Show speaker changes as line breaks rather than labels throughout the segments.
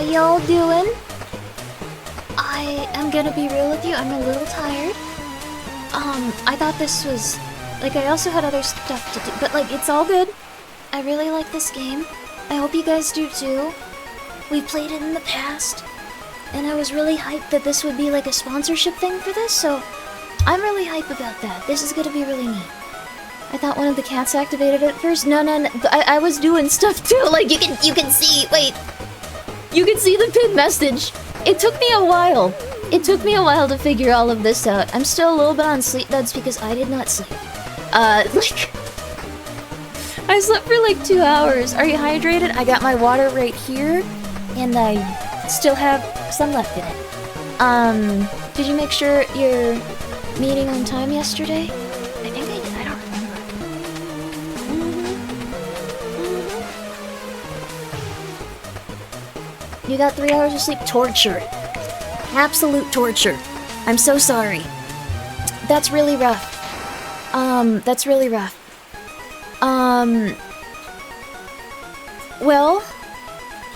y'all doing? I am gonna be real with you, I'm a little tired. I thought this was... Like, I also had other stuff to do, but like, it's all good. I really like this game. I hope you guys do too. We played it in the past, and I was really hyped that this would be like a sponsorship thing for this, so I'm really hyped about that. This is gonna be really neat. I thought one of the cats activated it first. No, I was doing stuff too. Like, you can see, wait. You can see the pinned message. It took me a while. It took me a while to figure all of this out. I'm still a little bit on sleep meds because I did not sleep. Like... I slept for like 2 hours. Are you hydrated? I got my water right here, and I still have some left in it. Did you make sure you're meeting on time yesterday? I think I did. I don't remember. You got 3 hours of sleep? Torture. Absolute torture. I'm so sorry. That's really rough. That's really rough. Well,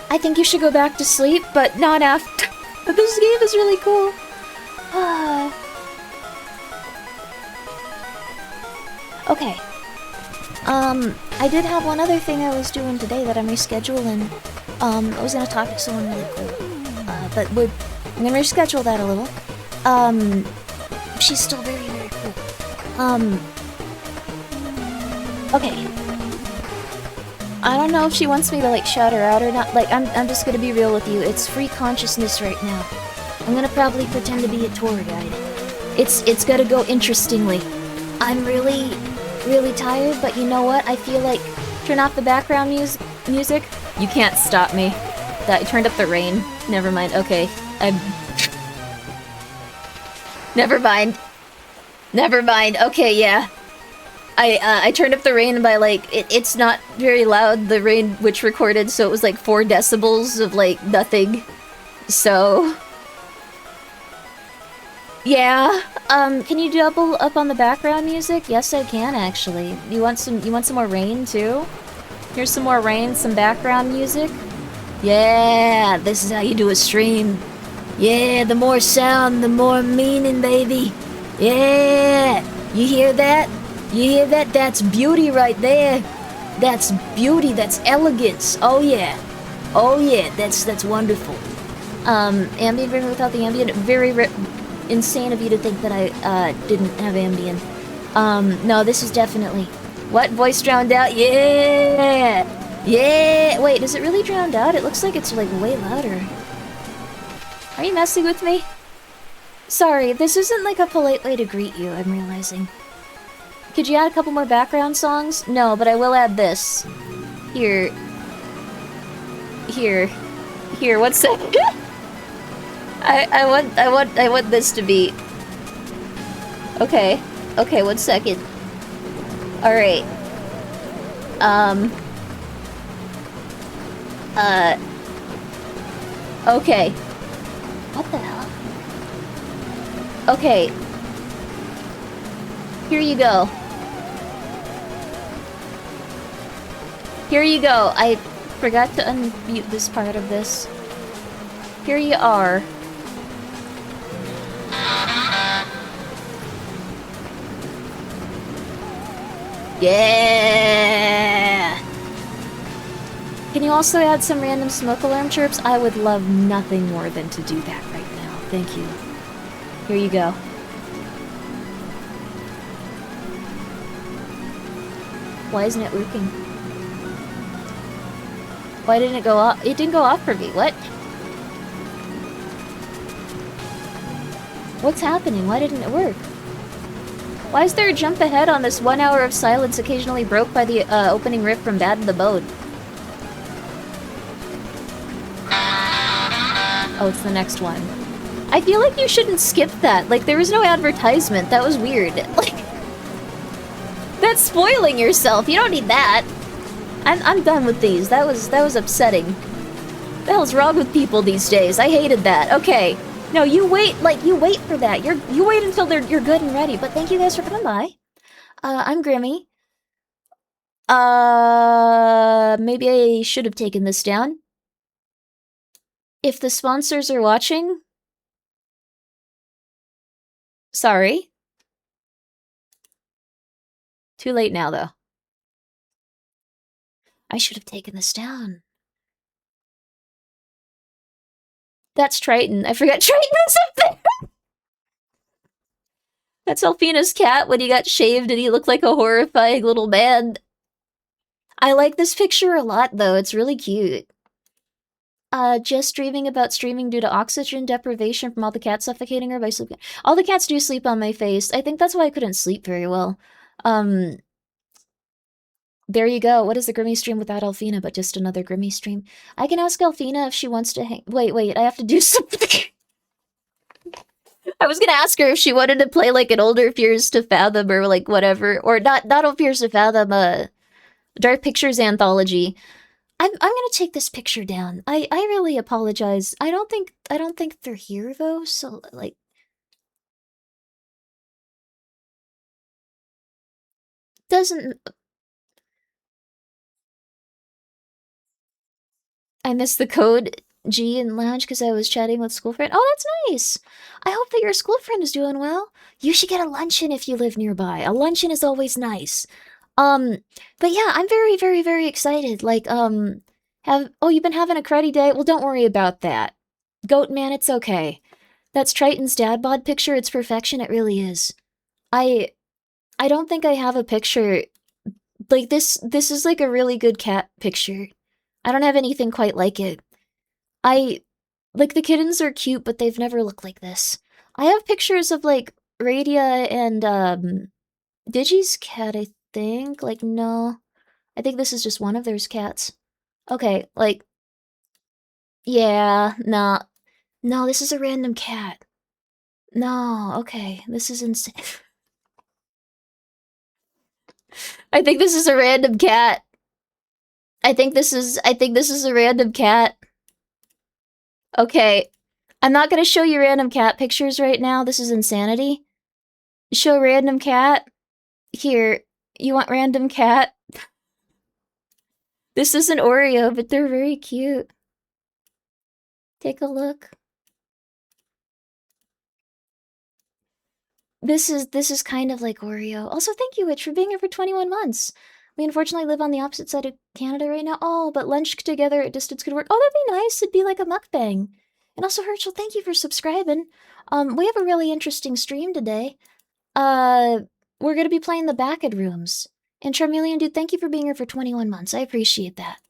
I think you should go back to sleep, but not after. But this game is really cool. Okay. I did have one other thing I was doing today that I'm rescheduling. I was gonna talk to someone really cool. But I'm gonna reschedule that a little. She's still very, very cool. Okay. I don't know if she wants me to like shout her out or not. Like, I'm just gonna be real with you. It's free consciousness right now. I'm gonna probably pretend to be a tour guide. It's gonna go interestingly. I'm really, really tired, but you know what? I feel like turn off the background music. You can't stop me. That I turned up the rain. Never mind. Okay, Never mind. Never mind. Okay, yeah. I turned up the rain by like, it's not very loud, the rain which recorded, so it was like 4 decibels of like nothing. So... Yeah, can you double up on the background music? Yes, I can actually. You want some more rain too? Here's some more rain, some background music. Yeah, this is how you do a stream. Yeah, the more sound, the more meaning, baby. Yeah, you hear that? You hear that? That's beauty right there. That's beauty, that's elegance. Oh yeah. Oh yeah, that's wonderful. Ambient version without the ambient, very insane of you to think that I didn't have ambient. No, this is definitely... What? Voice drowned out? Yeah! Yeah! Wait, is it really drowned out? It looks like it's like way louder. Are you messing with me? Sorry, this isn't like a polite way to greet you, I'm realizing. Could you add a couple more background songs? No, but I will add this. Here. Here. Here, one second. I want this to be... Okay. Okay, 1 second. Alright. Okay. What the hell? Okay. Here you go. Here you go. I forgot to unmute this part of this. Here you are. Yeah! Can you also add some random smoke alarm chirps? I would love nothing more than to do that right now. Thank you. Here you go. Why isn't it working? Why didn't it go off? It didn't go off for me. What? What's happening? Why didn't it work? Why is there a jump ahead on this 1 hour of silence occasionally broke by the opening riff from Bad in the Boat? Oh, it's the next one. I feel like you shouldn't skip that. Like, there was no advertisement. That was weird. Like, that's spoiling yourself. You don't need that. I'm done with these. That was upsetting. The hell's wrong with people these days? I hated that. Okay. No, you wait, like, you wait for that. You wait until you're good and ready. But thank you guys for coming by. I'm Grimmi. Maybe I should have taken this down. If the sponsors are watching, sorry. Too late now, though. I should have taken this down. That's Triton. I forgot Triton was up there! That's Alfina's cat when he got shaved and he looked like a horrifying little man. I like this picture a lot, though. It's really cute. Just dreaming about streaming due to oxygen deprivation from all the cats suffocating her by sleeping. All the cats do sleep on my face. I think that's why I couldn't sleep very well. There you go. What is the Grimmi stream without Alfina, but just another Grimmi stream? I can ask Alfina if she wants to hang- Wait, I have to do something. I was gonna ask her if she wanted to play, like, an older Fears to Fathom or, like, whatever. Or not old Fears to Fathom, Dark Pictures anthology. I'm gonna take this picture down. I really apologize. I don't think they're here, though, so, like... Doesn't... I missed the code G in lounge because I was chatting with school friend. Oh, that's nice. I hope that your school friend is doing well. You should get a luncheon if you live nearby. A luncheon is always nice. But yeah, I'm very, very, very excited. Like, you've been having a cruddy day? Well, don't worry about that. Goat man, it's okay. That's Triton's dad bod picture. It's perfection. It really is. I don't think I have a picture like this. This is like a really good cat picture. I don't have anything quite like it. Like, the kittens are cute, but they've never looked like this. I have pictures of, like, Radia and, Digi's cat, I think. Like, no. I think this is just one of their cats. Okay, like... Yeah, nah. No, this is a random cat. No, okay. This is insane. I think this is a random cat. I think this is a random cat. Okay. I'm not gonna show you random cat pictures right now. This is insanity. Show random cat. Here. You want random cat? This is an Oreo, but they're very cute. Take a look. This is kind of like Oreo. Also, thank you, Witch, for being here for 21 months. We unfortunately live on the opposite side of Canada right now. Oh, but lunch together at distance could work. Oh, that'd be nice. It'd be like a mukbang. And also, Herschel, thank you for subscribing. We have a really interesting stream today. We're gonna be playing the Backrooms. And Charmeleon, dude, thank you for being here for 21 months. I appreciate that.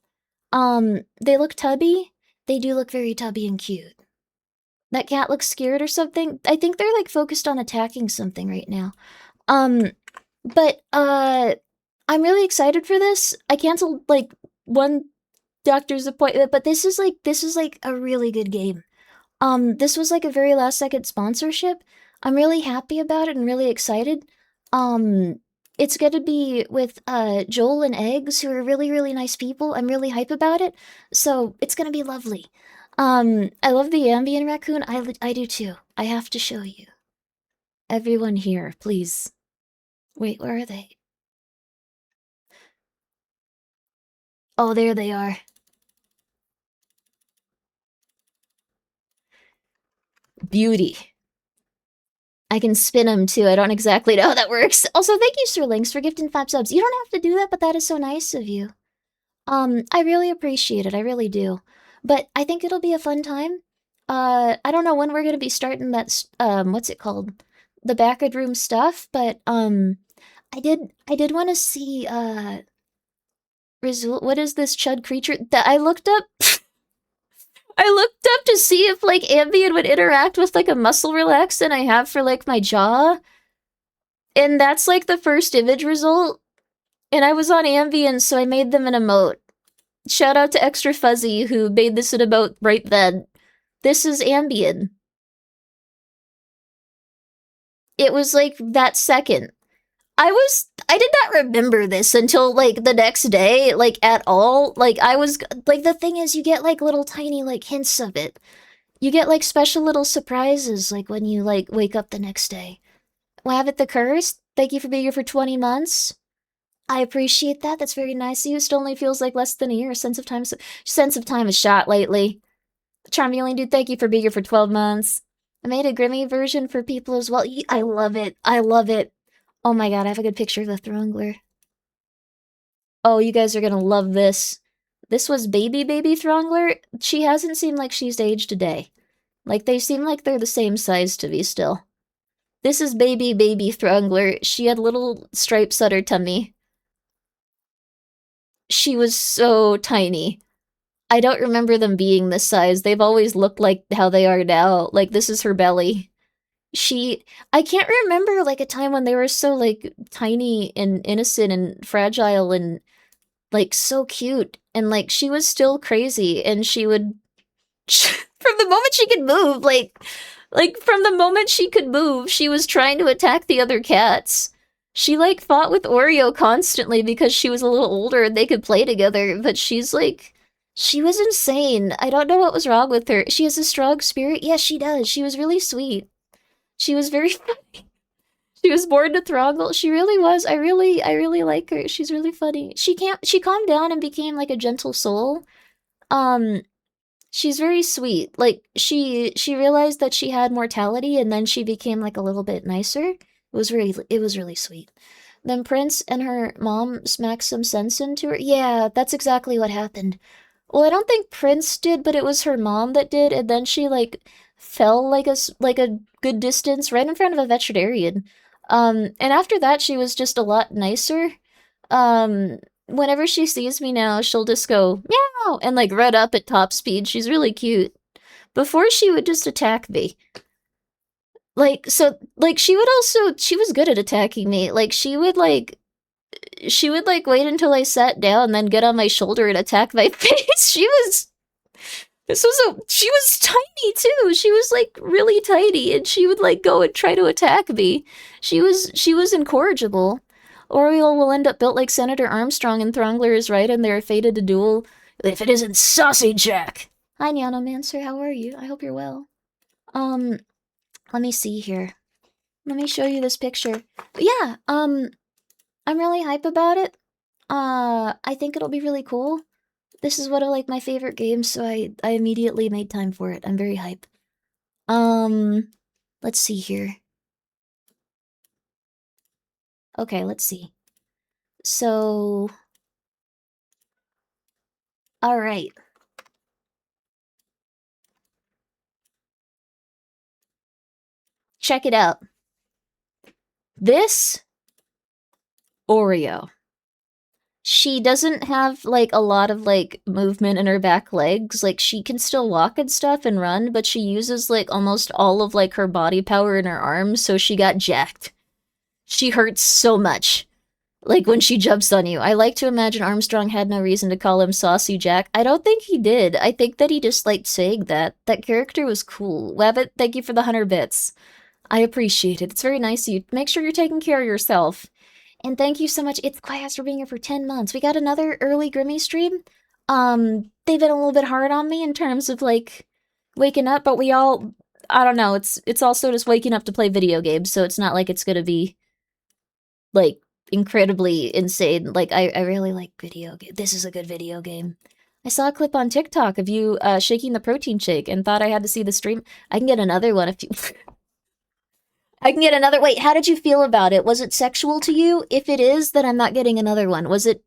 They look tubby. They do look very tubby and cute. That cat looks scared or something. I think they're, like, focused on attacking something right now. But, I'm really excited for this. I canceled, like, one doctor's appointment, but this is, like, a really good game. This was, like, a very last-second sponsorship. I'm really happy about it and really excited. It's gonna be with, Joel and Eggs, who are really, really nice people. I'm really hype about it, so it's gonna be lovely. I love the ambient raccoon. I do too. I have to show you. Everyone here, please. Wait, where are they? Oh, there they are. Beauty. I can spin them too. I don't exactly know how that works. Also, thank you, Sir Links, for gifting 5 subs. You don't have to do that, but that is so nice of you. I really appreciate it. I really do. But I think it'll be a fun time. I don't know when we're gonna be starting that, what's it called? The Backroom stuff, but, I did want to see, what is this chud creature that I looked up? I looked up to see if, like, Ambien would interact with, like, a muscle relaxant I have for, like, my jaw. And that's, like, the first image result. And I was on Ambien, so I made them an emote. Shout out to Extra Fuzzy, who made this an emote right then. This is Ambien. It was, like, that second. I did not remember this until, like, the next day, like, at all. Like, the thing is, you get, like, little tiny, like, hints of it. You get, like, special little surprises, like, when you, like, wake up the next day. Wabbit the Curse, thank you for being here for 20 months. I appreciate that, that's very nice of you. It still only feels like less than a year. Sense of time is shot lately. Charmeleon dude, thank you for being here for 12 months. I made a Grimmi version for people as well. I love it. I love it. Oh my god, I have a good picture of the Throngler. Oh, you guys are gonna love this. This was baby Throngler. She hasn't seemed like she's aged a day. Like, they seem like they're the same size to me still. This is baby Throngler. She had little stripes on her tummy. She was so tiny. I don't remember them being this size. They've always looked like how they are now. Like, this is her belly. I can't remember, like, a time when they were so, like, tiny and innocent and fragile and, like, so cute. And, like, she was still crazy, and she would, from the moment she could move, from the moment she could move, she was trying to attack the other cats. She, like, fought with Oreo constantly because she was a little older and they could play together, but she's, like, she was insane. I don't know what was wrong with her. She has a strong spirit. Yes, she does. She was really sweet. She was very funny. She was born to throttle. She really was. I really like her. She's really funny. She calmed down and became like a gentle soul. Um, she's very sweet. Like, she realized that she had mortality, and then she became like a little bit nicer. It was really sweet. Then Prince and her mom smacked some sense into her. Yeah, that's exactly what happened. Well, I don't think Prince did, but it was her mom that did, and then she like fell like a good distance right in front of a veterinarian. And after that, she was just a lot nicer. Whenever she sees me now, she'll just go meow and like run up at top speed. She's really cute. Before, she would just attack me. She was good at attacking me. She would like wait until I sat down and then get on my shoulder and attack my face. She was tiny too. She was like really tiny, and she would like go and try to attack me. She was incorrigible. Oriole will end up built like Senator Armstrong, and Throngler is right, and they're fated to duel if it isn't Saucy Jack. Hi, Nyanomancer, how are you? I hope you're well. Um, let me see here. Let me show you this picture. But yeah, I'm really hype about it. I think it'll be really cool. This is one of like my favorite games, so I immediately made time for it. I'm very hype. Let's see here. Okay, let's see. So, all right. Check it out. This Oreo. She doesn't have like a lot of like movement in her back legs. Like, she can still walk and stuff and run, but she uses like almost all of like her body power in her arms, so she got jacked. She hurts so much. Like, when she jumps on you. I like to imagine Armstrong had no reason to call him Saucy Jack. I don't think he did. I think that he just liked saying that. That character was cool. Wabbit, thank you for the 100 bits. I appreciate it. It's very nice of you. Make sure you're taking care of yourself. And thank you so much. It's Class for being here for 10 months. We got another early Grimmy stream. They've been a little bit hard on me in terms of, like, waking up, but I don't know, it's also just waking up to play video games, so it's not like it's gonna be, like, incredibly insane. Like, I really like video games. This is a good video game. I saw a clip on TikTok of you, shaking the protein shake and thought I had to see the stream. I can get another one if you... I can get another. Wait, how did you feel about it? Was it sexual to you? If it is, then I'm not getting another one. Did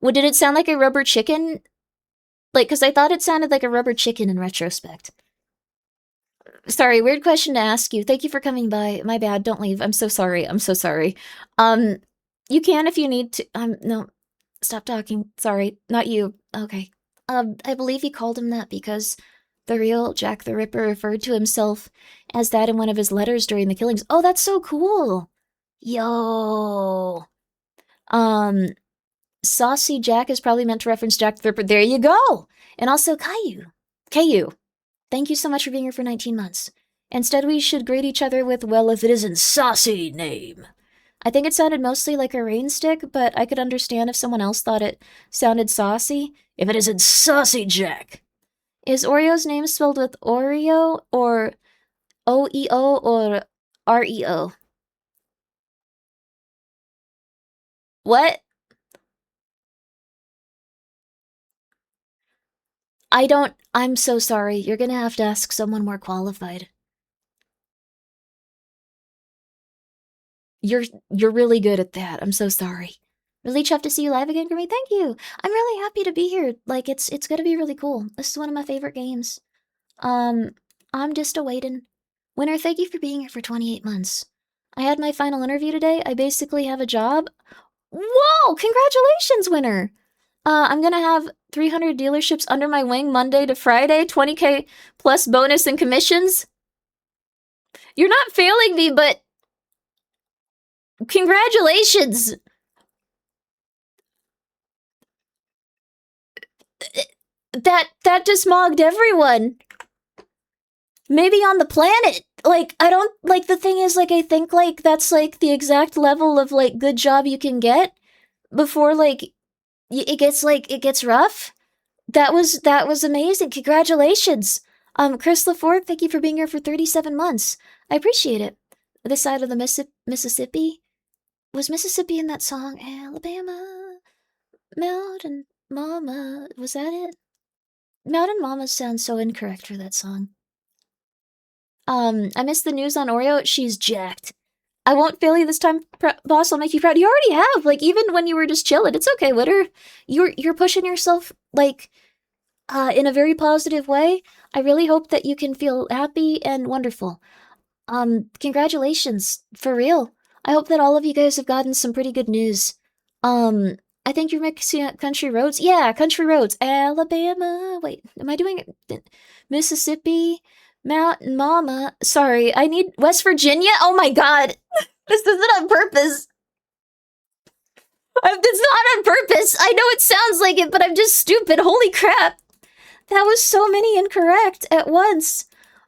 it sound like a rubber chicken? Like, because I thought it sounded like a rubber chicken in retrospect. Sorry, weird question to ask you. Thank you for coming by. My bad, don't leave. I'm so sorry. I'm so sorry. You can if you need to. No. Stop talking. Sorry, not you. Okay. I believe he called him that because the real Jack the Ripper referred to himself as that in one of his letters during the killings. Oh, that's so cool! Yo! Saucy Jack is probably meant to reference Jack the Ripper. There you go! And also Caillou, thank you so much for being here for 19 months. Instead, we should greet each other with, well, if it isn't Saucy name. I think it sounded mostly like a rain stick, but I could understand if someone else thought it sounded saucy. If it isn't Saucy Jack. Is Oreo's name spelled with Oreo, or O-E-O, or R-E-O? What? I'm so sorry. You're gonna have to ask someone more qualified. You're really good at that. I'm so sorry. Really chuffed to see you live again, Grimmi. Thank you. I'm really happy to be here. Like it's gonna be really cool. This is one of my favorite games. Um, I'm just awaiting. Winner, thank you for being here for 28 months. I had my final interview today. I basically have a job. Whoa! Congratulations, Winner! I'm gonna have 300 dealerships under my wing Monday to Friday, 20k plus bonus and commissions. You're not failing me, but congratulations! That just mogged everyone. Maybe on the planet. Like, I don't, like, the thing is, like, I think, like, that's, like, the exact level of, like, good job you can get before, like, it gets rough. That was amazing. Congratulations. Chris LaFord, thank you for being here for 37 months. I appreciate it. This side of the Mississippi. Was Mississippi in that song? Alabama, Mountain Mama. Was that it? Mountain Mama sounds so incorrect for that song. I missed the news on Oreo. She's jacked. I won't fail you this time, boss. I'll make you proud. You already have. Like, even when you were just chilling, it's okay, Witter. You're pushing yourself, like, in a very positive way. I really hope that you can feel happy and wonderful. Congratulations, for real. I hope that all of you guys have gotten some pretty good news. I think you're mixing up country roads. Yeah, country roads. Alabama. Wait, am I doing it? Mississippi. Mountain Mama. Sorry, I need West Virginia. Oh my god. This isn't on purpose. It's not on purpose. I know it sounds like it, but I'm just stupid. Holy crap. That was so many incorrect at once.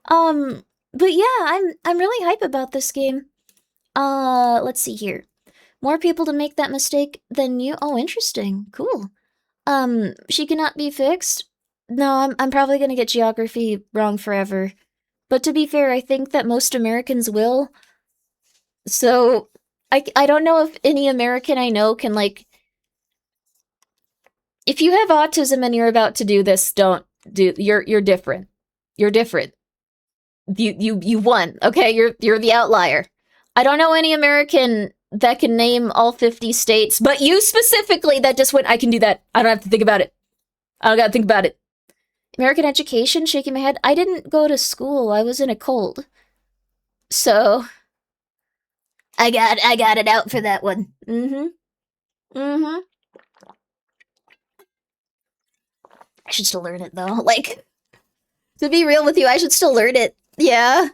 But yeah, I'm really hype about this game. Let's see here. More people to make that mistake than you. Oh, interesting. Cool. She cannot be fixed. No, I'm probably gonna get geography wrong forever. But to be fair, I think that most Americans will. So, I don't know if any American I know can, like... If you have autism and you're about to do this, don't do... You're different. You're different. You won, okay? You're the outlier. I don't know any American that can name all 50 states, but you specifically that just went, I can do that. I don't have to think about it. I don't gotta think about it. American education, shaking my head. I didn't go to school. I was in a cold. So I got it out for that one. I should still learn it though. Like, to be real with you, I should still learn it. Yeah.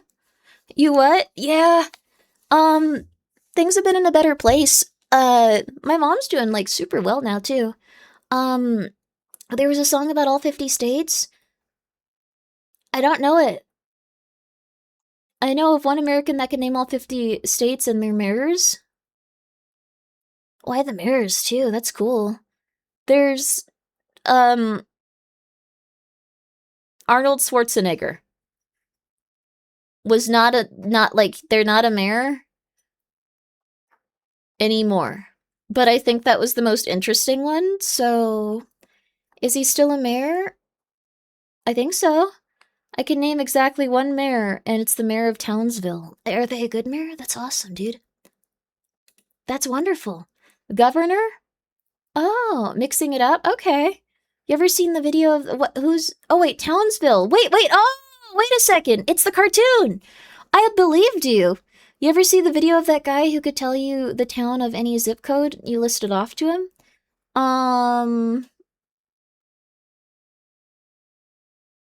You what? Yeah. Things have been in a better place. My mom's doing, like, super well now, too. There was a song about all 50 states. I don't know it. I know of one American that can name all 50 states and their mayors. Why the mayors, too? That's cool. There's, Arnold Schwarzenegger. Was not they're not a mayor anymore. But I think that was the most interesting one, so... Is he still a mayor? I think so. I can name exactly one mayor, and it's the mayor of Townsville. Are they a good mayor? That's awesome, dude. That's wonderful. Governor? Oh, mixing it up? Okay. You ever seen the video of who's... Oh, wait, Townsville. Wait, oh, wait a second. It's the cartoon. I had believed you. You ever see the video of that guy who could tell you the town of any zip code? You listed off to him?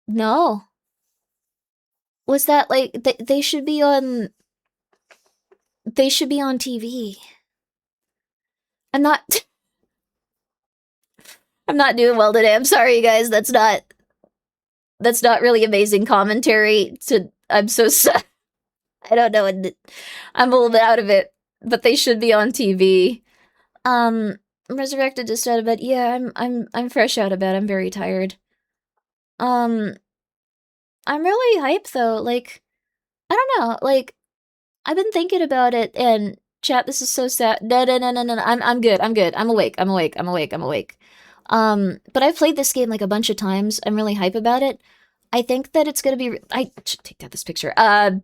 No. Was that, like, they should be on... They should be on TV. I'm not doing well today. I'm sorry, you guys. That's not really amazing commentary to... I'm so sorry. I don't know. I'm a little bit out of it, but they should be on TV. Resurrected just out of bed. Yeah, I'm fresh out of bed. I'm very tired. I'm really hyped though. Like, I don't know. Like, I've been thinking about it, and chat. This is so sad. No. I'm good. I'm awake. But I've played this game like a bunch of times. I'm really hype about it. I think that it's gonna be. I should take down this picture.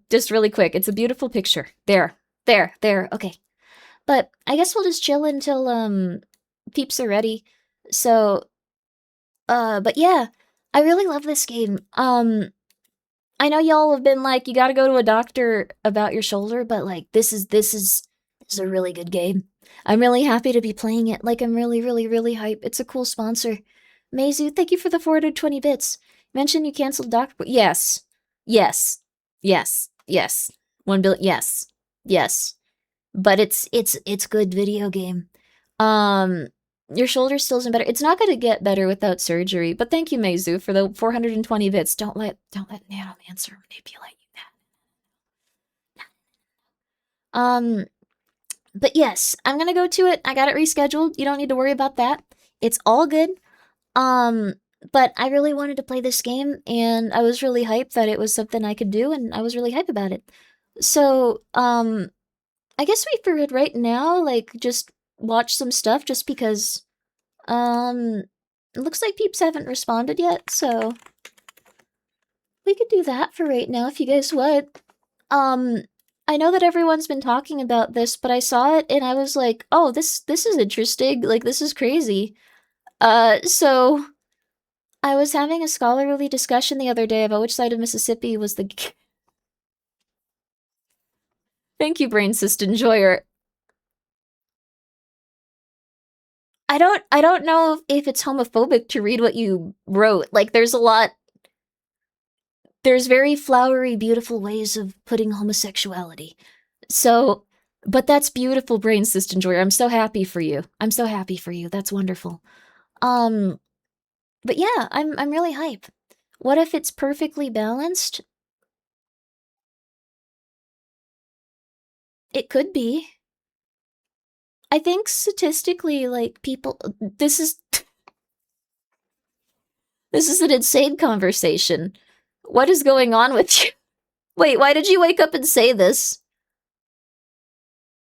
Just really quick. It's a beautiful picture. There. Okay. But I guess we'll just chill until peeps are ready. So, but yeah, I really love this game. I know y'all have been like, you gotta go to a doctor about your shoulder, but like, this is a really good game. I'm really happy to be playing it. Like, I'm really hype. It's a cool sponsor. Meizu, thank you for the 420 bits. Mention you canceled Doctor. Yes. Yes. Yes. Yes. 1 billion. Yes. Yes. But it's good video game. Um, your shoulder still isn't better. It's not gonna get better without surgery. But thank you, Meizu, for the 420 bits. Don't let Nanomancer manipulate you. But yes, I'm gonna go to it. I got it rescheduled. You don't need to worry about that. It's all good. But I really wanted to play this game, and I was really hyped that it was something I could do, and I was really hyped about it. So, I guess we could right now, like, just watch some stuff just because, it looks like peeps haven't responded yet, so we could do that for right now if you guys would. I know that everyone's been talking about this, but I saw it and I was like, oh, this is interesting. Like, this is crazy. So I was having a scholarly discussion the other day about which side of Mississippi was the. Thank you, Brain Cyst Enjoyer. I don't know if it's homophobic to read what you wrote. Like, there's very flowery, beautiful ways of putting homosexuality. So, but that's beautiful, Brain Cyst Enjoyer. I'm so happy for you. That's wonderful. But yeah, I'm really hype. What if it's perfectly balanced? It could be. I think statistically, like, people, this is an insane conversation. What is going on with you? Wait, why did you wake up and say this?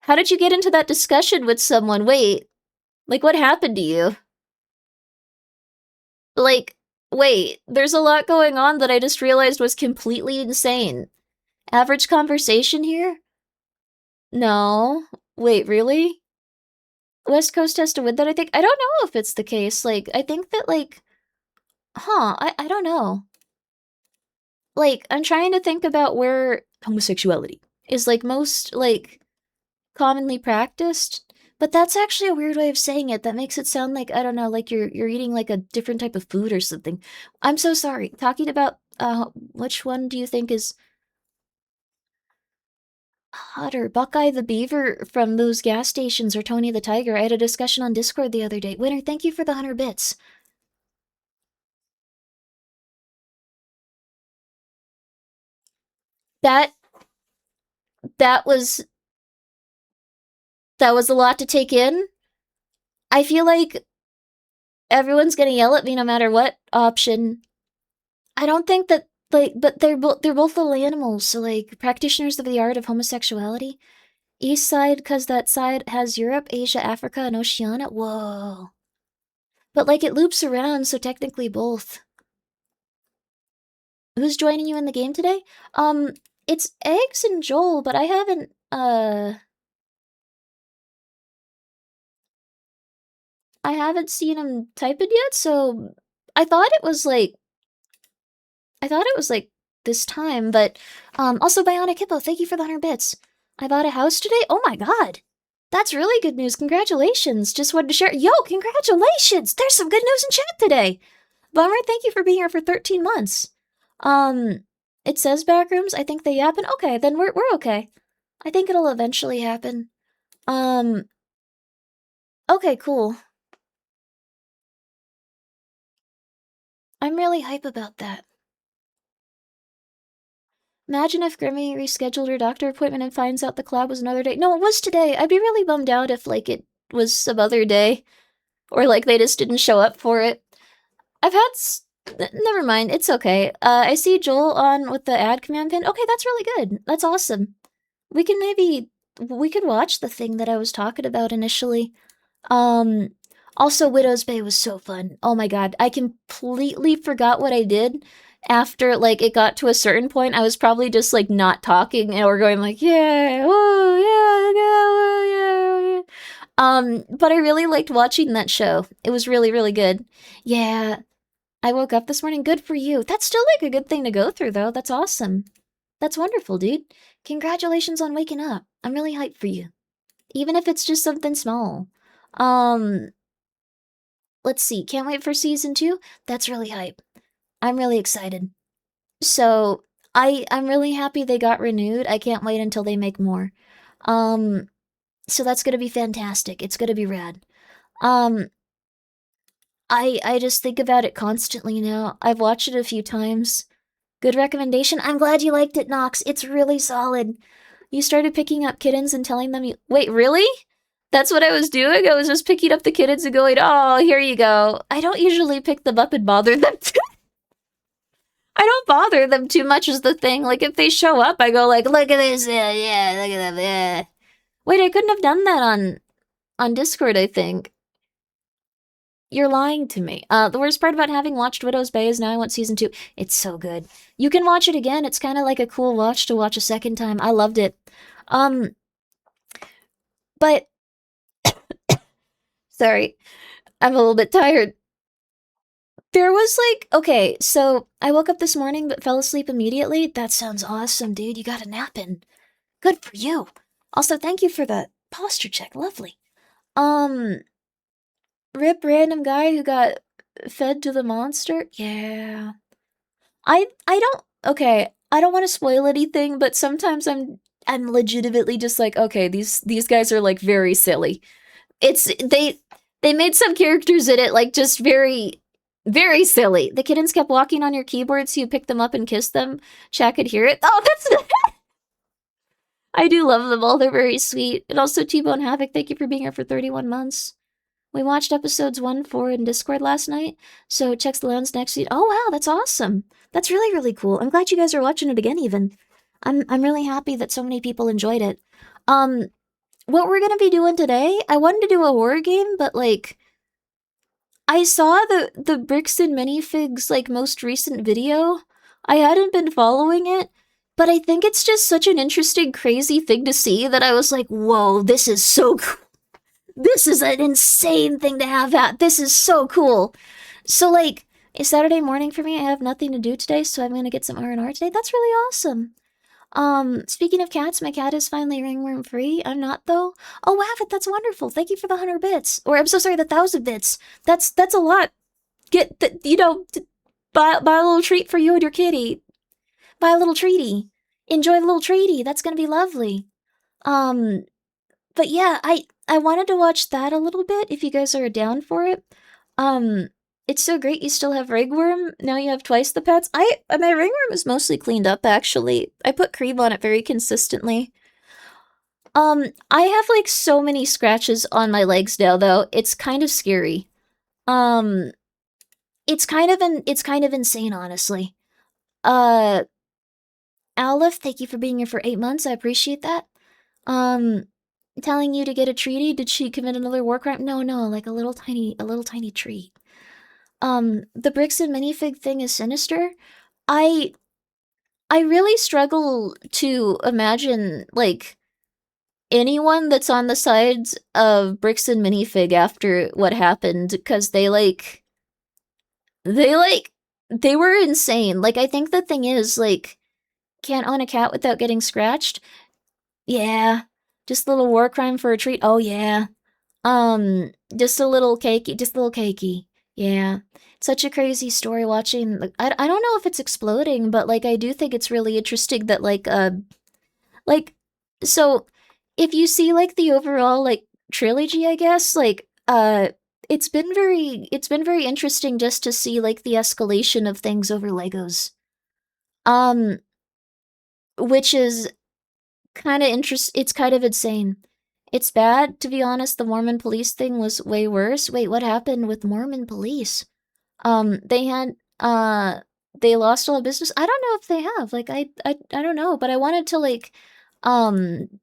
How did you get into that discussion with someone? Wait, like, what happened to you? Like, wait, there's a lot going on that I just realized was completely insane. Average conversation here? No. Wait, really? West Coast has to win that, I think? I don't know if it's the case. Like, I think that, like, I don't know. Like, I'm trying to think about where homosexuality is, like, most, like, commonly practiced. But that's actually a weird way of saying it. That makes it sound like, I don't know, like you're eating like a different type of food or something. I'm so sorry. Talking about, which one do you think is hotter? Buckeye the Beaver from those gas stations or Tony the Tiger? I had a discussion on Discord the other day. Winner, thank you for the 100 bits. That was a lot to take in. I feel like everyone's gonna yell at me no matter what option. I don't think that, like, but they're both little animals, so like practitioners of the art of homosexuality. East side, cause that side has Europe, Asia, Africa, and Oceania. Whoa. But like it loops around, so technically both. Who's joining you in the game today? It's Eggs and Joel, but I haven't seen him type it yet, so I thought it was like this time, but also Bionic Hippo, thank you for the 100 bits. I bought a house today? Oh my god. That's really good news. Congratulations. Just wanted to share. Yo, congratulations. There's some good news in chat today. Bummer, thank you for being here for 13 months. It says Backrooms. I think they happen. Okay, then we're okay. I think it'll eventually happen. Okay, cool. I'm really hype about that. Imagine if Grimmi rescheduled her doctor appointment and finds out the collab was another day. No, it was today. I'd be really bummed out if, like, it was some other day. Or, like, they just didn't show up for it. I've had never mind, it's okay. I see Joel on with the ad command pin. Okay, that's really good. That's awesome. We could watch the thing that I was talking about initially. Also, Widow's Bay was so fun. Oh my god, I completely forgot what I did after like it got to a certain point. I was probably just like not talking and we're going like, yeah, oh yeah, yeah, yeah. But I really liked watching that show. It was really, really good. Yeah, I woke up this morning. Good for you. That's still like a good thing to go through though. That's awesome. That's wonderful, dude. Congratulations on waking up. I'm really hyped for you. Even if it's just something small. Um, let's see. Can't wait for season 2. That's really hype. I'm really excited. So, I'm really happy they got renewed. I can't wait until they make more. Um, so that's gonna be fantastic. It's gonna be rad. Um, I just think about it constantly now. I've watched it a few times. Good recommendation. I'm glad you liked it, Nox. It's really solid. You started picking up kittens and telling them you. Wait, really? That's what I was doing? I was just picking up the kittens and going, oh, here you go. I don't usually pick them up and bother them too. I don't bother them too much is the thing. Like, if they show up, I go like, look at this, yeah, look at them, yeah. Wait, I couldn't have done that on Discord, I think. You're lying to me. The worst part about having watched Widow's Bay is now I want season 2. It's so good. You can watch it again. It's kind of like a cool watch to watch a second time. I loved it. But sorry, I'm a little bit tired. There was like, okay, so I woke up this morning but fell asleep immediately. That sounds awesome, dude. You got a nap in. Good for you. Also, thank you for the posture check. Lovely. Rip random guy who got fed to the monster. Yeah. I don't okay, I don't want to spoil anything, but sometimes I'm legitimately just like, okay, these guys are like very silly. It's they made some characters in it like just very very silly. The kittens kept walking on your keyboard so you pick them up and kiss them. Chat could hear it. Oh, that's I do love them all. They're very sweet. And also T-Bone Havoc, thank you for being here for 31 months. We watched episodes 1, 4 in Discord last night, so checks the lounge next week. Oh wow, that's awesome. That's really, really cool. I'm glad you guys are watching it again even. I'm really happy that so many people enjoyed it. What we're gonna be doing today, I wanted to do a horror game, but like I saw the Brixton minifigs like most recent video. I hadn't been following it, but I think it's just such an interesting, crazy thing to see that I was like, whoa, this is so cool. This is an insane thing to have at. This is so cool. So like, it's Saturday morning for me. I have nothing to do today, so I'm gonna get some R&R today. That's really awesome. Speaking of cats, my cat is finally ringworm free. I'm not though. Oh wow, that's wonderful. Thank you for the 100 bits. Or I'm so sorry, the 1,000 bits. That's a lot. Get the, buy a little treat for you and your kitty. Buy a little treaty. Enjoy the little treaty. That's gonna be lovely. But yeah, I wanted to watch that a little bit if you guys are down for it. It's so great you still have ringworm. Now you have twice the pets. My ringworm is mostly cleaned up actually. I put cream on it very consistently. I have like so many scratches on my legs now though. It's kind of scary. It's kind of insane honestly. Aleph, thank you for being here for 8 months. I appreciate that. Telling you to get a treaty? Did she commit another war crime? No, like a little tiny treat. The Brixton minifig thing is sinister. I really struggle to imagine, like, anyone that's on the sides of Brixton minifig after what happened, because they were insane. Like, I think the thing is, like, can't own a cat without getting scratched. Yeah. Just a little war crime for a treat. Oh, yeah. Just a little cakey. Yeah. Such a crazy story watching. Like, I don't know if it's exploding, but, like, I do think it's really interesting that, like, so, if you see, like, the overall, like, trilogy, I guess, like, it's been very interesting just to see, like, the escalation of things over Legos. Which is it's kind of insane. It's bad, to be honest. The Mormon police thing was way worse. Wait, what happened with Mormon police? They had, they lost all business. I don't know if they have. Like, I don't know, but I wanted to, like,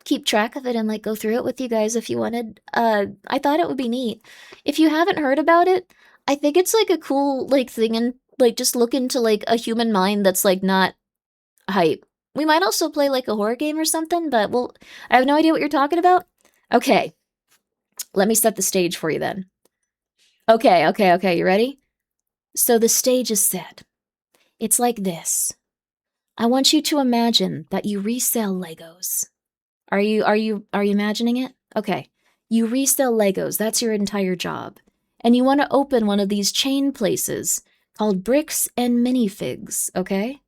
keep track of it and like go through it with you guys if you wanted. I thought it would be neat. If you haven't heard about it, I think it's like a cool like thing and like just look into like a human mind that's like not hype. We might also play like a horror game or something, but well, I have no idea what you're talking about. Okay, let me set the stage for you then. Okay, you ready? So the stage is set. It's like this. I want you to imagine that you resell Legos. Are you imagining it? Okay. You resell Legos. That's your entire job. And you want to open one of these chain places called Bricks and Minifigs, okay?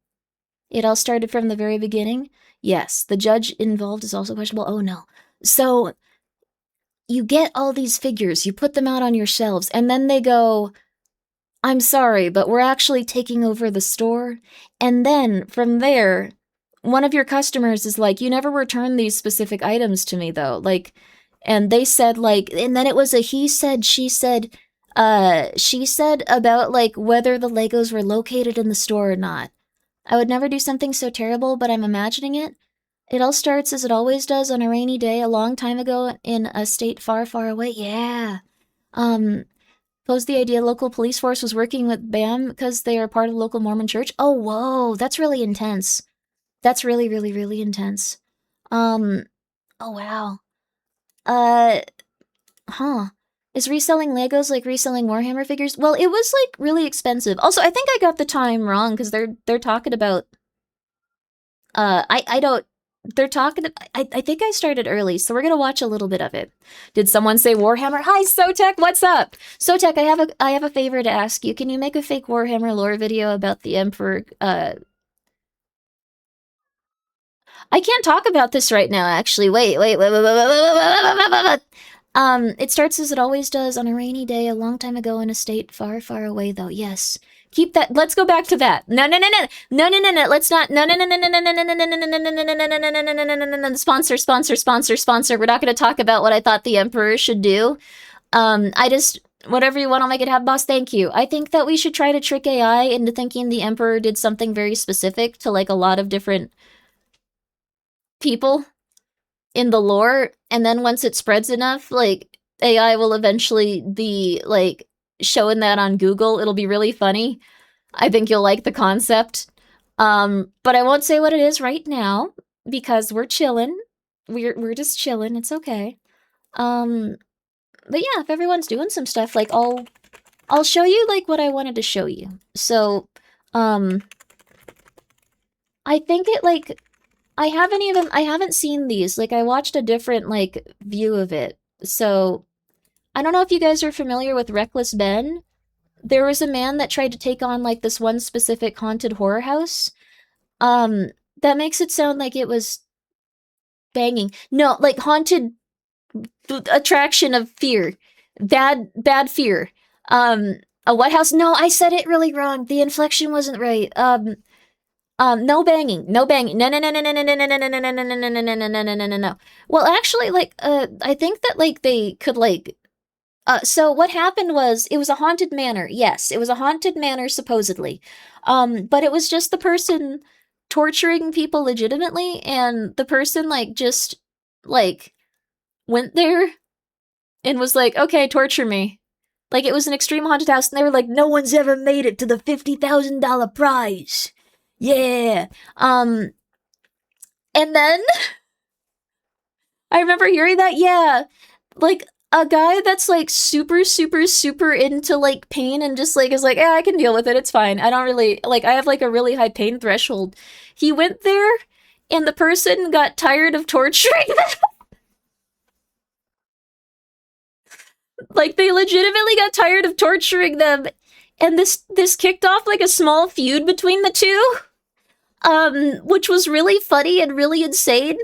It all started from the very beginning. Yes, the judge involved is also questionable. Oh no. So you get all these figures, you put them out on your shelves, and then they go, I'm sorry, but we're actually taking over the store. And then from there, one of your customers is like, you never returned these specific items to me though. Like, and they said like, and then it was a he said, she said about like whether the Legos were located in the store or not. I would never do something so terrible, but I'm imagining it. It all starts as it always does on a rainy day a long time ago in a state far, far away. Yeah. Um, Suppose the idea local police force was working with BAM because they are part of the local Mormon church. Oh, whoa, that's really intense. That's really, really, really intense. Um, oh wow. Uh, huh. Is reselling Legos like reselling Warhammer figures? Well, it was like really expensive. Also, I think I got the time wrong because they're talking about I don't they're talking I think I started early, so we're gonna watch a little bit of it. Did someone say Warhammer? Hi Sotek, what's up? Sotek, I have a favor to ask you. Can you make a fake Warhammer lore video about the Emperor I can't talk about this right now, actually. Wait. It starts as it always does on a rainy day a long time ago in a state far, far away, though. Yes. Keep that. Let's go back to that. No. Let's not. No. Sponsor. We're not going to talk about what I thought the Emperor should do. I just. Whatever you want, I'll make it happen, boss. Thank you. I think that we should try to trick AI into thinking the Emperor did something very specific to, like, a lot of different people in the lore, and then once it spreads enough, like, AI will eventually be, like, showing that on Google. It'll be really funny. I think you'll like the concept. But I won't say what it is right now, because we're chillin'. We're just chillin', it's okay. But yeah, if everyone's doing some stuff, like, I'll show you, like, what I wanted to show you. So, I think it, like, I haven't seen these. Like, I watched a different, like, view of it. So, I don't know if you guys are familiar with Reckless Ben. There was a man that tried to take on, like, this one specific haunted horror house. That makes it sound like it was banging. No, like, haunted attraction of fear. Bad fear. A what house? No, I said it really wrong. The inflection wasn't right. No banging. No. Well, actually, like, I think that, like, they could, like, so what happened was, it was a haunted manor. Yes, it was a haunted manor, supposedly. But it was just the person torturing people legitimately, and the person, like, just, like, went there and was like, okay, torture me. Like, it was an extreme haunted house, and they were like, no one's ever made it to the $50,000 prize. Yeah. And then I remember hearing that, yeah. Like, a guy that's, like, super into, like, pain and just, like, is like, yeah, I can deal with it, it's fine. I don't really, like, I have, like, a really high pain threshold. He went there, and the person got tired of torturing them. Like, they legitimately got tired of torturing them, and this kicked off, like, a small feud between the two. Which was really funny and really insane.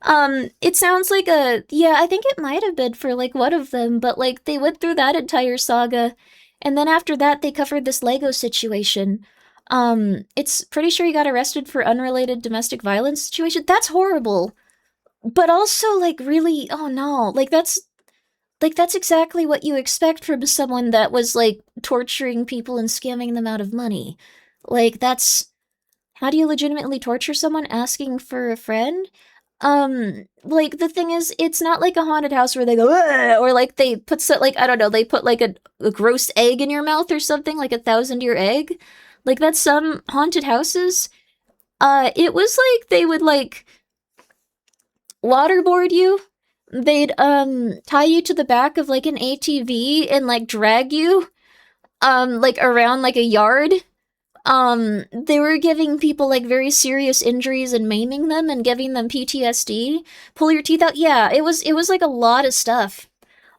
It sounds like yeah, I think it might have been for, like, one of them, but, like, they went through that entire saga, and then after that, they covered this Lego situation. It's pretty sure he got arrested for unrelated domestic violence situation. That's horrible. But also, like, really, oh no, like, that's exactly what you expect from someone that was, like, torturing people and scamming them out of money. Like, that's... How do you legitimately torture someone? Asking for a friend? Like the thing is, it's not like a haunted house where they go, "Ugh," or like they put so, like, I don't know, they put like a gross egg in your mouth or something, like a 1,000-year egg. Like that's some haunted houses. It was like they would like waterboard you. They'd tie you to the back of like an ATV and like drag you like around like a yard. They were giving people like very serious injuries and maiming them and giving them PTSD. Pull your teeth out. Yeah, it was like a lot of stuff.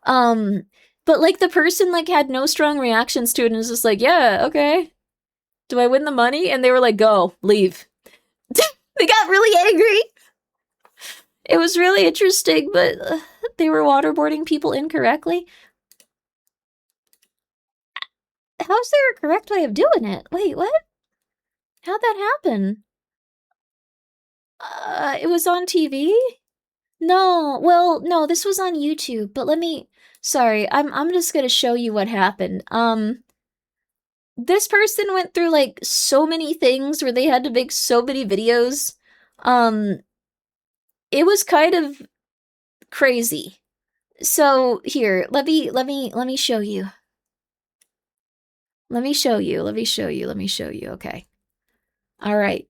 Um, but like the person like had no strong reactions to it and was just like, yeah, okay. Do I win the money? And they were like, go, leave. They got really angry. It was really interesting, but they were waterboarding people incorrectly. How's there a correct way of doing it? Wait, what? How'd that happen? It was on TV? No, well, no, this was on YouTube, but let me sorry, I'm just gonna show you what happened. This person went through like so many things where they had to make so many videos. Um, it was kind of crazy. So here, let me show you. Let me show you. Let me show you. Let me show you. Okay. All right.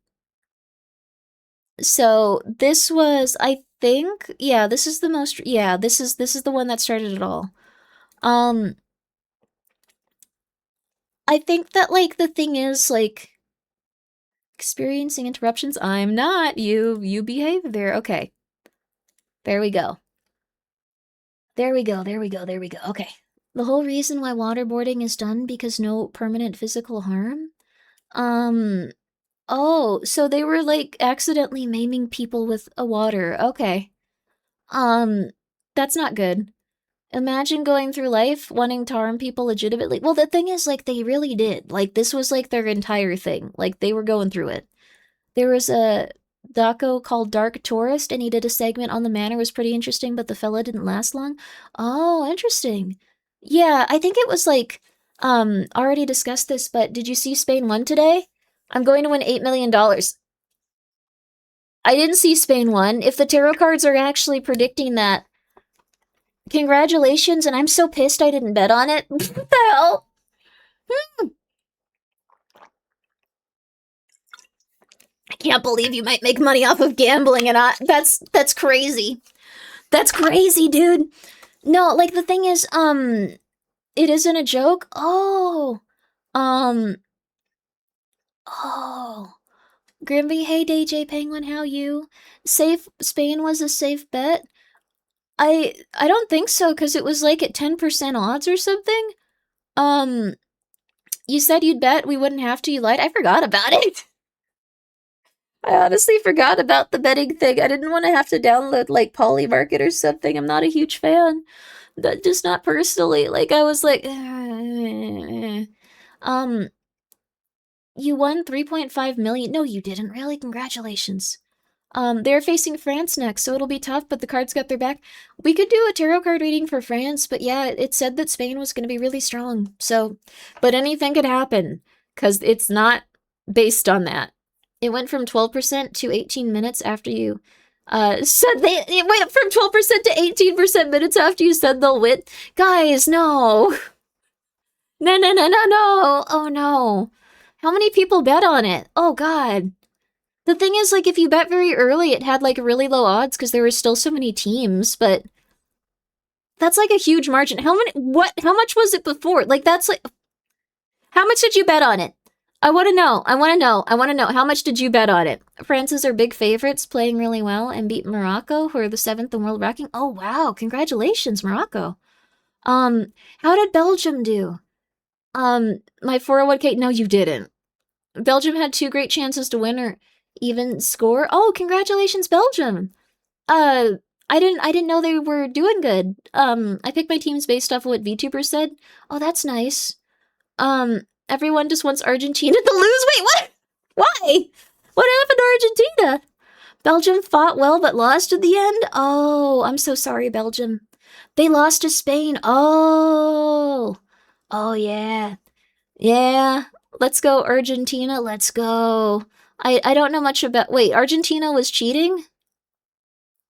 So this was, I think, yeah, this is the most, yeah, this is the one that started it all. Um, I think that like the thing is like experiencing interruptions. I'm not. You behave there. Okay. There we go. There we go. There we go. There we go. Okay. The whole reason why waterboarding is done because no permanent physical harm. Um, oh, so they were like accidentally maiming people with a water. Okay. Um, that's not good. Imagine going through life wanting to harm people legitimately. Well, the thing is, like, they really did. Like, this was like their entire thing. Like, they were going through it. There was a doco called Dark Tourist, and he did a segment on the manor. It was pretty interesting, but the fella didn't last long. Oh, interesting. Yeah, I think it was like, already discussed this, but did you see Spain won today? I'm going to win $8 million. I didn't see Spain won. If the tarot cards are actually predicting that, congratulations, and I'm so pissed I didn't bet on it. What the hell? I can't believe you might make money off of gambling and that's crazy. That's crazy, dude. No, like the thing is, it isn't a joke. Um, oh. Grimby, hey DJ Penguin, how you? Safe Spain was a safe bet. I don't think so, because it was like at 10% odds or something. Um, you said you'd bet we wouldn't have to, you lied. I forgot about it. I honestly forgot about the betting thing. I didn't want to have to download like Polymarket or something. I'm not a huge fan. Just not personally. Like I was like, you won 3.5 million. No, you didn't. Really? Congratulations. They're facing France next, so it'll be tough, but the cards got their back. We could do a tarot card reading for France, but yeah, it said that Spain was going to be really strong. So, but anything could happen, because it's not based on that. It went from 12% to 18 minutes after you said it went from 12% to 18% minutes after you said they'll win. Guys, no. No, no, no, no, no. Oh, no. How many people bet on it? Oh, God. The thing is, like, if you bet very early, it had, like, really low odds because there were still so many teams, but that's, like, a huge margin. How much was it before? Like, that's, like, how much did you bet on it? I want to know. I want to know. I want to know. How much did you bet on it? France is our big favorites, playing really well, and beat Morocco, who are the 7th in world ranking. Oh, wow. Congratulations, Morocco. How did Belgium do? My 401k, no, you didn't. Belgium had 2 great chances to win or even score. Oh, congratulations, Belgium. Uh, I didn't know they were doing good. I picked my teams based off of what VTuber said. Oh, that's nice. Everyone just wants Argentina to lose. Wait, what? Why? What happened to Argentina? Belgium fought well but lost at the end? Oh, I'm so sorry, Belgium. They lost to Spain. Oh. Oh, yeah. Yeah. Let's go, Argentina. Let's go. I don't know much about... Wait, Argentina was cheating?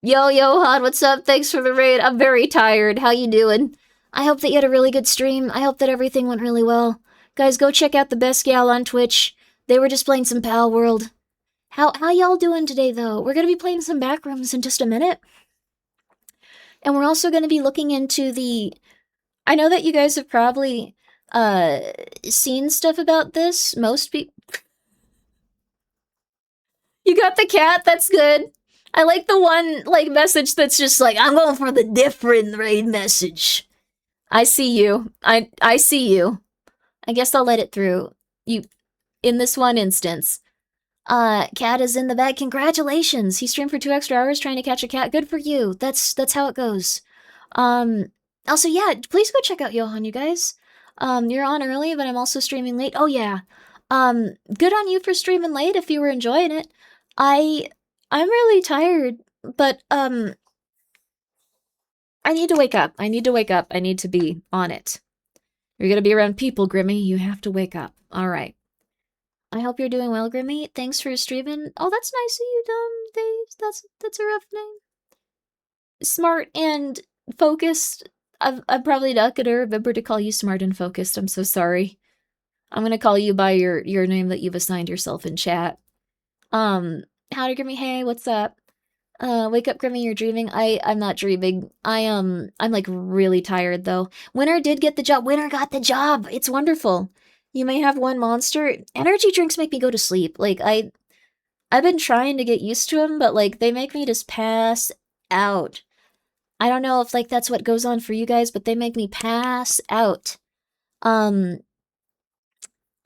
Yo, Han, what's up? Thanks for the raid. I'm very tired. How you doing? I hope that you had a really good stream. I hope that everything went really well. Guys, go check out the best gal on Twitch. They were just playing some Pal World. How y'all doing today, though? We're gonna be playing some Backrooms in just a minute. And we're also gonna be looking into the... I know that you guys have probably, seen stuff about this. Most people... You got the cat? That's good. I like the one, like, message that's just like, I'm going for the different raid message. I see you. I see you. I guess I'll let it through. You, in this one instance. Cat is in the bag. Congratulations! He streamed for 2 extra hours trying to catch a cat. Good for you. That's how it goes. Also, yeah, please go check out Johan, you guys. You're on early, but I'm also streaming late. Oh, yeah. Good on you for streaming late if you were enjoying it. I'm really tired, but, I need to wake up. I need to wake up. I need to be on it. You're gonna be around people, Grimmi. You have to wake up. Alright. I hope you're doing well, Grimmi. Thanks for streaming. Oh, that's nice of you, Dave. That's a rough name. Smart and focused. I'm probably not gonna remember to call you smart and focused. I'm so sorry. I'm gonna call you by your name that you've assigned yourself in chat. Howdy, Grimmi. Hey, what's up? Wake up, Grimmi, you're dreaming. I'm not dreaming. I'm like really tired though. Winner did get the job. Winner got the job. It's wonderful. You may have one monster. Energy drinks make me go to sleep. Like I've been trying to get used to them, but like they make me just pass out. I don't know if like that's what goes on for you guys, but they make me pass out. I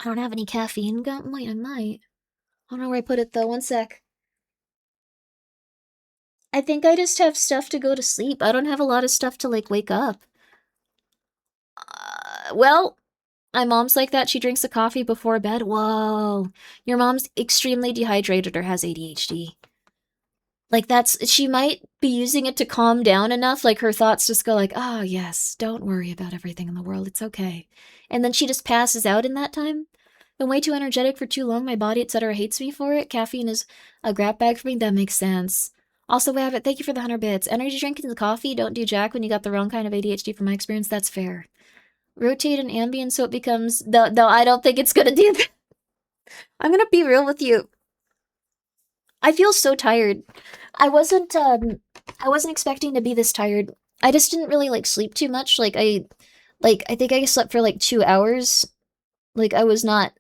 don't have any caffeine gum. Wait, I might. I don't know where I put it though. One sec. I think I just have stuff to go to sleep. I don't have a lot of stuff to, like, wake up. Well, my mom's like that. She drinks a coffee before bed. Whoa. Your mom's extremely dehydrated or has ADHD. Like, she might be using it to calm down enough. Like, her thoughts just go like, oh, yes, don't worry about everything in the world. It's okay. And then she just passes out in that time. Been way too energetic for too long. My body, etc. hates me for it. Caffeine is a grab bag for me. That makes sense. Also, Wabbit, thank you for the 100 bits. Energy drink and the coffee don't do jack when you got the wrong kind of ADHD from my experience. That's fair. Rotate an Ambien so it becomes... No, I don't think it's gonna do that. I'm gonna be real with you. I feel so tired. I wasn't expecting to be this tired. I just didn't really, like, sleep too much. I think I slept for, like, 2 hours. Like, I was not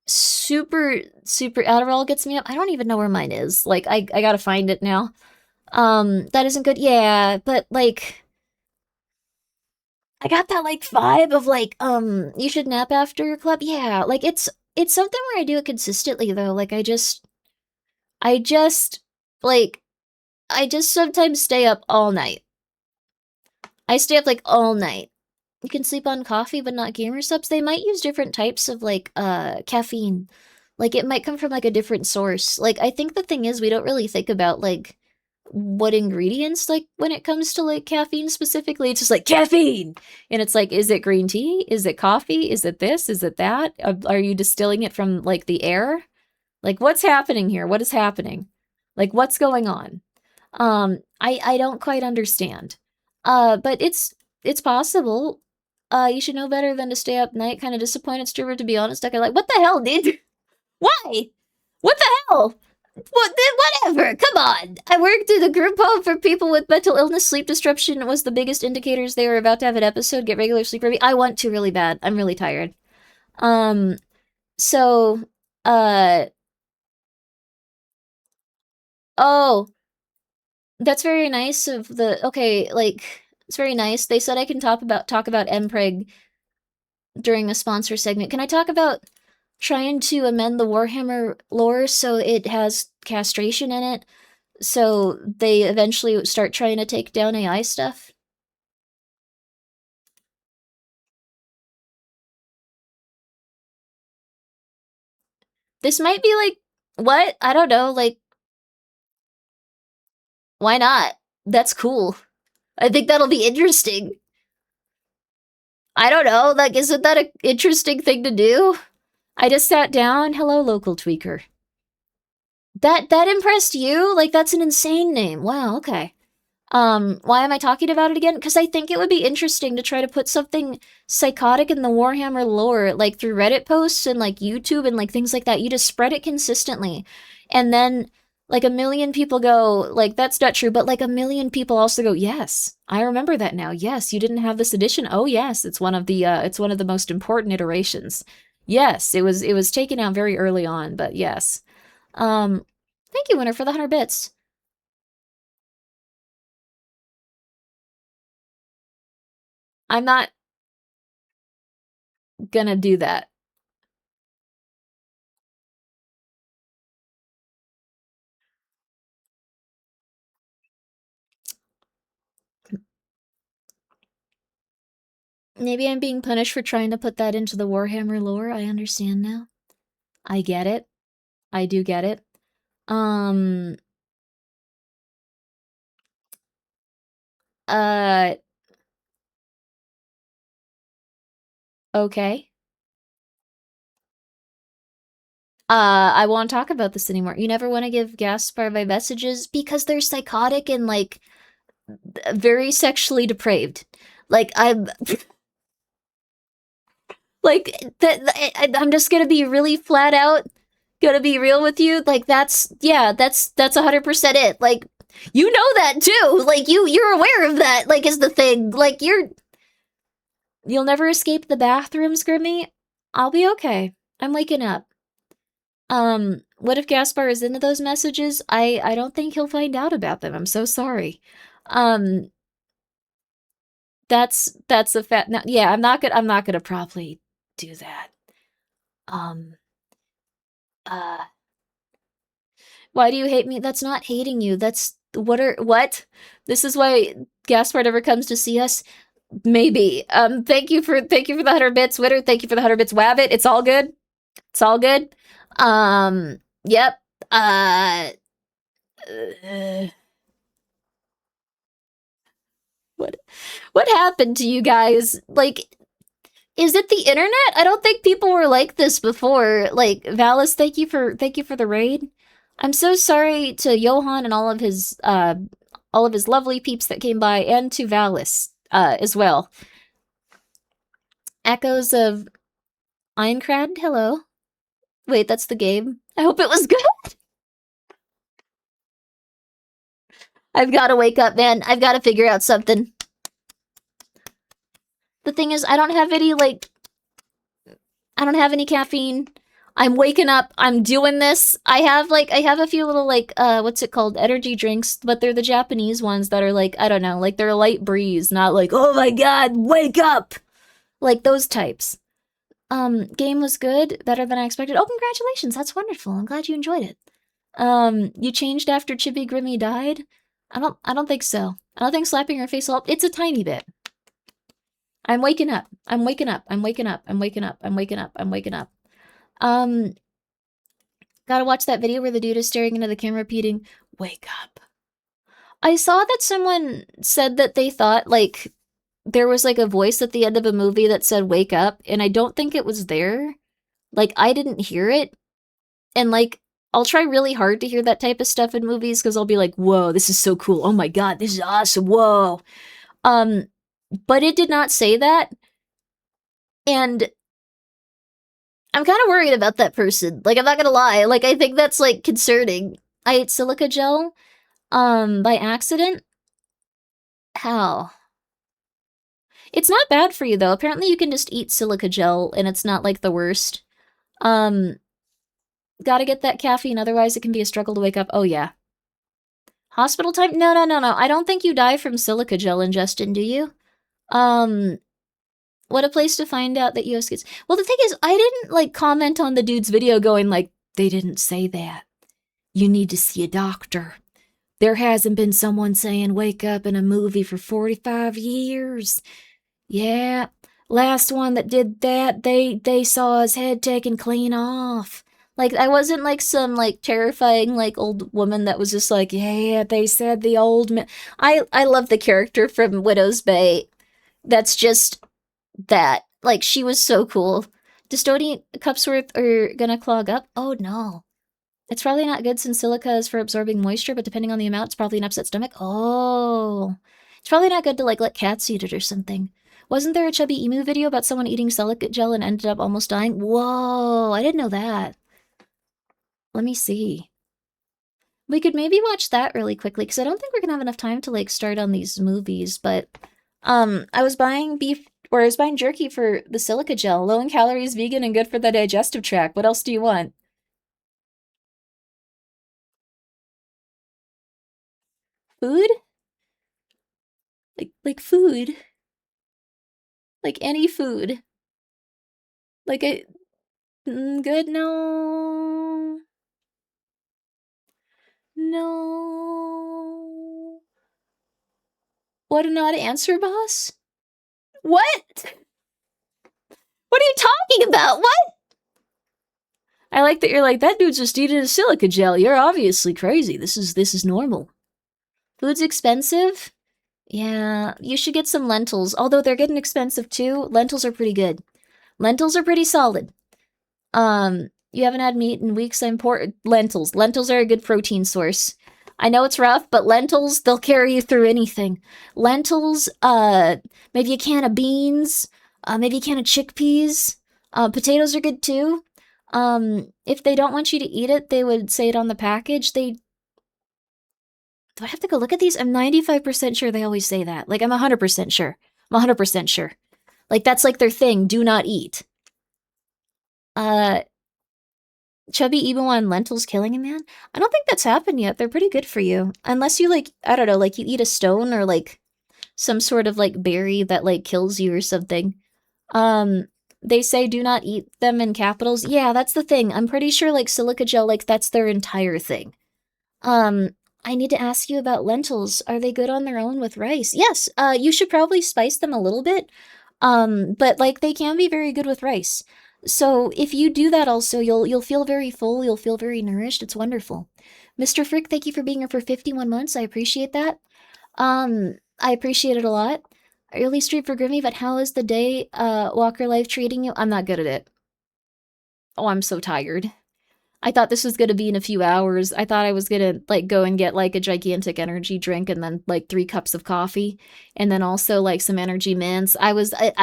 super Adderall gets me up. I don't even know where mine is. Like, I gotta find it now. That isn't good. Yeah, but, like, I got that, like, vibe of, like, you should nap after your club. Yeah, like, it's something where I do it consistently, though. Like, I just, like, I just sometimes stay up all night. I stay up, like, all night. You can sleep on coffee, but not gamer subs. They might use different types of, like, caffeine. Like, it might come from, like, a different source. Like, I think the thing is, we don't really think about, like, what ingredients, like, when it comes to, like, caffeine specifically. It's just like, caffeine! And it's like, is it green tea? Is it coffee? Is it this? Is it that? Are you distilling it from, like, the air? Like, what's happening here? What is happening? Like, what's going on? I don't quite understand. But it's possible. You should know better than to stay up night. Kind of disappointed, Struver, to be honest. Like, what the hell, dude? Why? What the hell? Whatever. Come on. I worked in a group home for people with mental illness. Sleep disruption was the biggest indicators they were about to have an episode. Get regular sleep review. I want to really bad. I'm really tired. So, oh, that's very nice of the, okay, like, it's very nice. They said I can talk about Mpreg during a sponsor segment. Can I talk about trying to amend the Warhammer lore so it has castration in it, so they eventually start trying to take down AI stuff? This might be like, what? I don't know, like, why not? That's cool. I think that'll be interesting. I don't know, like, isn't that an interesting thing to do? I just sat down. Hello, local tweaker. That impressed you? Like, that's an insane name. Wow, okay. Why am I talking about it again? Because I think it would be interesting to try to put something psychotic in the Warhammer lore, like through Reddit posts and like YouTube and like things like that. You just spread it consistently. And then like a million people go, like, that's not true, but like a million people also go, yes, I remember that now. Yes, you didn't have this edition. Oh yes, it's one of the most important iterations. Yes, it was taken out very early on, but yes. Um, Thank you, Winner, for the 100 bits. I'm not gonna do that. Maybe I'm being punished for trying to put that into the Warhammer lore. I understand now. I get it. I do get it. Um, uh, okay. I won't talk about this anymore. You never want to give Gaspar my messages because they're psychotic and, like, very sexually depraved. Like, like, I'm just gonna be really flat out, gonna be real with you. Like, that's 100% it. Like, you know that too. Like, you're aware of that, like, is the thing. Like, you'll never escape the bathrooms, Grimmy. I'll be okay. I'm waking up. What if Gaspar is into those messages? I don't think he'll find out about them. I'm so sorry. Um, that's a fact. No, yeah, I'm not gonna probably do that. Um, uh, why do you hate me? That's not hating you. That's what? This is why Gaspar never comes to see us. Maybe. Thank you for the 100 bits, Witter. Thank you for the 100 bits, Wabbit. It's all good. It's all good. Yep. Uh, uh what what happened to you guys? Like, is it the internet? I don't think people were like this before. Like, Valis, thank you for the raid. I'm so sorry to Johan and all of his lovely peeps that came by, and to Valis as well. Echoes of Einkrad, hello. Wait, that's the game. I hope it was good. I've got to wake up, man. I've got to figure out something. The thing is, I don't have any caffeine. I'm waking up. I'm doing this. I have a few little, like, what's it called? Energy drinks, but they're the Japanese ones that are like, I don't know, like they're a light breeze, not like, oh my god, wake up! Like those types. Game was good, better than I expected. Oh, congratulations, that's wonderful. I'm glad you enjoyed it. You changed after Chibi Grimmy died? I don't think so. I don't think slapping her face up. It's a tiny bit. I'm waking up. I'm waking up. I'm waking up. I'm waking up. I'm waking up. I'm waking up. Um, Gotta watch that video where the dude is staring into the camera repeating, wake up. I saw that someone said that they thought, like, there was, like, a voice at the end of a movie that said wake up, and I don't think it was there. Like, I didn't hear it. And, like, I'll try really hard to hear that type of stuff in movies, because I'll be like, whoa, this is so cool. Oh my god, this is awesome. Whoa. But it did not say that. And I'm kind of worried about that person. Like, I'm not gonna lie. Like, I think that's, like, concerning. I ate silica gel, by accident. How? It's not bad for you, though. Apparently you can just eat silica gel, and it's not, like, the worst. Um, Gotta get that caffeine, otherwise it can be a struggle to wake up. Oh, yeah. Hospital time? No, no, no, no. I don't think you die from silica gel ingestion, do you? What a place to find out that US kids. Well, the thing is, I didn't, like, comment on the dude's video going, like, they didn't say that. You need to see a doctor. There hasn't been someone saying wake up in a movie for 45 years. Yeah, last one that did that, they saw his head taken clean off. Like, I wasn't like some, like, terrifying, like, old woman that was just like, yeah, they said the old man. I love the character from Widow's Bay. That's just that. Like, she was so cool. Custodian cups worth are gonna clog up? Oh no. It's probably not good since silica is for absorbing moisture, but depending on the amount, it's probably an upset stomach. Oh. It's probably not good to, like, let cats eat it or something. Wasn't there a Chubby Emu video about someone eating silicate gel and ended up almost dying? Whoa, I didn't know that. Let me see. We could maybe watch that really quickly, because I don't think we're gonna have enough time to, like, start on these movies, but, I was buying jerky for the silica gel. Low in calories, vegan, and good for the digestive tract. What else do you want? Food? Like food. Like any food. Like a... good? No. No. What an odd answer, boss? What? What are you talking about? What? I like that you're like, that dude's just eating a silica gel. You're obviously crazy. This is normal. Food's expensive? Yeah, you should get some lentils. Although they're getting expensive too, lentils are pretty good. Lentils are pretty solid. You haven't had meat in weeks. Lentils. Lentils are a good protein source. I know it's rough, but lentils, they'll carry you through anything. Lentils, maybe a can of beans, maybe a can of chickpeas. Potatoes are good too. If they don't want you to eat it, they would say it on the package. Do I have to go look at these? I'm 95% sure they always say that. Like, I'm 100% sure. I'm 100% sure. Like, that's like their thing. Do not eat. Chubby Emo on lentils killing a man? I don't think that's happened yet. They're pretty good for you. Unless you, like, I don't know, like, you eat a stone or, like, some sort of, like, berry that, like, kills you or something. They say do not eat them in capitals. Yeah, that's the thing. I'm pretty sure, like, silica gel, like, that's their entire thing. I need to ask you about lentils. Are they good on their own with rice? Yes, you should probably spice them a little bit. But, like, they can be very good with rice. So if you do that also, you'll feel very full, you'll feel very nourished. It's wonderful. Mr. Frick, thank you for being here for 51 months. I appreciate that. I appreciate it a lot. Early stream for Grimmi, but how is the day Walker life treating you? I'm not good at it. Oh, I'm so tired. I thought this was gonna be in a few hours. I thought I was gonna, like, go and get, like, a gigantic energy drink and then, like, 3 cups of coffee. And then also, like, some energy mints. I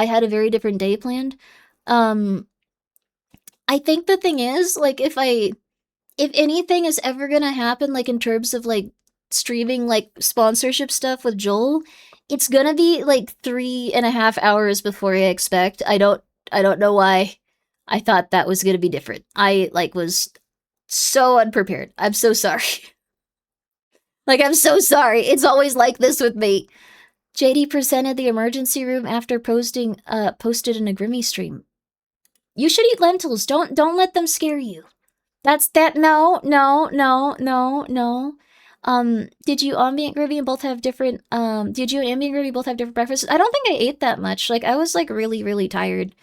had a very different day planned. I think the thing is, like, if anything is ever gonna happen, like, in terms of, like, streaming, like, sponsorship stuff with Joel, it's gonna be, like, 3.5 hours before I expect. I don't know why I thought that was gonna be different. I, like, was so unprepared. I'm so sorry. Like, I'm so sorry. It's always like this with me. JD presented the emergency room after posted in a Grimmi stream. You should eat lentils. Don't let them scare you. No. Did you ambient Grimmi and both have different, did you and ambient Grimmi both have different breakfasts? I don't think I ate that much. Like, I was, like, really, really tired.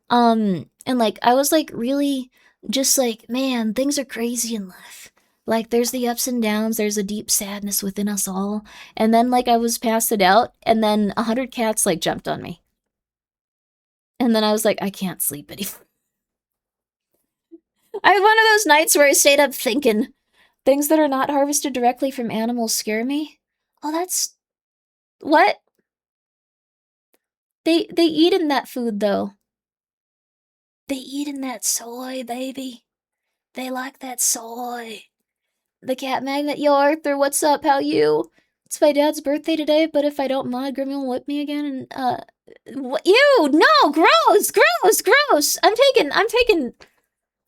And, like, I was, like, really just like, man, things are crazy in life. Like, there's the ups and downs, there's a deep sadness within us all. And then, like, I was passed out, and then 100 cats, like, jumped on me. And then I was like, I can't sleep anymore. I had one of those nights where I stayed up thinking, things that are not harvested directly from animals scare me. Oh, that's... What? They eat in that food, though. They eat in that soy, baby. They like that soy. The cat magnet. Yo, Arthur, what's up? How you? It's my dad's birthday today, but if I don't mod, Grimmy will whip me again and, what? Ew! No! Gross! Gross! Gross! I'm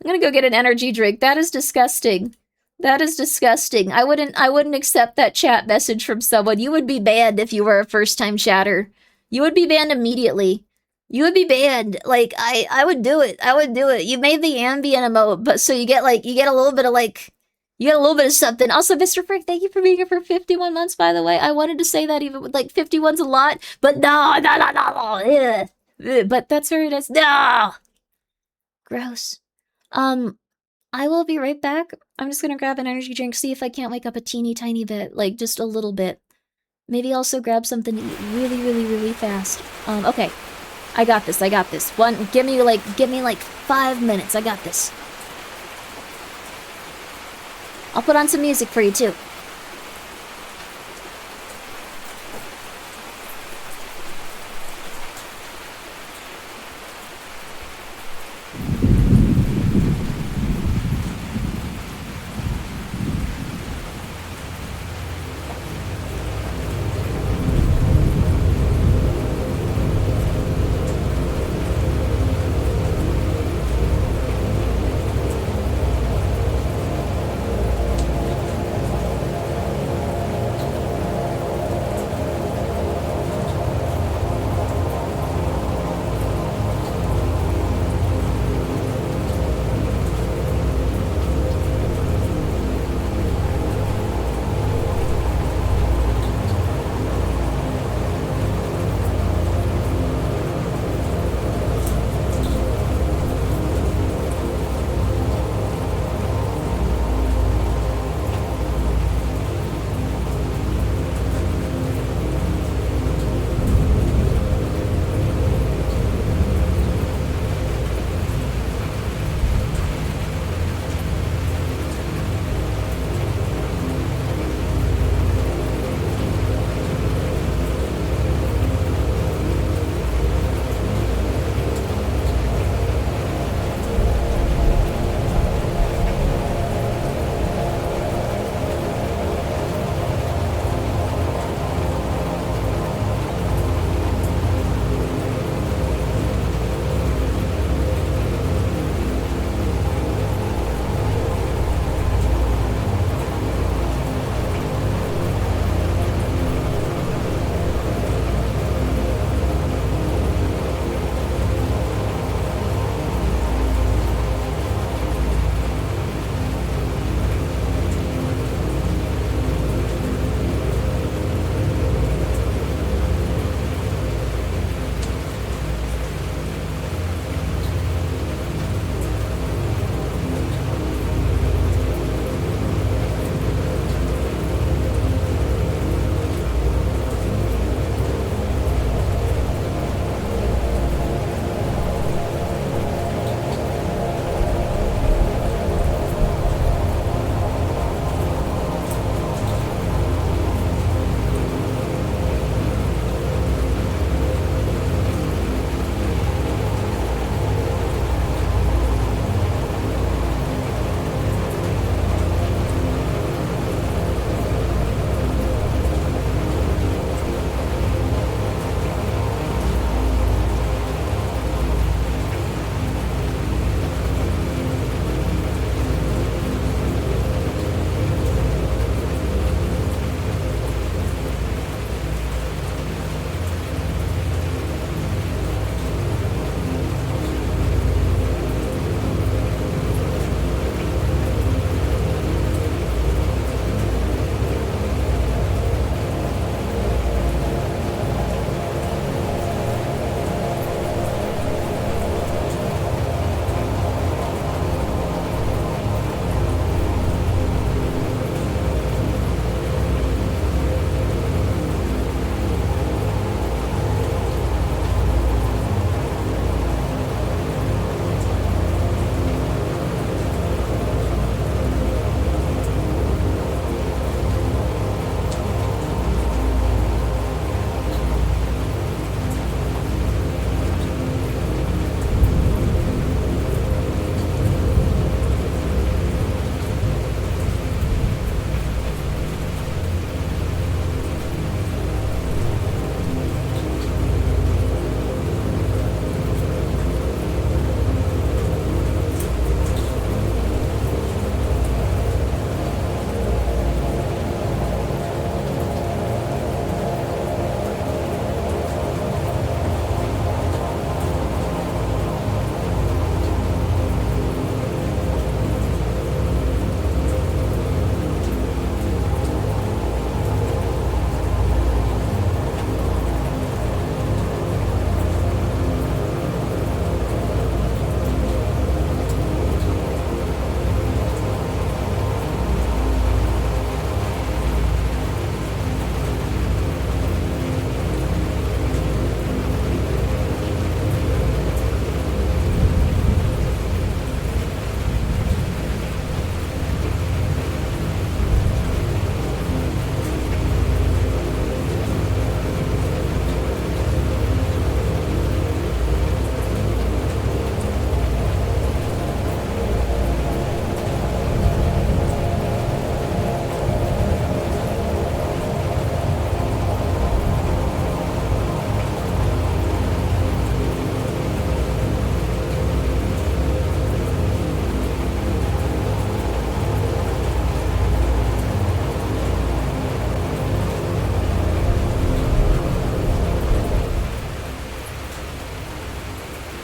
gonna go get an energy drink. That is disgusting. That is disgusting. I wouldn't accept that chat message from someone. You would be banned if you were a first-time chatter. You would be banned immediately. You would be banned. Like, I would do it. I would do it. You made the ambient emote, but so you get a little bit of, like, you get a little bit of something. Also, Mr. Frick, thank you for being here for 51 months, by the way. I wanted to say that even with, like, 51's a lot, but no. Ugh. But that's very nice. No! Gross. I will be right back. I'm just gonna grab an energy drink, see if I can't wake up a teeny tiny bit, like, just a little bit. Maybe also grab something to eat really, really, really fast. Okay. I got this. Give me like 5 minutes. I got this. I'll put on some music for you too.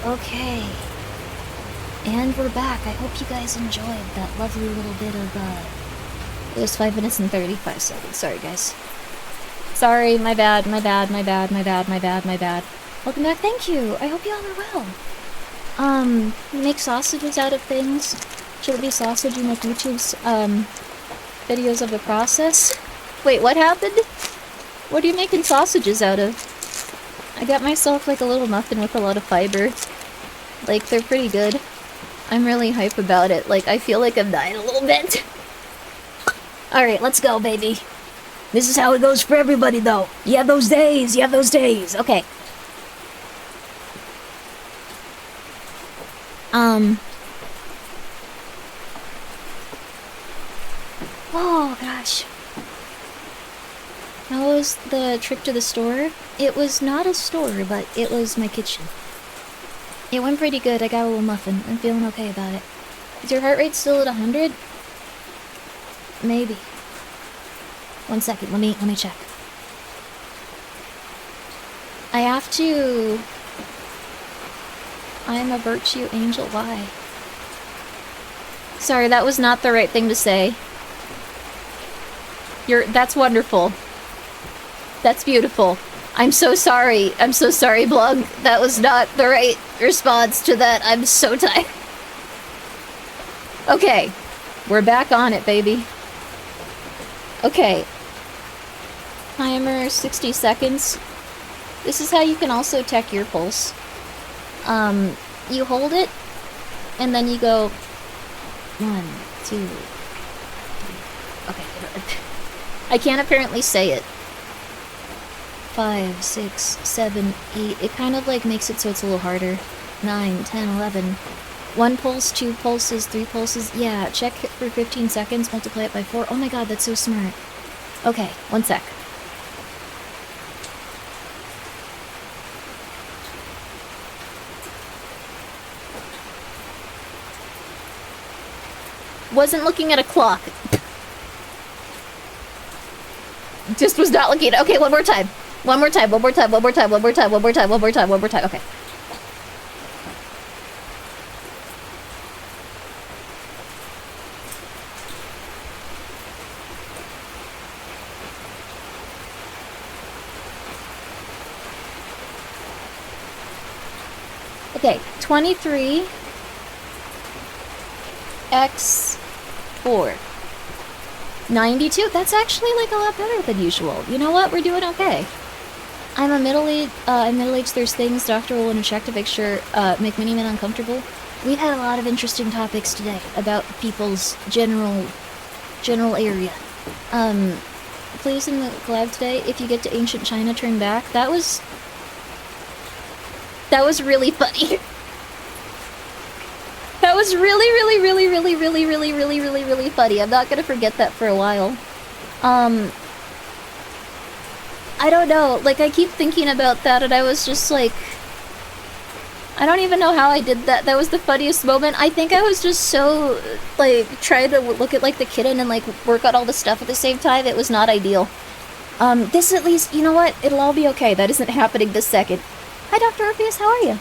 Okay. And we're back. I hope you guys enjoyed that lovely little bit of, It was 5 minutes and 35 seconds. Sorry, guys. Sorry, my bad. Welcome back, thank you! I hope you all are well. You make sausages out of things. Should it be sausage? You make YouTube's, videos of the process? Wait, what happened? What are you making sausages out of? I got myself, like, a little muffin with a lot of fiber. Like, they're pretty good. I'm really hype about it. Like, I feel like I'm dying a little bit. Alright, let's go, baby. This is how it goes for everybody, though. You have those days. Okay. Oh, gosh. How was the trip to the store? It was not a store, but it was my kitchen. It went pretty good. I got a little muffin. I'm feeling okay about it. Is your heart rate still at 100? Maybe. 1 second. Let me check. I have to... I am a virtue angel. Why? Sorry, that was not the right thing to say. That's wonderful. That's beautiful. I'm so sorry. I'm so sorry, Blug. That was not the right response to that. I'm so tired. Okay. We're back on it, baby. Okay. Timer 60 seconds. This is how you can also check your pulse. You hold it, and then you go 1, 2, 3. Okay. I can't apparently say it. 5, 6, 7, 8. It kind of like makes it so it's a little harder. 9, 10, 11. 1 pulse, 2 pulses, 3 pulses. Yeah, check it for 15 seconds, multiply it by 4. Oh my god, that's so smart. Okay, 1 sec. Wasn't looking at a clock. Just was not looking at... Okay, one more time. Okay. Okay, 23 x 4. 92. That's actually like a lot better than usual. You know what? We're doing okay. I'm middle-aged. There's things Doctor will want to check to make sure make many men uncomfortable. We've had a lot of interesting topics today about people's general area. Please in the collab today, if you get to ancient China, turn back. That was really funny. That was really funny. I'm not gonna forget that for a while. I don't know, like, I keep thinking about that, and I was just like... I don't even know how I did that. That was the funniest moment. I think I was just so, like, trying to look at, like, the kitten and, like, work on all the stuff at the same time. It was not ideal. This at least, you know what? It'll all be okay. That isn't happening this second. Hi, Dr. Orpheus, how are you?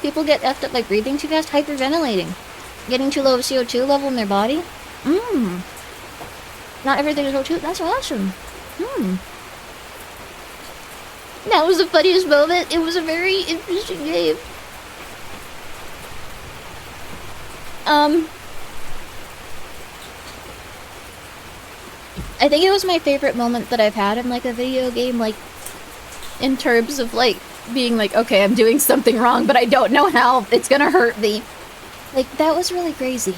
People get effed up by breathing too fast, hyperventilating. Getting too low of CO2 level in their body. Not everything is O2. That's awesome. That was the funniest moment. It was a very interesting game. I think it was my favorite moment that I've had in, like, a video game, like, in terms of, like, being like, okay, I'm doing something wrong, but I don't know how it's gonna hurt me. Like, that was really crazy.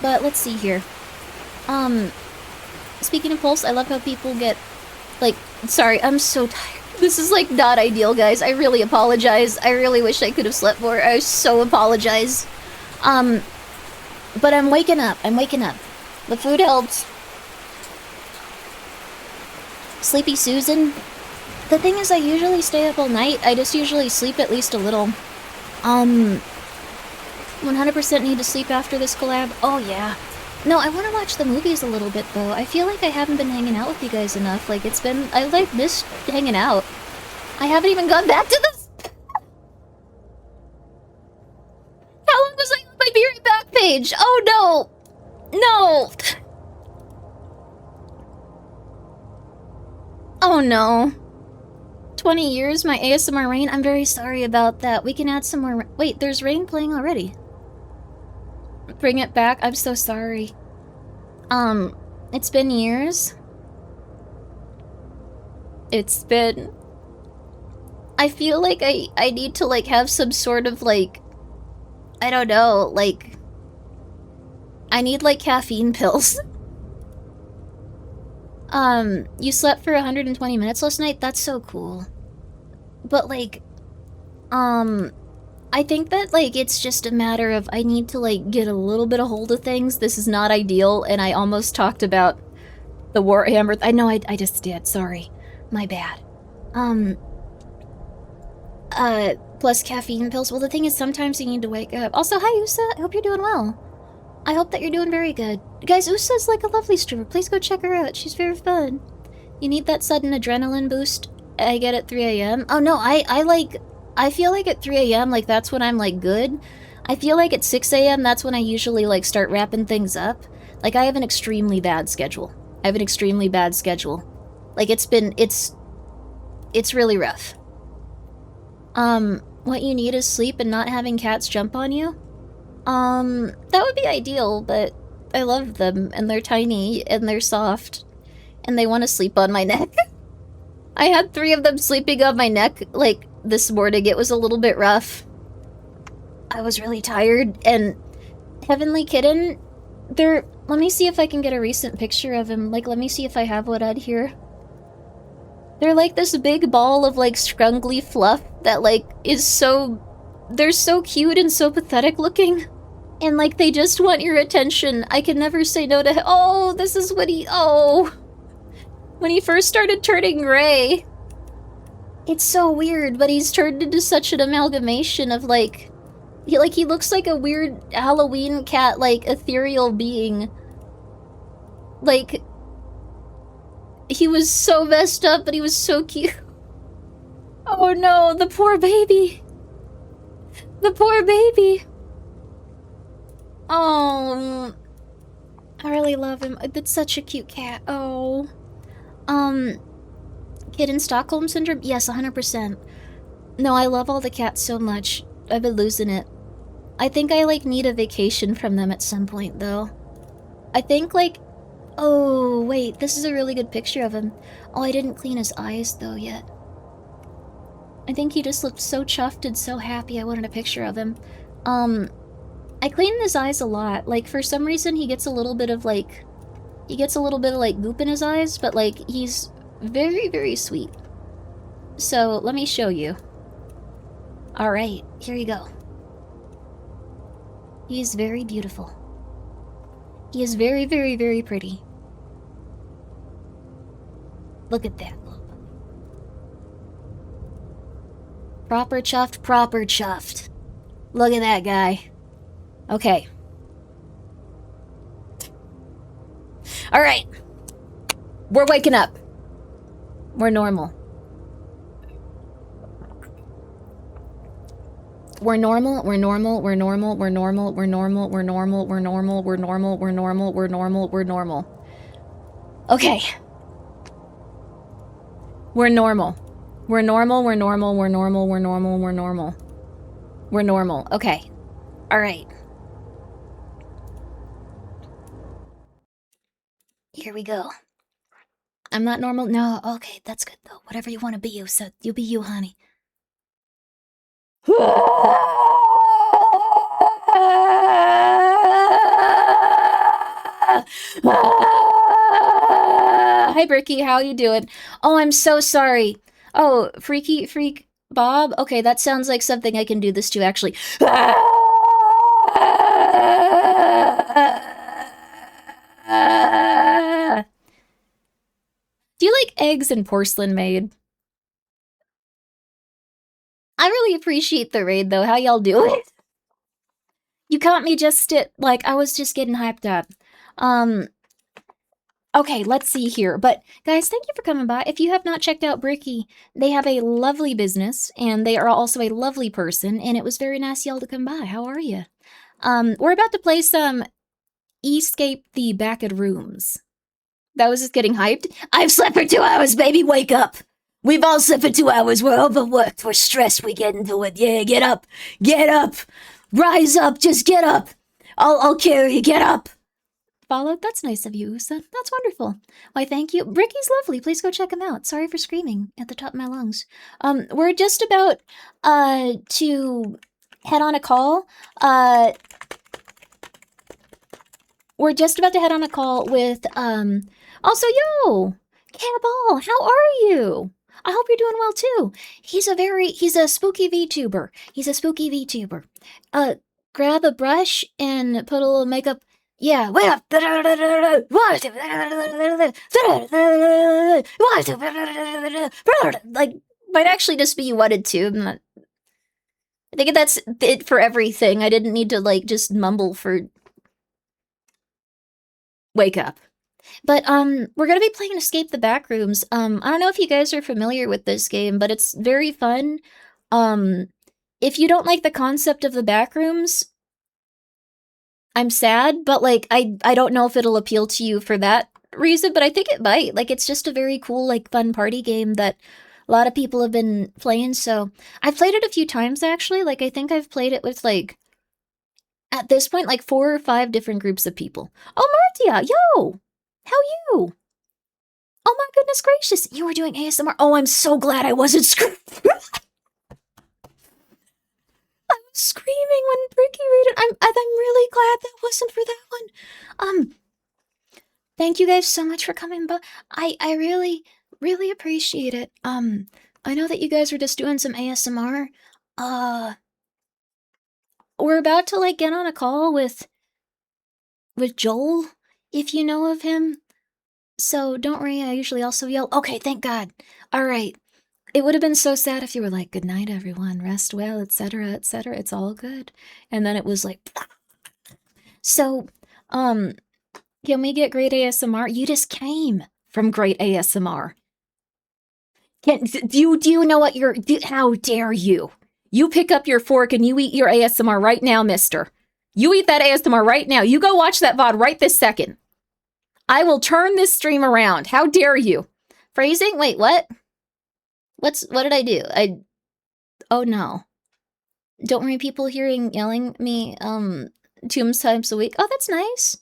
But let's see here. Speaking of pulse, I love how people get, like, sorry, I'm so tired. This is, like, not ideal, guys. I really apologize. I really wish I could have slept more. I so apologize. But I'm waking up. The food helps. Sleepy Susan. The thing is, I usually stay up all night. I just usually sleep at least a little. 100% need to sleep after this collab. Oh, yeah. No, I want to watch the movies a little bit, though. I feel like I haven't been hanging out with you guys enough. Like, it's been... I, like, missed hanging out. I haven't even gone back to this... How long was I on my Be Right Back page? Oh, no! No! Oh, no. 20 years, my ASMR rain? I'm very sorry about that. We can add some more... Wait, there's rain playing already. Bring it back? I'm so sorry. It's been years. It's been... I feel like I need to, like, have some sort of, like... I don't know, like... I need, like, caffeine pills. You slept for 120 minutes last night? That's so cool. But, like... I think that, like, it's just a matter of I need to, like, get a little bit of hold of things. This is not ideal, and I almost talked about the Warhammer... I know I just did, sorry. My bad. Plus caffeine pills. Well, the thing is, sometimes you need to wake up. Also, hi, Usa. I hope you're doing well. I hope that you're doing very good. Guys, Usa's, like, a lovely streamer. Please go check her out. She's very fun. You need that sudden adrenaline boost I get at 3 a.m.? Oh, no, I feel like at 3 a.m., like, that's when I'm, like, good. I feel like at 6 a.m., that's when I usually, like, start wrapping things up. Like, I have an extremely bad schedule. Like, it's really rough. What you need is sleep and not having cats jump on you? That would be ideal, but I love them, and they're tiny, and they're soft, and they want to sleep on my neck. I had 3 of them sleeping on my neck, like, this morning. It was a little bit rough. I was really tired, and Heavenly Kitten, let me see if I can get a recent picture of him. Like, let me see if I have one out here. They're like this big ball of, like, scrungly fluff that, like, is so... They're so cute and so pathetic looking. And, like, they just want your attention. I can never say no to him. Oh, this is what he... Oh. When he first started turning gray. It's so weird, but he's turned into such an amalgamation of, like... He looks like a weird Halloween cat, like, ethereal being. Like... He was so messed up, but he was so cute. Oh no, the poor baby. The poor baby. Oh. I really love him. That's such a cute cat. Oh. Kid in Stockholm Syndrome? Yes, 100%. No, I love all the cats so much. I've been losing it. I think I, like, need a vacation from them at some point, though. I think, like... Oh, wait, this is a really good picture of him. Oh, I didn't clean his eyes, though, yet. I think he just looked so chuffed and so happy I wanted a picture of him. I clean his eyes a lot. Like, for some reason, he gets a little bit of, like... He gets a little bit of, like, goop in his eyes, but, like, he's very, very sweet. So, let me show you. Alright, here you go. He is very beautiful. He is very, very, very pretty. Look at that. Proper chuffed, proper chuffed. Look at that guy. Okay. Alright. We're waking up. We're normal. We're normal, we're normal, we're normal, we're normal, we're normal, we're normal, we're normal, we're normal, we're normal, we're normal, we're normal. Okay. We're normal. We're normal, we're normal, we're normal, we're normal, we're normal. We're normal. Okay. Alright. Here we go. I'm not normal? No, okay, that's good though. Whatever you want to be, you said. You be you, honey. Hi, Bricky. How you doing? Oh, I'm so sorry. Oh, Freaky Freak Bob? Okay, that sounds like something I can do this to, actually. Do you like eggs and porcelain made? I really appreciate the raid, though. How y'all doing? You caught me just at, like, I was just getting hyped up. Okay, let's see here. But guys, thank you for coming by. If you have not checked out Bricky, they have a lovely business, and they are also a lovely person, and it was very nice y'all to come by. How are you? We're about to play some Escape the Backrooms. That was just getting hyped. I've slept for 2 hours, baby. Wake up. We've all slept for 2 hours. We're overworked. We're stressed. We get into it. Yeah, get up. Get up. Rise up. Just get up. I'll carry you. Get up. Followed? That's nice of you, Usa. That's wonderful. Why, thank you. Bricky's lovely. Please go check him out. Sorry for screaming at the top of my lungs. We're just about, to head on a call. We're just about to head on a call with, also, yo! Cannibal, how are you? I hope you're doing well, too. He's a spooky VTuber. He's a spooky VTuber. Grab a brush and put a little makeup. Yeah, wait up! Like, might actually just be wanted to. I think that's it for everything. I didn't need to, like, just mumble for... Wake up. But, we're gonna be playing Escape the Backrooms. I don't know if you guys are familiar with this game, but it's very fun. If you don't like the concept of the Backrooms, I'm sad, but, like, I don't know if it'll appeal to you for that reason, but I think it might. Like, it's just a very cool, like, fun party game that a lot of people have been playing, so... I've played it a few times, actually. Like, I think I've played it with, like... At this point, like, 4 or 5 different groups of people. Oh, Martia! Yo! How you? Oh my goodness gracious! You were doing ASMR. Oh, I'm so glad I wasn't screaming. I was screaming when Bricky read it. I'm really glad that wasn't for that one. Thank you guys so much for coming, but I really, really appreciate it. I know that you guys were just doing some ASMR. We're about to, like, get on a call with Joel, if you know of him. So don't worry, I usually also yell, okay, thank God. All right. It would have been so sad if you were like, good night, everyone, rest well, etc., etc., it's all good. And then it was like, so, can we get great ASMR? You just came from great ASMR. Do you know what how dare you? You pick up your fork and you eat your ASMR right now, mister. You eat that ASMR right now. You go watch that VOD right this second. I will turn this stream around. How dare you? Phrasing? Wait, what? What did I do? Oh no. Don't worry, people yelling at me, 2 times a week. Oh, that's nice.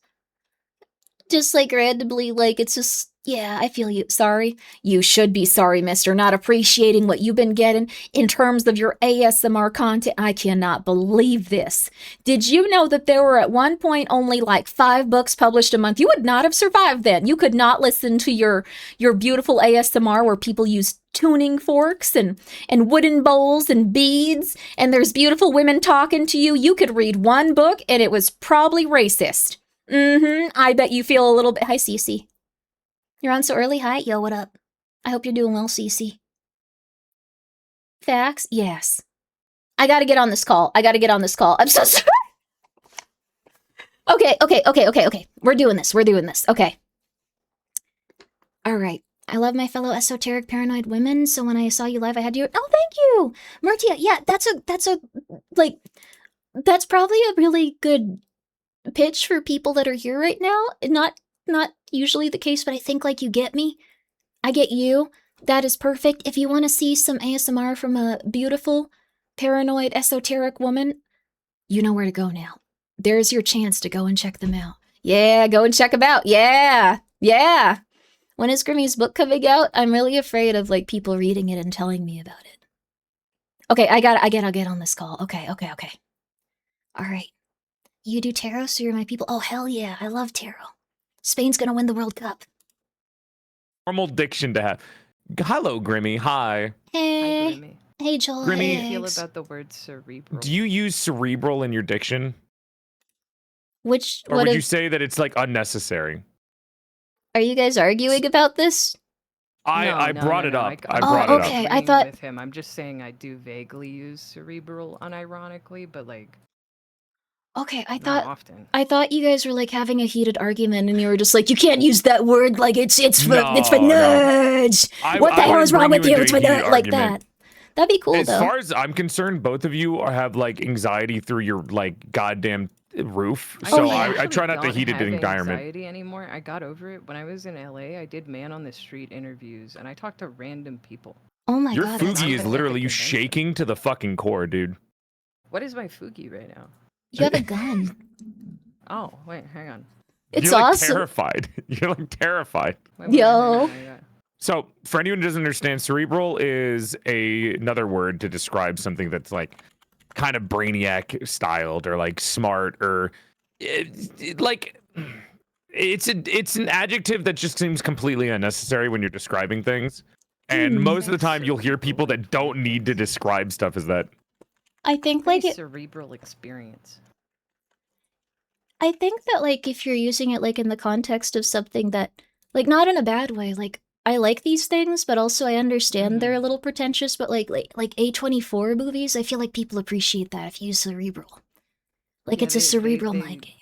Just, like, randomly, like, it's just, yeah, I feel you. Sorry. You should be sorry, mister, not appreciating what you've been getting in terms of your ASMR content. I cannot believe this. Did you know that there were at one point only, like, 5 books published a month? You would not have survived then. You could not listen to your beautiful ASMR where people use tuning forks and wooden bowls and beads, and there's beautiful women talking to you. You could read 1 book, and it was probably racist. I bet you feel a little bit... Hi, Cece. You're on so early? Hi. Yo, what up? I hope you're doing well, Cece. Facts? Yes. I gotta get on this call. I'm so sorry. Okay. We're doing this. Okay. Alright. I love my fellow esoteric paranoid women, so when I saw you live, I had you... Oh, thank you! Martia, yeah, that's probably a really good pitch for people that are here right now. Not usually the case, but I think, like, you get me. I get you. That is perfect. If you want to see some ASMR from a beautiful, paranoid, esoteric woman, you know where to go now. There's your chance to go and check them out. Yeah, go and check them out. Yeah. When is Grimmi's book coming out? I'm really afraid of, like, people reading it and telling me about it. Okay, I'll get on this call. Okay. All right. You do tarot, so you're my people? Oh, hell yeah, I love tarot. Spain's gonna win the World Cup.
Normal diction to have. Hello, Grimmi. Hi.
Hey.
Hi, Grimmi.
Hey, Joel.
Grimmi,
How do you feel about the word cerebral?
Do you use cerebral in your diction?
Or
would you say that it's, like, unnecessary?
Are you guys arguing about this?
I brought it up. I
brought
it up.
Okay, I thought...
with him. I'm just saying I do vaguely use cerebral unironically, but, like...
Okay,
Not often.
I thought you guys were like having a heated argument, and you were just like, you can't use that word. Like it's for nerds. What the hell is wrong with you? It's for nerds. Like that. That'd be cool
As
though.
far as I'm concerned, both of you have like anxiety through your like goddamn roof.
I
So
actually
I try not to
don't
heat it
have
environment.
anxiety anymore. I got over it when I was in LA. I did man on the street interviews, and I talked to random people.
Oh my
Your
god. that's
Fugi is
cool.
literally you
Convention.
shaking to the fucking core, dude.
What is my Fugi right now?
You have a gun.
Oh, wait, hang on.
It's
You're like
awesome.
terrified. You're like terrified.
Wait,
Yo.
hang on.
So, for anyone who doesn't understand, cerebral is another word to describe something that's like kind of brainiac styled or like smart or like it's an adjective that just seems completely unnecessary when you're describing things. And most of the time, you'll hear people that don't need to describe stuff as that.
I think like
Pretty
it,
cerebral experience.
I think that like if you're using it like in the context of something that like not in a bad way, like I like these things, but also I understand they're a little pretentious, but like A24 movies, I feel like people appreciate that if you use cerebral. Like
Yeah,
it's a cerebral mind game.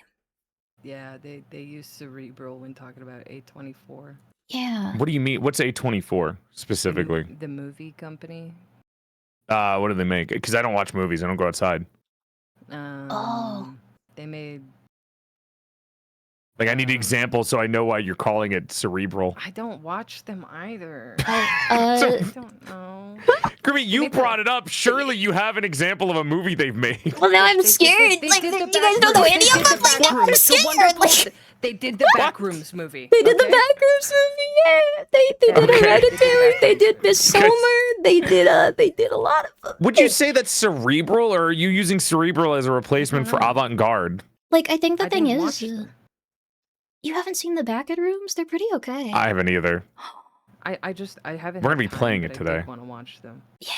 Yeah, they use cerebral when talking about A24.
Yeah.
What do you mean? What's A24 specifically?
The movie company.
What do they make? Because I don't watch movies. I don't go outside.
They made.
Like I need examples so I know why you're calling it cerebral.
I don't watch them either.
I
don't know.
Grimmi, you brought it up. Surely you have an example of a movie they've made.
well, now I'm scared.
They
Like
did the
you guys don't know
Backrooms.
any
They
of
did
them.
the
Like now I'm
Backrooms.
scared. Like
They did the Backrooms movie.
they did the
okay?
Backrooms movie. Yeah, they did
Okay.
Hereditary. They did Miss
Okay.
Sommer. They did a lot of them.
Would you say that's cerebral, or are you using cerebral as a replacement for avant-garde?
Like I think the
I
thing
didn't
is,
watch them.
you haven't seen the Backrooms. They're pretty okay.
I haven't either.
I haven't.
We're gonna
had
be playing
time,
it
but I
today.
did want to watch them.
Yeah,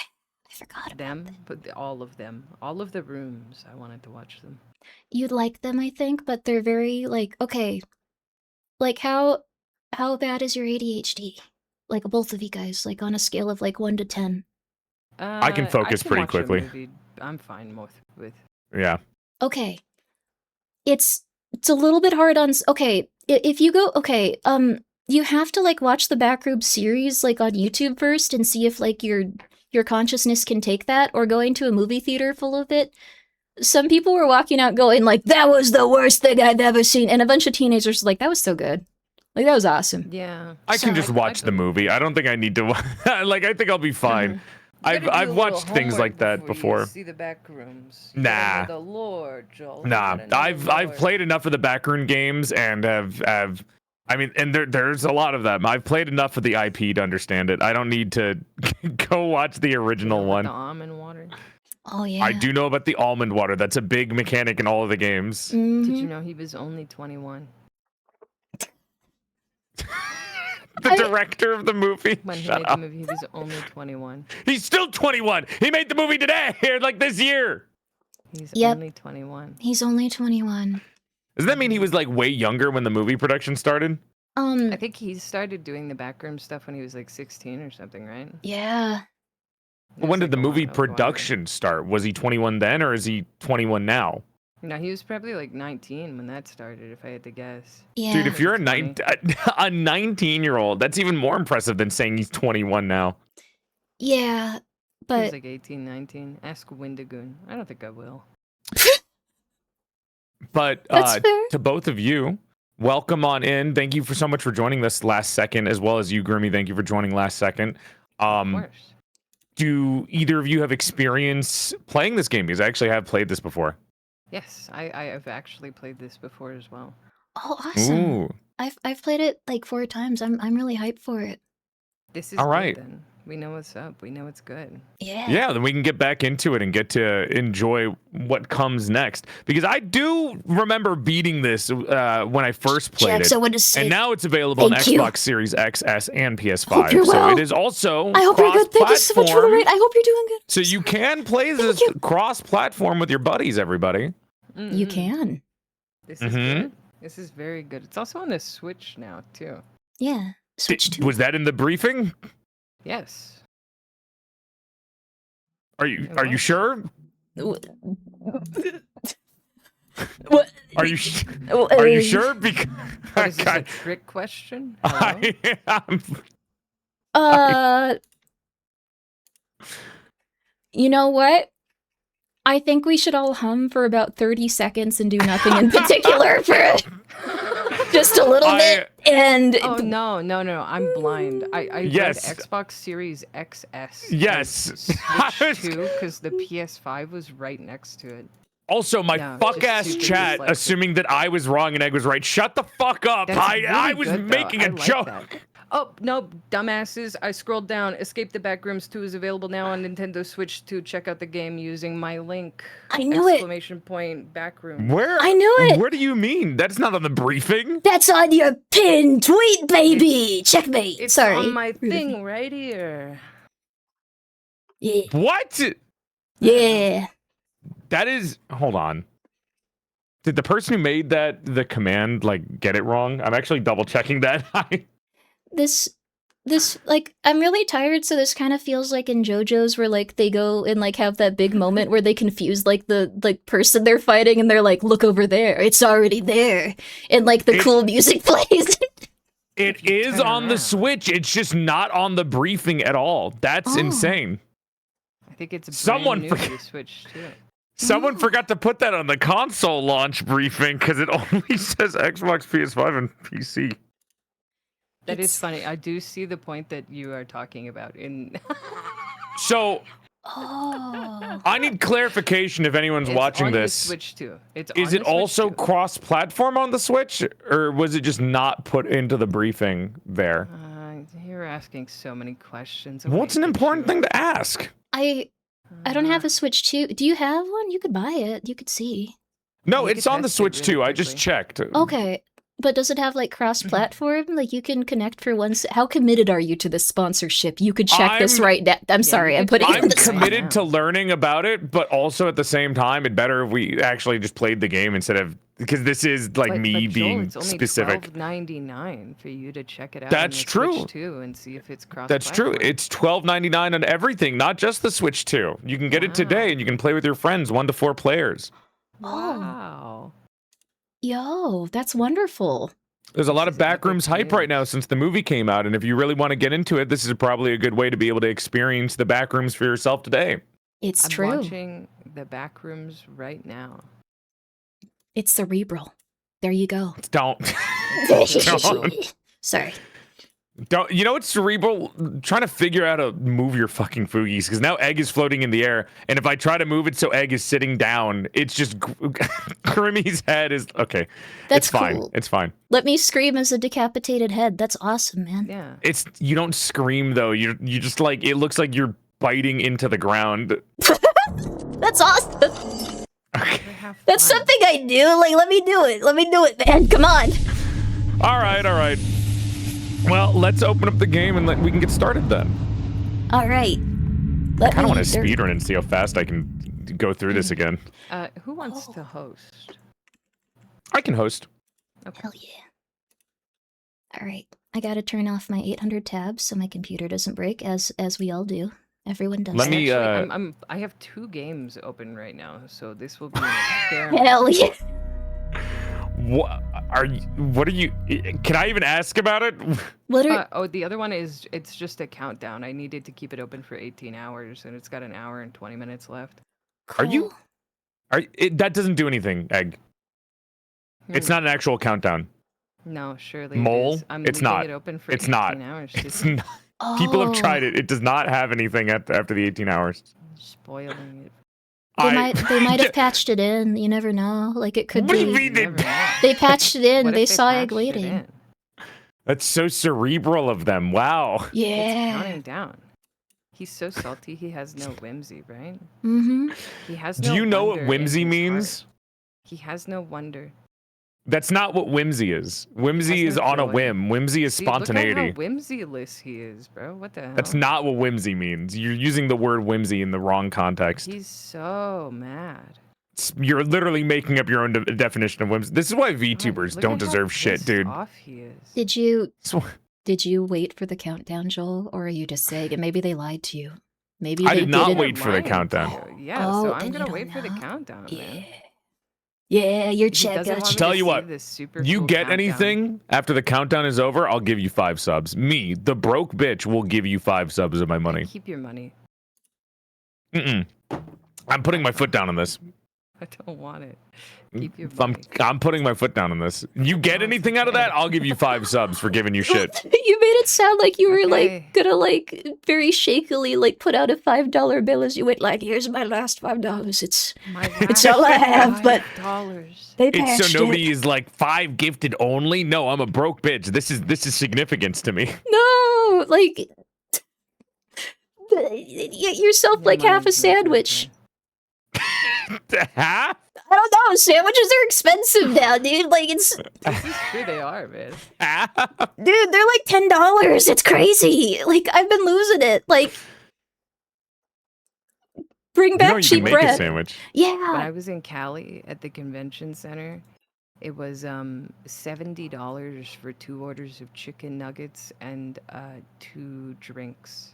I forgot about
Them,
them.
but all of them, all of the rooms. I wanted to watch them.
You'd like them, I think, but they're very like okay. Like how bad is your ADHD? Like both of you guys, like on a scale of like 1 to 10.
I can focus pretty
watch a
quickly.
movie. I'm fine with.
Yeah.
Okay. It's a little bit hard on okay, if you go you have to like watch the Backrooms series like on YouTube first and see if like your consciousness can take that, or going to a movie theater full of it. Some people were walking out going like, that was the worst thing I've ever seen, and a bunch of teenagers were like, that was so good. Like that was awesome.
Yeah.
I can just watch the movie. I don't think I need to. Like, I think I'll be fine. I've watched things like that before.
See the Backrooms.
Nah.
The lore, Joel.
Nah, I've played enough of the backroom games and have I mean, and there's a lot of them. I've played enough of the IP to understand it. I don't need to go watch the original one.
The almond water.
Oh yeah.
I do know about the almond water. That's a big mechanic in all of the games.
Mhm.
Did you know he was only 21
The director of the movie.
when he
Shut
made
up.
the movie? He was only 21.
He's still 21. He made the movie today, like this year.
He's
Yep.
only 21.
He's only 21.
Does that mean he was like way younger when the movie production started?
I think he started doing the backroom stuff when he was like 16 or something, right?
Yeah.
It was,
When did
like,
the
a
movie
while ago.
production start? Was he 21 then, or is he 21 now?
No, he was probably like 19 when that started, if I had to guess.
Yeah.
Dude, if you're a
20.
19-year-old, that's even more impressive than saying he's 21 now.
Yeah,
He
but
was like 18, 19. Ask Windigoon. I don't think I will.
But
That's fair.
to both of you, welcome on in. Thank you for so much for joining this last second, as well as you, Grimmi. Thank you for joining last second.
Of course.
Do either of you have experience playing this game? Because I actually have played this before.
Yes, I have actually played this before as well.
oh, awesome.
Ooh.
I've played it like 4 times. I'm really hyped for it.
This is
All
good
right.
then. We know what's up. We know it's good.
Yeah.
Yeah, then we can get back into it and get to enjoy what comes next. Because I do remember beating this when I first played
Jax, I
it.
want to say
And now it's available on
thank you.
Xbox Series X, S, and PS5.
Hope you're
So
well.
it is also
I hope you're good. Thank you so much for the
cross-platform.
rate. I hope you're doing good.
So you can play this
you.
cross-platform with your buddies, everybody.
You
Mhm.
can.
This is
Mhm.
good. This is very good. It's also on the Switch now, too.
Yeah. Switch to.
Was that in the briefing?
Yes.
Are you sure?
What?
Are you are you sure? Because
What, is this a trick question? Hello?
I am.
You know what? I think we should all hum for about 30 seconds and do nothing in particular for just a little bit. And
Oh no, I'm blind. I
Yes.
read Xbox Series XS.
Yes.
Switch 2 because the PS5 was right next to it.
Also, my
No,
fuck
just
ass
super
chat
dyslexic.
assuming that I was wrong and Egg was right. Shut the fuck up.
That's
I
really
was
good, though.
making
I
a
like
joke.
that. Oh, no, dumbasses. I scrolled down. Escape the Backrooms 2 is available now on Nintendo Switch 2. Check out the game using my link.
I knew it.
Exclamation point, Backrooms.
Where?
I knew it.
What do you mean? That's not on the briefing.
That's on your pinned tweet, baby. Checkmate.
It's
Sorry.
on my thing right here.
Yeah.
What?
Yeah.
That is. Hold on. Did the person who made the command like get it wrong? I'm actually double checking that.
This like I'm really tired, so this kind of feels like in JoJo's where like they go and like have that big moment where they confuse like the like person they're fighting and they're like, look over there, it's already there. And like the cool music plays.
It is
turn
on the
around.
Switch. It's just not on the briefing at all. That's
Oh.
insane.
I think it's
Someone
brand new
forget-
to Switch 2.
Someone forgot to put that on the console launch briefing because it only says Xbox, PS5, and PC.
That is
It's-
funny. I do see the point that you are talking about in
So
Oh.
I need clarification if anyone's
It's
watching
on the
this.
Switch 2. It's
Is
on
it
the Switch
also
2.
cross-platform on the Switch, or was it just not put into the briefing there?
You're asking so many questions.
What's an important thing to ask?
I don't have a Switch 2. Do you have one? You could buy it. You could see.
No,
You
it's
could
on the
test it
Switch
really
too. I just
quickly.
checked.
Okay. But does it have like cross-platform? Like you can connect for one. How committed are you to this sponsorship? You could check this
I'm-
right now. I'm sorry.
you
I'm
could
putting
check
it
I'm
in the spot.
committed to learning about it, but also at the same time, it'd better if we actually just played the game instead of because this is like
But
me
Joel,
being
it's only
specific.
$12.99 for you to check it out.
That's
on the
true.
Switch 2 and see if it's cross.
That's true. It's $12.99 on everything, not just the Switch 2. You can get it today,
Wow.
and you can play with your friends, 1 to 4 players.
Wow.
Yo, that's wonderful.
There's a lot of
This is epic
Backrooms hype right now
news.
since the movie came out, and if you really want to get into it, this is probably a good way to be able to experience the Backrooms for yourself today.
It's
I'm
true.
watching the Backrooms right now.
It's cerebral. There you go.
Don't.
Sorry.
Don't. You know what's cerebral? Trying to figure out how to move your fucking Foogies, because now Egg is floating in the air, and if I try to move it so Egg is sitting down, it's just Grimmi's head is okay.
That's
it's fine.
cool.
It's fine.
Let me scream as a decapitated head. That's awesome, man.
Yeah.
It's you don't scream though. You just like it looks like you're biting into the ground.
That's awesome.
Okay.
Have
That's
fun.
something I do. Like, let me do it. Let me do it, man. Come on.
All right. All right. Well, let's open up the game and we can get started then.
All right.
I kind of want to speedrun and see how fast I can go through this again.
Who wants
Oh.
to host?
I can host.
Hell yeah. All right. I gotta turn off my 800 tabs so my computer doesn't break, as we all do. Everyone does.
Let
that.
me,
Actually, I have 2 games open right now, so this will be an experiment.
Hell yeah.
What are you? What are you? Can I even ask about it?
What are?
The other one is it's just a countdown. I needed to keep it open for 18 hours, and it's got an hour and 20 minutes left.
Are you?
cool.
That doesn't do anything, Egg. It's
Hmm.
not an actual countdown.
No, surely.
Mole?
It is. I'm
It's
leaving
not.
it open for
It's
18
not.
hours.
It's
Just
not. People have
Oh.
tried it. It does not have anything after the 18 hours.
spoiling it.
They might have patched it in. You never know. Like it could
What do
be.
you mean they?
Never know.
They patched it in.
What
They
if
saw Egg
patched it
waiting.
in?
That's so cerebral of them. Wow.
It's
Yeah.
counting down. He's so salty. He has no whimsy, right?
Mm-hmm.
He has
Do
no
you know what
wonder in
whimsy
his
means?
heart. He has no wonder.
That's not what whimsy is. Whimsy
Has
is
no
on a
joy.
whim. Whimsy is
See, look
spontaneity.
at how whimsy-less he is, bro. What the hell?
That's not what whimsy means. You're using the word whimsy in the wrong context.
He's so mad.
You're literally making up your own definition of whimsy. This is why VTubers
Look
don't
at how
deserve shit,
pissed
dude.
Off he is.
Did you
So-
wait for the countdown, Joel, or are you just saying? And maybe they lied to you. Maybe
I
they
did not
didn't.
wait for the
Lying to
countdown.
you. Yeah,
Oh,
so
then
I'm
you
gonna
don't
wait for the
know?
countdown,
Yeah.
man.
Yeah, you're
He doesn't
champion.
want me
Tell
to
you
see
what,
this super
you
cool
get
countdown.
anything after the countdown is over, I'll give you 5 subs. Me, the broke bitch, will give you 5 subs of my money.
Keep your money.
Mm-mm. I'm putting my foot down on this.
I don't want it. Keep your
I'm,
money.
I'm putting my foot down on this. You get
No, it's
anything out of that,
okay.
I'll give you 5 subs for giving you shit.
You made it sound like you were
Okay.
like gonna like very shakily like put out a $5 bill as you went like, here's my last $5. It's
It's
all I have, but
$5.
they
It's
patched
so nobody
it.
is like 5 gifted only. No, I'm a broke bitch. This is significance to me.
No, like get yourself like half a sandwich.
Huh?
I don't know, sandwiches are expensive now, dude. Like it's
This is true, they are, man.
dude, they're like $10. It's crazy. Like I've been losing it. Like bring back
you
cheap
can make a
bread.
sandwich.
When
Yeah.
I was in Cali at the convention center, it was $70 for 2 orders of chicken nuggets and 2 drinks.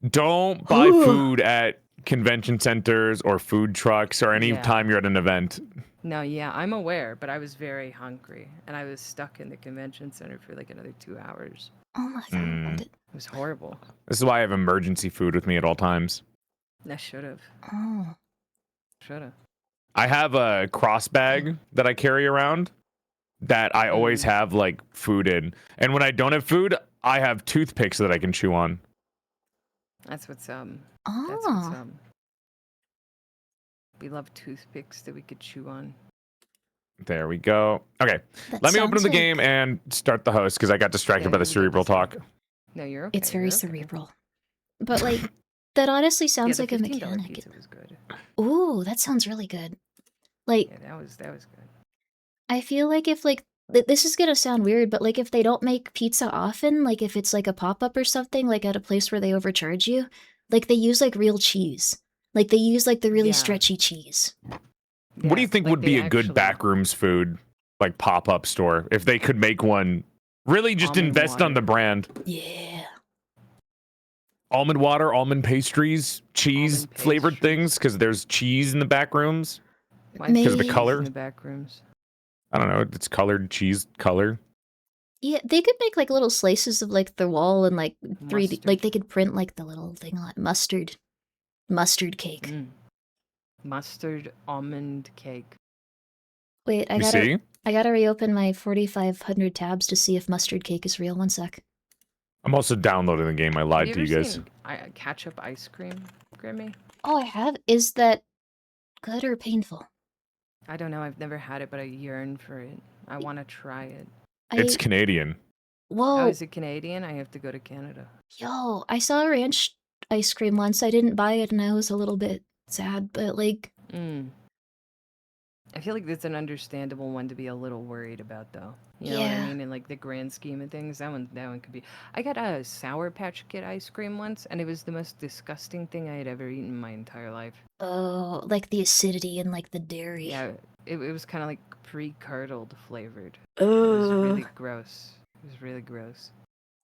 Don't buy
Ooh.
food at convention centers or food trucks or any
Yeah.
time you're at an event.
No, yeah, I'm aware, but I was very hungry, and I was stuck in the convention center for like another 2 hours.
Oh my god.
It was horrible.
This is why I have emergency food with me at all times.
I should have.
Oh.
Should have.
I have a cross bag that I carry around that I always have like food in. And when I don't have food, I have toothpicks that I can chew on.
That's what's That's
Oh.
what's We love toothpicks that we could chew on.
There we go. Okay,
That
let me open
sounds
the
like-
game and start the host because I got distracted
Yeah,
by the
you can get
cerebral
this
talk.
started. No, you're okay.
It's very
you're okay.
cerebral. But like that honestly
Yeah,
sounds
the
like a
$15
mechanic.
pizza was good.
Ooh, that sounds really good. Like
Yeah, that was good.
I feel like if like this is gonna sound weird, but like if they don't make pizza often, like if it's like a pop-up or something, like at a place where they overcharge you, like they use like real cheese. Like they use like the really
Yeah.
stretchy cheese.
What do you
Yeah,
think
like
would be
they
a good
actually-
Backrooms food, like pop-up store, if they could make one? Really, just
Almond
invest on
water.
the brand.
Yeah.
Almond water, almond pastries, cheese
Almond
flavored
pastries.
things, because there's cheese in the Backrooms.
Why
Maybe-
is
Because of the
cheese
color?
in the back rooms?
I don't know. It's colored cheese color.
Yeah, they could make like little slices of like the wall and like 3D, like
Mustard.
they could print like the little thing on it. Mustard cake.
Mm. Mustard almond cake.
Wait,
You see?
I gotta reopen my 4,500 tabs to see if mustard cake is real. One sec.
I'm also downloading the game. I lied
Have
to
you
you
ever
guys.
seen ketchup ice cream, Grimmi?
Oh, I have. Is that good or painful?
I don't know. I've never had it, but I yearn for it. I want to try it.
It's Canadian.
Oh,
Whoa,
is it Canadian? I have to go to Canada.
yo! I saw ranch ice cream once. I didn't buy it, and I was a little bit sad. But like,
Mm. I feel like that's an understandable one to be a little worried about, though. You know what
Yeah.
I mean? In like the grand scheme of things, that one could be. I got a Sour Patch Kid ice cream once, and it was the most disgusting thing I had ever eaten in my entire life.
oh, like the acidity and like the dairy.
Yeah, it was kind of like pre-curdled flavored. It was really gross. It was really gross.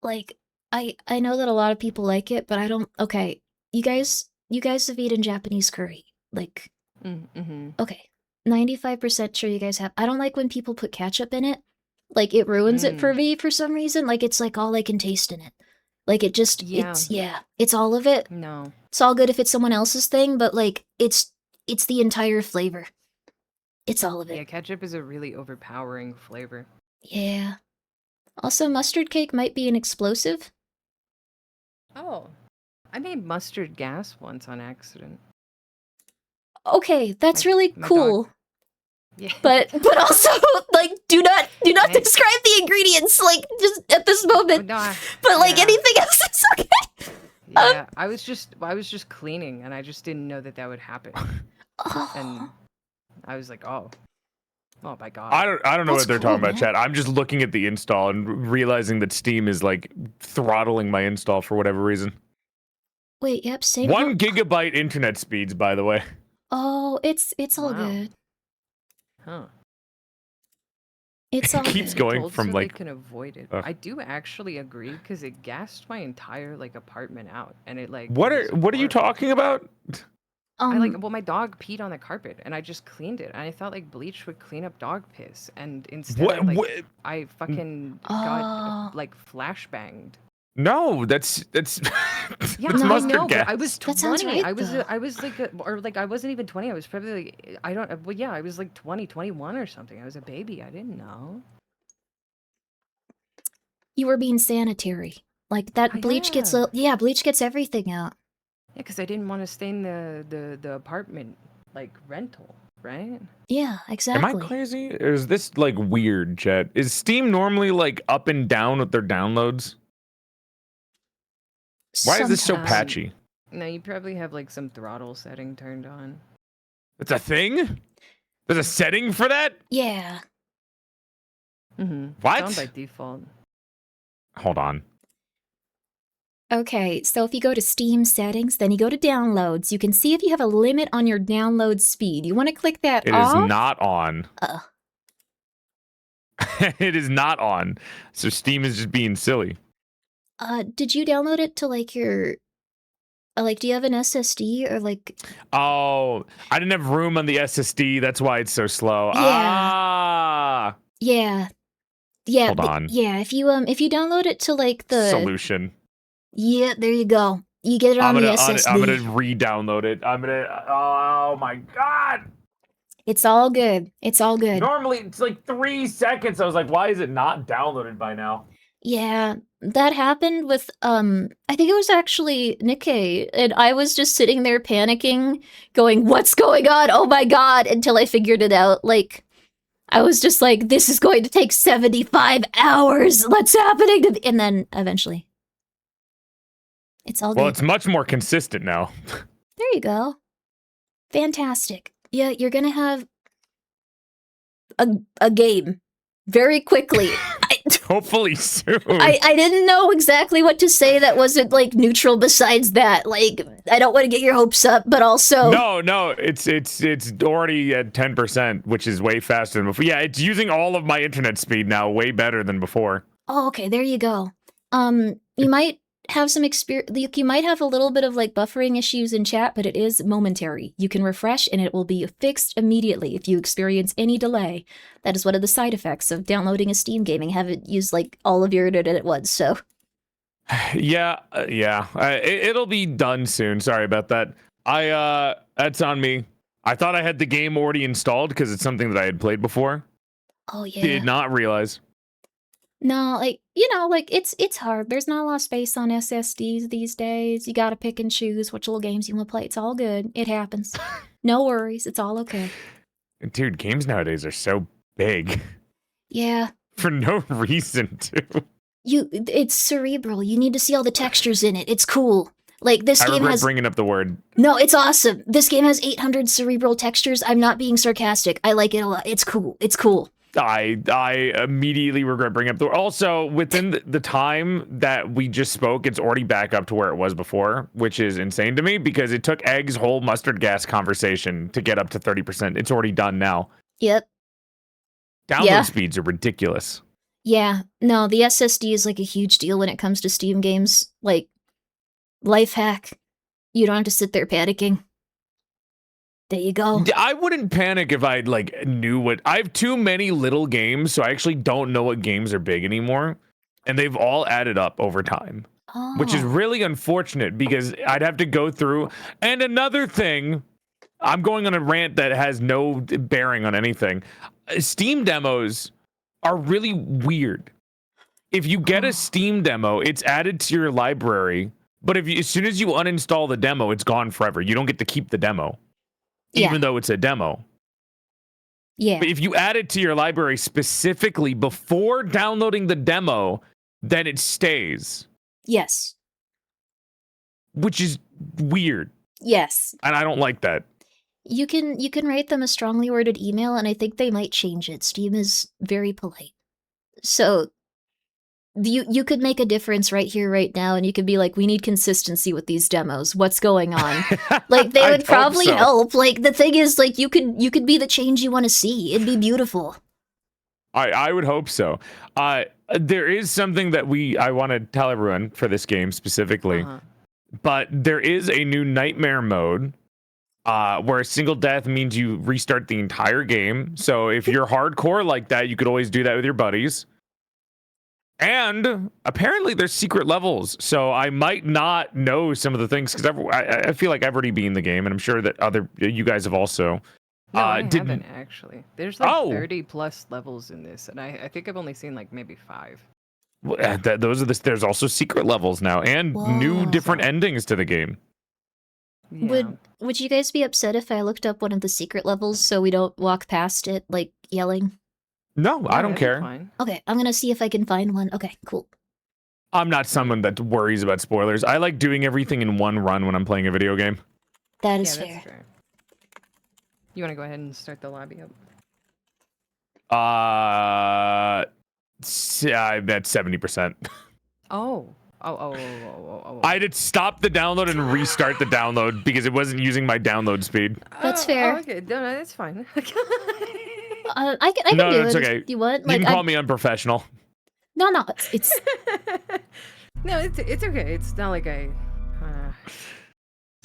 Like I know that a lot of people like it, but I don't. Okay, you guys have eaten Japanese curry. Like,
Mm-hmm.
okay, 95% sure you guys have. I don't like when people put ketchup in it. Like it ruins it for me for some reason. Like it's like all I can taste in it. Like it just it's all of it.
No.
It's all good if it's someone else's thing, but like it's the entire flavor. It's all of
Yeah,
it.
ketchup is a really overpowering flavor.
Yeah. Also, mustard cake might be an explosive.
Oh. I made mustard gas once on accident.
Okay, that's
My-
really
my
cool.
dog- Yeah.
But also like do not
Hey.
describe the ingredients like just at this moment.
No,
But like
yeah.
anything else is okay.
yeah, I was just cleaning, and I just didn't know that would happen.
Oh,
And I was like, oh my god.
I don't know
That's
what they're
cool,
talking about,
man.
chat. I'm just looking at the install and realizing that Steam is like throttling my install for whatever reason.
wait, yep, same.
1 gigabyte internet speeds, by the way.
Oh, it's all
Wow.
good.
Huh.
It's all
keeps
good.
going
Told
from
so
like
they can avoid it.
Ugh.
I do actually agree because it gassed my entire like apartment out, and it like.
what
it
are
was
what are you
horrible.
talking about?
my dog peed on the carpet and I just cleaned it and I thought like bleach would clean up dog piss and instead
What?
I fucking got like flashbanged.
No, that's
Yeah,
that's
no, I
mustard
know,
gas.
but I was
That sounds
20.
right, though.
I was like, or like I wasn't even 20. I was probably like, I don't, well, yeah, I was like 20, 21 or something. I was a baby. I didn't know.
You were being sanitary. Like that bleach gets bleach gets everything out.
Yeah, because I didn't want to stay in the apartment like rental, right?
Yeah,
Am
exactly.
I crazy? Or is this like weird, Chet? Is Steam normally like up and down with their downloads? Why is this so
Sometimes.
patchy?
No, you probably have like some throttle setting turned on.
It's a thing? There's a setting for that?
Yeah.
Mm-hmm.
What?
On by default.
Hold on.
Okay, so if you go to Steam settings, then you go to downloads, you can see if you have a limit on your download speed. You want to click that
It
off?
is not on. It is not on. So Steam is just being silly.
Did you download it to like your like do you have an SSD or like
Oh, I didn't have room on the SSD. That's why it's so slow.
Yeah.
Ah.
Yeah,
Hold
but
on.
yeah, if you download it to like the
Solution.
Yeah, there you go. You get it on the SSD.
I'm gonna re-download it. Oh my god.
It's all good. It's all good.
Normally it's like 3 seconds. I was like, why is it not downloaded by now?
Yeah, that happened with I think it was actually Nikkei, and I was just sitting there panicking, going, "What's going on? Oh my god!" until I figured it out. Like I was just like, "This is going to take 75 hours. What's happening to me?" And then eventually, it's all
Well,
good.
it's much more consistent now.
There you go. Fantastic. Yeah, you're gonna have a game very quickly.
Hopefully soon.
I didn't know exactly what to say that wasn't like neutral besides that. Like I don't want to get your hopes up, but also
No, it's already at 10%, which is way faster than before. Yeah, it's using all of my internet speed now, way better than before.
Oh, okay, there you go. You might have some experience. You might have a little bit of like buffering issues in chat, but it is momentary. You can refresh and it will be fixed immediately if you experience any delay. That is one of the side effects of downloading a Steam gaming. Have it use like all of your internet at once. So
Yeah. It'll be done soon. Sorry about that. That's on me. I thought I had the game already installed because it's something that I had played before.
oh yeah.
Did not realize.
No, like like it's hard. There's not a lot of space on SSDs these days. You gotta pick and choose which little games you want to play. It's all good. It happens. No worries. It's all okay.
Dude, games nowadays are so big
Yeah.
for no reason to.
It's cerebral. You need to see all the textures in it. It's cool. Like this
I
game
regret
has
bringing up the word.
No, it's awesome. This game has 800 cerebral textures. I'm not being sarcastic. I like it a lot. It's cool. It's cool.
I immediately regret bringing up the. Also, within the time that we just spoke, it's already back up to where it was before, which is insane to me because it took Egg's whole mustard gas conversation to get up to 30%. It's already done now.
Yep.
Download speeds are ridiculous.
Yeah. No, the SSD is like a huge deal when it comes to Steam games. Like, life hack. You don't have to sit there panicking. There you go.
I wouldn't panic if I like knew what. I have too many little games, so I actually don't know what games are big anymore, and they've all added up over time, which is really unfortunate because I'd have to go through. And another thing, I'm going on a rant that has no bearing on anything. Steam demos are really weird. If you get a Steam demo, it's added to your library, but as soon as you uninstall the demo, it's gone forever. You don't get to keep the demo. Even though it's a demo.
Yeah.
But if you add it to your library specifically before downloading the demo, then it stays.
Yes.
Which is weird.
Yes.
And I don't like that.
You can write them a strongly worded email, and I think they might change it. Steam is very polite. So you could make a difference right here, right now, and you could be like, we need consistency with these demos. What's going on? Like, they would probably help. Like, the thing is, like, you could be the change you want to see. It'd be beautiful.
I would hope so. There is something that I want to tell everyone for this game specifically, but there is a new nightmare mode where a single death means you restart the entire game. So if you're hardcore like that, you could always do that with your buddies. And apparently there's secret levels, so I might not know some of the things because I feel like I've already beaten the game, and I'm sure that you guys have also.
No, I haven't actually. There's like 30 plus levels in this, and I think I've only seen like maybe 5.
Well, there's also secret levels now and new different endings to the game.
Yeah.
Would you guys be upset if I looked up one of the secret levels so we don't walk past it like yelling?
No, I don't care.
Fine.
Okay, I'm gonna see if I can find one. Okay, cool.
I'm not someone that worries about spoilers. I like doing everything in one run when I'm playing a video game.
That is
That's fair. You want to go ahead and start the lobby up?
I'm at 70%.
Oh.
I did stop the download and restart the download because it wasn't using my download speed.
That's fair.
Okay, no, that's fine.
I can do it.
It's okay.
You want?
You can call me unprofessional.
No, it's
No, it's okay. It's not like it's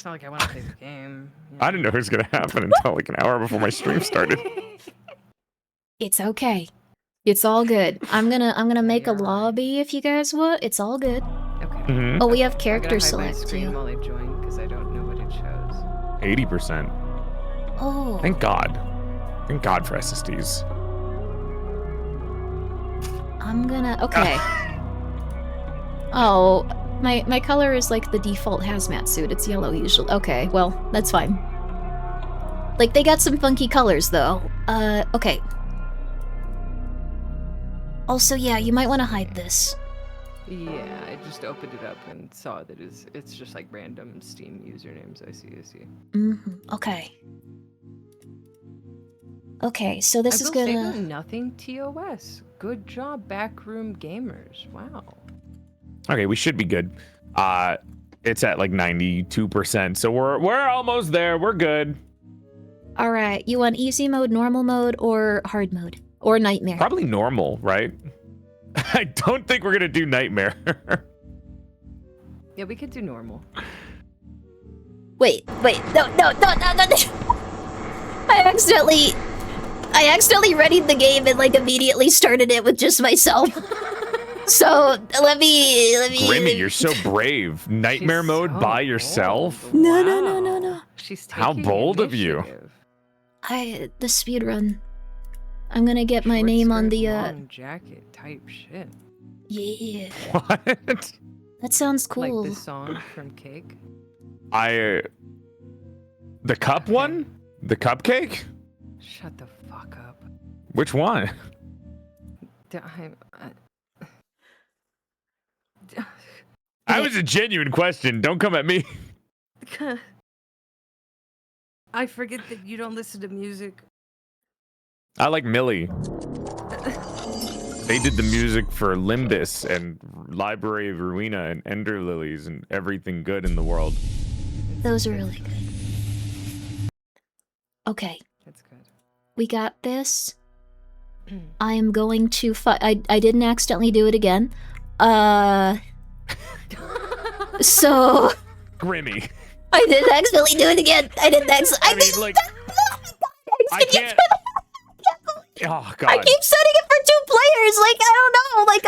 not like I want to play the game. You know?
I didn't know it was gonna happen until like an hour before my stream started.
It's okay. It's all good. I'm gonna make a lobby if you guys want. It's all good.
Okay.
Oh, we have character
I'm gonna hide my
select
screen
too.
while I join because I don't know what it shows.
80%.
Oh.
Thank God. Thank God for SSDs.
I'm gonna. Okay. Oh, my color is like the default hazmat suit. It's yellow usually. Okay, well that's fine. Like they got some funky colors though. Okay. Also, yeah, you might want to hide this.
Yeah, I just opened it up and saw that it's just like random Steam usernames. I see.
Okay. Okay, so this is gonna.
Nothing TOS. Good job, Backroom Gamers. Wow.
Okay, we should be good. It's at like 92%, so we're almost there. We're good.
All right, you want easy mode, normal mode, or hard mode, or nightmare?
Probably normal, right? I don't think we're gonna do nightmare.
Yeah, we could do normal.
Wait, no. I accidentally readied the game and like immediately started it with just myself. So let me.
Grimmi, you're so brave. Nightmare
She's
mode
so
by yourself?
bold.
No.
She's
How
taking
bold of you.
initiative.
The speed run. I'm gonna get my
Short
name on
skirt,
the
long jacket type shit.
Yeah.
What?
That sounds cool.
Like the song from Cake.
The cup one? The cupcake?
Shut the fuck up.
Which one? That was a genuine question. Don't come at me.
I forget that you don't listen to music.
I like Millie. They did the music for Limbus and Library of Ruina and Ender Lilies and everything good in the world.
Those are really good. Okay.
That's good.
We got this. I am going to I didn't accidentally do it again. So
Grimmi.
I didn't accidentally do it again. I can't.
Oh God.
I keep setting it for 2 players. Like I don't know. Like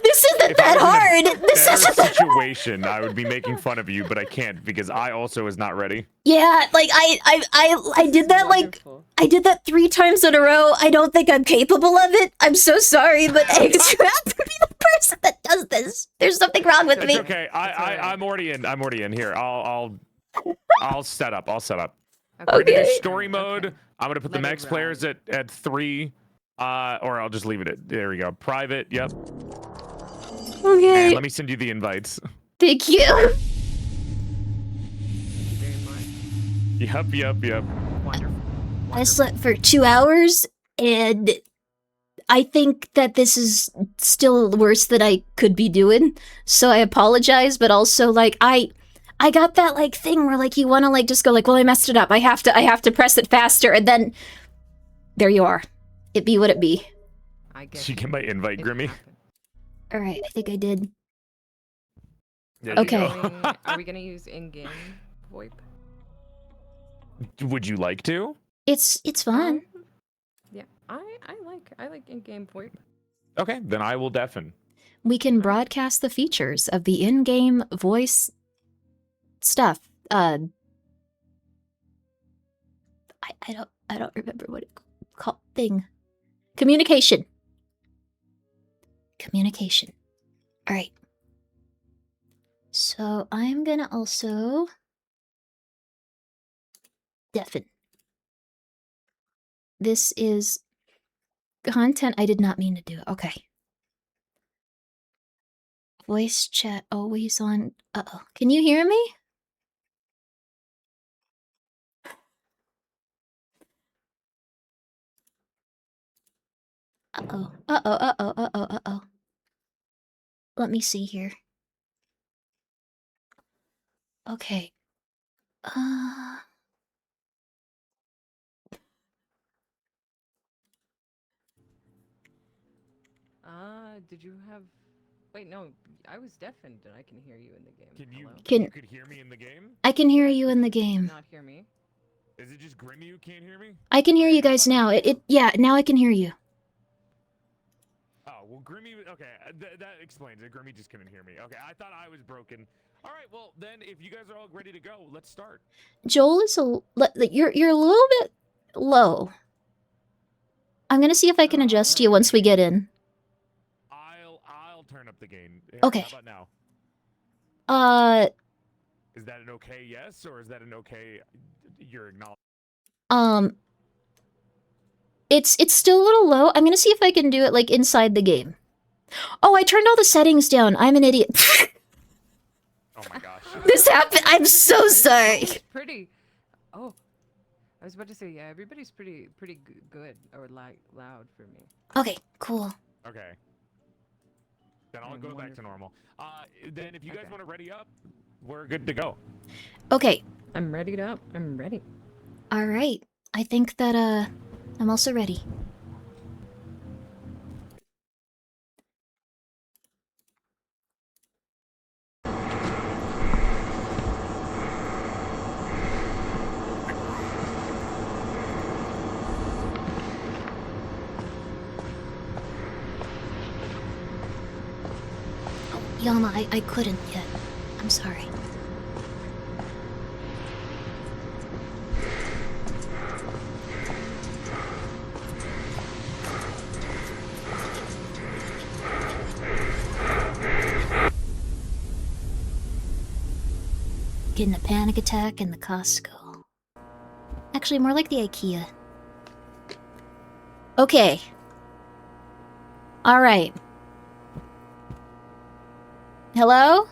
this isn't that hard. This isn't that
situation. I would be making fun of you, but I can't because I also was not ready.
Yeah, like I did that like I did that 3 times in a row. I don't think I'm capable of it. I'm so sorry, but I have to be the person that does this. There's something wrong with me.
Okay, I'm already in. I'm already in here. I'll set up. I'll set up.
Okay.
We're gonna do story mode.
Okay.
I'm gonna put the max players at 3. Or I'll just leave it at, there we go. Private, yep.
Okay.
And let me send you the invites.
Thank you.
Thank you very much.
Yep.
Wonderful.
I slept for 2 hours, and I think that this is still worse than I could be doing. So I apologize, but also like I got that like thing where like you want to like just go like, well, I messed it up. I have to press it faster, and then there you are. It be what it be.
I guess
Did you get my invite, Grimmi?
All right, I think I did.
There you
Okay.
go.
Are we gonna use in-game VoIP?
Would you like to?
It's fun.
Yeah, I like in-game VoIP.
Okay, then I will deafen.
We can broadcast the features of the in-game voice stuff. I don't remember what it called. Communication. Communication. All right. So I'm gonna also deafen. This is content I did not mean to do. Okay. Voice chat always on. Uh-oh. Can you hear me? Uh-oh. Uh-oh. Uh-oh. Uh-oh. Uh-oh. Let me see here. Okay.
Did you have... Wait, no, I was deafened and I can hear you in the game.
You
Hello?
could hear me in the game?
I can hear you in the
Could you
game.
not hear me?
Is it just Grimmi who can't hear me?
I can hear you guys now. Yeah, now I can hear you.
Oh, well, Grimmi, okay, that explains it. Grimmi just couldn't hear me. Okay, I thought I was broken. All right, well, then if you guys are all ready to go, let's start.
Joel is you're a little bit low. I'm gonna see if I can adjust you once we get in.
I'll turn up the gain.
Okay.
How about now? Is that an okay yes, or is that an okay you're acknowledging?
It's still a little low. I'm gonna see if I can do it like inside the game. Oh, I turned all the settings down. I'm an idiot.
Oh my gosh.
This happened. I'm so sorry.
It's pretty... Oh, I was about to say, yeah, everybody's pretty good or loud for me.
Okay, cool.
Okay. Then I'll go back to normal. Then if you guys want to ready up, we're good to go.
Okay.
I'm ready up. I'm ready.
All right. I think that I'm also ready. Yama, I couldn't yet. I'm sorry. Getting a panic attack in the Costco. Actually, more like the IKEA. Okay. Alright. Hello?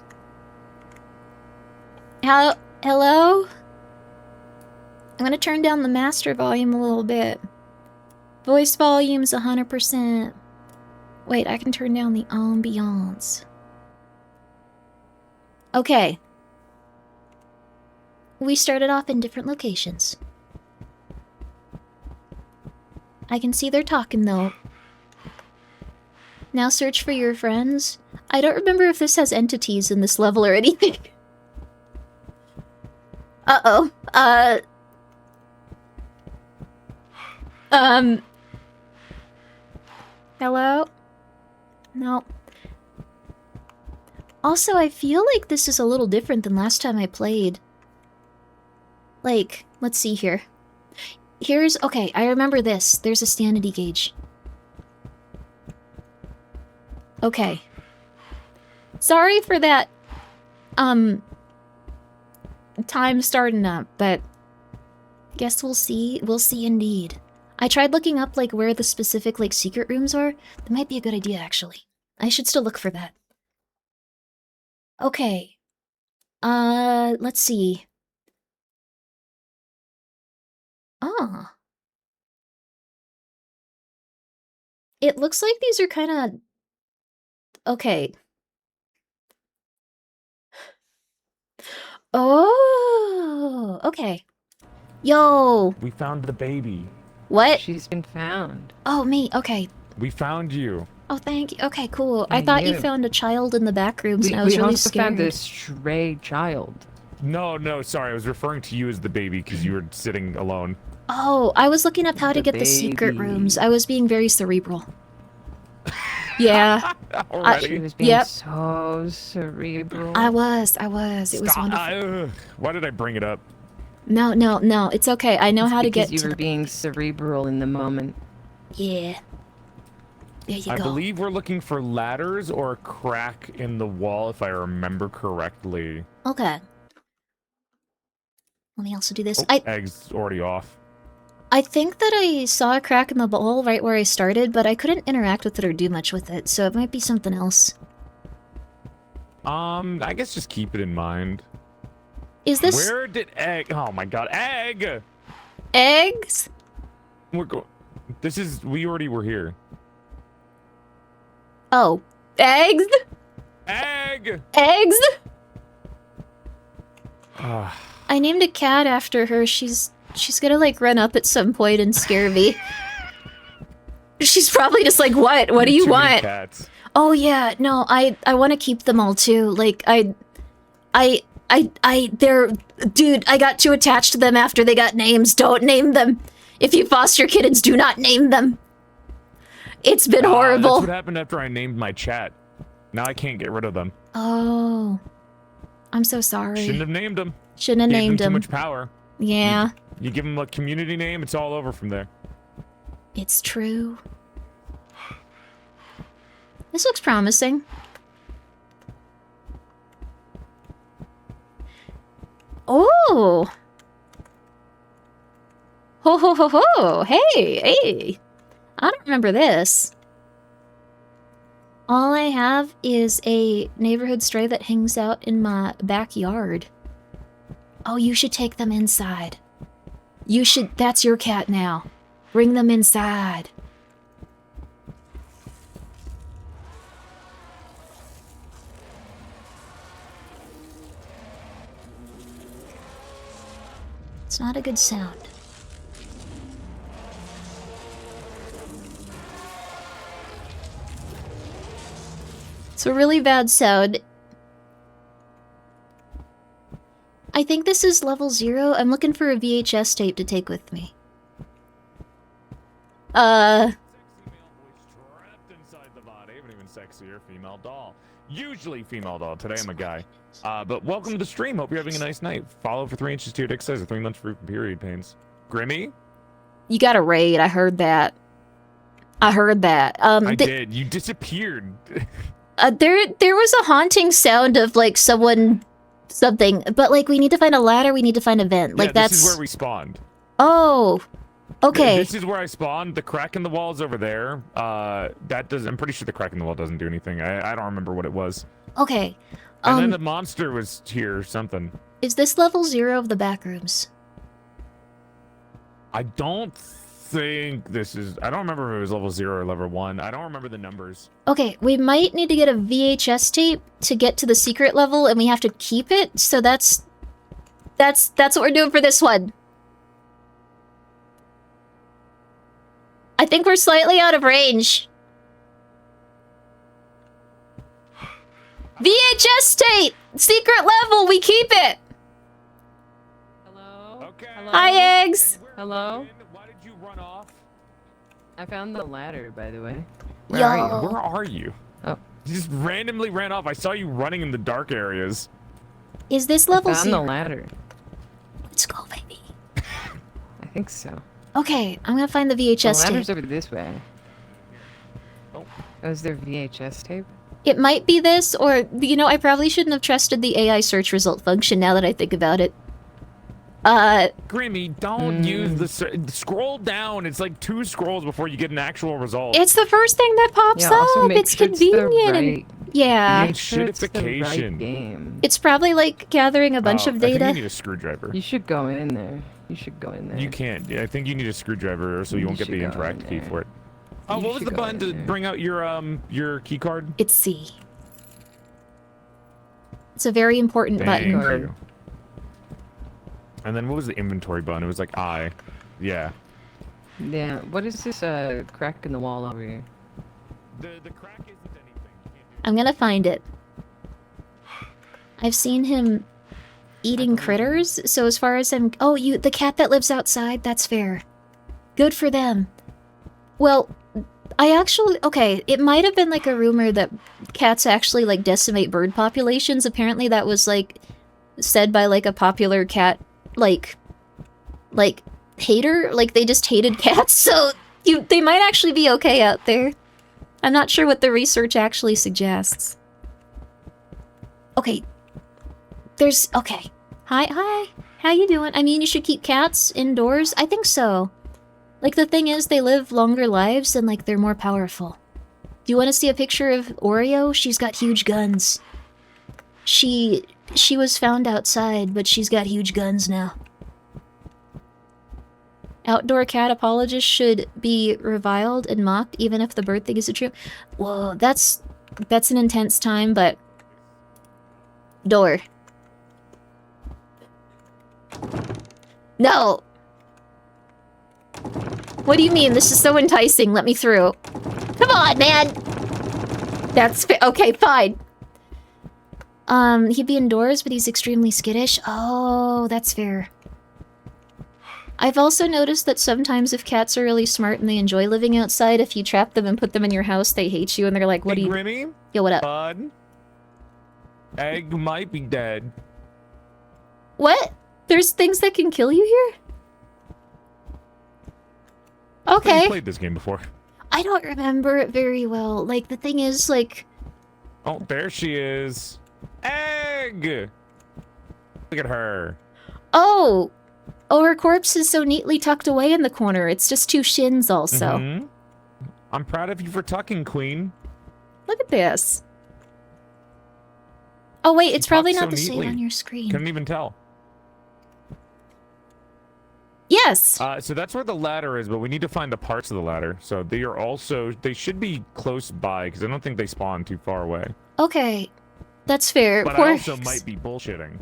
Hello? I'm gonna turn down the master volume a little bit. Voice volume's 100%. Wait, I can turn down the ambiance. Okay. We started off in different locations. I can see they're talking though. Now search for your friends. I don't remember if this has entities in this level or anything. Uh-oh. Hello? No. Also, I feel like this is a little different than last time I played. Like, let's see here. Okay, I remember this. There's a sanity gauge. Okay. Sorry for that, time starting up, but guess we'll see. We'll see indeed. I tried looking up, like, where the specific, like, secret rooms are. That might be a good idea, actually. I should still look for that. Okay. Let's see. Ah. It looks like these are kind of... Okay. Oh, okay. Yo.
We found the baby.
What?
She's been found.
Oh, me. Okay.
We found you.
Oh, thank you. Okay, cool. I
Thank
thought you
you.
found a child in the back rooms, and I was
we
really
also
scared.
found this stray child.
No, sorry. I was referring to you as the baby because you were sitting alone.
Oh, I was looking up how to
The
get the secret
baby.
rooms. I was being very cerebral. Yeah.
She
Already?
was being
Yep.
so cerebral.
I was. It was
Stop.
wonderful.
Why did I bring it up?
No, it's okay. I know how to
because
get
you
to
were
the...
being cerebral in the moment.
Yeah. There you
I
go.
believe we're looking for ladders or a crack in the wall, if I remember correctly.
Okay. Let me also do this.
Oh, egg's already off.
I think that I saw a crack in the wall right where I started, but I couldn't interact with it or do much with it, so it might be something else.
I guess just keep it in mind.
Is this...
Where did egg? Oh my god, egg!
eggs?
We're going. This is. We already were here.
Oh. Eggs?
Egg!
Eggs?
Ah,
I named a cat after her. She's gonna, like, run up at some point and scare me. She's probably just like, what? What do you
too many
want?
Cats.
Oh, yeah. No, I want to keep them all, too. Like, they're... Dude, I got too attached to them after they got names. Don't name them. If you foster kittens, do not name them. It's been horrible.
That's what happened after I named my chat. Now I can't get rid of them.
Oh. I'm so sorry.
Shouldn't have named them.
Shouldn't have
Gave
named
them
him.
too much power.
Yeah,
You give them a community name, it's all over from there.
it's true. This looks promising. Oh! Ho ho ho ho! Hey! I don't remember this. All I have is a neighborhood stray that hangs out in my backyard. Oh, you should take them inside. You should... That's your cat now. Bring them inside. It's not a good sound. It's a really bad sound. I think this is level 0. I'm looking for a VHS tape to take with me.
Sexy male voice trapped inside the body of an even sexier female doll. Usually female doll. Today I'm a guy. But welcome to the stream. Hope you're having a nice night. Follow for 3 inches to your dick size or 3 months for period pains. Grimmi?
You got a raid. I heard that.
I did. You disappeared.
There was a haunting sound of like something, but like we need to find a ladder. We need to find a vent. Like
yeah,
that's.
This is where we spawned.
Oh. Okay.
This is where I spawned. The crack in the wall is over there. That does. I'm pretty sure the crack in the wall doesn't do anything. I don't remember what it was.
Okay.
And then the monster was here or something.
Is this level 0 of the Backrooms?
I don't think this is. I don't remember if it was level 0 or level 1. I don't remember the numbers.
Okay, we might need to get a VHS tape to get to the secret level, and we have to keep it. So that's what we're doing for this one. I think we're slightly out of range. VHS tape! Secret level, we keep it!
Hello?
Okay.
Hello?
Hi, eggs!
Hello?
Why did you run off?
I found the ladder, by the way.
Yo.
Where are you?
Where are you?
Oh.
You just randomly ran off. I saw you running in the dark areas.
Is this level
I found
0?
the ladder.
Let's go, baby.
I think so.
Okay, I'm gonna find the
The
VHS
ladder's
tape.
over this way.
Oh.
Oh, is there VHS tape?
It might be this, or, you know, I probably shouldn't have trusted the AI search result function now that I think about it.
Grimmi, don't use the scroll down. It's like 2 scrolls before you get an actual result.
It's the first thing that pops
Yeah, also
up.
make
It's
sure
convenient.
right.
Yeah.
Make sure it's the
shitification.
right game.
It's probably like gathering a bunch of
I think
data.
you need a screwdriver.
You should go in there. You should go in there.
You can't. I think you need a screwdriver so you won't get the
should go in
interactive key
there.
for it. Oh,
You
what was
should
the
go
button
in
to
there.
bring out your key card?
It's C. It's a very important
Thank
button.
you. And then what was the inventory button? It was like I. Yeah.
Yeah. What is this crack in the wall over here?
The crack isn't anything. You can't do
I'm gonna find it. I've seen him eating critters, so as far as I'm... Oh, the cat that lives outside? That's fair. Good for them. Well, I actually... Okay, it might have been like a rumor that cats actually like decimate bird populations. Apparently that was like said by like a popular cat like hater. Like they just hated cats, so they might actually be okay out there. I'm not sure what the research actually suggests. Okay. Okay. Hi. How you doing? I mean, you should keep cats indoors. I think so. Like, the thing is, they live longer lives and, like, they're more powerful. Do you want to see a picture of Oreo? She's got huge guns. She was found outside, but she's got huge guns now. Outdoor cat apologists should be reviled and mocked, even if the bird thing isn't true. Whoa, that's an intense time, but... Door. No! What do you mean? This is so enticing. Let me through. Come on, man! That's okay, fine. He'd be indoors, but he's extremely skittish. Oh, that's fair. I've also noticed that sometimes if cats are really smart and they enjoy living outside, if you trap them and put them in your house, they hate you and they're like, what
hey,
do you...
Grimmi?
Yo, what up?
Bud? Egg might be dead.
What? There's things that can kill you here? Okay.
You've played this game before.
I don't remember it very well. Like, the thing is, like...
Oh, there she is. Egg! Look at her.
Oh! Oh, her corpse is so neatly tucked away in the corner. It's just two shins also.
Mm-hmm. I'm proud of you for tucking, Queen.
Look at this. Oh, wait, it's probably not
so
the same
neatly.
on your screen.
Couldn't even tell.
Yes!
So that's where the ladder is, but we need to find the parts of the ladder. So they should be close by, because I don't think they spawn too far away.
Okay. That's fair.
But I also might be bullshitting.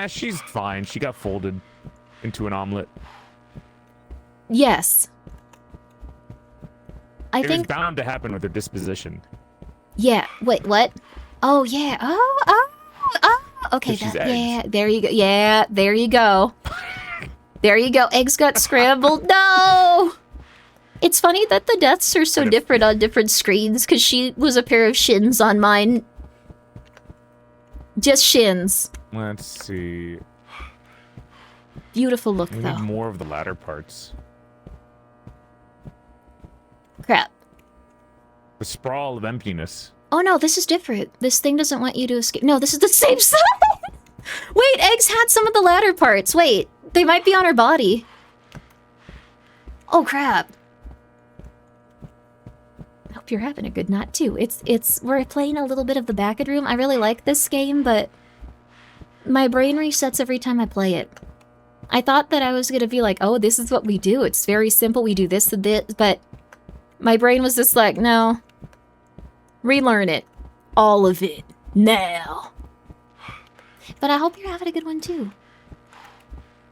She's fine. She got folded into an omelet.
Yes. I
It
think...
was bound to happen with her disposition.
Yeah. Wait, what? Oh, yeah. Oh. Okay, yeah, there you go. Yeah, there you go. There you go. Eggs got scrambled. No! It's funny that the deaths are so different on different screens, because she was a pair of shins on mine. Just shins.
Let's see.
Beautiful look,
We
though.
need more of the ladder parts.
Crap.
The sprawl of emptiness.
Oh no, this is different. This thing doesn't want you to escape. No, this is the same side! Wait, Eggs had some of the ladder parts. Wait, they might be on her body. Oh crap. Hope you're having a good night too. We're playing a little bit of the Backrooms. I really like this game, but my brain resets every time I play it. I thought that I was gonna be like, oh, this is what we do. It's very simple. We do this and this, but my brain was just like, no. Relearn it. All of it. Now. But I hope you're having a good one too.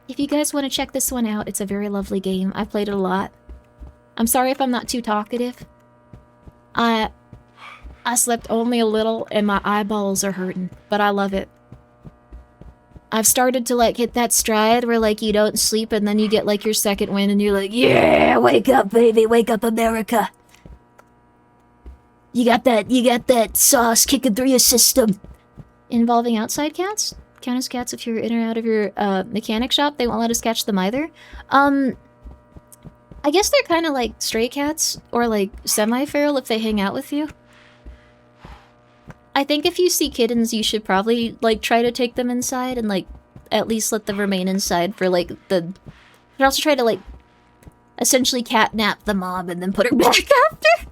If you guys want to check this one out, it's a very lovely game. I've played it a lot. I'm sorry if I'm not too talkative. I slept only a little and my eyeballs are hurting, but I love it. I've started to like hit that stride where like you don't sleep and then you get like your second wind and you're like, yeah, wake up baby, wake up America. You got that sauce kicking through your system. Involving outside cats? Count as cats if you're in or out of your mechanic shop. They won't let us catch them either. I guess they're kind of like stray cats or like semi-feral if they hang out with you. I think if you see kittens, you should probably like try to take them inside and like at least let them remain inside for like the... You can also try to like essentially catnap the mom and then put her back after.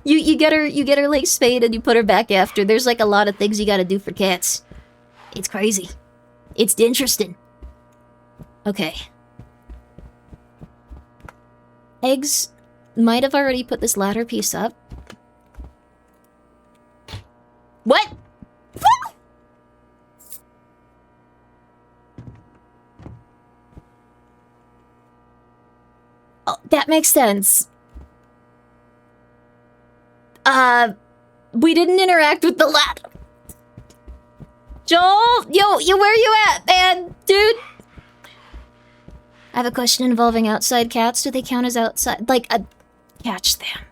You get her like spayed and you put her back after. There's like a lot of things you gotta do for cats. It's crazy. It's interesting. Okay. Eggs might have already put this ladder piece up. What? Oh, that makes sense. We didn't interact with the ladder. Joel! Yo, where you at, man? Dude? I have a question involving outside cats. Do they count as outside? Like, catch them.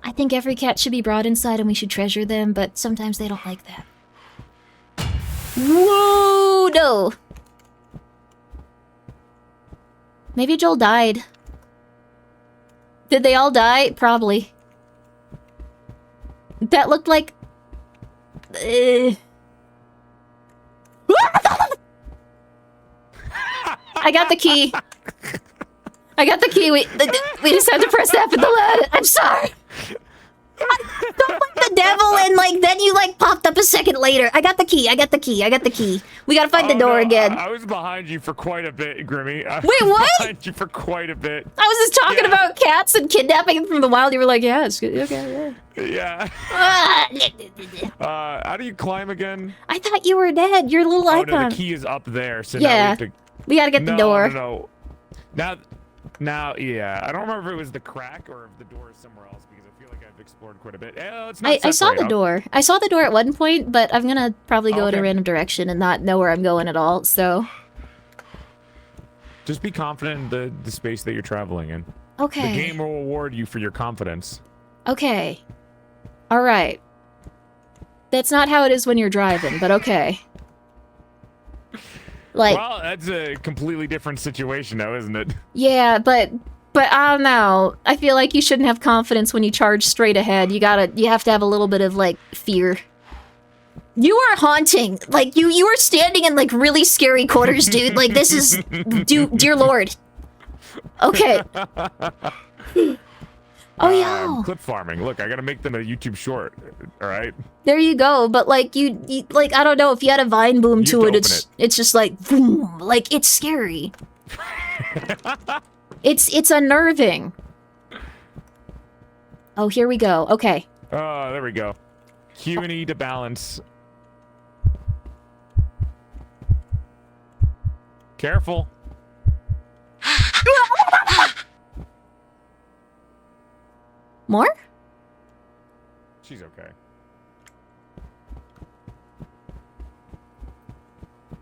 I think every cat should be brought inside and we should treasure them, but sometimes they don't like that. Whoa, no. Maybe Joel died. Did they all die? Probably. That looked like... I got the key. I got the key. We just had to press F and the lead. I'm sorry. Don't like the devil and like then you like popped up a second later. I got the key. We gotta find the door again.
I was behind you for quite a bit, Grimmi.
Wait, what?
Behind you for quite a bit.
I was just talking about cats and kidnapping them from the wild. You were like, yeah, it's good. Okay,
Yeah.
yeah.
How do you climb again?
I thought you were dead. Your little icon.
No, the key is up there. So
Yeah.
now we have to...
We gotta get the door.
No. Now, yeah. I don't remember if it was the crack or if the door is somewhere else because I feel like I've explored quite a bit. Let's not
I saw the
separate.
door. I saw the door at one point, but I'm gonna probably go in a
Okay.
random direction and not know where I'm going at all, so...
Just be confident in the space that you're traveling in.
Okay.
The game will reward you for your confidence.
Okay. Alright. That's not how it is when you're driving, but okay. Like...
Well, that's a completely different situation now, isn't it?
Yeah, but I don't know. I feel like you shouldn't have confidence when you charge straight ahead. You have to have a little bit of, like, fear. You are haunting. Like, you are standing in, like, really scary quarters, dude. Like, this is... dear Lord. Okay. Oh, yeah.
Clip farming. Look, I gotta make them a YouTube short. All right.
There you go. But, like, you like, I don't know, if you had a Vine boom to it, it's just like, boom. Like, it's scary. It's unnerving. Oh, here we go. Okay.
Oh, there we go. Q and E to balance. Careful.
More?
She's okay.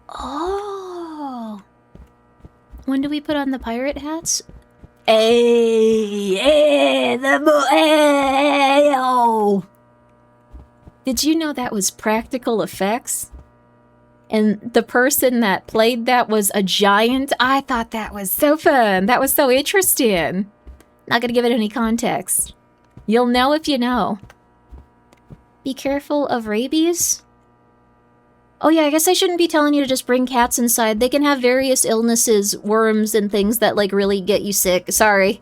Oh. When do we put on the pirate hats? Oh. Did you know that was practical effects? And the person that played that was a giant? I thought that was so fun. That was so interesting. Not gonna give it any context. You'll know if you know. Be careful of rabies. Oh yeah, I guess I shouldn't be telling you to just bring cats inside. They can have various illnesses, worms, and things that, like, really get you sick. Sorry.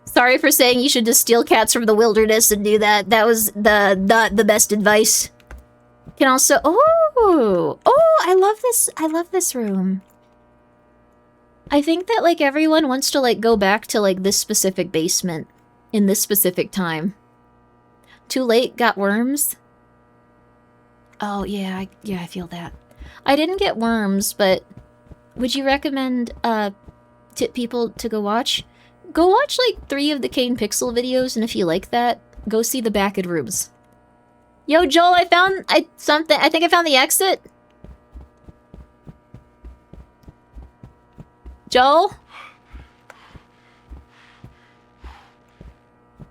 Sorry for saying you should just steal cats from the wilderness and do that. That was not the best advice. Can also... Oh! Oh, I love this room. I think that, like, everyone wants to, like, go back to, like, this specific basement in this specific time. Too late, got worms? Oh, yeah, I feel that. I didn't get worms, but would you recommend, people to go watch? Go watch, like, 3 of the Kane Pixel videos, and if you like that, go see the Backrooms. Yo, Joel, I think I found the exit. Joel?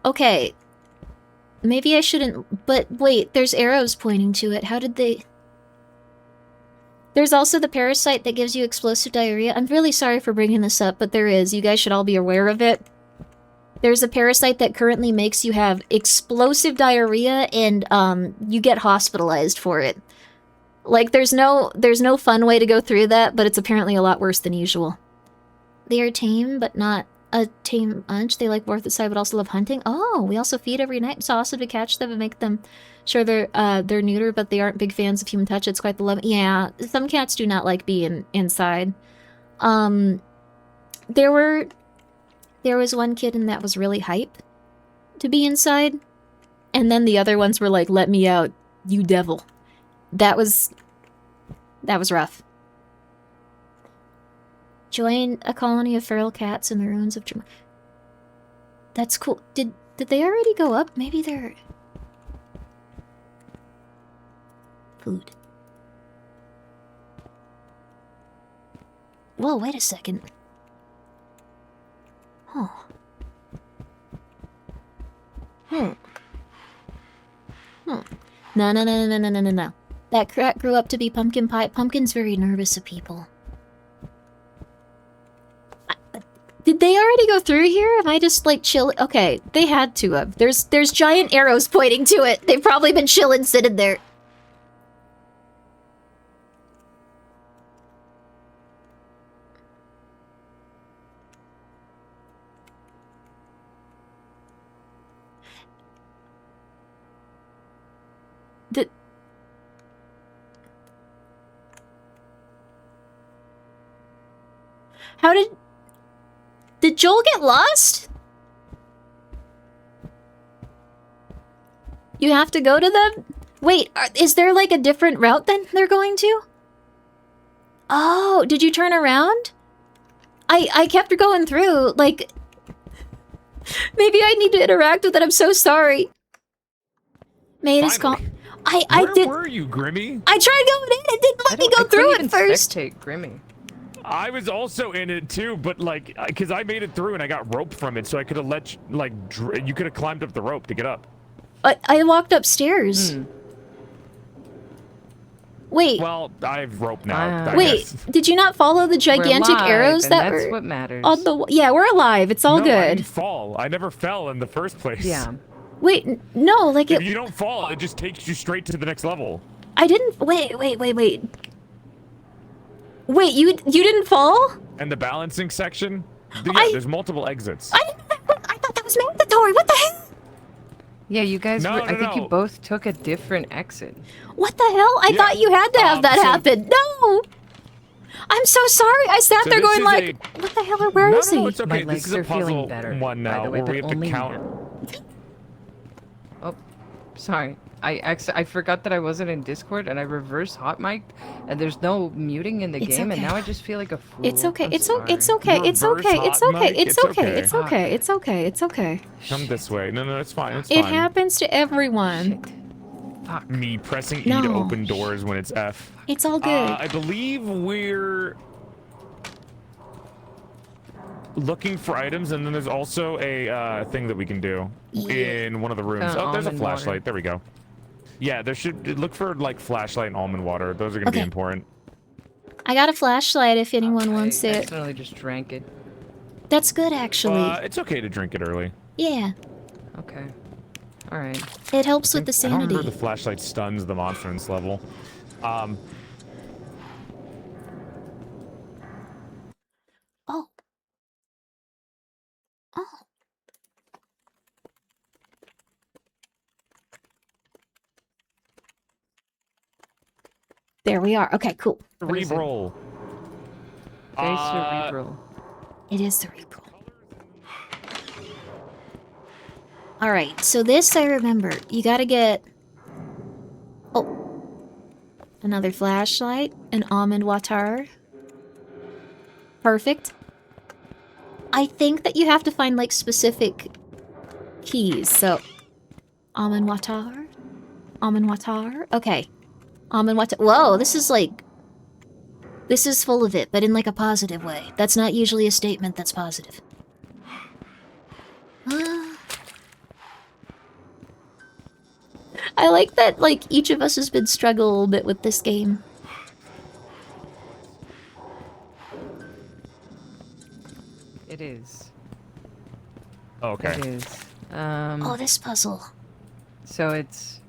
Okay. Maybe I shouldn't, but wait, there's arrows pointing to it. How did they... There's also the parasite that gives you explosive diarrhea. I'm really sorry for bringing this up, but there is. You guys should all be aware of it. There's a parasite that currently makes you have explosive diarrhea, and you get hospitalized for it. Like, there's no fun way to go through that, but it's apparently a lot worse than usual. They are tame, but not a tame bunch. They like both the side, but also love hunting. Oh, we also feed every night. It's awesome to catch them and make them sure they're neuter, but they aren't big fans of human touch. It's quite the love. Yeah, some cats do not like being inside. There was one kitten that was really hype to be inside, and then the other ones were like, "Let me out, you devil." That was rough. Join a colony of feral cats in the ruins of Germany. That's cool. Did they already go up? Maybe they're... Food. Whoa, wait a second. Huh. Hmm. Hmm. No, no, no, no, no, no, no, no. That rat grew up to be pumpkin pie. Pumpkin's very nervous of people. Did they already go through here? Am I just like chill? Okay, they had to have. There's giant arrows pointing to it. They've probably been chilling, sitting there. Did How did Joel get lost? You have to go to them? Wait, is there like a different route than they're going to? Oh, did you turn around? I kept going through, like... Maybe I need to interact with it, I'm so sorry. Mate is called...
Where were you, Grimmi?
I tried going in, it didn't let me go through it first.
Spectate Grimmi.
I was also in it too, but like, because I made it through and I got rope from it, so I could have you could have climbed up the rope to get up.
I walked upstairs. Wait.
Well, I have rope now.
Wait, did you not follow the gigantic arrows that
that's
were
what matters.
on the? Yeah, we're alive. It's all
No,
good.
I didn't fall. I never fell in the first place.
Yeah.
Wait, no, like
if you don't fall, it just takes you straight to the next level.
I didn't. Wait. Wait, you didn't fall?
And the balancing section? Yeah, there's multiple exits.
I thought that was mandatory. What the hell?
Yeah, you guys
No,
were,
no,
I think
no.
you both took a different exit.
What the hell? I thought you had to have that happen. No! I'm so sorry. I sat there going like, what the hell? Where is he?
No, it's okay.
My
This is
legs
a
are feeling
puzzle
better,
one
by
now,
the way,
where we
but
have to
only
count.
Oh, sorry. I forgot that I wasn't in Discord and I reverse hot mic'd and there's no muting in the
It's
game and
okay.
now I just feel like a fool.
It's okay.
I'm
It's
sorry.
it's okay. It's
Reverse
okay. It's
hot
okay.
mic?
It's
It's
okay.
okay.
It's okay. It's okay. It's okay.
Come this way. No, it's fine. It's
It
fine.
happens to everyone.
Shit. Fuck.
Me pressing E to
No.
open doors when it's F.
It's all good.
I believe we're looking for items, and then there's also a thing that we can do in one of the rooms. Oh, there's a
almond
flashlight.
water.
There we go. Yeah, there should look for like flashlight and almond water. Those are gonna be
Okay.
important.
I got a flashlight if anyone wants
I
it.
accidentally just drank it.
That's good, actually.
It's okay to drink it early.
Yeah,
Okay. Alright.
it helps with the
I don't
sanity.
remember the flashlight stuns the monster in this level.
Oh. Oh. There we are. Okay, cool.
What is it?
Cerebral.
Very cerebral.
It is cerebral. Alright, so this I remember. You gotta get... Oh. Another flashlight. An almond water. Perfect. I think that you have to find, like, specific keys, so... Almond water? Almond water? Okay. Almond water. Whoa, this is, like... This is full of it, but in, like, a positive way. That's not usually a statement that's positive. I like that, like, each of us has been struggling a little bit with this game.
It is.
Okay.
It is.
Oh, this puzzle.
So it's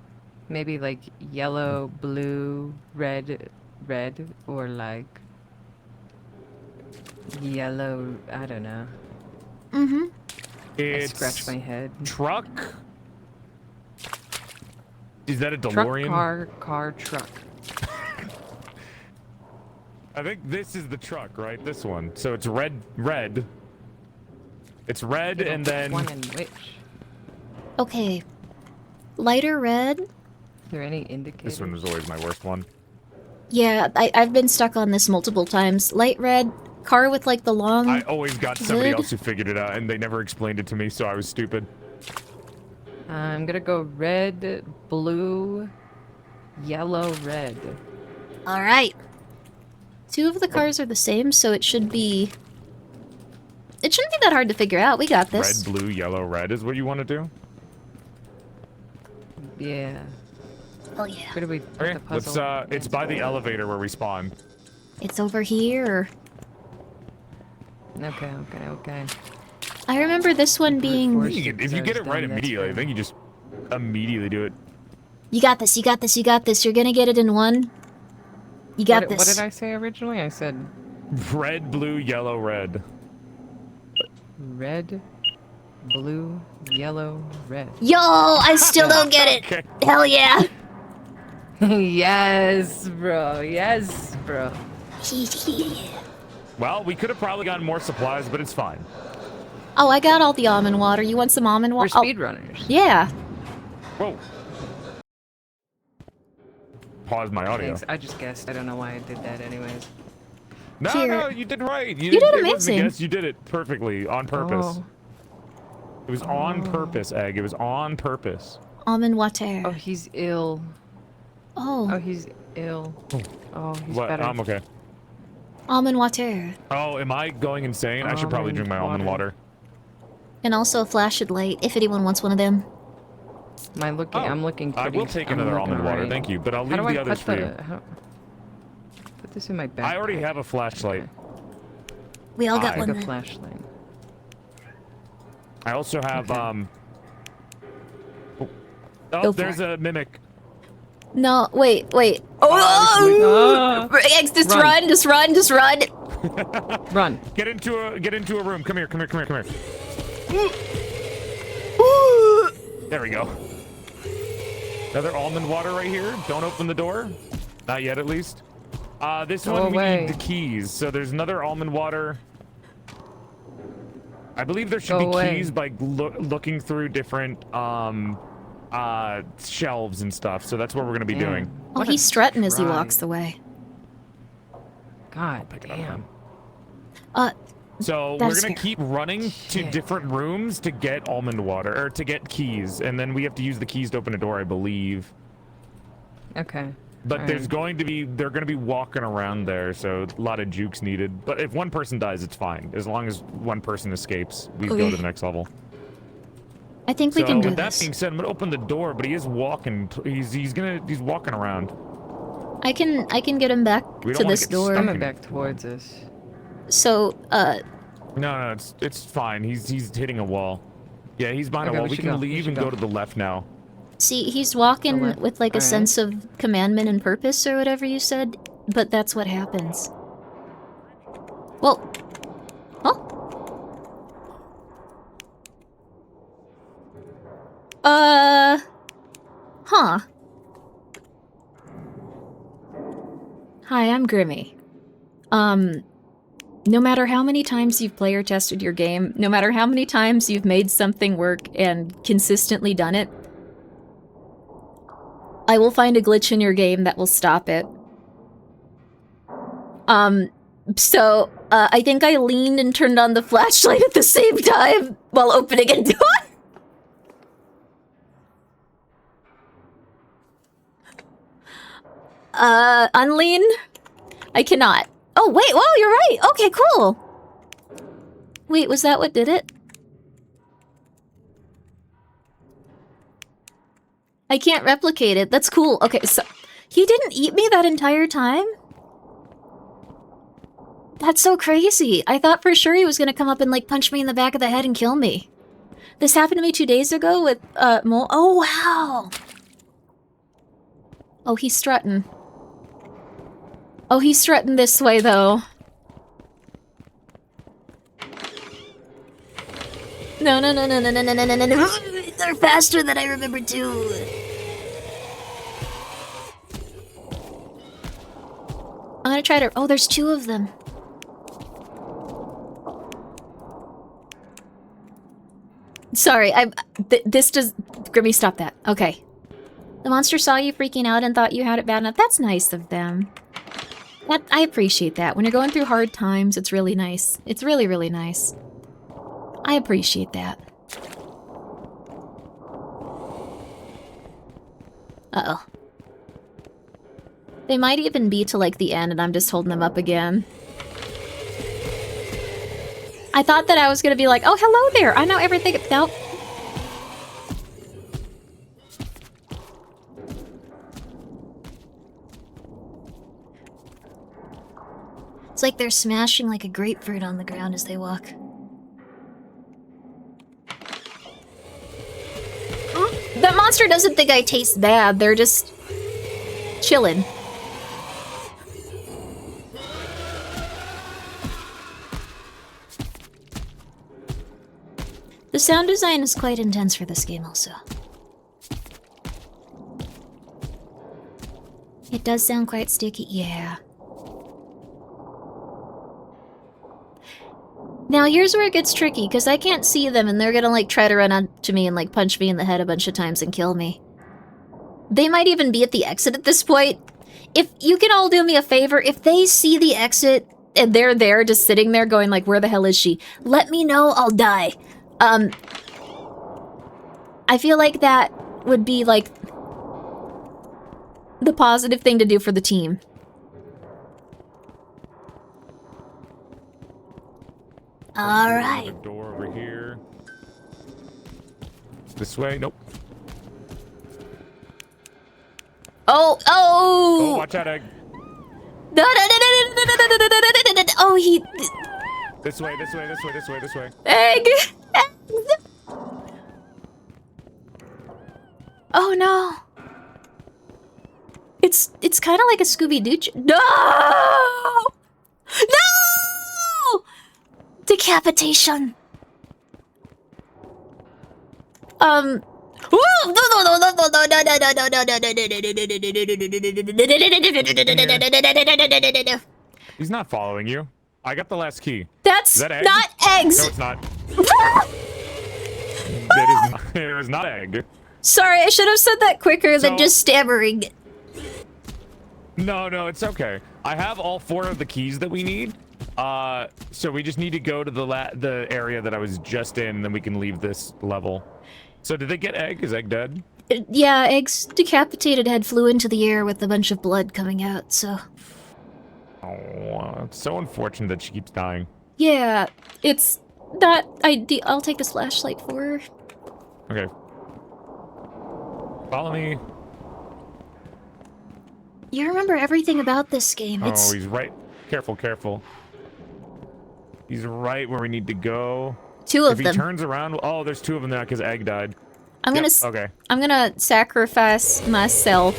maybe like yellow, blue, red, or like yellow, I don't know.
Mm-hmm.
I
It's
scratch my head.
truck. Is that a
Truck,
DeLorean?
car, truck.
I think this is the truck, right? This one. So it's red. It's red, and then
One and which?
Okay. Lighter red?
Is there any indicator?
this one was always my worst one.
Yeah, I've been stuck on this multiple times. Light red, car with, like, the long...
I always got somebody
Hood.
else who figured it out, and they never explained it to me, so I was stupid.
I'm gonna go red, blue, yellow, red.
Alright. 2 of the cars are the same, so it should be... It shouldn't be that hard to figure out. We got this.
Red, blue, yellow, red is what you want to do?
Yeah.
Oh yeah.
Where do we put
Okay,
the puzzle?
it's by the elevator where we spawn.
It's over here.
Okay.
I remember this one being...
force.
If you get it right immediately, I think you just immediately do it.
You got this, you got this, you got this. You're gonna get it in one. You got this.
What did I say originally? I said
Red, blue, yellow, red.
red, blue, yellow, red.
Yo, I still don't get it.
Okay.
Hell yeah.
Yes, bro. Yes, bro.
Well, we could have probably gotten more supplies, but it's fine.
Oh, I got all the almond water. You want some almond
We're
water?
speedrunners.
Yeah.
Whoa. Pause my audio.
Thanks. I just guessed. I don't know why I did that anyways.
No,
Here.
no, you did right.
You did
it wasn't a
amazing.
guess, you did it perfectly, on purpose.
Oh.
It was on purpose, Egg. It was on purpose.
Almond water.
Oh, he's ill.
Oh,
Oh, he's ill. Oh, he's
What?
better.
I'm okay.
almond water.
Oh, am I going insane? I should probably drink my almond water.
And also a flashlight, if anyone wants one of them.
I'm looking
I
pretty.
will take
I'm
another
looking
almond water,
alright.
thank you. But I'll
How
leave
do I
the others
put
for you.
Put this in my backpack.
I already have a flashlight.
We all got
I-
one.
The
then.
flashlight.
I also have
Okay.
Oh,
Go for
there's a mimic.
No, wait. Oh!
Ah.
X, just
Run.
run, just run.
Run.
Get into a room. Come here. There we go. Another almond water right here. Don't open the door. Not yet, at least. This
Go
one we
away.
need the keys. So there's another almond water. I believe there should
Go
be
away.
keys by looking through different shelves and stuff. So that's what we're gonna be
Damn.
doing.
Oh,
What a
he's strutting as he
try.
walks away.
God
Pick it up,
damn.
man. So
That
we're
is
gonna
fair.
keep running to
Shit.
different rooms to get almond water or to get keys, and then we have to use the keys to open a door, I believe.
Okay.
But there's
Alright.
they're gonna be walking around there, so a lot of jukes needed. But if one person dies, it's fine. As long as one person escapes, we go
Okay.
to the next level.
I think we
So
can do
with that
this.
being said, I'm gonna open the door, but he is walking. He's walking around.
I can get him back
We don't
to
wanna
this
get
door.
stuck.
Coming back towards us.
So,
No, it's fine. He's hitting a wall. Yeah, he's behind
Okay,
a wall.
we
We
should
can
go. We
leave
should
and go
go.
to the left now.
see, he's walking
left.
with like a
Alright.
sense of commandment and purpose or whatever you said, but that's what happens. Well, huh? Huh. Hi, I'm Grimmi. No matter how many times you've player tested your game, no matter how many times you've made something work and consistently done it, I will find a glitch in your game that will stop it. So, I think I leaned and turned on the flashlight at the same time while opening a door. Unlean? I cannot. Oh, wait, whoa, you're right. Okay, cool. Wait, was that what did it? I can't replicate it. That's cool. Okay, so he didn't eat me that entire time? That's so crazy. I thought for sure he was gonna come up and like punch me in the back of the head and kill me. This happened to me 2 days ago with Mole. Oh wow. Oh, he's strutting. Oh, he's strutting this way though. No. They're faster than I remember too. I'm gonna try to. Oh, there's 2 of them. Sorry, this does. Grimmi, stop that. Okay. The monster saw you freaking out and thought you had it bad enough. That's nice of them. I appreciate that. When you're going through hard times, it's really nice. It's really, really nice. I appreciate that. Uh-oh. They might even be to like the end and I'm just holding them up again. I thought that I was gonna be like, oh, hello there, I know everything. Nope. It's like they're smashing like a grapefruit on the ground as they walk. That monster doesn't think I taste bad, they're just chilling. The sound design is quite intense for this game also. It does sound quite sticky, yeah. Now here's where it gets tricky, because I can't see them and they're gonna like try to run up to me and like punch me in the head a bunch of times and kill me. They might even be at the exit at this point. If you can all do me a favor, if they see the exit and they're there just sitting there going like, where the hell is she? Let me know, I'll die. I feel like that would be like the positive thing to do for the team. All right.
Another door over here. This way? Nope.
Oh!
Oh, watch out, egg.
No! Oh, he...
This way, this way, this way, this way, this way.
Egg! Oh no! It's kind of like a Scooby-Doo. No! No! Decapitation. Woo! No!
He's not following you. I got the last key.
That's
Is that egg?
not eggs.
No, it's not. It is not egg.
Sorry, I should have said that quicker than just stammering.
No, it's okay. I have all 4 of the keys that we need. So we just need to go to the area that I was just in, and then we can leave this level. So did they get egg? Is egg dead?
Yeah, Egg's decapitated head flew into the air with a bunch of blood coming out, so...
Oh, it's so unfortunate that she keeps dying.
Yeah, it's not ideal. I'll take this flashlight for her.
Okay. Follow me.
You remember everything about this game.
Oh, he's right. Careful, careful. He's right where we need to go.
2 of
them.
them.
If he turns around... Oh, there's 2 of them now because egg died.
I'm gonna sacrifice myself.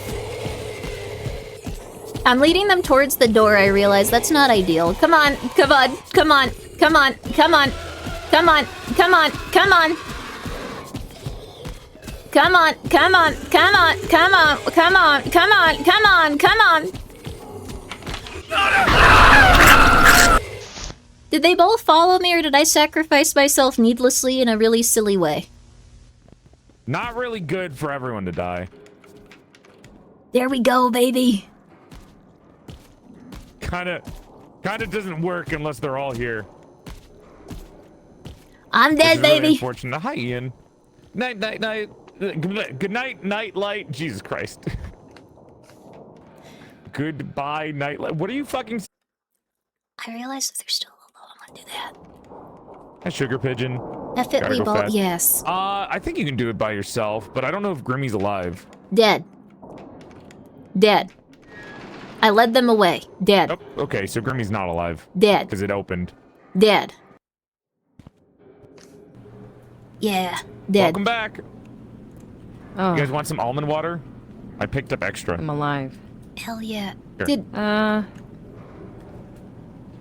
I'm leading them towards the door. I realize that's not ideal. Come on, come on, come on, come on, come on, come on, come on, come on. Come on, come on, come on, come on, come on, come on, come on, come on. Did they both follow me, or did I sacrifice myself needlessly in a really silly way?
Not really good for everyone to die.
There we go, baby.
Kinda doesn't work unless they're all here.
I'm dead, baby.
Really unfortunate. Hi, Ian. Night. Good night, nightlight. Jesus Christ. Goodbye, nightlight. What are you fucking?
I realize that they're still low. I'm gonna do that.
A sugar pigeon.
Definitely both. Yes.
I think you can do it by yourself, but I don't know if Grimmi's alive.
Dead. Dead. I led them away. Dead.
Oh, okay, so Grimmi's not alive.
Dead.
Because it opened.
Dead. Yeah. Dead.
Welcome back.
Oh,
You guys want some almond water? I picked up extra.
I'm alive.
Hell yeah.
Here.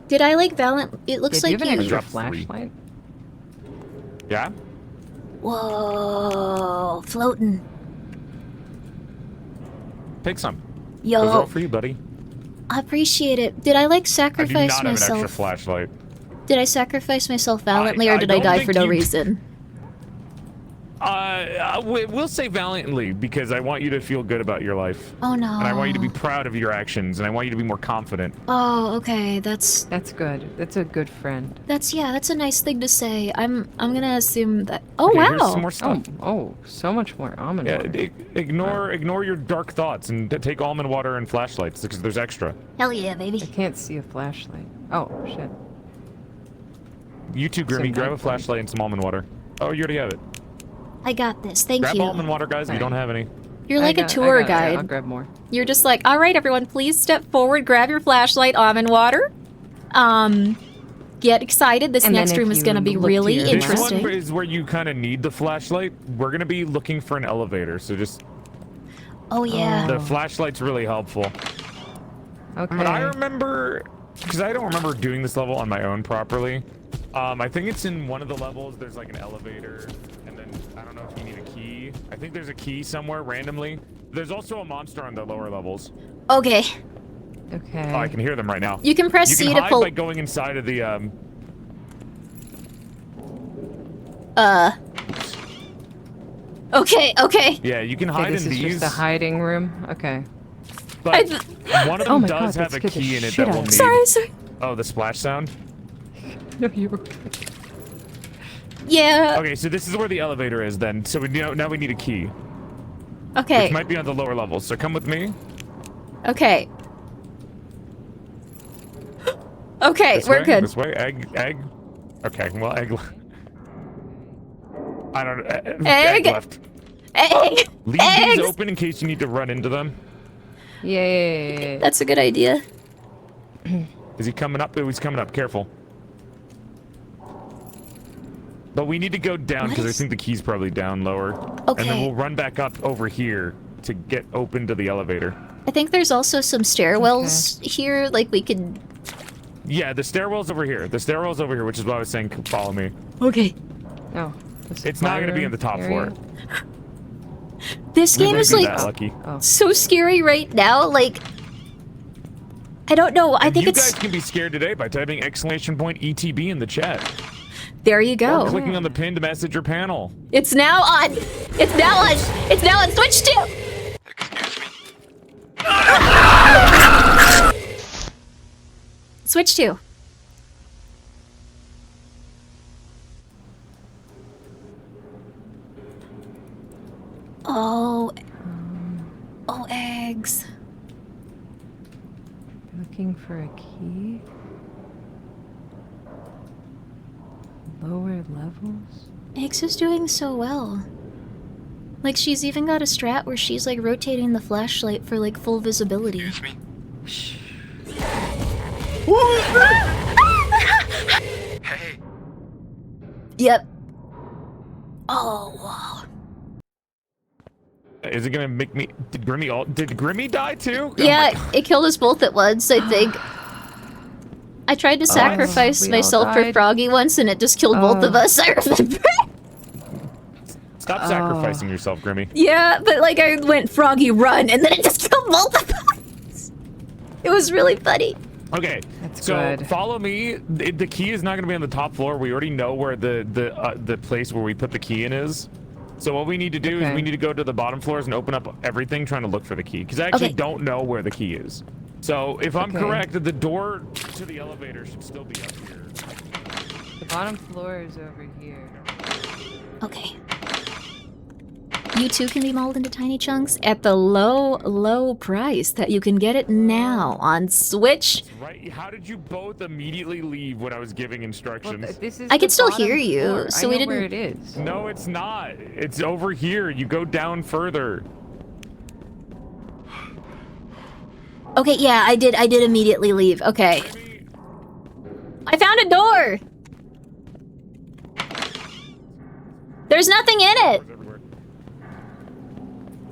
Did I like Valent? It looks
do you
like
have an
you.
extra
Drop 3.
flashlight?
Yeah?
Whoa, floating.
Take some. Those are all
Yo,
for you, buddy.
I appreciate it. Did I like
I do
sacrifice
not have an
myself?
extra flashlight.
Did I sacrifice myself valiantly, or
I
did I
don't
die
think
for no
you-
reason?
We'll say valiantly because I want you to feel good about your life.
Oh no.
And I want you to be proud of your actions, and I want you to be more confident.
Oh, okay. That's
good. That's a good friend.
yeah. That's a nice thing to say. I'm gonna assume that. Oh
Okay,
wow.
here's some more stuff.
Oh, so much more almond
Yeah,
water.
ignore your dark thoughts and take almond water and flashlights because there's extra.
Hell yeah, baby.
I can't see a flashlight. Oh, shit.
You too,
It's a
Grimmi. Grab a
night
flashlight and some almond water. Oh, you already have it.
I got this. Thank
Grab
you.
almond water, guys. If you don't have any.
You're like a tour guide.
I'll grab more.
You're just like, all right, everyone, please step forward, grab your flashlight, almond water. Get excited. This
And then
next
if
room is
you
going to be
look to
really
your left-
This one
interesting.
is where you kind of need the flashlight. We're gonna be looking for an elevator, so just
Oh yeah.
the flashlight's really helpful.
Okay.
But I remember, because I don't remember doing this level on my own properly. I think it's in one of the levels. There's like an elevator, and then I don't know if you need a key. I think there's a key somewhere randomly. There's also a monster on the lower levels.
Okay.
Okay.
Oh, I can hear them right now.
You can press
You
C
can
to
hide
pull.
by going inside of the
Okay. Okay.
Yeah, you can
Okay,
hide
this
in
is
these.
just a hiding room. Okay.
But one of them
Oh my
does
God,
have
that
a
scared the
key in it
shit
that
out
we'll
of
need.
me.
Sorry.
Oh, the splash sound.
No, you were.
Yeah.
Okay, so this is where the elevator is then. So now we need a key,
Okay.
which might be on the lower levels. So come with me.
Okay. Okay,
This
we're
way,
good.
This way, egg. Okay, well, egg. I don't know.
Egg.
left.
Egg.
Leave
Eggs.
these open in case you need to run into them.
Yay.
That's a good idea.
Is he coming up? Oh, he's coming up. Careful. But we need to go down
What
because I
is-
think the key's probably down lower.
Okay.
And then we'll run back up over here to get open to the elevator.
I think there's also some stairwells here, like we could.
Yeah, the stairwell's over here. The stairwell's over here, which is why I was saying follow me.
Okay.
Oh.
It's not going to be on the top floor.
This
We
game
wouldn't
is
be
like
that lucky.
so scary right now. Like, I don't know. I think
You
it's.
guys can be scared today by typing !ETB in the chat.
There you
Or
go.
clicking on the pinned message or panel.
It's now on. It's now on. It's now on. Switch to. Switch to. Oh. Oh, eggs.
Looking for a key? Lower levels?
Eggs is doing so well. Like, she's even got a strat where she's, like, rotating the flashlight for, like, full visibility.
Shh.
Hey,
Yep. Oh, wow.
Is it gonna make me? Did Grimmi die too?
Yeah,
Oh my God.
it killed us both at once, I think. I tried to sacrifice
we all
myself for
died.
Froggy once, and it just killed both of us, I remember.
Stop sacrificing yourself, Grimmi.
Yeah, but, like, I went Froggy run, and then it just killed both of us. It was really funny.
Okay,
That's
so
good.
follow me. The key is not gonna be on the top floor. We already know where the place where we put the key in is. So what we need to do is
Okay.
we need to go to the bottom floors and open up everything, trying to look for the key. Because I actually
Okay.
don't know where the key is. So if I'm
Okay.
correct, the door to the elevator should still be up here.
The bottom floor is over here.
Okay. You too can be mauled into tiny chunks at the low, low price that you can get it now on Switch.
Right? How did you both immediately leave when I was giving
Well,
instructions?
this is
I
the
can still
bottom
hear you,
floor.
so
I
we
know where
didn't-
it is.
No, it's not. It's over here. You go down further.
Okay, yeah, I did immediately leave. Okay.
Grimmi,
I found a door! There's nothing in it!
doors everywhere.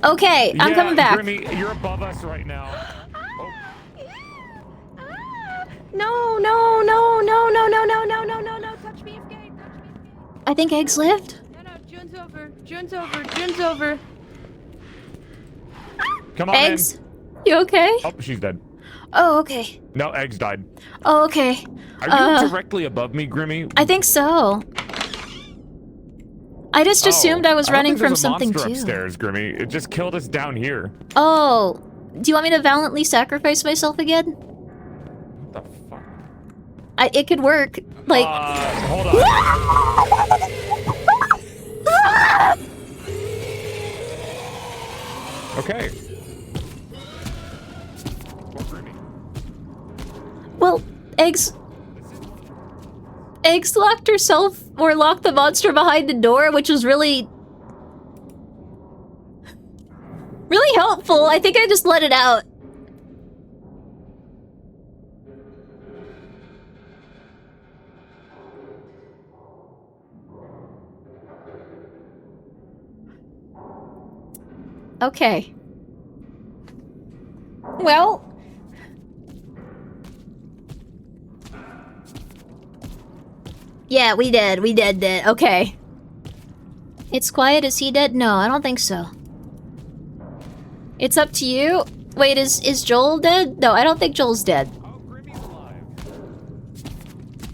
Okay, I'm
Yeah,
coming back.
Grimmi, you're above us right now. Oh,
No, no, no, no, no, no, no, no, no, no, no, touch me, escape, touch me, escape.
I think eggs lived.
No, June's over, June's over, June's over.
come on
Eggs? You okay?
in. Oh, she's dead.
Oh, okay.
No, eggs died.
Oh, okay.
Are you directly above me, Grimmi?
I think so. I just assumed I was running from
there's a
something
monster
too.
upstairs, Grimmi. It just killed us down here.
Oh, do you want me to valiantly sacrifice myself again?
What the fuck?
It could work. Like,
hold on. Okay. Poor Grimmi.
well, Eggs locked herself, or locked the monster behind the door, which was really helpful. I think I just let it out. Okay. Well... yeah, we did that. Okay. It's quiet, is he dead? No, I don't think so. It's up to you. Wait, is Joel dead? No, I don't think Joel's dead.
Oh, Grimmi's alive.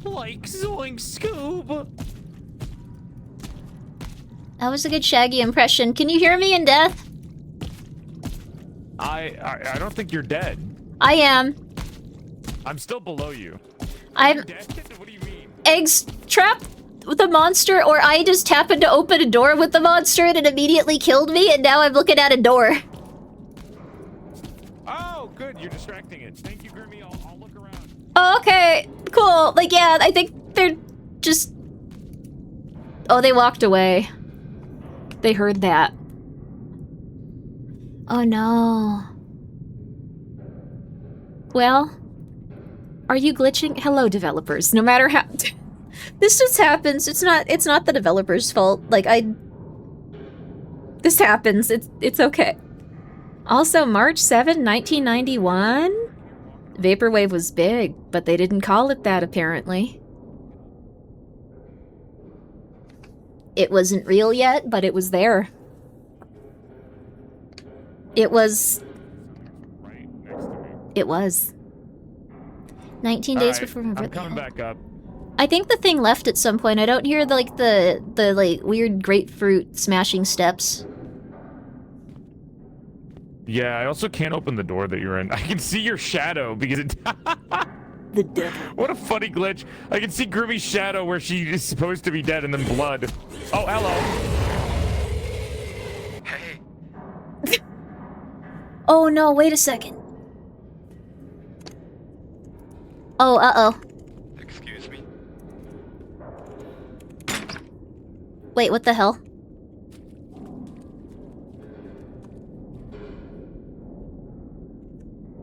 Like Zoink Scoob.
That was a good Shaggy impression. Can you hear me in death?
I don't think you're dead.
I am.
I'm still below you.
I'm...
You're dead? What do you mean?
Eggs trapped with the monster, or I just happened to open a door with the monster and it immediately killed me, and now I'm looking at a door.
Oh, good. You're distracting it. Thank you, Grimmi. I'll look around.
Oh, okay. Cool. Like, yeah, I think they're just... oh, they walked away. They heard that. Oh, no. Well... are you glitching? Hello, developers. No matter how... this just happens. It's not the developer's fault. Like, this happens. It's okay. Also, March 7, 1991? Vaporwave was big, but they didn't call it that, apparently. It wasn't real yet, but it was there. It was...
Right next to me.
it was. 19 days
Alright,
before my birthday.
I'm coming back up.
I think the thing left at some point. I don't hear the weird grapefruit smashing steps.
Yeah, I also can't open the door that you're in. I can see your shadow because it...
The devil.
What a funny glitch. I can see Grimmi's shadow where she is supposed to be dead and then blood. Oh, hello. Hey.
Oh no, wait a second. Oh, uh-oh.
Excuse me.
Wait, what the hell?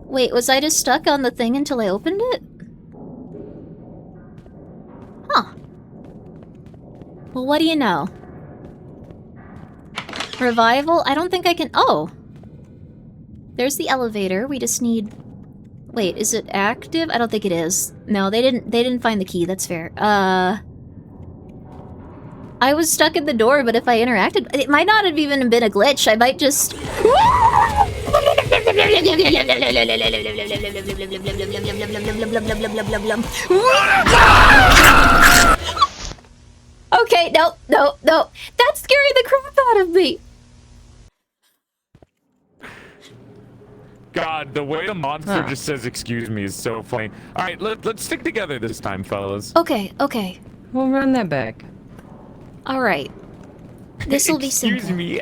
Wait, was I just stuck on the thing until I opened it? Huh. Well, what do you know? Revival? I don't think I can... oh! There's the elevator. We just need... wait, is it active? I don't think it is. No, they didn't find the key. That's fair. I was stuck in the door, but if I interacted... it might not have even been a glitch. I might just... okay, no. That scared the crap out of me.
God, the way the monster just says excuse me is so funny. All right, let's stick together this time, fellas.
Okay.
We'll run that back.
All right. This will be simple.
Excuse me.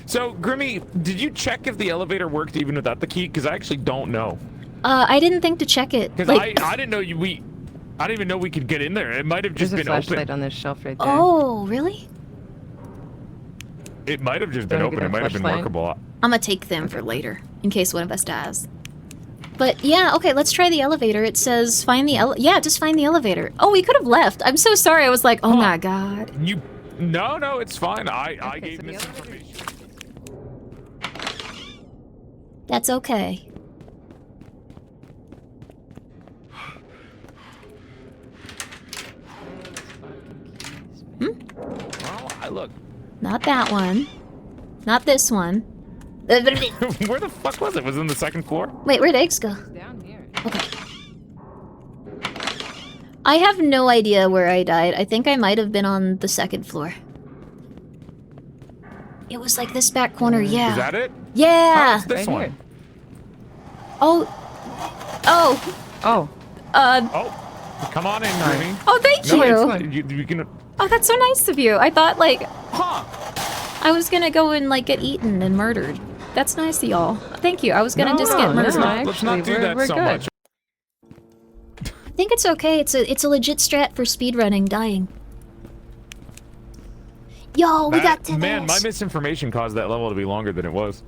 So, Grimmi, did you check if the elevator worked even without the key? Because I actually don't know.
I didn't think to check it.
Because
Like,
I didn't know I didn't even know we could get in there. It might have just
There's a
been
flashlight
open.
on this shelf right there.
oh, really?
It might have just been
Wanna
open.
get
It
a
might have been
flashlight?
workable.
I'm gonna take them for later, in case one of us dies. But yeah, okay, let's try the elevator. It says find the yeah, just find the elevator. Oh, we could have left. I'm so sorry. I was like, oh my god.
No, it's fine. I
Okay,
gave
so the
misinformation.
That's okay.
Well, look.
Not that one. Not this one.
Where the fuck was it? Was it on the second floor?
Wait, where'd eggs go?
Down here.
Okay. I have no idea where I died. I think I might have been on the second floor. It was like this back corner, yeah.
Is that it?
Yeah!
Oh, it's this
Right
one.
here.
Oh!
Oh.
Oh, come on in, Grimmi.
Oh, thank
No,
you!
you can.
Oh, that's so nice of you. I thought, like,
Huh.
I was gonna go and, like, get eaten and murdered. That's nice of y'all. Thank you. I was gonna just get
no,
murdered.
Let's not do that
we're
so
good.
much.
I think it's okay. It's a legit strat for speedrunning, dying. Yo, we got 10
Man, my
hours.
misinformation caused that level to be longer than it was.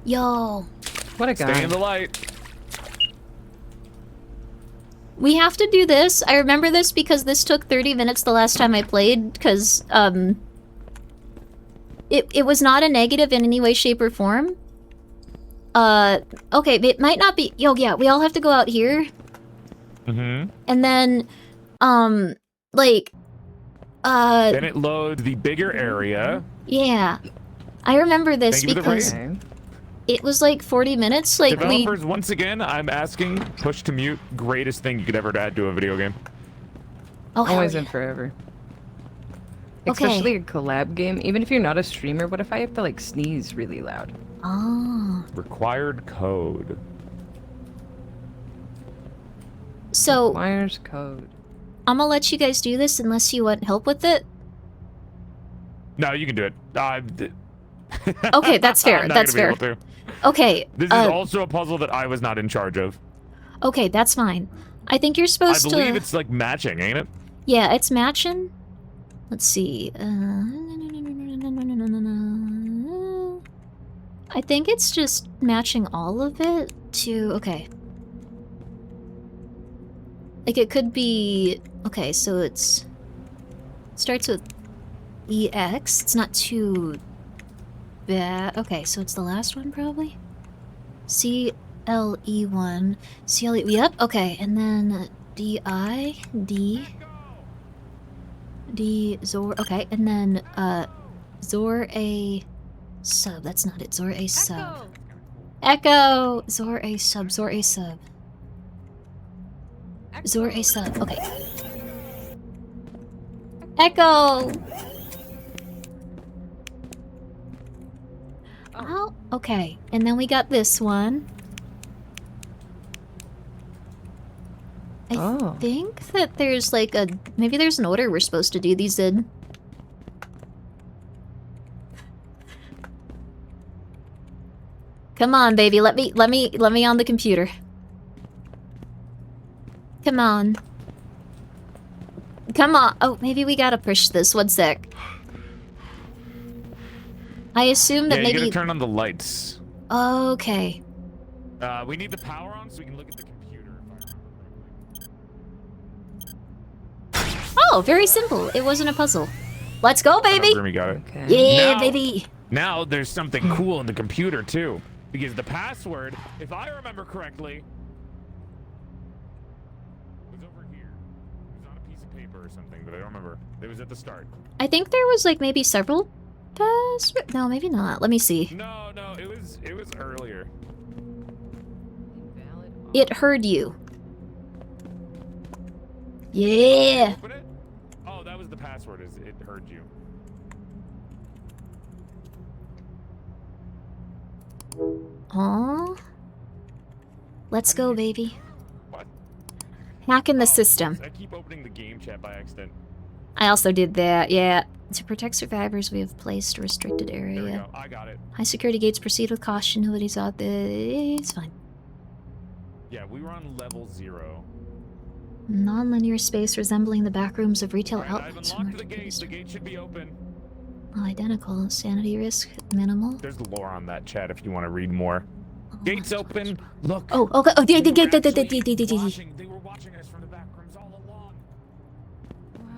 Yo.
What a guy.
Stay in the light.
We have to do this. I remember this because this took 30 minutes the last time I played, because, it was not a negative in any way, shape, or form. Okay, it might not be... Yo, yeah, we all have to go out here.
Mm-hmm.
And then, like,
Then it loads the bigger area.
yeah. I remember this
Thank you for the
because
Okay.
it was like 40 minutes, like,
Developers, once again, I'm asking, push to mute, greatest thing you could ever add to a video game.
Oh, hell
Always
yeah.
and forever.
Okay.
Especially a collab game. Even if you're not a streamer, what if I have to like sneeze really loud?
Oh.
Required code.
So,
Requires code.
I'm gonna let you guys do this unless you want help with it.
No, you can do it.
Okay, that's fair.
I'm not
That's
gonna
fair.
be able to.
Okay.
This is also a puzzle that I was not in charge of.
Okay, that's fine. I think you're
I
supposed to...
believe it's like matching, ain't it?
Yeah, it's matching. Let's see. I think it's just matching all of it to... Okay. Like, it could be... Okay, so it's... Starts with EX. It's not too bad. Okay, so it's the last one, probably? CLE1. CLE... Yep, okay. And then DI, D, Zor... Okay, and then, Zor A... Sub. That's not it. Zor A sub. Echo! Zor A sub. Zor A sub. Zor A sub. Okay. Echo! Oh, okay. And then we got this one. I
Oh.
think that there's like a... Maybe there's an order we're supposed to do these in. Come on, baby. Let me on the computer. Come on. Come on. Oh, maybe we gotta push this. One sec. I assume that
Yeah, you
maybe...
gotta turn on the lights.
Okay.
We need the power on so we can look at the computer.
Oh, very simple. It wasn't a puzzle. Let's go, baby!
Grimmi got it.
Okay.
Yeah,
Now-
baby!
Now there's something cool in the computer too, because the password, if I remember correctly, was over here. It was on a piece of paper or something, but I don't remember. It was at the start.
I think there was like maybe several passwords. No, maybe not. Let me see.
No, it was earlier.
Invalid.
It heard you. Yeah!
Open it? Oh, that was the password. Is it heard you?
Aw. Let's go, baby.
What?
Hacking the
Oh,
system.
I keep opening the game chat by accident.
I also did that, yeah. To protect survivors, we have placed a restricted
There we
area.
go. I got it.
High security gates, proceed with caution. Nobody's out there. It's fine.
Yeah, we were on level 0.
Non-linear space resembling the backrooms of retail
Alright, I've
outlets.
unlocked the gate. The gate should be open.
Identical. Sanity risk minimal.
There's lore on that chat if you want to read more. Gates open. Look.
Oh, okay. Oh,
They
the
were
gate.
actually they were watching us from the back rooms all along.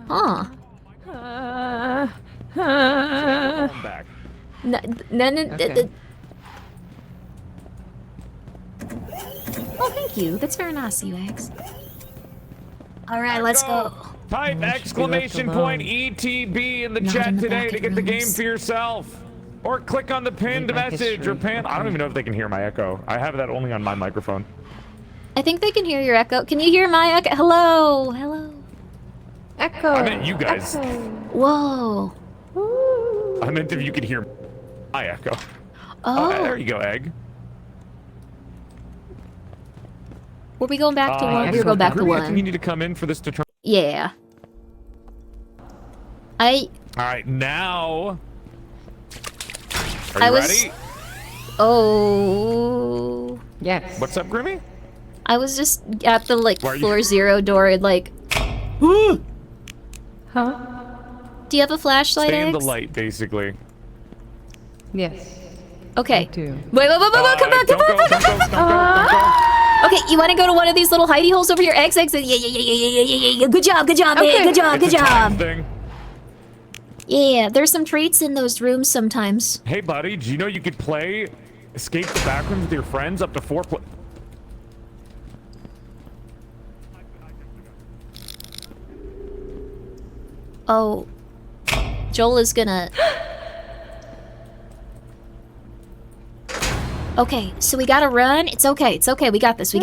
Huh.
Oh my god. Going back.
Okay.
Oh, thank you. That's very nice, UX. Alright, let's go.
Type
I should be left
exclamation
alone.
point ETB in the
Not
chat
in the
today
back
to
of
get the game
rooms.
for yourself. Or click on the pinned
Read my
message or
history.
pin. I don't even know if they can hear my echo. I have that only on my microphone.
I think they can hear your echo. Can you hear my echo? Hello, hello.
Echo.
I meant you guys.
Echo.
Whoa.
I meant if you could hear my echo.
Oh,
There you go, Egg.
were we going back to one? We were
so
going back to
Grimmi, I think you
one.
need to come in for this to turn.
Yeah.
All right, now. Are
I
you
was-
ready?
Yes.
What's up, Grimmi?
I was just at the like
Why are you-
floor 0 door and like,
Huh?
do you have a flashlight,
Stay in the
Eggs?
light, basically.
Yes.
Okay.
Too.
Wait, come on, come on, come
Don't
on,
go,
come
don't go, don't go.
Okay, you want to go to one of these little hidey holes over here? Eggs. Yeah. Good job, babe. Good job,
It's a time thing.
Yeah, there's some traits in those rooms sometimes.
Hey, buddy, do you know you could play Escape the Backrooms with your friends up to 4
Oh, Joel is gonna... Okay, so we gotta run. It's okay, we got this,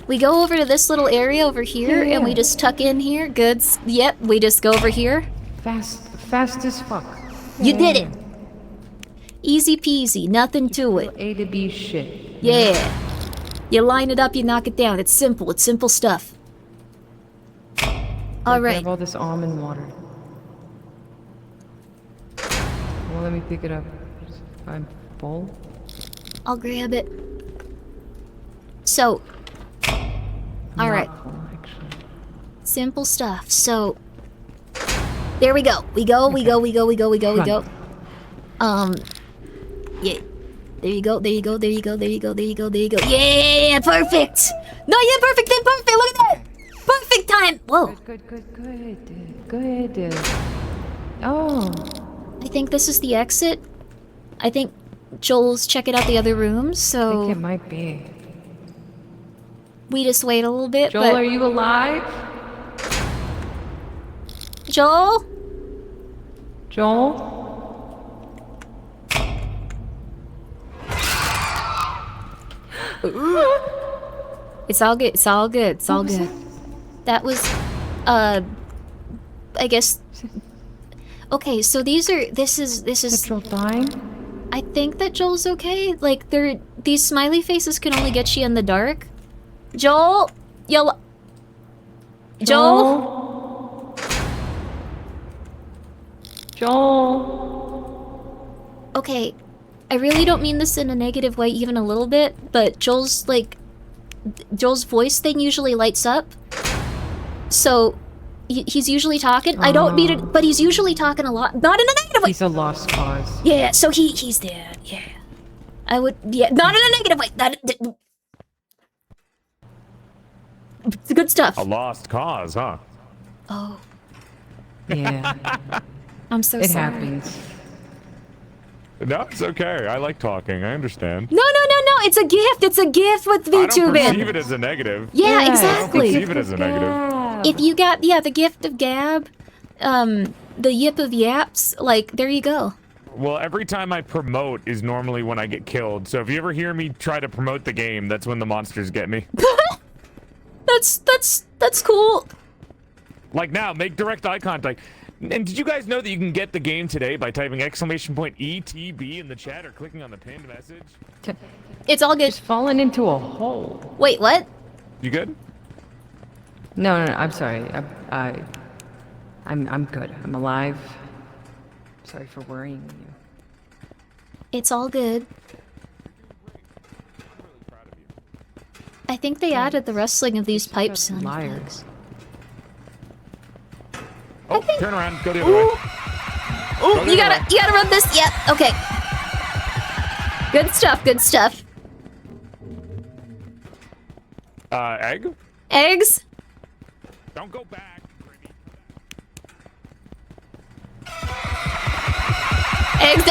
We go over to this little area over here, and we just tuck in here. Good. Yep, we just go over here.
Fast as fuck.
You did it! Easy peasy, nothing to it.
A to B shit.
Yeah. You line it up, you knock it down. It's simple stuff.
I
Alright.
have all this almond water. Well, let me pick it up. I'm full.
I'll grab it. So, alright.
Not full, actually.
Simple stuff. So, there we go. We go. Yeah. There you go. Yeah, perfect. No, yeah, perfect. Look at that. Perfect time. Whoa.
Good. Oh.
I think this is the exit. I think Joel's checking out the other rooms,
I think it
so
might be.
we just wait a little bit.
Joel,
but
are you alive?
Joel?
Joel?
It's all good. That was, I guess. Okay, so this is.
Joel dying?
I think that Joel's okay. Like, these smiley faces can only get you in the dark. Joel, Joel. Okay, I really don't mean this in a negative way, even a little bit. But Joel's voice thing usually lights up. So, he's usually talking. I don't mean it, but he's usually talking a lot. Not in a negative way.
He's a lost cause.
Yeah, so he's dead. Yeah. I would, yeah, not in a negative way. It's good stuff.
A lost cause, huh?
Oh,
Yeah,
I'm so
it
sorry.
happens.
No, it's okay. I like talking. I understand.
No, it's a gift. It's a gift with
I don't
VTubing.
perceive it as a negative.
Yeah,
Yeah,
I don't
exactly.
perceive it as a negative.
If you got, the gift of gab, the yip of yaps, like, there you go.
Well, every time I promote is normally when I get killed. So if you ever hear me try to promote the game, that's when the monsters get me.
That's cool.
Like now, make direct eye contact. And did you guys know that you can get the game today by typing !ETB in the chat or clicking on the pinned message?
It's all good.
Just fallen into a hole.
Wait, what?
You good?
No, I'm sorry. I'm good. I'm alive. Sorry for worrying you.
It's all good. I think they added the rustling of these pipes sound
Liars.
effects.
Oh, turn around. Go the other way.
Oh, you gotta run this. Yep. Okay. Good stuff.
Egg?
Eggs.
Don't go back. Grimmi.
Eggs.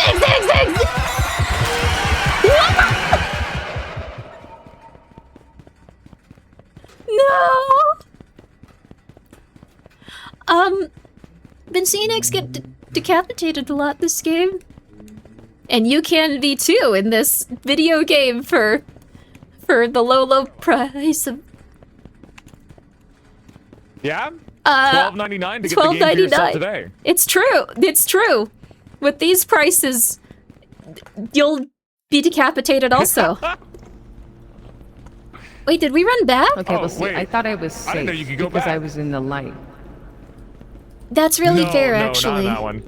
No. Been seeing eggs get decapitated a lot this game, and you can be too in this video game for for the low price of
Yeah? $12.99 to get the game for yourself today.
It's true. It's true. With these prices, you'll be decapitated also. Wait, did we run back?
Okay,
Oh,
well, see,
wait.
I thought I was safe
I didn't know you could go
because I
back.
was in the light.
That's really
No,
fair,
no,
actually.
not that one.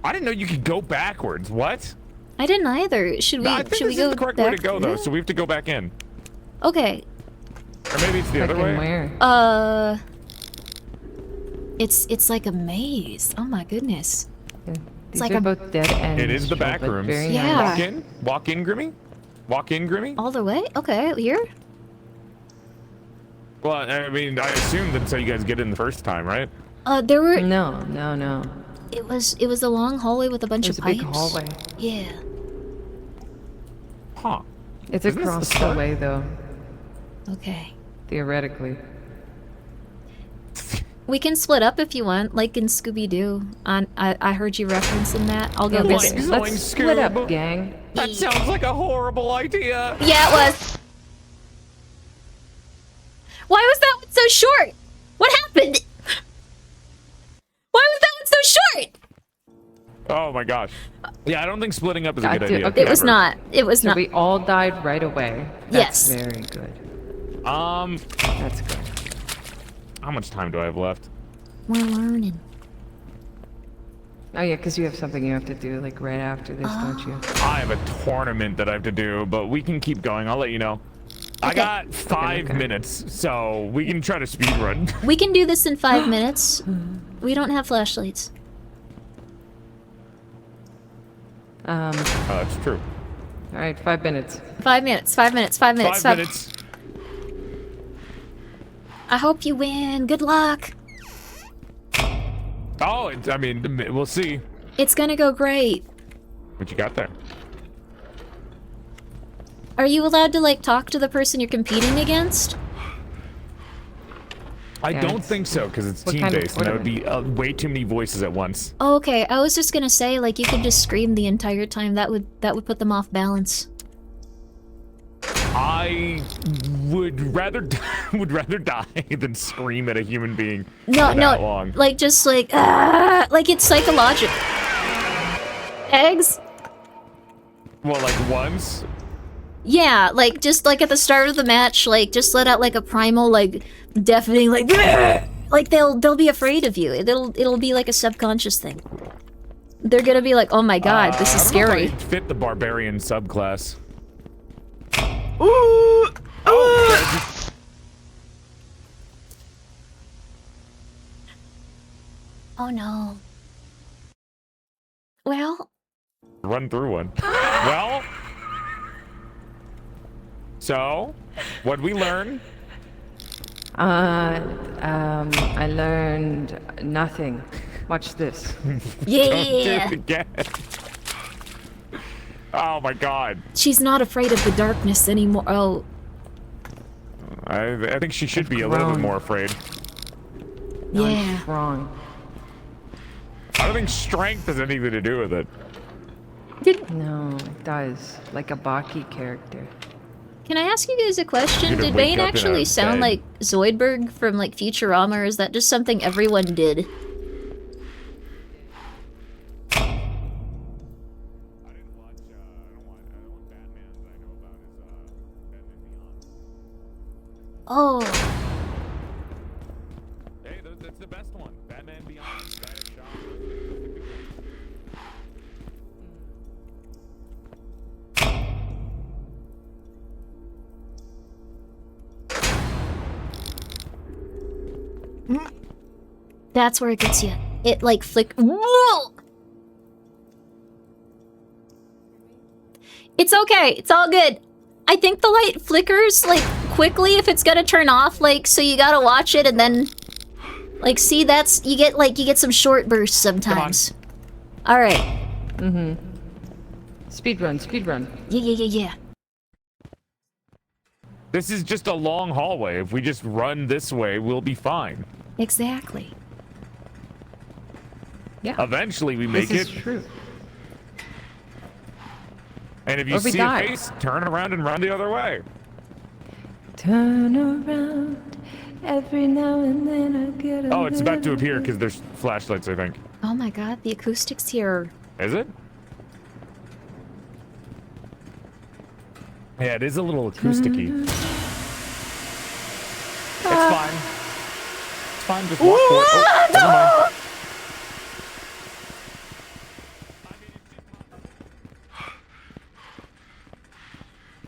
I didn't know you could go backwards. What?
I didn't either. Should we?
No, I think
should we
this
go
is the correct
back?
way to go, though, so we have to go back in.
Okay.
Or maybe it's the other
Frickin'
way.
where?
It's like a maze. Oh my goodness.
Yeah. These
like
are
a-
both dead ends.
It is the
Joel,
back
but
rooms.
very
Yeah.
nice.
Walk in. Walk in, Grimmi. Walk in, Grimmi.
All the way? Okay, here?
Well, I mean, I assume that's how you guys get in the first time, right?
There were.
No, no, no.
It was a long hallway with a bunch
It's
of
a big
pipes.
hallway.
Yeah.
Huh.
It's
Isn't this the
across the
start?
way, though.
Okay.
Theoretically.
We can split up if you want, like in Scooby-Doo. I heard you referencing that. I'll go
Zoink,
this.
zoink.
Let's split up,
Scoob.
gang.
That sounds like a horrible idea.
Yeah, it was. Why was that one so short? What happened? Why was that one so short?
Oh my gosh. Yeah, I don't think splitting up is a
God,
good
dude,
idea.
okay.
It was
ever.
not. It was
So
not.
we all died right away.
Yes.
That's very good. That's good.
How much time do I have left?
We're learning.
Oh yeah, because you have something you have to do like right after this, don't you?
I have a tournament that I have to do, but we can keep going. I'll let you know. I
Okay.
got 5
okay.
minutes, so we can try to speed run.
We can do this in 5 minutes. We don't have flashlights.
That's true.
All right, 5 minutes.
5 minutes. 5 minutes. 5 minutes.
5 minutes.
I hope you win. Good luck.
Oh, I mean, we'll see
It's gonna go great.
what you got there.
Are you allowed to like talk to the person you're competing against?
I
Yeah,
don't
it's-
think so, because it's
what kind of
team-based, and that would be way too many voices at once.
Oh, okay, I was just gonna say like you could just scream the entire time. That would put them off balance.
I would rather die than scream at a human being
No,
for
no,
that long.
like just like it's psychological. Eggs?
Well, like once.
Yeah, like just like at the start of the match, like just let out like a primal like deafening like like they'll be afraid of you. It'll be like a subconscious thing. They're gonna be like, oh my god, this is
I don't know if
scary.
I'd fit the barbarian subclass. Oh,
Oh no. Well,
run through one. Well, so what'd we learn?
I learned nothing. Watch this.
Don't do
yeah.
it again. Oh my god.
She's not afraid of the darkness anymore. Oh,
I think she should be a little bit
grown.
more afraid.
No, I'm
yeah.
strong.
I don't think strength has anything to do with it.
No, it does. Like a Baki character.
Can I ask you guys a question?
You're gonna
Did
wake
Bane
up in
actually
a
sound
bed.
like Zoidberg from like Futurama, or is that just something everyone did? Oh,
Hey, that's the best one. Batman Beyond, Static Shock.
that's where it gets you. It like flick. Whoa! It's okay. It's all good. I think the light flickers like quickly if it's gonna turn off. Like, so you gotta watch it and then, like, see that's you get some short bursts sometimes. All right.
Speed run, speed run.
Yeah.
This is just a long hallway. If we just run this way, we'll be fine.
Exactly.
Yeah.
Eventually, we make
This
it.
is true.
And if you see a face, turn around and run the other way.
Turn around every now and then I get a
Oh, it's about to appear because there's flashlights, I think.
Oh my god, the acoustics here.
Is it? Yeah, it is a little acousticy. It's fine. It's fine, just walk forward. Oh, never mind.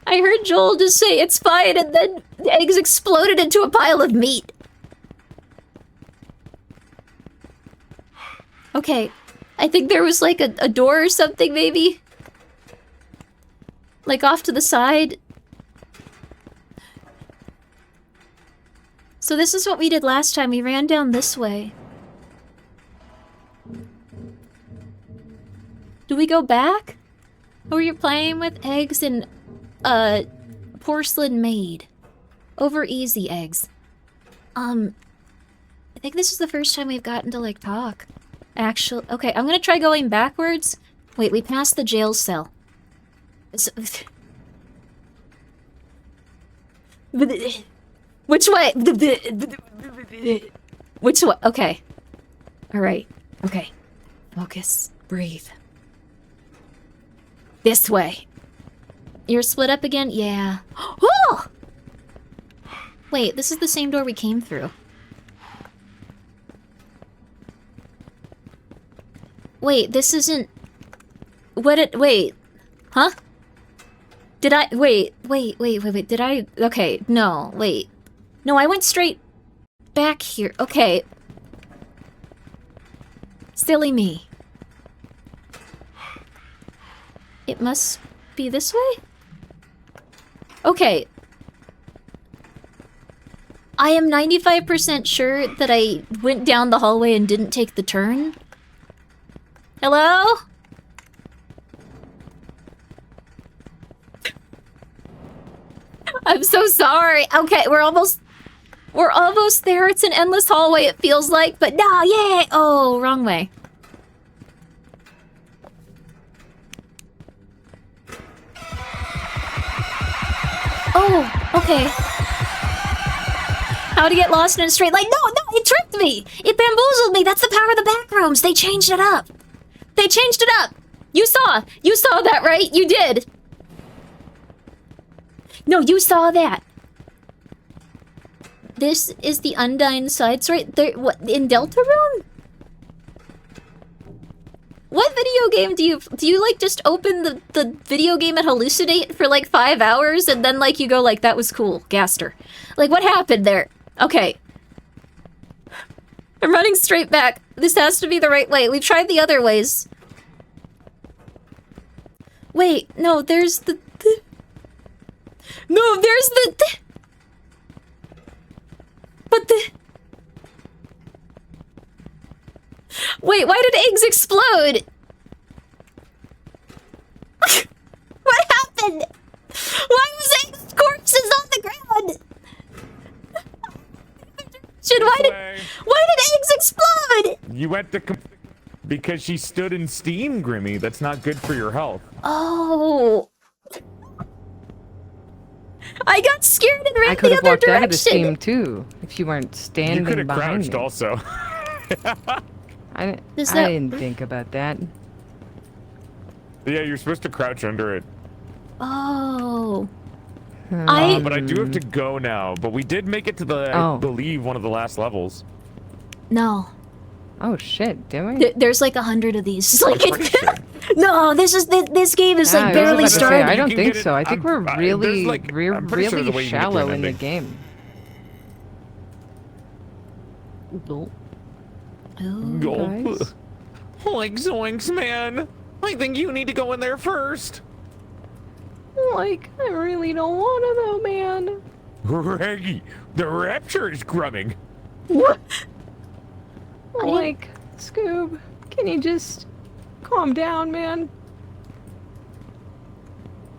I heard Joel just say it's fine, and then the eggs exploded into a pile of meat. Okay, I think there was like a door or something, maybe? Like off to the side. So this is what we did last time. We ran down this way. Do we go back? Or you're playing with eggs and porcelain maid over easy eggs. I think this is the first time we've gotten to like talk. Actually, okay, I'm gonna try going backwards. Wait, we passed the jail cell. Which way? Which way? Okay. All right. Okay. Focus. Breathe. This way. You're split up again? Yeah. Oh! Wait, this is the same door we came through. Wait, this isn't... Wait. Huh? Did I... Wait. Did I... Okay, no, wait. No, I went straight back here. Okay. Silly me. It must be this way? Okay. I am 95% sure that I went down the hallway and didn't take the turn. Hello? I'm so sorry. Okay, we're almost there. It's an endless hallway, it feels like, but no, yay! Oh, wrong way. Oh, okay. How to get lost in a straight line? No, it tricked me! It bamboozled me! That's the power of the Backrooms! They changed it up! They changed it up! You saw that, right? You did! No, you saw that! This is the Undyne sides, right? There, what, in Deltarune? What video game do you like just open the video game and hallucinate for like 5 hours and then like you go like, that was cool, Gaster. Like what happened there? Okay. I'm running straight back. This has to be the right way. We've tried the other ways. Wait, no, there's the... No, there's the... But the... Wait, why did eggs explode? What happened? Why was eggs corpses on the ground? Why did eggs explode?
You went to... Because she stood in steam, Grimmi. That's not good for your health.
Oh. I got scared and ran
I could
the
have
other
walked
direction.
out of the steam too, if you weren't standing
You could have
behind
crouched
me.
also.
I
Is that-
didn't think about that.
Yeah, you're supposed to crouch under it.
Oh.
But I do have to go now. But we did make it to the, I believe, one of the last levels.
No.
Oh shit, did we?
There's like 100 of these. Like no, this game is like
I was
barely
about to say,
started.
I don't think so. I think we're really,
I'm pretty sure the way
really
you can get to
shallow
an
in the
ending.
game.
Oh.
Guys.
Like zoinks, man. I think you need to go in there first.
Like, I really don't want to though, man.
Reggie, the rapture is coming.
What?
Like, Scoob, can you just calm down, man?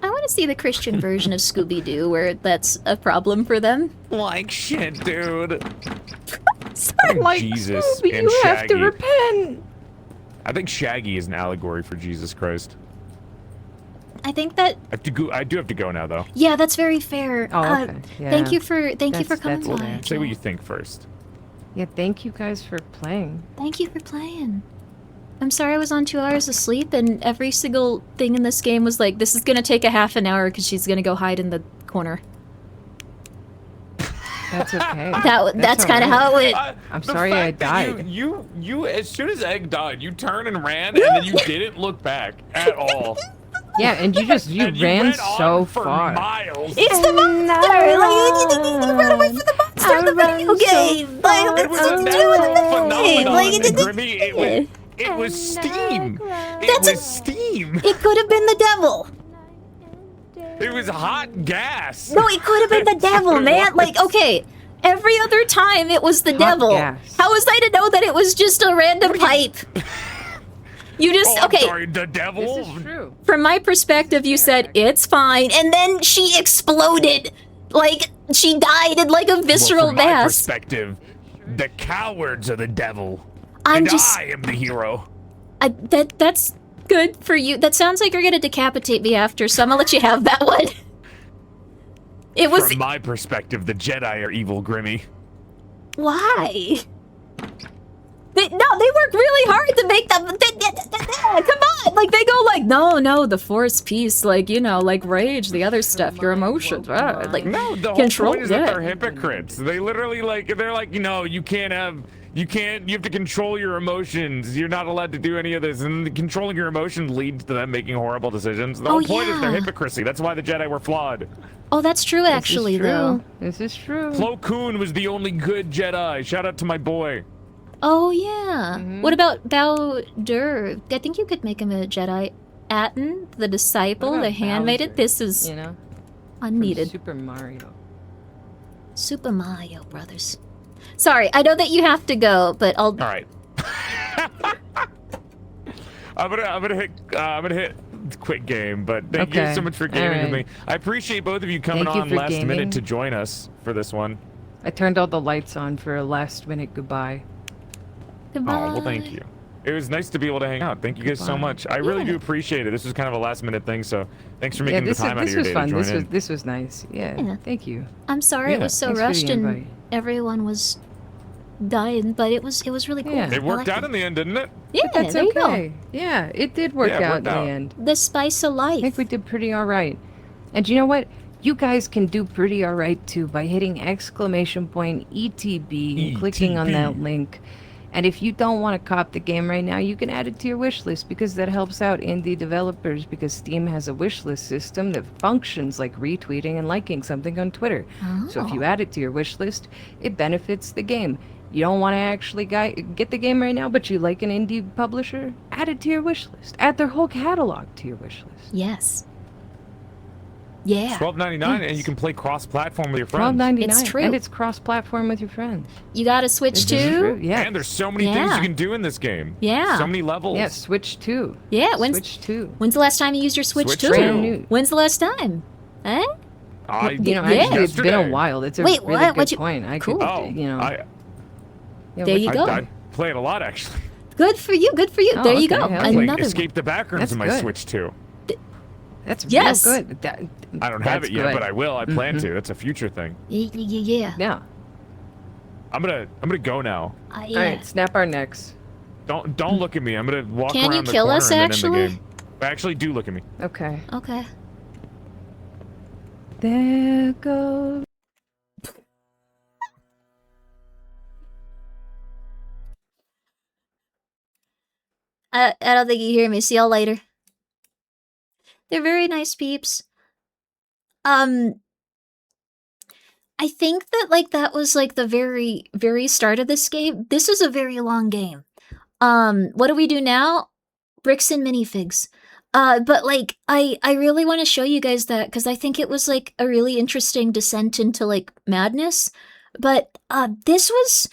I want to see the Christian version of Scooby-Doo where that's a problem for them.
Like shit, dude.
Sorry.
Like,
Jesus
Scooby,
and
you have to
Shaggy.
repent.
I think Shaggy is an allegory for Jesus Christ.
I think that
I do have to go now, though.
yeah, that's very fair.
Oh, okay. Yeah.
Thank you for coming
That's
by.
fair.
Say what you think first.
Yeah, thank you guys for playing.
Thank you for playing. I'm sorry I was on 2 hours of sleep, and every single thing in this game was like, this is gonna take a half an hour because she's gonna go hide in the corner.
That's okay.
That's kind of how it went.
I'm
The
sorry I
fact that
died.
You, as soon as Egg died, you turned and ran, and then you didn't look back at all.
Yeah, and you
And you
ran
went
so
on for
far.
miles.
It's the monster! Like, you ran away from the monster in the video game! Like,
It was
that's
a
what you do in the
natural
game!
phenomenon,
Like,
Grimmi. It was steam. It was steam.
it could have been the devil!
It was hot gas.
No, it could have been the devil, man! Like, okay, every other time it was the
Hot
devil.
gas.
How was I to know that it was just a random pipe? You just,
Oh, I'm
okay,
sorry, the devil.
This is true.
from my perspective, you said, it's fine, and then she exploded. Like, she died in like a visceral
From my
mass.
perspective, the cowards are the devil.
I'm
and
just,
I am the hero.
that's good for you. That sounds like you're gonna decapitate me after, so I'm gonna let you have that one. It was,
From my perspective, the Jedi are evil, Grimmi.
why? They work really hard to make them. Come on, like they go like, no, the Force piece, like like rage, the other stuff, your emotions, like
No, the whole
control.
point is that they're hypocrites. They literally they're like, you have to control your emotions. You're not allowed to do any of this. And controlling your emotions leads to them making horrible decisions. The whole point is their hypocrisy. That's why the Jedi were flawed.
Oh, that's true, actually, though.
This is true.
Plo Koon was the only good Jedi. Shout out to my boy.
Oh yeah. What about Bao-Dur? I think you could make him a Jedi. Atten, the disciple,
What about
the handmaiden.
Bowser?
This is
From
unneeded.
Super Mario.
Super Mario Brothers. Sorry, I know that you have to go, but I'll.
All right. I'm gonna hit quit game, but thank you
Okay.
so much for gaming with
Alright.
me. I appreciate both of you coming
Thank you
on
for
last
gaming.
minute to join us for this one.
I turned all the lights on for a last minute goodbye.
Goodbye.
Oh, well, thank you. It was nice to be able to hang out. Thank you guys so
Goodbye.
much. I really do appreciate it. This was kind of a last minute thing, so thanks for making the time out of
this
your
was
day
fun.
to join in.
This was nice. Yeah,
Yeah.
thank you.
I'm sorry it
Yeah.
was so
Thanks for the
rushed and
invite.
everyone was dying, but it was really cool.
Yeah.
It worked out
I
in the end, didn't it?
Yeah,
That's
there you go.
okay. Yeah, it did work
Yeah, it
out
worked
in the
out.
end.
The spice of life.
I think we did pretty all right. And you know what? You guys can do pretty all right too by hitting !ETB and clicking on that link. And if you don't want to cop the game right now, you can add it to your wish list because that helps out indie developers because Steam has a wish list system that functions like retweeting and liking something on Twitter. So if you add it to your wish list, it benefits the game. You don't want to actually get the game right now, but you like an indie publisher? Add it to your wish list. Add their whole catalog to your wish list.
Yes. Yeah.
$12.99, and you can play cross-platform with your friends.
$12.99.
It's true.
And it's cross-platform with your friends.
You got a Switch
This is true.
too?
Yeah.
And there's so many things
Yeah.
you can do in this game.
Yeah.
So many levels.
Yeah, Switch 2.
Yeah.
Switch 2.
When's the last time you used your Switch
Switch
2?
Brand new.
When's the last time? Eh?
I,
You know,
Yeah.
actually, it's been a
yesterday.
while. It's a
Wait,
really
what?
good
What'd you-
point. I
Cool.
could,
Oh,
you know.
I,
yeah,
There
what-
you go.
I play it a lot, actually.
Good for you. Good for you.
Oh,
there you
okay,
go.
hell
I play
Another
Escape the Backrooms
That's
in my
good.
Switch too.
That's
Yes.
real good.
I don't have
That's
it yet,
good.
but I will. I plan
Mhm.
to. That's a future thing.
one. Yeah.
Yeah.
I'm gonna go now.
Yeah.
All right, snap our necks.
Don't look at me. I'm gonna walk
Can you
around the
kill
corner
us,
and then
actually?
end the game. Actually, do look at me.
Okay.
Okay.
There goes.
I don't think you hear me. See y'all later. They're very nice peeps. I think that that was the very, very start of this game. This was a very long game. What do we do now? Bricks and minifigs. But I really want to show you guys that because I think it was a really interesting descent into madness. But this is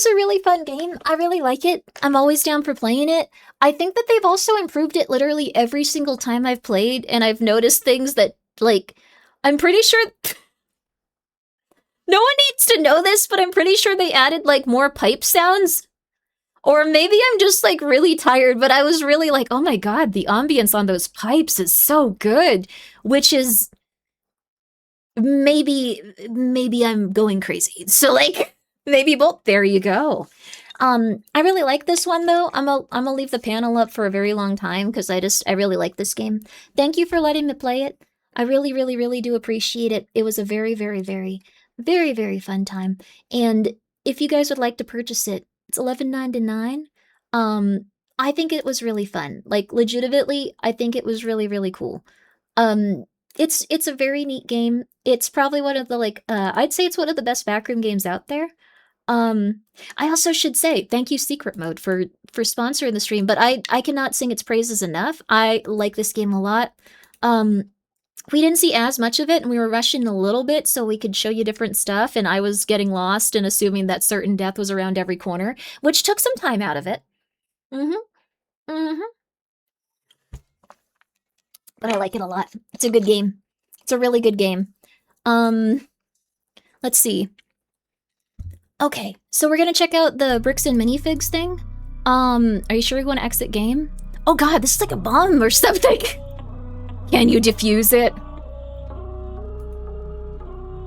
a really fun game. I really like it. I'm always down for playing it. I think that they've also improved it literally every single time I've played, and I've noticed things that I'm pretty sure no one needs to know this, but I'm pretty sure they added more pipe sounds. Or maybe I'm just like really tired, but I was really like, oh my god, the ambience on those pipes is so good, which is maybe I'm going crazy. So like maybe both. There you go. I really like this one though. I'm gonna leave the panel up for a very long time because I really like this game. Thank you for letting me play it. I really, really, really do appreciate it. It was a very, very, very, very, very fun time. And if you guys would like to purchase it, it's $11.99. I think it was really fun. Like legitimately, I think it was really, really cool. It's a very neat game. It's probably one of the like I'd say it's one of the best backroom games out there. I also should say thank you Secret Mode for sponsoring the stream, but I cannot sing its praises enough. I like this game a lot. We didn't see as much of it, and we were rushing a little bit so we could show you different stuff, and I was getting lost and assuming that certain death was around every corner, which took some time out of it. But I like it a lot. It's a good game. It's a really good game. Let's see. Okay, so we're gonna check out the bricks and minifigs thing. Are you sure we want to exit game? Oh god, this is like a bomb or something. Can you defuse it?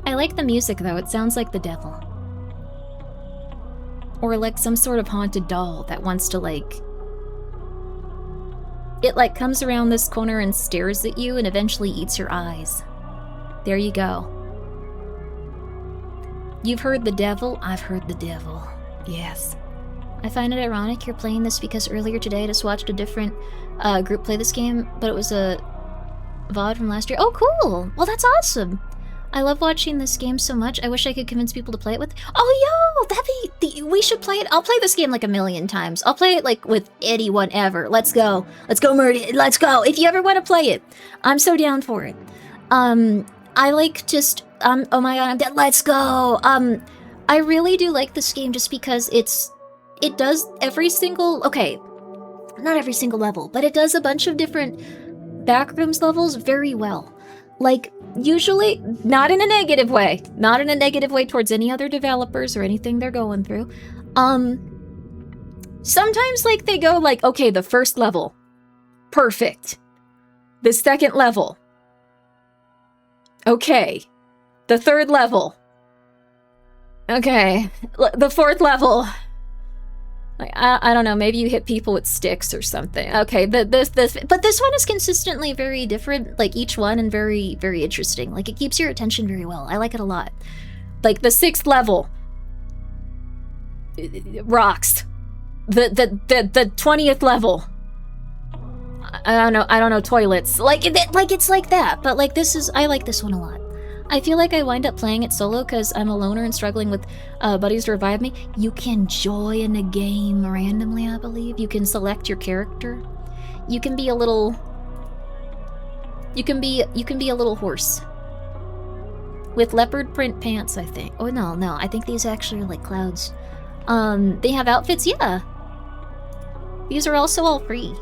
I like the music though, it sounds like the devil. Or like some sort of haunted doll that wants to like... It like comes around this corner and stares at you and eventually eats your eyes. There you go. You've heard the devil, I've heard the devil. Yes. I find it ironic you're playing this because earlier today I just watched a different group play this game, but it was a VOD from last year. Oh, cool! Well, that's awesome! I love watching this game so much, I wish I could convince people to play it with. Oh, yo! We should play it. I'll play this game like a million times. I'll play it like with anyone ever. Let's go. Let's go, Murdy. Let's go. If you ever want to play it, I'm so down for it. I like just, oh my god, I'm dead. Let's go. I really do like this game just because it does every single, okay, not every single level, but it does a bunch of different Backrooms levels very well. Like, usually, not in a negative way. Not in a negative way towards any other developers or anything they're going through. Sometimes, like, they go like, okay, the first level. Perfect. The second level. Okay. The third level. Okay. The fourth level. Like, I don't know, maybe you hit people with sticks or something. Okay, but this one is consistently very different, like each one, and very, very interesting. Like, it keeps your attention very well. I like it a lot. Like, the 6th level. Rocks. The 20th level. I don't know, toilets. Like, it's like that, but like, I like this one a lot. I feel like I wind up playing it solo because I'm a loner and struggling with buddies to revive me. You can join a game randomly, I believe. You can select your character. You can be a little... You can be a little horse. With leopard print pants, I think. Oh, no, I think these actually are like clouds. They have outfits, yeah. These are also all free.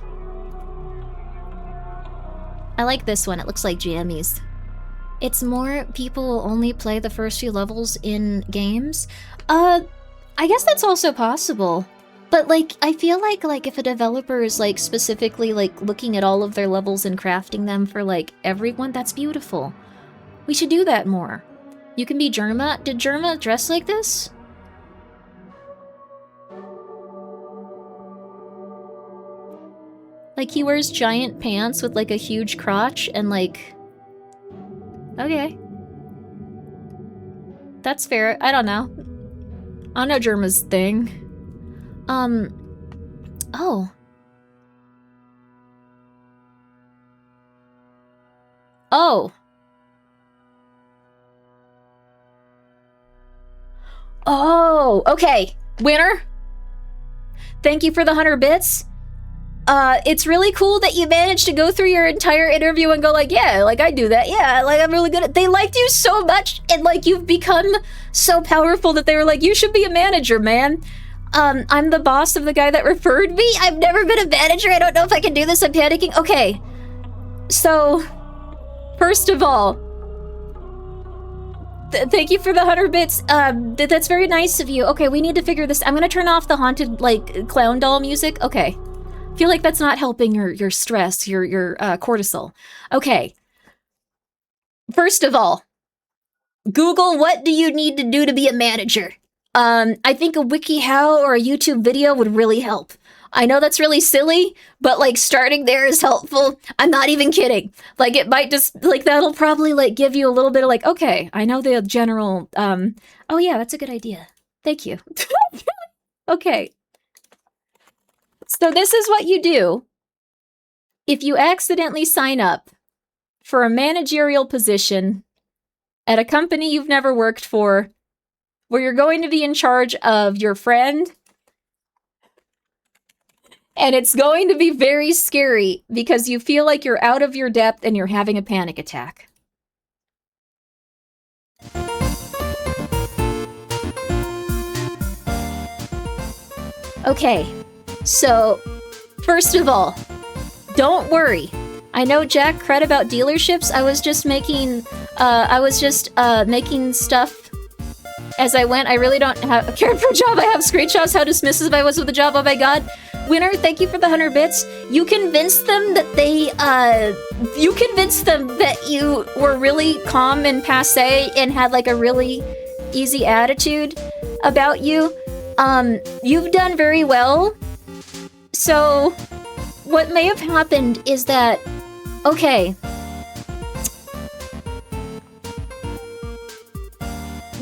I like this one, it looks like jammies. It's more people only play the first few levels in games. I guess that's also possible. But like, I feel like if a developer is like specifically like looking at all of their levels and crafting them for like everyone, that's beautiful. We should do that more. You can be Germa. Did Germa dress like this? Like he wears giant pants with like a huge crotch and like... Okay. That's fair. I don't know. I don't know Germa's thing. Oh. Oh. Oh, okay. Winner. Thank you for the 100 bits. It's really cool that you managed to go through your entire interview and go like, yeah, like I do that. Yeah, like I'm really good at... They liked you so much and like you've become so powerful that they were like, you should be a manager, man. I'm the boss of the guy that referred me. I've never been a manager. I don't know if I can do this. I'm panicking. Okay. So, first of all, Thank you for the 100 bits. That's very nice of you. Okay, we need to figure this. I'm gonna turn off the haunted, like, clown doll music. Okay. Feel like that's not helping your stress, your cortisol. Okay. First of all, Google, what do you need to do to be a manager? I think a WikiHow or a YouTube video would really help. I know that's really silly, but like starting there is helpful. I'm not even kidding. Like it might just, like that'll probably like give you a little bit of like, okay, I know the general, oh yeah, that's a good idea. Thank you. Okay. So this is what you do if you accidentally sign up for a managerial position at a company you've never worked for, where you're going to be in charge of your friend, and it's going to be very scary because you feel like you're out of your depth and you're having a panic attack. Okay, so first of all, don't worry. I know Jack cred about dealerships. I was just making stuff as I went. I really don't care for a job. I have screenshots how dismissive I was with the job. Oh my god. Winner, thank you for the 100 bits. You convinced them that you were really calm and passé and had like a really easy attitude about you. You've done very well. So what may have happened is that, okay,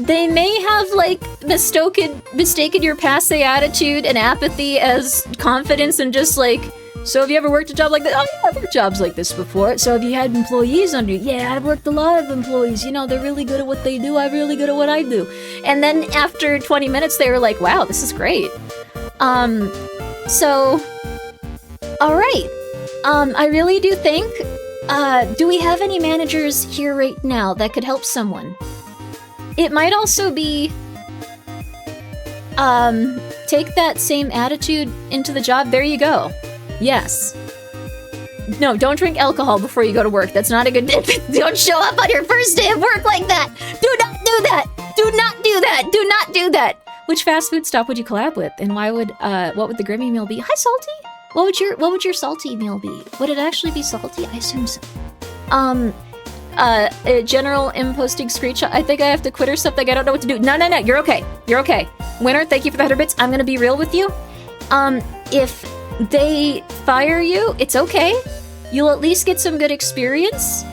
they may have, like, mistaken your passe attitude and apathy as confidence and just, like, so have you ever worked a job like that? Oh, yeah, I've worked jobs like this before. So have you had employees under you? Yeah, I've worked a lot of employees. You know, they're really good at what they do. I'm really good at what I do. And then after 20 minutes, they were like, wow, this is great. So, all right. I really do think, do we have any managers here right now that could help someone? It might also be, take that same attitude into the job. There you go. Yes. No, don't drink alcohol before you go to work. That's not a good tip. Don't show up on your first day of work like that. Do not do that. Do not do that. Do not do that. Which fast food stop would you collab with? And why would, what would the Grimmi meal be? Hi, Salty. What would your salty meal be? Would it actually be salty? I assume so. General imposting screenshot. I think I have to quit or something. I don't know what to do. No, you're okay. You're okay. Winner, thank you for the 100 bits. I'm gonna be real with you. If they fire you, it's okay. You'll at least get some good experience.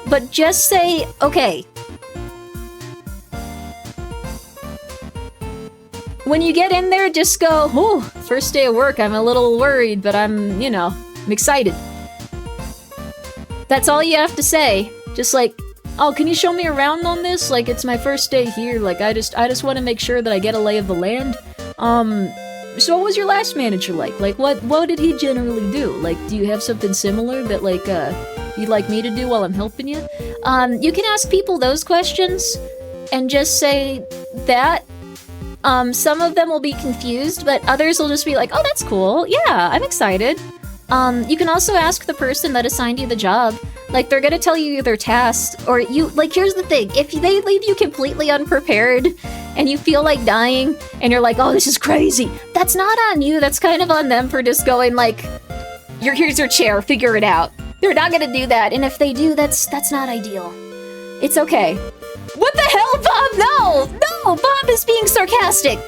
But just say, okay. When you get in there, just go, oh, first day of work, I'm a little worried, but I'm excited. That's all you have to say. Just like, oh, can you show me around on this? Like, it's my first day here. Like, I just want to make sure that I get a lay of the land. So what was your last manager like? Like, what did he generally do? Like, do you have something similar that, like, you'd like me to do while I'm helping you? You can ask people those questions and just say that. Some of them will be confused, but others will just be like, oh, that's cool. Yeah, I'm excited. You can also ask the person that assigned you the job. Like, they're gonna tell you their tasks, or like, here's the thing. If they leave you completely unprepared, and you feel like dying, and you're like, oh, this is crazy, that's not on you. That's kind of on them for just going like, here's your chair, figure it out. They're not gonna do that, and if they do, that's not ideal. It's okay. What the hell, Bob? No! Bob is being sarcastic.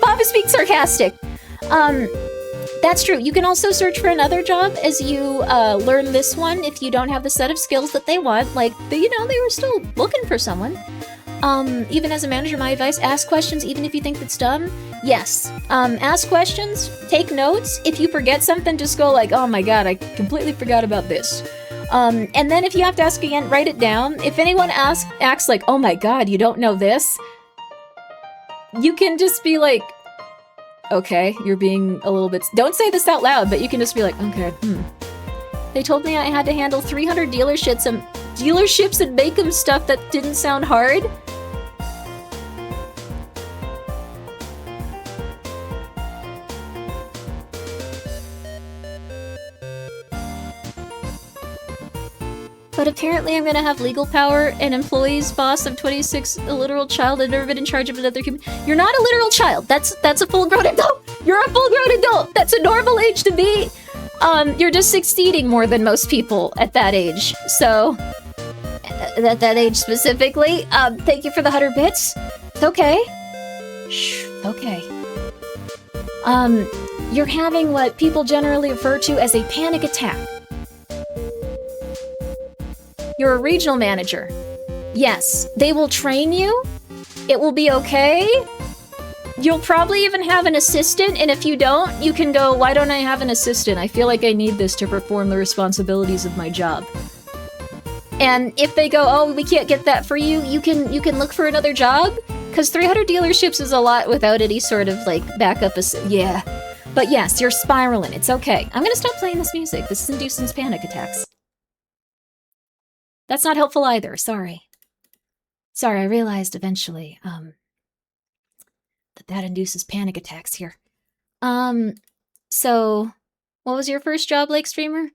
That's true. You can also search for another job as you learn this one if you don't have the set of skills that they want. Like, they were still looking for someone. Even as a manager, my advice, ask questions even if you think that's dumb. Yes. Ask questions, take notes. If you forget something, just go like, oh my god, I completely forgot about this. And then if you have to ask again, write it down. If anyone acts like, oh my god, you don't know this, you can just be like, okay, you're being a little bit... Don't say this out loud, but you can just be like, okay, They told me I had to handle 300 dealerships and make them stuff that didn't sound hard. But apparently I'm gonna have legal power and employees, boss, I'm 26, a literal child, I've never been in charge of another human. You're not a literal child. That's a full-grown adult. You're a full-grown adult. That's a normal age to be. You're just succeeding more than most people at that age. So, at that age specifically, thank you for the 100 bits. It's okay. Shh, okay. You're having what people generally refer to as a panic attack. You're a regional manager. Yes, they will train you. It will be okay. You'll probably even have an assistant, and if you don't, you can go, why don't I have an assistant? I feel like I need this to perform the responsibilities of my job. And if they go, oh, we can't get that for you, you can look for another job, because 300 dealerships is a lot without any sort of, like, backup yeah. But yes, you're spiraling. It's okay. I'm gonna stop playing this music. This is inducing panic attacks. That's not helpful either. Sorry. Sorry, I realized eventually, that induces panic attacks here. So, what was your first job like, streamer?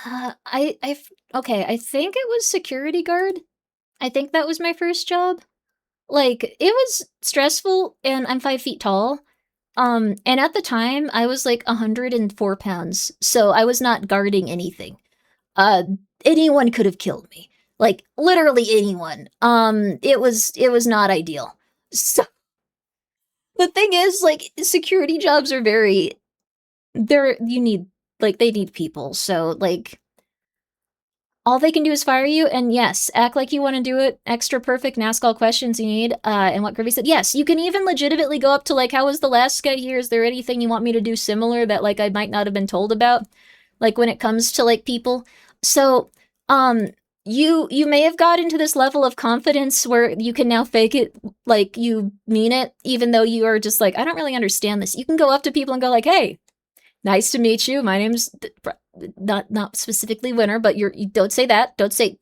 Okay, I think it was security guard. I think that was my first job. Like, it was stressful, and I'm 5 feet tall. And at the time, I was like 104 pounds, so I was not guarding anything. Anyone could have killed me. Like, literally anyone. It was not ideal. So, the thing is, like, security jobs are they need people, so, like, all they can do is fire you, and yes, act like you want to do it extra perfect and ask all questions you need, and what Grimmi said, yes, you can even legitimately go up to, like, how was the last guy here? Is there anything you want me to do similar that, like, I might not have been told about? Like, when it comes to, like, people. So, you may have got into this level of confidence where you can now fake it like you mean it, even though you are just like, I don't really understand this. You can go up to people and go like, hey, nice to meet you. My name's not specifically Winner, but you don't say that. Don't say.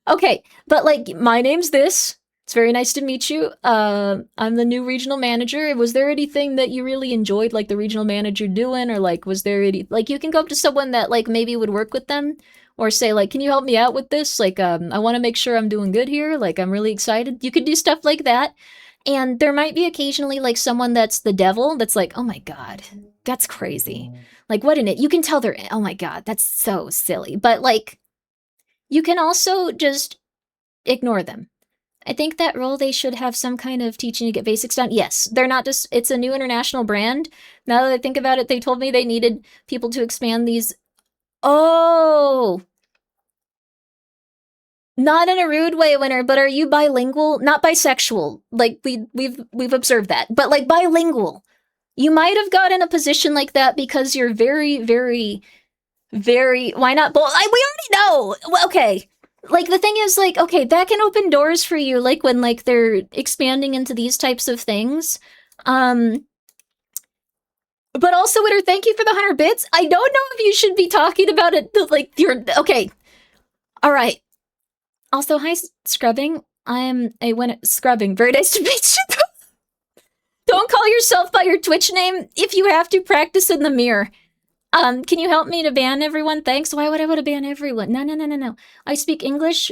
Okay, but like, my name's this. It's very nice to meet you. I'm the new regional manager. Was there anything that you really enjoyed, like the regional manager doing, or like, was there any, like, you can go up to someone that like maybe would work with them, or say like, can you help me out with this? Like, I want to make sure I'm doing good here. Like, I'm really excited. You could do stuff like that. And there might be occasionally like someone that's the devil that's like, oh my God, that's crazy. Like, what in it? You can tell they're, oh my God, that's so silly. But like, you can also just ignore them. I think that role, they should have some kind of teaching to get basics done. Yes, they're not just, it's a new international brand. Now that I think about it, they told me they needed people to expand these. Oh, not in a rude way, Winner, but are you bilingual? Not bisexual. Like, we've observed that, but like bilingual. You might have gotten a position like that because you're very, very, very, why not both? We already know. Well, okay. Like, the thing is, like, okay, that can open doors for you, like, when, like, they're expanding into these types of things. But also, Winner, thank you for the 100 bits. I don't know if you should be talking about it, like, okay. All right. Also, hi, Scrubbing. I am a Winner. Scrubbing, very nice to meet you. Don't call yourself by your Twitch name. If you have to, practice in the mirror. Can you help me to ban everyone? Thanks. Why would I want to ban everyone? No. I speak English,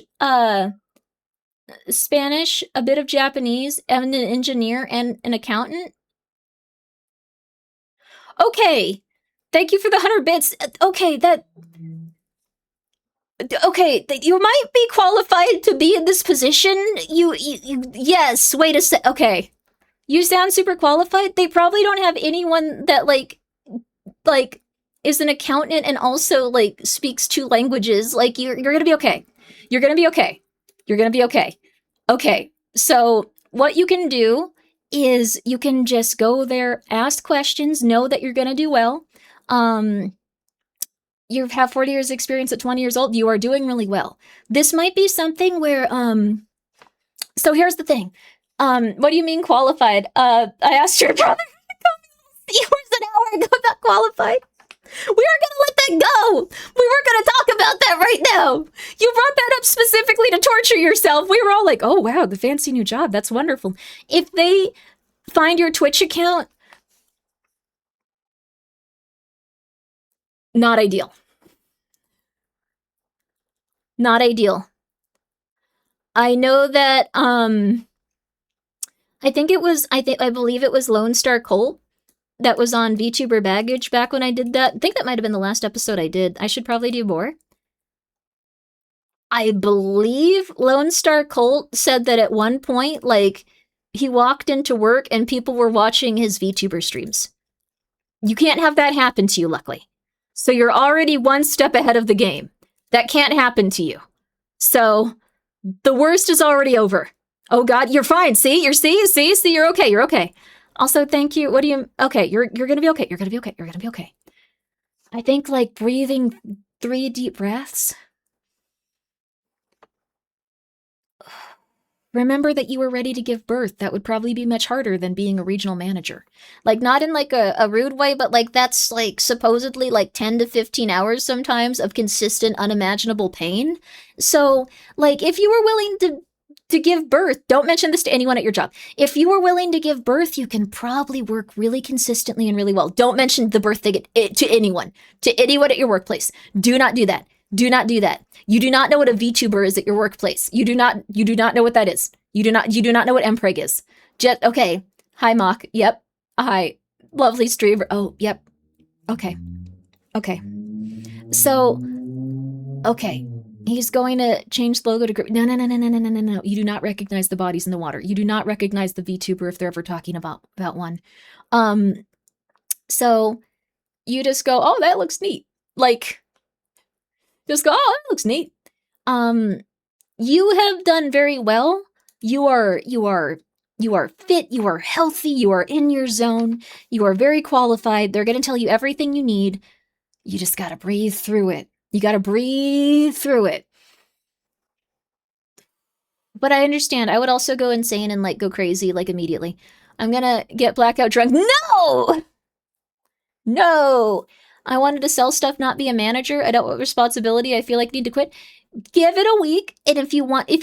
Spanish, a bit of Japanese, I'm an engineer and an accountant. Okay. Thank you for the 100 bits. Okay, you might be qualified to be in this position. Yes, wait a sec. Okay. You sound super qualified. They probably don't have anyone that, like, is an accountant and also, like, speaks 2 languages. Like, you're gonna be okay. You're gonna be okay. You're gonna be okay. Okay, so what you can do is you can just go there, ask questions, know that you're gonna do well. You have 40 years experience at 20 years old. You are doing really well. This might be something where, so here's the thing. What do you mean qualified? I asked your brother hours an hour ago about qualified. We are gonna let that go. We were gonna talk about that right now. You brought that up specifically to torture yourself. We were all like, oh wow, the fancy new job. That's wonderful. If they find your Twitch account, not ideal. Not ideal. I know that, I believe it was Lone Star Colt that was on VTuber Baggage back when I did that. I think that might have been the last episode I did. I should probably do more. I believe Lone Star Colt said that at one point, like, he walked into work and people were watching his VTuber streams. You can't have that happen to you, luckily. So you're already one step ahead of the game. That can't happen to you. So the worst is already over. Oh God, you're fine. See, you're okay. You're okay. Also, thank you. What do you? Okay, you're gonna be okay. You're gonna be okay. You're gonna be okay. I think like breathing 3 deep breaths. Remember that you were ready to give birth. That would probably be much harder than being a regional manager. Like, not in like a rude way, but like that's like supposedly like 10 to 15 hours sometimes of consistent, unimaginable pain. So, like, if you were willing to give birth, don't mention this to anyone at your job. If you were willing to give birth, you can probably work really consistently and really well. Don't mention the birth thing to anyone at your workplace. Do not do that. Do not do that. You do not know what a VTuber is at your workplace. You do not know what that is. You do not know what MPreg is. Okay. Hi, Mock. Yep. Hi. Lovely streamer. Oh, yep. Okay. Okay. So, okay. He's going to change the logo to No. You do not recognize the bodies in the water. You do not recognize the VTuber if they're ever talking about one. So you just go, oh, that looks neat. Like, just go, oh, that looks neat. You have done very well. You are fit, you are healthy, you are in your zone, you are very qualified. They're going to tell you everything you need. You just got to breathe through it. You got to breathe through it. But I understand. I would also go insane and like go crazy like immediately. I'm going to get blackout drunk. No! I wanted to sell stuff, not be a manager. I don't want responsibility. I feel like I need to quit. Give it a week, and if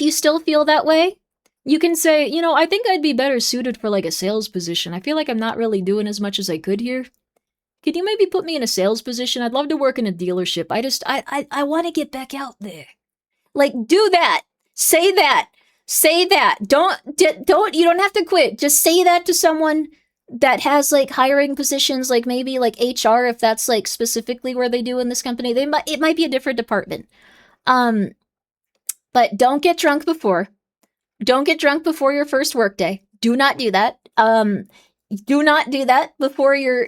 you still feel that way, you can say, you know, I think I'd be better suited for like a sales position. I feel like I'm not really doing as much as I could here. Could you maybe put me in a sales position? I'd love to work in a dealership. I want to get back out there. Like, do that. Say that. Say that. You don't have to quit. Just say that to someone that has like hiring positions, like maybe like HR, if that's like specifically where they do in this company. It might be a different department. But don't get drunk before. Don't get drunk before your first workday. Do not do that. Do not do that before you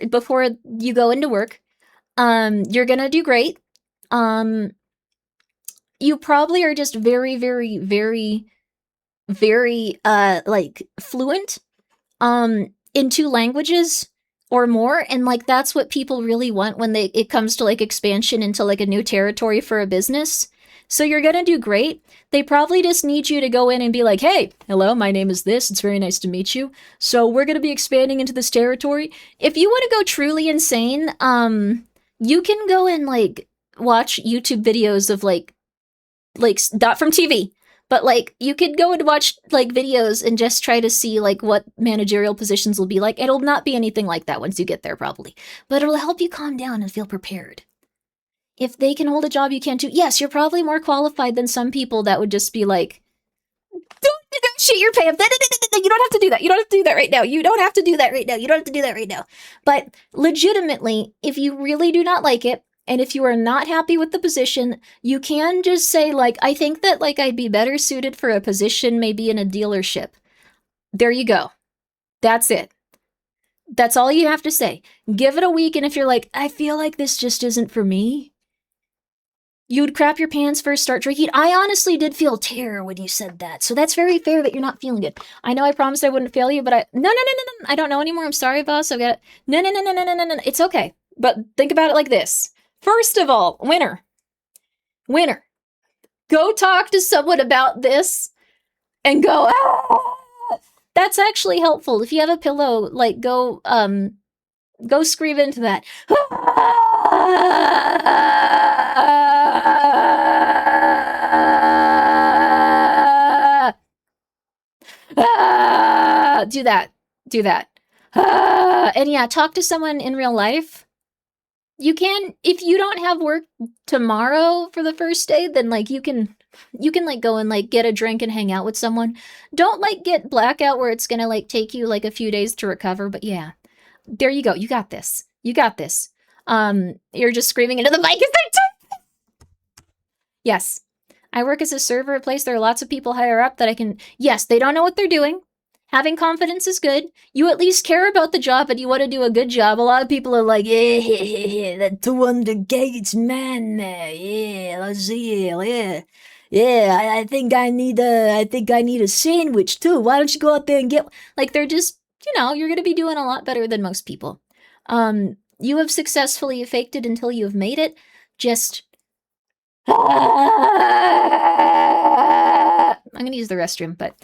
go into work. You're gonna do great. You probably are just very, very, very, very, like fluent, in 2 languages or more, and like that's what people really want when it comes to like expansion into like a new territory for a business. So you're gonna do great. They probably just need you to go in and be like, hey, hello, my name is this. It's very nice to meet you. So we're gonna be expanding into this territory. If you want to go truly insane, you can go and like watch YouTube videos of like not from TV, but like you could go and watch like videos and just try to see like what managerial positions will be like. It'll not be anything like that once you get there probably, but it'll help you calm down and feel prepared. If they can hold a job you can't do, yes, you're probably more qualified than some people that would just be like, don't negotiate your pay. You don't have to do that. You don't have to do that right now. You don't have to do that right now. You don't have to do that right now. But legitimately, if you really do not like it, and if you are not happy with the position, you can just say, like, I think that, like, I'd be better suited for a position maybe in a dealership. There you go. That's it. That's all you have to say. Give it a week, and if you're like, I feel like this just isn't for me, you'd crap your pants first, start drinking. I honestly did feel terror when you said that, so that's very fair that you're not feeling good. I know I promised I wouldn't fail you, but No, I don't know anymore. I'm sorry, boss. No. It's okay. But think about it like this. First of all, winner. Go talk to someone about this and go, ah! That's actually helpful. If you have a pillow, like go scream into that. Do that. And yeah, talk to someone in real life. You can, if you don't have work tomorrow for the first day, then like you can You can, like, go and, like, get a drink and hang out with someone. Don't, like, get blackout where it's gonna, like, take you, like, a few days to recover, but yeah. There you go. You got this. You got this. You're just screaming into the mic as I Yes. I work as a server at a place. There are lots of people higher up that I can... Yes, they don't know what they're doing. Having confidence is good. You at least care about the job and you want to do a good job. A lot of people are like, yeah, that 200 gates man there. Yeah, let's see, yeah. Yeah, I think I need a sandwich too. Why don't you go out there and get... Like, they're just, you're going to be doing a lot better than most people. You have successfully faked it until you have made it. Just... I'm gonna use the restroom, but...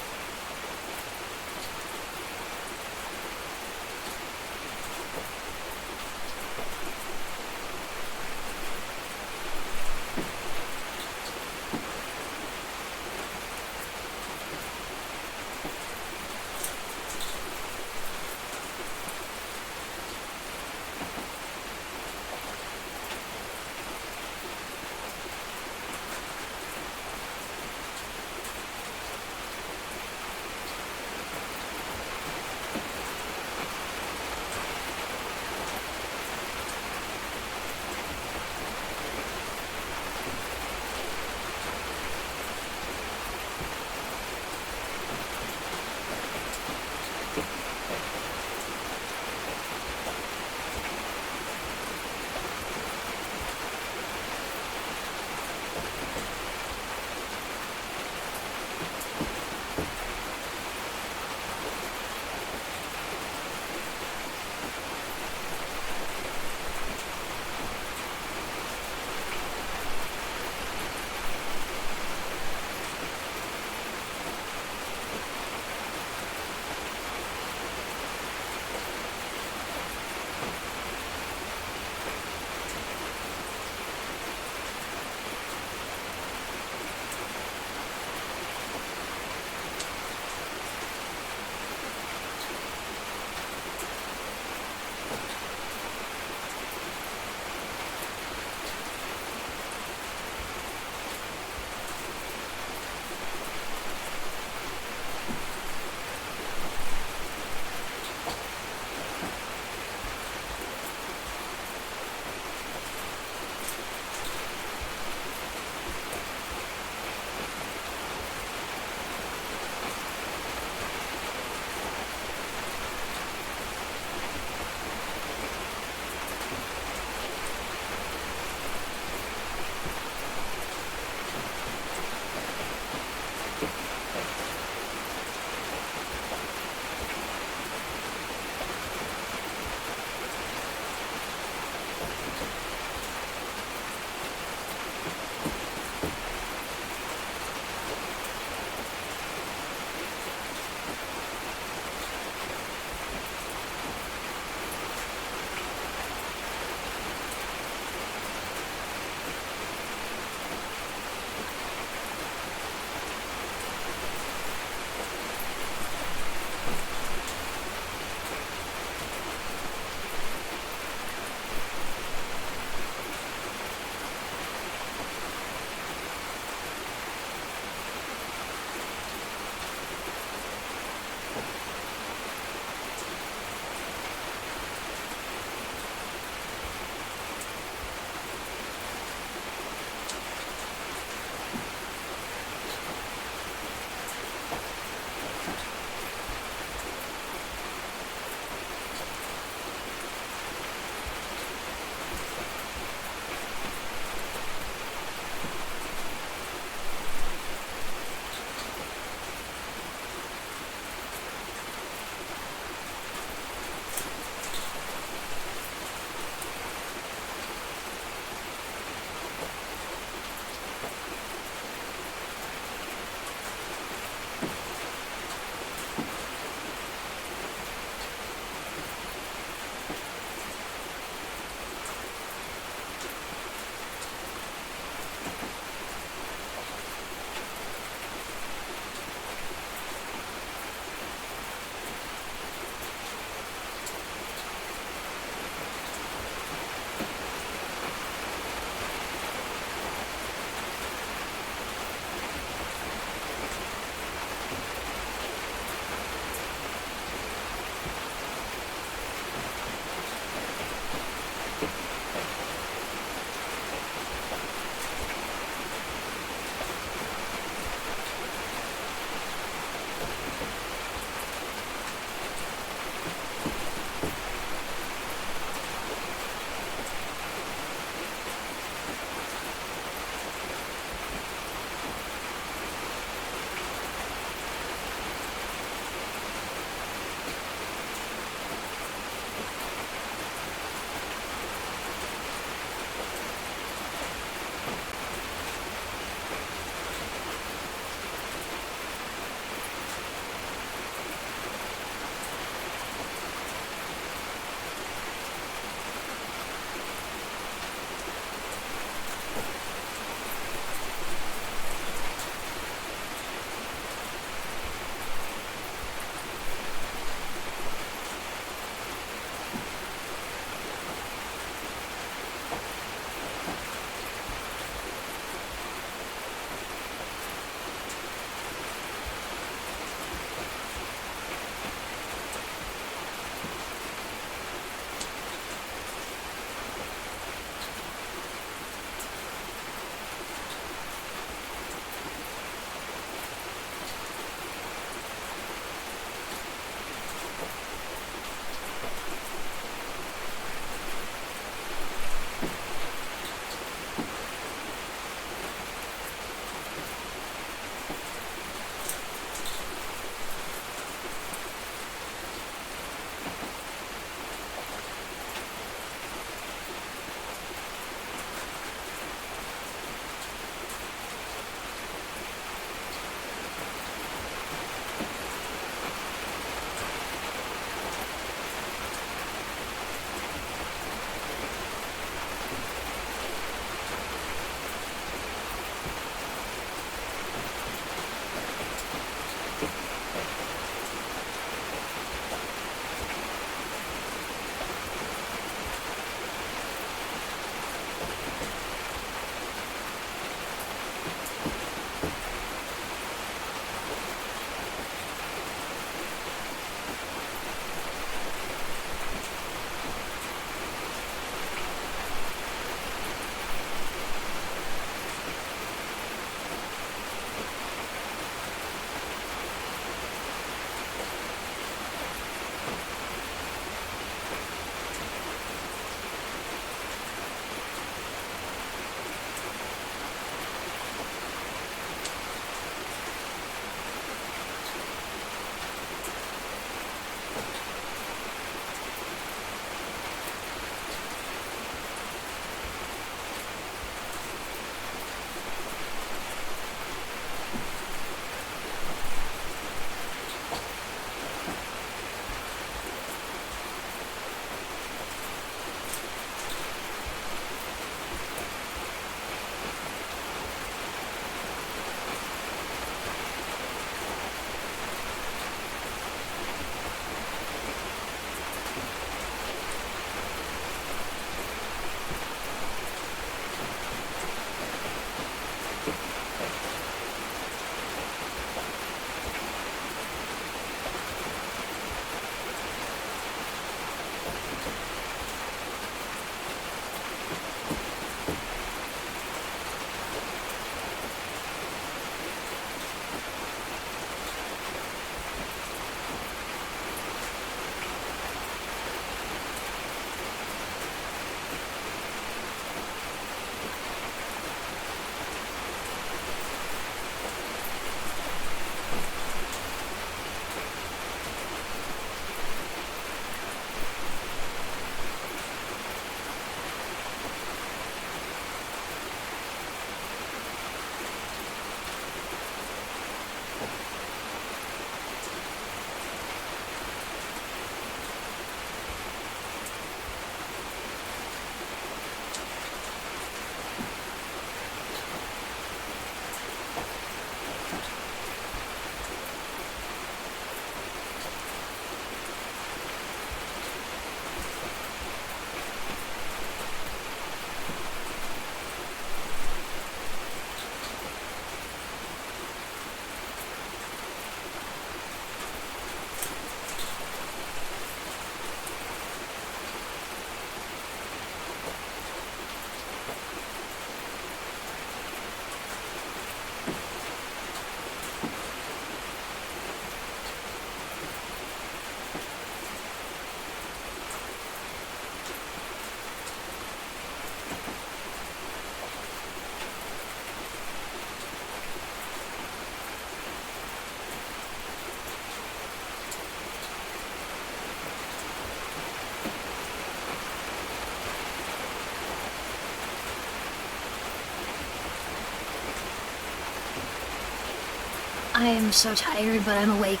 I am so tired, but I'm awake.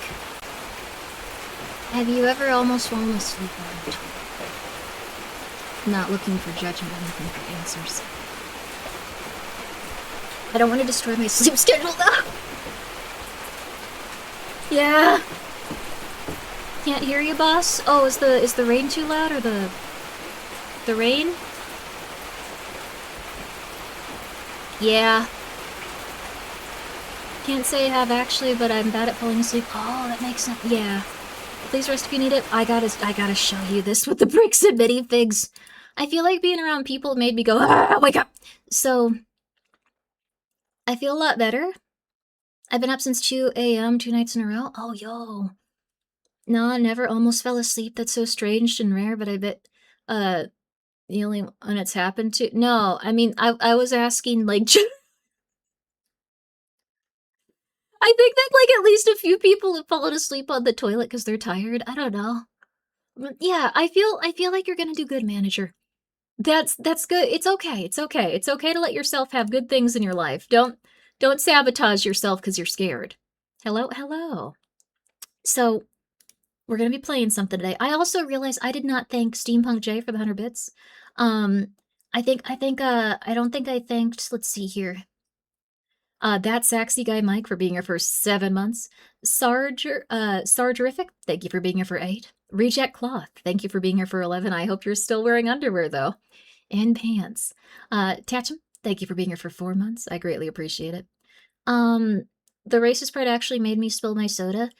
Have you ever almost fallen asleep on the toilet? Not looking for judgment, I'm looking for answers. I don't want to destroy my sleep schedule, though. Yeah. Can't hear you, boss. Oh, is the rain too loud, or the rain? Yeah. Can't say I have actually, but I'm bad at falling asleep. Oh, that makes sense. Yeah. Please rest if you need it. I gotta show you this with the bricks and minifigs. I feel like being around people made me go, ah, wake up! So, I feel a lot better. I've been up since 2 a.m. 2 nights in a row. Oh, yo. No, I never almost fell asleep. That's so strange and rare, but I bet, the only one it's happened to... No, I mean, I was asking, like, I think that, like, at least a few people have fallen asleep on the toilet because they're tired. I don't know. Yeah, I feel like you're gonna do good, manager. That's good. It's okay. It's okay. It's okay to let yourself have good things in your life. Don't sabotage yourself because you're scared. Hello. So, we're gonna be playing something today. I also realized I did not thank Steampunk J for the 100 bits. I don't think I thanked, let's see here. That Saxy Guy Mike for being here for 7 months. Sargerific, thank you for being here for 8. Reject Cloth, thank you for being here for 11. I hope you're still wearing underwear, though. And pants. Tatchum, thank you for being here for 4 months. I greatly appreciate it. The racist part actually made me spill my soda.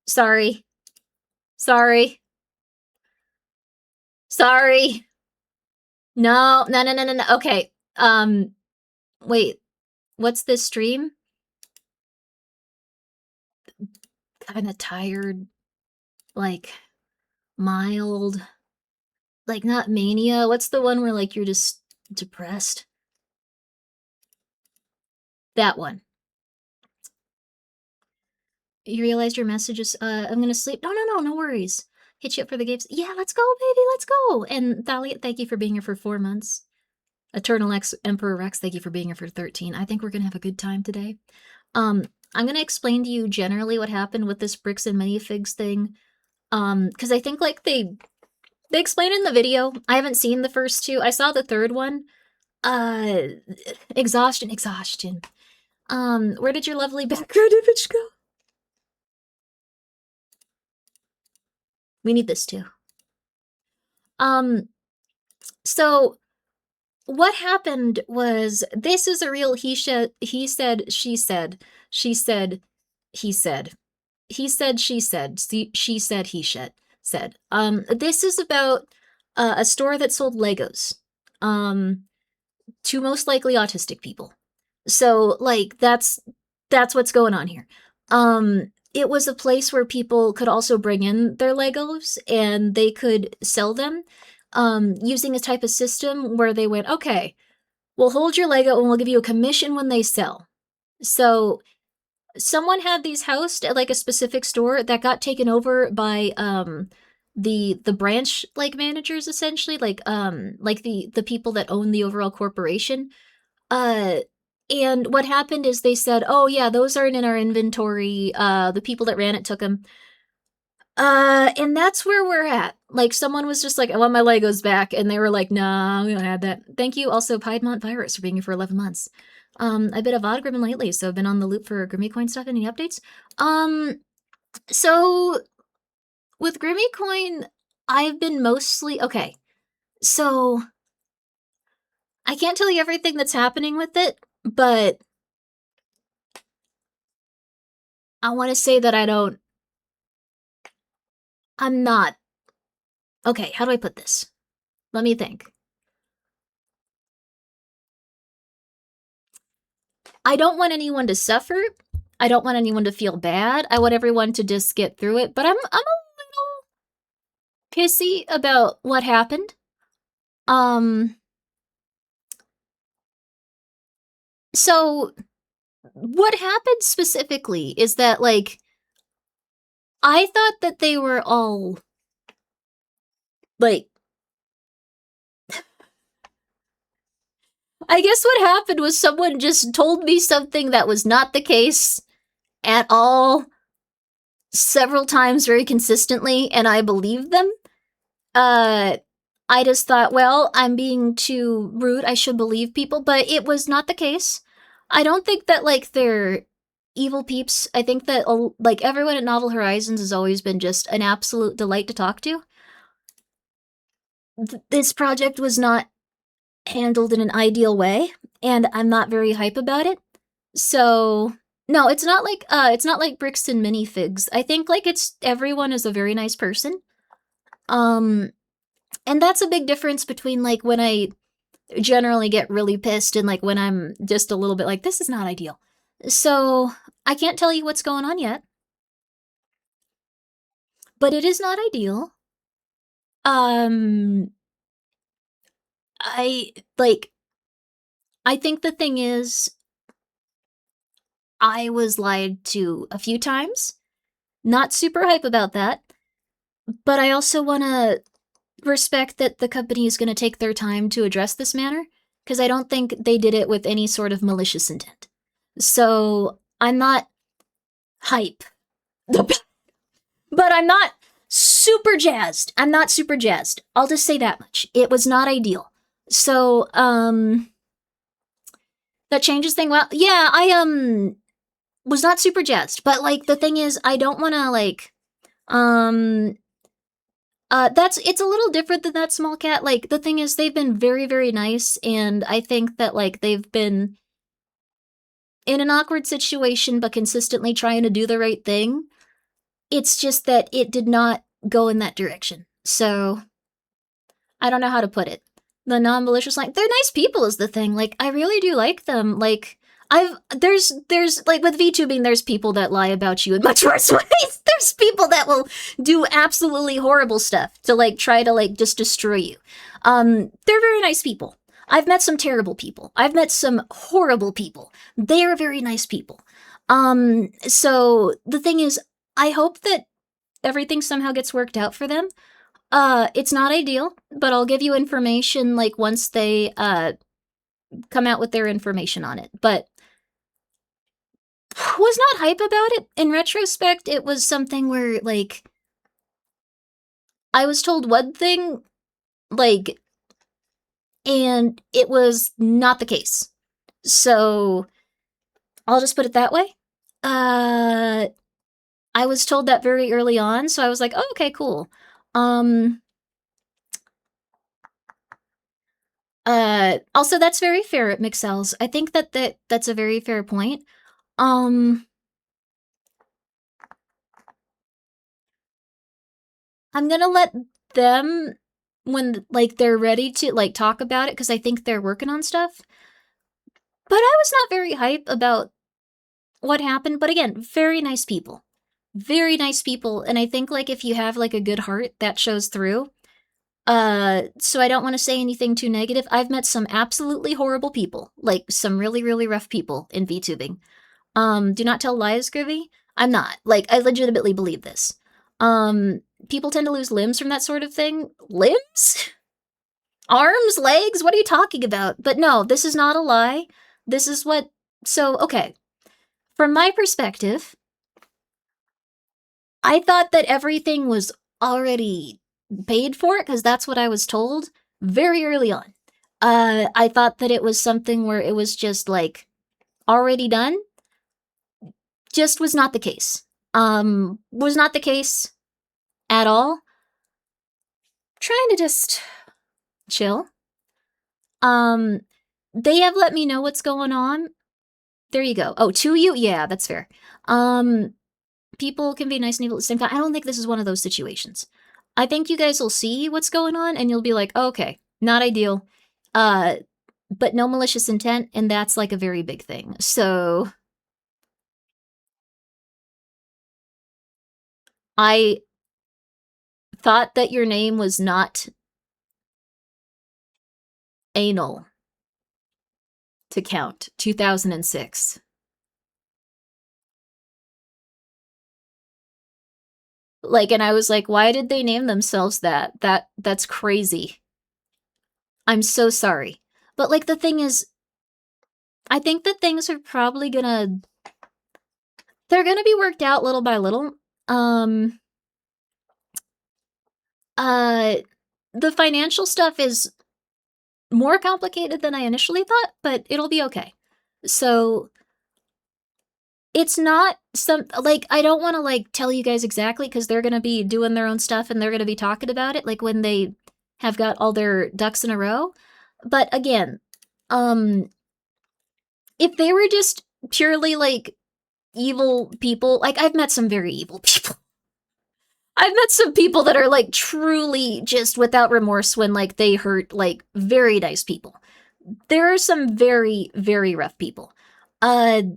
Sorry. No. Okay. Wait. What's this stream? Kinda tired. Like, mild. Like, not mania. What's the one where, like, you're just depressed? That one. You realized your message is, I'm gonna sleep. No worries. Hit you up for the games. Yeah, let's go, baby, let's go. And Thalia, thank you for being here for 4 months. Eternal X Emperor Rex, thank you for being here for 13. I think we're gonna have a good time today. I'm gonna explain to you generally what happened with this bricks and minifigs thing. Because I think, like, they explained in the video. I haven't seen the first two. I saw the third one. Exhaustion. Where did your lovely background image go? We need this too. So what happened was, this is a real he said, she said, she said, he said, she said, she said, he said. This is about a store that sold Legos to most likely autistic people. So, like, that's what's going on here. It was a place where people could also bring in their Legos and they could sell them using a type of system where they went, okay, we'll hold your Lego and we'll give you a commission when they sell. So someone had these housed at, like, a specific store that got taken over by the branch, like, managers, essentially, like the people that own the overall corporation. And what happened is they said, oh yeah, those aren't in our inventory. The people that ran it took them. And that's where we're at. Like, someone was just like, I want my Legos back. And they were like, nah, we don't have that. Thank you also, Piedmont Virus, for being here for 11 months. I've been a VOD Grimmi lately, so I've been on the loop for Grimmi Coin stuff. Any updates? So with Grimmi Coin, I've been mostly, okay. So I can't tell you everything that's happening with it, but I want to say that I'm not. Okay, how do I put this? Let me think. I don't want anyone to suffer. I don't want anyone to feel bad. I want everyone to just get through it, but I'm a little pissy about what happened. So what happened specifically is that, like, I thought that they were all, like, I guess what happened was someone just told me something that was not the case, at all several times very consistently, and I believed them. I just thought, well, I'm being too rude. I should believe people, but it was not the case. I don't think that, like, they're evil peeps. I think that, like, everyone at Novel Horizons has always been just an absolute delight to talk to. This project was not handled in an ideal way, and I'm not very hype about it. So, no, it's not like Brixton Minifigs. I think, like, everyone is a very nice person. And that's a big difference between, like, when I generally get really pissed and, like, when I'm just a little bit like, this is not ideal. So, I can't tell you what's going on yet. But it is not ideal. I think the thing is, I was lied to a few times. Not super hype about that. But I also want to respect that the company is going to take their time to address this matter, because I don't think they did it with any sort of malicious intent. So, I'm not hype. But I'm not super jazzed. I'm not super jazzed. I'll just say that much. It was not ideal. So, that changes thing. Well, yeah, I, was not super jazzed. But, like, the thing is, I don't want to, like, it's a little different than that small cat. Like, the thing is, they've been very, very nice, and I think that, like, they've been in an awkward situation, but consistently trying to do the right thing. It's just that it did not go in that direction. So, I don't know how to put it. The non-malicious, like, they're nice people is the thing. Like, I really do like them. Like, there's, like, with VTubing, there's people that lie about you in much worse ways. There's people that will do absolutely horrible stuff to, like, try to, like, just destroy you. They're very nice people. I've met some terrible people. I've met some horrible people. They are very nice people. So, the thing is, I hope that everything somehow gets worked out for them. It's not ideal, but I'll give you information, like, once they, come out with their information on it. But was not hype about it. In retrospect, it was something where, like, I was told one thing, like, and it was not the case. So, I'll just put it that way. I was told that very early on, so I was like, oh, okay, cool. Also, that's very fair at Mixels. I think that's a very fair point. I'm gonna let them, when, like, they're ready to, like, talk about it, because I think they're working on stuff. But I was not very hype about what happened. But again, very nice people. Very nice people, and I think, like, if you have, like, a good heart, that shows through. So I don't want to say anything too negative. I've met some absolutely horrible people, like, some really, really rough people in VTubing. Do not tell lies, Grimmi. I'm not. Like, I legitimately believe this. People tend to lose limbs from that sort of thing. Limbs? Arms? Legs? What are you talking about? But no, this is not a lie. This is what... So, okay. From my perspective, I thought that everything was already paid for, because that's what I was told very early on. I thought that it was something where it was just, like, already done. Just was not the case. Was not the case at all. Trying to just chill. They have let me know what's going on. There you go. Oh, to you? Yeah, that's fair. People can be nice and evil at the same time. I don't think this is one of those situations. I think you guys will see what's going on, and you'll be like, oh, okay, not ideal. But no malicious intent, and that's, like, a very big thing. So... I thought that your name was not anal to count. 2006. Like, and I was like, why did they name themselves that? That's crazy. I'm so sorry. But, like, the thing is, I think that things are probably gonna... They're gonna be worked out little by little. The financial stuff is more complicated than I initially thought, but it'll be okay. So it's not I don't want to like tell you guys exactly because they're gonna be doing their own stuff and they're gonna be talking about it like when they have got all their ducks in a row. But again, if they were just purely like evil people, like I've met some very evil people. I've met some people that are like truly just without remorse when like they hurt like very nice people. There are some very, very rough people. I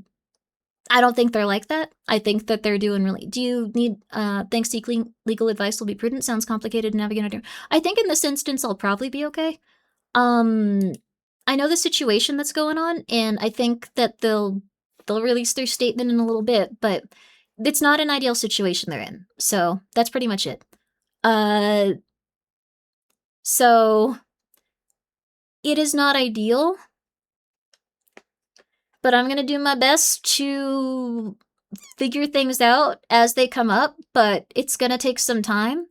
don't think they're like that. I think that they're doing really. Do you need thanks to legal advice will be prudent? Sounds complicated to navigate. I think in this instance I'll probably be okay. I know the situation that's going on, and I think that they'll release their statement in a little bit, but it's not an ideal situation they're in. So that's pretty much it. So it is not ideal, but I'm gonna do my best to figure things out as they come up, but it's gonna take some time.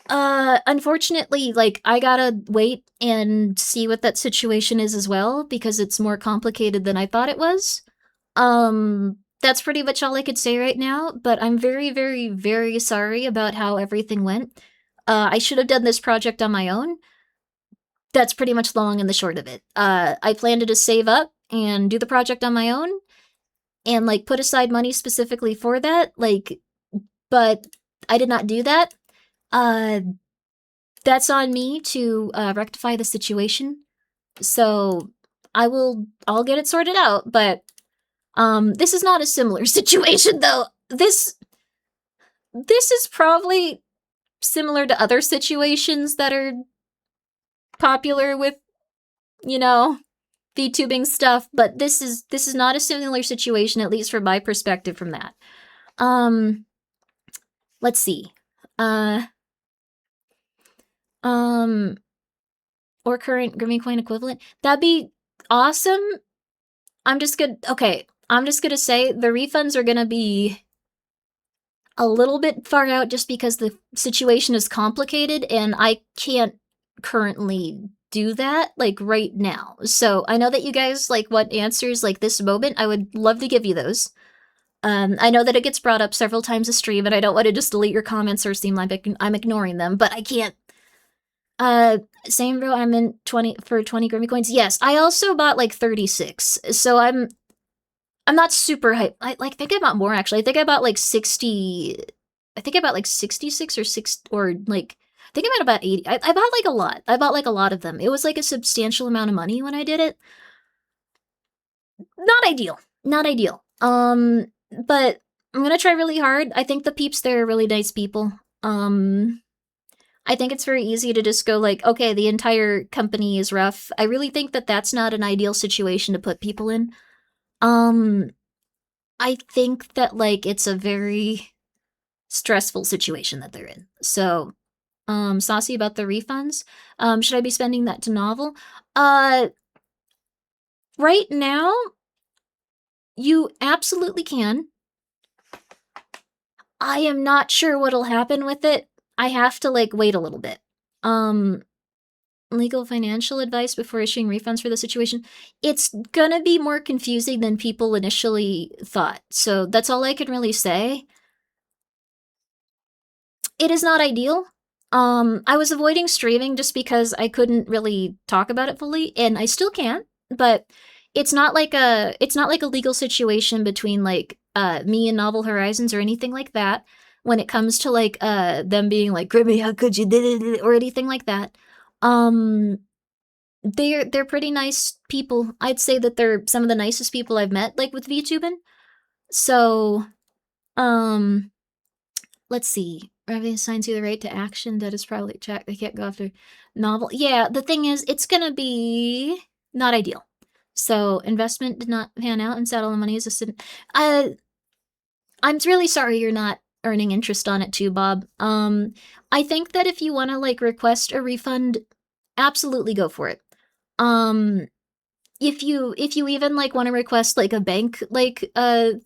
Unfortunately, like, I gotta wait and see what that situation is as well, because it's more complicated than I thought it was. That's pretty much all I could say right now, but I'm very, very, very sorry about how everything went. I should have done this project on my own. That's pretty much the long and the short of it. I planned to just save up and do the project on my own, and, like, put aside money specifically for that, like, but I did not do that. That's on me to rectify the situation. So I'll get it sorted out, but this is not a similar situation though. This is probably similar to other situations that are popular with, you know, VTubing stuff, but this is not a similar situation, at least from my perspective from that. Let's see. Or current Grimmi coin equivalent. That'd be awesome. I'm just gonna say the refunds are gonna be a little bit far out just because the situation is complicated and I can't currently do that, like, right now. So I know that you guys, like, want answers, like, this moment. I would love to give you those. I know that it gets brought up several times a stream, and I don't want to just delete your comments or seem like I'm ignoring them, but I can't. Same bro, I'm in 20 Grimmi coins. Yes, I also bought like 36. So I'm not super hyped. I think I bought more actually. I think I bought like 60. I think I bought like 66 or 6 or like I think I bought about 80. I bought like a lot. I bought like a lot of them. It was like a substantial amount of money when I did it. Not ideal. Not ideal. But I'm gonna try really hard. I think the peeps there are really nice people. I think it's very easy to just go like, okay, the entire company is rough. I really think that that's not an ideal situation to put people in. I think that, like, it's a very stressful situation that they're in. So, saucy about the refunds. Should I be spending that to novel? Right now, you absolutely can. I am not sure what'll happen with it. I have to, like, wait a little bit. Legal financial advice before issuing refunds for the situation. It's gonna be more confusing than people initially thought. So that's all I can really say. It is not ideal. I was avoiding streaming just because I couldn't really talk about it fully, and I still can't, but it's not like a legal situation between, like, me and Novel Horizons or anything like that. When it comes to, like, them being like, Grimmi, how could you did it, or anything like that. They're pretty nice people. I'd say that they're some of the nicest people I've met, like, with VTubing. So, let's see. Revenue assigns you the right to action. That is probably checked. They can't go after novel. Yeah, the thing is, it's gonna be not ideal. So, investment did not pan out and settle the money as a I'm really sorry you're not earning interest on it too, Bob. I think that if you want to, like, request a refund, absolutely go for it. if you even like want to request like a bank like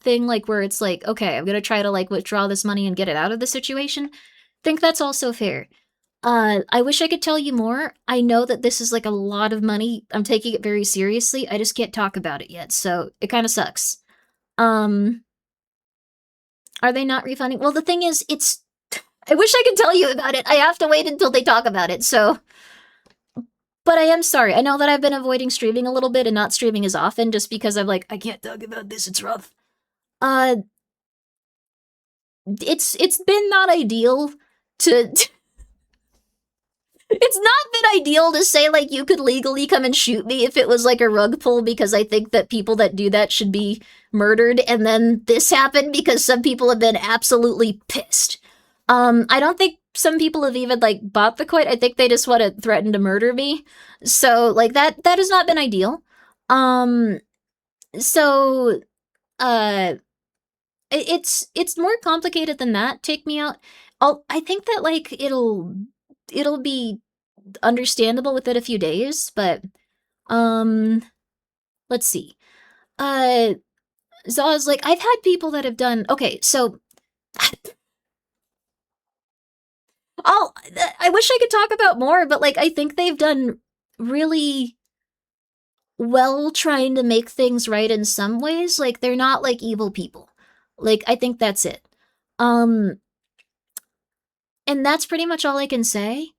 thing like where it's like, okay, I'm gonna try to like withdraw this money and get it out of the situation, think that's also fair. I wish I could tell you more. I know that this is like a lot of money. I'm taking it very seriously. I just can't talk about it yet, so it kind of sucks. Um, are they not refunding? Well, the thing is, it's. I wish I could tell you about it. I have to wait until they talk about it, so. But I am sorry. I know that I've been avoiding streaming a little bit and not streaming as often just because I'm like, I can't talk about this, it's rough. Uh, it's been not ideal to. It's not been ideal to say, like, you could legally come and shoot me if it was, like, a rug pull, because I think that people that do that should be murdered, and then this happened because some people have been absolutely pissed. I don't think some people have even, like, bought the coin. I think they just want to threaten to murder me. So, like, that has not been ideal. So, uh, it's more complicated than that. Take me out. I think that, like, it'll be understandable within a few days, but let's see. Zaw's like, I've had people that have done okay, so I wish I could talk about more, but like I think they've done really well trying to make things right in some ways. Like they're not like evil people. Like I think that's it. Um and that's pretty much all I can say.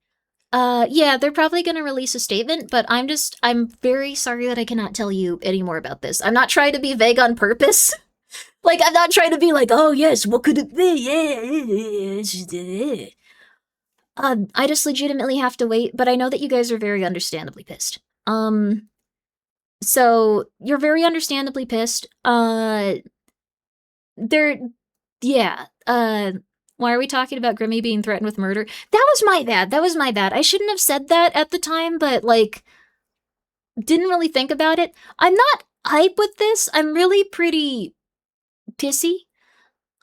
Yeah, they're probably gonna release a statement, but I'm very sorry that I cannot tell you any more about this. I'm not trying to be vague on purpose. Like, I'm not trying to be like, oh yes, what could it be? Yeah. I just legitimately have to wait, but I know that you guys are very understandably pissed. So, you're very understandably pissed. They're, yeah, why are we talking about Grimmi being threatened with murder? That was my bad. That was my bad. I shouldn't have said that at the time, but like, didn't really think about it. I'm not hype with this. I'm really pretty pissy.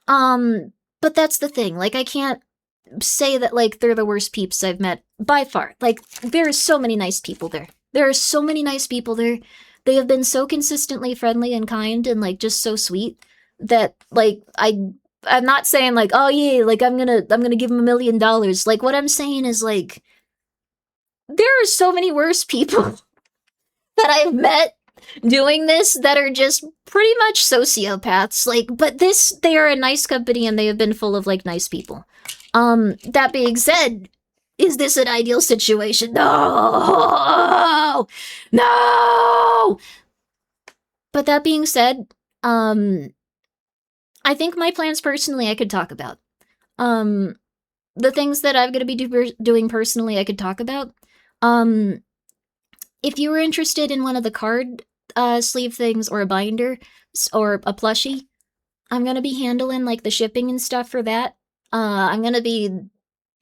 But that's the thing. Like, I can't say that like they're the worst peeps I've met by far. Like, there are so many nice people there. There are so many nice people there. They have been so consistently friendly and kind and like just so sweet that like I'm not saying like, oh yeah, like I'm gonna give them $1 million. Like what I'm saying is like there are so many worse people that I've met doing this that are just pretty much sociopaths. Like, but they are a nice company and they have been full of like nice people. That being said, is this an ideal situation? No! No! But that being said, I think my plans personally I could talk about. The things that I'm going to be doing personally I could talk about. If you were interested in one of the card sleeve things or a binder or a plushie, I'm going to be handling like the shipping and stuff for that. I'm going to be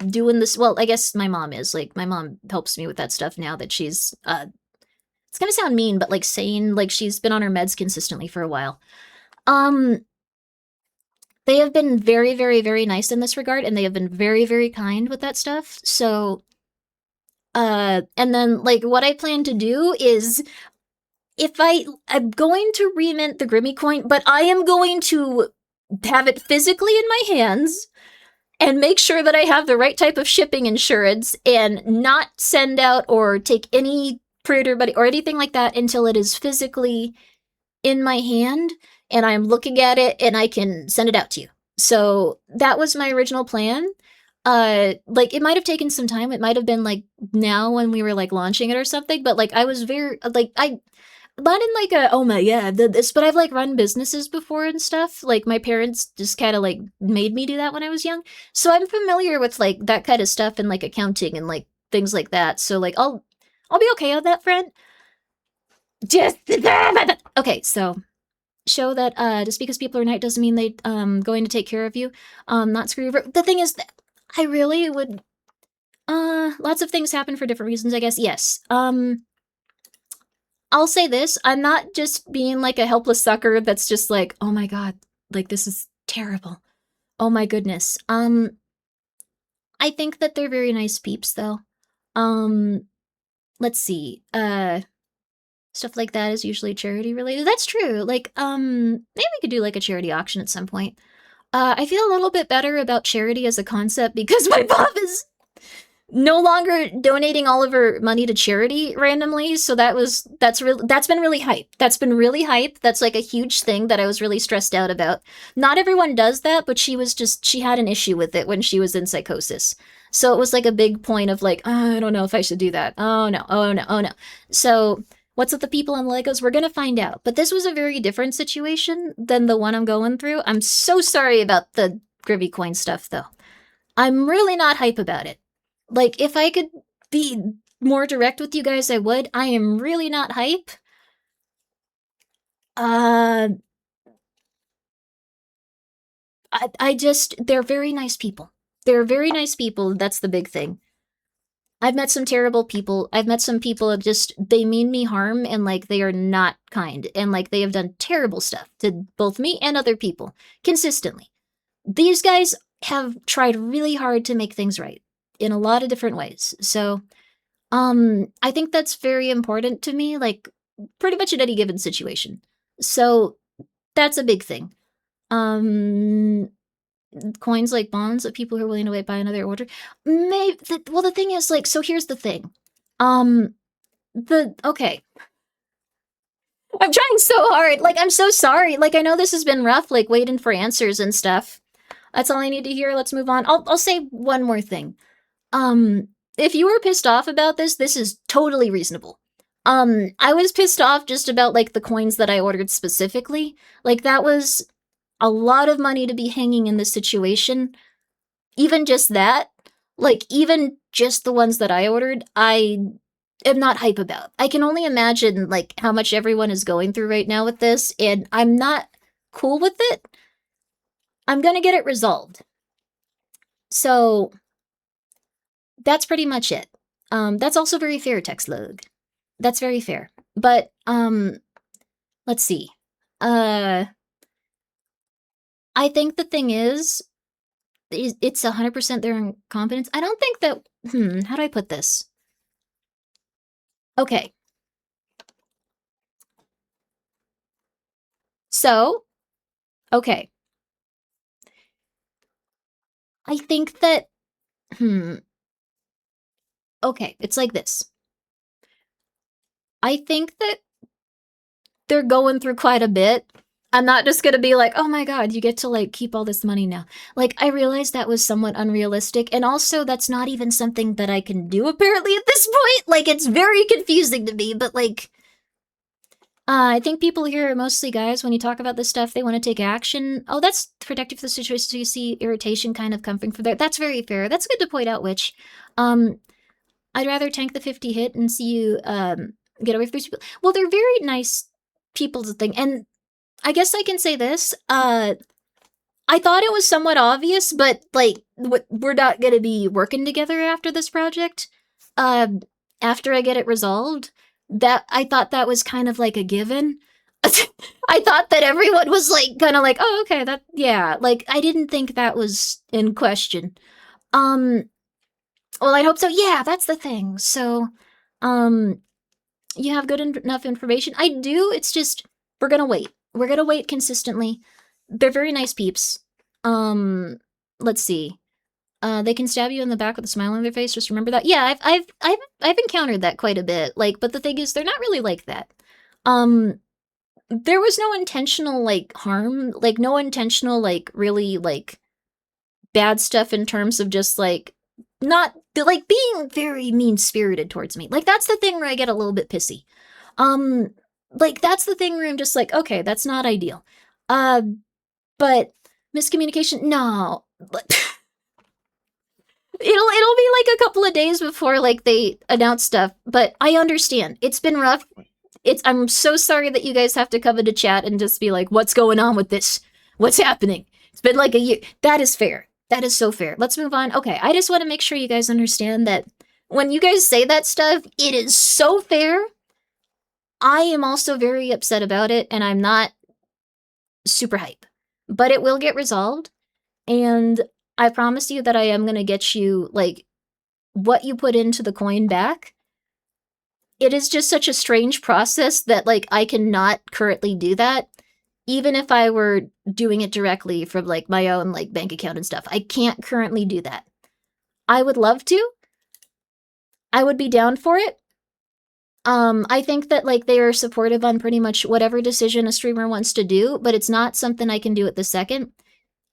doing this. Well, I guess my mom is. Like, my mom helps me with that stuff now that she's, it's going to sound mean, but like sane. Like, she's been on her meds consistently for a while. They have been very, very, very nice in this regard, and they have been very, very kind with that stuff. So, and then, like, what I plan to do is, I'm going to remint the Grimmi coin, but I am going to have it physically in my hands and make sure that I have the right type of shipping insurance and not send out or take any printer buddy or anything like that until it is physically in my hand and I'm looking at it and I can send it out to you. So that was my original plan. Like it might have taken some time. It might have been like now when we were like launching it or something, but like I was very like not in like a, oh my god, this, but I've like run businesses before and stuff. Like my parents just kind of like made me do that when I was young. So I'm familiar with like that kind of stuff and like accounting and like things like that. So like I'll be okay on that front. Just okay, so show that just because people are nice doesn't mean they going to take care of you. Not screw you over. The thing is that I really would lots of things happen for different reasons, I guess. Yes. I'll say this, I'm not just being like a helpless sucker that's just like, oh my god, like this is terrible. Oh my goodness. I think that they're very nice peeps though. Let's see. Stuff like that is usually charity related. That's true. Like, maybe we could do like a charity auction at some point. I feel a little bit better about charity as a concept because my mom is no longer donating all of her money to charity randomly. So that's been really hype. That's been really hype. That's like a huge thing that I was really stressed out about. Not everyone does that, but she had an issue with it when she was in psychosis. So it was like a big point of like, oh, I don't know if I should do that. Oh no, oh no, oh no. So what's with the people on Legos? We're gonna find out. But this was a very different situation than the one I'm going through. I'm so sorry about the Grimmi coin stuff though. I'm really not hype about it. Like, if I could be more direct with you guys, I would. I am really not hype. They're very nice people. They're very nice people, that's the big thing. I've met some terrible people. I've met some people that they mean me harm and, like, they are not kind. And, like, they have done terrible stuff to both me and other people, consistently. These guys have tried really hard to make things right in a lot of different ways. So, I think that's very important to me, like, pretty much in any given situation. So, that's a big thing. Coins like bonds of people who are willing to wait by another order. The thing is, like, so here's the thing. Okay. I'm trying so hard. Like, I'm so sorry. Like, I know this has been rough, like, waiting for answers and stuff. That's all I need to hear. Let's move on. I'll say one more thing. If you were pissed off about this is totally reasonable. I was pissed off just about, like, the coins that I ordered specifically. Like, that was a lot of money to be hanging in this situation. Even just that, like, even just the ones that I ordered, I am not hype about. I can only imagine, like, how much everyone is going through right now with this, and I'm not cool with it. I'm gonna get it resolved. So, that's pretty much it. That's also very fair, Textlug. That's very fair. But, let's see. I think the thing is it's 100% their incompetence. I don't think that, how do I put this? Okay. So, okay. I think that, okay, it's like this. I think that they're going through quite a bit. I'm not just gonna be like, oh my god, you get to, like, keep all this money now. Like, I realized that was somewhat unrealistic, and also that's not even something that I can do, apparently, at this point. Like, it's very confusing to me, but, like, I think people here are mostly guys. When you talk about this stuff, they want to take action. Oh, that's protective for the situation, so you see irritation kind of coming from there. That's very fair. That's good to point out, Witch. I'd rather tank the 50 hit and see you, get away from these people. Well, they're very nice people to think, and I guess I can say this, I thought it was somewhat obvious, but, like, we're not gonna be working together after this project. After I get it resolved, I thought that was kind of like a given. I thought that everyone was, like, kind of like, oh, okay, yeah, like, I didn't think that was in question. Well, I hope so. Yeah, that's the thing. So, you have good enough information. I do, it's just, we're gonna wait. We're gonna wait consistently. They're very nice peeps. Let's see. They can stab you in the back with a smile on their face. Just remember that. Yeah, I've encountered that quite a bit. Like, but the thing is, they're not really like that. There was no intentional, like, harm. Like, no intentional, like, really, like, bad stuff in terms of just, like, not, like, being very mean-spirited towards me. Like, that's the thing where I get a little bit pissy. Like, that's the thing where I'm just like, okay, that's not ideal. But miscommunication, no. It'll be like a couple of days before, like, they announce stuff, but I understand. It's been rough. I'm so sorry that you guys have to come into chat and just be like, what's going on with this? What's happening? It's been like a year. That is fair. That is so fair. Let's move on. Okay, I just want to make sure you guys understand that when you guys say that stuff, it is so fair. I am also very upset about it, and I'm not super hype. But it will get resolved, and I promise you that I am going to get you, like, what you put into the coin back. it is just such a strange process that, like, I cannot currently do that. Even if I were doing it directly from, like, my own, like, bank account and stuff. I can't currently do that. I would love to. I would be down for it. I think that, like, they are supportive on pretty much whatever decision a streamer wants to do, but it's not something I can do at the second,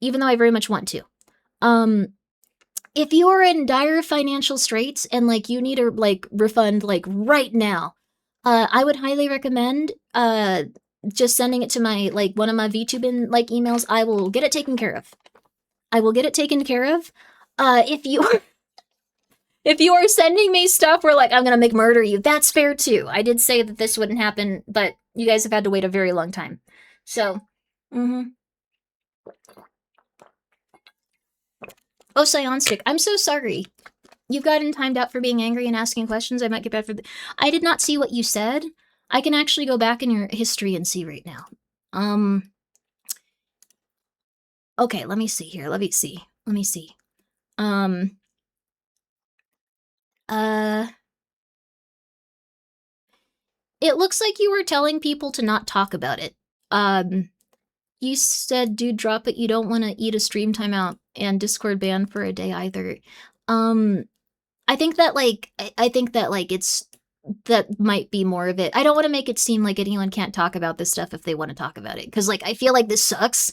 even though I very much want to. If you are in dire financial straits and, like, you need a, like, refund, like, right now, I would highly recommend, just sending it to my, like, one of my VTubing, like, emails. I will get it taken care of. I will get it taken care of. If you are sending me stuff where, like, I'm gonna make murder you, that's fair too. I did say that this wouldn't happen, but you guys have had to wait a very long time. So, Oh, Scionstic, I'm so sorry. You've gotten timed out for being angry and asking questions. I might get bad for I did not see what you said. I can actually go back in your history and see right now. Okay, let me see here. Let me see. It looks like you were telling people to not talk about it. You said, dude, drop it. You don't want to eat a stream timeout and Discord ban for a day either. I think that, like, that might be more of it. I don't want to make it seem like anyone can't talk about this stuff if they want to talk about it. Because, like, I feel like this sucks.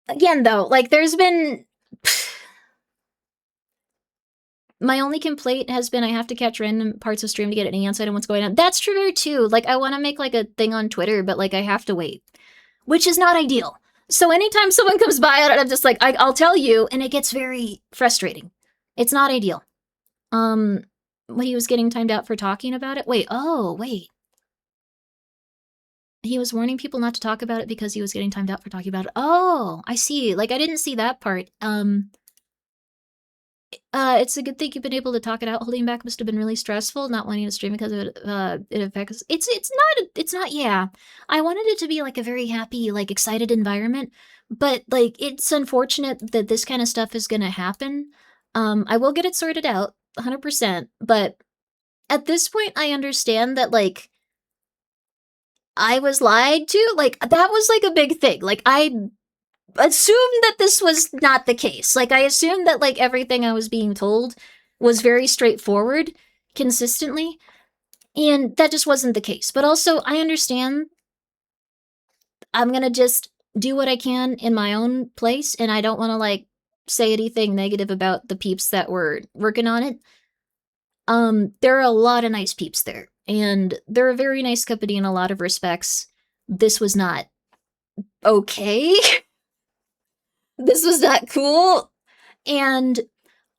Again, though, like, there's been... My only complaint has been I have to catch random parts of stream to get any insight on what's going on. That's true, too. Like, I want to make, like, a thing on Twitter, but, like, I have to wait. Which is not ideal. So anytime someone comes by on it, I'm just like, I'll tell you, and it gets very frustrating. It's not ideal. When he was getting timed out for talking about it? Wait. He was warning people not to talk about it because he was getting timed out for talking about it. Oh, I see. Like, I didn't see that part. It's a good thing you've been able to talk it out. Holding back must have been really stressful, not wanting to stream because of it, it affects... It's not, yeah. I wanted it to be, like, a very happy, like, excited environment, but, like, it's unfortunate that this kind of stuff is gonna happen. I will get it sorted out, 100%, but at this point, I understand that, like, I was lied to. Like, that was, like, a big thing. Like, I assumed that this was not the case. Like, I assumed that, like, everything I was being told was very straightforward, consistently, and that just wasn't the case. But also, I understand I'm gonna just do what I can in my own place, and I don't want to, like, say anything negative about the peeps that were working on it. There are a lot of nice peeps there, and they're a very nice company in a lot of respects. This was not okay. This was not cool. And,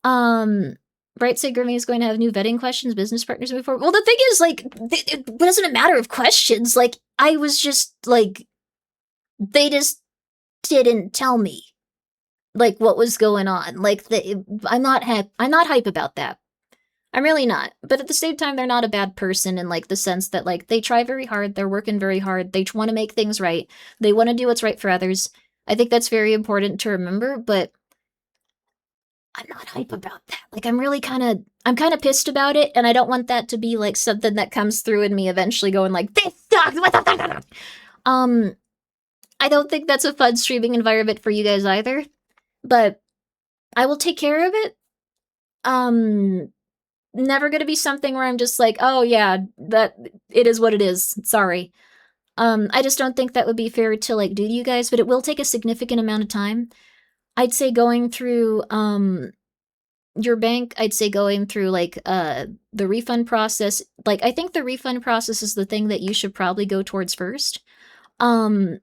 Bright said Grimmi is going to have new vetting questions, business partners moving forward. Well, the thing is, like, it wasn't a matter of questions. Like, I was just, like, they just didn't tell me, like, what was going on. Like, I'm not hype about that. I'm really not. But at the same time, they're not a bad person in, like, the sense that, like, they try very hard, they're working very hard, they want to make things right, they want to do what's right for others. I think that's very important to remember, but I'm not hype about that. Like, I'm kind of pissed about it, and I don't want that to be, like, something that comes through in me eventually going, like, this sucks! I don't think that's a fun streaming environment for you guys either, but I will take care of it. Never gonna be something where I'm just like, oh yeah, that it is what it is. Sorry. I just don't think that would be fair to, like, do to you guys, but it will take a significant amount of time. I'd say going through, your bank, I'd say going through, like, the refund process. Like, I think the refund process is the thing that you should probably go towards first. And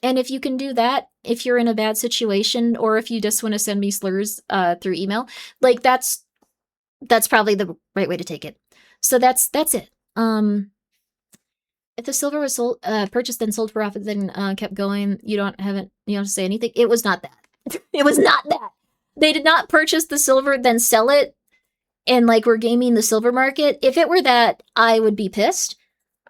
if you can do that, if you're in a bad situation, or if you just want to send me slurs, through email, like, that's probably the right way to take it. So that's it. If the silver was sold, purchased and sold for profit, then kept going, you don't have to say anything. It was not that. It was not that. They did not purchase the silver, then sell it, and, like, we're gaming the silver market. If it were that, I would be pissed.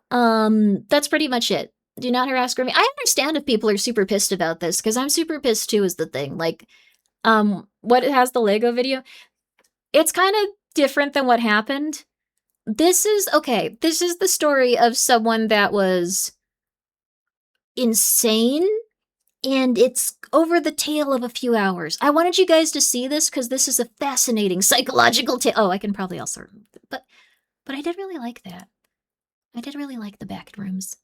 That's pretty much it. Do not harass Grimmi. I understand if people are super pissed about this, because I'm super pissed too, is the thing. Like, what it has the Lego video, it's kind of different than what happened. This is the story of someone that was insane, and it's over the tale of a few hours. I wanted you guys to see this because this is a fascinating psychological tale. Oh, I can probably also remove it, but I did really like that. I did really like the Backrooms.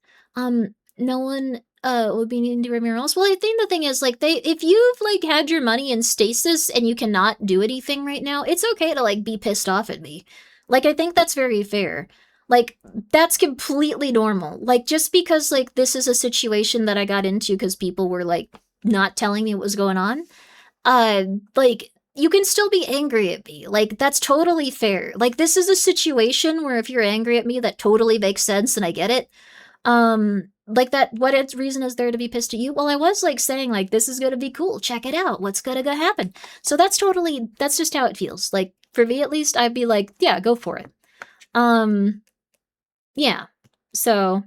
No one would be needing to remember else. Well, I think the thing is, like, if you've like had your money in stasis and you cannot do anything right now, it's okay to like be pissed off at me. Like, I think that's very fair. Like, that's completely normal. Like, just because like this is a situation that I got into because people were like not telling me what was going on, like, you can still be angry at me. Like, that's totally fair. Like, this is a situation where if you're angry at me, that totally makes sense and I get it. Like that, reason is there to be pissed at you? Well, I was like saying like, this is gonna be cool. Check it out. What's gonna go happen? So that's just how it feels. Like, for me at least, I'd be like, yeah, go for it. Yeah. So,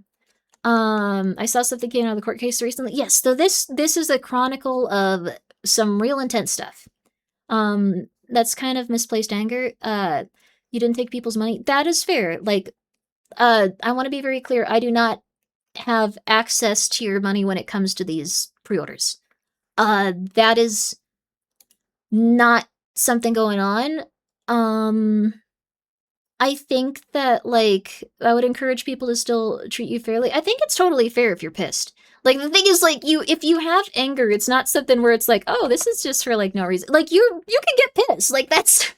I saw something came out of the court case recently. Yes, so this is a chronicle of some real intense stuff. That's kind of misplaced anger. You didn't take people's money. That is fair. Like, I want to be very clear. I do not have access to your money when it comes to these pre-orders. That is not something going on. I think that, like, I would encourage people to still treat you fairly. I think it's totally fair if you're pissed. Like, the thing is, like, if you have anger, it's not something where it's like, oh, this is just for, like, no reason. Like, you can get pissed. Like, that's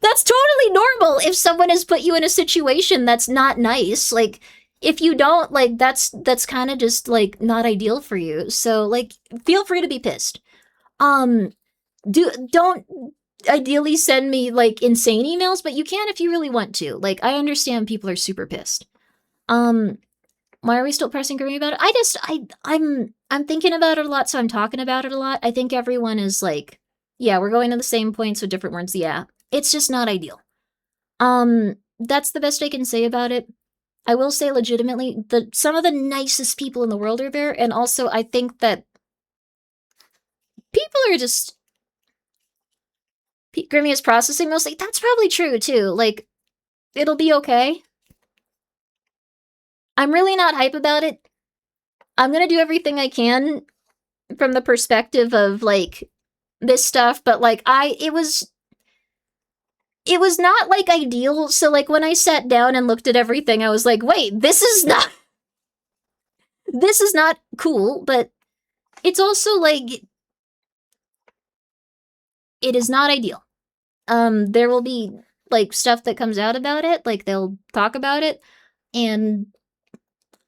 totally normal if someone has put you in a situation that's not nice. Like, if you don't, like, that's kind of just, like, not ideal for you. So, like, feel free to be pissed. Don't ideally send me like insane emails, but you can if you really want to. Like, I understand people are super pissed. Why are we still pressing Grimmi about it? I'm thinking about it a lot, so I'm talking about it a lot. I think everyone is like, yeah, we're going to the same points with different words. Yeah, it's just not ideal. That's the best I can say about it. I will say legitimately, some of the nicest people in the world are there, and also I think that people are just Grimmi is processing mostly. That's probably true too. Like, it'll be okay. I'm really not hype about it. I'm gonna do everything I can from the perspective of like this stuff, but like it was not like ideal. So like when I sat down and looked at everything, I was like, wait, this is not cool, but it's also like it is not ideal. There will be like stuff that comes out about it, like they'll talk about it, and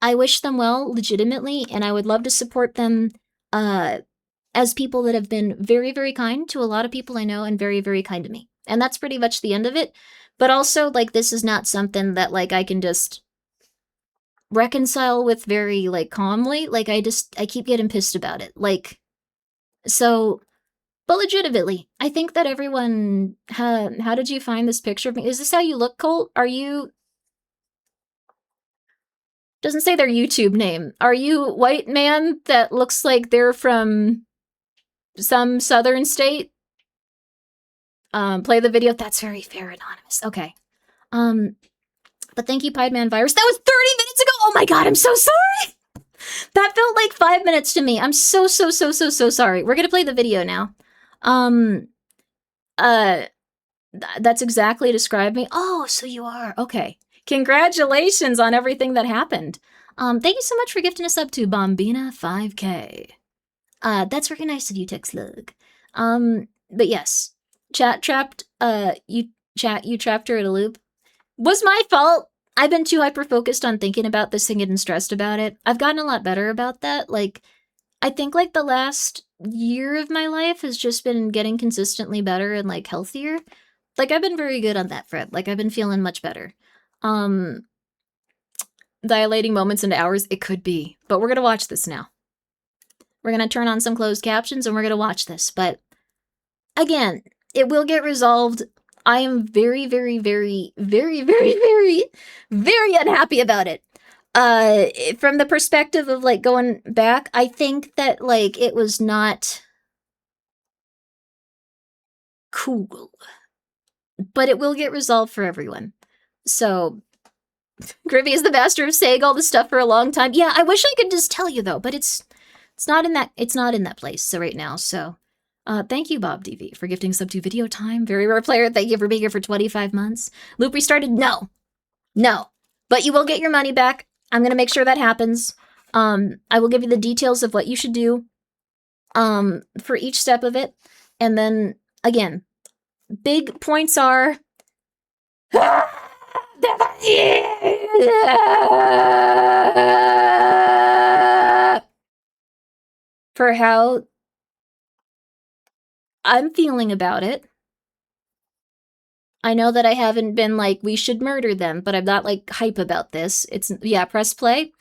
I wish them well legitimately, and I would love to support them as people that have been very, very kind to a lot of people I know and very, very kind to me. And that's pretty much the end of it. But also, like, this is not something that, like, I can just reconcile with very, like, calmly. Like, I keep getting pissed about it. Like, so, but legitimately, I think that everyone, how did you find this picture of me? Is this how you look, Colt? Are you... Doesn't say their YouTube name. Are you white man that looks like they're from some southern state? Play the video. That's very fair, anonymous. Okay. But thank you, Piedman Virus. That was 30 minutes ago! Oh my god, I'm so sorry! That felt like 5 minutes to me. I'm so sorry. We're gonna play the video now. That's exactly described me. Oh, so you are. Okay. Congratulations on everything that happened. Thank you so much for gifting us up to Bombina5K. That's very nice of you, Tech Slug. But yes. You trapped her in a loop. Was my fault. I've been too hyper-focused on thinking about this and getting stressed about it. I've gotten a lot better about that. Like, I think, like, the last year of my life has just been getting consistently better and, like, healthier. Like, I've been very good on that front. Like, I've been feeling much better. Dilating moments into hours, it could be. But we're gonna watch this now. We're gonna turn on some closed captions and we're gonna watch this. But, again, it will get resolved. I am very, very, very, very, very, very, very unhappy about it. From the perspective of, like, going back, I think that, like, it was not cool. But it will get resolved for everyone. So Grimmi is the master of saying all this stuff for a long time. Yeah, I wish I could just tell you though, but it's not in that place. So right now, so thank you, Bob DV, for gifting sub to Video Time. Very rare player. Thank you for being here for 25 months. Loop restarted. No, but you will get your money back. I'm gonna make sure that happens. I will give you the details of what you should do for each step of it, and then again, big points are. For how I'm feeling about it. I know that I haven't been like, we should murder them, but I'm not like hype about this. It's, yeah, press play.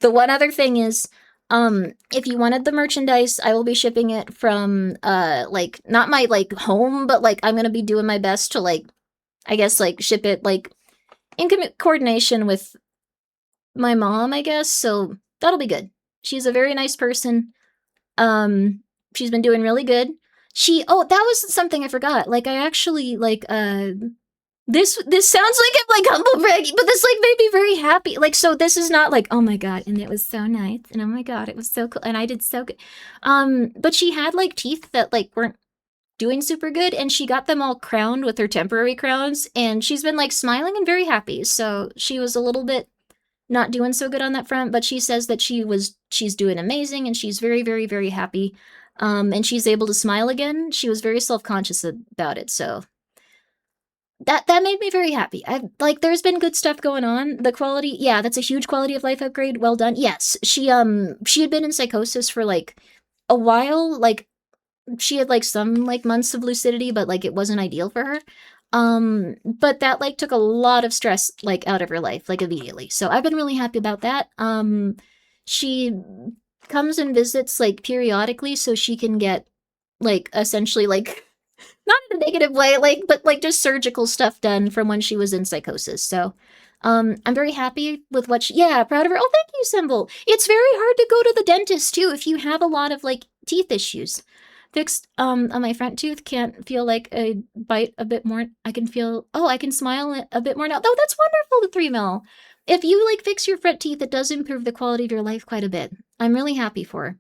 The one other thing is, if you wanted the merchandise, I will be shipping it from, like, not my, like, home, but, like, I'm gonna be doing my best to, like, I guess, like, ship it, like, in coordination with my mom, I guess, so that'll be good. She's a very nice person. She's been doing really good. Oh, that was something I forgot. Like, I actually, like, this sounds like I'm, like, humble bragging, but this, like, made me very happy. Like, so this is not like, oh my god, and it was so nice, and oh my god, it was so cool, and I did so good. But she had, like, teeth that, like, weren't doing super good, and she got them all crowned with her temporary crowns, and she's been, like, smiling and very happy, so she was a little bit not doing so good on that front, but she says that she's doing amazing, and she's very, very, very happy. And she's able to smile again. She was very self-conscious about it, so that made me very happy. There's been good stuff going on. The quality, yeah, that's a huge quality of life upgrade. Well done. Yes, she had been in psychosis for, like, a while. Like, she had, like, some, like, months of lucidity, but, like, it wasn't ideal for her. But that, like, took a lot of stress, like, out of her life, like, immediately. So I've been really happy about that. She comes and visits, like, periodically so she can get, like, essentially, like, not in a negative way, like, but, like, just surgical stuff done from when she was in psychosis. So, I'm very happy with what yeah, proud of her. Oh, thank you, Symbol. It's very hard to go to the dentist, too, if you have a lot of, like, teeth issues. Fixed, on my front tooth, can't feel like I bite a bit more. I can smile a bit more now. Oh, that's wonderful, the 3 mil. If you, like, fix your front teeth, it does improve the quality of your life quite a bit. I'm really happy for her.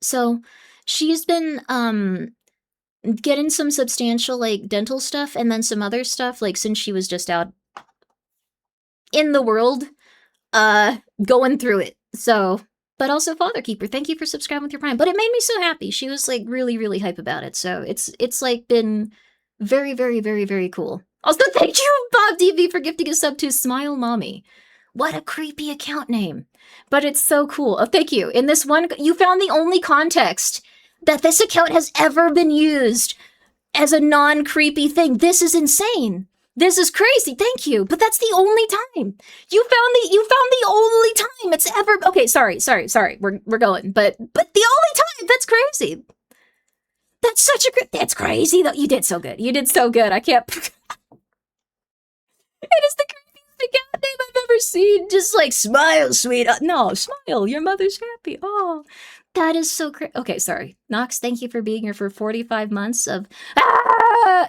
So, she's been, getting some substantial, like, dental stuff, and then some other stuff, like, since she was just out in the world, going through it. So, but also Father Keeper, thank you for subscribing with your Prime. But it made me so happy. She was, like, really, really hype about it. So, it's like, been very, very, very, very cool. Also, thank you, Bob DV, for gifting a sub to Smile Mommy. What a creepy account name. But it's so cool. Oh, thank you. In this one, you found the only context that this account has ever been used as a non-creepy thing. This is insane. This is crazy. Thank you. But that's the only time. You found the only time it's ever. Okay, sorry. We're going. But the only time. That's crazy. That's that's crazy though. You did so good. I can't. It is the creepiest account name I've ever seen. Just like, smile, sweet. No, smile. Your mother's happy. Oh, that is so crazy. Okay, sorry. Nox, thank you for being here for 45 months of.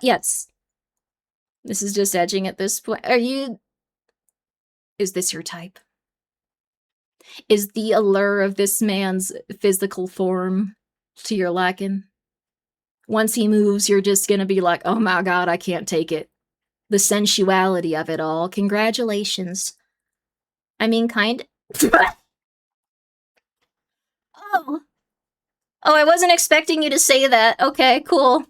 Yes. This is just edging at this point. Is this your type? Is the allure of this man's physical form to your liking? Once he moves, you're just gonna be like, oh my god, I can't take it. The sensuality of it all. Congratulations. I mean, Oh, I wasn't expecting you to say that. Okay, cool.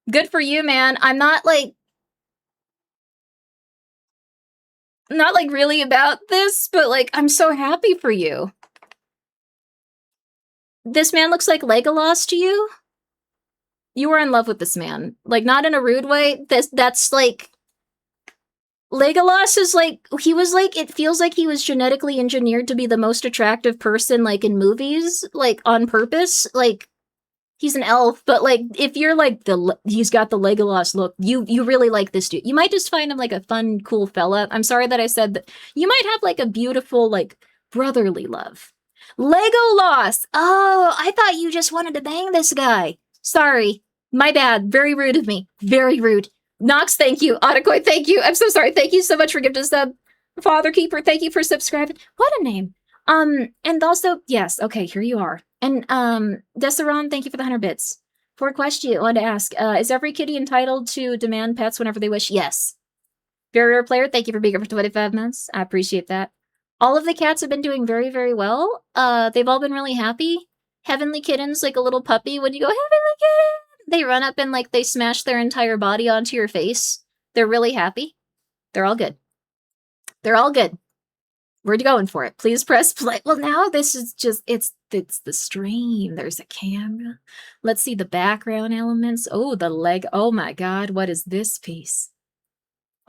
Good for you, man. I'm not really about this, but, like, I'm so happy for you. This man looks like Legolas to you? You were in love with this man. Like, not in a rude way. That's, like... Legolas is, like... He was, like... It feels like he was genetically engineered to be the most attractive person, like, in movies. Like, on purpose. Like... He's an elf, but, like, if you're, like, he's got the Legolas look, you really like this dude. You might just find him, like, a fun, cool fella. I'm sorry that I said that. You might have, like, a beautiful, like, brotherly love. Legolas! Oh, I thought you just wanted to bang this guy. Sorry. My bad. Very rude of me. Very rude. Nox, thank you. Otakoi, thank you. I'm so sorry. Thank you so much for gifting us sub. Father Keeper, thank you for subscribing. What a name. And also, yes, okay, here you are. And, Desiron, thank you for the 100 bits. For a question, I wanted to ask, is every kitty entitled to demand pets whenever they wish? Yes. Very rare player, thank you for being here for 25 months. I appreciate that. All of the cats have been doing very, very well. They've all been really happy. Heavenly Kitten's like a little puppy. When you go, Heavenly Kitten, they run up and like they smash their entire body onto your face. They're really happy. They're all good. They're all good. We're going for it. Please press play. Well, now this is just, it's the stream. There's a camera. Let's see the background elements. Oh, the leg. Oh my God, what is this piece?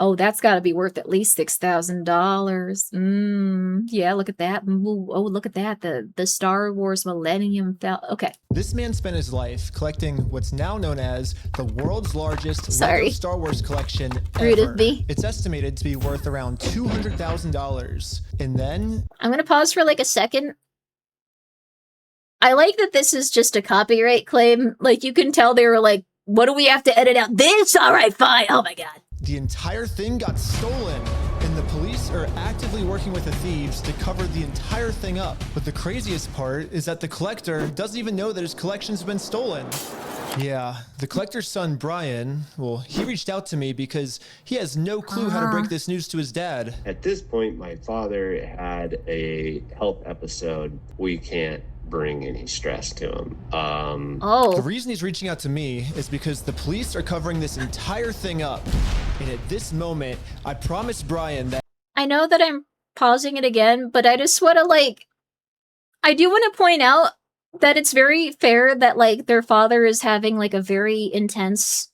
Oh, that's got to be worth at least $6,000. Yeah, look at that. Ooh, oh, look at that. The Star Wars Millennium Falcon. Okay.
This man spent his life collecting what's now known as the world's largest
Sorry.
Lego Star Wars collection
Rude
ever.
of me.
It's estimated to be worth around $200,000. And then
I'm gonna pause for like a second. I like that this is just a copyright claim. Like, you can tell they were like, what do we have to edit out? This? All right, fine. Oh my God.
the entire thing got stolen, and the police are actively working with the thieves to cover the entire thing up. But the craziest part is that the collector doesn't even know that his collection's been stolen. Yeah, the collector's son, Brian, well, he reached out to me because he has no clue how to break this news to his dad.
At this point, my father had a health episode. We can't bring any stress to him.
The reason he's reaching out to me is because the police are covering this entire thing up. And at this moment, I promised Brian that...
I know that I'm pausing it again, but I just want to, I do want to point out that it's very fair that, their father is having, a very intense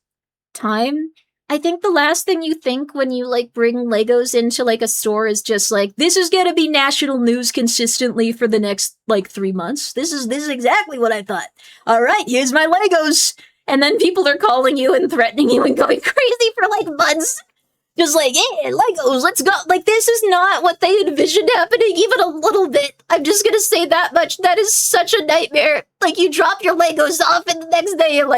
time. I think the last thing you think when you, bring Legos into, a store is just, this is gonna be national news consistently for the next, 3 months. This is exactly what I thought. All right, here's my Legos! And then people are calling you and threatening you and going crazy for, months. Just yeah, Legos, let's go. This is not what they envisioned happening even a little bit. I'm just gonna say that much. That is such a nightmare. You drop your Legos off and the next day you're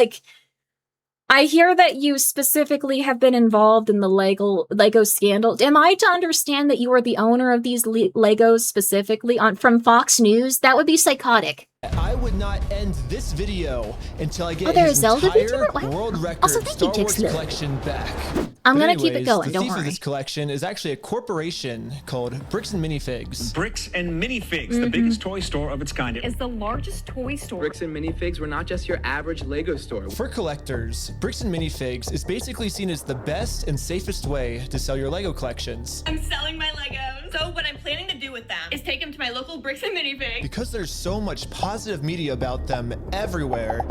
I hear that you specifically have been involved in the Lego scandal. Am I to understand that you are the owner of these Legos specifically from Fox News? That would be psychotic.
I would not end this video until I get
there's
his
Zelda
entire
VTuber?
world record
Also, thank you,
Star Wars
Tixler.
collection back.
I'm
But
gonna keep it
anyways,
going,
the
don't
thief of
worry.
this collection is actually a corporation called Bricks and Minifigs.
Bricks and Minifigs, the biggest toy store of its kind.
Is the largest toy store.
Bricks and Minifigs were not just your average Lego store.
For collectors, Bricks and Minifigs is basically seen as the best and safest way to sell your Lego collections.
I'm selling my Legos. So what I'm planning to do with them is take them to my local Bricks and Minifigs.
Because there's so much positive media about them everywhere,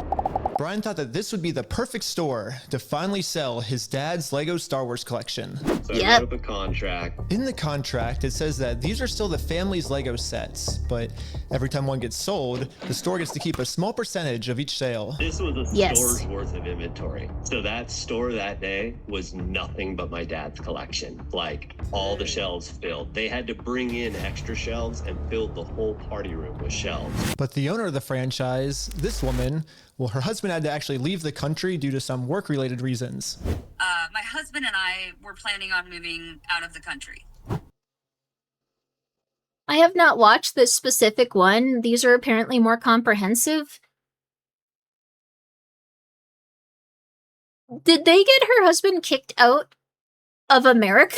Brian thought that this would be the perfect store to finally sell his dad's Lego Star Wars collection.
So I wrote up a contract.
In the contract, it says that these are still the family's Lego sets, but every time one gets sold, the store gets to keep a small percentage of each sale.
This was a
Yes.
store's worth of inventory. So that store that day was nothing but my dad's collection. All the shelves filled. They had to bring in extra shelves and fill the whole party room with shelves.
But the owner of the franchise, this woman, well, her husband had to actually leave the country due to some work-related reasons.
My husband and I were planning on moving out of the country.
I have not watched this specific one. These are apparently more comprehensive. Did they get her husband kicked out of America?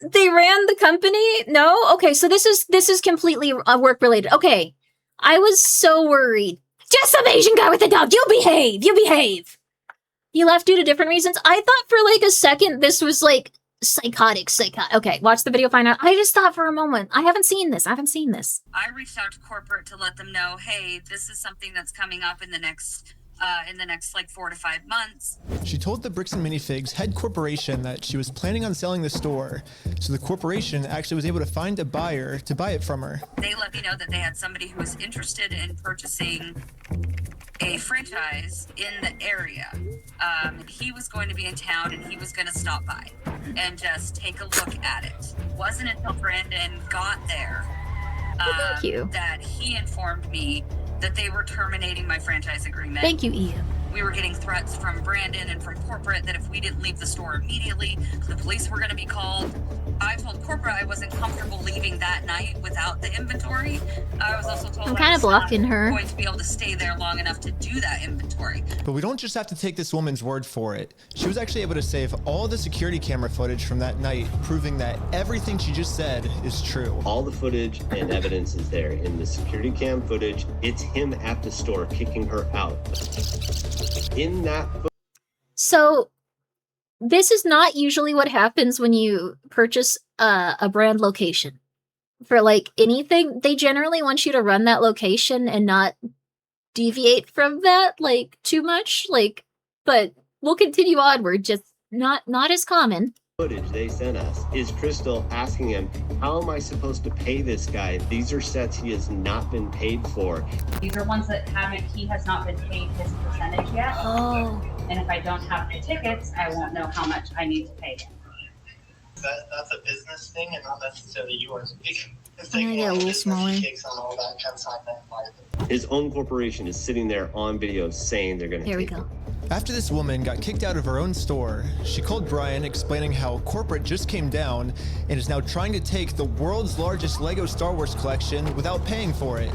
They ran the company? No? Okay, so this is completely work related. Okay. I was so worried. Just some Asian guy with a dog. You behave. You behave. He left due to different reasons. I thought for a second this was psychotic. Okay, watch the video, find out. I just thought for a moment. I haven't seen this.
I reached out to corporate to let them know, hey, this is something that's coming up in the next 4 to 5 months.
She told the Bricks and Minifigs head corporation that she was planning on selling the store, so the corporation actually was able to find a buyer to buy it from her.
They let me know that they had somebody who was interested in purchasing a franchise in the area. He was going to be in town and he was going to stop by and just take a look at it. Wasn't until Brandon got there
Thank you.
that he informed me that they were terminating my franchise agreement.
Thank you, Ian.
We were getting threats from Brandon and from corporate that if we didn't leave the store immediately, the police were going to be called. I told corporate I wasn't comfortable leaving that night without the inventory. I was also told
I'm
I
kind
was
of blocking
not
her.
going to be able to stay there long enough to do that inventory.
But we don't just have to take this woman's word for it. She was actually able to save all the security camera footage from that night, proving that everything she just said is true.
All the footage and evidence is there. In the security cam footage, it's him at the store kicking her out. In that
So, this is not usually what happens when you purchase a brand location. For, like, anything, they generally want you to run that location and not deviate from that, like, too much. Like, but we'll continue onward, just not as common.
footage they sent us is Crystal asking him, how am I supposed to pay this guy? These are sets he has not been paid for.
These are ones that he has not been paid his percentage yet.
Oh.
And if I don't have the tickets, I won't know how much I need to pay him.
That's a business thing and not necessarily yours.
I'm gonna get a little smaller.
His own corporation is sitting there on video saying they're going to
Here we
take
go.
it.
After this woman got kicked out of her own store, she called Brian explaining how corporate just came down and is now trying to take the world's largest Lego Star Wars collection without paying for it.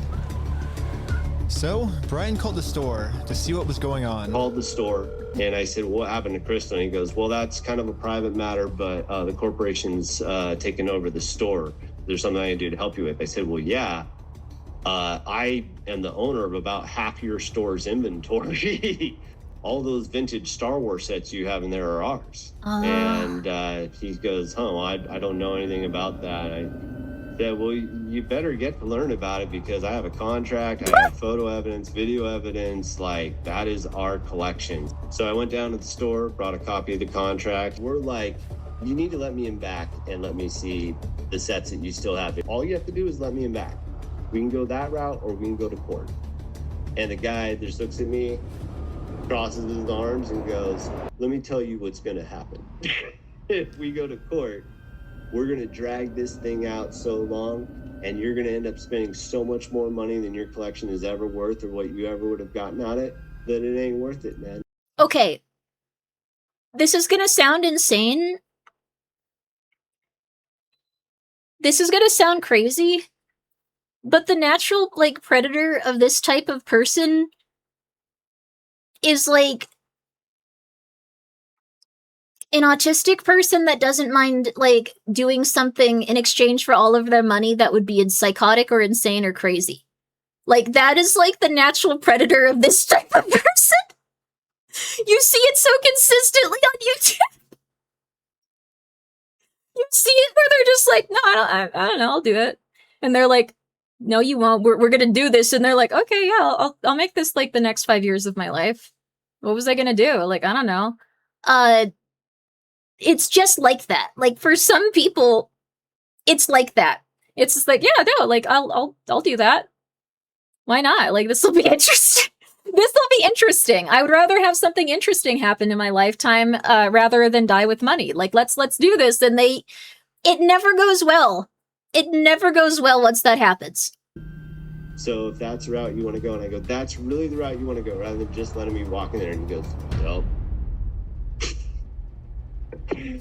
So, Brian called the store to see what was going on.
Called the store and I said, what happened to Crystal? And he goes, well, that's kind of a private matter, but the corporation's taken over the store. There's something I can do to help you with. I said, well, yeah. I am the owner of about half your store's inventory. All those vintage Star Wars sets you have in there are ours. And he goes, I don't know anything about that. I said, well, you better get to learn about it because I have a contract, I have photo evidence, video evidence, like that is our collection. So I went down to the store, brought a copy of the contract. We're like, you need to let me in back and let me see the sets that you still have. All you have to do is let me in back. We can go that route or we can go to court. And the guy just looks at me, crosses his arms and goes, let me tell you what's gonna happen. If we go to court, we're gonna drag this thing out so long and you're gonna end up spending so much more money than your collection is ever worth or what you ever would have gotten out of it, that it ain't worth it, man.
Okay. This is gonna sound insane. This is gonna sound crazy. But the natural, like, predator of this type of person is, like, an autistic person that doesn't mind, like, doing something in exchange for all of their money that would be psychotic or insane or crazy. Like, that is, like, the natural predator of this type of person. You see it so consistently on YouTube. You see it where they're just like, no, I don't know, I'll do it. And they're like, no, you won't. We're gonna do this. And they're like, okay, yeah, I'll make this like the next 5 years of my life. What was I gonna do? Like, I don't know. It's just like that. Like, for some people, it's like that. It's just like, yeah, no, like, I'll do that. Why not? Like, this will be interesting. This will be interesting. I would rather have something interesting happen in my lifetime, rather than die with money. Like, let's do this. And it never goes well. It never goes well once that happens.
So if that's the route you want to go, and I go, that's really the route you want to go, rather than just letting me walk in there, and he goes, nope.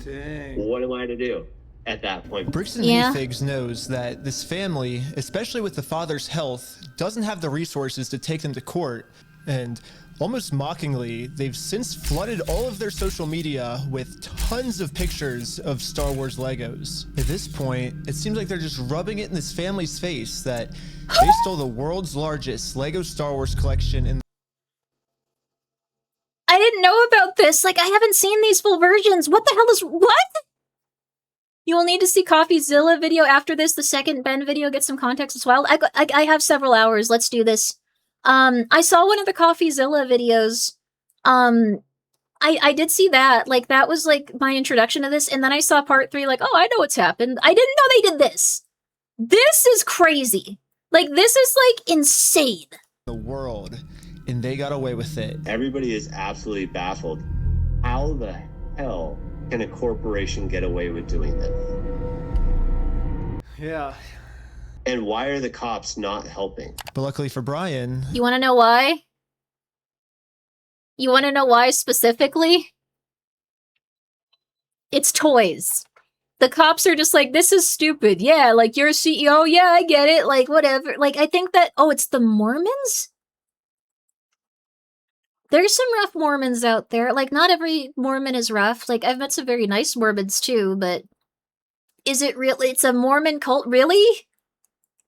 Dang. What am I to do at that point?
Brixton Leafigs knows that this family, especially with the father's health, doesn't have the resources to take them to court, and almost mockingly, they've since flooded all of their social media with tons of pictures of Star Wars Legos. At this point, it seems like they're just rubbing it in this family's face that they stole the world's largest Lego Star Wars collection in.
I didn't know about this. Like, I haven't seen these full versions. What the hell is... What? You will need to see CoffeeZilla video after this. The second Ben video gets some context as well. I have several hours. Let's do this. I saw one of the CoffeeZilla videos. I did see that. Like, that was, like, my introduction to this. And then I saw part 3, like, oh, I know what's happened. I didn't know they did this. This is crazy. Like, this is, like, insane.
The world, and they got away with it.
Everybody is absolutely baffled. How the hell can a corporation get away with doing this?
Yeah.
And why are the cops not helping?
But luckily for Brian,
You want to know why? You want to know why specifically? It's toys. The cops are just like, this is stupid. Yeah, like, you're a CEO. Yeah, I get it. Like, whatever. Like, I think that... Oh, it's the Mormons? There's some rough Mormons out there. Like, not every Mormon is rough. Like, I've met some very nice Mormons, too, but... Is it really... It's a Mormon cult? Really?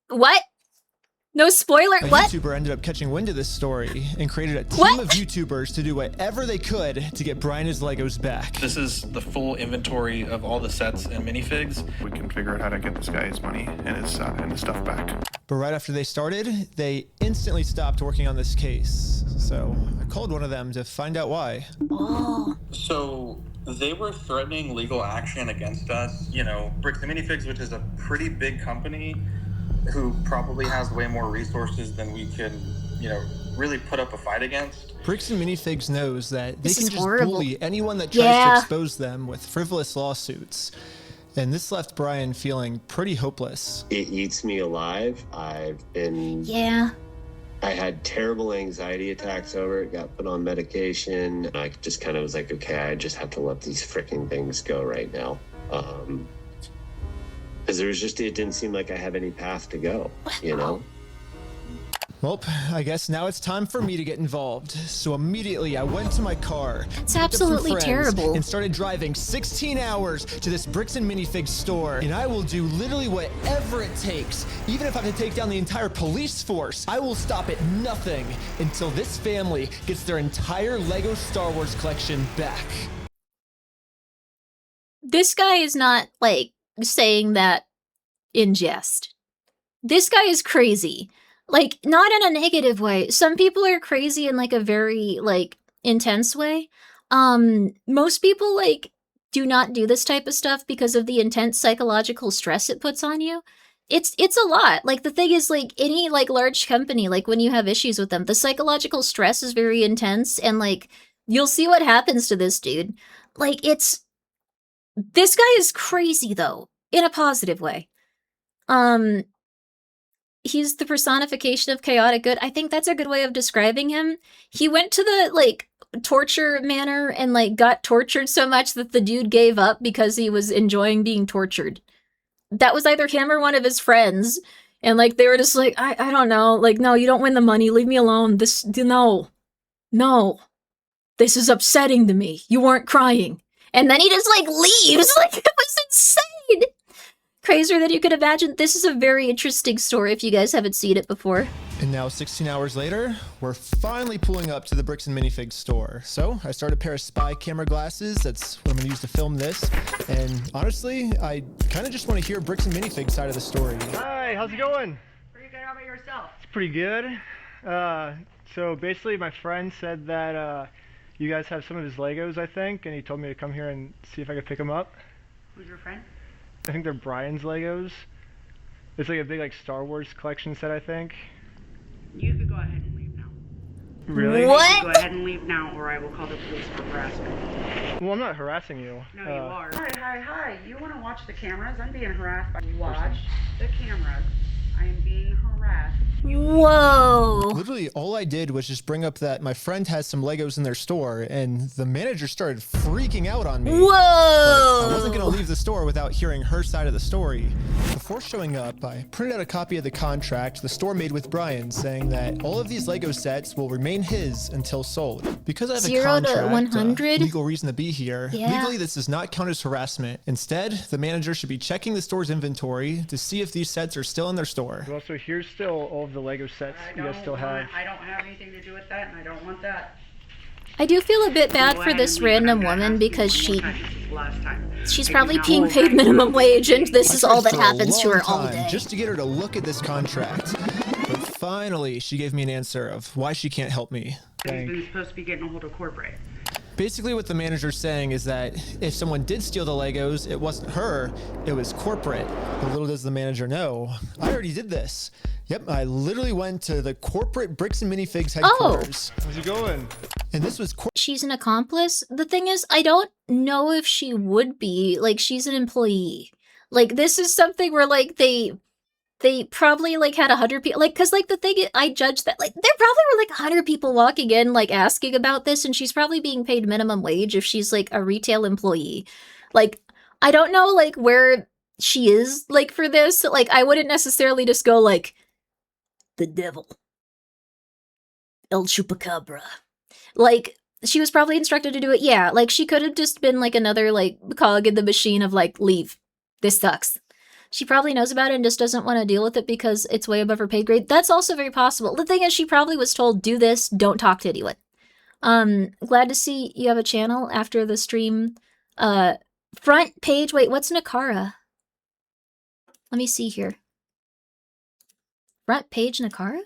What? No spoiler?
a
What?
YouTuber ended up catching wind of this story and created a team
What?
of YouTubers to do whatever they could to get Brian his Legos back.
This is the full inventory of all the sets and minifigs. We can figure out how to get this guy his money and his stuff back.
But right after they started, they instantly stopped working on this case. So I called one of them to find out why.
Oh.
So they were threatening legal action against us. You know, Bricks and Minifigs, which is a pretty big company who probably has way more resources than we can, you know, really put up a fight against.
Bricks and Minifigs knows that they
This
can
is
just
horrible.
bully anyone that tries
Yeah.
to expose them with frivolous lawsuits. And this left Brian feeling pretty hopeless.
It eats me alive. I've been...
Yeah.
I had terrible anxiety attacks over it, got put on medication. I just kind of was like, okay, I just have to let these freaking things go right now. Because it didn't seem like I have any path to go, you know?
Well, I guess now it's time for me to get involved. So immediately I went to my car.
It's
picked up some
absolutely
friends,
terrible.
And started driving 16 hours to this Bricks and Minifigs store. And I will do literally whatever it takes. Even if I have to take down the entire police force, I will stop at nothing until this family gets their entire Lego Star Wars collection back.
This guy is not, like, saying that in jest. This guy is crazy. Like, not in a negative way. Some people are crazy in, like, a very, like, intense way. Most people, like, do not do this type of stuff because of the intense psychological stress it puts on you. It's a lot. Like, the thing is, like, any, like, large company, like, when you have issues with them, the psychological stress is very intense, and, like, you'll see what happens to this dude. Like, this guy is crazy, though, in a positive way. He's the personification of chaotic good. I think that's a good way of describing him. He went to the, like, torture manor and, like, got tortured so much that the dude gave up because he was enjoying being tortured. That was either him or one of his friends. And, like, they were just like, I don't know. Like, no, you don't win the money. Leave me alone. No. This is upsetting to me. You weren't crying. And then he just, like, leaves. Like, it was insane. Crazier than you could imagine. This is a very interesting story if you guys haven't seen it before.
And now 16 hours later, we're finally pulling up to the Bricks and Minifigs store. So I started a pair of spy camera glasses. That's what I'm gonna use to film this. And honestly, I kind of just want to hear Bricks and Minifigs side of the story.
Hi, how's it going?
Pretty good. How about yourself?
It's pretty good. So basically my friend said that you guys have some of his Legos, I think, and he told me to come here and see if I could pick them up.
Who's your friend?
I think they're Brian's Legos. It's like a big like Star Wars collection set, I think.
You could go ahead and leave now.
Really?
What?
Go ahead and leave now, or I will call the police for harassment.
Well, I'm not harassing you.
No, you are. Hi. You want to watch the cameras? I'm being harassed by... Watch the cameras. I am being harassed.
Whoa.
Literally, all I did was just bring up that my friend has some Legos in their store, and the manager started freaking out on me.
Whoa.
But I wasn't going to leave the store without hearing her side of the story. Before showing up, I printed out a copy of the contract the store made with Brian, saying that all of these Lego sets will remain his until sold. Because I have
0
a
to
contract,
100?
legal reason to be here,
Yeah.
legally this does not count as harassment. Instead, the manager should be checking the store's inventory to see if these sets are still in their store.
Well, so here's still all of the Lego sets you guys still have.
I don't have anything to do with that, and I don't want that.
I do feel a bit bad
Go
for
ahead
this
and leave,
random
but I'm gonna
woman
ask you
because
one
she...
more time. This is the last time.
She's
I
probably
do not
being
want
paid
that.
minimum wage, and this is
I
all
tried
that
for a
happens to her
long
all
time
day.
just to get her to look at this contract. But finally, she gave me an answer of why she can't help me.
He's been supposed to be getting a hold of corporate.
Basically, what the manager's saying is that if someone did steal the Legos, it wasn't her, it was corporate. But little does the manager know, I already did this. Yep, I literally went to the corporate Bricks and Minifigs headquarters.
How's it going?
And this was
She's an accomplice. The thing is, I don't know if she would be. Like, she's an employee. Like, this is something where, like, they they probably like had 100 people, like, because like the thing I judged that like there probably were like 100 people walking in like asking about this, and she's probably being paid minimum wage if she's like a retail employee. Like, I don't know like where she is like for this. Like, I wouldn't necessarily just go like the devil, El Chupacabra. Like, she was probably instructed to do it. Yeah, like she could have just been like another like cog in the machine of like, leave. This sucks. She probably knows about it and just doesn't want to deal with it because it's way above her pay grade. That's also very possible. The thing is, she probably was told, do this, don't talk to anyone. Glad to see you have a channel after the stream. Front page, wait, what's Nakara? Let me see here. Front page Nakara?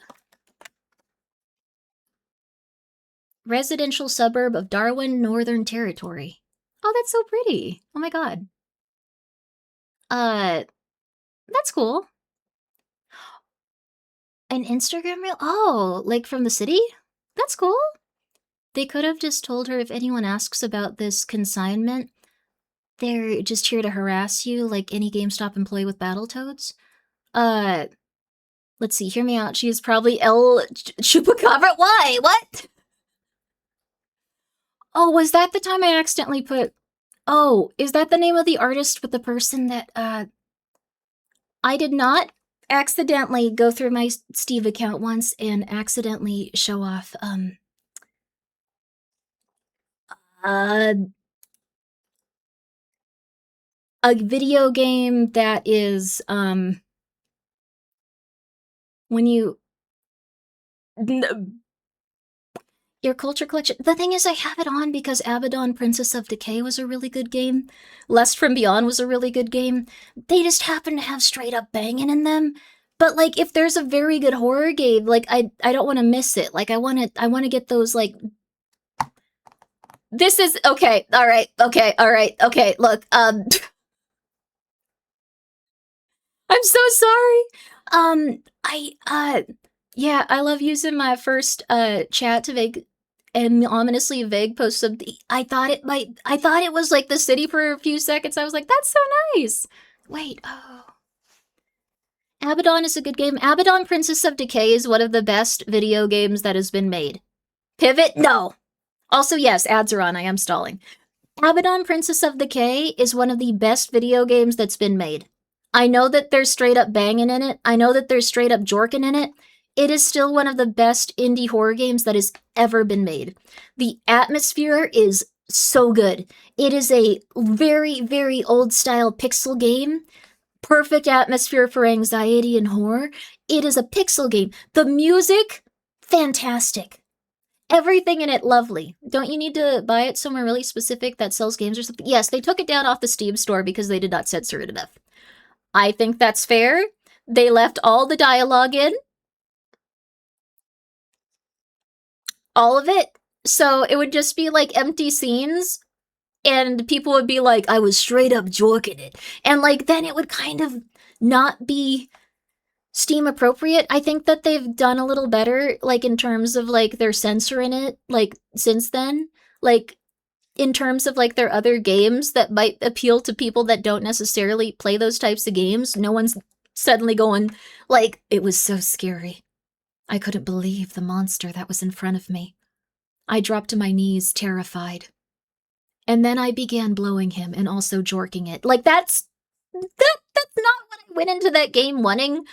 Residential suburb of Darwin, Northern Territory. Oh, that's so pretty. Oh my god. That's cool. An Instagram reel? Oh, like from the city? That's cool. They could have just told her, if anyone asks about this consignment, they're just here to harass you like any GameStop employee with Battletoads. Let's see, hear me out. She is probably El Chupacabra. Why? What? Oh, was that the time I accidentally put... Oh, is that the name of the artist with the person that, I did not accidentally go through my Steve account once and accidentally show off, a video game that is, when you... Your culture collection. The thing is, I have it on because Abaddon Princess of Decay was a really good game. Lust from Beyond was a really good game. They just happen to have straight up banging in them. But like, if there's a very good horror game, like I don't want to miss it. Like I want to get those like. This is okay. All right. Okay. All right. Okay. Look. I'm so sorry. Yeah, I love using my first chat to make and ominously vague posts of I thought it was like the city for a few seconds. I was like, that's so nice. Wait, oh. Abaddon is a good game. Abaddon Princess of Decay is one of the best video games that has been made. Pivot? No. Also, yes, ads are on. I am stalling. Abaddon Princess of Decay is one of the best video games that's been made. I know that there's straight up banging in it. I know that there's straight up jorking in it. It is still one of the best indie horror games that has ever been made. The atmosphere is so good. It is a very, very old-style pixel game. Perfect atmosphere for anxiety and horror. It is a pixel game. The music, fantastic. Everything in it, lovely. Don't you need to buy it somewhere really specific that sells games or something? Yes, they took it down off the Steam store because they did not censor it enough. I think that's fair. They left all the dialogue in. All of it. So it would just be like empty scenes and people would be like, I was straight up jorking it. And like, then it would kind of not be Steam appropriate. I think that they've done a little better, like in terms of like their censoring it, like since then, like in terms of like their other games that might appeal to people that don't necessarily play those types of games. No one's suddenly going like, it was so scary. I couldn't believe the monster that was in front of me. I dropped to my knees, terrified. And then I began blowing him and also jorking it. Like, that's not what I went into that game wanting.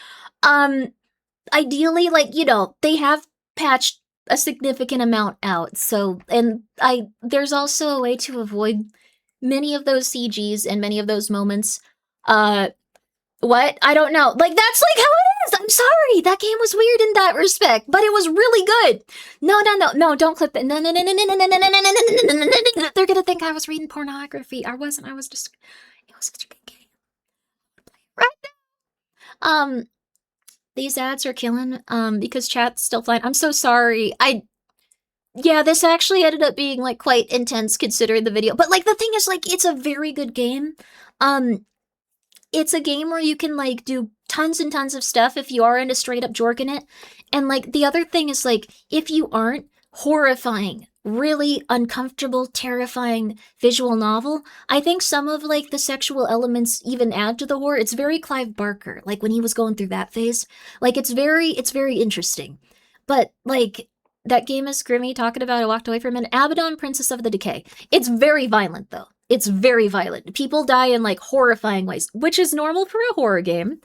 Ideally, like, you know, they have patched a significant amount out. So, and there's also a way to avoid many of those CGs and many of those moments. What? I don't know. Like, that's like how it is. I'm sorry. That game was weird in that respect, but it was really good. No, don't clip that. No. They're gonna think I was reading pornography. I wasn't. It was such a good game. Right now. These ads are killing, because chat's still fine. I'm so sorry. Yeah, this actually ended up being, like, quite intense considering the video. But, like, the thing is, like, it's a very good game. It's a game where you can, like, do tons and tons of stuff if you are into straight up jorking it. And, like, the other thing is, like, if you aren't, horrifying, really uncomfortable, terrifying visual novel. I think some of like the sexual elements even add to the horror. It's very Clive Barker, like when he was going through that phase. Like it's very interesting. But like that game is Grimmi talking about, I walked away from it. Abaddon, Princess of the Decay. It's very violent though. It's very violent. People die in like horrifying ways, which is normal for a horror game.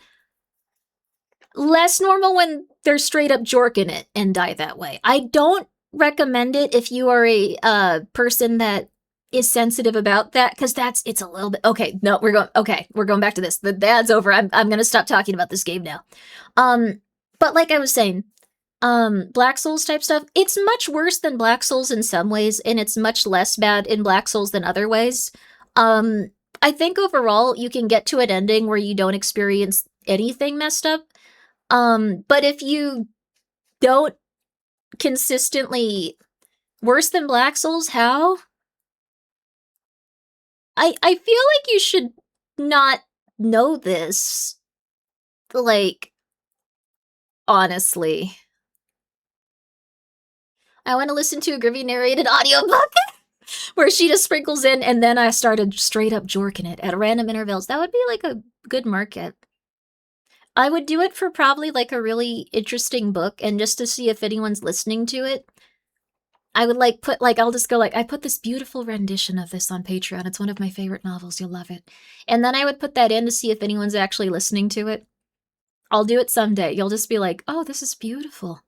Less normal when they're straight up jorking it and die that way. I don't recommend it if you are a person that is sensitive about that, because it's a little bit okay. No, we're going back to this. The ad's over. I'm gonna stop talking about this game now. But like I was saying, Black Souls type stuff, it's much worse than Black Souls in some ways, and it's much less bad in Black Souls than other ways. I think overall you can get to an ending where you don't experience anything messed up. But if you don't consistently worse than Black Souls, how? I feel like you should not know this. Like, honestly. I want to listen to a Grimmi narrated audiobook where she just sprinkles in, and then I started straight up jorking it at random intervals. That would be like a good market. I would do it for probably like a really interesting book, and just to see if anyone's listening to it. I would like put like, I'll just go like, I put this beautiful rendition of this on Patreon. It's one of my favorite novels. You'll love it. And then I would put that in to see if anyone's actually listening to it. I'll do it someday. You'll just be like, oh, this is beautiful.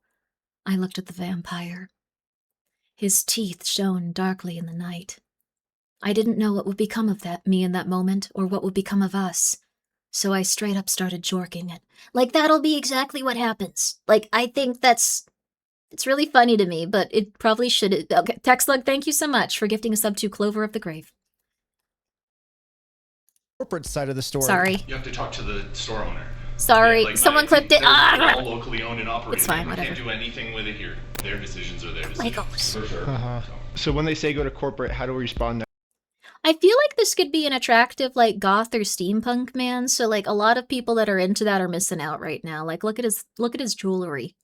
I looked at the vampire. His teeth shone darkly in the night. I didn't know what would become of me in that moment, or what would become of us. So I straight up started jorking it. Like, that'll be exactly what happens. Like, I think it's really funny to me, but it probably should. Okay, Texlug, thank you so much for gifting a sub to Clover of the Grave.
Corporate side of the store.
Sorry.
You have to talk to the store owner.
Sorry, someone clipped it.
They're all locally owned and operated.
It's fine,
We
whatever.
can't do anything with it here. Their decisions are their decisions.
Legos.
For sure.
So when they say go to corporate, how do we respond?
I feel like this could be an attractive, like, goth or steampunk man, so, like, a lot of people that are into that are missing out right now. Like, look at his jewelry.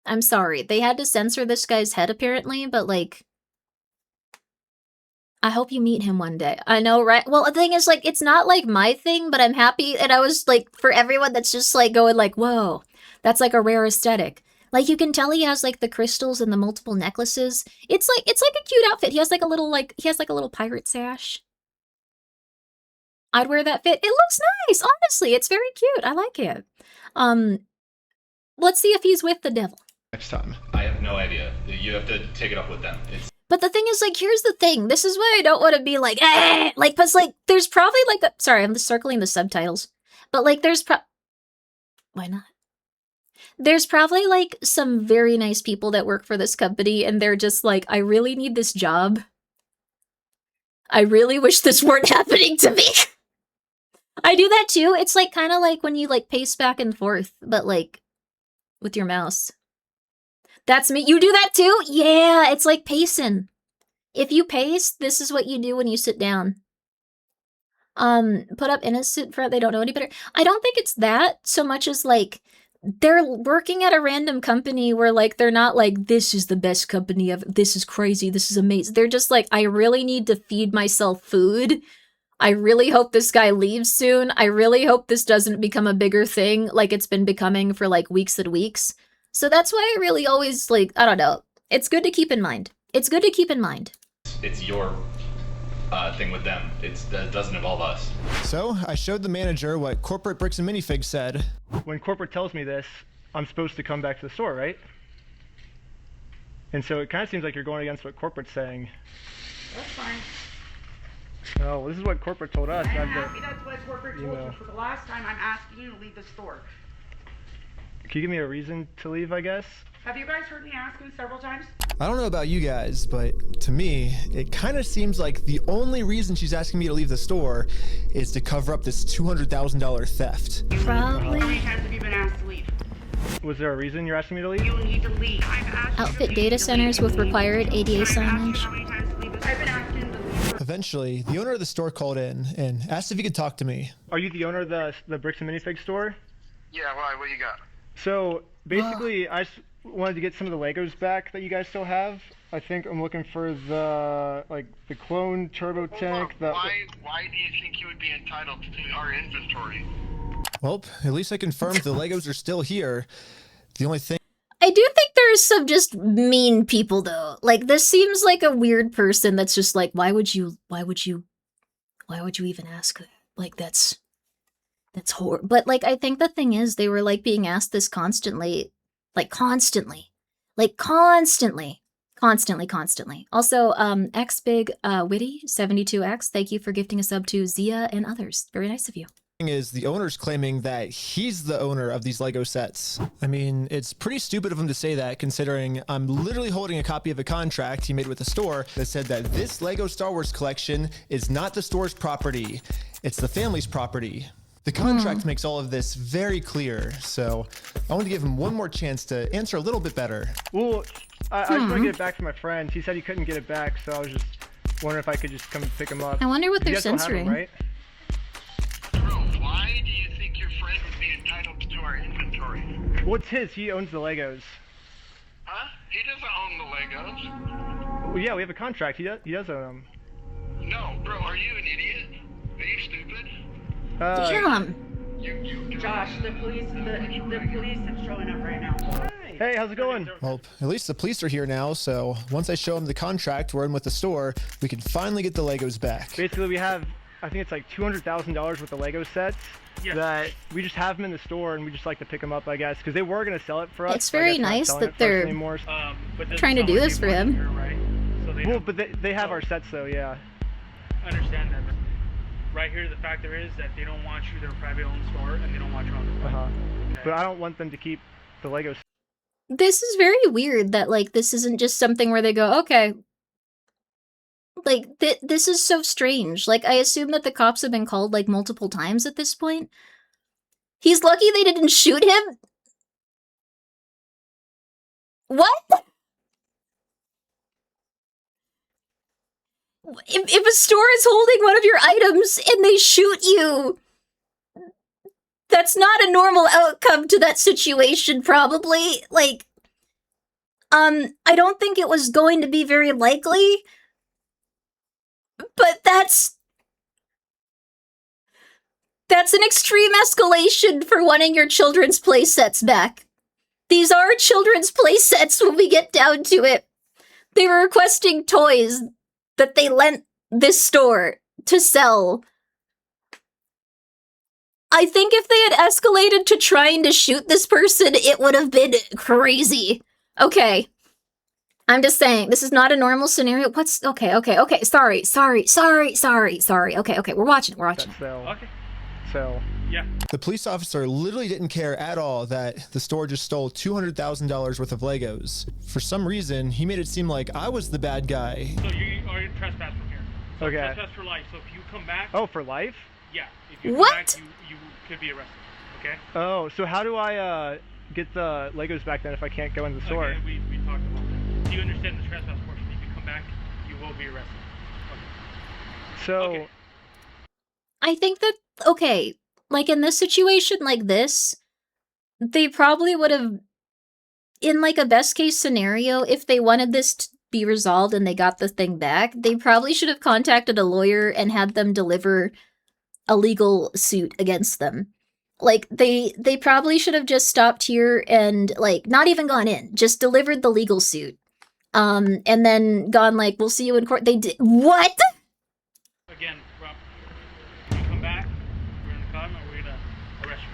I'm sorry, they had to censor this guy's head, apparently, but, like, I hope you meet him one day. I know, right? Well, the thing is, like, it's not, like, my thing, but I'm happy, and I was, like, for everyone that's just, like, going, like, whoa, that's, like, a rare aesthetic. Like, you can tell he has, like, the crystals and the multiple necklaces. It's like a cute outfit. He has, like, a little pirate sash. I'd wear that fit. It looks nice, honestly. It's very cute. I like it. Let's see if he's with the devil.
Next time.
I have no idea. You have to take it up with them.
But the thing is, like, here's the thing. This is why I don't want to be like, eh! Like, cause, like, there's probably, like, sorry, I'm just circling the subtitles. But, like, why not? There's probably, like, some very nice people that work for this company, and they're just like, I really need this job. I really wish this weren't happening to me. I do that too. It's, like, kind of like when you, like, pace back and forth, but, like, with your mouse. That's me. You do that too? Yeah, it's like pacing. If you pace, this is what you do when you sit down. Put up innocent front, they don't know any better. I don't think it's that so much as, like, they're working at a random company where, like, they're not like, this is the best company ever, this is crazy, this is amazing. They're just like, I really need to feed myself food. I really hope this guy leaves soon. I really hope this doesn't become a bigger thing like it's been becoming for, like, weeks and weeks. So that's why I really always, like, I don't know. It's good to keep in mind. It's good to keep in mind.
It's your thing with them. That doesn't involve us.
So I showed the manager what corporate bricks and minifigs said.
When corporate tells me this, I'm supposed to come back to the store, right? And so it kind of seems like you're going against what corporate's saying.
That's fine.
Oh, well, this is what corporate told us.
I am happy that's what corporate told you. For the last time, I'm asking you to leave the store.
Can you give me a reason to leave, I guess?
Have you guys heard me ask you several times?
I don't know about you guys, but to me, it kind of seems like the only reason she's asking me to leave the store is to cover up this $200,000 theft.
Probably.
How many times have you been asked to leave?
Was there a reason you're asking me to leave?
You need to leave. I've asked
Outfit data centers with required ADA signage.
I've been asking to leave.
Eventually, the owner of the store called in and asked if he could talk to me.
Are you the owner of the Bricks and Minifig store?
Yeah, why? What you got?
So basically, I wanted to get some of the Legos back that you guys still have. I think I'm looking for the clone turbo tank.
Why do you think you would be entitled to our inventory?
Well, at least I confirmed the Legos are still here. The only thing.
I do think there's some just mean people though. Like this seems like a weird person that's just like, why would you even ask that? Like that's horrible. But like I think the thing is they were like being asked this constantly. Also, X Big Witty 72X, thank you for gifting a sub to Zia and others. Very nice of you.
Is the owner's claiming that he's the owner of these Lego sets. I mean, it's pretty stupid of him to say that, considering I'm literally holding a copy of a contract he made with the store that said that this Lego Star Wars collection is not the store's property, it's the family's property. The contract makes all of this very clear, so I want to give him one more chance to answer a little bit better.
Well, I just want to get it back from my friend. He said he couldn't get it back, so I was just wondering if I could just come pick him up.
I wonder what they're
You guys don't have
censoring.
him, right?
Why do you think your friend would be entitled to our inventory?
Well, it's his. He owns the Legos.
Huh? He doesn't own the Legos.
Well, yeah, we have a contract. He does own them.
No, bro, are you an idiot? Are you stupid?
Damn.
Josh, the police are showing up right now.
Hey, how's it going?
Well, at least the police are here now, so once I show him the contract we're in with the store, we can finally get the Legos back.
Basically, we have, I think it's like $200,000 worth of Lego sets that we just have them in the store, and we just like to pick them up, I guess, because they were going to sell it for us.
It's
but I
very
guess they're not
nice
selling
that
it for us
they're
anymore.
trying to do this for him.
Well, but they have our sets though, yeah.
I understand that. But right here, the factor is that they don't want you their private owned store, and they don't want you on the
Okay. But I don't want them to keep the Legos.
This is very weird that like this isn't just something where they go, okay. Like this is so strange. Like I assume that the cops have been called like multiple times at this point. He's lucky they didn't shoot him. What? If a store is holding one of your items and they shoot you, that's not a normal outcome to that situation, probably. Like, I don't think it was going to be very likely, but that's an extreme escalation for wanting your children's play sets back. These are children's play sets when we get down to it. They were requesting toys that they lent this store to sell. I think if they had escalated to trying to shoot this person, it would have been crazy. Okay. I'm just saying, this is not a normal scenario. What's... Okay. Sorry. Okay, we're watching.
Okay. So...
Yeah.
The police officer literally didn't care at all that the store just stole $200,000 worth of Legos. For some reason, he made it seem like I was the bad guy.
So you are trespassed from here. So
Okay.
Trespass for life. So if you come back...
Oh, for life?
Yeah. If you come
What?
back, you could be arrested. Okay?
Oh, so how do I get the Legos back then if I can't go in the store?
Okay, we talked about that. Do you understand the trespass portion? If you come back, you will be arrested. Okay.
So...
Okay.
I think that... Okay, like in this situation like this, they probably would have... In like a best case scenario, if they wanted this to be resolved and they got the thing back, they probably should have contacted a lawyer and had them deliver a legal suit against them. Like, they probably should have just stopped here and, like, not even gone in. Just delivered the legal suit. And then gone, like, we'll see you in court. They did... What?!
Again, Rob, when you come back, we're in the car and we're going to arrest you.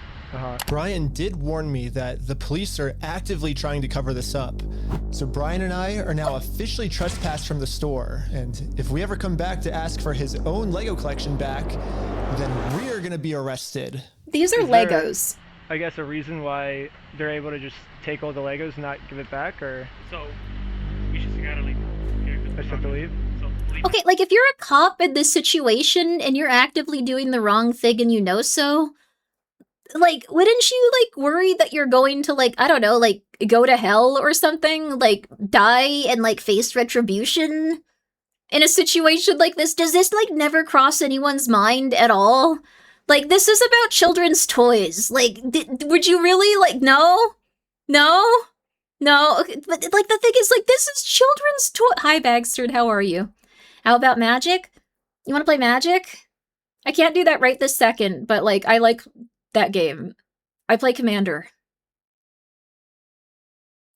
Brian did warn me that the police are actively trying to cover this up. So Brian and I are now officially trespassed from the store, and if we ever come back to ask for his own Lego collection back, then we are gonna be arrested.
These are
Is there,
Legos.
I guess a reason why they're able to just take all the Legos and not give it back, or...
So, we just gotta leave.
I just have to leave?
So, leave.
Okay, like, if you're a cop in this situation and you're actively doing the wrong thing and you know so, like, wouldn't you, like, worry that you're going to, like, I don't know, like, go to hell or something? Like, die and, like, face retribution in a situation like this? Does this, like, never cross anyone's mind at all? Like, this is about children's toys. Like, would you really, like, no? No? No, okay, but like the thing is, like, this is children's toy. Hi, Bagsterd, how are you? How about Magic? You want to play Magic? I can't do that right this second, but like, I like that game. I play Commander.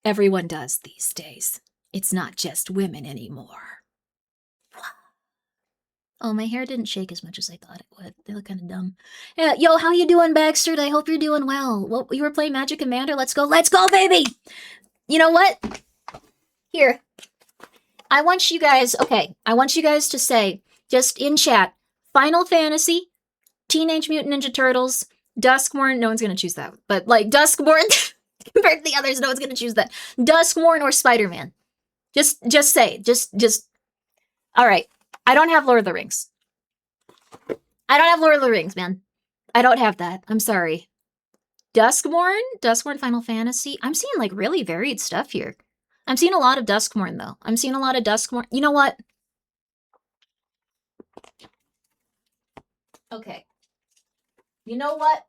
Everyone does these days. It's not just women anymore. Oh, my hair didn't shake as much as I thought it would. They look kind of dumb. Yeah, yo, how you doing, Bagsterd? I hope you're doing well. Well, you were playing Magic Commander? Let's go, baby! You know what? Here. I want you guys to say, just in chat, Final Fantasy, Teenage Mutant Ninja Turtles, Duskmorn, no one's gonna choose that, but like Duskmorn, compared to the others, no one's gonna choose that. Duskmorn or Spider-Man. Just say, alright. I don't have Lord of the Rings. I don't have Lord of the Rings, man. I don't have that. I'm sorry. Duskmorn, Final Fantasy. I'm seeing like really varied stuff here. I'm seeing a lot of Duskmorn though. I'm seeing a lot of Duskmorn. You know what? Okay. You know what?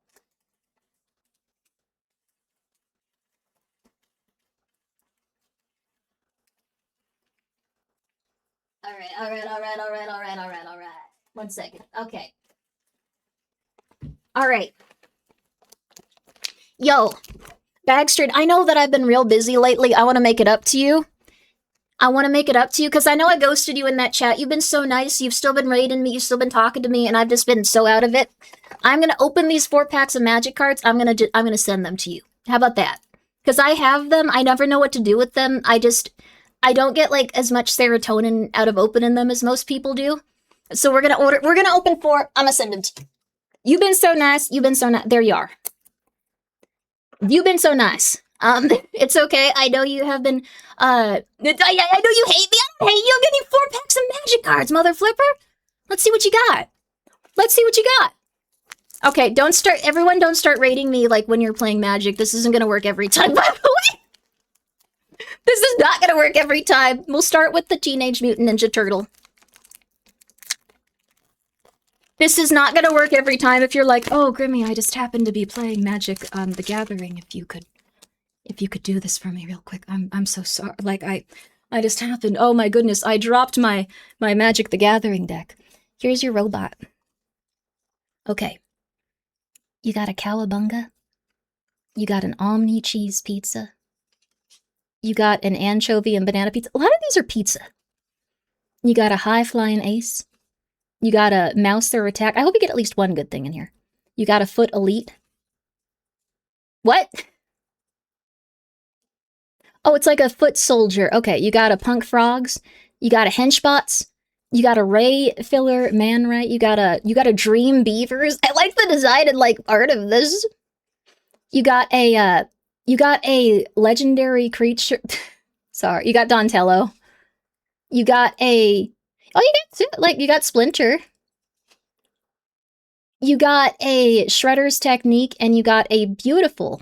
All right. 1 second. Okay. All right. Yo, Bagsterd, I know that I've been real busy lately. I want to make it up to you. Because I know I ghosted you in that chat. You've been so nice. You've still been raiding me. You've still been talking to me, and I've just been so out of it. I'm gonna open these 4 packs of magic cards. I'm gonna send them to you. How about that? Because I have them. I never know what to do with them. I don't get like as much serotonin out of opening them as most people do. So we're gonna open 4. I'm gonna send them to you. You've been so nice. There you are. You've been so nice. It's okay. I know you have been, I know you hate me. I don't hate you. I'm getting 4 packs of magic cards, mother flipper. Let's see what you got. Okay, everyone don't start rating me like when you're playing Magic. This isn't gonna work every time, by the way. This is not gonna work every time. We'll start with the Teenage Mutant Ninja Turtle. This is not gonna work every time if you're like, oh, Grimmi, I just happened to be playing Magic the Gathering. If you could do this for me real quick. I'm so sorry. Like, I just happened. Oh my goodness, I dropped my Magic the Gathering deck. Here's your robot. Okay. You got a cowabunga. You got an Omni cheese pizza. You got an anchovy and banana pizza. A lot of these are pizza. You got a high-flying ace. You got a Mouser attack. I hope you get at least one good thing in here. You got a foot elite. What? Oh, it's like a foot soldier. Okay, you got a punk frogs. You got a henchbots. You got a ray filler man ray. You got a dream beavers. I like the design and like art of this. You got a legendary creature. Sorry, you got Donatello. You got you got Splinter. You got a Shredder's Technique, and you got a beautiful.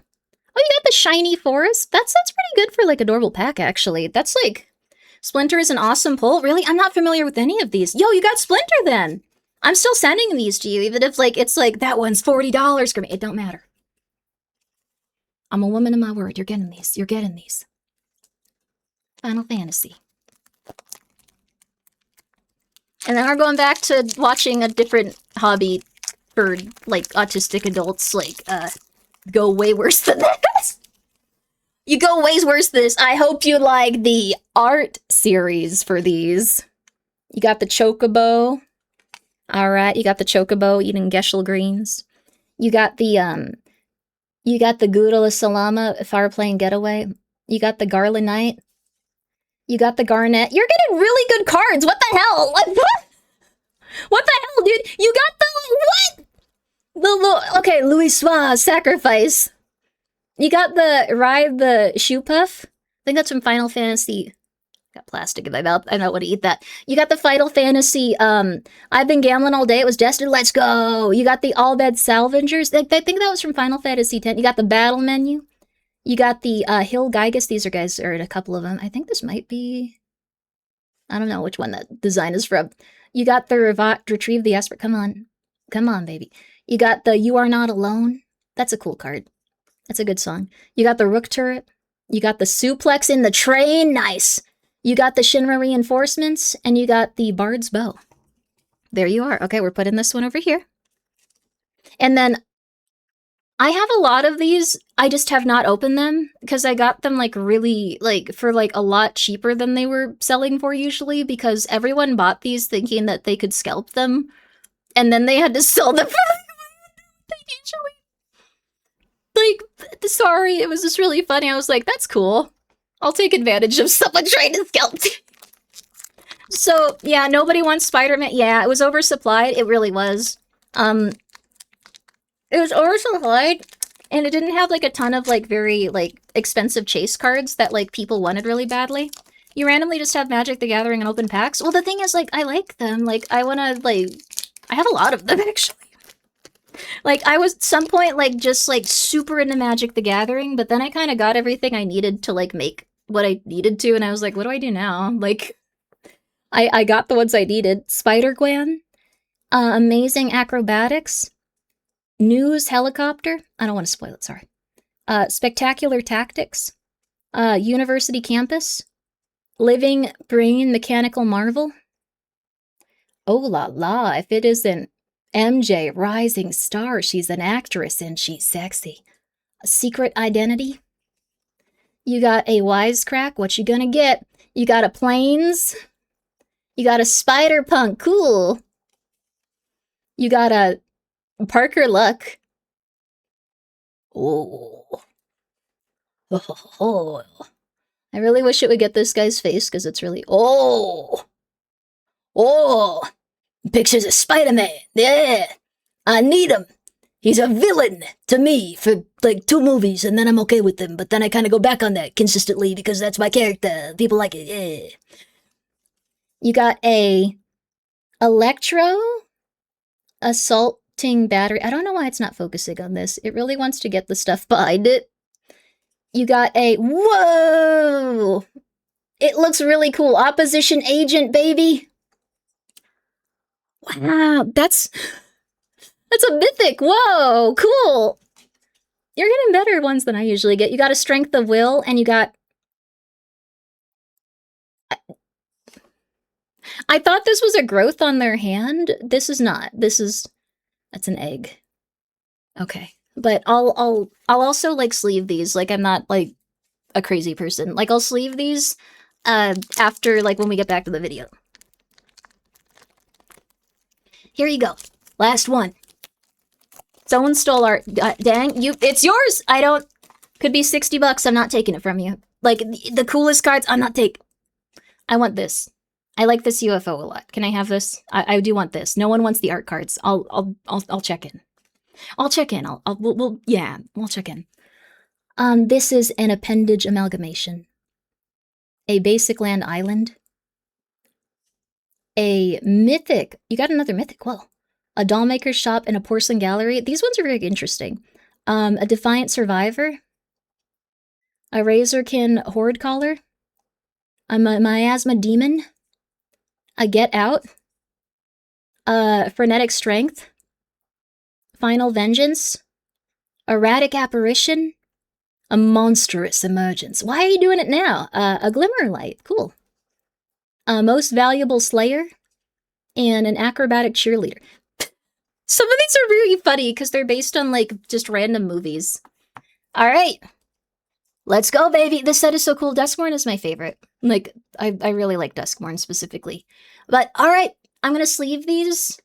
Oh, you got the Shiny Forest. That's pretty good for like a normal pack, actually. That's like Splinter is an awesome pull. Really, I'm not familiar with any of these. Yo, you got Splinter then. I'm still sending these to you, even if like it's like that one's $40 for me. It don't matter. I'm a woman of my word. You're getting these. You're getting these. Final Fantasy. And then we're going back to watching a different hobby for, like, autistic adults, like, go way worse than this. You go way worse than this. I hope you like the art series for these. You got the Chocobo. Alright, you got the Chocobo eating Geschel greens. You got the Gudala Salama Fireplane Getaway. You got the Garland Knight. You got the Garnet. You're getting really good cards. What the hell? What the hell, dude? You got the what? Okay, Louis Soir Sacrifice. You got the Ride the Shoe Puff. I think that's from Final Fantasy. Got plastic in my mouth. I don't want to eat that. You got the Final Fantasy. I've been gambling all day. It was destined. Let's go. You got the All Bed Salvengers. I think that was from Final Fantasy X. You got the Battle Menu. You got the Hill Gygus. These guys are in a couple of them. I think this might be. I don't know which one that design is from. You got the Retrieve the Esper. Come on, baby. You got the You Are Not Alone. That's a cool card. That's a good song. You got the Rook Turret. You got the suplex in the train. Nice. You got the Shinra reinforcements, and you got the Bard's Bow. There you are. Okay, we're putting this one over here. And then I have a lot of these. I just have not opened them because I got them like really like for like a lot cheaper than they were selling for usually because everyone bought these thinking that they could scalp them and then they had to sell them for they usually. Like, sorry, it was just really funny. I was like, that's cool. I'll take advantage of someone trying to scalp me. So, yeah, nobody wants Spider-Man. Yeah, it was oversupplied. It really was. It was oversupplied, and it didn't have, like, a ton of, like, very, like, expensive chase cards that, like, people wanted really badly. You randomly just have Magic the Gathering and open packs. Well, the thing is, like, I like them. Like, I wanna, like... I have a lot of them, actually. Like, I was, at some point, like, just, like, super into Magic the Gathering, but then I kind of got everything I needed to, like, make what I needed to, and I was like, what do I do now? Like, I got the ones I needed. Spider-Gwen, Amazing Acrobatics, News Helicopter, I don't want to spoil it, sorry. Spectacular Tactics, University Campus, Living Brain Mechanical Marvel. Oh la la, if it isn't MJ Rising Star, she's an actress and she's sexy. A Secret Identity. You got a Wisecrack, what you gonna get? You got a Planes. You got a Spider-Punk, cool. You got a Parker Luck. Oh. Oh. I really wish it would get this guy's face, because it's really... Oh! Oh! Pictures of Spider-Man, yeah! I need him! He's a villain to me for, like, 2 movies, and then I'm okay with him, but then I kind of go back on that consistently, because that's my character. People like it, yeah. You got a Electro Assaulting Battery. I don't know why it's not focusing on this. It really wants to get the stuff behind it. You got a... Whoa! It looks really cool. Opposition Agent, baby! Wow, that's a mythic. Whoa, cool. You're getting better ones than I usually get. You got a Strength of Will, and you got... I thought this was a growth on their hand. This is not. That's an egg. Okay. But I'll also, like, sleeve these. Like, I'm not, like, a crazy person. Like, I'll sleeve these after, like, when we get back to the video. Here you go. Last one. Someone stole our... dang, it's yours! I don't... Could be $60. I'm not taking it from you. Like, the coolest cards, I'm not taking... I want this. I like this UFO a lot. Can I have this? I do want this. No one wants the art cards. I'll check in. I'll check in. We'll check in. This is an appendage amalgamation. A basic land island. A mythic. You got another mythic. Whoa. A dollmaker's shop and a porcelain gallery. These ones are very interesting. A defiant survivor. A razorkin horde caller. A miasma demon. A get out. Frenetic strength. Final vengeance. Erratic apparition. A monstrous emergence. Why are you doing it now? A glimmer light. Cool. Most valuable slayer. And an acrobatic cheerleader. Some of these are really funny because they're based on, like, just random movies. All right. Let's go, baby. This set is so cool. Duskmorn is my favorite. Like, I really like Duskmorn specifically. But, all right. I'm going to sleeve these.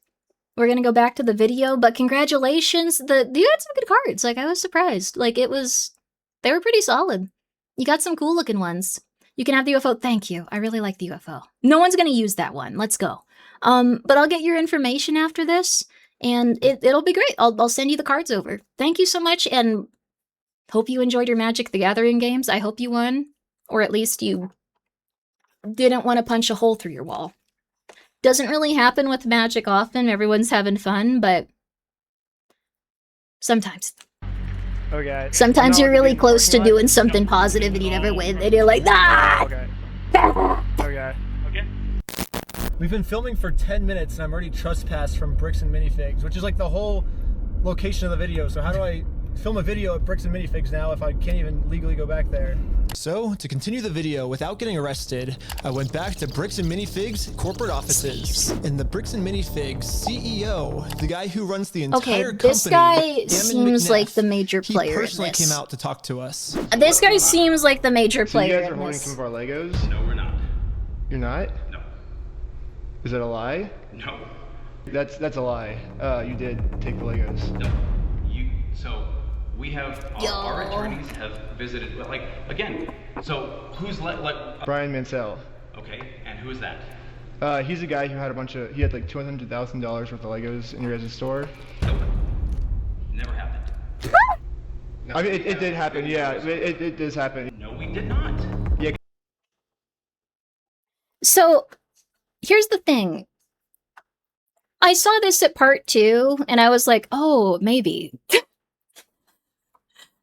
We're going to go back to the video. But congratulations. You had some good cards. Like, I was surprised. Like, they were pretty solid. You got some cool looking ones. You can have the UFO. Thank you. I really like the UFO. No one's going to use that one. Let's go. But I'll get your information after this. And it'll be great. I'll send you the cards over. Thank you so much, and hope you enjoyed your Magic the Gathering games. I hope you won, or at least you didn't want to punch a hole through your wall. Doesn't really happen with Magic often. Everyone's having fun, but sometimes.
Okay.
Sometimes you're really close to doing something positive and you never win, and you're like, ah!
Okay. Okay. We've been filming for 10 minutes and I'm already trespassed from Bricks and Minifigs, which is like the whole location of the video. So how do I film a video at Bricks and Minifigs now if I can't even legally go back there. So, to continue the video without getting arrested, I went back to Bricks and Minifigs corporate offices. And the Bricks and Minifigs CEO, the guy who runs the entire company,
this guy
Damon
seems
McNeff,
like the major player
he personally
in this.
came out to talk to us.
This guy seems like the major
So you
player
guys are
in
holding
this.
some of our Legos?
No, we're not.
You're not?
No.
Is that a lie?
No.
That's a lie. You did take the Legos.
No. So we have our attorneys have visited. Like again. So who's
Brian Mansell.
Okay, and who is that?
He's a guy who had he had like $200,000 worth of Legos in your guys' store.
Nope. Never happened.
I mean, it did happen. Yeah, it does happen.
No, we did not.
Yeah.
So, here's the thing. I saw this at part 2, and I was like, oh, maybe.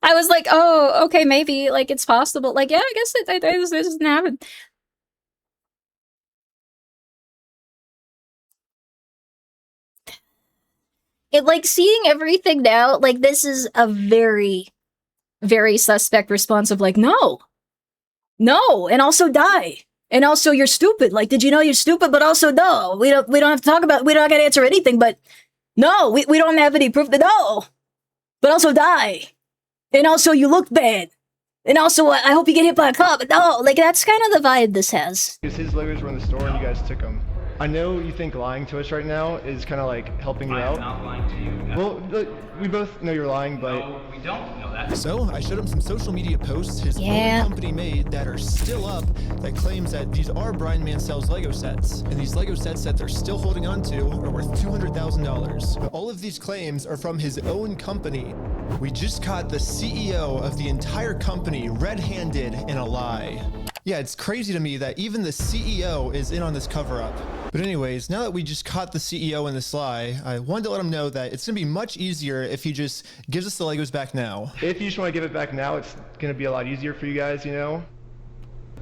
I was like, oh, okay, maybe, like, it's possible. Like, yeah, I guess this doesn't happen. It, like, seeing everything now, like, this is a very, very suspect response of, like, no, and also die. And also, you're stupid. Like, did you know you're stupid? But also, no. We don't have to talk about. We don't gotta answer anything. But no, we don't have any proof that no. But also, die. And also, you look bad. And also, I hope you get hit by a car. But no, like that's kind of the vibe this has.
Because his Legos were in the store and you guys took them. I know you think lying to us right now is kind of like helping you out.
I'm not lying to you. No.
Well, look, we both know you're lying, but
No, we don't know that.
So I showed him some social media posts his own company made that are still up that claims that these are Brian Mansell's Lego sets. And these Lego sets that they're still holding on to are worth $200,000. But all of these claims are from his own company. We just caught the CEO of the entire company red-handed in a lie. Yeah, it's crazy to me that even the CEO is in on this cover-up. But anyways, now that we just caught the CEO in this lie, I wanted to let him know that it's gonna be much easier if he just gives us the Legos back now.
if you just want to give it back now, it's going to be a lot easier for you guys, you know?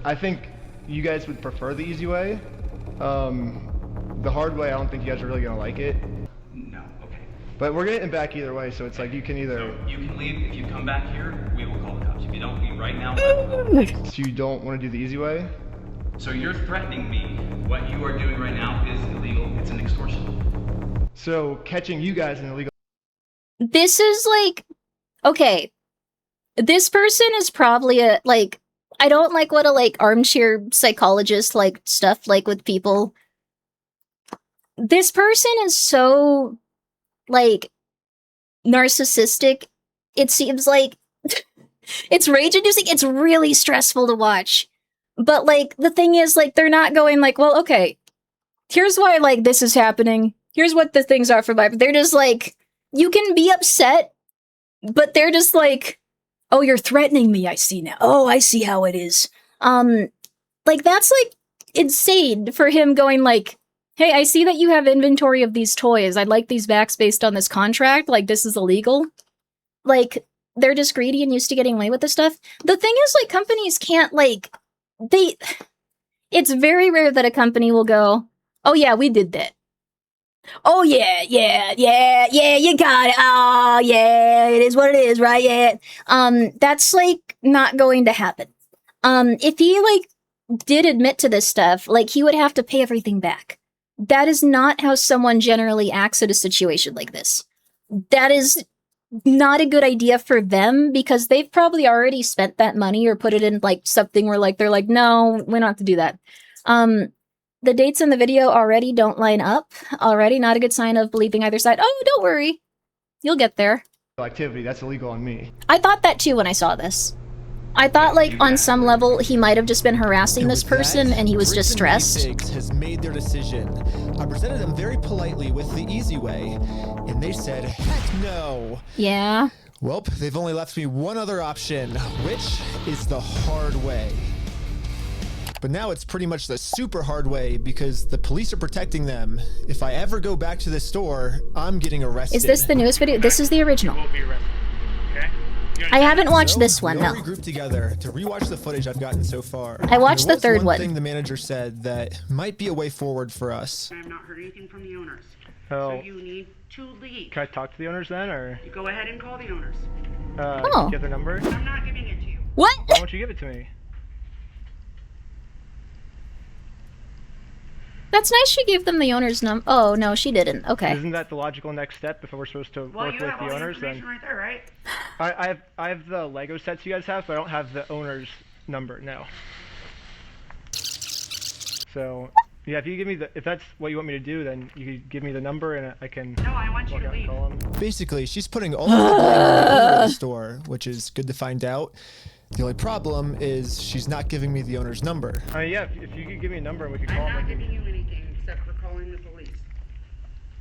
I think you guys would prefer the easy way. The hard way, I don't think you guys are really going to like it.
No. Okay.
But we're getting it back either way, so it's like you can either...
So you can leave. If you come back here, we will call the cops. If you don't leave right now,
So you don't want to do the easy way?
So you're threatening me. What you are doing right now is illegal. It's an extortion.
So catching you guys in illegal...
This is like, okay, this person is probably a, like, I don't like what a, like, armchair psychologist, like, stuff, like, with people. This person is so, like, narcissistic. It seems like it's rage-inducing. It's really stressful to watch. But, like, the thing is, like, they're not going, like, well, okay, here's why, like, this is happening. Here's what the things are for my... They're just, like, you can be upset, but they're just, like, oh, you're threatening me, I see now. Oh, I see how it is. Like, that's, like, insane for him going, like, hey, I see that you have inventory of these toys. I'd like these back based on this contract. Like, this is illegal. Like, they're just greedy and used to getting away with this stuff. The thing is, like, companies can't, like... It's very rare that a company will go, oh yeah, we did that. Oh yeah, you got it. Oh yeah, it is what it is, right? Yeah. That's like not going to happen. If he like did admit to this stuff, like he would have to pay everything back. That is not how someone generally acts in a situation like this. That is not a good idea for them because they've probably already spent that money or put it in like something where like they're like, no, we don't have to do that. The dates in the video already don't line up. Already not a good sign of believing either side. Oh, don't worry. You'll get there.
Activity, that's illegal on me.
I thought that too when I saw this. I thought like on some level he might have just been harassing this person and he was just stressed.
Has made their decision. I presented them very politely with the easy way, and they said, heck no.
Yeah.
Well, they've only left me one other option, which is the hard way. But now it's pretty much the super hard way because the police are protecting them. If I ever go back to the store, I'm getting arrested.
Is this the newest video? This is the original.
You will be arrested. Okay?
I haven't watched this one,
we all
no.
regrouped together to rewatch the footage I've gotten so far.
I watched the third
one
one.
thing the manager said that might be a way forward for us.
I have not heard anything from the owners.
Oh.
So you need to leave.
Can I talk to the owners then, or?
You go ahead and call the owners.
Get their number?
I'm not giving it to you.
What?
Why won't you give it to me?
That's nice she gave them the owner's number. Oh, no, she didn't. Okay.
Isn't that the logical next step if we're supposed to work with the owners? Then
Right there, right?
I have the Lego sets you guys have, but I don't have the owner's number. No. So yeah, if you give me if that's what you want me to do, then you could give me the number and I can.
No, I want you to leave.
Call them.
Basically, she's putting all of the blame on the owner of the store, which is good to find out. The only problem is she's not giving me the owner's number.
Yeah, if you could give me a number and we could call
I'm
them.
not giving you anything except for calling the police.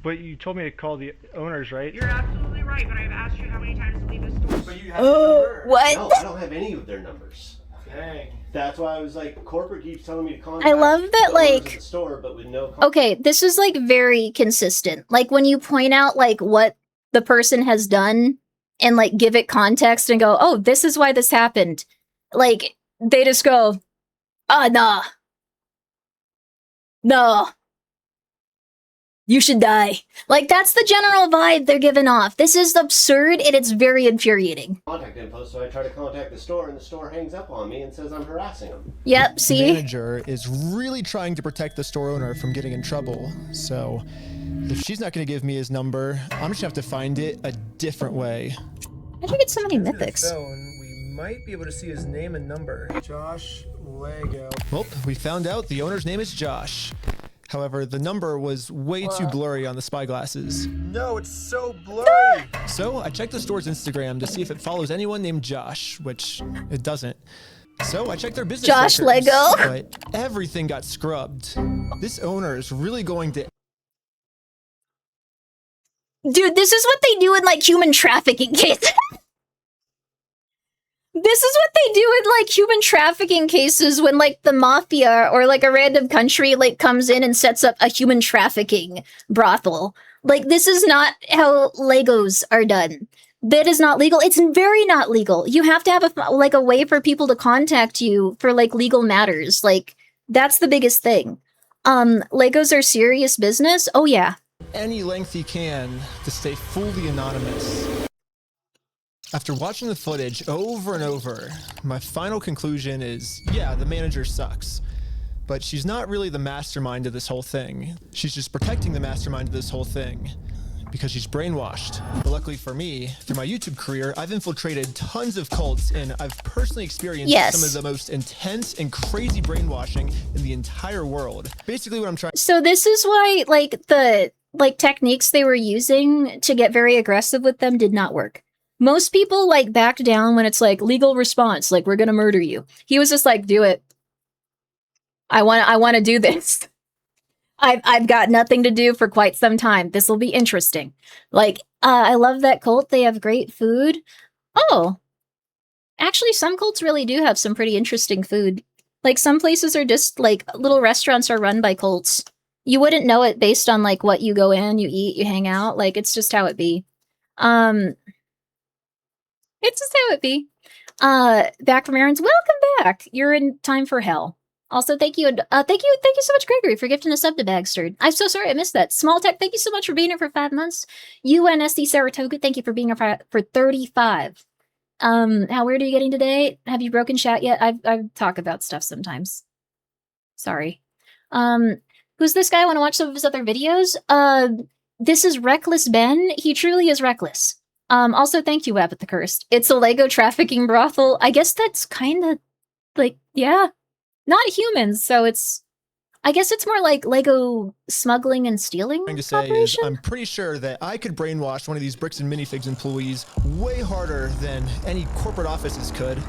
But you told me to call the owners, right?
You're absolutely right, but I've asked you how many times to leave the store.
But you have the number.
What?
No, I don't have any of their numbers.
Dang.
That's why I was like, corporate keeps telling me to contact
I love that,
the owners
like...
of the store, but with no
Okay, this is, like, very consistent. Like, when you point out, like, what the person has done and, like, give it context and go, oh, this is why this happened. Like, they just go, nah. No. You should die. Like, that's the general vibe they're giving off. This is absurd, and it's very infuriating.
contact info, so I try to contact the store, and the store hangs up on me and says I'm harassing them.
Yep,
The
see?
manager is really trying to protect the store owner from getting in trouble. So if she's not going to give me his number, I'm just going to have to find it a different way.
How'd you get so many mythics?
Phone, we might be able to see his name and number. Josh Lego. Well, we found out the owner's name is Josh. However, the number was way too blurry on the spyglasses.
No, it's so blurry.
So I checked the store's Instagram to see if it follows anyone named Josh, which it doesn't. So I checked their business
Josh
records,
Lego.
but everything got scrubbed. This owner is really going to...
Dude, this is what they do in, like, human trafficking cases. This is what they do in, like, human trafficking cases when, like, the mafia or, like, a random country, like, comes in and sets up a human trafficking brothel. Like, this is not how Legos are done. That is not legal. It's very not legal. You have to have, a way for people to contact you for, like, legal matters. Like, that's the biggest thing. Legos are serious business? Oh, yeah.
Any length he can to stay fully anonymous. After watching the footage over and over, my final conclusion is, yeah, the manager sucks. But she's not really the mastermind of this whole thing. She's just protecting the mastermind of this whole thing because she's brainwashed. But luckily for me, through my YouTube career, I've infiltrated tons of cults and I've personally experienced some of the most intense and crazy brainwashing in the entire world. Basically what I'm trying...
So this is why, like, the, like, techniques they were using to get very aggressive with them did not work. Most people, like, back down when it's, like, legal response, like, we're gonna murder you. He was just like, do it. I wanna do this. I've got nothing to do for quite some time. This will be interesting. Like, I love that cult. They have great food. Oh. Actually, some cults really do have some pretty interesting food. Like, some places are just, like, little restaurants are run by cults. You wouldn't know it based on, like, what you go in, you eat, you hang out. Like, it's just how it be. It's just how it be. Back from errands. Welcome back. You're in time for hell. Also, thank you so much, Gregory, for gifting a sub to Bagsterd. I'm so sorry I missed that. Small Tech, thank you so much for being here for 5 months. UNSD Saratoga, thank you for being here for 35. How weird are you getting today? Have you broken chat yet? I talk about stuff sometimes. Sorry. Who's this guy? I want to watch some of his other videos. This is Reckless Ben. He truly is reckless. Also, thank you, Abbott the Cursed. It's a Lego trafficking brothel. I guess that's kind of, like, yeah. Not humans, so it's... I guess it's more like Lego smuggling and stealing
to say is I'm pretty sure that I could brainwash one of these Bricks and Minifigs employees way harder than any corporate offices could.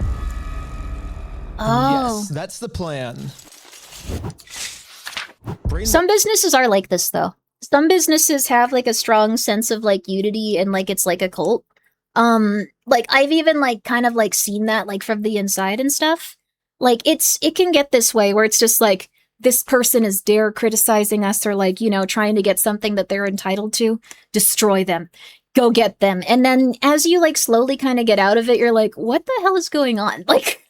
Oh.
Yes, that's the plan.
Some businesses are like this, though. Some businesses have, like, a strong sense of, like, unity and, like, it's like a cult. Like, I've even, like, kind of, like, seen that, like, from the inside and stuff. Like, it can get this way where it's just, like, this person is dare criticizing us or, like, you know, trying to get something that they're entitled to. Destroy them. Go get them. And then as you, like, slowly kind of get out of it, you're like, what the hell is going on? Like,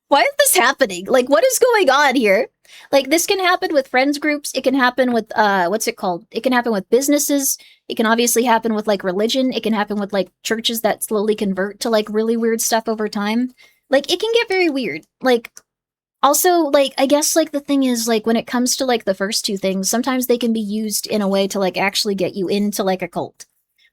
why is this happening? Like, what is going on here? Like, this can happen with friends groups. It can happen with, what's it called? It can happen with businesses. It can obviously happen with, like, religion. It can happen with, like, churches that slowly convert to, like, really weird stuff over time. Like, it can get very weird. Like, also, like, I guess, like, the thing is, like, when it comes to, like, the first two things, sometimes they can be used in a way to, like, actually get you into, like, a cult.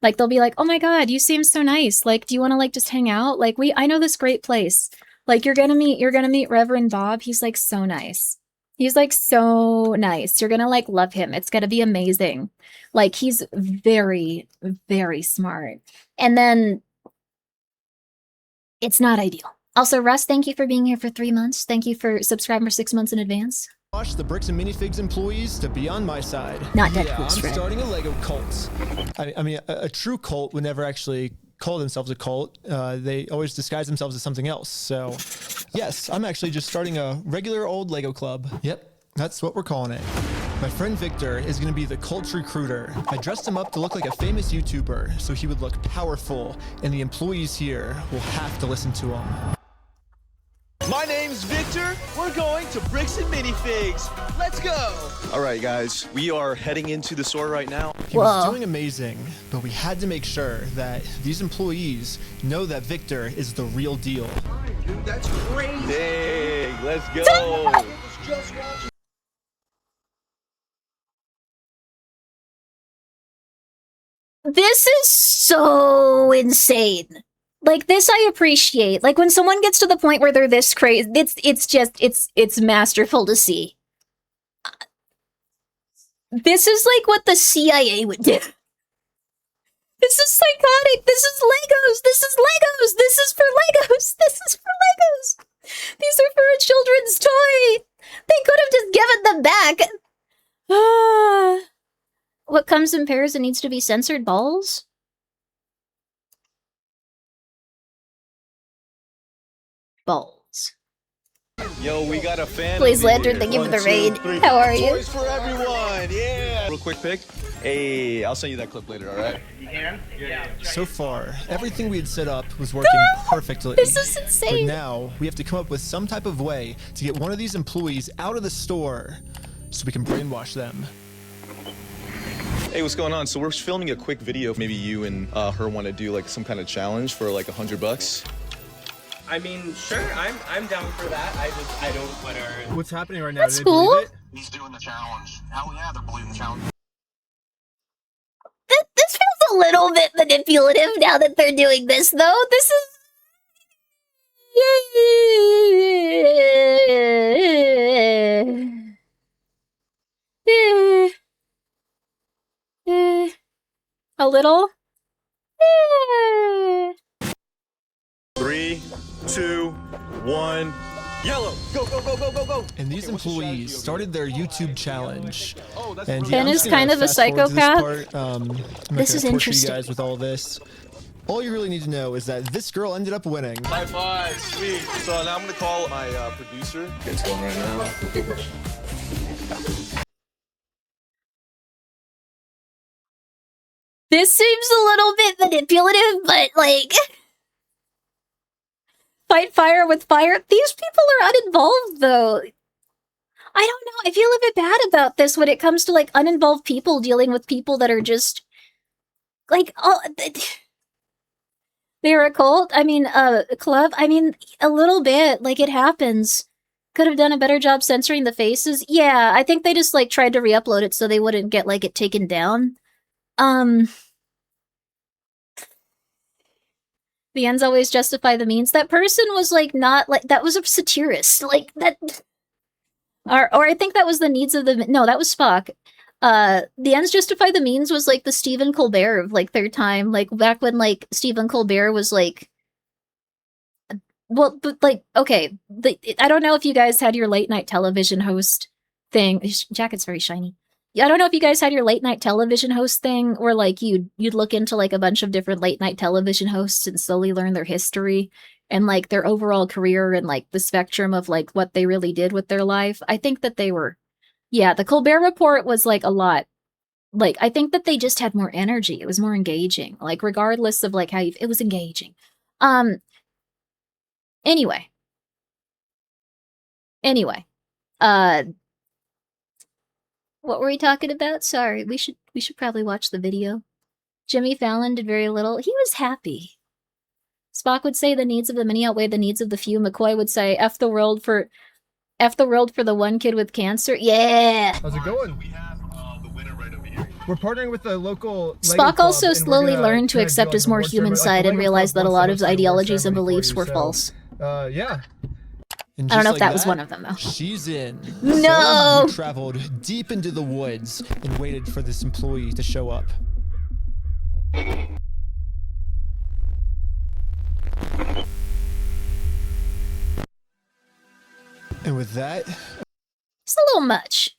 Like, they'll be like, oh my god, you seem so nice. Like, do you want to, like, just hang out? Like, I know this great place. Like, you're gonna meet Reverend Bob. He's, like, so nice. He's, like, so nice. You're gonna, like, love him. It's gonna be amazing. Like, he's very, very smart. And then, it's not ideal. Also, Russ, thank you for being here for 3 months. Thank you for subscribing for 6 months in advance.
Watch the Bricks and Minifigs employees to be on my side.
Not
yeah,
Deadpool's
I'm
friend.
starting a Lego cult. I mean, a true cult would never actually call themselves a cult. They always disguise themselves as something else. So, yes, I'm actually just starting a regular old Lego club. Yep, that's what we're calling it. My friend Victor is going to be the cult recruiter. I dressed him up to look like a famous YouTuber, so he would look powerful, and the employees here will have to listen to him.
My name's Victor. We're going to Bricks and Minifigs. Let's go. All right, guys. We are heading into the store right now.
He was doing amazing, but we had to make sure that these employees know that Victor is the real deal.
Dude, that's crazy. Dang, let's go.
This is so insane. Like, this I appreciate. Like, when someone gets to the point where they're this crazy, it's masterful to see. This is like what the CIA would do. This is psychotic. This is Legos. This is Legos. This is for Legos. This is for Legos. These are for a children's toy. They could have just given them back. What comes in pairs and needs to be censored? Balls? Balls.
Yo, we got a fan.
Please,
over
Lantern,
here.
thank you for
One,
the
two,
raid.
three.
How are you?
Toys for everyone. Yeah. Real quick pic. Hey, I'll send you that clip later, all right?
You can? Yeah.
So far, everything we had set up was working perfectly.
This is insane.
But now, we have to come up with some type of way to get one of these employees out of the store so we can brainwash them.
Hey, what's going on? So we're filming a quick video. Maybe you and her want to do like some kind of challenge for like $100.
I mean, sure, I'm down for that. I don't put her.
What's happening right now?
That's cool.
He's doing the challenge. Hell yeah, they're believing the challenge.
This feels a little bit manipulative now that they're doing this, though. This is... A little?
3, 2, 1. Yellow! Go, go, go, go, go, go!
And these employees started their YouTube challenge. And
Ben
I'm
is
just gonna
kind of a
fast forward to
psychopath.
This part. I'm not
This is
gonna torture
interesting.
you guys with all this. All you really need to know is that this girl ended up winning.
High five, sweet. So now I'm gonna call my producer. It's going right now.
This seems a little bit manipulative, but, like... Fight fire with fire? These people are uninvolved, though. I don't know. I feel a bit bad about this when it comes to, like, uninvolved people dealing with people that are just... Like, oh... They're a cult? I mean, a club? I mean, a little bit. Like, it happens. Could have done a better job censoring the faces. Yeah, I think they just, like, tried to re-upload it so they wouldn't get, like, it taken down. The ends always justify the means. That person was, like, not, like, that was a satirist. Like, that... Or I think that was the needs of the... No, that was Spock. The ends justify the means was, like, the Stephen Colbert of, like, their time. Like, back when, like, Stephen Colbert was, like... Well, but, like, okay. I don't know if you guys had your late-night television host thing. His jacket's very shiny. I don't know if you guys had your late-night television host thing, where, like, you'd look into, like, a bunch of different late-night television hosts and slowly learn their history and, like, their overall career and, like, the spectrum of, like, what they really did with their life. I think that they were... Yeah, the Colbert Report was, like, a lot. Like, I think that they just had more energy. It was more engaging. Like, regardless of, like, how you... It was engaging. Anyway. What were we talking about? Sorry, we should probably watch the video. Jimmy Fallon did very little. He was happy. Spock would say the needs of the many outweigh the needs of the few. McCoy would say F the world for the one kid with cancer. Yeah.
How's it going? We're partnering with the local
Spock also slowly learned to accept his more human side and realized that a lot of his ideologies and beliefs were false.
Yeah.
I don't know if that was one of them, though.
She's in.
No!
So we traveled deep into the woods and waited for this employee to show up. And with that...
It's a little much.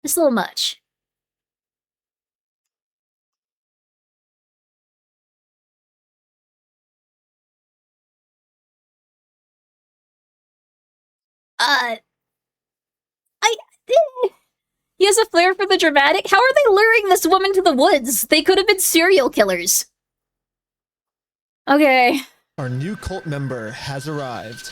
It's a little much. He has a flair for the dramatic. How are they luring this woman to the woods? They could have been serial killers. Okay.
Our new cult member has arrived.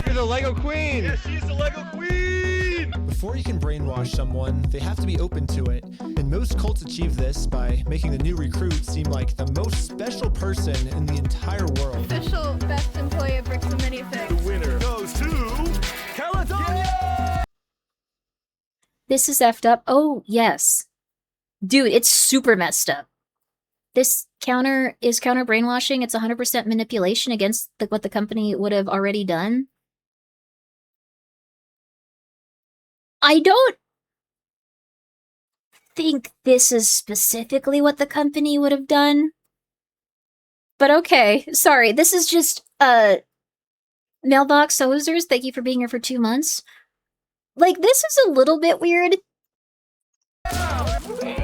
You're the Lego Queen! Yes, she's the Lego Queen!
Before you can brainwash someone, they have to be open to it. And most cults achieve this by making the new recruit seem like the most special person in the entire world.
Official best employee of Bricks and Minifigs.
The winner goes to Caledonia!
This is effed up. Oh, yes. Dude, it's super messed up. This counter brainwashing. It's 100% manipulation against what the company would have already done. I don't think this is specifically what the company would have done. But okay, sorry. This is just, Mailbox Hosers, thank you for being here for 2 months. Like, this is a little bit weird.
Lego Queen!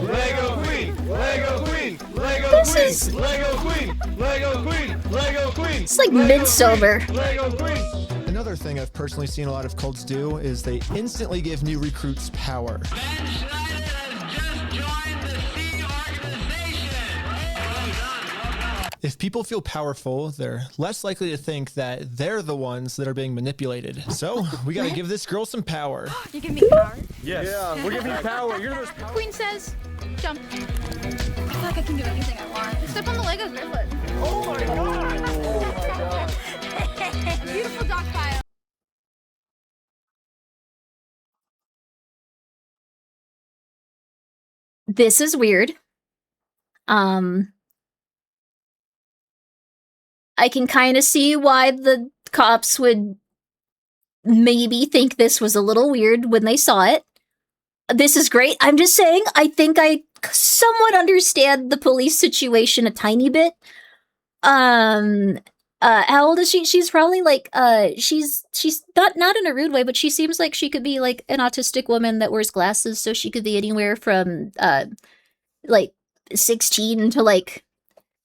Lego Queen! Lego Queen! Lego
This
Queen!
is...
Lego Queen! Lego Queen! Lego Queen!
It's like mid-sober.
Lego Queen!
Another thing I've personally seen a lot of cults do is they instantly give new recruits power. If people feel powerful, they're less likely to think that they're the ones that are being manipulated. So, we gotta give this girl some power.
You give me power?
Yes. Yeah, we're giving you power. You're the most powerful.
Queen says, jump. I feel like I can do anything I want. Step on the Legos barefoot.
Oh my god! Oh my god!
Beautiful dog pile.
This is weird. I can kind of see why the cops would maybe think this was a little weird when they saw it. This is great. I'm just saying, I think I somewhat understand the police situation a tiny bit. How old is she? She's probably like, she's not in a rude way, but she seems like she could be like an autistic woman that wears glasses, so she could be anywhere from, like 16 to like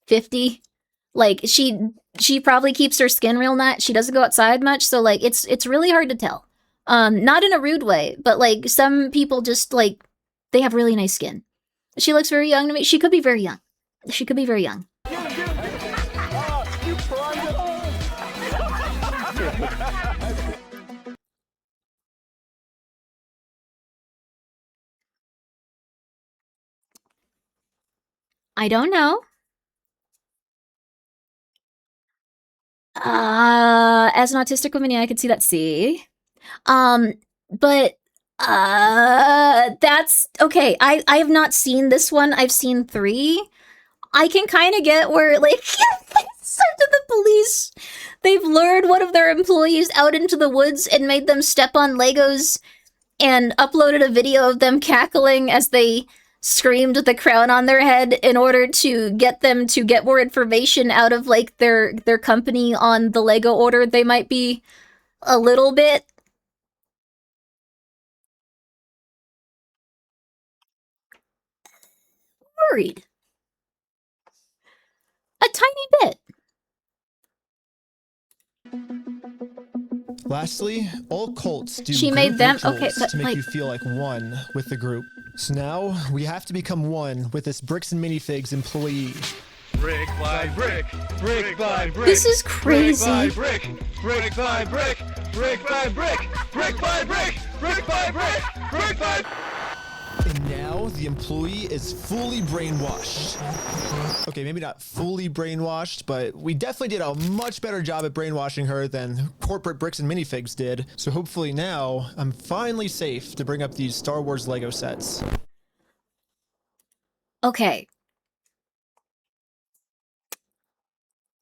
50. Like, she probably keeps her skin real nut. She doesn't go outside much, so like it's really hard to tell. Not in a rude way, but like some people just like they have really nice skin. She looks very young to me. She could be very young. She could be very young. I don't know. As an autistic woman, yeah, I could see that. See, but that's okay. I have not seen this one. I've seen 3. I can kind of get where like said to the police, they've lured one of their employees out into the woods and made them step on Legos, and uploaded a video of them cackling as they screamed with the crown on their head in order to get them to get more information out of like their company on the Lego order. They might be a little bit worried. A tiny bit.
Lastly, all cults do
She
group
made them-
rituals
okay, but,
to make
like-
you feel like one with the group.
So now we have to become one with this Bricks and Minifigs employee.
Brick by brick, brick by brick.
This is crazy.
Brick by brick, brick by brick, brick by brick, brick by brick, brick by.
And now the employee is fully brainwashed. Okay, maybe not fully brainwashed, but we definitely did a much better job at brainwashing her than corporate Bricks and Minifigs did. So hopefully now I'm finally safe to bring up these Star Wars Lego sets.
Okay.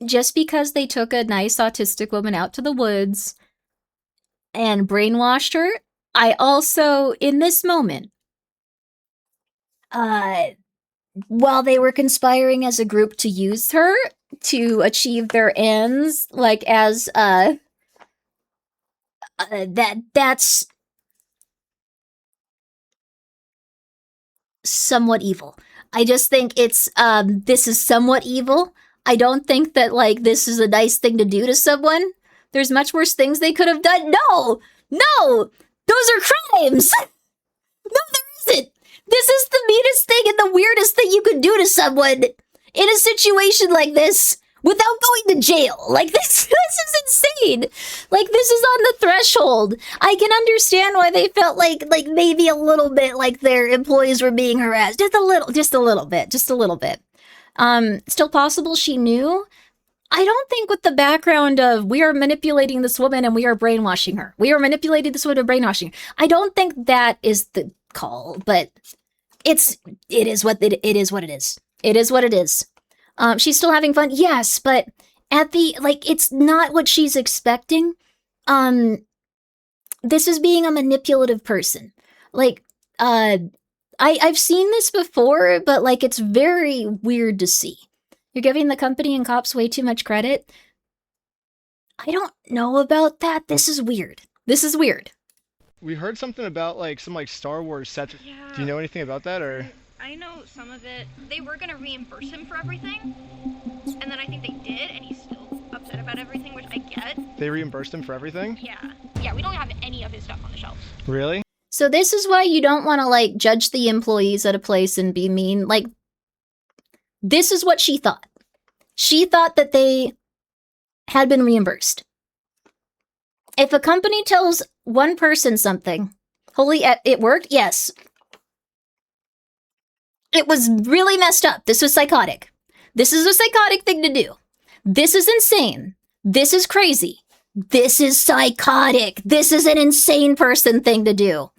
Just because they took a nice autistic woman out to the woods and brainwashed her, I also, in this moment, while they were conspiring as a group to use her to achieve their ends, like as that's somewhat evil. I just think it's this is somewhat evil. I don't think that like this is a nice thing to do to someone. There's much worse things they could have done. No, those are crimes. No, there isn't. This is the meanest thing and the weirdest thing you could do to someone in a situation like this without going to jail. Like this is insane. Like this is on the threshold. I can understand why they felt like maybe a little bit like their employees were being harassed. Just a little bit. Still possible she knew. I don't think with the background of we are manipulating this woman and we are brainwashing her. We are manipulating this woman and brainwashing her. I don't think that is the call, but it is what it is. It is what it is. She's still having fun, yes, but at the it's not what she's expecting. This is being a manipulative person. I've seen this before, but it's very weird to see. You're giving the company and cops way too much credit. I don't know about that. This is weird.
We heard something about some Star Wars sets.
Yeah.
Do you know anything about that or?
I know some of it. They were gonna reimburse him for everything, and then I think they did, and he's still upset about everything, which I get.
They reimbursed him for everything?
Yeah, we don't have any of his stuff on the shelves.
Really?
So this is why you don't want to judge the employees at a place and be mean. This is what she thought. She thought that they had been reimbursed. If a company tells one person something, holy, it worked? Yes. It was really messed up. This was psychotic. This is a psychotic thing to do. This is insane. This is crazy. This is psychotic. This is an insane person thing to do.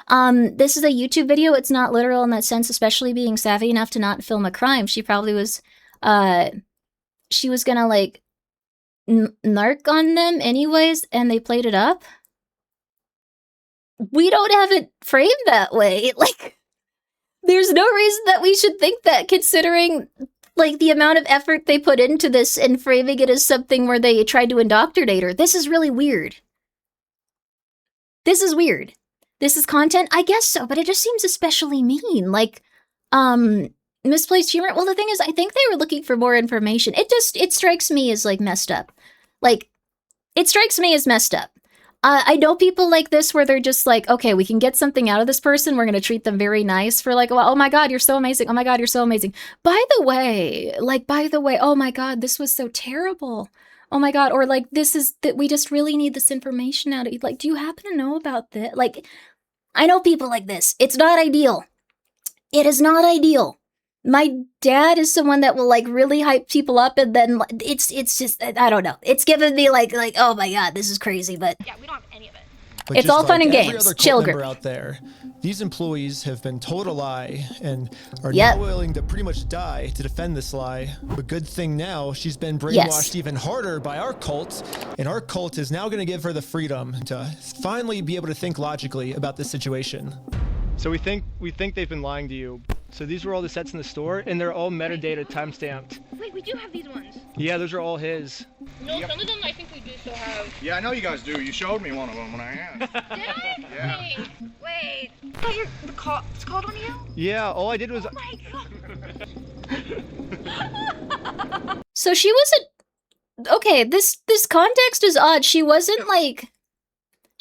This is a YouTube video. It's not literal in that sense, especially being savvy enough to not film a crime. She probably was, she was gonna narc on them anyways, and they played it up. We don't have it framed that way. There's no reason that we should think that, considering the amount of effort they put into this and framing it as something where they tried to indoctrinate her. This is really weird. This is weird. This is content? I guess so, but it just seems especially mean. Misplaced humor. Well, the thing is, I think they were looking for more information. It strikes me as messed up. It strikes me as messed up. I know people like this where they're just okay, we can get something out of this person. We're going to treat them very nice for oh my God, you're so amazing. Oh my God, you're so amazing. By the way, oh my God, this was so terrible. Oh my God. Or this is that we just really need this information out of you. Do you happen to know about this? I know people like this. It's not ideal. It is not ideal. My dad is someone that will really hype people up, and then it's just, I don't know. It's given me oh my God, this is crazy, but
yeah, we don't have any of it.
But
it's all fun and
every
games.
Other
Chill,
member
Grimmi.
out there, these employees have been told a lie and are now willing to pretty much die to defend this lie. But good thing now she's been brainwashed even harder by our cult, and our cult is now going to give her the freedom to finally be able to think logically about this situation.
So we think they've been lying to you. So these were all the sets in the store, and they're all metadata timestamped.
Wait, we do have these ones.
Yeah, those are all his.
No, some of them I think we do still have.
Yeah, I know you guys do. You showed me one of them when I asked.
Did I?
Yeah.
Wait. I thought it's called on you?
Yeah, all I did was...
Oh my God.
So she wasn't... Okay, this context is odd. She wasn't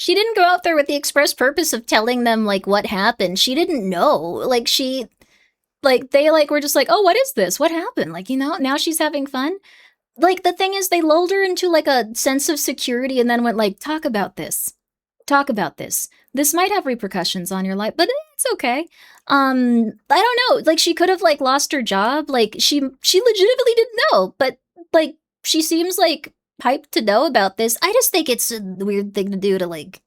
She didn't go out there with the express purpose of telling them, like, what happened. She didn't know. Like, they, like, were just like, oh, what is this? What happened? Like, you know, now she's having fun. Like, the thing is, they lulled her into, like, a sense of security and then went, like, talk about this. Talk about this. This might have repercussions on your life, but it's okay. I don't know. Like, she could have, like, lost her job. Like, she legitimately didn't know, but, like, she seems, like, hyped to know about this. I just think it's a weird thing to do to, like,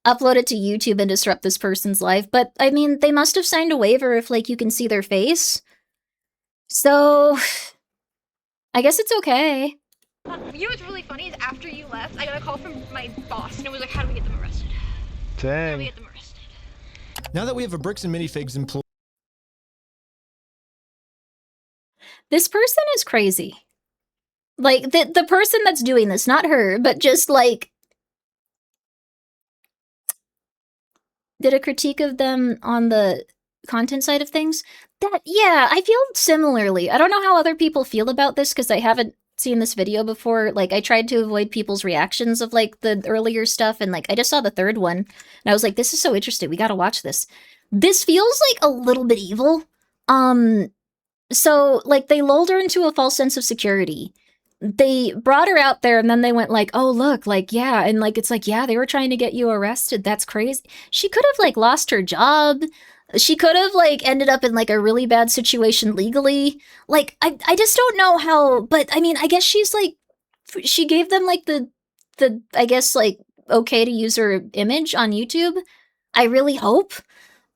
upload it to YouTube and disrupt this person's life. But, I mean, they must have signed a waiver if, like, you can see their face. So, I guess it's okay.
You know what's really funny is after you left, I got a call from my boss, and it was like, how do we get them arrested? How do we
Dang.
get them arrested?
Now that we have a Bricks and Minifigs employee.
This person is crazy. Like, the person that's doing this, not her, but just, like, did a critique of them on the content side of things. Yeah, I feel similarly. I don't know how other people feel about this, because I haven't seen this video before. Like, I tried to avoid people's reactions of, like, the earlier stuff, and, like, I just saw the third one, and I was like, this is so interesting, we gotta watch this. This feels, like, a little bit evil. So, like, they lulled her into a false sense of security. They brought her out there, and then they went like, oh, look, like, yeah, and, like, it's like, yeah, they were trying to get you arrested, that's crazy. She could have, like, lost her job. She could have, like, ended up in, like, a really bad situation legally. Like, I just don't know how, but, I mean, I guess she's, like, she gave them, like, the I guess, like, okay to use her image on YouTube. I really hope.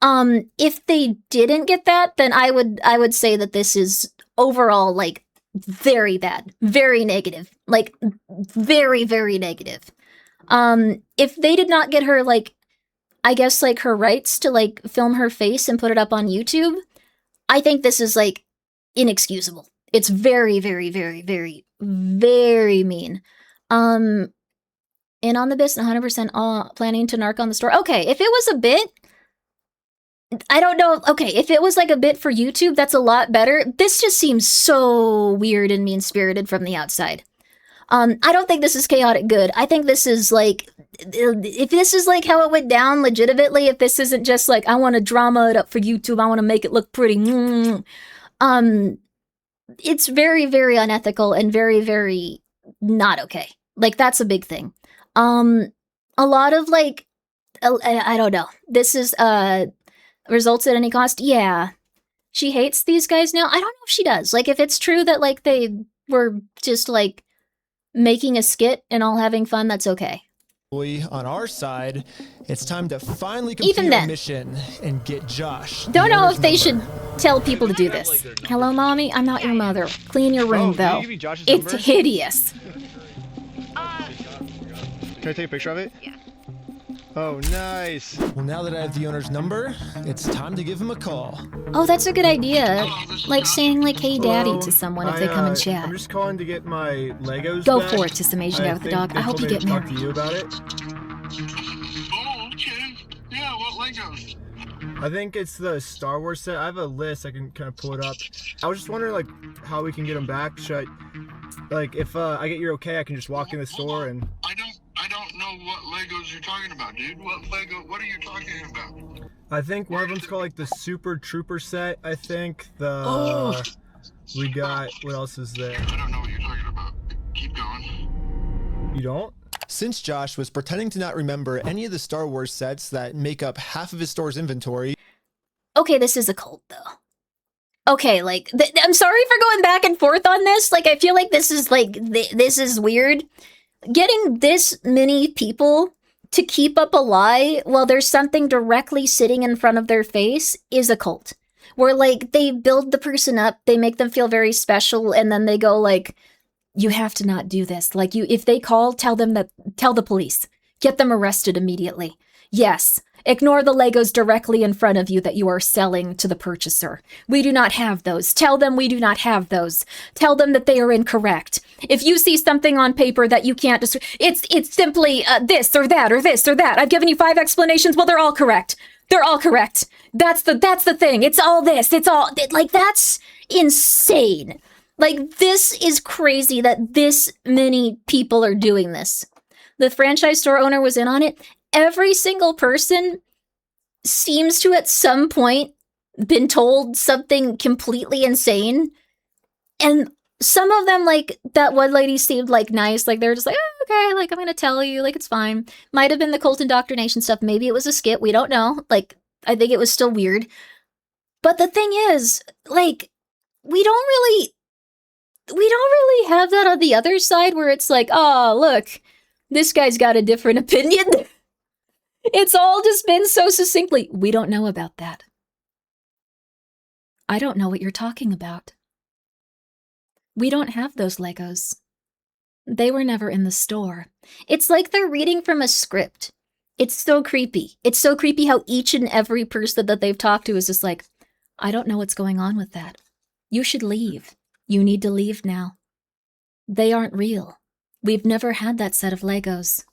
If they didn't get that, then I would say that this is overall, like, very bad, very negative, like, very, very negative. If they did not get her, like, I guess, like, her rights to, like, film her face and put it up on YouTube, I think this is, like, inexcusable. It's very, very, very, very, very mean. In on the biz, 100% planning to narc on the store. Okay, if it was a bit, I don't know. Okay, if it was, like, a bit for YouTube, that's a lot better. This just seems so weird and mean-spirited from the outside. I don't think this is chaotic good. I think this is, like, if this is, like, how it went down legitimately, if this isn't just, like, I want to drama it up for YouTube, I want to make it look pretty, it's very, very unethical and very, very not okay. Like, that's a big thing. A lot of, like, I don't know. This is, results at any cost? Yeah. She hates these guys now? I don't know if she does. Like, if it's true that, like, they were just, like, making a skit and all having fun, that's okay.
On our side, it's time to finally complete our mission and get Josh.
Don't know if they should tell people to do this. Hello, mommy? I'm not your mother. Clean your room, though. It's hideous.
Can I take a picture of it?
Yeah.
Oh, nice.
Well, now that I have the owner's number, it's time to give him a call.
Oh, that's a good idea. Like saying, like, hey, daddy to someone if they come and chat.
I'm just calling to get my Legos
Go
back.
for it to some Asian guy with a dog. I hope you get married.
To you about it.
Oh, okay. Yeah, what Legos?
I think it's the Star Wars set. I have a list. I can kind of pull it up. I was just wondering, like, how we can get them back. Should I, like, if I get your okay, I can just walk in the store and...
I don't know what Legos you're talking about, dude. What are you talking about?
I think one of them's called, like, the Super Trooper set. I think we got, what else is there?
I don't know what you're talking about. Keep going.
You don't?
Since Josh was pretending to not remember any of the Star Wars sets that make up half of his store's inventory.
Okay, this is a cult, though. Okay, like, I'm sorry for going back and forth on this. Like, I feel like this is, like, this is weird. Getting this many people to keep up a lie while there's something directly sitting in front of their face is a cult. Where, like, they build the person up, they make them feel very special, and then they go, like, you have to not do this. Like, if they call, tell the police. Get them arrested immediately. Yes, ignore the Legos directly in front of you that you are selling to the purchaser. We do not have those. Tell them we do not have those. Tell them that they are incorrect. If you see something on paper that you can't it's simply this or that or this or that. I've given you 5 explanations. Well, they're all correct. They're all correct. That's the thing. It's all this. It's all, like, that's insane. Like, this is crazy that this many people are doing this. The franchise store owner was in on it. every single person seems to at some point been told something completely insane. And some of them, like, that one lady seemed, like, nice. Like, they were just like, oh, okay, like, I'm gonna tell you, like, it's fine. Might have been the cult indoctrination stuff. Maybe it was a skit. We don't know. Like, I think it was still weird. But the thing is, like, we don't really have that on the other side where it's like, oh, look, this guy's got a different opinion. It's all just been so succinctly, we don't know about that. I don't know what you're talking about. We don't have those Legos. They were never in the store. It's like they're reading from a script. It's so creepy. It's so creepy how each and every person that they've talked to is just like, I don't know what's going on with that. You should leave. You need to leave now. They aren't real. We've never had that set of Legos.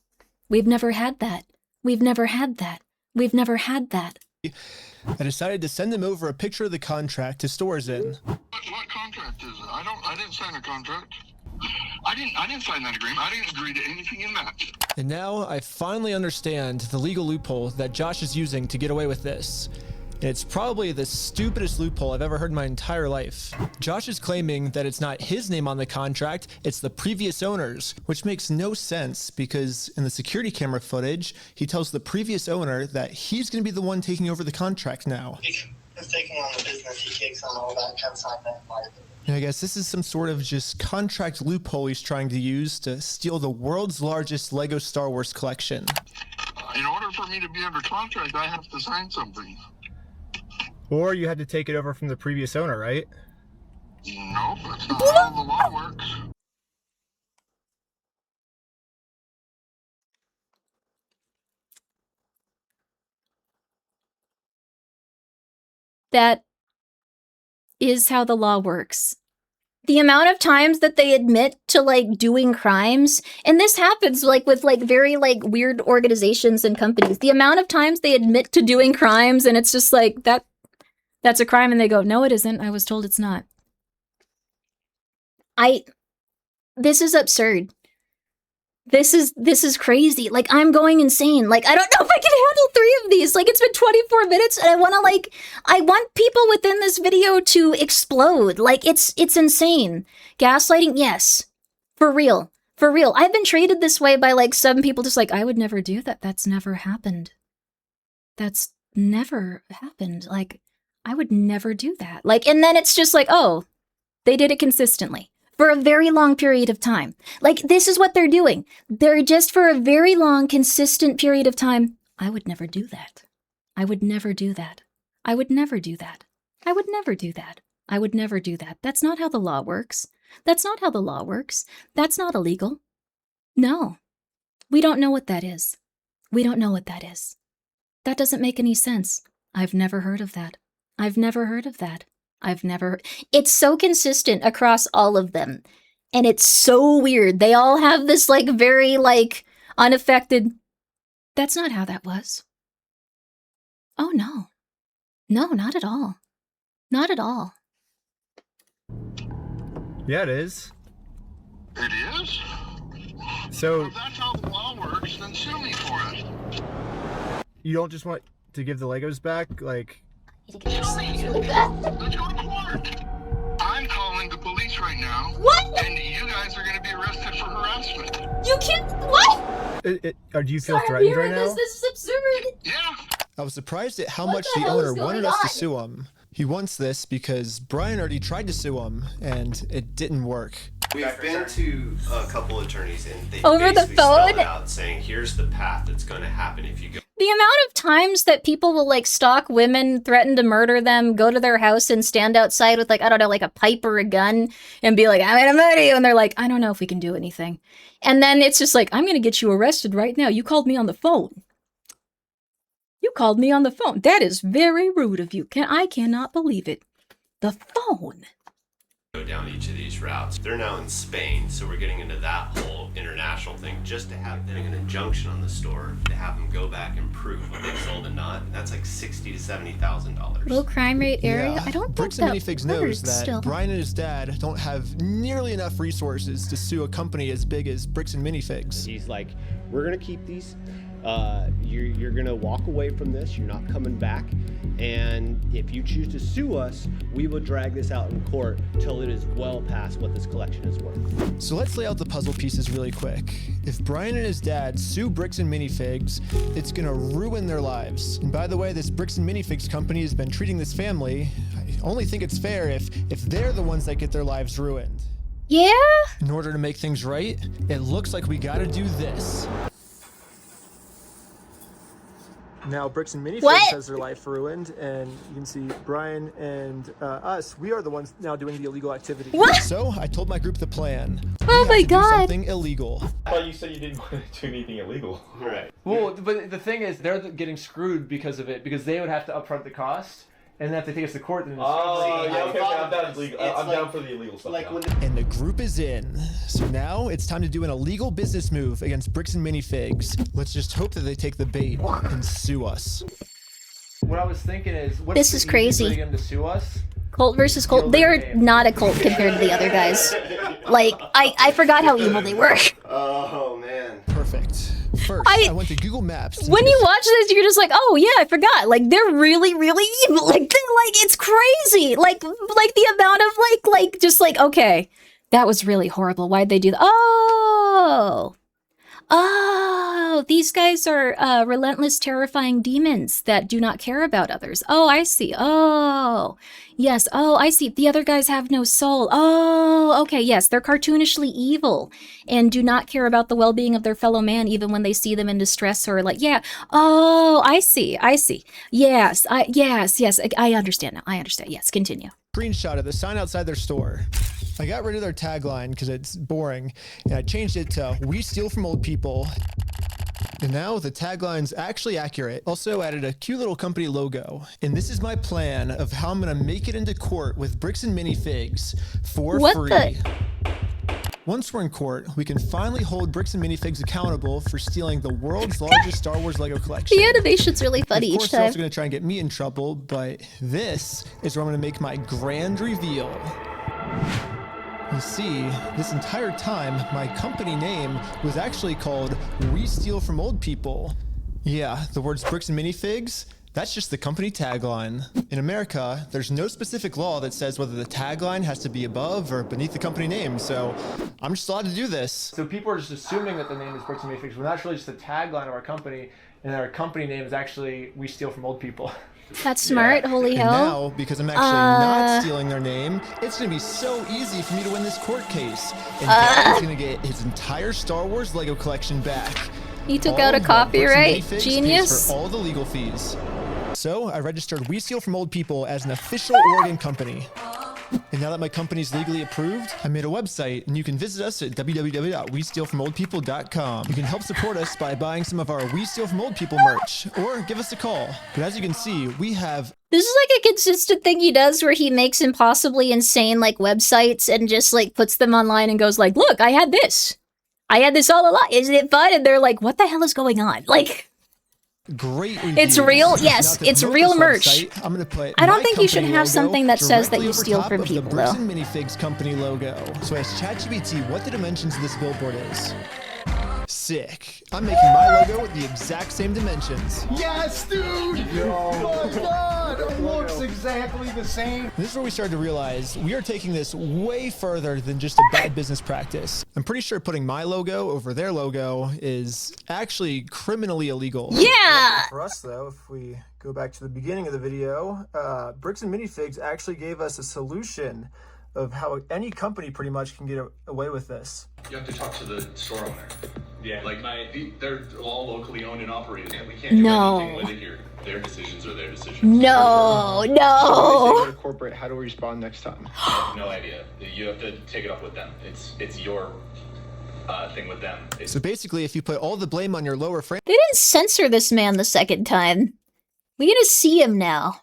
We've never had that. We've never had that. We've never had that.
I decided to send him over a picture of the contract his store's in.
What contract is it? I didn't sign a contract. I didn't sign that agreement. I didn't agree to anything in that.
And now I finally understand the legal loophole that Josh is using to get away with this. And it's probably the stupidest loophole I've ever heard in my entire life. Josh is claiming that it's not his name on the contract, it's the previous owner's, which makes no sense because in the security camera footage, he tells the previous owner that he's going to be the one taking over the contract now.
He's taking on the business, he takes on all that consignment liability.
And I guess this is some sort of just contract loophole he's trying to use to steal the world's largest Lego Star Wars collection.
In order for me to be under contract, I have to sign something.
Or you had to take it over from the previous owner, right?
Nope, that's not how the law works.
That is how the law works. The amount of times that they admit to, like, doing crimes, and this happens, like, with, like, very, like, weird organizations and companies. The amount of times they admit to doing crimes, and it's just like, that's a crime, and they go, no, it isn't. I was told it's not. This is absurd. This is crazy. Like, I'm going insane. Like, I don't know if I can handle 3 of these. Like, it's been 24 minutes, and I want people within this video to explode. Like, it's insane. Gaslighting, yes. For real. For real. I've been treated this way by, like, some people just like, I would never do that. That's never happened. That's never happened. Like, I would never do that. Like, and then it's just like, oh, they did it consistently for a very long period of time. Like, this is what they're doing. They're just for a very long, consistent period of time. I would never do that. I would never do that. I would never do that. I would never do that. I would never do that. That's not how the law works. That's not how the law works. That's not illegal. No. We don't know what that is. We don't know what that is. That doesn't make any sense. I've never heard of that. I've never heard of that. It's so consistent across all of them. And it's so weird. They all have this, like, very, like, unaffected, that's not how that was. Oh, no. No, not at all. Not at all.
Yeah, it is.
It is?
So,
if that's how the law works, then sue me for it.
You don't just want to give the Legos back? Like...
Let's go to court. I'm calling the police right now.
What?
And you guys are going to be arrested for harassment.
You can't... What?
Do you feel threatened right now?
This is absurd.
Yeah.
I was surprised at how much the owner wanted us to sue him. He wants this because Brian already tried to sue him, and it didn't work.
We've been to a couple attorneys, and they
over the
basically
phone
spelled out saying, here's the path that's going to happen if you go.
The amount of times that people will, like, stalk women, threaten to murder them, go to their house and stand outside with, like, I don't know, like a pipe or a gun and be like, I'm gonna murder you. And they're like, I don't know if we can do anything. And then it's just like, I'm gonna get you arrested right now. You called me on the phone. You called me on the phone. That is very rude of you. I cannot believe it. The phone.
Go down each of these routes. They're now in Spain, so we're getting into that whole international thing just to have them an injunction on the store to have them go back and prove what they sold and not. And that's like $60,000 to $70,000.
Low crime rate area?
Yeah.
I don't
Bricks
think
and
that
Minifigs knows that
still.
Brian and his dad don't have nearly enough resources to sue a company as big as Bricks and Minifigs.
He's like, we're gonna keep these. You're gonna walk away from this. You're not coming back. And if you choose to sue us, we will drag this out in court till it is well past what this collection is worth.
So let's lay out the puzzle pieces really quick. If Brian and his dad sue Bricks and Minifigs, it's gonna ruin their lives. And by the way, this Bricks and Minifigs company has been treating this family. I only think it's fair if they're the ones that get their lives ruined.
Yeah?
In order to make things right, it looks like we gotta do this. Now, Bricks and Minifigs has their life ruined, and you can see Brian and us, we are the ones now doing the illegal activity.
What?
So I told my group the plan.
Oh my God.
Do something illegal.
I thought you said you didn't want to do anything illegal.
Right.
Well, but the thing is, they're getting screwed because of it, because they would have to upfront the cost, and then have to take us to court. And
Oh, yeah, okay, I'm down for the illegal stuff. Like
And the group is in. So now it's time to do an illegal business move against Bricks and Minifigs. Let's just hope that they take the bait and sue us.
What I was thinking is, what's
This
the
is
easiest
crazy.
way to get them to sue us?
Cult versus cult. They're not a cult compared to the other guys. Like, I forgot how evil they were.
Oh, man.
Perfect. First, I went to Google Maps.
When you watch this, you're just like, oh yeah, I forgot. Like, they're really, really evil. Like, it's crazy. Like the amount of like, just like, okay, that was really horrible. Why'd they do that? Oh, these guys are relentless, terrifying demons that do not care about others. Oh, I see. Oh, yes. Oh, I see. The other guys have no soul. Oh, okay. Yes, they're cartoonishly evil and do not care about the well-being of their fellow man, even when they see them in distress or like, yeah. Oh, I see. I see. Yes. Yes. I understand now. I understand. Yes. Continue.
Screenshot of the sign outside their store. I got rid of their tagline because it's boring, and I changed it to "We steal from old people." And now the tagline's actually accurate. Also added a cute little company logo. And this is my plan of how I'm gonna make it into court with Bricks and Minifigs for free. Once we're in court, we can finally hold Bricks and Minifigs accountable for stealing the world's largest Star Wars Lego collection.
The animation's really funny
Of course,
each
they're
time.
also gonna try and get me in trouble, but this is where I'm gonna make my grand reveal. You see, this entire time, my company name was actually called We Steal From Old People. Yeah, the words Bricks and Minifigs, that's just the company tagline. In America, there's no specific law that says whether the tagline has to be above or beneath the company name, so I'm just allowed to do this.
So people are just assuming that the name is Bricks and Minifigs, but that's really just the tagline of our company, and our company name is actually We Steal From Old People.
That's smart. Holy
And
hell.
now, because I'm actually not stealing their name, it's gonna be so easy for me to win this court case. And Dad's gonna get his entire Star Wars Lego collection back.
You took
All
out a
while Bricks and
copyright.
Minifigs pays
Genius.
for all the legal fees. So I registered We Steal From Old People as an official Oregon company. And now that my company's legally approved, I made a website, and you can visit us at www.westealfromoldpeople.com. You can help support us by buying some of our We Steal From Old People merch, or give us a call. But as you can see, we have...
This is like a consistent thing he does where he makes impossibly insane like websites and just like puts them online and goes like, look, I had this. I had this all along. Isn't it fun? And they're like, what the hell is going on? Like...
Great reviews.
It's real, yes,
Now, to
it's
promote
real
this
merch.
website, I'm gonna put
I don't
my
think you should
company
have
logo
something that says that
directly
you
over
steal
top
from
of the
people,
Bricks
though.
and Minifigs company logo. So ask ChatGPT what the dimensions of this billboard is. Sick. I'm making my logo with the exact same dimensions.
Yes, dude! Oh my god, it looks exactly the same.
This is where we started to realize we are taking this way further than just a bad business practice. I'm pretty sure putting my logo over their logo is actually criminally illegal.
Yeah!
For us though, if we go back to the beginning of the video, Bricks and Minifigs actually gave us a solution of how any company pretty much can get away with this.
You have to talk to the store owner. Yeah, like they're all locally owned and operated. And we can't do anything with it here. Their decisions are their decisions.
No.
If they go to corporate, how do we respond next time?
I have no idea. You have to take it up with them. It's your thing with them.
So basically, if you put all the blame on your lower frame...
They didn't censor this man the second time. We get to see him now.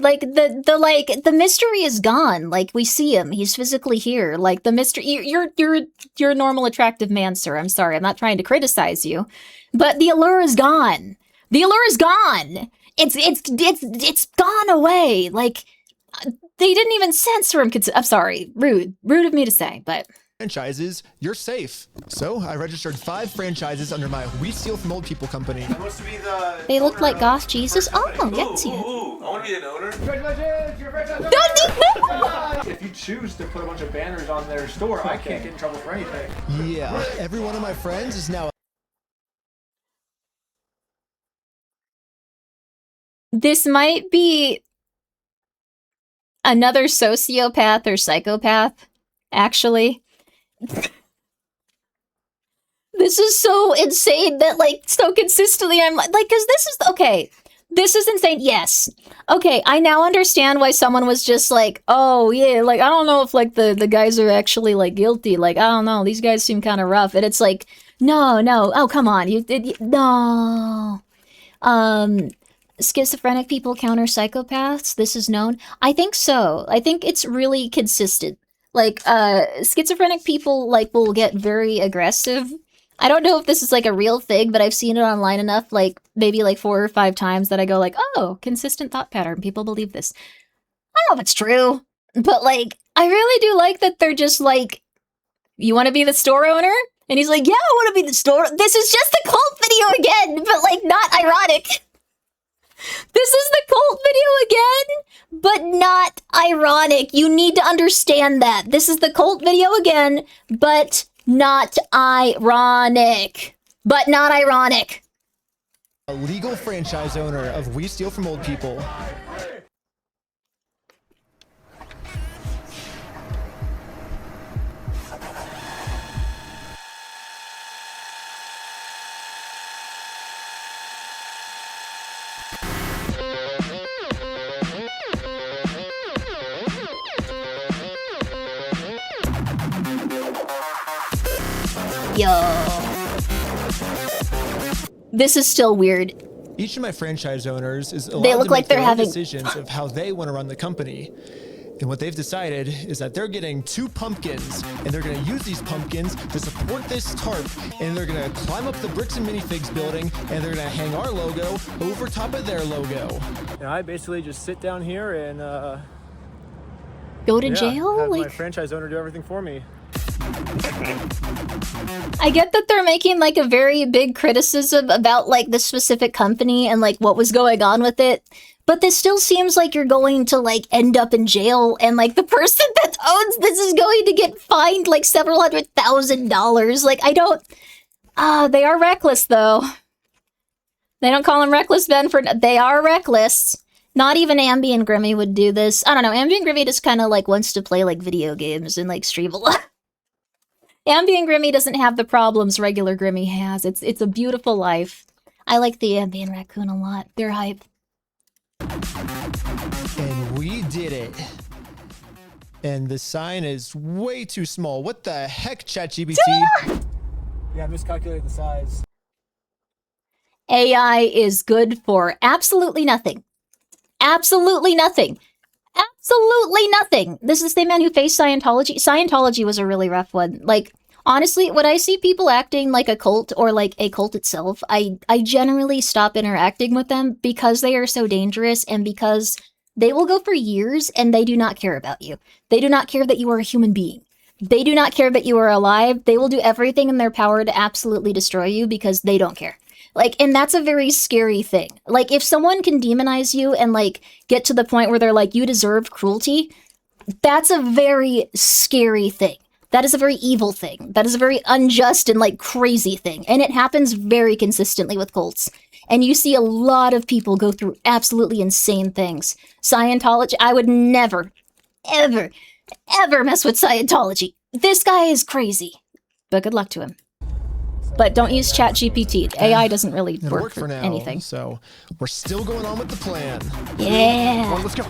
Like, the mystery is gone. Like, we see him. He's physically here. Like, the mystery... You're a normal, attractive man, sir. I'm sorry. I'm not trying to criticize you. But the allure is gone. The allure is gone. It's gone away. Like, they didn't even censor him. I'm sorry. Rude of me to say, but...
franchises, you're safe. So I registered 5 franchises under my We Steal From Old People company.
They look like Goth Jesus. Oh, yes, yeah.
Ooh, I want to be an owner.
Congratulations, you're a franchise owner! If you choose to put a bunch of banners on their store, I can't get in trouble for anything.
Yeah, every one of my friends is now.
This might be another sociopath or psychopath, actually. This is so insane that, like, so consistently I'm like, because this is, okay, this is insane, yes. Okay, I now understand why someone was just like, oh, yeah, like, I don't know if, like, the guys are actually, like, guilty. Like, I don't know, these guys seem kind of rough. And it's like, no, oh, come on, no. Schizophrenic people counter psychopaths. This is known. I think so. I think it's really consistent. Like, schizophrenic people, like, will get very aggressive. I don't know if this is, like, a real thing, but I've seen it online enough, like, maybe, like, 4 or 5 times that I go, like, oh, consistent thought pattern. People believe this. I don't know if it's true, but, like, I really do like that they're just, like, you want to be the store owner? And he's like, yeah, I want to be the store. This is just a cult video again, but, like, not ironic. This is the cult video again, but not ironic. You need to understand that. This is the cult video again, but not ironic. But not ironic.
A legal franchise owner of We Steal From Old People.
Yo. This is still weird.
Each of my franchise owners is allowed
They look
to
like
make
they're
their own
having
decisions of how they want to run the company. And what they've decided is that they're getting 2 pumpkins, and they're going to use these pumpkins to support this tarp, and they're going to climb up the Bricks and Minifigs building, and they're going to hang our logo over top of their logo.
And I basically just sit down here and
go to jail?
Have
like
my franchise owner do everything for me.
I get that they're making like a very big criticism about like the specific company and like what was going on with it, but this still seems like you're going to like end up in jail, and like the person that owns this is going to get fined like several $100,000. Like I don't, they are reckless though. They don't call them reckless men for, they are reckless. Not even Ambi and Grimmi would do this. I don't know, Ambi and Grimmi just kind of like wants to play like video games and like stream a lot. Ambi and Grimmi doesn't have the problems regular Grimmi has. It's a beautiful life. I like the Ambi and Raccoon a lot. They're hype.
And we did it. And the sign is way too small. What the heck, ChatGPT?
Yeah, I miscalculated the size.
AI is good for absolutely nothing. Absolutely nothing. Absolutely nothing. This is the man who faced Scientology. Scientology was a really rough one. Like, honestly, when I see people acting like a cult or like a cult itself, I generally stop interacting with them because they are so dangerous and because they will go for years and they do not care about you. They do not care that you are a human being. They do not care that you are alive. They will do everything in their power to absolutely destroy you because they don't care. Like, and that's a very scary thing. Like, if someone can demonize you and, like, get to the point where they're like, you deserve cruelty, that's a very scary thing. That is a very evil thing. That is a very unjust and, like, crazy thing. And it happens very consistently with cults. And you see a lot of people go through absolutely insane things. Scientology, I would never, ever, ever mess with Scientology. This guy is crazy. But good luck to him. But don't use ChatGPT. AI doesn't really work for
now,
anything.
So we're still going on with the plan.
Yeah.
Come on, let's go.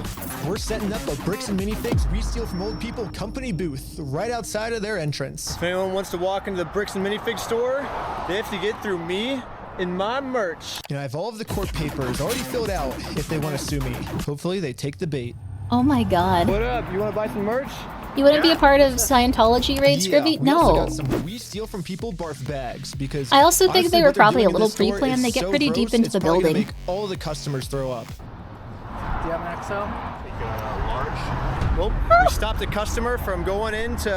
We're setting up a Bricks and Minifigs We Steal From Old People company booth right outside of their entrance.
If anyone wants to walk into the Bricks and Minifig store, they have to get through me and my merch.
You know, I have all of the court papers already filled out if they want to sue me. Hopefully they take the bait.
Oh my god.
What up? You want to buy some merch?
You wouldn't be a part of Scientology raids, Grimmi?
We also
No.
got some We Steal From People barf bags because
I also think
honestly,
they were
what they're
probably a
doing in
little
this store
pre-planned.
is
They get
so
pretty
gross,
deep into
it's
the
probably gonna
building.
make all the customers throw up.
Do you have an XL? Large. Well, we stopped a customer from going into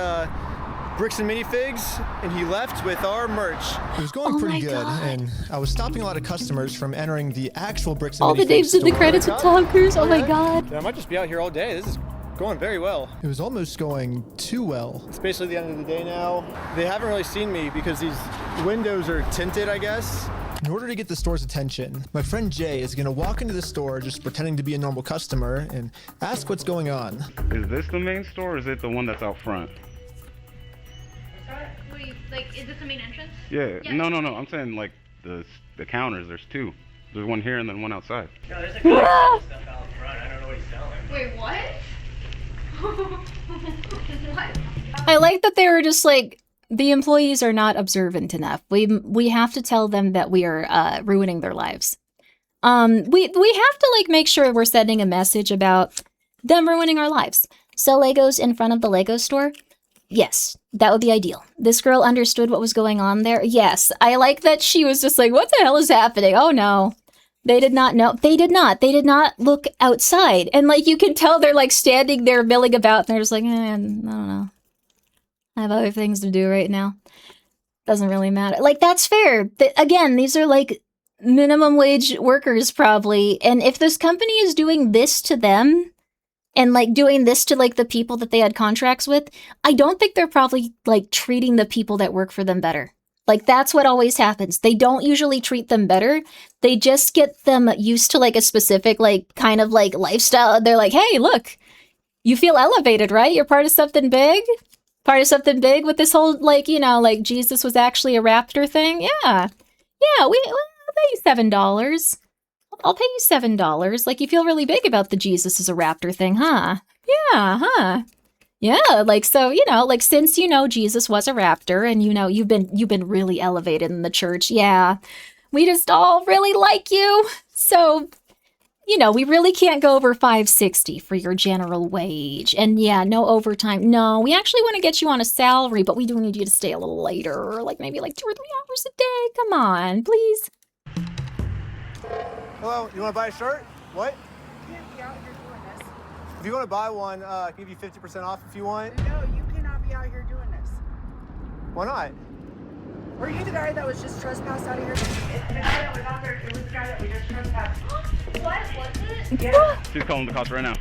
Bricks and Minifigs, and he left with our merch.
It was going pretty good, and I was stopping a lot of customers from entering the actual Bricks and
All the names in the credits with Tom Cruise. Oh my god.
Yeah, I might just be out here all day. This is going very well.
It was almost going too well.
It's basically the end of the day now. They haven't really seen me because these windows are tinted, I guess.
In order to get the store's attention, my friend Jay is gonna walk into the store just pretending to be a normal customer and ask what's going on.
Is this the main store or is it the one that's out front?
Like, is this the main entrance?
Yeah. No. I'm saying like the counters. There's two. There's one here and then one outside.
No, there's a guy selling stuff out front. I don't know what he's selling.
Wait, what? What?
I like that they were just like, the employees are not observant enough. We have to tell them that we are ruining their lives. We have to like make sure we're sending a message about them ruining our lives. Sell Legos in front of the Lego store? Yes, that would be ideal. This girl understood what was going on there. Yes, I like that she was just like, what the hell is happening? Oh no. They did not know. They did not look outside. And like, you can tell they're like standing there milling about and they're just like, I don't know. I have other things to do right now. Doesn't really matter. Like, that's fair. Again, these are like minimum wage workers probably. And if this company is doing this to them, and like doing this to like the people that they had contracts with, I don't think they're probably like treating the people that work for them better. Like that's what always happens. They don't usually treat them better. They just get them used to like a specific like kind of like lifestyle. They're like, hey, look, you feel elevated, right? You're part of something big? Part of something big with this whole like, you know, like Jesus was actually a raptor thing? Yeah. Yeah, I'll pay you $7. I'll pay you $7. Like, you feel really big about the Jesus is a raptor thing, huh? Yeah, huh? Yeah, like, so, you know, like, since you know Jesus was a raptor and, you know, you've been really elevated in the church, yeah, we just all really like you. So, you know, we really can't go over $5.60 for your general wage. And yeah, no overtime. No, we actually want to get you on a salary, but we do need you to stay a little later, like maybe like 2 or 3 hours a day. Come on, please.
Hello, you want to buy a shirt? What?
You can't be out here doing this.
If you want to buy one, I can give you 50% off if you want.
No, you cannot be out here doing this.
Why not?
Were you the guy that was just trespassed out of here? It's the guy that was out there. It was the guy that we just trespassed.
What was it?
Yeah.
She's calling the cops right now.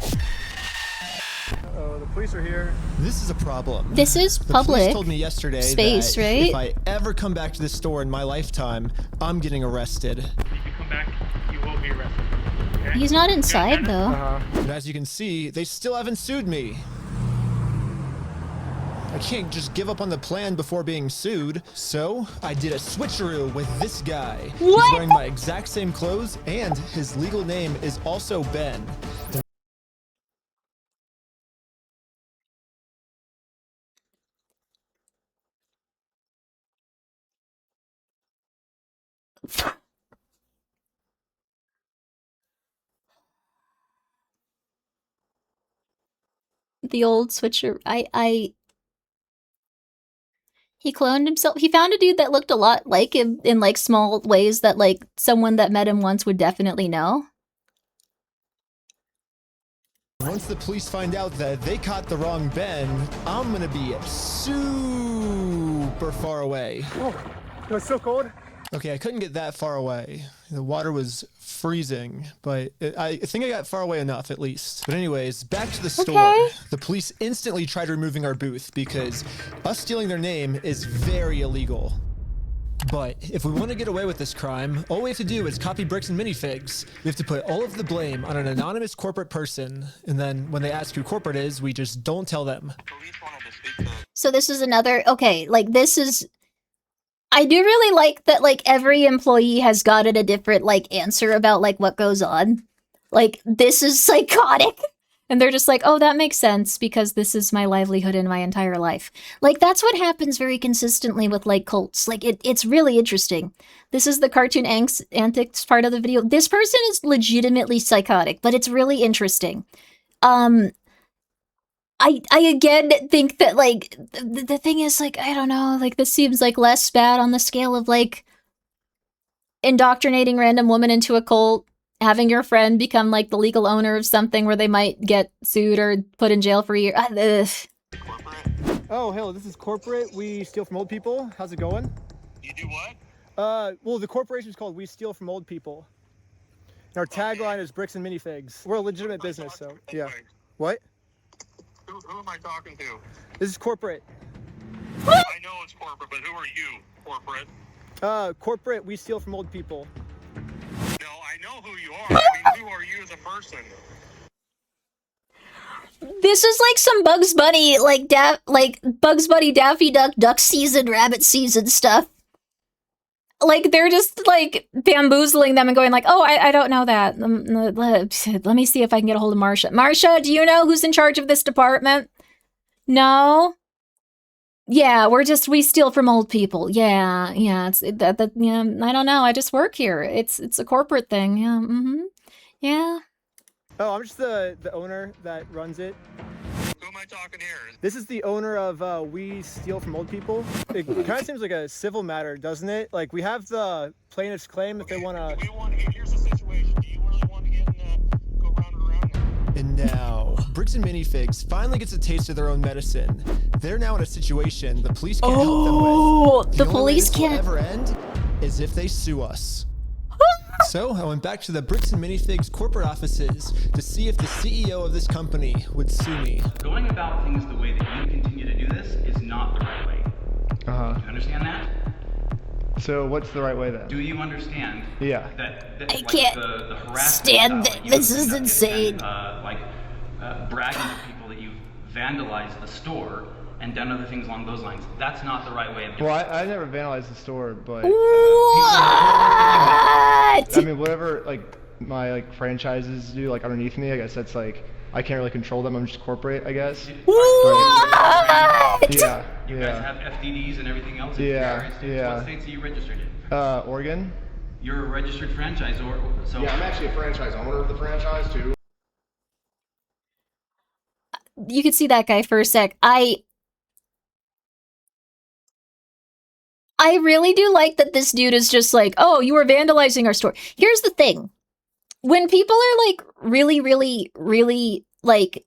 Oh, the police are here.
This is a problem.
This is
The
public
police told me yesterday
space,
that
right?
if I ever come back to this store in my lifetime, I'm getting arrested.
If you come back, you will be arrested. Okay?
He's not inside though.
And as you can see, they still haven't sued me. I can't just give up on the plan before being sued. So I did a switcheroo with this guy.
What?
He's wearing my exact same clothes, and his legal name is also Ben.
The old switcher. He cloned himself. He found a dude that looked a lot like him in like small ways that like someone that met him once would definitely know.
Once the police find out that they caught the wrong Ben, I'm gonna be super far away.
Whoa, it was so cold.
Okay, I couldn't get that far away. The water was freezing, but I think I got far away enough at least. But anyways, back to the store. The police instantly tried removing our booth because us stealing their name is very illegal. But if we want to get away with this crime, all we have to do is copy Bricks and Minifigs. We have to put all of the blame on an anonymous corporate person, and then when they ask who corporate is, we just don't tell them.
So this is another, okay, like this is, I do really like that like every employee has gotten a different like answer about like what goes on. Like this is psychotic. And they're just like, oh, that makes sense because this is my livelihood in my entire life. Like, that's what happens very consistently with, like, cults. Like, it's really interesting. This is the cartoon antics part of the video. This person is legitimately psychotic, but it's really interesting. I again think that, like, the thing is, like, I don't know, like, this seems, like, less bad on the scale of, like, indoctrinating random women into a cult. Having your friend become, like, the legal owner of something where they might get sued or put in jail for a year.
Oh, hello, this is corporate. We steal from old people. How's it going?
You do what?
Well, the corporation's called We Steal from Old People. And our tagline is bricks and minifigs. We're a legitimate business, so yeah. What?
Who am I talking to?
This is corporate.
I know it's corporate, but who are you, corporate?
Corporate, we steal from old people.
No, I know who you are. I mean, who are you as a person?
This is like some Bugs Bunny, like Bugs Bunny, Daffy Duck, duck season, rabbit season stuff. Like, they're just, like, bamboozling them and going like, oh, I don't know that. Let me see if I can get a hold of Marcia. Marcia, do you know who's in charge of this department? No? Yeah, we steal from old people. Yeah, it's that yeah, I don't know. I just work here. It's a corporate thing. Yeah, yeah.
Oh, I'm just the owner that runs it.
Who am I talking here?
This is the owner of We Steal from Old People. It kind of seems like a civil matter, doesn't it? Like, we have the plaintiff's claim if they want to...
Here's the situation. Do you really want to get go round and around now?
And now, Bricks and Minifigs finally gets a taste of their own medicine. They're now in a situation the police can't help them with.
The police can't...
ever end is if they sue us. So I went back to the Bricks and Minifigs corporate offices to see if the CEO of this company would sue me.
Going about things the way that you continue to do this is not the right way.
Uh-huh.
Do you understand that?
So what's the right way then?
Do you understand?
Yeah.
That
I
like
can't
the harassment
stand
style
it.
that
This
you
is
conducted
insane.
And, bragging to people that you've vandalized the store and done other things along those lines. That's not the right way of doing
Well,
it.
I never vandalized the store, but...
What?
I mean, whatever, like, my, franchises do, underneath me, I guess that's, I can't really control them. I'm just corporate, I guess.
What?
You guys have FDDs and everything else in various states. What states are you registered in?
Oregon.
You're a registered franchisor, so...
Yeah, I'm actually a franchise owner of the franchise, too.
You could see that guy for a sec. I really do like that this dude is just like, oh, you are vandalizing our store. Here's the thing. When people are really, really, really like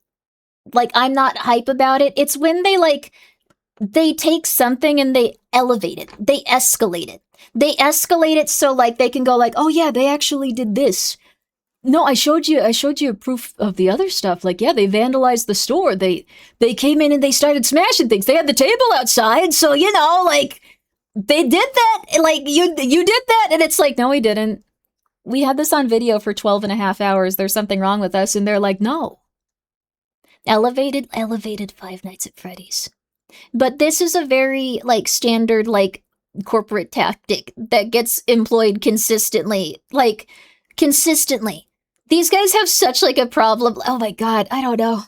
I'm not hype about it, it's when they take something and they elevate it. They escalate it. They escalate it so they can go oh yeah, they actually did this. No, I showed you proof of the other stuff. Yeah, they vandalized the store. They came in and they started smashing things. They had the table outside, so they did that, you did that, and it's no, we didn't. We had this on video for 12 and a half hours. There's something wrong with us, and they're no. Elevated Five Nights at Freddy's. But this is a very, standard, corporate tactic that gets employed consistently. Consistently. These guys have such, a problem. Oh my god, I don't know.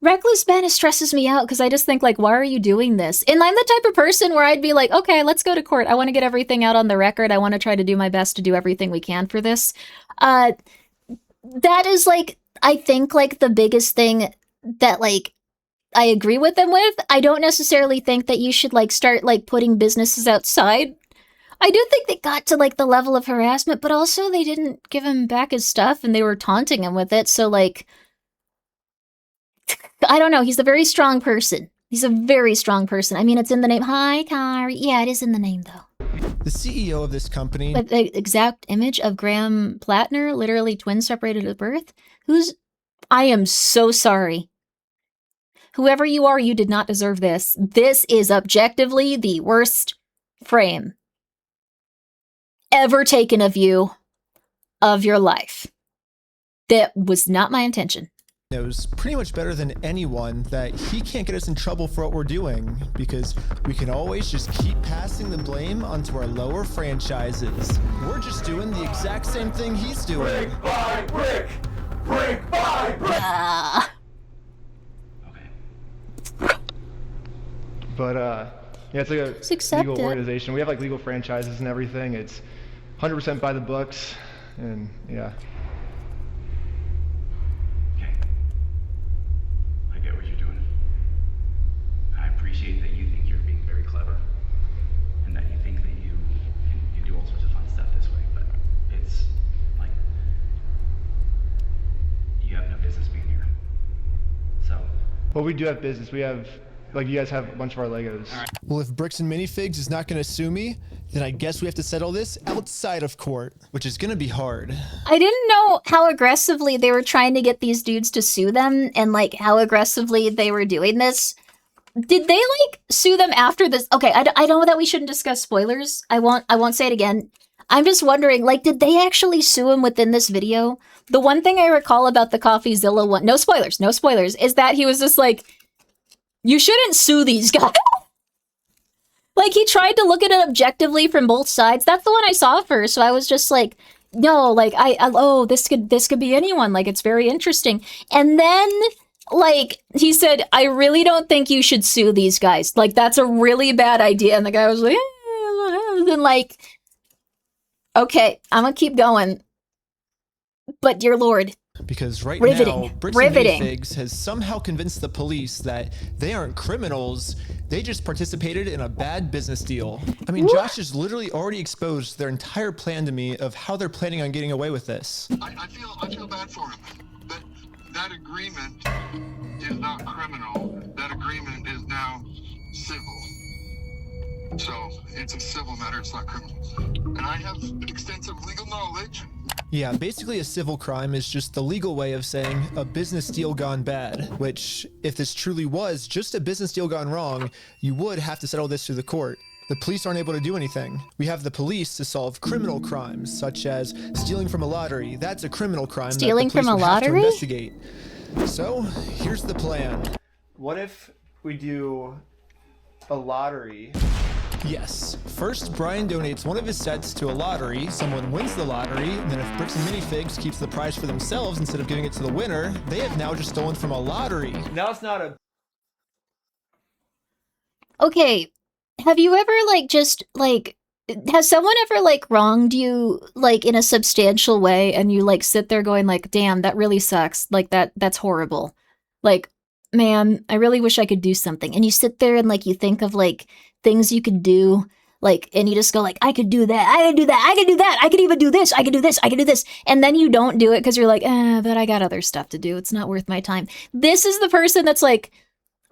Recluse Madness stresses me out because I just think, why are you doing this? And I'm the type of person where I'd be okay, let's go to court. I want to get everything out on the record. I want to try to do my best to do everything we can for this. That is, I think, the biggest thing that, I agree with them with. I don't necessarily think that you should, start, putting businesses outside. I do think they got to, the level of harassment, but also they didn't give him back his stuff and they were taunting him with it, so, I don't know. He's a very strong person. He's a very strong person. I mean, it's in the name. Hi, Kari. Yeah, it is in the name, though.
The CEO of this company...
But the exact image of Graham Plattner, literally twins separated at birth? I am so sorry. Whoever you are, you did not deserve this. This is objectively the worst frame ever taken of you, of your life. That was not my intention.
Knows pretty much better than anyone that he can't get us in trouble for what we're doing because we can always just keep passing the blame onto our lower franchises. We're just doing the exact same thing he's doing.
Brick by brick! Brick by brick!
But, yeah, it's a legal organization. We have, legal franchises and everything. It's 100% by the books, and, yeah.
Appreciate that you think you're being very clever and that you think that you can do all sorts of fun stuff this way, but it's you have no business being here. So
well, we do have business. We have Like, you guys have a bunch of our Legos.
Well, if Bricks and Minifigs is not going to sue me, then I guess we have to settle this outside of court, which is going to be hard.
I didn't know how aggressively they were trying to get these dudes to sue them and like how aggressively they were doing this. Did they like sue them after this? Okay, I know that we shouldn't discuss spoilers. I won't say it again. I'm just wondering, like, did they actually sue him within this video? The one thing I recall about the CoffeeZilla one, no spoilers, is that he was just like, you shouldn't sue these guys. Like, he tried to look at it objectively from both sides. That's the one I saw first, so I was just like, no, like, oh, this could be anyone. Like, it's very interesting. And then, like, he said, I really don't think you should sue these guys. Like, that's a really bad idea. And the guy was like, and like, okay, I'm gonna keep going. But dear Lord.
Because right
Riveting.
now, Bricks
Riveting.
and Minifigs has somehow convinced the police that they aren't criminals, they just participated in a bad business deal. I mean, Josh has literally already exposed their entire plan to me of how they're planning on getting away with this.
I feel bad for him. That agreement is not criminal. That agreement is now civil. So it's a civil matter, it's not criminal. And I have extensive legal knowledge.
Yeah, basically a civil crime is just the legal way of saying a business deal gone bad, which, if this truly was just a business deal gone wrong, you would have to settle this through the court. The police aren't able to do anything. We have the police to solve criminal crimes, such as stealing from a lottery. That's a criminal crime
Stealing
that the police
from a
would have to
lottery?
investigate. So, here's the plan.
What if we do a lottery?
Yes. First, Brian donates one of his sets to a lottery, someone wins the lottery, and then if Bricks and Minifigs keeps the prize for themselves instead of giving it to the winner, they have now just stolen from a lottery.
Now it's not a...
Okay, have you ever, like, just, like, has someone ever, like, wronged you, like, in a substantial way, and you, like, sit there going, like, damn, that really sucks, like, that's horrible. Like, man, I really wish I could do something. And you sit there and, like, you think of, like, things you could do, like, and you just go, like, I could do that, I could do that, I could do that, I could even do this, I could do this, I could do this. And then you don't do it because you're like, but I got other stuff to do, it's not worth my time. This is the person that's like,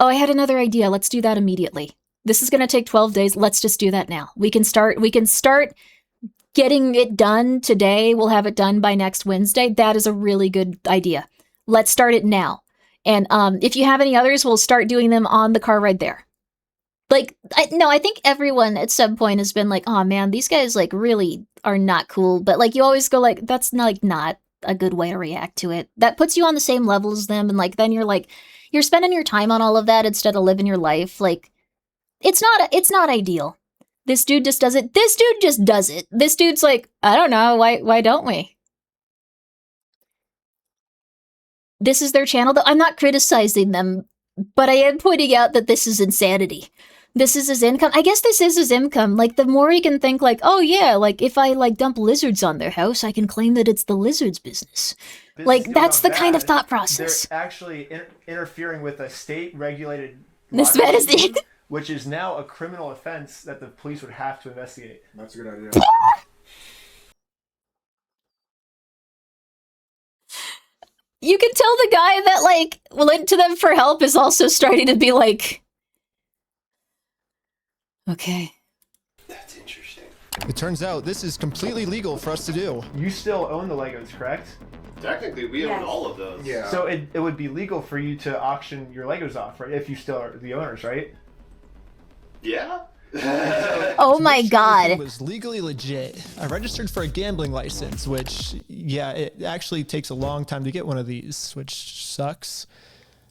oh, I had another idea, let's do that immediately. This is going to take 12 days. Let's just do that now. We can start getting it done today. We'll have it done by next Wednesday. That is a really good idea. Let's start it now. And if you have any others, we'll start doing them on the car ride there. Like, I think everyone at some point has been like, oh man, these guys like really are not cool. But like, you always go like, that's not a good way to react to it. That puts you on the same level as them. And like, then you're like, you're spending your time on all of that instead of living your life. Like, it's not ideal. This dude just does it. This dude just does it. This dude's like, I don't know, why don't we? This is their channel, though. I'm not criticizing them, but I am pointing out that this is insanity. This is his income. I guess this is his income. Like, the more he can think like, oh yeah, like if I like dump lizards on their house, I can claim that it's the lizards' business. Like, that's the kind of thought process.
They're actually interfering with a state-regulated
This man is the
which is now a criminal offense that the police would have to investigate.
That's a good idea.
You can tell the guy that, like, went to them for help is also starting to be like, okay.
That's interesting.
It turns out this is completely legal for us to do.
You still own the Legos, correct?
Technically, we own all of those.
Yeah. So it would be legal for you to auction your Legos off, right? If you still are the owners, right?
Yeah.
Oh my god.
It was legally legit. I registered for a gambling license, which, yeah, it actually takes a long time to get one of these, which sucks.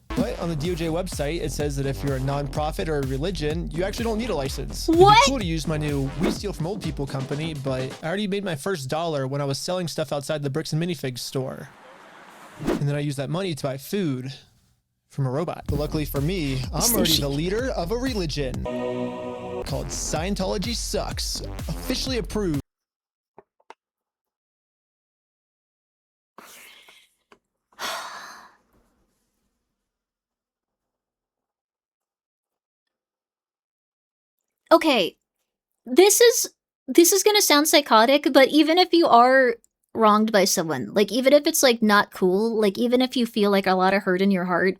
But on the DOJ website, it says that if you're a nonprofit or a religion, you actually don't need a license.
What?
It'd be cool to use my new We Steal From Old People company, but I already made my first dollar when I was selling stuff outside the Bricks and Minifigs store. And then I used that money to buy food from a robot. But luckily for me, I'm already the leader of a religion called Scientology Sucks, officially approved.
Okay, this is gonna sound psychotic, but even if you are wronged by someone, like even if it's like not cool, like even if you feel like a lot of hurt in your heart,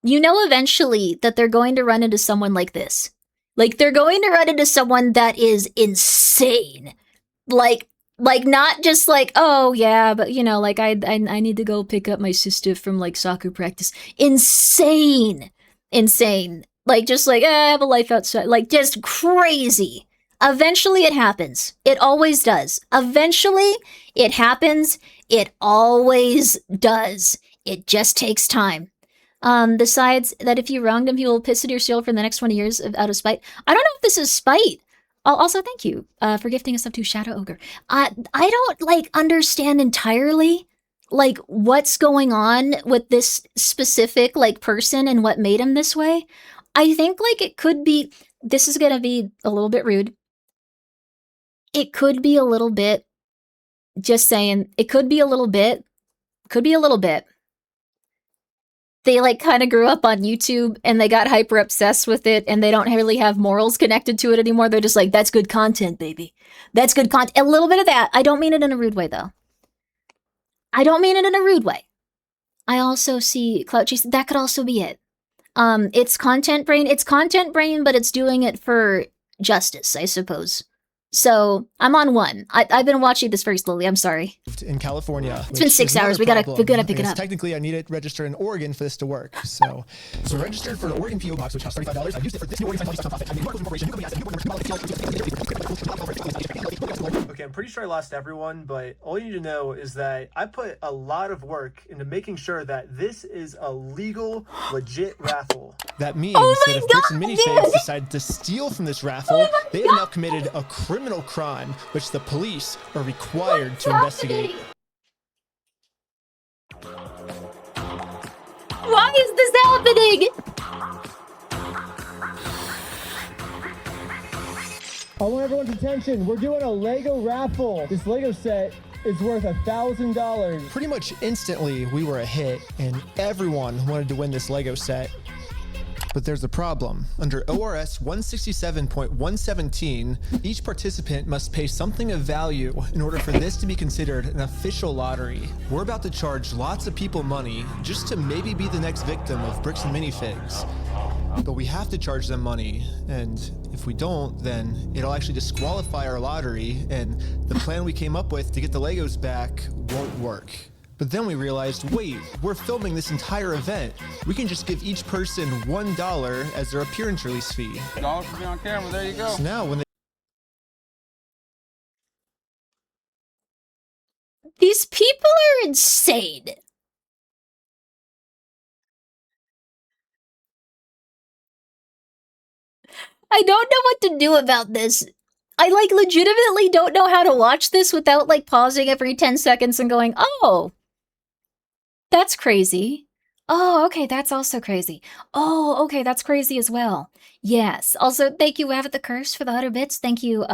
you know eventually that they're going to run into someone like this. Like, they're going to run into someone that is insane. Like not just like, oh yeah, but you know, like I need to go pick up my sister from like soccer practice. Insane. Like, just like, I have a life outside. Like, just crazy. Eventually it happens. It always does. Eventually it happens. It always does. It just takes time. Besides that, if you wronged him, he will piss at your soul for the next 20 years out of spite. I don't know if this is spite. Also, thank you for gifting us up to Shadow Ogre. I don't, like, understand entirely, like, what's going on with this specific, like, person and what made him this way. I think, like, it could be, this is gonna be a little bit rude. It could be a little bit, just saying, it could be a little bit. They, like, kind of grew up on YouTube, and they got hyper obsessed with it, and they don't really have morals connected to it anymore. They're just like, that's good content, baby. That's good content. A little bit of that. I don't mean it in a rude way, though. I don't mean it in a rude way. I also see clout chase. That could also be it. It's content brain. It's content brain, but it's doing it for justice, I suppose. So, I'm on one. I've been watching this very slowly, I'm sorry.
In California.
It's been 6 hours, we gotta pick it up.
Technically, I need it registered in Oregon for this to work, so registered for the Oregon PO box, which costs $35. I used it for this new Oregon nonprofit. I mean, corporation,
Okay, I'm pretty sure I lost everyone, but all you need to know is that I put a lot of work into making sure that this is a legal, legit raffle.
That means that if Bricks and Minifigs decide to steal from this raffle, they have now committed a criminal crime, which the police are required to investigate.
Why is this happening?
I want everyone's attention. We're doing a Lego raffle. This Lego set is worth $1,000.
Pretty much instantly, we were a hit, and everyone wanted to win this Lego set. But there's a problem. Under ORS 167.117, each participant must pay something of value in order for this to be considered an official lottery. We're about to charge lots of people money just to maybe be the next victim of Bricks and Minifigs. But we have to charge them money, and if we don't, then it'll actually disqualify our lottery, and the plan we came up with to get the Legos back won't work. But then we realized, wait, we're filming this entire event. We can just give each person $1 as their appearance release fee.
$1 for being on camera, there you go.
So now when
These people are insane. I don't know what to do about this. I, like, legitimately don't know how to watch this without, like, pausing every 10 seconds and going, oh, that's crazy. Oh, okay, that's also crazy. Oh, okay, that's crazy as well. Yes. Also, thank you, Avid the Curse, for the 100 bits. Thank you,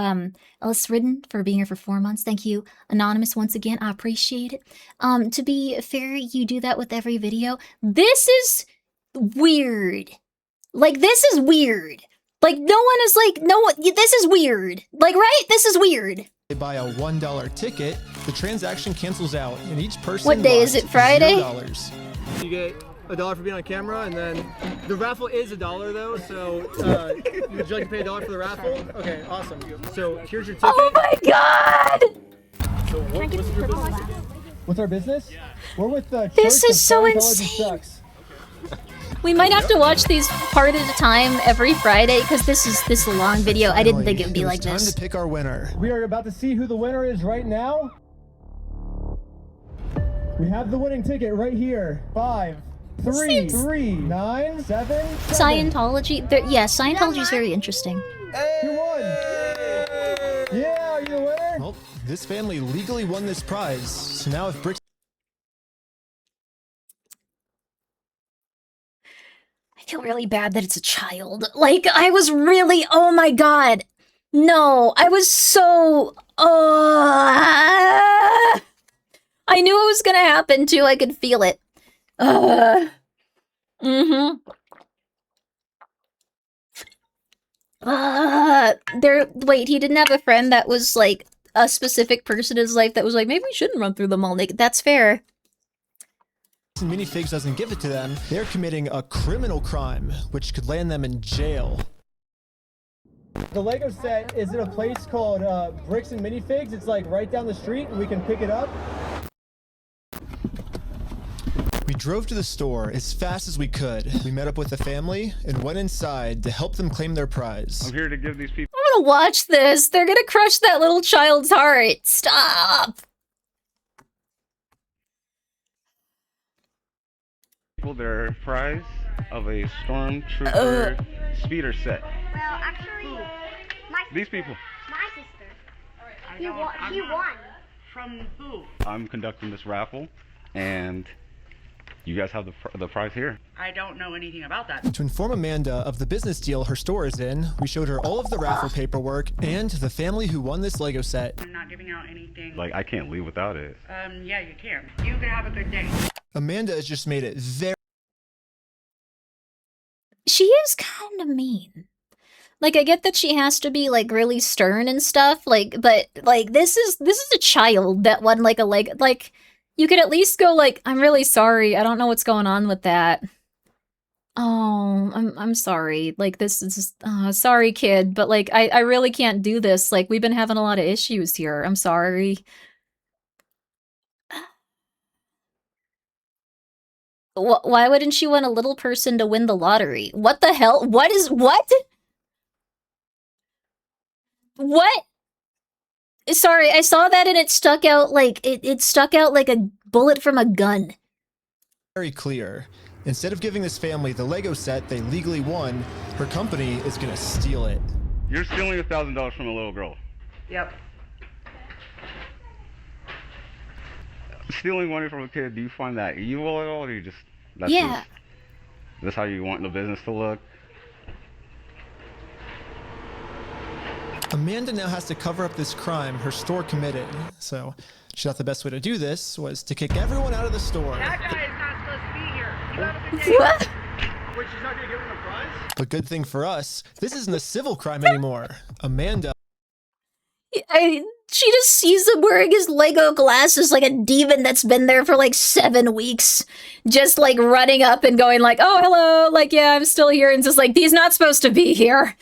Ellis Ridden, for being here for 4 months. Thank you, Anonymous, once again. I appreciate it. To be fair, you do that with every video. This is weird. Like, this is weird. Like, no one is like, this is weird. Like, right? This is weird.
they buy a $1 ticket, the transaction cancels out, and each person
What day is it, Friday?
$0.
You get $1 for being on camera, and then the raffle is $1 though, so would you like to pay $1 for the raffle? Okay, awesome. So here's your ticket.
Oh my god!
So what's your business?
What's our business? We're with
This is so insane. We might have to watch these part at a time every Friday because this is a long video. I didn't think it would be like this.
Time to pick our winner.
We are about to see who the winner is right now. We have the winning ticket right here. 5, 3, 9, 7.
Scientology. Yeah, Scientology is very interesting.
You won. Yeah, are you the winner?
Well, this family legally won this prize. So now if Bricks
I feel really bad that it's a child. Like, I was really, oh my god. No, I was so, I knew it was gonna happen too, I could feel it. Wait, he didn't have a friend that was like, a specific person in his life that was like, maybe we shouldn't run through them all naked. That's fair.
Bricks and Minifigs doesn't give it to them, they're committing a criminal crime, which could land them in jail.
The Lego set is in a place called Bricks and Minifigs. It's like right down the street, and we can pick it up.
We drove to the store as fast as we could. We met up with the family and went inside to help them claim their prize.
I'm here to give these people
I'm gonna watch this. They're gonna crush that little child's heart. Stop.
their prize of a stormtrooper speeder set.
Well, actually,
These people.
my sister. He won.
From who?
I'm conducting this raffle, and you guys have the prize here.
I don't know anything about that.
To inform Amanda of the business deal her store is in, we showed her all of the raffle paperwork and the family who won this Lego set.
I'm not giving out anything.
Like, I can't leave without it.
Yeah, you can. You can have a good day.
Amanda has just made it very...
She is kind of mean. Like, I get that she has to be, like, really stern and stuff, like, but, like, this is a child that won, like, a Lego, like, you could at least go, like, I'm really sorry, I don't know what's going on with that. Oh, I'm sorry, like, this is, sorry, kid, but, like, I really can't do this, like, we've been having a lot of issues here, I'm sorry. Why wouldn't she want a little person to win the lottery? What the hell? What? What? Sorry, I saw that and it stuck out like it stuck out like a bullet from a gun.
Very clear. Instead of giving this family the Lego set they legally won, her company is gonna steal it.
You're stealing $1,000 from a little girl.
Yep.
Stealing money from a kid, do you find that evil at all, or do you just...
Yeah.
That's how you want the business to look?
Amanda now has to cover up this crime her store committed, so she thought the best way to do this was to kick everyone out of the store.
That guy is not supposed to be here. You have a good day.
What?
Wait, she's not gonna give him a prize?
But good thing for us, this isn't a civil crime anymore. Amanda...
She just sees him wearing his Lego glasses like a demon that's been there for like 7 weeks. Just like running up and going like, oh, hello, like, yeah, I'm still here. And just like, he's not supposed to be here.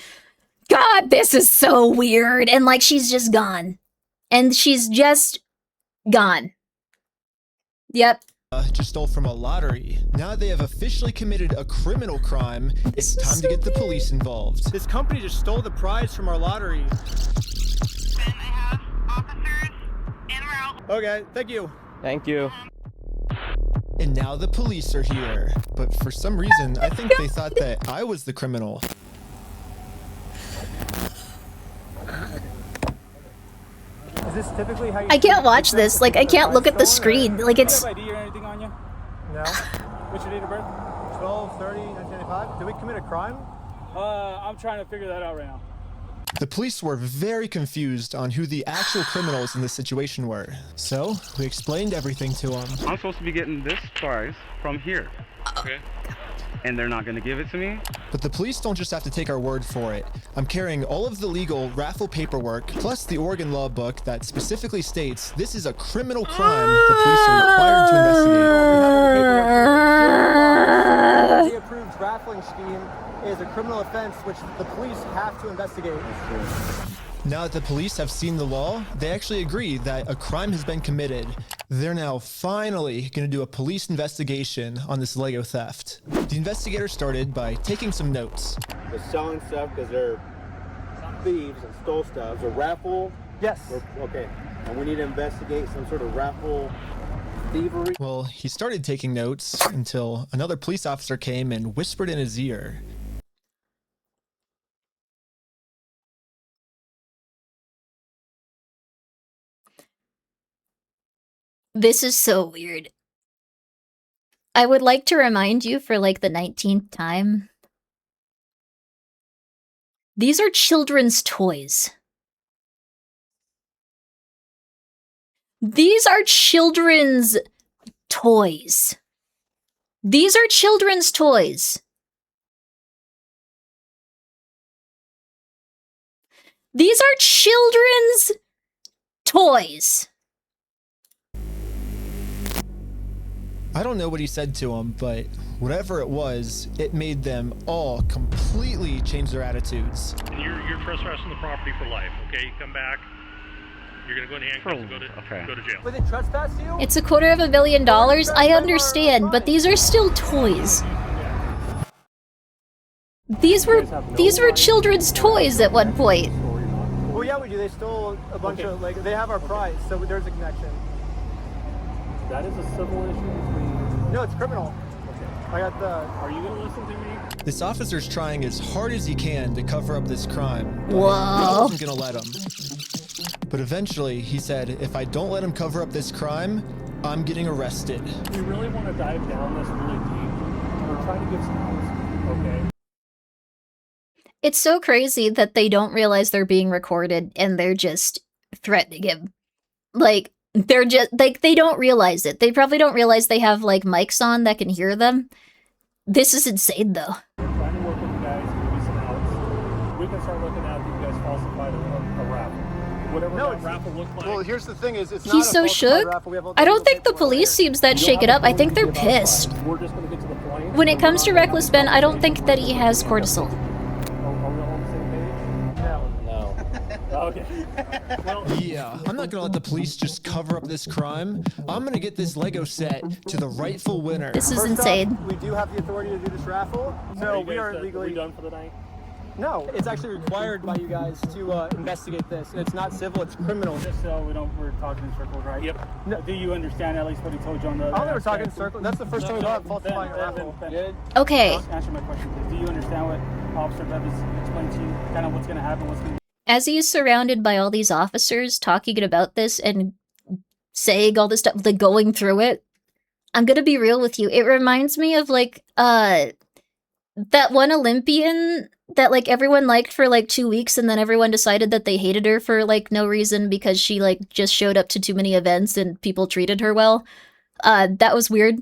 God, this is so weird. And like, she's just gone. And she's just gone. Yep.
Just stole from a lottery. Now they have officially committed a criminal crime. It's time to get the police involved.
This company just stole the prize from our lottery. Okay, thank you.
Thank you.
And now the police are here. But for some reason, I think they thought that I was the criminal.
Is this typically how you...
I can't watch this. Like, I can't look at the screen. Like, it's...
Do you have ID or anything on you? No. What's your date of birth? 12/30/1995. Did we commit a crime?
I'm trying to figure that out right now.
The police were very confused on who the actual criminals in this situation were. So, we explained everything to them.
I'm supposed to be getting this prize from here. Okay. And they're not gonna give it to me?
But the police don't just have to take our word for it. I'm carrying all of the legal raffle paperwork, plus the Oregon law book that specifically states this is a criminal crime the police are required to investigate.
The approved raffling scheme is a criminal offense which the police have to investigate.
Now that the police have seen the law, they actually agree that a crime has been committed. They're now finally going to do a police investigation on this Lego theft. The investigator started by taking some notes.
They're selling stuff because they're thieves and stole stuff. It's a raffle?
Yes.
Okay. And we need to investigate some sort of raffle thievery.
Well, he started taking notes until another police officer came and whispered in his ear.
This is so weird. I would like to remind you for like the 19th time. These are children's toys. These are children's toys. These are children's toys. These are children's toys.
I don't know what he said to him, but whatever it was, it made them all completely change their attitudes.
You're trespassing the property for life, okay? You come back, you're gonna go in handcuffs and go to jail.
But they trespass you?
It's $250 million. I understand, but these are still toys. These were children's toys at one point.
Well, yeah, we do. They stole a bunch of, like, they have our prize, so there's a connection.
That is a civil issue between...
No, it's criminal. Okay. I got the...
Are you gonna listen to me?
This officer's trying as hard as he can to cover up this crime. But
Whoa.
he wasn't gonna let him. But eventually, he said, if I don't let him cover up this crime, I'm getting arrested.
We really want to dive down this really deep. We're trying to give some help, okay?
It's so crazy that they don't realize they're being recorded and they're just threatening him. Like, they're just, like, they don't realize it. They probably don't realize they have, like, mics on that can hear them. This is insane, though.
We're trying to work with you guys, give you some outs. We can start looking at if you guys falsified a raffle. Whatever that raffle looked like.
Well, here's the thing is, it's
He's so shook. I don't think the police seems that shaken up. I think they're pissed.
We're just gonna get to the point.
When it comes to Reckless Ben, I don't think that he has cortisol.
Are we all on the same page? No. Okay. Well,
Yeah, I'm not gonna let the police just cover up this crime. I'm gonna get this Lego set to the rightful winner.
This is
First
insane.
off, we do have the authority to do this raffle, so we are legally...
done for the night?
No, it's actually required by you guys to investigate this. And it's not civil, it's criminal.
Just so we're talking in circles, right? Yep. No, do you understand at least what he told you on the...
I don't think we're talking in circles. That's the first time we've got falsifying a raffle.
Okay.
Answer my question, please. Do you understand what Officer Bevis explained to you? Kind of what's going to happen, what's going to...
As he's surrounded by all these officers talking about this and saying all this stuff, like going through it, I'm gonna be real with you. It reminds me of, like, that one Olympian that, like, everyone liked for, like, 2 weeks and then everyone decided that they hated her for, like, no reason because she, like, just showed up to too many events and people treated her well. That was weird.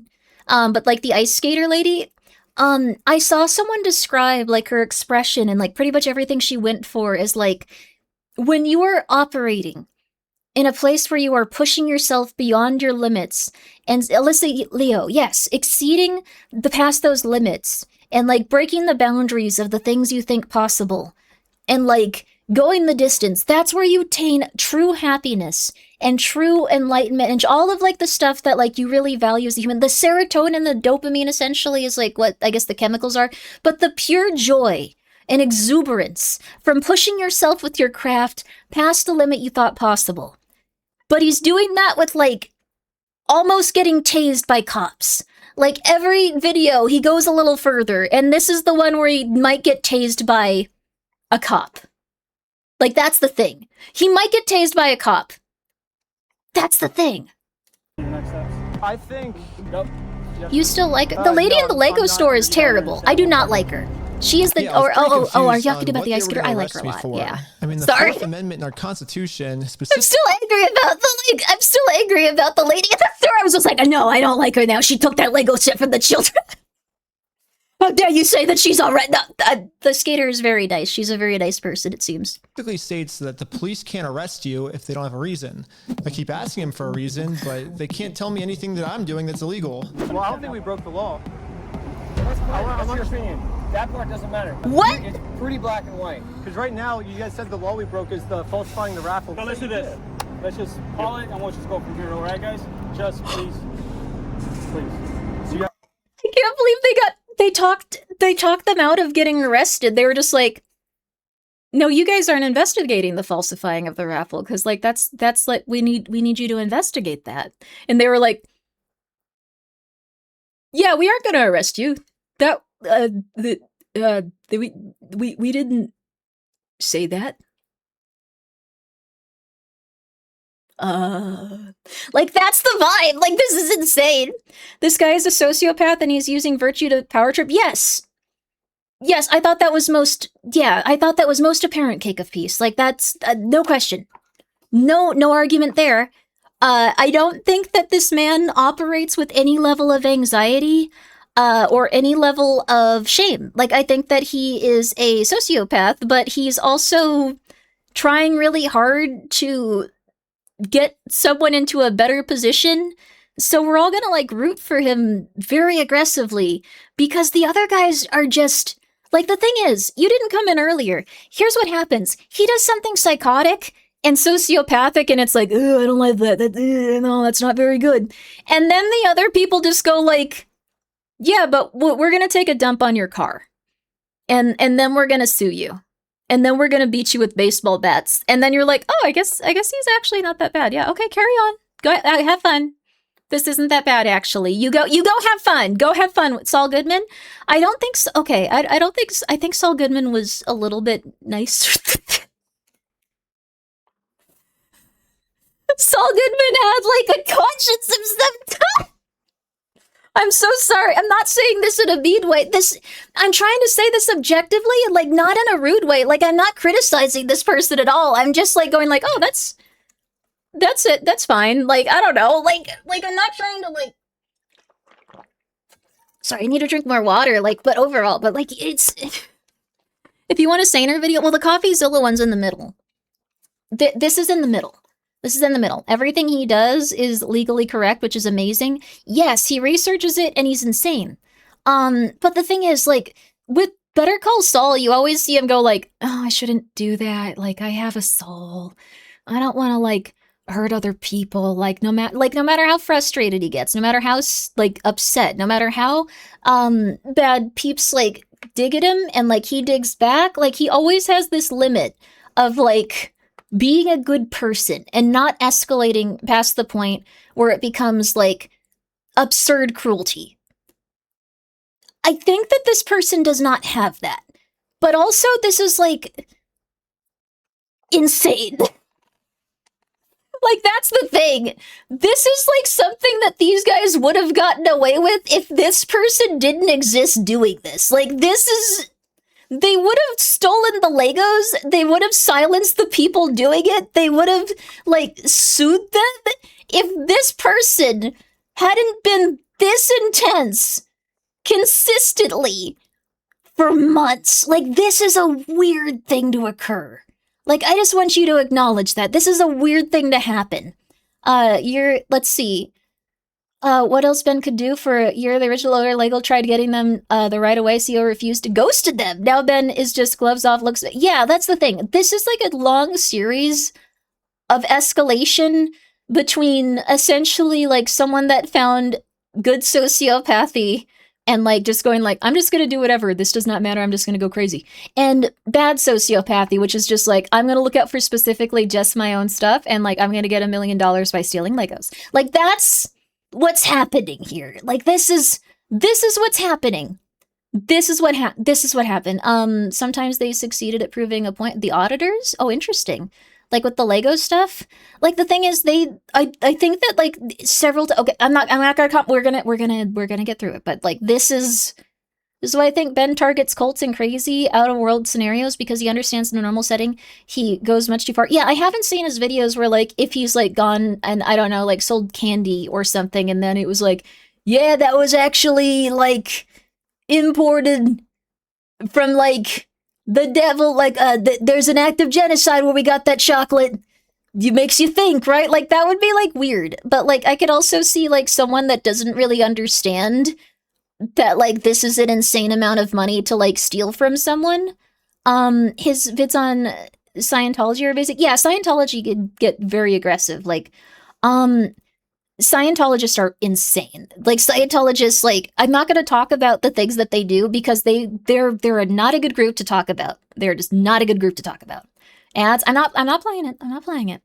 But, like, the ice skater lady, I saw someone describe, like, her expression and, like, pretty much everything she went for is, like, when you are operating in a place where you are pushing yourself beyond your limits, and Alyssa Leo, yes, exceeding past those limits, and, like, breaking the boundaries of the things you think possible, and, like, going the distance, that's where you attain true happiness and true enlightenment and all of, like, the stuff that, like, you really value as a human. The serotonin and the dopamine essentially is, like, what I guess the chemicals are, but the pure joy and exuberance from pushing yourself with your craft past the limit you thought possible. But he's doing that with, like, almost getting tased by cops. Like, every video, he goes a little further, and this is the one where he might get tased by a cop. Like, that's the thing. He might get tased by a cop. That's the thing.
I think... Nope.
You still like her? The lady in the Lego store is terrible. I do not like her. She is the...
Yeah, are you
talking about the ice skater? I like her a lot, yeah.
I mean, the
Sorry.
Fourth Amendment in our Constitution
I'm still angry about the lady at the store. I was just like, no, I don't like her now. She took that Lego set from the children. How dare you say that she's all right? No, the skater is very nice. She's a very nice person, it seems.
Specifically states that the police can't arrest you if they don't have a reason. I keep asking them for a reason, but they can't tell me anything that I'm doing that's illegal.
Well, I don't think we broke the law.
What's your opinion? That part doesn't matter.
What?
It's pretty black and white.
Because right now, you guys said the law we broke is the falsifying the raffle.
So let's do this. Let's just call it and we'll just go from here, alright, guys? Just please. Please.
I can't believe they talked them out of getting arrested. They were just like, no, you guys aren't investigating the falsifying of the raffle, because, like, that's like, we need you to investigate that. And they were like, yeah, we aren't gonna arrest you. That we didn't say that. Like, that's the vibe. Like, this is insane. This guy is a sociopath and he's using virtue to power trip. Yes, I thought that was most apparent, Cake of Peace. Like, that's no question, no argument there. I don't think that this man operates with any level of anxiety or any level of shame. Like, I think that he is a sociopath, but he's also trying really hard to get someone into a better position So we're all gonna like root for him very aggressively because the other guys are just like, the thing is, you didn't come in earlier. Here's what happens. He does something psychotic and sociopathic and it's like, I don't like that. No, that's not very good. And then the other people just go like, yeah, but we're gonna take a dump on your car. And then we're gonna sue you. And then we're gonna beat you with baseball bats. And then you're like, oh, I guess he's actually not that bad. Yeah, okay, carry on. Go have fun. This isn't that bad, actually. You go have fun. Go have fun with Saul Goodman. I don't think so. Okay, I don't think so. I think Saul Goodman was a little bit nicer. Saul Goodman had like a conscience himself. I'm so sorry. I'm not saying this in a mean way. I'm trying to say this objectively and like not in a rude way. Like I'm not criticizing this person at all. I'm just like going like, oh, that's it. That's fine. Like, I don't know. Like I'm not trying to like. Sorry, I need to drink more water. Like, but overall, but like it's. If you want a saner video, well, the CoffeeZilla one's in the middle. This is in the middle. This is in the middle. Everything he does is legally correct, which is amazing. Yes, he researches it and he's insane. But the thing is, like, with Better Call Saul, you always see him go like, oh, I shouldn't do that. Like, I have a soul. I don't want to, like, hurt other people. Like, no matter how frustrated he gets, no matter how, like, upset, no matter how, bad peeps, like, dig at him and, like, he digs back, like, he always has this limit of, like, being a good person and not escalating past the point where it becomes like absurd cruelty. I think that this person does not have that. But also this is like insane. Like that's the thing. This is like something that these guys would have gotten away with if this person didn't exist doing this. Like this is... They would have stolen the Legos. They would have silenced the people doing it. They would have, like, sued them. If this person hadn't been this intense consistently for months, like, this is a weird thing to occur. Like, I just want you to acknowledge that. This is a weird thing to happen. Let's see. What else Ben could do for a year? The original owner, Lego, tried getting them the right away. CEO refused to ghosted them. Now Ben is just gloves off, looks... Yeah, that's the thing. This is like a long series of escalation between essentially like someone that found good sociopathy and like just going like, I'm just gonna do whatever. This does not matter. I'm just gonna go crazy. And bad sociopathy, which is just like, I'm gonna look out for specifically just my own stuff and like, I'm gonna get $1 million by stealing Legos. Like that's... what's happening here? Like this is what's happening. This is what happened. Sometimes they succeeded at proving a point. The auditors? Oh, interesting. Like with the Lego stuff. Like the thing is, I think that like several. Okay, I'm not gonna come. We're gonna get through it. But like this is why I think Ben targets cults and crazy out of world scenarios because he understands in a normal setting he goes much too far. Yeah, I haven't seen his videos where like if he's like gone and I don't know like sold candy or something and then it was like, yeah, that was actually like imported from like the devil. Like there's an act of genocide where we got that chocolate. It makes you think, right? Like that would be like weird. But like I could also see like someone that doesn't really understand that like this is an insane amount of money to like steal from someone. His vids on Scientology are basic. Yeah, Scientology could get very aggressive. Like, Scientologists are insane. Like Scientologists, like I'm not going to talk about the things that they do because they're not a good group to talk about. They're just not a good group to talk about. Ads. I'm not playing it. I'm not playing it.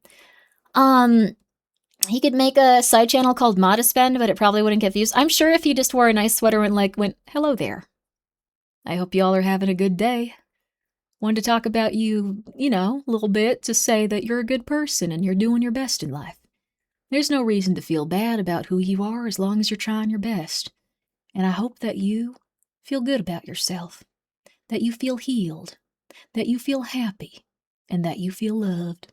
He could make a side channel called Modest Ben, but it probably wouldn't get views. I'm sure if he just wore a nice sweater and like went, hello there. I hope y'all are having a good day. Wanted to talk about you, you know, a little bit to say that you're a good person and you're doing your best in life. There's no reason to feel bad about who you are as long as you're trying your best. And I hope that you feel good about yourself, that you feel healed, that you feel happy, and that you feel loved.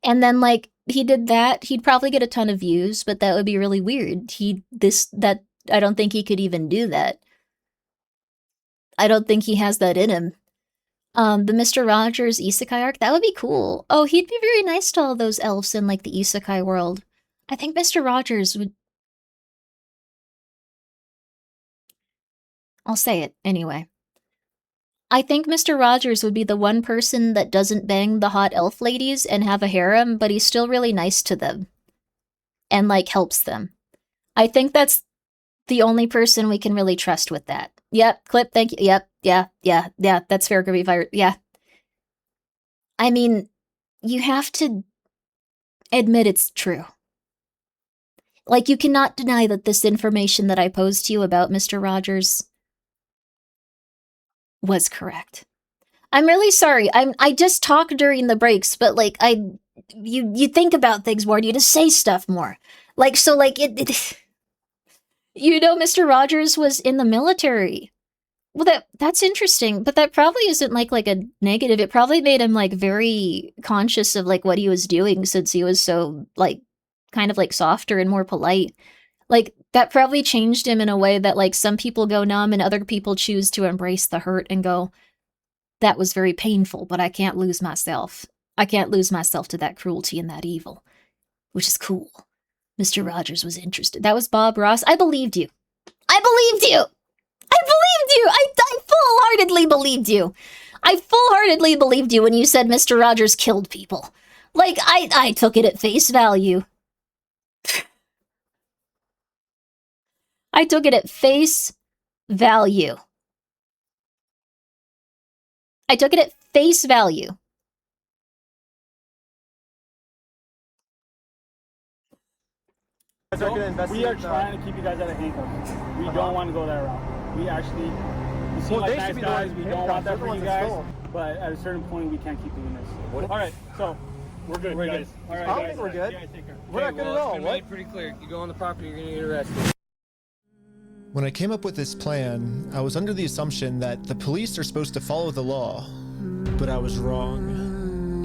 And then like, he did that, he'd probably get a ton of views, but that would be really weird. I don't think he could even do that. I don't think he has that in him. The Mr. Rogers Isekai arc, that would be cool. Oh, he'd be very nice to all those elves in like the Isekai world. I think Mr. Rogers I'll say it anyway. I think Mr. Rogers would be the one person that doesn't bang the hot elf ladies and have a harem, but he's still really nice to them. And, like, helps them. I think that's the only person we can really trust with that. Yep, Clip, thank you. Yep, yeah, that's fair, Grimmi Fire. Yeah. I mean, you have to admit it's true. Like, you cannot deny that this information that I posed to you about Mr. Rogers was correct. I'm really sorry. I just talk during the breaks, but like you think about things more and you just say stuff more. Like so like it you know, Mr. Rogers was in the military. Well, that's interesting, but that probably isn't like a negative. It probably made him like very conscious of like what he was doing since he was so like kind of like softer and more polite. Like that probably changed him in a way that like some people go numb and other people choose to embrace the hurt and go, that was very painful, but I can't lose myself. I can't lose myself to that cruelty and that evil, which is cool. Mr. Rogers was interested. That was Bob Ross. I believed you. I believed you. I believed you. I full-heartedly believed you. I full-heartedly believed you when you said Mr. Rogers killed people. Like, I took it at face value. I took it at face value. I took it at face value.
We are trying to keep you guys out of handcuffs. We don't want to go that route. We actually, we seem like nice guys. We don't want that for you guys. But at a certain point, we can't keep doing this. All right, so we're good, guys. All right,
I don't think we're good. We're not good at all.
What? Pretty clear. You go on the property, you're gonna get arrested.
When I came up with this plan, I was under the assumption that the police are supposed to follow the law, but I was wrong.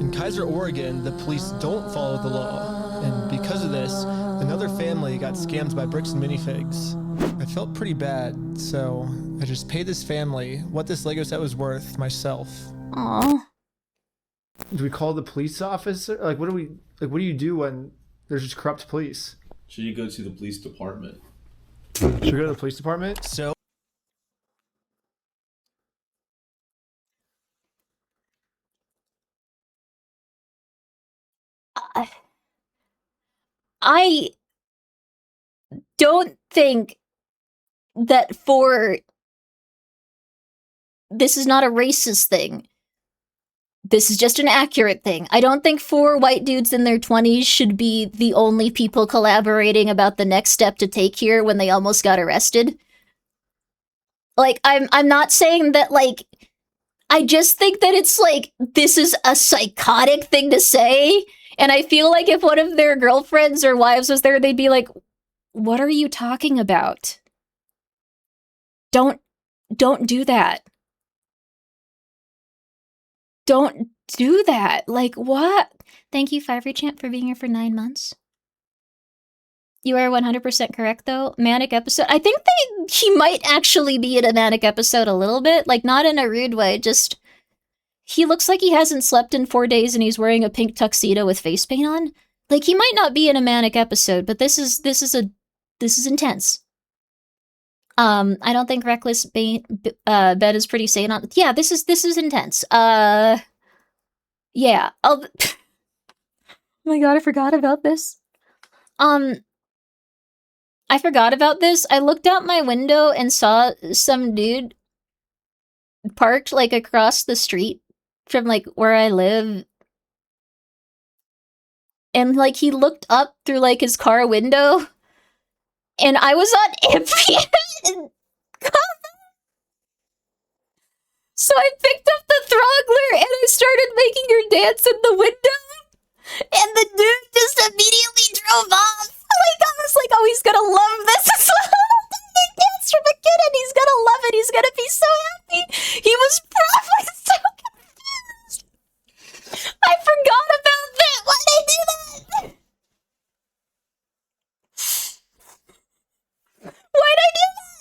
In Kaiser, Oregon, the police don't follow the law, and because of this, another family got scammed by bricks and minifigs. I felt pretty bad, so I just paid this family what this Lego set was worth myself.
Aww.
Do we call the police officer? Like, what do you do when there's just corrupt police?
Should you go to the police department?
Should we go to the police department?
So
I don't think that this is not a racist thing. This is just an accurate thing. I don't think 4 white dudes in their 20s should be the only people collaborating about the next step to take here when they almost got arrested. Like, I'm not saying that, like, I just think that it's like, this is a psychotic thing to say, and I feel like if one of their girlfriends or wives was there, they'd be like, what are you talking about? Don't do that. Don't do that. Like, what? Thank you, Fiverr Champ, for being here for 9 months. You are 100% correct, though. Manic episode. I think he might actually be in a manic episode a little bit. Like, not in a rude way, just... He looks like he hasn't slept in 4 days and he's wearing a pink tuxedo with face paint on. Like, he might not be in a manic episode, but this is intense. I don't think Reckless Ben is pretty sane on... Yeah, this is intense. Yeah. Oh my god, I forgot about this. I forgot about this. I looked out my window and saw some dude parked, like, across the street from, like, where I live. And, like, he looked up through, like, his car window. And I was on Ambien. So I picked up the throttler and I started making her dance in the window. And the dude just immediately drove off. Like, I was like, oh, he's gonna love this. It's a little tiny dance from a kid and he's gonna love it. He's gonna be so happy. He was probably so confused. I forgot about that. Why'd I do that? Why'd I do that?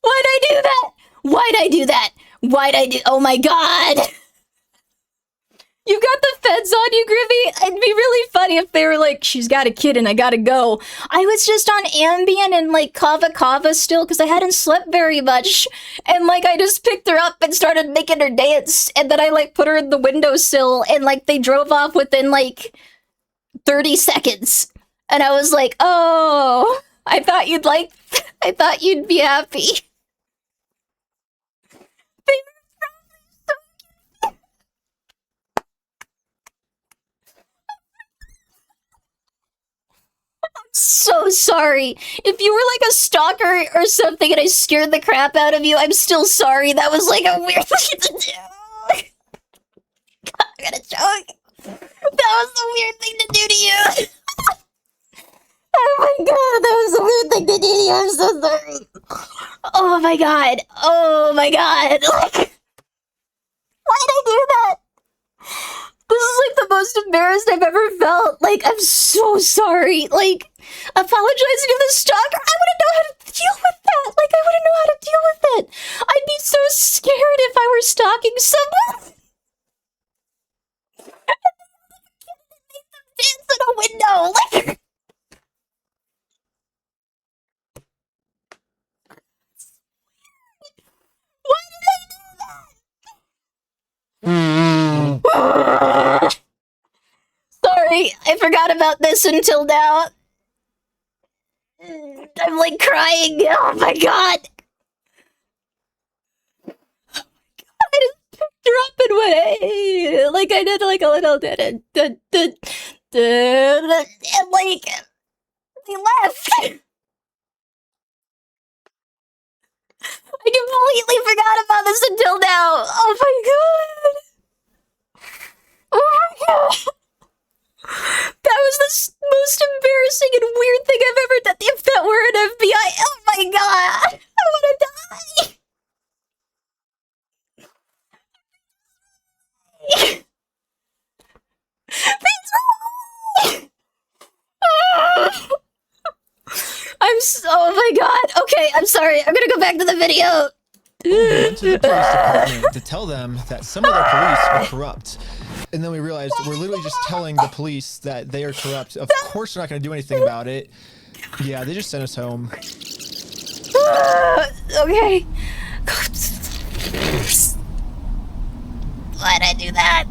Why'd I do that? Why'd I do that? Why'd I do? Oh my god!
You got the feds on you, Grimmi? It'd be really funny if they were like, she's got a kid and I gotta go. I was just on Ambien and like Kava still because I hadn't slept very much. And like I just picked her up and started making her dance. And then I like put her in the windowsill and like they drove off within like 30 seconds. And I was like, oh, I thought you'd be happy. So sorry. If you were like a stalker or something and I scared the crap out of you, I'm still sorry. That was like a weird thing to do. I'm gonna choke. That was a weird thing to do to you. Oh my god, that was a weird thing to do to you. I'm so sorry. Oh my god. Oh my god. Like, why did I do that? This is like the most embarrassed I've ever felt. Like, I'm so sorry. Like, apologizing to the stalker, I wouldn't know how to deal with that. Like, I wouldn't know how to deal with it. I'd be so scared if I were stalking someone. Dance in a window. Like, why did I do that? Sorry, I forgot about this until now. I'm like crying. Oh my god. I just picked her up and went, hey. Like I did like a little and like they left. I completely forgot about this until now. Oh my god. Oh my god. That was the most embarrassing and weird thing I've ever done. If that were an FBI, oh my god. I wanna die. Oh my god. Okay, I'm sorry. I'm gonna go back to the video.
We went to the police department to tell them that some of their police are corrupt. And then we realized we're literally just telling the police that they are corrupt. Of course we're not going to do anything about it. Yeah, they just sent us home.
Okay. Why'd I do that?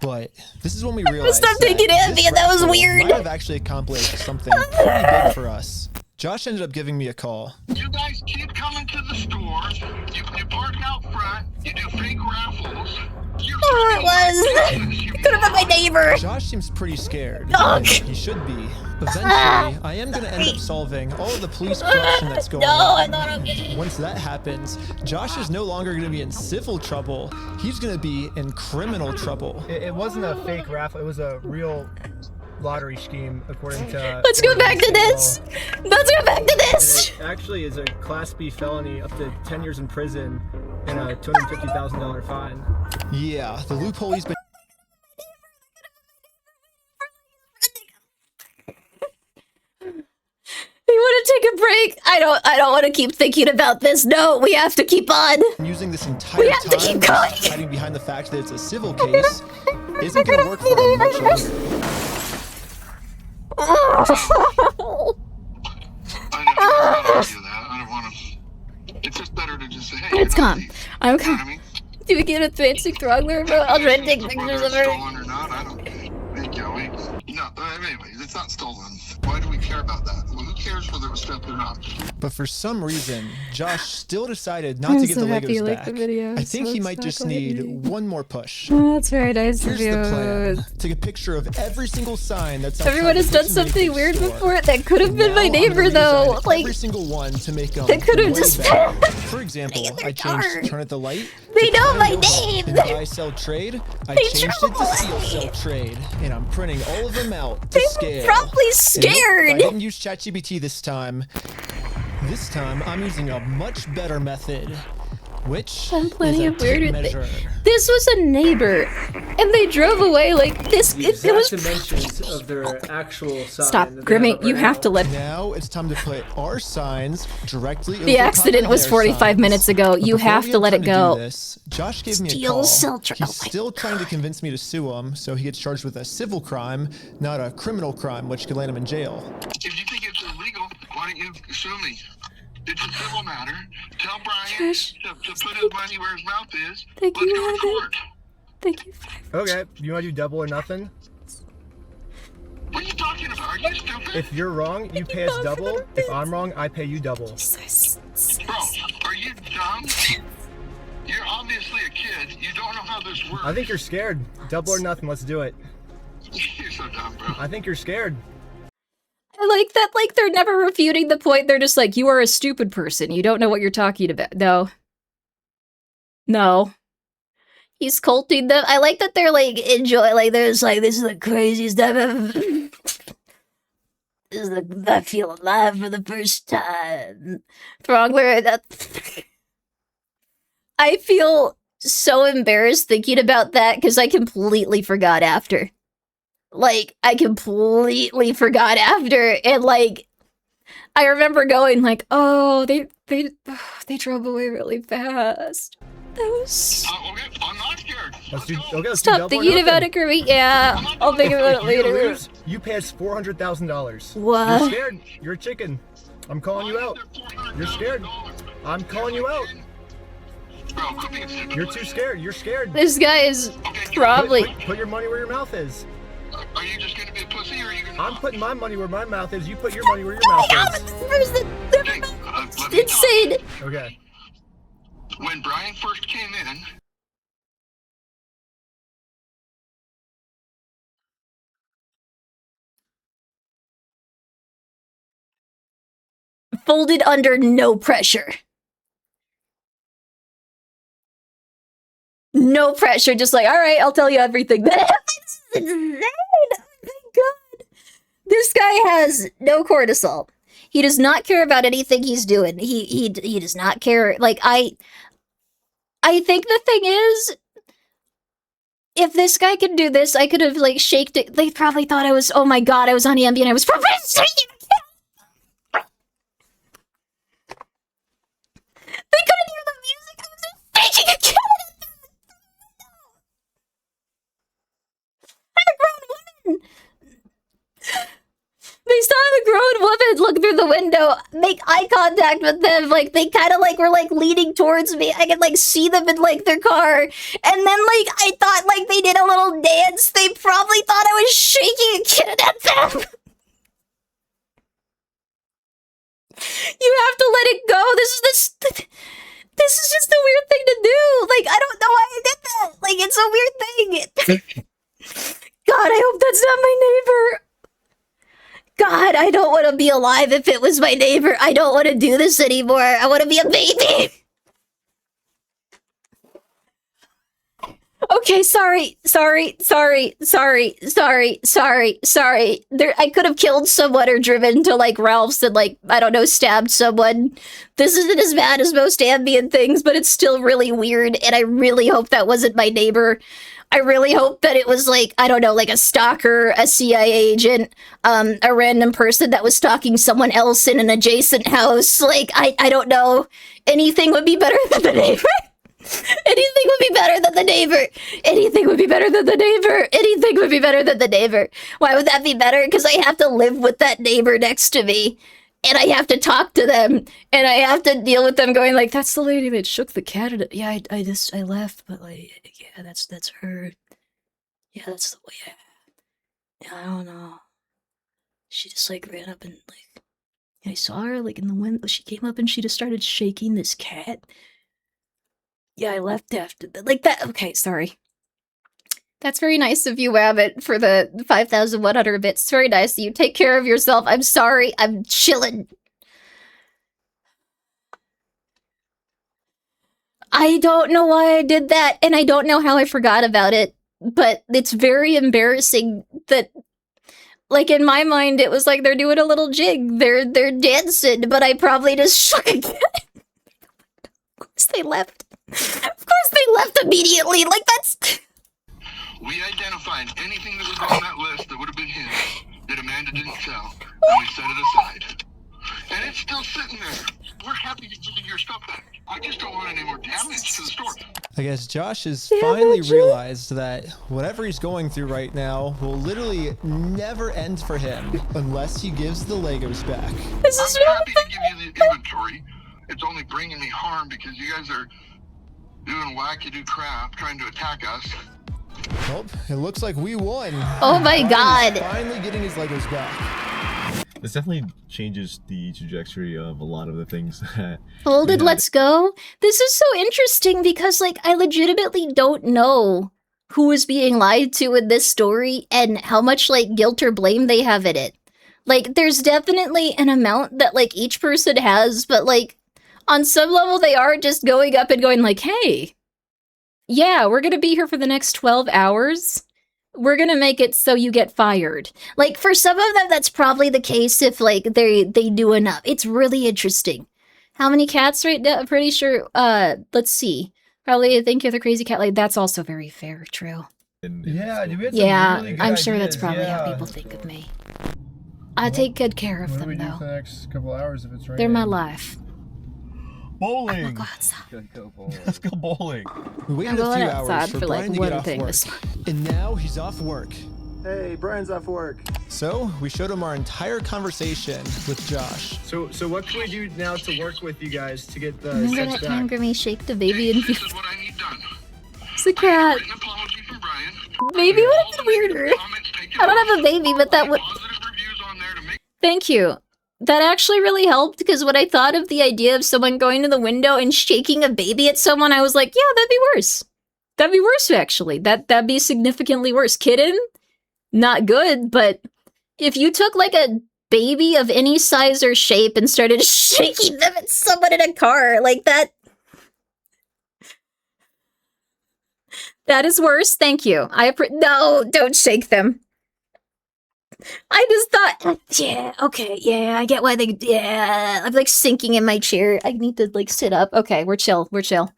But this is when we realized
Stop taking Ambien, that was weird.
Might have actually accomplished something pretty big for us. Josh ended up giving me a call.
You guys keep coming to the store. You park out front. You do fake raffles.
Oh, it was. Could have been my neighbor.
Josh seems pretty scared. And he should be. Eventually, I am going to end up solving all of the police corruption that's going on.
I thought okay.
Once that happens, Josh is no longer going to be in civil trouble. He's going to be in criminal trouble.
It wasn't a fake raffle. It was a real lottery scheme, according to...
Let's go back to this. Let's go back to this.
It actually is a Class B felony, up to 10 years in prison and a $250,000 fine.
Yeah, the loophole he's been...
You want to take a break? I don't want to keep thinking about this. No, we have to keep on.
Using this entire time, hiding behind the fact that it's a civil case, isn't going to work for him much longer.
I don't want to. It's just better to just say, hey,
it's calm. I'm calm. Do we get a fancy throttler? I'll try to take pictures of her.
Stolen or not, I don't care. No, anyways, it's not stolen. Why do we care about that? Well, who cares whether it was theft or not?
But for some reason, Josh still decided not to get the Legos back. I think he might just need one more push.
Oh, that's very nice
of you. Here's the plan. Take a picture of every single sign that's outside.
Everyone has done something weird before. That could have been my neighbor, though. Like
every single one to make them.
That could have just been.
For example, I changed turn at the light.
They know my name.
In buy sell trade, I changed it to steal sell trade, and I'm printing all of them out to scale.
Probably scared.
I didn't use ChatGPT this time. This time, I'm using a much better method. which
done plenty
is a
of weirder
tape measure.
This was a neighbor, and they drove away like this.
The
It
exact
was.
dimensions of their actual sign.
Stop,
that they
Grimmi.
have up
You
right
have
now.
to let.
Now it's time to put our signs directly over
The
top
accident
of
was
their
45
signs.
minutes ago.
But
You
before
have
we
to
had
let
time
it
to
go.
do this, Josh gave me a
Steel
call.
Siltra-
He's still trying to convince me to sue him, so he gets charged with a civil crime, not a criminal crime, which could land him in jail.
If you think it's illegal, why don't you sue me? It's a civil matter. Tell Brian to put his money where his mouth is.
Thank
Let's
you,
go to
Robin.
court.
Thank you.
Okay, you want to do double or nothing?
What are you talking about? Are you stupid?
If you're wrong, you pay us double. If I'm wrong, I pay you double.
Bro, are you dumb? You're obviously a kid. You don't know how this works.
I think you're scared. Double or nothing, let's do it.
You're so dumb, bro.
I think you're scared.
I like that, like, they're never refuting the point. They're just like, you are a stupid person. You don't know what you're talking about. No. No. He's culting them. I like that they're, like, enjoy, like, they're just like, this is the craziest I've ever... This is the, I feel alive for the first time. Wrongler, that... I feel so embarrassed thinking about that, because I completely forgot after. Like, I completely forgot after, and like, I remember going like, oh, they drove away really fast. That was.
Okay, I'm not scared.
Let's do. Okay, let's do
Stop
double or
thinking
nothing.
about it, Grimmi. Yeah, I'll think about it
If you
later.
lose, you pay us $400,000.
What?
You're scared. You're a chicken. I'm calling you out. You're scared. I'm calling you out. You're too scared. You're scared.
This guy is probably.
Put your money where your mouth is.
Are you just gonna be a pussy or are you gonna...
I'm putting my money where my mouth is. You put your money where your mouth is.
Insane.
Okay.
When Brian first came in...
Folded under no pressure. No pressure, just like, all right, I'll tell you everything. This is insane. Oh my god. This guy has no cortisol. He does not care about anything he's doing. He does not care. Like, I think the thing is, if this guy could do this, I could have, like, shaked it. They probably thought I was, oh my god, I was on Ambien. I was probably shaking. They couldn't hear the music. I was shaking again. They saw the grown woman look through the window, make eye contact with them, like, they kind of, like, were, like, leaning towards me. I could, like, see them in, like, their car. And then, like, I thought, like, they did a little dance. They probably thought I was shaking a kid at them. You have to let it go. This is just a weird thing to do. Like, I don't know why I did that. Like, it's a weird thing. God, I hope that's not my neighbor. God, I don't want to be alive if it was my neighbor. I don't want to do this anymore. I want to be a baby. Okay, sorry. There, I could have killed someone or driven to, like, Ralph's and, like, I don't know, stabbed someone. This isn't as bad as most Ambien things, but it's still really weird, and I really hope that wasn't my neighbor. I really hope that it was, like, I don't know, like a stalker, a CIA agent, a random person that was stalking someone else in an adjacent house. Like, I don't know. Anything would be better than the neighbor. Anything would be better than the neighbor. Anything would be better than the neighbor. Anything would be better than the neighbor. Why would that be better? Because I have to live with that neighbor next to me. And I have to talk to them. And I have to deal with them going like, that's the lady that shook the cat. Yeah, I left, but like, yeah, that's her. Yeah, that's the way. Yeah, I don't know. She just like ran up and like, I saw her like in the window. She came up and she just started shaking this cat. Yeah, I left after that. Like that. Okay, sorry. That's very nice of you, Wabbit, for the 5,100 bits. It's very nice of you. Take care of yourself. I'm sorry. I'm chilling. I don't know why I did that, and I don't know how I forgot about it, but it's very embarrassing that, like, in my mind, it was like they're doing a little jig. They're dancing, but I probably just shook again. Of course they left. Of course they left immediately. Like, that's...
We identified anything that was on that list that would have been his that Amanda didn't sell, and we set it aside. And it's still sitting there. We're happy to give you your stuff back. I just don't want any more damage to the store.
I guess Josh has finally realized that whatever he's going through right now will literally never end for him unless he gives the Legos back.
I'm happy to give you the inventory. It's only bringing me harm because you guys are doing wacky-do crap trying to attack us.
Well, it looks like we won.
Oh my
Brian
God.
is finally getting his Legos back.
This definitely changes the trajectory of a lot of the things that...
Folded, let's go. This is so interesting because, like, I legitimately don't know who is being lied to in this story and how much, like, guilt or blame they have in it. Like, there's definitely an amount that, like, each person has, but, like, on some level they are just going up and going like, hey, yeah, we're gonna be here for the next 12 hours. We're gonna make it so you get fired. Like, for some of them, that's probably the case if, like, they do enough. It's really interesting. How many cats right now? I'm pretty sure, let's see. Probably, I think you're the crazy cat. Like, that's also very fair, true.
Yeah, dude, we had some
Yeah,
really good
I'm sure that's
ideas,
probably how
yeah.
people think of me. I take good care of
What do
them,
we do
though.
for the next couple hours if it's raining?
They're my life.
Bowling!
Go outside.
Let's go bowling.
We waited
I'm
a
going
few
outside
hours for
for, like,
Brian to
one
get off
thing
work.
this
And now he's off work.
Hey, Brian's off work.
So we showed him our entire conversation with Josh.
So what can we do now to work with you guys to get the
Remember
sets
that
back?
time Grimmi shake the baby and it's a cat. Baby would have been weirder. I don't have a baby, but that would... Thank you. That actually really helped, because when I thought of the idea of someone going to the window and shaking a baby at someone, I was like, yeah, that'd be worse. That'd be worse, actually. That'd be significantly worse. Kitten? Not good, but if you took, like, a baby of any size or shape and started shaking them at someone in a car, like, that is worse. Thank you. No, don't shake them. I just thought, yeah, okay, yeah, I get why they, yeah, I'm like sinking in my chair. I need to like sit up. Okay, we're chill, we're chill.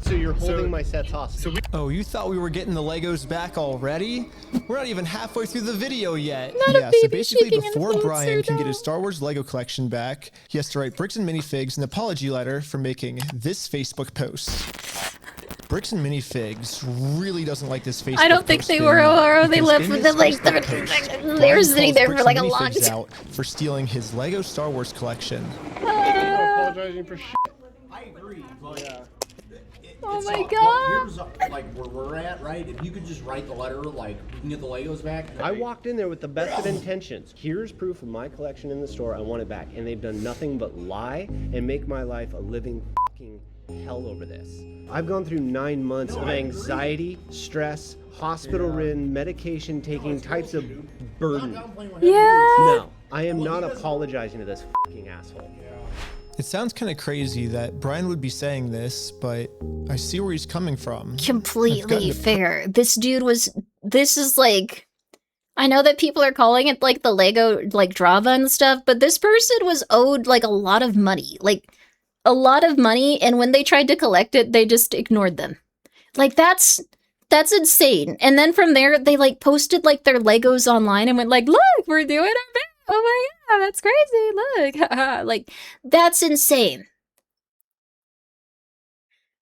So you're holding my sets hostage.
Oh, you thought we were getting the Legos back already? We're not even halfway through the video yet.
Not a
Yeah, so
baby
basically
shaking in
before
the
Brian can
photo.
get his Star Wars Lego collection back, he has to write Bricks and Minifigs an apology letter for making this Facebook post. Bricks and Minifigs really doesn't like this Facebook
I don't think they
posting
were, or they
because
left
in
with
this
them like
Facebook
they
post,
were
Brian
sitting
calls
there
Bricks
for like
and
a long
Minifigs
time.
out for stealing his Lego Star Wars collection.
Apologizing for shit.
I agree.
Oh my
Look,
god.
here's like where we're at, right? If you could just write the letter, like we can get the Legos back.
I walked in there with the best of intentions. Here's proof of my collection in the store. I want it back. And they've done nothing but lie and make my life a living fucking hell over this. I've gone through 9 months of anxiety, stress, hospital-ridden, medication-taking types of burden.
Yeah.
No, I am not apologizing to this fucking asshole.
It sounds kind of crazy that Brian would be saying this, but I see where he's coming from.
Completely fair. This dude was, this is like, I know that people are calling it like the Lego like drama and stuff, but this person was owed like a lot of money, and when they tried to collect it, they just ignored them. Like that's insane. And then from there, they like posted like their Legos online and went like, look, we're doing our best. Oh my god, that's crazy. Look. Like, that's insane.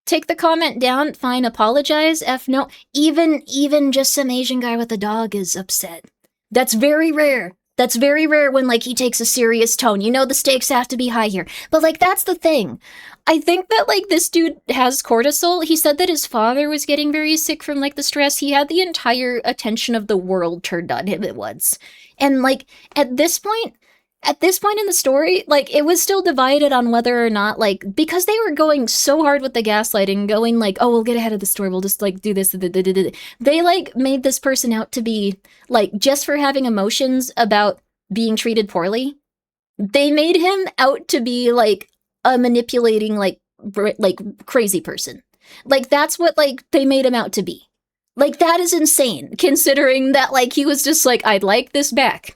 Take the comment down, fine, apologize, F no. Even just some Asian guy with a dog is upset. That's very rare. That's very rare when, like, he takes a serious tone. You know the stakes have to be high here. But, like, that's the thing. I think that, like, this dude has cortisol. He said that his father was getting very sick from, like, the stress. He had the entire attention of the world turned on him at once. And, like, at this point in the story, like, it was still divided on whether or not, like, because they were going so hard with the gaslighting, going like, oh, we'll get ahead of the story, we'll just, like, do this, they, like, made this person out to be, like, just for having emotions about being treated poorly, they made him out to be, like, a manipulating, like, crazy person. Like, that's what, like, they made him out to be. Like, that is insane, considering that, like, he was just like, I'd like this back.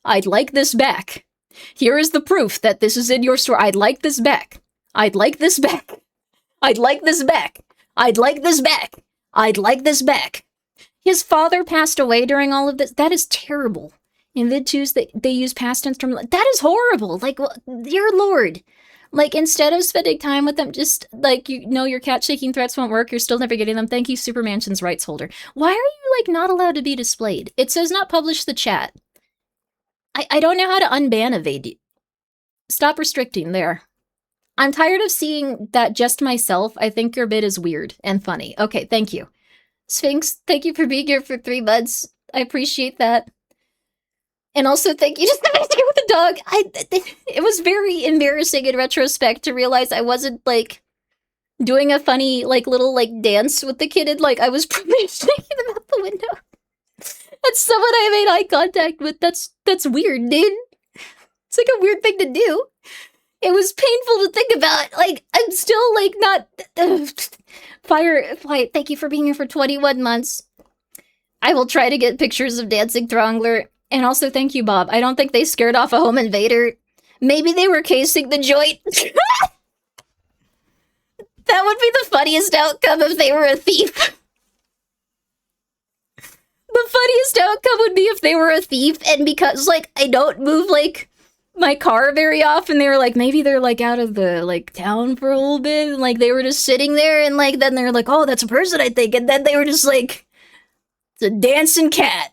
I'd like this back. Here is the proof that this is in your store. I'd like this back. I'd like this back. I'd like this back. I'd like this back. I'd like this back. His father passed away during all of this. That is terrible. In vid2s, they use past tense term. That is horrible. Like, well, dear Lord. Like, instead of spending time with them, just, like, you know your cat shaking threats won't work, you're still never getting them. Thank you, Supermansion's rights holder. Why are you, like, not allowed to be displayed? It says not publish the chat. I don't know how to unban evade. Stop restricting there. I'm tired of seeing that just myself. I think your bit is weird and funny. Okay, thank you. Sphinx, thank you for being here for 3 months. I appreciate that. And also, thank you to spending time with the dog. It was very embarrassing in retrospect to realize I wasn't, like, doing a funny, like, little, like, dance with the kid and, like, I was probably shaking them out the window. That's someone I made eye contact with. That's weird, dude. It's, like, a weird thing to do. It was painful to think about. Like, I'm still, like, not... Fire, thank you for being here for 21 months. I will try to get pictures of Dancing Throngler. And also, thank you, Bob. I don't think they scared off a home invader. Maybe they were casing the joint. That would be the funniest outcome if they were a thief. The funniest outcome would be if they were a thief, and because, like, I don't move, like, my car very often, they were like, maybe they're, like, out of the, like, town for a little bit, and, like, they were just sitting there, and, like, then they're like, oh, that's a person, I think, and then they were just like, it's a dancing cat.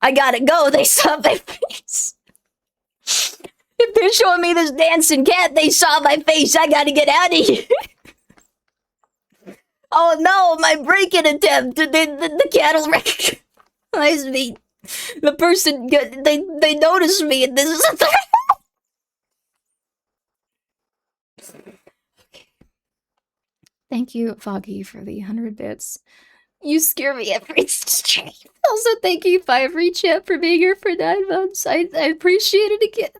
I gotta go, they saw my face. If they're showing me this dancing cat, they saw my face, I gotta get out of here. Oh no, my break-in attempt, the cat will recognize me. The person, they noticed me, and this is a threat. Thank you, Foggy, for the 100 bits. You scare me every stream. Also, thank you, 5 Rechamp, for being here for 9 months. I appreciate it again.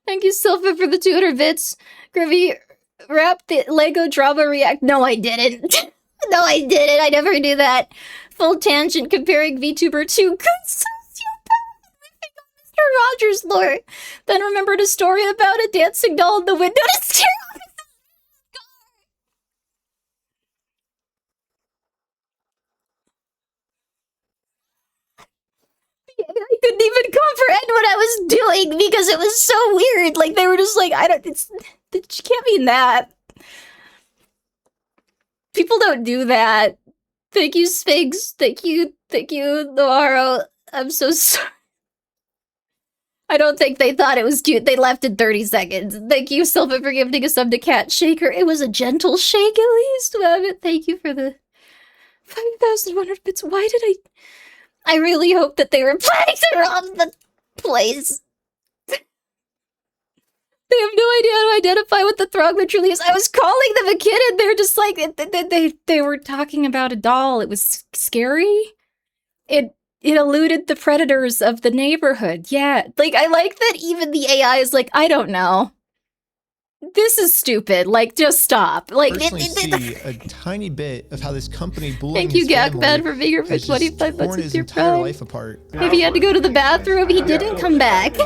Thank you, Silva, for the 200 bits. Grimmi, wrap the Lego drama react. No, I didn't. No, I didn't. I never do that. Full tangent comparing VTuber to good sociopath. Mr. Rogers lore. Then remembered a story about a dancing doll in the window to stare off. I couldn't even comprehend what I was doing because it was so weird. Like, they were just like, it can't mean that. People don't do that. Thank you, Sphinx. Thank you, Noaro. I'm so sorry. I don't think they thought it was cute. They left in 30 seconds. Thank you, Silva, for giving us some to Cat Shaker. It was a gentle shake, at least. Thank you for the 5,100 bits. Why did I really hope that they were planning to rob the place. They have no idea how to identify what the Throgler truly is. I was calling them a kid and they're just like, they were talking about a doll. It was scary. It eluded the predators of the neighborhood. Yeah, like, I like that even the AI is like, I don't know. This is stupid. Like, just stop. Like,
personally see a tiny bit of how this company bullying
Thank you,
his family
Gakman, for being here for
has just
25 bucks
torn
with
his
your
entire
pride.
life apart.
Maybe he had to go to the bathroom. He didn't come back.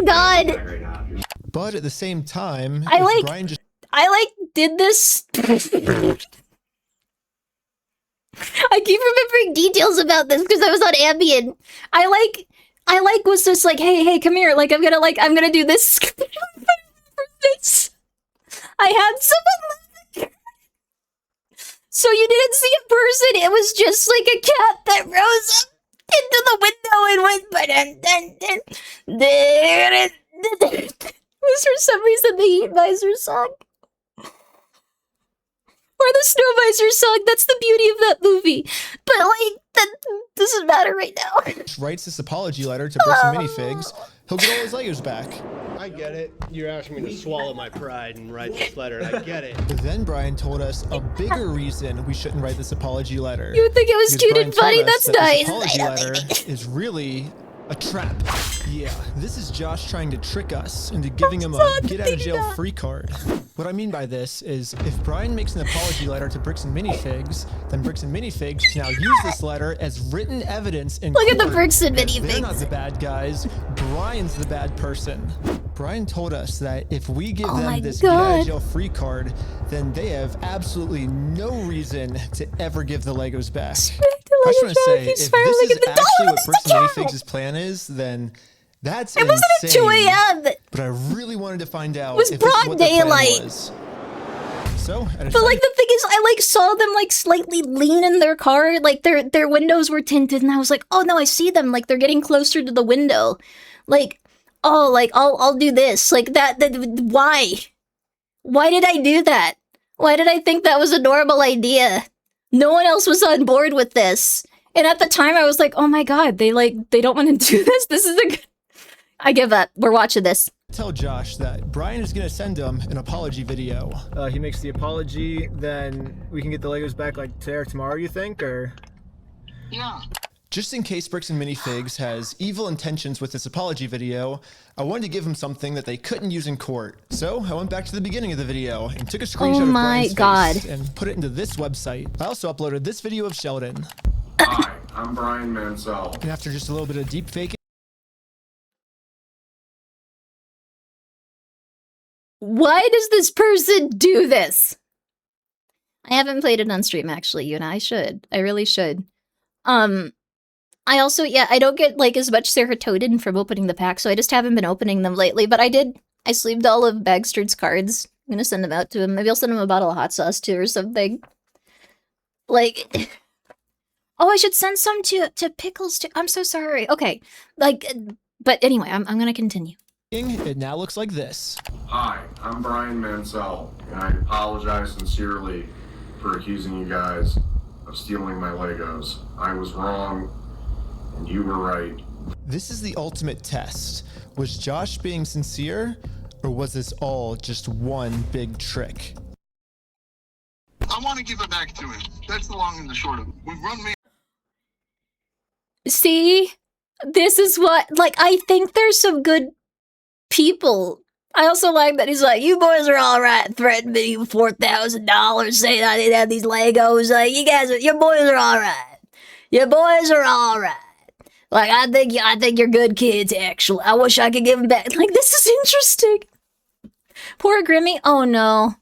God.
But at the same time,
I
if Brian just
did this. I keep remembering details about this because I was on Ambien. I was just like, hey, come here. Like, I'm gonna do this. I had someone. So you didn't see a person. It was just like a cat that rose up into the window and went. It was for some reason the Heat Visor song. Or the Snow Visor song. That's the beauty of that movie. But, like, that doesn't matter right now.
writes this apology letter to Bricks and Minifigs, he'll get all his Legos back.
I get it. You're asking me to swallow my pride and write this letter, and I get it.
But then Brian told us a bigger reason we shouldn't write this apology letter.
You would think it was
Because
cute
Brian
and funny.
told us
That's
that
nice.
This apology letter is really A trap. Yeah, this is Josh trying to trick us into giving him a get-out-of-jail-free card. What I mean by this is, if Brian makes an apology letter to Bricks and Minifigs, then Bricks and Minifigs can now use this letter as written evidence in court.
Look at the Bricks and
They're
Minifigs.
not the bad guys. Brian's the bad person. Brian told us that if we give them this get-out-of-jail-free card, then they have absolutely no reason to ever give the Legos back. I just want to say, if this is actually what Bricks and Minifigs' plan is, then that's insane.
It wasn't at 2 a.m.
But I really wanted to find out.
It was
if this is
broad
what their plan
daylight.
was. So,
But like the thing is, I like saw them like slightly lean in their car, like their windows were tinted, and I was like, oh no, I see them, like they're getting closer to the window, like oh, like I'll do this, like that. Why? Why did I do that? Why did I think that was a normal idea? No one else was on board with this, and at the time I was like, oh my god, they don't want to do this. This is a good. I give up. We're watching this.
Tell Josh that Brian is going to send him an apology video.
He makes the apology, then we can get the Legos back like today or tomorrow, you think, or?
Yeah.
Just in case Bricks and Minifigs has evil intentions with this apology video, I wanted to give him something that they couldn't use in court. So I went back to the beginning of the video and took a screenshot of Brian's face and put it into this website. I also uploaded this video of Sheldon.
Hi, I'm Brian Mansell.
And after just a little bit of deep faking,
Why does this person do this? I haven't played it on stream actually, you and I should. I really should. I also, yeah, I don't get like as much serotonin from opening the pack, so I just haven't been opening them lately, but I sleeved all of Bagster's cards. I'm gonna send them out to him. Maybe I'll send him a bottle of hot sauce too or something. Like, oh, I should send some to Pickles too. I'm so sorry. Okay, like, but anyway, I'm gonna continue.
it now looks like this.
Hi, I'm Brian Mansell, and I apologize sincerely for accusing you guys of stealing my Legos. I was wrong, and you were right.
This is the ultimate test. Was Josh being sincere, or was this all just one big trick?
I want to give it back to him. That's the long and the short of it. We've run me.
See? This is what, like, I think there's some good people. I also like that he's like, you boys are all right, threatening me with $4,000, saying I didn't have these Legos. Like, your boys are all right. Your boys are all right. Like, I think you're good kids, actually. I wish I could give them back. Like, this is interesting. Poor Grimmi. Oh, no.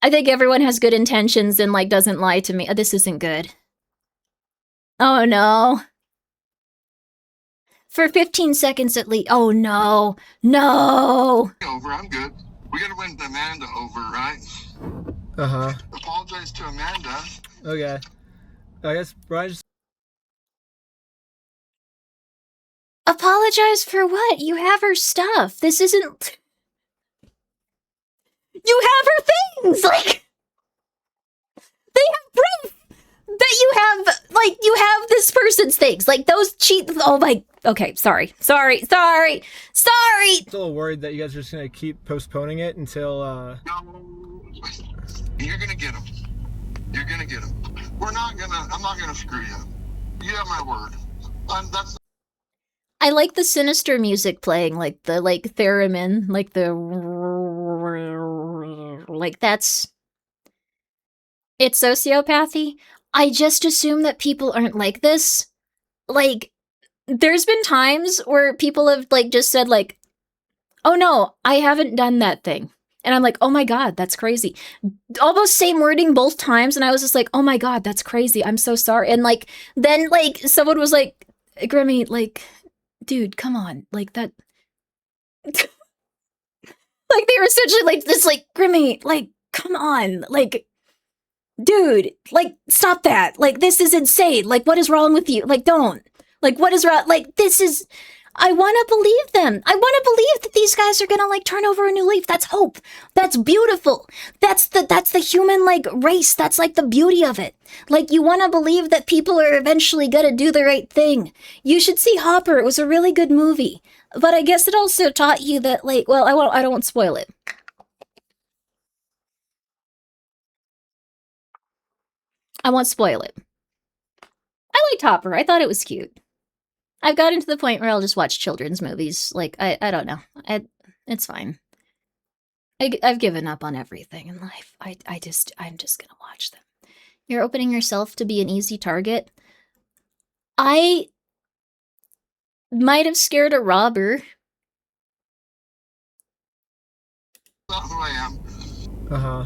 I think everyone has good intentions and, like, doesn't lie to me. This isn't good. Oh, no. For 15 seconds at least. Oh, no. No.
Over, I'm good. We gotta win Amanda over, right?
Uh-huh.
Apologize to Amanda.
Okay. I guess Brian just...
Apologize for what? You have her stuff. This isn't... You have her things! Like... They have proof that you have, like, you have this person's things. Like, those cheat... Oh, my... Okay, sorry. Sorry.
I'm still a little worried that you guys are just gonna keep postponing it until,
No. You're gonna get him. You're gonna get him. I'm not gonna screw you. You have my word. That's...
I like the sinister music playing, like the, like, theremin, like the... Like, that's... It's sociopathy. I just assume that people aren't like this. Like, there's been times where people have, like, just said, like, oh no, I haven't done that thing. And I'm like, oh my god, that's crazy. Almost same wording both times, and I was just like, oh my god, that's crazy, I'm so sorry. And, like, then, like, someone was like, Grimmi, like, dude, come on, like, that... like, they were essentially like, this, like, Grimmi, like, come on, like... Dude, like, stop that. Like, this is insane. Like, what is wrong with you? Like, don't. Like, what is wrong? Like, this is... I want to believe them. I want to believe that these guys are gonna, like, turn over a new leaf. That's hope. That's beautiful. That's the human, like, race. That's, like, the beauty of it. Like, you want to believe that people are eventually gonna do the right thing. You should see Hopper. It was a really good movie. But I guess it also taught you that, like, well, I don't want to spoil it. I won't spoil it. I liked Hopper. I thought it was cute. I've gotten to the point where I'll just watch children's movies. Like, I don't know. It's fine. I've given up on everything in life. I'm just gonna watch them. You're opening yourself to be an easy target. I might have scared a robber.
That's who I am.
Uh-huh.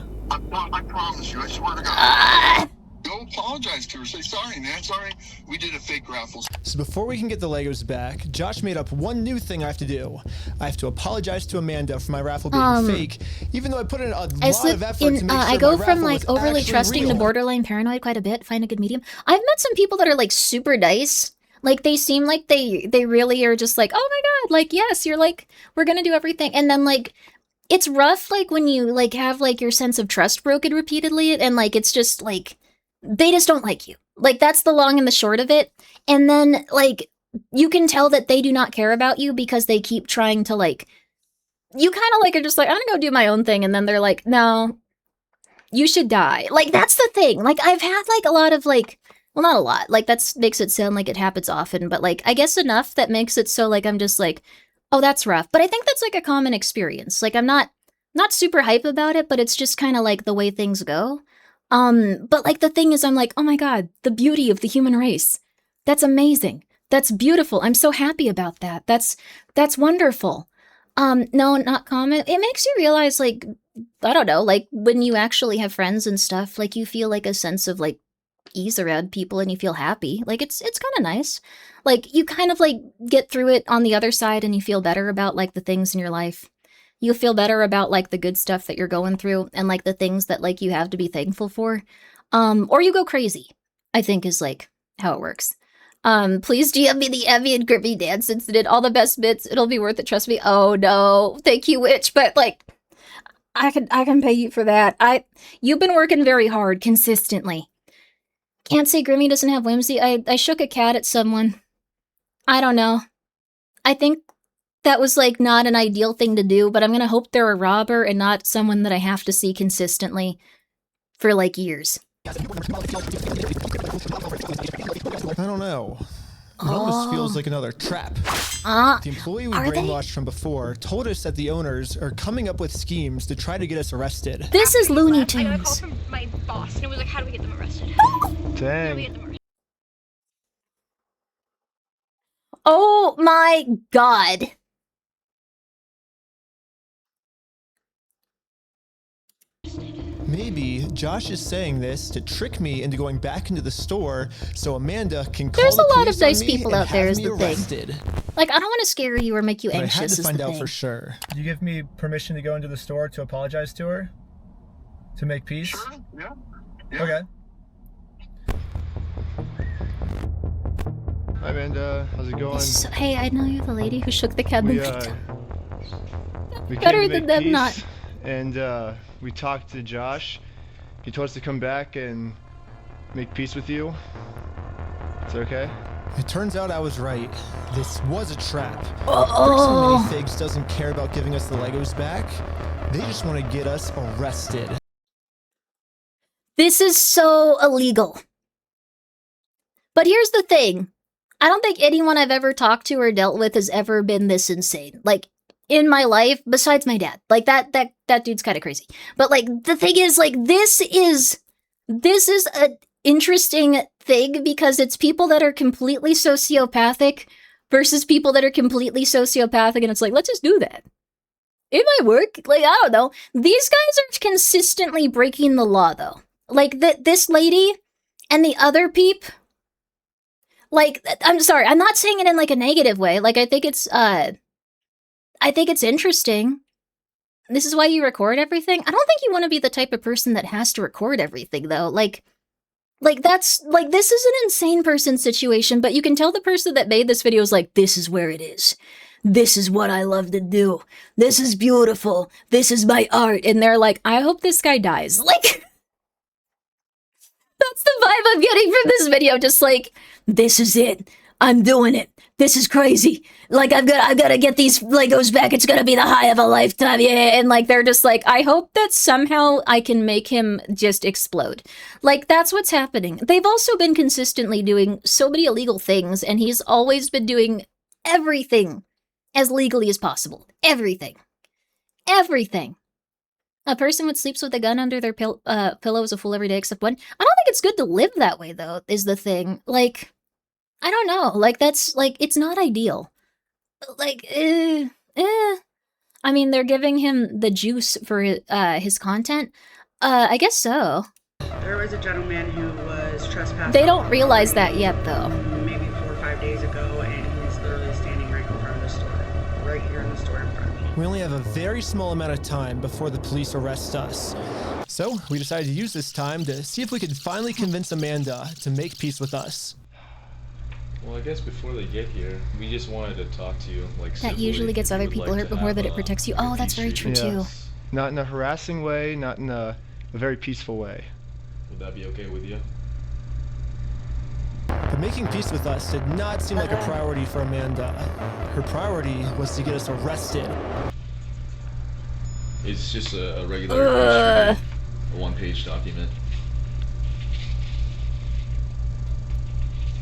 I promise you, I swear to God. Go apologize to her. Say, sorry, man. Sorry. We did a fake raffle.
So before we can get the Legos back, Josh made up one new thing I have to do. I have to apologize to Amanda for my raffle being fake, even though I put in a lot of effort to make sure
I go
my
from
raffle
like
was
overly
actually
trusting to
real.
borderline paranoid quite a bit. Find a good medium. I've met some people that are like super nice. Like they seem like they really are just like, oh my god, like yes, you're like, we're gonna do everything. And then like it's rough like when you like have like your sense of trust broken repeatedly and like it's just like they just don't like you. Like that's the long and the short of it. And then like you can tell that they do not care about you because they keep trying to like you kind of like are just like, I'm gonna go do my own thing, and then they're like, no, you should die. Like that's the thing. Like I've had like a lot of like, well, not a lot. Like that makes it sound like it happens often, but like I guess enough that makes it so like I'm just like, oh, that's rough. But I think that's like a common experience. Like I'm not super hype about it, but it's just kind of like the way things go. But like the thing is, I'm like, oh my god, the beauty of the human race. That's amazing. That's beautiful. I'm so happy about that. That's wonderful. No, not common. It makes you realize, like, I don't know, like when you actually have friends and stuff, like you feel like a sense of like ease around people and you feel happy. Like it's kind of nice. Like you kind of like get through it on the other side and you feel better about like the things in your life. You feel better about like the good stuff that you're going through and like the things that like you have to be thankful for. Or you go crazy, I think is like how it works. Please GM me the Evie and Grimmi dance incident. All the best bits. It'll be worth it. Trust me. Oh no. Thank you, Witch. But like, I can pay you for that. You've been working very hard consistently. Can't say Grimmi doesn't have whimsy. I shook a cat at someone. I don't know. I think that was like not an ideal thing to do, but I'm gonna hope they're a robber and not someone that I have to see consistently for like years.
I don't know. It almost feels like another trap. The employee we brainwashed from before told us that the owners are coming up with schemes to try to get us arrested.
This is Looney
I got a call
Tunes.
from my boss, and it was like, how do we get them arrested? How do we
Dang.
get them arrested?
Oh my god.
Maybe Josh is saying this to trick me into going back into the store so Amanda can call
There's
the
a lot of
police on
nice
me
people
and
out there
have
is
me
the
arrested.
thing. Like, I don't want to scare you or make you
But I
anxious
had to
is
find
the
out
thing.
for sure.
Do you give me permission to go into the store to apologize to her? To make peace?
Sure, yeah.
Okay.
Hi Amanda, how's it going?
So, hey, I know you're the lady who shook the cat.
We
Better
came to
than
make
them
peace,
not.
and we talked to Josh. He told us to come back and make peace with you. It's okay?
It turns out I was right. This was a trap.
Oh.
Bricks and Minifigs doesn't care about giving us the Legos back. They just want to get us arrested.
This is so illegal. But here's the thing. I don't think anyone I've ever talked to or dealt with has ever been this insane. Like, in my life, besides my dad. Like, that dude's kind of crazy. But, like, the thing is, like, this is an interesting thing because it's people that are completely sociopathic versus people that are completely sociopathic, and it's like, let's just do that. It might work. Like, I don't know. These guys are consistently breaking the law, though. Like, this lady and the other peep, like, I'm sorry, I'm not saying it in, like, a negative way. Like, I think it's interesting. This is why you record everything. I don't think you want to be the type of person that has to record everything, though. Like, that's, like, this is an insane person situation, but you can tell the person that made this video is like, this is where it is. This is what I love to do. This is beautiful. This is my art. And they're like, I hope this guy dies. Like, that's the vibe I'm getting from this video. Just like, this is it. I'm doing it. This is crazy. Like, I've got to get these Legos back. It's gonna be the high of a lifetime. Yeah, and like they're just like, I hope that somehow I can make him just explode. Like, that's what's happening. They've also been consistently doing so many illegal things, and he's always been doing everything as legally as possible. Everything. Everything. A person who sleeps with a gun under their pillow is a fool every day except one. I don't think it's good to live that way, though, is the thing. Like, I don't know. Like, that's, like, it's not ideal. Like, I mean, they're giving him the juice for his content. I guess so.
There was a gentleman who was trespassing.
They don't realize that yet, though.
Maybe 4 or 5 days ago, and he's literally standing right in front of the store. Right here in the store in front of me.
We only have a very small amount of time before the police arrest us. So we decided to use this time to see if we could finally convince Amanda to make peace with us.
Well, I guess before they get here, we just wanted to talk to you, like,
That usually gets other people hurt, but more that it protects you. Oh, that's very true, too.
Not in a harassing way, not in a very peaceful way.
Would that be okay with you?
But making peace with us did not seem like a priority for Amanda. Her priority was to get us arrested.
It's just a regular, a one-page document.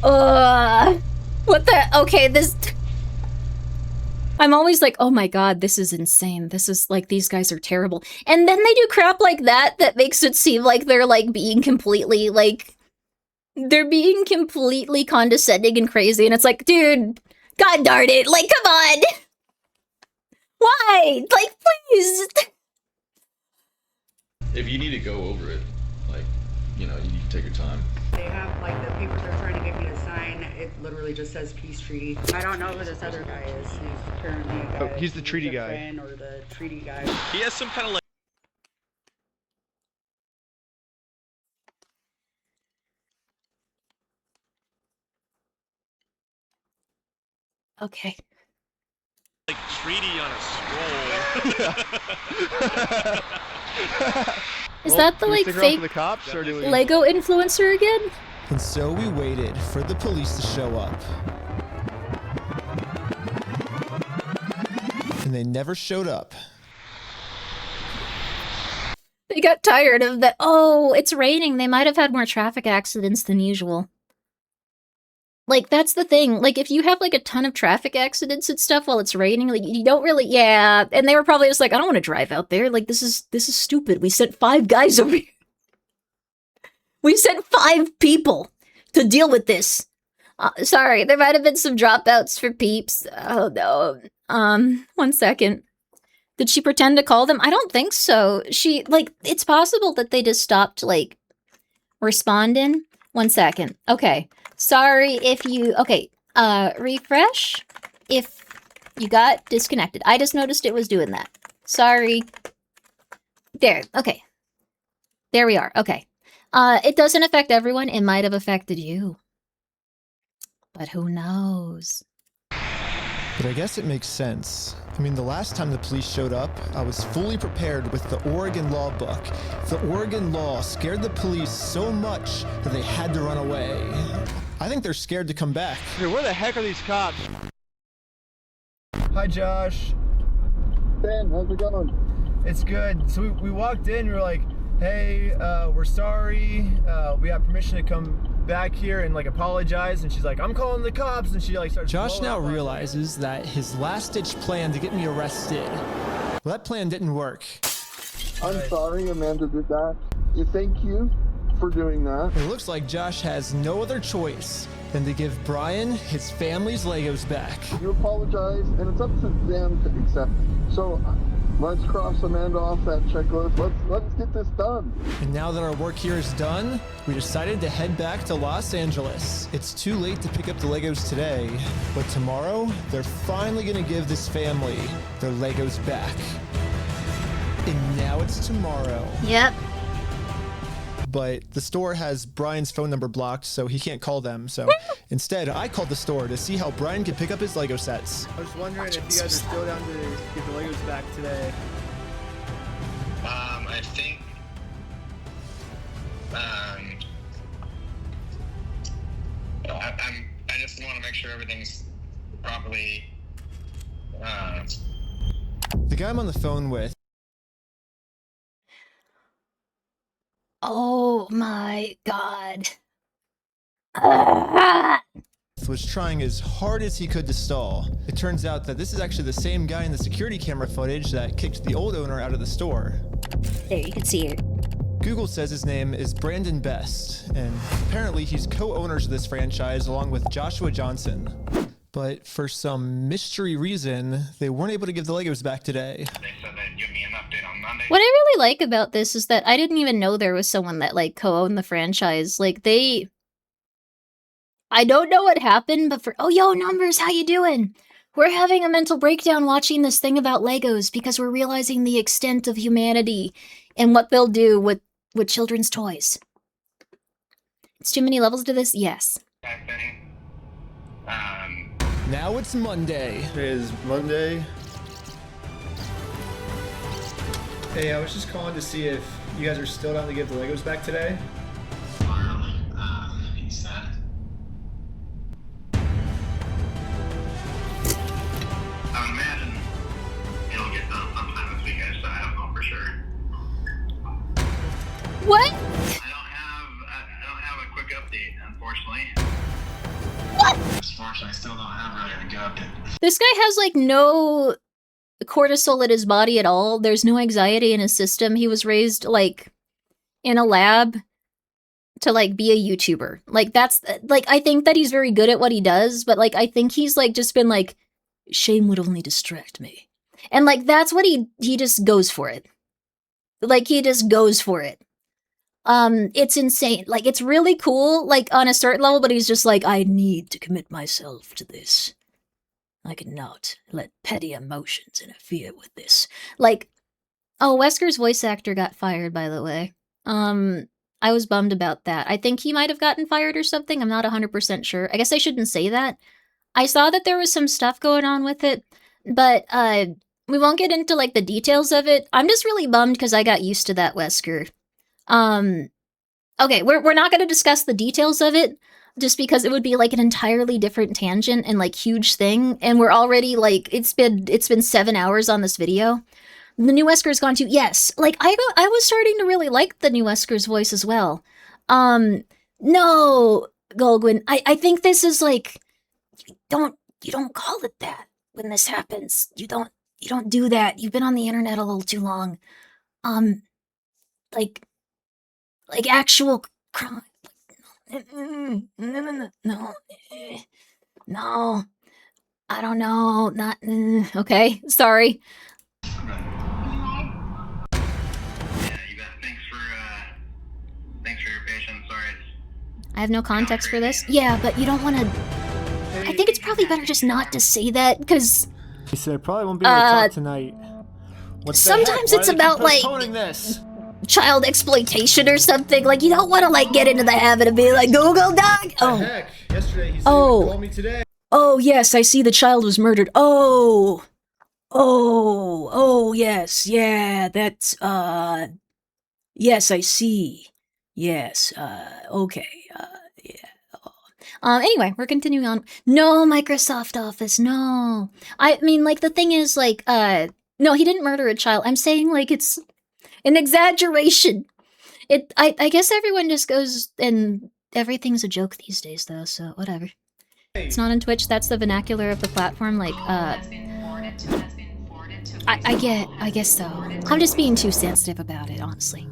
What the? Okay, this. I'm always like, oh my god, this is insane. This is like, these guys are terrible. And then they do crap like that that makes it seem like they're like being completely like. They're being completely condescending and crazy. And it's like, dude, god darn it. Like, come on. Why? Like, please.
If you need to go over it, like, you know, you need to take your time.
They have, like, the papers they're trying to get me to sign. It literally just says peace treaty. I don't know who this other guy is. He's apparently a guy.
Oh, he's the treaty guy.
Friend or the treaty guy.
He has some kind of like.
Okay.
Like treaty on a scroll.
Is that the like fake
the cops, or do we...
Lego influencer again?
And so we waited for the police to show up. And they never showed up.
They got tired of that. Oh, it's raining. They might have had more traffic accidents than usual. Like, that's the thing. Like, if you have, like, a ton of traffic accidents and stuff while it's raining, like, you don't really, yeah. And they were probably just like, I don't want to drive out there. Like, this is stupid. We sent 5 guys over here. We sent 5 people to deal with this. Sorry, there might have been some dropouts for peeps. Oh, no. 1 second. Did she pretend to call them? I don't think so. She, like, it's possible that they just stopped, like, responding. 1 second. Okay. Sorry if you... Okay, refresh if you got disconnected. I just noticed it was doing that. Sorry. There, okay. There we are, okay. It doesn't affect everyone. It might have affected you. But who knows?
But I guess it makes sense. I mean, the last time the police showed up, I was fully prepared with the Oregon law book. The Oregon law scared the police so much that they had to run away. I think they're scared to come back.
Dude, where the heck are these cops? Hi, Josh.
Ben, how's it going?
It's good. So we walked in, we were like, hey, we're sorry. We have permission to come back here and like apologize. And she's like, I'm calling the cops. And she like starts.
Josh now realizes that his last-ditch plan to get me arrested, well, that plan didn't work.
I'm sorry Amanda did that. Thank you for doing that.
It looks like Josh has no other choice than to give Brian his family's Legos back.
You apologize, and it's up to them to accept it. So let's cross Amanda off that checklist. Let's get this done.
And now that our work here is done, we decided to head back to Los Angeles. It's too late to pick up the Legos today, but tomorrow, they're finally gonna give this family their Legos back. And now it's tomorrow.
Yep.
But the store has Brian's phone number blocked, so he can't call them. So instead, I called the store to see how Brian can pick up his Lego sets.
I was wondering if you guys are still down to get the Legos back today.
I think, I just want to make
sure everything's properly.
The guy I'm on the phone with
Oh my god.
was trying as hard as he could to stall. It turns out that this is actually the same guy in the security camera footage that kicked the old owner out of the store.
There, you can see it.
Google says his name is Brandon Best, and apparently he's co-owners of this franchise along with Joshua Johnson. But for some mystery reason, they weren't able to give the Legos back today.
They said they'd give me an update on Monday.
What I really like about this is that I didn't even know there was someone that, like, co-owned the franchise. Like, I don't know what happened, but oh, yo, Numbers, how you doing? We're having a mental breakdown watching this thing about Legos because we're realizing the extent of humanity and what they'll do with children's toys. It's too many levels to this? Yes.
Now it's Monday.
Today is Monday. Hey, I was just calling to see if you guys are still down to give the Legos back today.
He said. I would imagine it'll get done sometime this week. I don't know for sure.
What?
I don't have a quick update, unfortunately.
What?
Unfortunately, I still don't have really a good update.
This guy has, like, no cortisol in his body at all. There's no anxiety in his system. He was raised, like, in a lab to, like, be a YouTuber. Like, that's, like, I think that he's very good at what he does, but, like, I think he's, like, just been, like, shame would only distract me. And, like, that's what he just goes for it. Like, he just goes for it. It's insane. Like, it's really cool, like, on a certain level, but he's just like, I need to commit myself to this. I cannot let petty emotions interfere with this. Like, oh, Wesker's voice actor got fired, by the way. I was bummed about that. I think he might have gotten fired or something. I'm not 100% sure. I guess I shouldn't say that. I saw that there was some stuff going on with it, but, we won't get into, like, the details of it. I'm just really bummed because I got used to that Wesker. Okay, we're not going to discuss the details of it, just because it would be, like, an entirely different tangent and, like, huge thing, and we're already, like, it's been 7 hours on this video. The new Wesker's gone to, yes, like, I was starting to really like the new Wesker's voice as well. No, Golgwyn, I think this is, like, you don't call it that when this happens. You don't do that. You've been on the internet a little too long. Like actual crime. No. I don't know. Not okay. Sorry.
Thanks for your patience. Sorry.
I have no context for this. Yeah, but you don't want to. I think it's probably better just not to say that because.
He said I probably won't be able to talk tonight.
Sometimes it's about like
this?
Child exploitation or something. Like you don't want to like get into the habit of being like Google Doc. Oh.
Heck, yesterday he said he would call me today.
Oh yes, I see the child was murdered. Oh yes, yeah, that's yes, I see. Yes, okay, yeah. Anyway, we're continuing on. No, Microsoft Office, no. I mean, like, the thing is, like, no, he didn't murder a child. I'm saying, like, it's an exaggeration. I guess everyone just goes, and everything's a joke these days, though, so whatever. It's not on Twitch, that's the vernacular of the platform, like, I guess so. I'm just being too sensitive about it, honestly.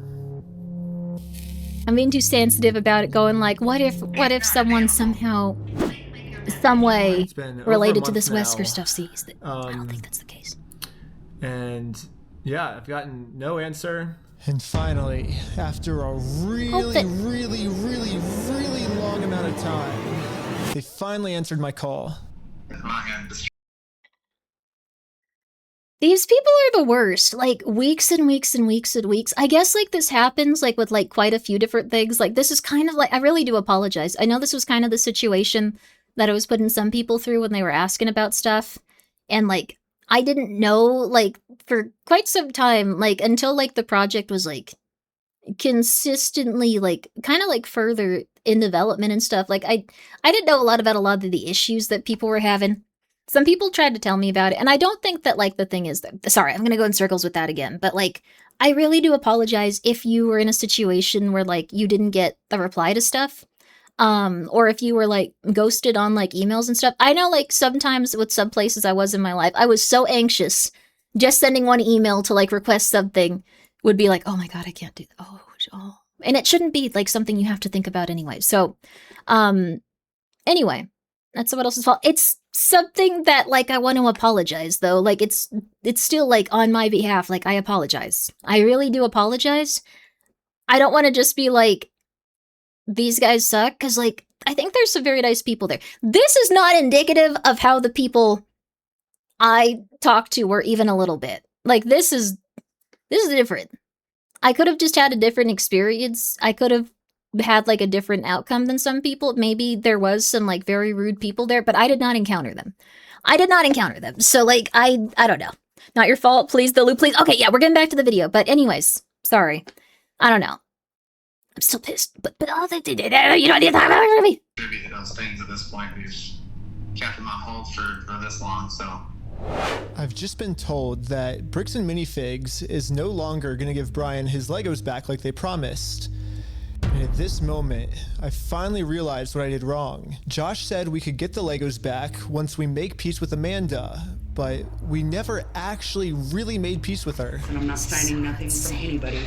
I'm being too sensitive about it, going like, what if someone somehow, some way related to this Wesker stuff sees that? I don't think that's the case.
And yeah, I've gotten no answer.
And finally, after a really long amount of time, they finally answered my call.
These people are the worst. Like, weeks and weeks and weeks and weeks. I guess, like, this happens, like, with, like, quite a few different things. Like, this is kind of, like, I really do apologize. I know this was kind of the situation that I was putting some people through when they were asking about stuff. And, like, I didn't know, like, for quite some time, like, until, like, the project was, like, consistently, like, kind of like further in development and stuff. Like, I didn't know a lot of the issues that people were having. Some people tried to tell me about it, and I don't think that, like, the thing is that, sorry, I'm gonna go in circles with that again, but, like, I really do apologize if you were in a situation where, like, you didn't get a reply to stuff, or if you were, like, ghosted on, like, emails and stuff. I know, like, sometimes with some places I was in my life, I was so anxious, just sending one email to, like, request something would be like, oh my god, I can't do that, oh. And it shouldn't be, like, something you have to think about anyway. So, anyway, that's someone else's fault. It's something that, like, I want to apologize, though. Like, it's still, like, on my behalf. Like, I apologize. I really do apologize. I don't want to just be like, these guys suck, because, like, I think there's some very nice people there. This is not indicative of how the people I talked to were even a little bit. Like, this is different. I could have just had a different experience. I could have had, like, a different outcome than some people. Maybe there was some, like, very rude people there, but I did not encounter them. So, like, I don't know. Not your fault. Please, the loop, please. Okay, yeah, we're getting back to the video. But anyways, sorry. I don't know. I'm still pissed. But oh, they did it. You don't need to talk about it.
Attribute those things at this point. We've kept them on hold for this long, so.
I've just been told that Bricks and Minifigs is no longer going to give Brian his Legos back like they promised. And at this moment, I finally realized what I did wrong. Josh said we could get the Legos back once we make peace with Amanda, but we never actually really made peace with her.
And I'm not signing nothing from anybody.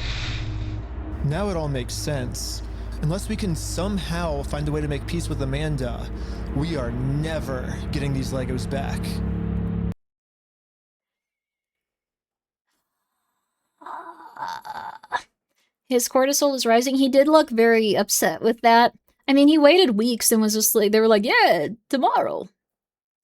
Now it all makes sense. Unless we can somehow find a way to make peace with Amanda, we are never getting these Legos back.
His cortisol was rising. He did look very upset with that. I mean, he waited weeks and was just like, they were like, yeah, tomorrow.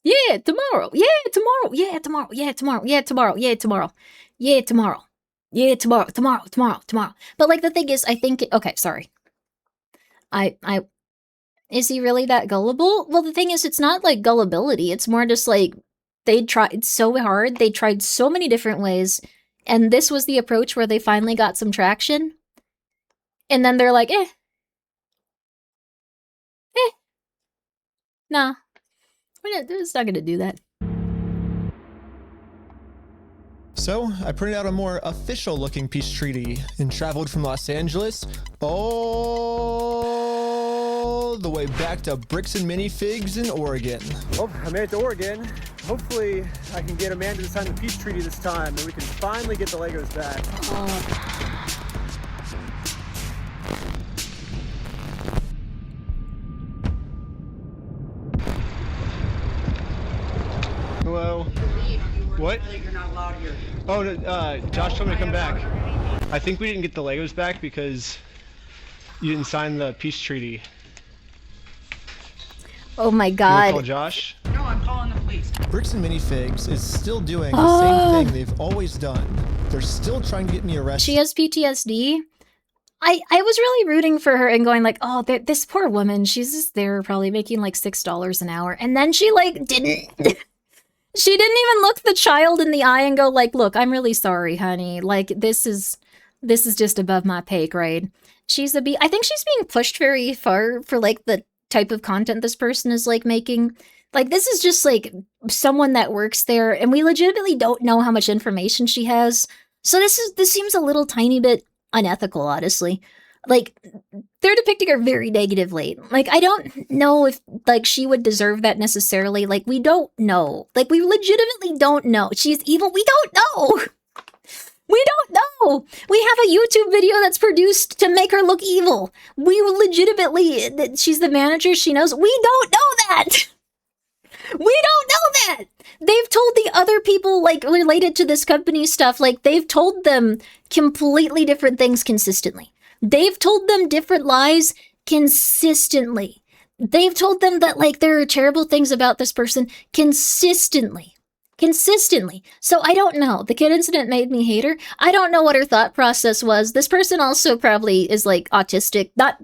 Yeah, tomorrow. Yeah, tomorrow. Yeah, tomorrow. Yeah, tomorrow. Yeah, tomorrow. Yeah, tomorrow. Yeah, tomorrow. Yeah, tomorrow. But, like, the thing is, I think, okay, sorry. Is he really that gullible? Well, the thing is, it's not, like, gullibility. It's more just, like, they tried so hard. They tried so many different ways. And this was the approach where they finally got some traction. And then they're like, nah. It's not gonna do that.
So, I printed out a more official looking peace treaty and traveled from Los Angeles all the way back to Bricks and Minifigs in Oregon.
Well, I made it to Oregon. Hopefully, I can get Amanda to sign the peace treaty this time, and we can finally get the Legos back.
Hello. What?
You're not allowed here.
Oh, no, Josh told me to come back. I think we didn't get the Legos back because you didn't sign the peace treaty.
Oh my
You
god.
wanna call Josh?
No, I'm calling the police.
Bricks and Minifigs is still doing the same thing they've always done. They're still trying to get me arrested.
She has PTSD. I was really rooting for her and going like, oh, this poor woman, she's just there probably making like $6 an hour. And then she like didn't... She didn't even look the child in the eye and go like, look, I'm really sorry, honey. Like, this is just above my pay grade. I think she's being pushed very far for like the type of content this person is like making. Like, this is just like someone that works there and we legitimately don't know how much information she has. So this seems a little tiny bit unethical, honestly. Like, they're depicting her very negatively. Like, I don't know if, like, she would deserve that necessarily. Like, we don't know. Like, we legitimately don't know. She's evil. We don't know. We don't know. We have a YouTube video that's produced to make her look evil. We legitimately, she's the manager. She knows. We don't know that. We don't know that. They've told the other people, like, related to this company stuff, like, they've told them completely different things consistently. They've told them different lies consistently. They've told them that, like, there are terrible things about this person consistently. So I don't know. The kid incident made me hate her. I don't know what her thought process was. This person also probably is, like, autistic. Not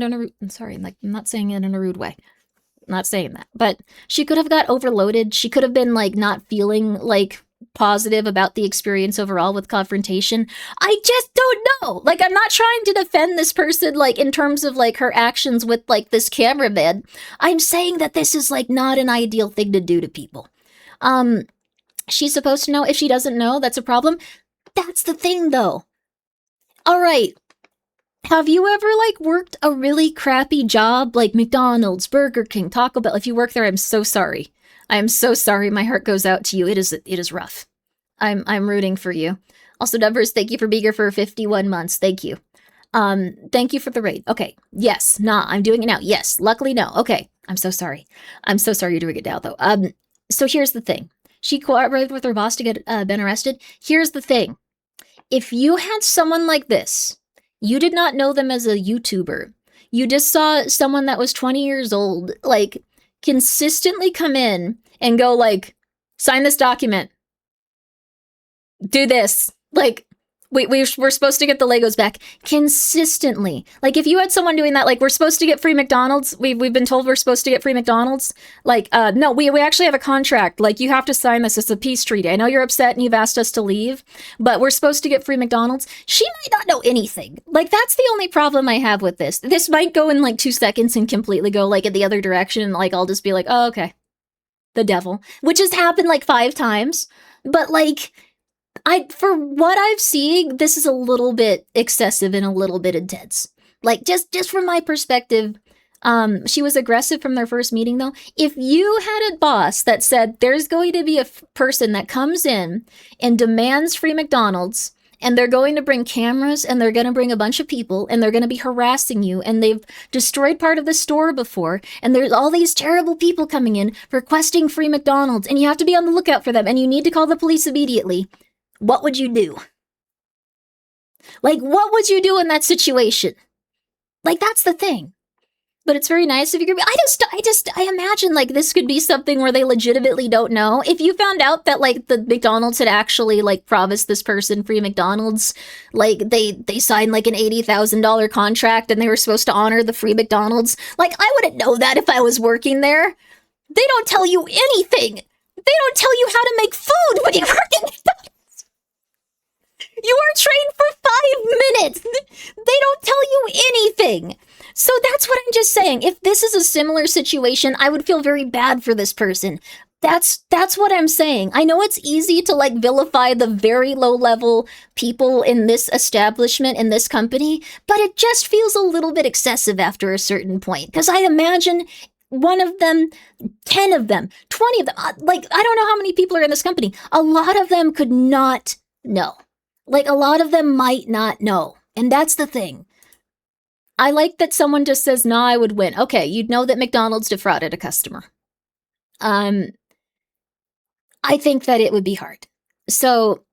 in a rude... I'm sorry, like, I'm not saying it in a rude way. I'm not saying that. But she could have got overloaded. She could have been, like, not feeling like positive about the experience overall with confrontation. I just don't know. Like, I'm not trying to defend this person, like, in terms of, like, her actions with, like, this cameraman. I'm saying that this is, like, not an ideal thing to do to people. She's supposed to know. If she doesn't know, that's a problem. That's the thing, though. All right. Have you ever, like, worked a really crappy job, like McDonald's, Burger King, Taco Bell? If you work there, I'm so sorry. I am so sorry. My heart goes out to you. It is rough. I'm rooting for you. Also, Numbers, thank you for being here for 51 months. Thank you. Thank you for the raid. Okay. Yes. Nah, I'm doing it now. Yes. Luckily, no. Okay. I'm so sorry. I'm so sorry you're doing it now, though. So here's the thing. She cooperated with her boss to get Ben arrested. Here's the thing. If you had someone like this, you did not know them as a YouTuber. You just saw someone that was 20 years old, like, consistently come in and go, like, sign this document. Do this. Like, we're supposed to get the Legos back. Consistently. Like, if you had someone doing that, like, we're supposed to get free McDonald's. We've been told we're supposed to get free McDonald's. Like, no, we actually have a contract. Like, you have to sign this. It's a peace treaty. I know you're upset and you've asked us to leave, but we're supposed to get free McDonald's. She might not know anything. Like, that's the only problem I have with this. This might go in, like, 2 seconds and completely go, like, in the other direction. Like, I'll just be like, oh, okay. The devil. Which has happened, like, 5 times. But, like, for what I've seen, this is a little bit excessive and a little bit intense. Like, just from my perspective, she was aggressive from their first meeting, though. If you had a boss that said there's going to be a person that comes in and demands free McDonald's, and they're going to bring cameras, and they're going to bring a bunch of people, and they're going to be harassing you, and they've destroyed part of the store before, and there's all these terrible people coming in requesting free McDonald's, and you have to be on the lookout for them, and you need to call the police immediately. What would you do? Like, what would you do in that situation? Like, that's the thing. But it's very nice of you. I imagine, like, this could be something where they legitimately don't know. If you found out that, like, the McDonald's had actually, like, promised this person free McDonald's, like, they signed, like, an $80,000 contract and they were supposed to honor the free McDonald's, like, I wouldn't know that if I was working there. They don't tell you anything. They don't tell you how to make food when you work at McDonald's. You are trained for 5 minutes. They don't tell you anything. So that's what I'm just saying. If this is a similar situation, I would feel very bad for this person. That's what I'm saying. I know it's easy to, like, vilify the very low level people in this establishment, in this company, but it just feels a little bit excessive after a certain point. Because I imagine one of them, 10 of them, 20 of them, like, I don't know how many people are in this company. A lot of them could not know. Like, a lot of them might not know. And that's the thing. I like that someone just says, nah, I would win. Okay, you'd know that McDonald's defrauded a customer. I think that it would be hard. So,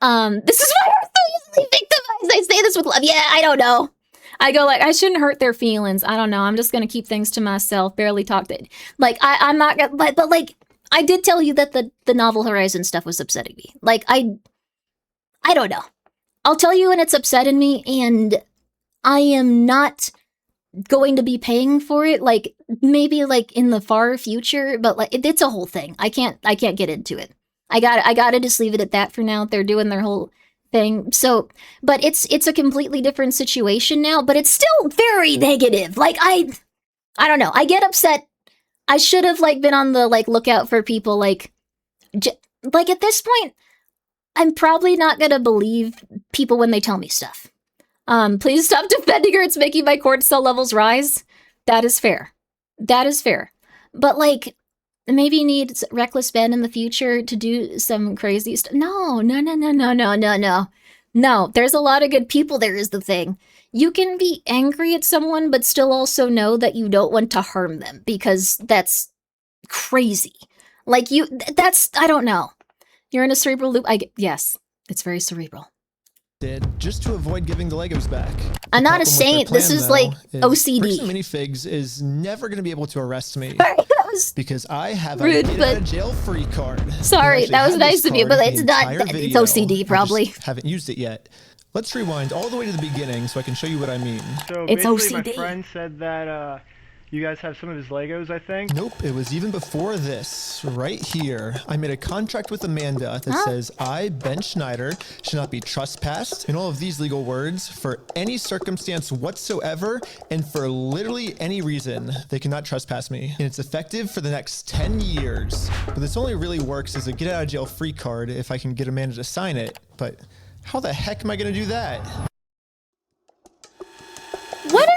this is why we're so easily victimized. I say this with love. Yeah, I don't know. I go, like, I shouldn't hurt their feelings. I don't know. I'm just going to keep things to myself, barely talk to it. Like, I'm not going to, but, like, I did tell you that the Novel Horizon stuff was upsetting me. Like, I don't know. I'll tell you when it's upsetting me, and I am not going to be paying for it, like, maybe, like, in the far future, but, like, it's a whole thing. I can't get into it. I gotta just leave it at that for now. They're doing their whole thing. So, but it's a completely different situation now, but it's still very negative. Like, I don't know. I get upset. I should have, like, been on the, like, lookout for people, like, at this point, I'm probably not gonna believe people when they tell me stuff. Please stop defending her. It's making my cortisol levels rise. That is fair. That is fair. But, like, maybe need Reckless Ben in the future to do some crazy stuff. No. No, there's a lot of good people there is the thing. You can be angry at someone, but still also know that you don't want to harm them, because that's crazy. Like, I don't know. You're in a cerebral loop. Yes, it's very cerebral.
Just to avoid giving the Legos back.
I'm not a saint. This is, like, OCD.
Bricks and Minifigs is never going to be able to arrest me. Because I have
rude,
a get out of jail free card.
Sorry, that was nice of you, but it's not. It's OCD, probably.
I just haven't used it yet. Let's rewind all the way to the beginning so I can show you what I mean.
So
it's
basically,
OCD.
my friend said that
You guys have some of his Legos, I think?
Nope, it was even before this, right here. I made a contract with Amanda that says I, Ben Schneider, should not be trespassed in all of these legal words for any circumstance whatsoever and for literally any reason. They cannot trespass me. And it's effective for the next 10 years. But this only really works as a get out of jail free card if I can get Amanda to sign it. But how the heck am I gonna do that?
What?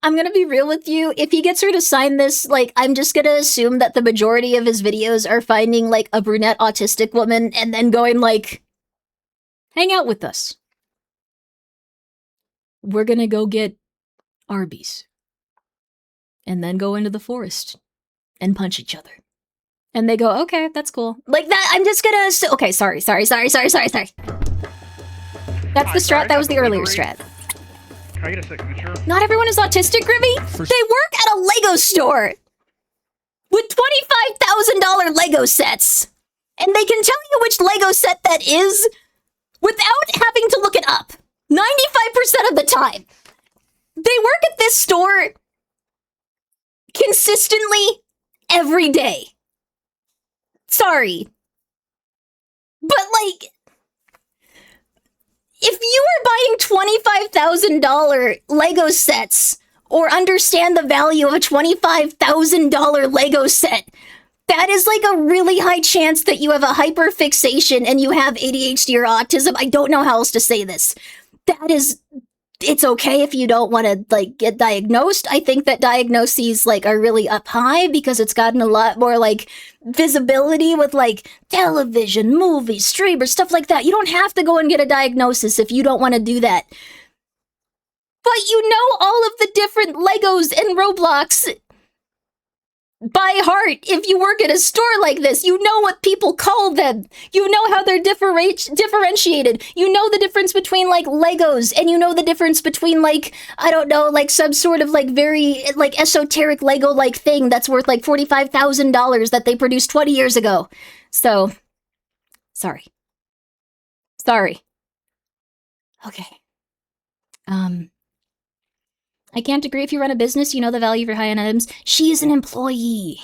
I'm gonna be real with you. If he gets her to sign this, like, I'm just gonna assume that the majority of his videos are finding, like, a brunette autistic woman and then going, like, hang out with us. We're gonna go get Arby's. And then go into the forest and punch each other. And they go, okay, that's cool. Like that, I'm just gonna assume. Okay, sorry. That's the strat, that was the earlier strat.
Can I get a signature?
Not everyone is autistic, Grimmi. They work at a Lego store with $25,000 Lego sets. And they can tell you which Lego set that is without having to look it up. 95% of the time. They work at this store consistently every day. Sorry. But like, if you are buying $25,000 Lego sets or understand the value of a $25,000 Lego set, that is like a really high chance that you have a hyperfixation and you have ADHD or autism. I don't know how else to say this. It's okay if you don't want to like get diagnosed. I think that diagnoses like are really up high because it's gotten a lot more like visibility with like television, movies, streamers, stuff like that. You don't have to go and get a diagnosis if you don't want to do that. But you know all of the different Legos and Roblox by heart. If you work at a store like this, you know what people call them. You know how they're differentiated. You know the difference between like Legos, and you know the difference between like, I don't know, like some sort of like very like esoteric Lego like thing that's worth like $45,000 that they produced 20 years ago. So, sorry. Okay. I can't agree. If you run a business, you know the value of your high-end items. She is an employee.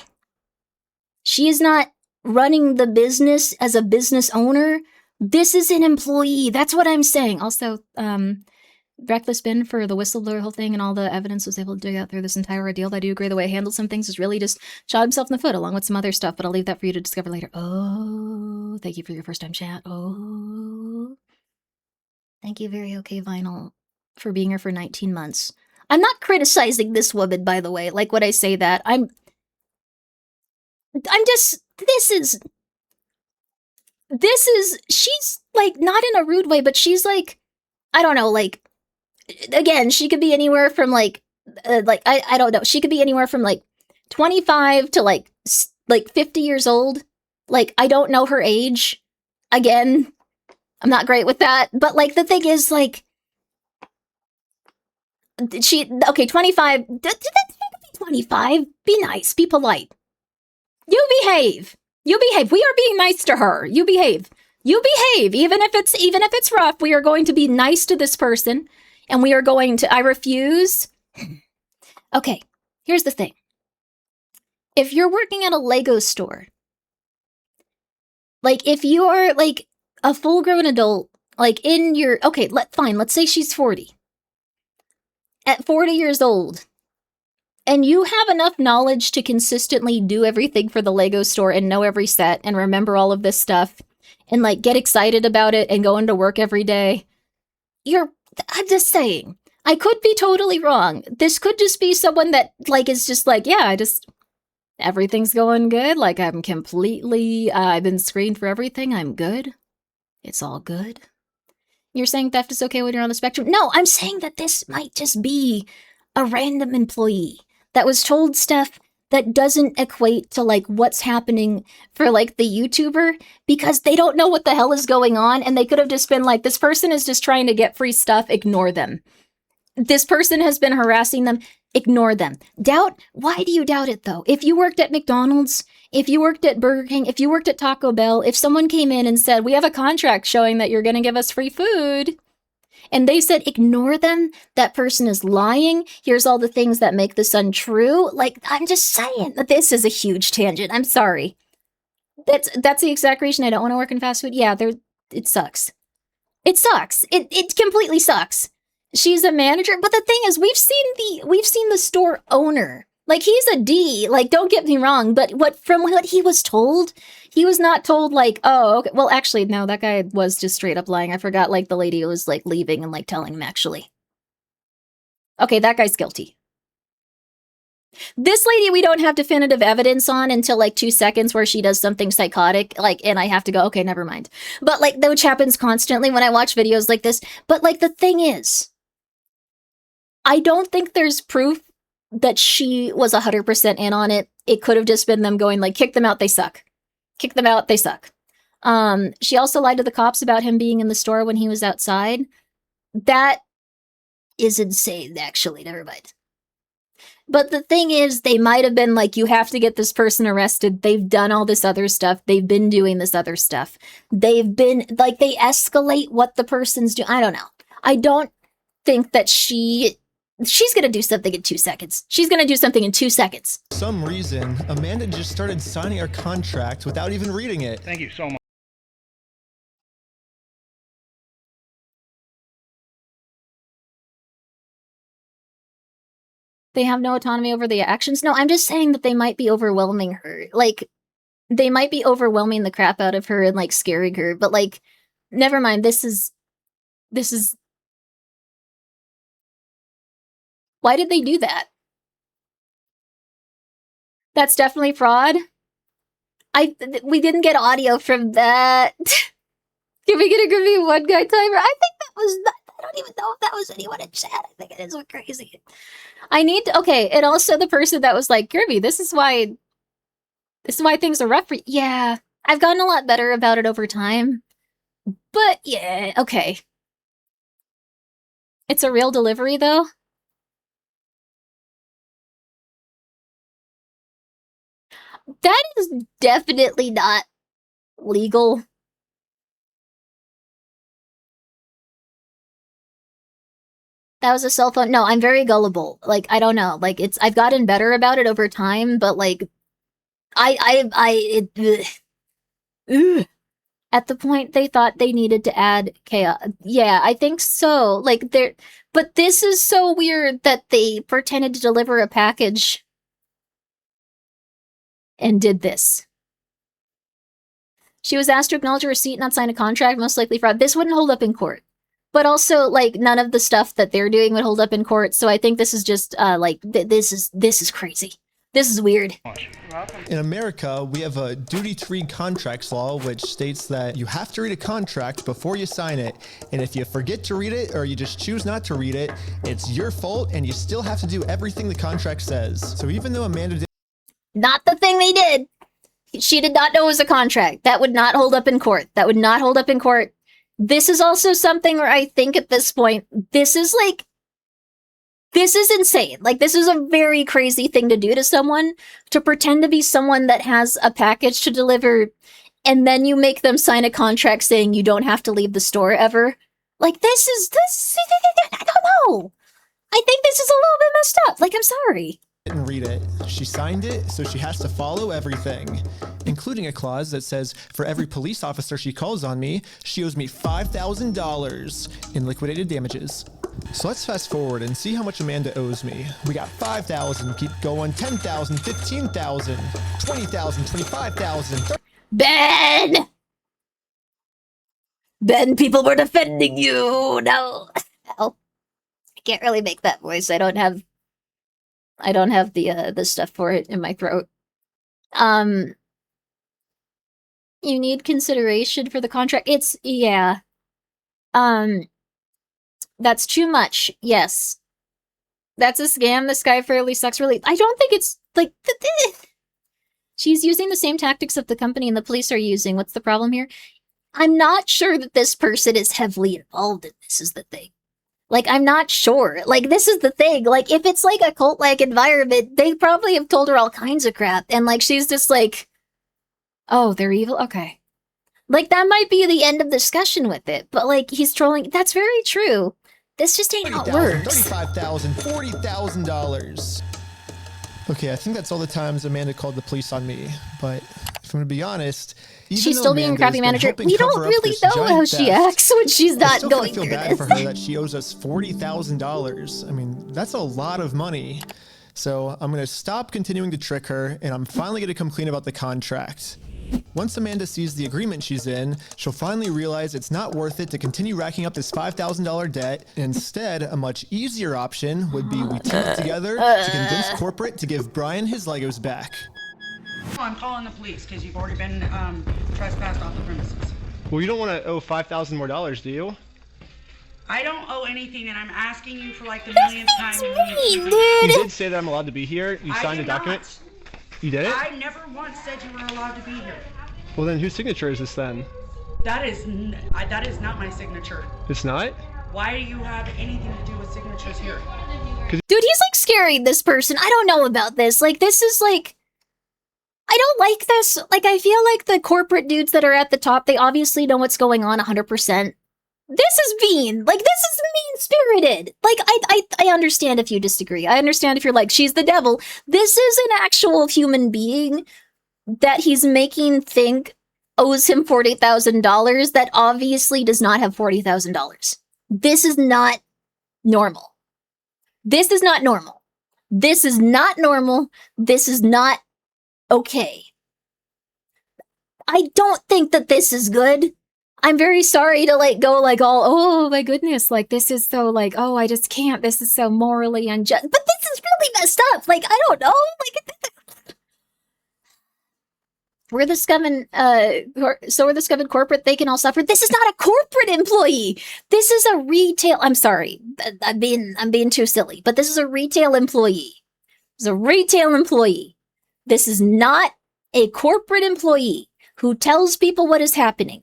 She is not running the business as a business owner. This is an employee. That's what I'm saying. Also, Reckless Ben for the whistleblower whole thing and all the evidence was able to dig out through this entire ordeal. I do agree the way I handled some things is really just shot himself in the foot along with some other stuff, but I'll leave that for you to discover later. Oh, thank you for your first time chat. Oh. Thank you, Very Okay Vinyl, for being here for 19 months. I'm not criticizing this woman, by the way. Like, when I say that, I'm just, she's, like, not in a rude way, but she's, like, I don't know, like, again, she could be anywhere from, like, I don't know, she could be anywhere from, like, 25 to, like 50 years old. Like, I don't know her age. Again, I'm not great with that. But, like, the thing is, like, 25. 25. Be nice. Be polite. You behave. We are being nice to her. You behave. Even if it's rough, we are going to be nice to this person, and we are going to. I refuse. Okay. Here's the thing. If you're working at a Lego store, like if you are like a full-grown adult, like in your let's say she's 40. At 40 years old, and you have enough knowledge to consistently do everything for the Lego store and know every set and remember all of this stuff and like get excited about it and go into work every day, I'm just saying, I could be totally wrong. This could just be someone that like is just like, yeah, everything's going good. Like I've been screened for everything. I'm good. It's all good. You're saying theft is okay when you're on the spectrum? No, I'm saying that this might just be a random employee that was told stuff that doesn't equate to like what's happening for like the YouTuber because they don't know what the hell is going on and they could have just been like, this person is just trying to get free stuff, ignore them. This person has been harassing them. Ignore them. Doubt? Why do you doubt it though? If you worked at McDonald's, if you worked at Burger King, if you worked at Taco Bell, if someone came in and said, we have a contract showing that you're going to give us free food, and they said, ignore them, that person is lying. Here's all the things that make this untrue. Like, I'm just saying that this is a huge tangent. I'm sorry. That's the exact reason I don't want to work in fast food. Yeah, it sucks. It sucks. It completely sucks. She's a manager, but the thing is, we've seen the store owner. Like, he's a D. Like, don't get me wrong, but from what he was told, he was not told like, oh, okay. Well, actually, no, that guy was just straight up lying. I forgot. Like, the lady was like leaving and like telling him actually. Okay, that guy's guilty. This lady, we don't have definitive evidence on until like 2 seconds where she does something psychotic, like, and I have to go, okay, never mind. But like, which happens constantly when I watch videos like this. But like, the thing is, I don't think there's proof that she was 100% in on it. It could have just been them going like, kick them out, they suck. Kick them out, they suck. She also lied to the cops about him being in the store when he was outside. That is insane, actually, never mind. But the thing is, they might have been like, you have to get this person arrested. They've done all this other stuff. They've been doing this other stuff. They've been, like, they escalate what the person's doing. I don't know. I don't think that she's gonna do something in 2 seconds. She's gonna do something in 2 seconds.
For some reason, Amanda just started signing our contract without even reading it.
Thank you so much.
They have no autonomy over the actions. No, I'm just saying that they might be overwhelming her. Like, they might be overwhelming the crap out of her and, like, scaring her. But, like, never mind. This is... Why did they do that? That's definitely fraud. We didn't get audio from that. Can we get a Grimmi one guy timer? I think that was... I don't even know if that was anyone in chat. I think it is what crazy. I need to, okay, and also the person that was like, Grimmi, this is why things are rough for you. Yeah, I've gotten a lot better about it over time. But yeah, okay. It's a real delivery though. That is definitely not legal. That was a cell phone. No, I'm very gullible. Like, I don't know. Like, I've gotten better about it over time, but like, at the point they thought they needed to add chaos. Yeah, I think so. Like, but this is so weird that they pretended to deliver a package and did this. She was asked to acknowledge a receipt, not sign a contract, most likely fraud. This wouldn't hold up in court. But also, like, none of the stuff that they're doing would hold up in court, so I think this is just, like, this is crazy. This is weird.
In America, we have a duty-to-read contracts law, which states that you have to read a contract before you sign it. And if you forget to read it, or you just choose not to read it, it's your fault, and you still have to do everything the contract says. So even though Amanda did...
Not the thing they did. She did not know it was a contract. That would not hold up in court. That would not hold up in court. This is also something where I think at this point, this is insane. Like, this is a very crazy thing to do to someone, to pretend to be someone that has a package to deliver, and then you make them sign a contract saying you don't have to leave the store ever. Like, this, I don't know. I think this is a little bit messed up. Like, I'm sorry.
Didn't read it. She signed it, so she has to follow everything, including a clause that says for every police officer she calls on me, she owes me $5,000 in liquidated damages. So let's fast forward and see how much Amanda owes me. We got 5,000, keep going, 10,000, 15,000, 20,000, 25,000.
Ben, people were defending you. No. I can't really make that voice. I don't have the stuff for it in my throat. You need consideration for the contract. Yeah. That's too much. Yes. That's a scam. This guy fairly sucks. Really, I don't think it's like she's using the same tactics that the company and the police are using. What's the problem here? I'm not sure that this person is heavily involved in this, is the thing. Like, I'm not sure. Like, this is the thing. Like, if it's like a cult-like environment, they probably have told her all kinds of crap. And like, she's just like, oh, they're evil? Okay. Like, that might be the end of the discussion with it. But like, he's trolling. That's very true. This just ain't how it works.
$35,000, $40,000. Okay, I think that's all the times Amanda called the police on me. But if I'm gonna be honest, even
She's
though
still being a
Amanda's
crappy
been
manager.
helping
We don't
cover up
really
this
know
giant
how she
theft,
acts when she's
I
not
still
going
feel
through
bad
this.
for her that she owes us $40,000. I mean, that's a lot of money. So I'm gonna stop continuing to trick her, and I'm finally gonna come clean about the contract. Once Amanda sees the agreement she's in, she'll finally realize it's not worth it to continue racking up this $5,000 debt. Instead, a much easier option would be we team up together to convince corporate to give Brian his Legos back.
I'm calling the police because you've already been trespassed off the premises.
Well, you don't want to owe $5,000 more, do you?
I don't owe anything, and I'm asking you for like the millionth time.
You did say that I'm allowed to be here. You signed a document. You did it?
I never once said you were allowed to be here.
Well, then whose signature is this then?
That is not my signature.
It's not?
Why do you have anything to do with signatures here?
Dude, he's like scaring this person. I don't know about this. Like, this is like, I don't like this. Like, I feel like the corporate dudes that are at the top, they obviously know what's going on 100%. This is mean. Like, this is mean-spirited. Like, I understand if you disagree. I understand if you're like, she's the devil. This is an actual human being that he's making think owes him $40,000 that obviously does not have $40,000. This is not normal. This is not normal. This is not normal. This is not okay. I don't think that this is good. I'm very sorry to like go like all, oh my goodness, like this is so like, oh, I just can't. This is so morally unjust. But this is really messed up. Like, I don't know. Like, we're the scum and so we're the scum and corporate. They can all suffer. This is not a corporate employee. This is a retail. I'm sorry. I'm being too silly. But this is a retail employee. This is a retail employee. This is not a corporate employee who tells people what is happening.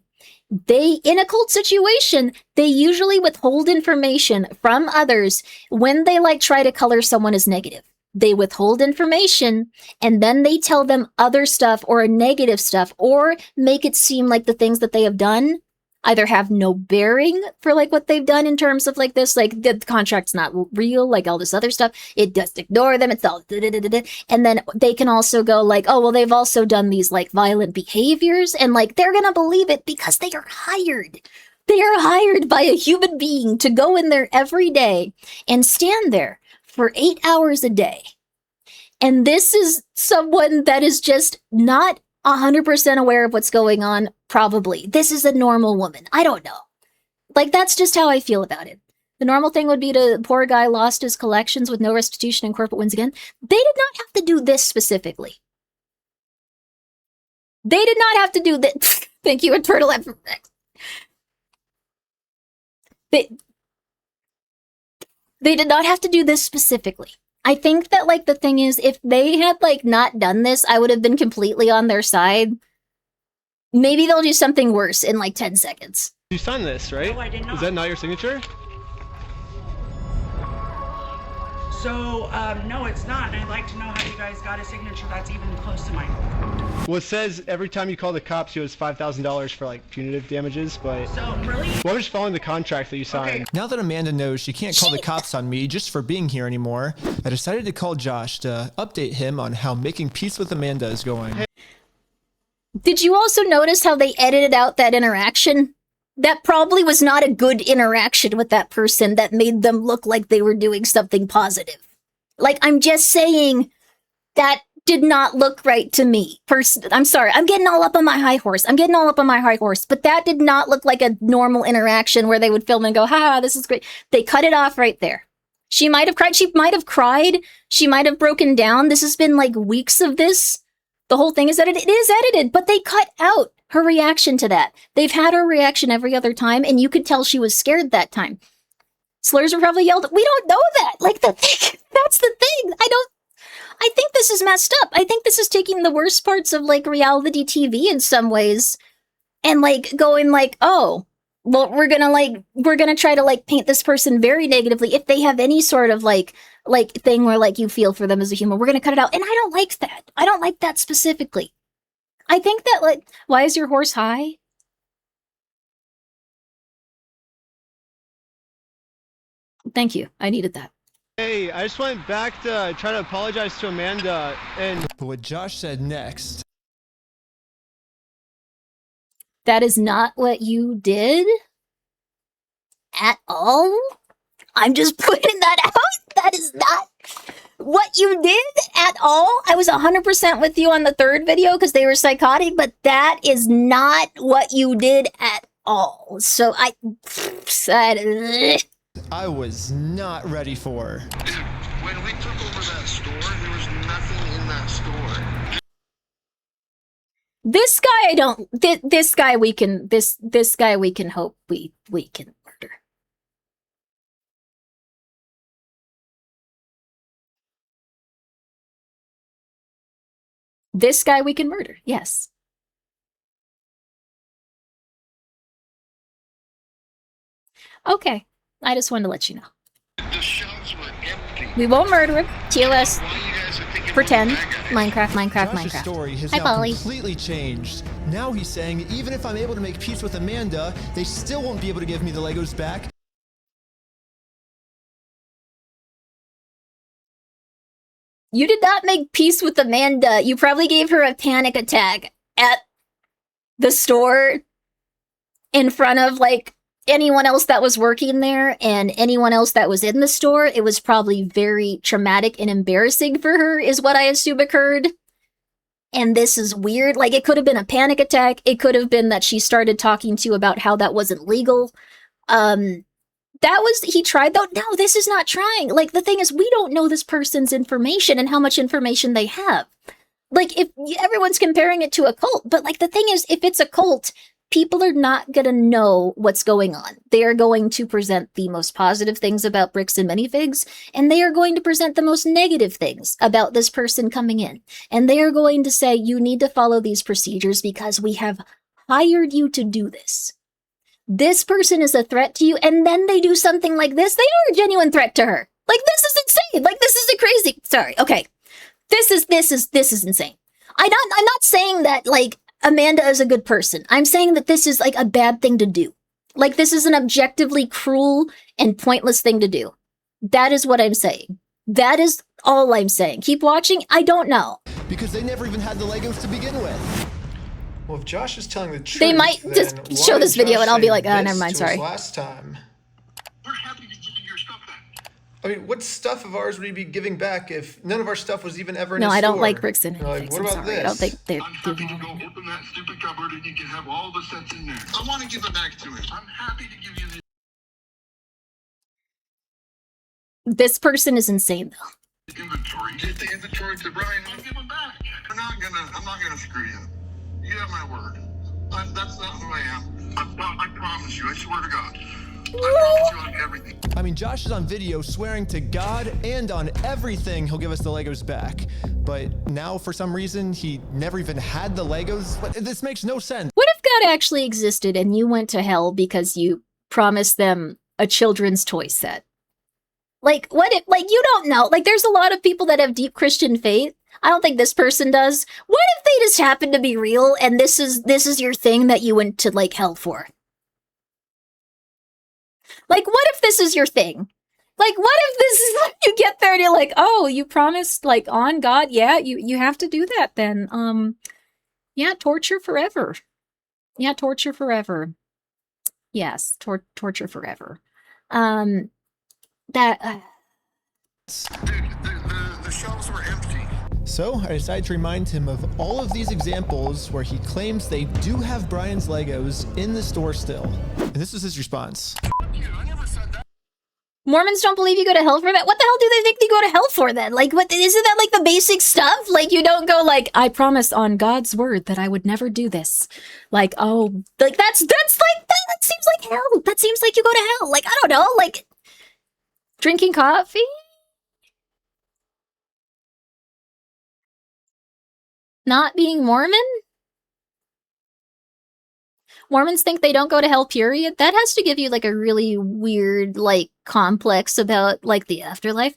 They, in a cult situation, they usually withhold information from others when they like try to color someone as negative. They withhold information and then they tell them other stuff or negative stuff or make it seem like the things that they have done either have no bearing for like what they've done in terms of like this, like the contract's not real, like all this other stuff. It just ignore them. It's all and then they can also go like, oh, well, they've also done these like violent behaviors and like they're gonna believe it because they are hired. They are hired by a human being to go in there every day and stand there for 8 hours a day. And this is someone that is just not 100% aware of what's going on, probably. This is a normal woman. I don't know. Like, that's just how I feel about it. The normal thing would be to, poor guy lost his collections with no restitution and corporate wins again. They did not have to do this specifically. They did not have to do this. Thank you, Eternal F. They did not have to do this specifically. I think that, like, the thing is, if they had, like, not done this, I would have been completely on their side. Maybe they'll do something worse in, like, 10 seconds.
You signed this, right?
No, I did not.
Is that not your signature?
So, no, it's not. And I'd like to know how you guys got a signature that's even close to mine.
Well, it says every time you call the cops, you owe us $5,000 for like punitive damages, but...
So, really?
Well, I'm just following the contract that you signed.
Okay. Now that Amanda knows she can't call the cops on me just for being here anymore, I decided to call Josh to update him on how making peace with Amanda is going.
Did you also notice how they edited out that interaction? That probably was not a good interaction with that person that made them look like they were doing something positive. Like, I'm just saying that did not look right to me. I'm sorry, I'm getting all up on my high horse. But that did not look like a normal interaction where they would film and go, ha, this is great. They cut it off right there. She might have cried. She might have broken down. This has been like weeks of this. The whole thing is that it is edited, but they cut out her reaction to that. They've had her reaction every other time, and you could tell she was scared that time. Slurs were probably yelled. We don't know that. Like, that's the thing. I think this is messed up. I think this is taking the worst parts of, like, reality TV in some ways and, like, going like, oh, well, we're gonna try to like paint this person very negatively. If they have any sort of like thing where like you feel for them as a human, we're gonna cut it out. And I don't like that. I don't like that specifically. I think that like, why is your horse high? Thank you. I needed that.
Hey, I just went back to try to apologize to Amanda, and
But what Josh said next.
That is not what you did at all. I'm just putting that out. That is not what you did at all. I was 100% with you on the third video because they were psychotic, but that is not what you did at all. So I
was not ready for.
When we took over that store, there was nothing in that store.
This guy I don't this guy we can this guy we can hope we can murder. This guy we can murder. Yes. Okay. I just wanted to let you know.
The shelves were empty.
We won't murder him. TOS. Pretend. Minecraft.
Josh's story has
Hi,
now
Polly.
completely changed. Now he's saying even if I'm able to make peace with Amanda, they still won't be able to give me the Legos back.
You did not make peace with Amanda. You probably gave her a panic attack at the store in front of like anyone else that was working there and anyone else that was in the store. It was probably very traumatic and embarrassing for her is what I assume occurred. And this is weird. Like, it could have been a panic attack. It could have been that she started talking to you about how that wasn't legal. He tried though. No, this is not trying. Like, the thing is, we don't know this person's information and how much information they have. Like, if everyone's comparing it to a cult, but like, the thing is, if it's a cult, people are not gonna know what's going on. They are going to present the most positive things about bricks and minifigs, and they are going to present the most negative things about this person coming in. And they are going to say, you need to follow these procedures because we have hired you to do this. This person is a threat to you, and then they do something like this. They are a genuine threat to her. Like, this is insane. Like, this is a crazy. Sorry. Okay. This is insane. I'm not saying that, like, Amanda is a good person. I'm saying that this is, like, a bad thing to do. Like, this is an objectively cruel and pointless thing to do. That is what I'm saying. That is all I'm saying. Keep watching. I don't know.
Because they never even had the Legos to begin with. Well, if Josh is telling the truth,
They might just show this video and I'll be like, oh, never mind, sorry.
Last time. I mean, what stuff of ours would he be giving back if none of our stuff was even ever in
No,
his
I don't
store?
like bricks and
Like, what
I'm
about
sorry.
this?
I don't think they're
I'm happy to go open that stupid cupboard and you can have all the sets in there. I want to give it back to him. I'm happy to give you the
This person is insane, though.
inventory. Get the inventory to Brian. I'll give them back. I'm not gonna screw you. You have my word. That's not who I am. I promise you. I swear to God. I promise you on everything.
I mean, Josh is on video swearing to God and on everything he'll give us the Legos back. But now, for some reason, he never even had the Legos. This makes no sense.
What if God actually existed and you went to hell because you promised them a children's toy set? Like, what if, like, you don't know. Like, there's a lot of people that have deep Christian faith. I don't think this person does. What if they just happen to be real and this is your thing that you went to, like, hell for? Like, what if this is your thing? Like, what if this is like you get there and you're like, oh, you promised, like, on God? Yeah, you have to do that then. Yeah, torture forever. Yeah, torture forever. Yes, torture forever. The
shelves were empty.
So I decided to remind him of all of these examples where he claims they do have Brian's Legos in the store still. And this was his response.
Mormons don't believe you go to hell for that? What the hell do they think they go to hell for then? Like, what, isn't that like the basic stuff? Like, you don't go like, I promise on God's word that I would never do this. Like, oh, like that's like, that seems like hell. That seems like you go to hell. Like, I don't know, like, drinking coffee? Not being Mormon? Mormons think they don't go to hell, period. That has to give you like a really weird like complex about like the afterlife.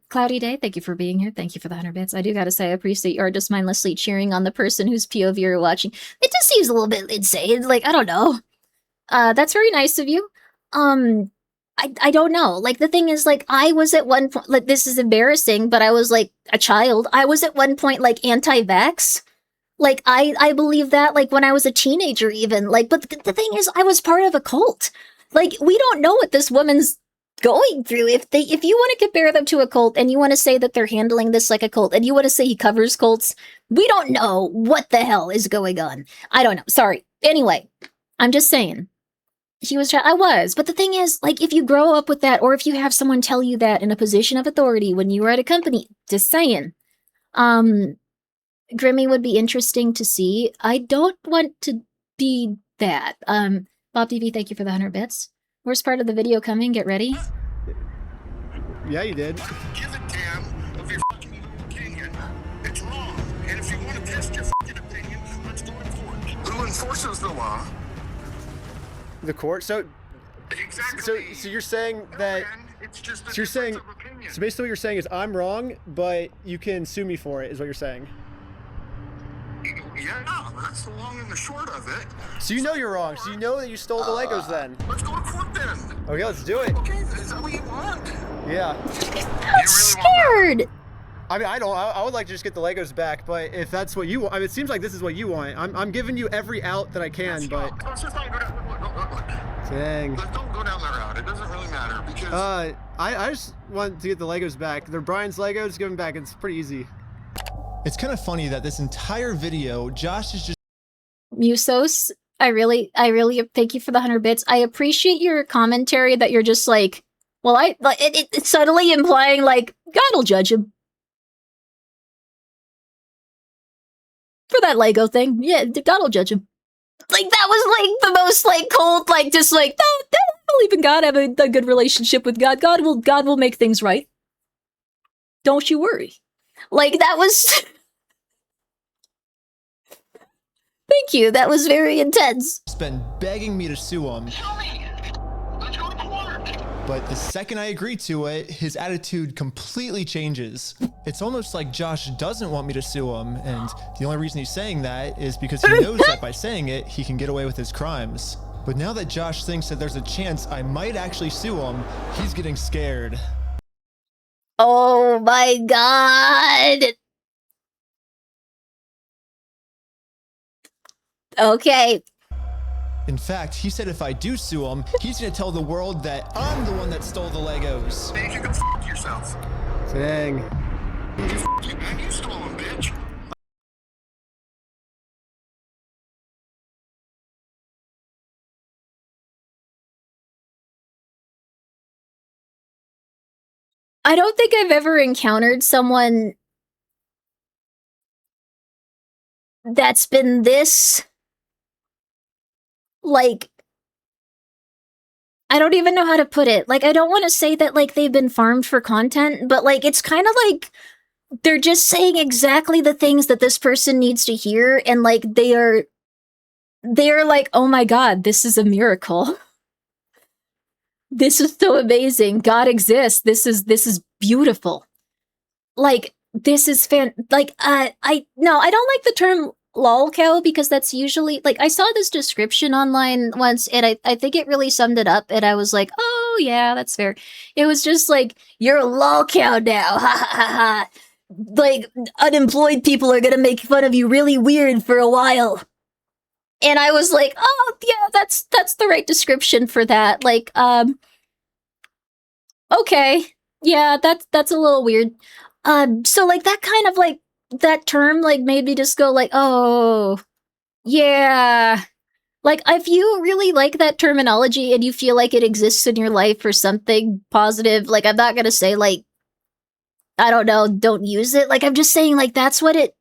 Cloudy Day, thank you for being here. Thank you for the 100 bits. I do gotta say I appreciate you are just mindlessly cheering on the person whose POV you're watching. It just seems a little bit insane. Like, I don't know. That's very nice of you. I don't know. Like, the thing is, like, I was at one point, like, this is embarrassing, but I was like a child. I was at one point like anti-vax. Like, I believe that, like, when I was a teenager even. Like, but the thing is, I was part of a cult. Like, we don't know what this woman's going through. If you want to compare them to a cult, and you want to say that they're handling this like a cult, and you want to say he covers cults, we don't know what the hell is going on. I don't know. Sorry. Anyway, I'm just saying. I was. But the thing is, like, if you grow up with that, or if you have someone tell you that in a position of authority when you were at a company, just saying. Grimmi would be interesting to see. I don't want to be that. Bob TV, thank you for the 100 bits. Worst part of the video coming, get ready.
Yeah, you did.
Give a damn of your fucking opinion. It's wrong. And if you want to test your fucking opinion, let's go to court. Who enforces the law?
The court? So you're saying that so basically what you're saying is I'm wrong, but you can sue me for it, is what you're saying.
Yeah, that's the long and the short of it.
So you know you're wrong. So you know that you stole the Legos then.
Let's go to court then.
Okay, let's do it.
Okay, is that what you want?
Yeah.
I'm scared.
I mean, I would like to just get the Legos back, but if that's what you want, I mean, it seems like this is what you want. I'm giving you every out that I can, but.
Let's just not go down. Look.
Dang.
Don't go down that route. It doesn't really matter because.
I just want to get the Legos back. They're Brian's Legos. Give them back. It's pretty easy.
It's kind of funny that this entire video, Josh is just
Musos, I really thank you for the 100 bits. I appreciate your commentary that you're just like, well, it's subtly implying like God will judge him for that Lego thing. Yeah, God will judge him. Like, that was like the most like cold, like just like no, believe in God, have a good relationship with God. God will make things right. Don't you worry. Like, that was. Thank you. That was very intense.
been begging me to sue him. But the second I agree to it, his attitude completely changes. It's almost like Josh doesn't want me to sue him, and the only reason he's saying that is because he knows that by saying it, he can get away with his crimes. But now that Josh thinks that there's a chance I might actually sue him, he's getting scared.
Oh my god! Okay.
In fact, he said if I do sue him, he's gonna tell the world that I'm the one that stole the Legos.
Then you can f*** yourself.
Dang.
You stole them, bitch.
I don't think I've ever encountered someone that's been this, like, I don't even know how to put it. Like, I don't want to say that, like, they've been farmed for content, but, like, it's kind of like they're just saying exactly the things that this person needs to hear, and, like, they are like, oh my god, this is a miracle. This is so amazing. God exists. This is beautiful. Like, this is I don't like the term lolcow because that's usually, like, I saw this description online once and I think it really summed it up and I was like, oh yeah, that's fair. It was just like, you're a lolcow now. Ha ha ha ha. Like, unemployed people are gonna make fun of you really weird for a while. And I was like, oh yeah, that's the right description for that. Like, okay. Yeah, that's a little weird. So like that kind of like that term like made me just go like, oh yeah. Like, if you really like that terminology and you feel like it exists in your life for something positive, like, I'm not gonna say like, I don't know, don't use it. Like, I'm just saying like that's what it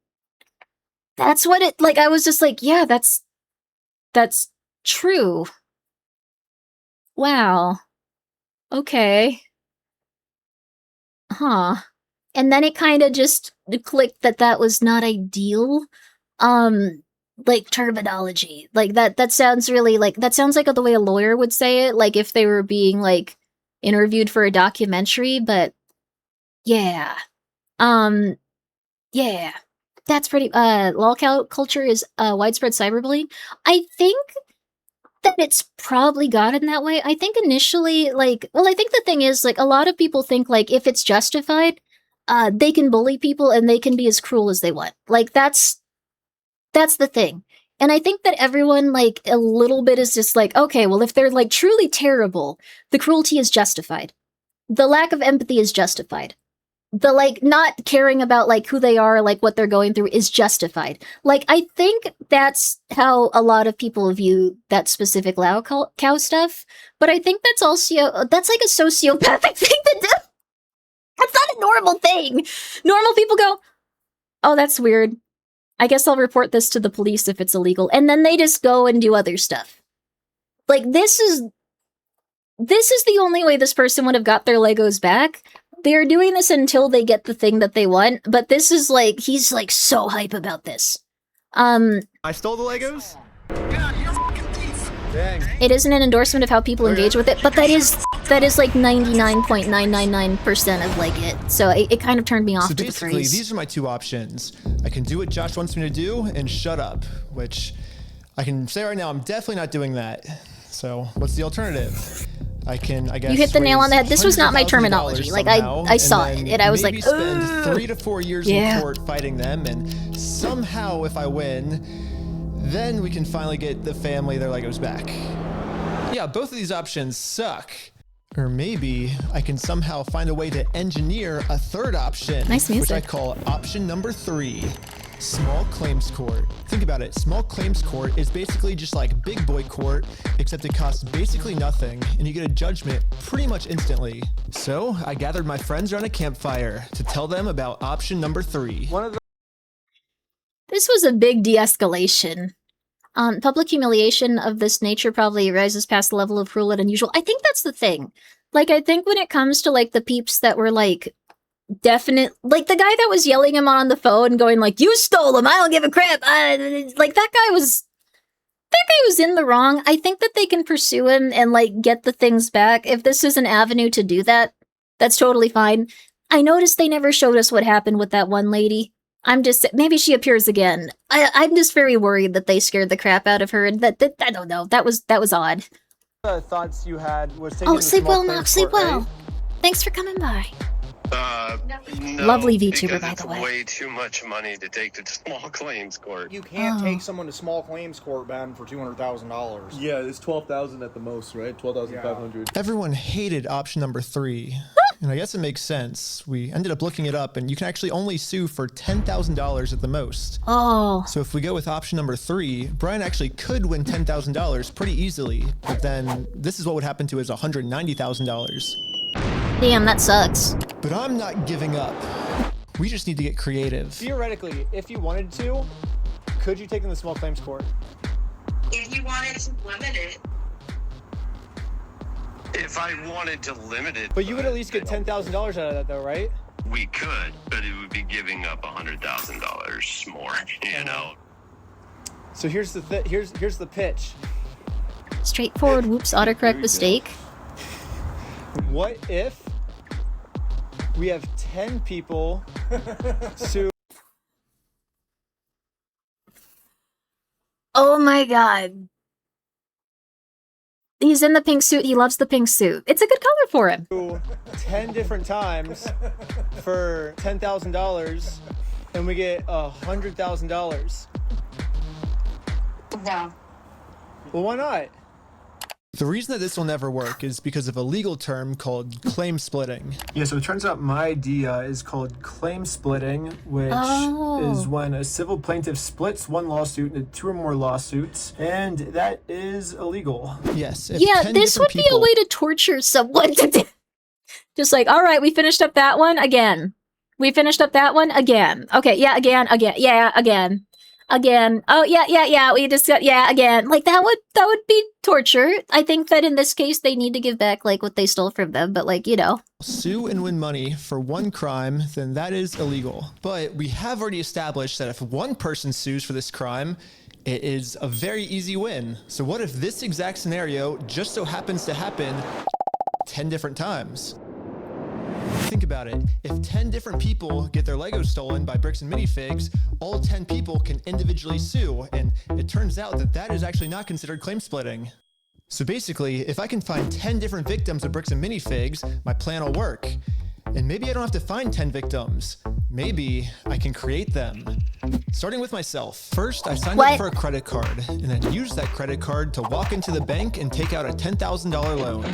like, I was just like, yeah, that's true. Wow. Okay. Huh. And then it kind of just clicked that that was not ideal. like terminology. Like that sounds really like that sounds like the way a lawyer would say it, like if they were being like interviewed for a documentary, but yeah. Yeah. That's pretty lol culture is widespread cyberbullying. I think that it's probably gotten that way. I think initially, like, well, I think the thing is, like, a lot of people think, like, if it's justified, they can bully people and they can be as cruel as they want. Like, that's the thing. And I think that everyone, like, a little bit is just like, okay, well, if they're, like, truly terrible, the cruelty is justified. The lack of empathy is justified. The, like, not caring about, like, who they are, like, what they're going through is justified. Like, I think that's how a lot of people view that specific Lao cow stuff, but I think that's also, that's like a sociopathic thing to do. That's not a normal thing. Normal people go, oh, that's weird. I guess I'll report this to the police if it's illegal, and then they just go and do other stuff. Like, this is the only way this person would have got their Legos back. They're doing this until they get the thing that they want, but this is like, he's like so hype about this.
I stole the Legos? Dang.
It isn't an endorsement of how people engage with it, but that is like 99.999% of like it. So it kind of turned me off to the
basically,
phrase.
these are my two options. I can do what Josh wants me to do and shut up, which I can say right now, I'm definitely not doing that. So what's the alternative? I guess
You hit the nail on the head. This was not my terminology. Like, I saw it, and I was like,
spend
ugh.
3 to 4 years in court fighting them, and somehow if I win, then we can finally get the family their Legos back. Yeah, both of these options suck. Or maybe I can somehow find a way to engineer a third option.
Nice music.
Which I call option number 3. Small claims court. Think about it. Small claims court is basically just like big boy court, except it costs basically nothing, and you get a judgment pretty much instantly. So I gathered my friends around a campfire to tell them about option number 3.
This was a big de-escalation. Public humiliation of this nature probably rises past the level of cruel and unusual. I think that's the thing. Like, I think when it comes to, like, the peeps that were, like, definite, like, the guy that was yelling him on the phone, going, like, you stole him, I don't give a crap, like, that guy was in the wrong. I think that they can pursue him and, like, get the things back. If this is an avenue to do that, that's totally fine. I noticed they never showed us what happened with that one lady. Maybe she appears again. I'm just very worried that they scared the crap out of her, and that I don't know, that was odd.
Thoughts you had was taking
Oh, sleep well, Nox, sleep well. Thanks for coming by.
No,
Lovely VTuber, by
it's
the way.
way too much money to take to small claims court.
You can't take someone to small claims court, Ben, for $200,000.
Yeah, it's 12,000 at the most, right? 12,500.
Everyone hated option number 3. And I guess it makes sense. We ended up looking it up, and you can actually only sue for $10,000 at the most.
Oh.
So if we go with option number 3, Brian actually could win $10,000 pretty easily, but then this is what would happen to his $190,000.
Damn, that sucks.
But I'm not giving up. We just need to get creative.
Theoretically, if you wanted to, could you take them to small claims court?
If you wanted to limit it. If I wanted to limit it.
But you would at least get $10,000 out of that, though, right?
We could, but it would be giving up $100,000 more, you know?
So here's the here's the pitch.
Straightforward, whoops, autocorrect mistake.
What if we have 10 people sue?
Oh my god. He's in the pink suit. He loves the pink suit. It's a good color for him.
10 different times for $10,000, and we get $100,000.
No.
Well, why not?
The reason that this will never work is because of a legal term called claim splitting.
Yeah, so it turns out my idea is called claim splitting, which is when a civil plaintiff splits one lawsuit into 2 or more lawsuits, and that is illegal.
Yes.
Yeah, this would be a way to torture someone to do. Just like, all right, we finished up that one again. We finished up that one again. Okay, yeah, again, yeah, again. Again. Oh, yeah. We just got, yeah, again. Like, that would be torture. I think that in this case, they need to give back, like, what they stole from them, but, like, you know.
Sue and win money for one crime, then that is illegal. But we have already established that if one person sues for this crime, it is a very easy win. So what if this exact scenario just so happens to happen 10 different times? Think about it. If 10 different people get their Legos stolen by Bricks and Minifigs, all 10 people can individually sue, and it turns out that that is actually not considered claim splitting. So basically, if I can find 10 different victims of Bricks and Minifigs, my plan will work. And maybe I don't have to find 10 victims. Maybe I can create them. Starting with myself. First, I signed up for a credit card and then used that credit card to walk into the bank and take out a $10,000 loan.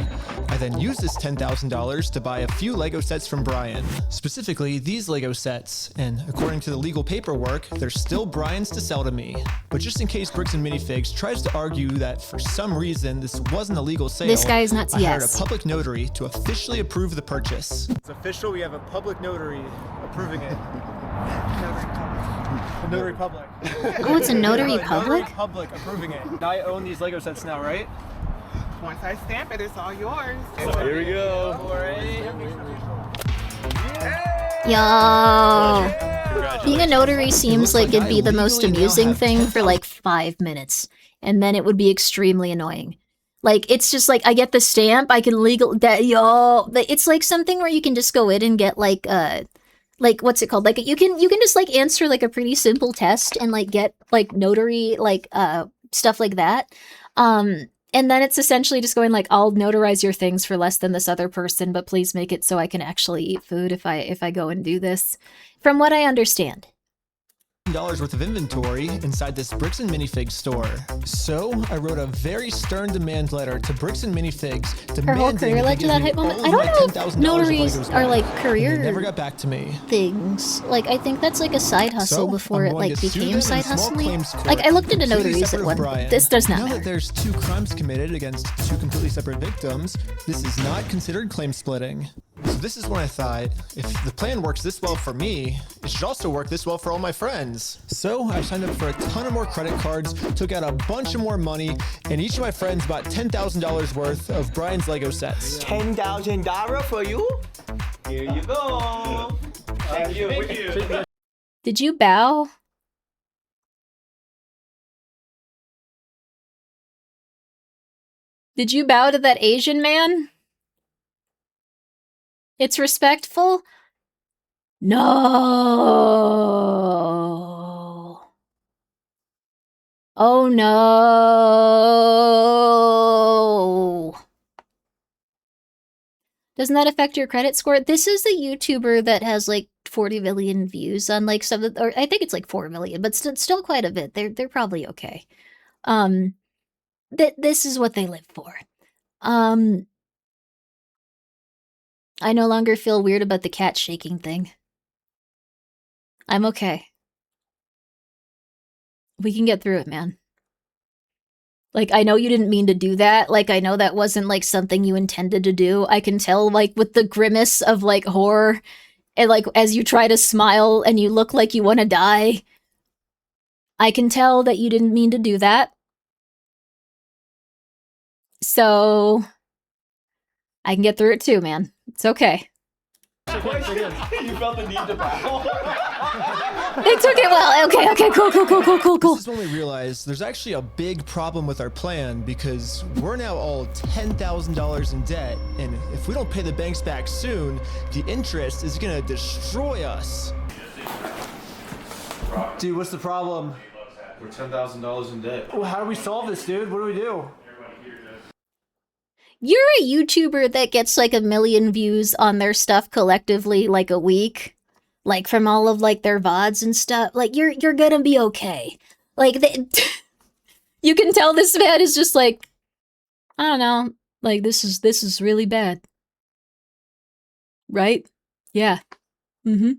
I then used this $10,000 to buy a few Lego sets from Brian. Specifically, these Lego sets. And according to the legal paperwork, they're still Brian's to sell to me. But just in case Bricks and Minifigs tries to argue that for some reason this wasn't a legal sale,
This guy is nuts,
I hired
yes.
a public notary to officially approve the purchase.
It's official. We have a public notary approving it. A notary public.
Oh, it's a notary public?
Notary public approving it. I own these Lego sets now, right?
Once I stamp it, it's all yours.
Here we go.
Yo. Being a notary seems like it'd be the most amusing thing for like 5 minutes. And then it would be extremely annoying. Like, it's just like, I get the stamp, I can it's like something where you can just go in and get like what's it called? Like, you can just like answer like a pretty simple test and like get like notary, like, stuff like that. And then it's essentially just going like, I'll notarize your things for less than this other person, but please make it so I can actually eat food if I go and do this. From what I understand.
$1,000 worth of inventory inside this Bricks and Minifigs store. So I wrote a very stern demand letter to Bricks and Minifigs
Her whole career led to that hype moment. I don't know if notaries are like career
never got back to me.
things. Like, I think that's like a side hustle before it like became side hustling.
Court,
Like, I looked into notaries at one. This does not
now
matter.
that there's 2 crimes committed against 2 completely separate victims, this is not considered claim splitting. So this is when I thought, if the plan works this well for me, it should also work this well for all my friends. So I signed up for a ton of more credit cards, took out a bunch of more money, and each of my friends bought $10,000 worth of Brian's Lego sets.
$10,000 for you? Here you go. Thank you.
Did you bow? Did you bow to that Asian man? It's respectful? No. Oh no. Doesn't that affect your credit score? This is the YouTuber that has like 40 million views on like some of, or I think it's like 4 million, but still quite a bit. They're probably okay. This is what they live for. I no longer feel weird about the cat shaking thing. I'm okay. We can get through it, man. Like, I know you didn't mean to do that. Like, I know that wasn't, like, something you intended to do. I can tell, like, with the grimace of, like, horror, and, like, as you try to smile and you look like you want to die. I can tell that you didn't mean to do that. So, I can get through it too, man. It's okay.
You felt the need to bow.
They took it well. Okay, cool.
This is when we realized there's actually a big problem with our plan because we're now all $10,000 in debt, and if we don't pay the banks back soon, the interest is gonna destroy us.
Dude, what's the problem?
We're $10,000 in debt.
Well, how do we solve this, dude? What do we do?
You're a YouTuber that gets like 1 million views on their stuff collectively like a week. Like from all of like their VODs and stuff. Like you're gonna be okay. Like you can tell this man is just like, I don't know. Like this is really bad. Right? Yeah. Mm-hmm.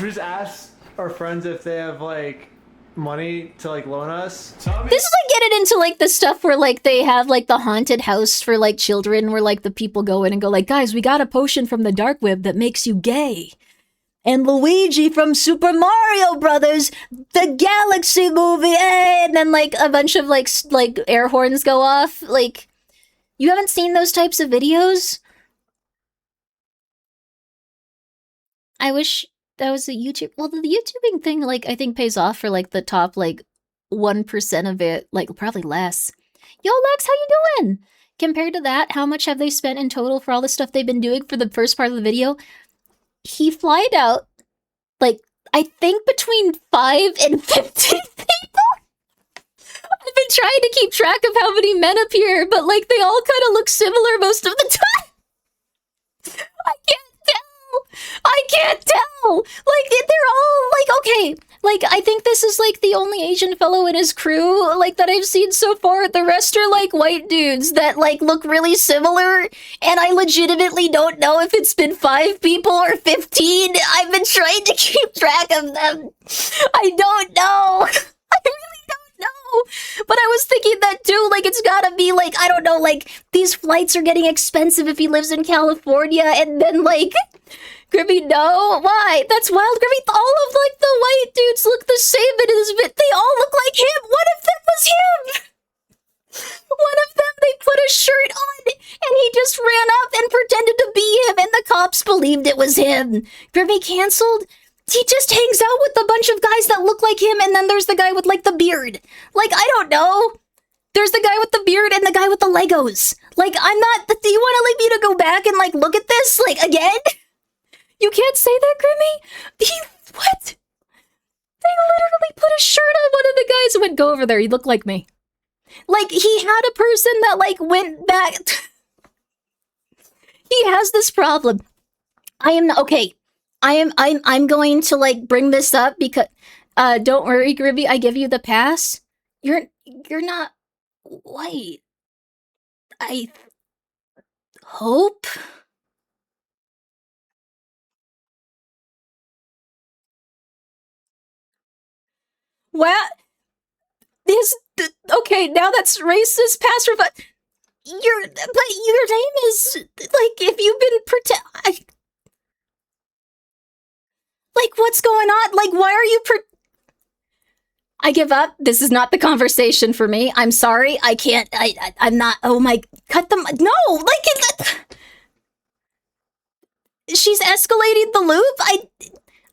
We just ask our friends if they have like money to like loan us.
This is like getting into like the stuff where like they have like the haunted house for like children where like the people go in and go like, guys, we got a potion from the dark web that makes you gay. And Luigi from Super Mario Brothers, the Galaxy movie, and then like a bunch of like air horns go off. Like, you haven't seen those types of videos? I wish that was a YouTube. Well, the YouTubing thing, like, I think pays off for like the top like 1% of it, like probably less. Yo, Lex, how you doing? Compared to that, how much have they spent in total for all the stuff they've been doing for the first part of the video? He flied out, like, I think between 5 and 15 people. I've been trying to keep track of how many men appear, but like they all kind of look similar most of the time. I can't tell. Like they're all like, okay, like I think this is like the only Asian fellow in his crew like that I've seen so far. The rest are like white dudes that like look really similar, and I legitimately don't know if it's been 5 people or 15. I've been trying to keep track of them. I don't know. I really don't know. But I was thinking that too, like it's gotta be like, I don't know, like these flights are getting expensive if he lives in California, and then like Grimmi, no, why? That's wild, Grimmi. All of like the white dudes look the same in his bit. They all look like him. One of them was him. One of them, they put a shirt on and he just ran up and pretended to be him, and the cops believed it was him. Grimmi canceled. He just hangs out with a bunch of guys that look like him, and then there's the guy with like the beard. Like, I don't know. There's the guy with the beard and the guy with the Legos. Like, I'm not, do you want to like me to go back and like look at this like again? You can't say that, Grimmi? What? They literally put a shirt on one of the guys and went, go over there, you look like me. Like, he had a person that, like, went back. He has this problem. Okay. I'm going to, like, bring this up because, don't worry, Grimmi, I give you the pass. You're not white. I hope? What? Okay, now that's racist, Pastor, but your name is, like, if you've been like, what's going on? Like, why are you I give up. This is not the conversation for me. I'm sorry. I can't, I'm not, oh my, cut them, no, like, she's escalating the loop.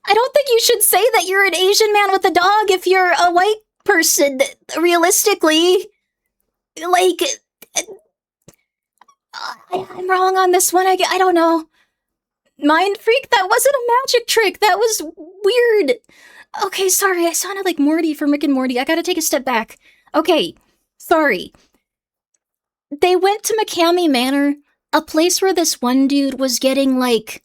I don't think you should say that you're an Asian man with a dog if you're a white person, realistically. Like, I'm wrong on this one. I don't know. Mind freak? That wasn't a magic trick. That was weird. Okay, sorry. I sounded like Morty from Rick and Morty. I gotta take a step back. Okay, sorry. They went to McCamey Manor, a place where this one dude was getting, like,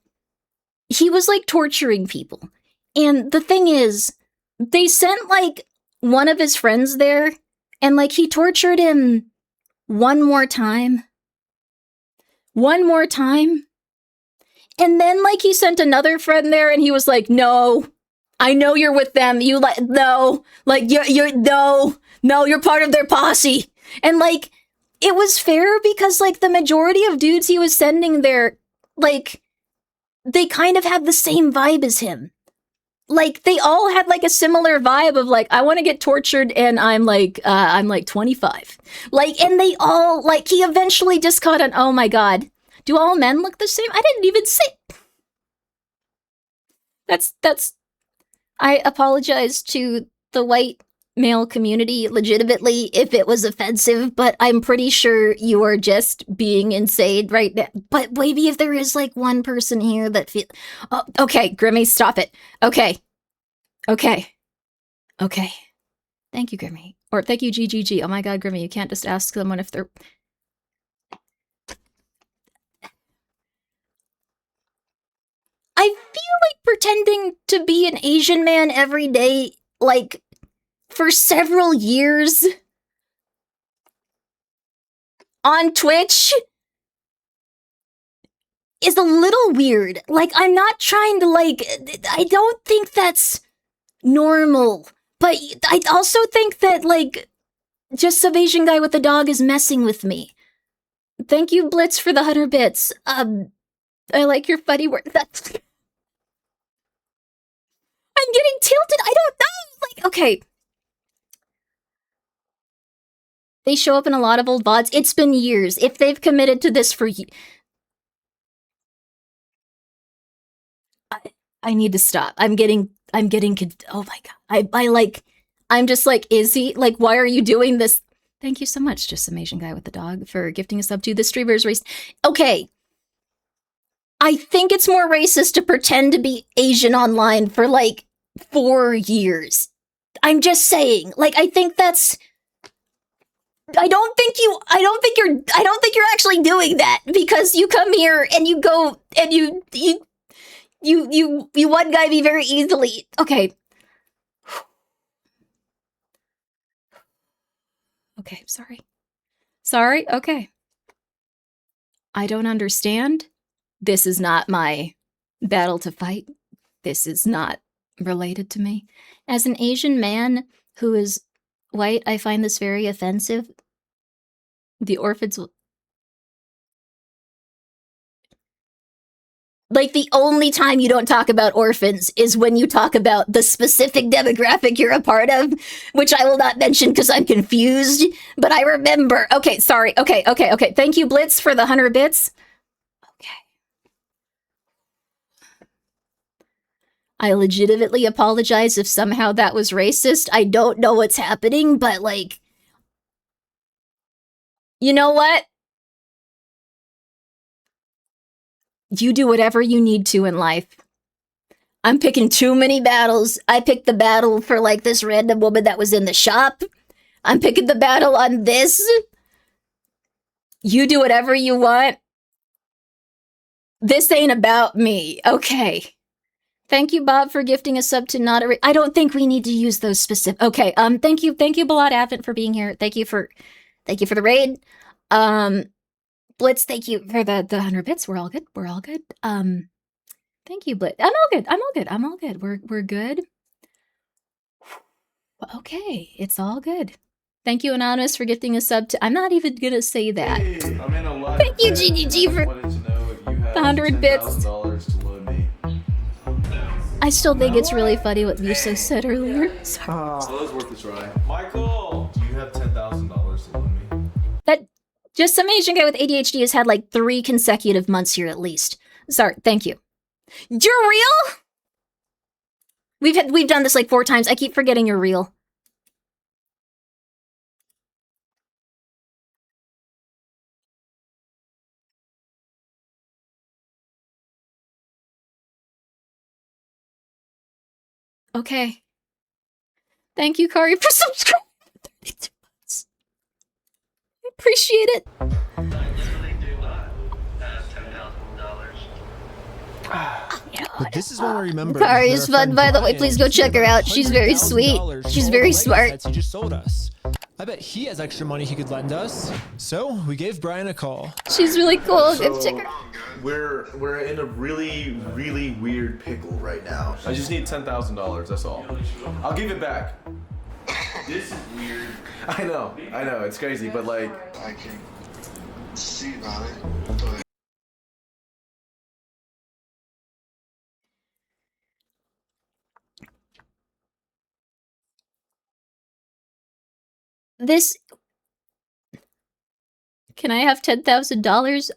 he was, like, torturing people. And the thing is, they sent, like, one of his friends there, and, like, he tortured him one more time. And then, like, he sent another friend there, and he was like, no, I know you're with them. You, like, no, like, no, you're part of their posse. And, like, it was fair because, like, the majority of dudes he was sending there, like, they kind of had the same vibe as him. Like, they all had, like, a similar vibe of, like, I want to get tortured, and I'm, like, 25. Like, and they all, like, he eventually just caught on, oh my god, do all men look the same? I didn't even say... That's... I apologize to the white male community, legitimately, if it was offensive, but I'm pretty sure you are just being insane right now. But maybe if there is, like, one person here that feel... Oh, okay, Grimmi, stop it. Okay. Thank you, Grimmi. Or thank you, GGG. Oh my god, Grimmi, you can't just ask someone if they're... I feel like pretending to be an Asian man every day, like, for several years on Twitch is a little weird. Like, I'm not trying to, like, I don't think that's normal. But I also think that, like, just some Asian guy with a dog is messing with me. Thank you, Blitz, for the 100 bits. I like your funny word. That's... I'm getting tilted. I don't know. Like, okay. They show up in a lot of old VODs. It's been years. If they've committed to this for years. I need to stop. I'm getting, oh my god. I'm just like, is he? Like, why are you doing this? Thank you so much, just some Asian guy with the dog, for gifting a sub to the streamer's race. Okay. I think it's more racist to pretend to be Asian online for like 4 years. I'm just saying. Like, I think that's... I don't think you're actually doing that, because you come here and you go and you one guy me very easily. Okay. Okay, sorry. Sorry, okay. I don't understand. This is not my battle to fight. This is not related to me. As an Asian man who is white, I find this very offensive. The orphans... Like, the only time you don't talk about orphans is when you talk about the specific demographic you're a part of, which I will not mention because I'm confused, but I remember. Okay, sorry. Okay. Thank you, Blitz, for the 100 bits. Okay. I legitimately apologize if somehow that was racist. I don't know what's happening, but, like... You know what? You do whatever you need to in life. I'm picking too many battles. I picked the battle for, like, this random woman that was in the shop. I'm picking the battle on this. You do whatever you want. This ain't about me. Okay. Thank you, Bob, for gifting a sub to not a... I don't think we need to use those specific... Okay, thank you, Balad Advent, for being here. Thank you for the raid. Blitz, thank you for the 100 bits. We're all good. Thank you, Blitz. I'm all good. We're good. Okay, it's all good. Thank you, Anonymous, for gifting a sub to... I'm not even gonna say that.
Hey, I'm in a live
Thank you,
event.
GGG, for
Wanted to know if you have
the 100 bits.
$10,000 to loan me.
I still think it's really funny what Musa said earlier. Sorry.
Well, it was worth a try. Michael, do you have $10,000 to loan me?
That just some Asian guy with ADHD has had like 3 consecutive months here at least. Sorry, thank you. You're real? We've done this like 4 times. I keep forgetting you're real. Okay. Thank you, Kari, for subscribing. 32 months. I appreciate it.
But this is when I remember.
Kari is fun, by the way. Please go check her out. She's very sweet. She's very smart.
He just sold us. I bet he has extra money he could lend us. So we gave Brian a call.
She's really cool. Go check her.
We're in a really weird pickle right now.
I just need $10,000. That's all. I'll give it back.
This is weird.
I know. It's crazy, but like.
I can see about it, but...
This... Can I have $10,000?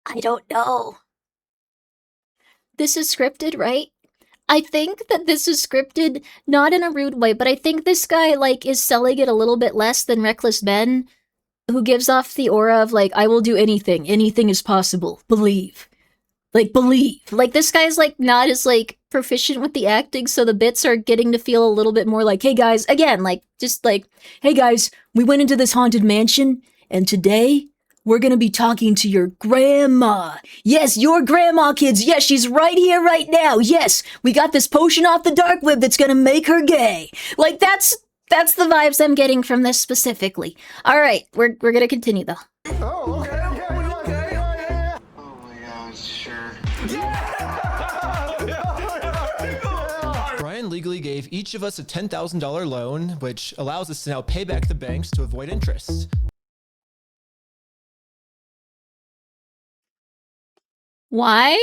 I don't know. This is scripted, right? I think that this is scripted, not in a rude way, but I think this guy, like, is selling it a little bit less than Reckless Ben, who gives off the aura of, like, I will do anything. Anything is possible. Believe. Like, believe. Like, this guy's, like, not as, like, proficient with the acting, so the bits are getting to feel a little bit more like, hey, guys, again, like, just like, hey, guys, we went into this haunted mansion, and today, we're gonna be talking to your grandma. Yes, your grandma, kids. Yes, she's right here, right now. Yes, we got this potion off the dark web that's gonna make her gay. Like, that's the vibes I'm getting from this specifically. All right, we're gonna continue, though.
Oh, okay. Oh my gosh, sure.
Brian legally gave each of us a $10,000 loan, which allows us to now pay back the banks to avoid interest.
Why?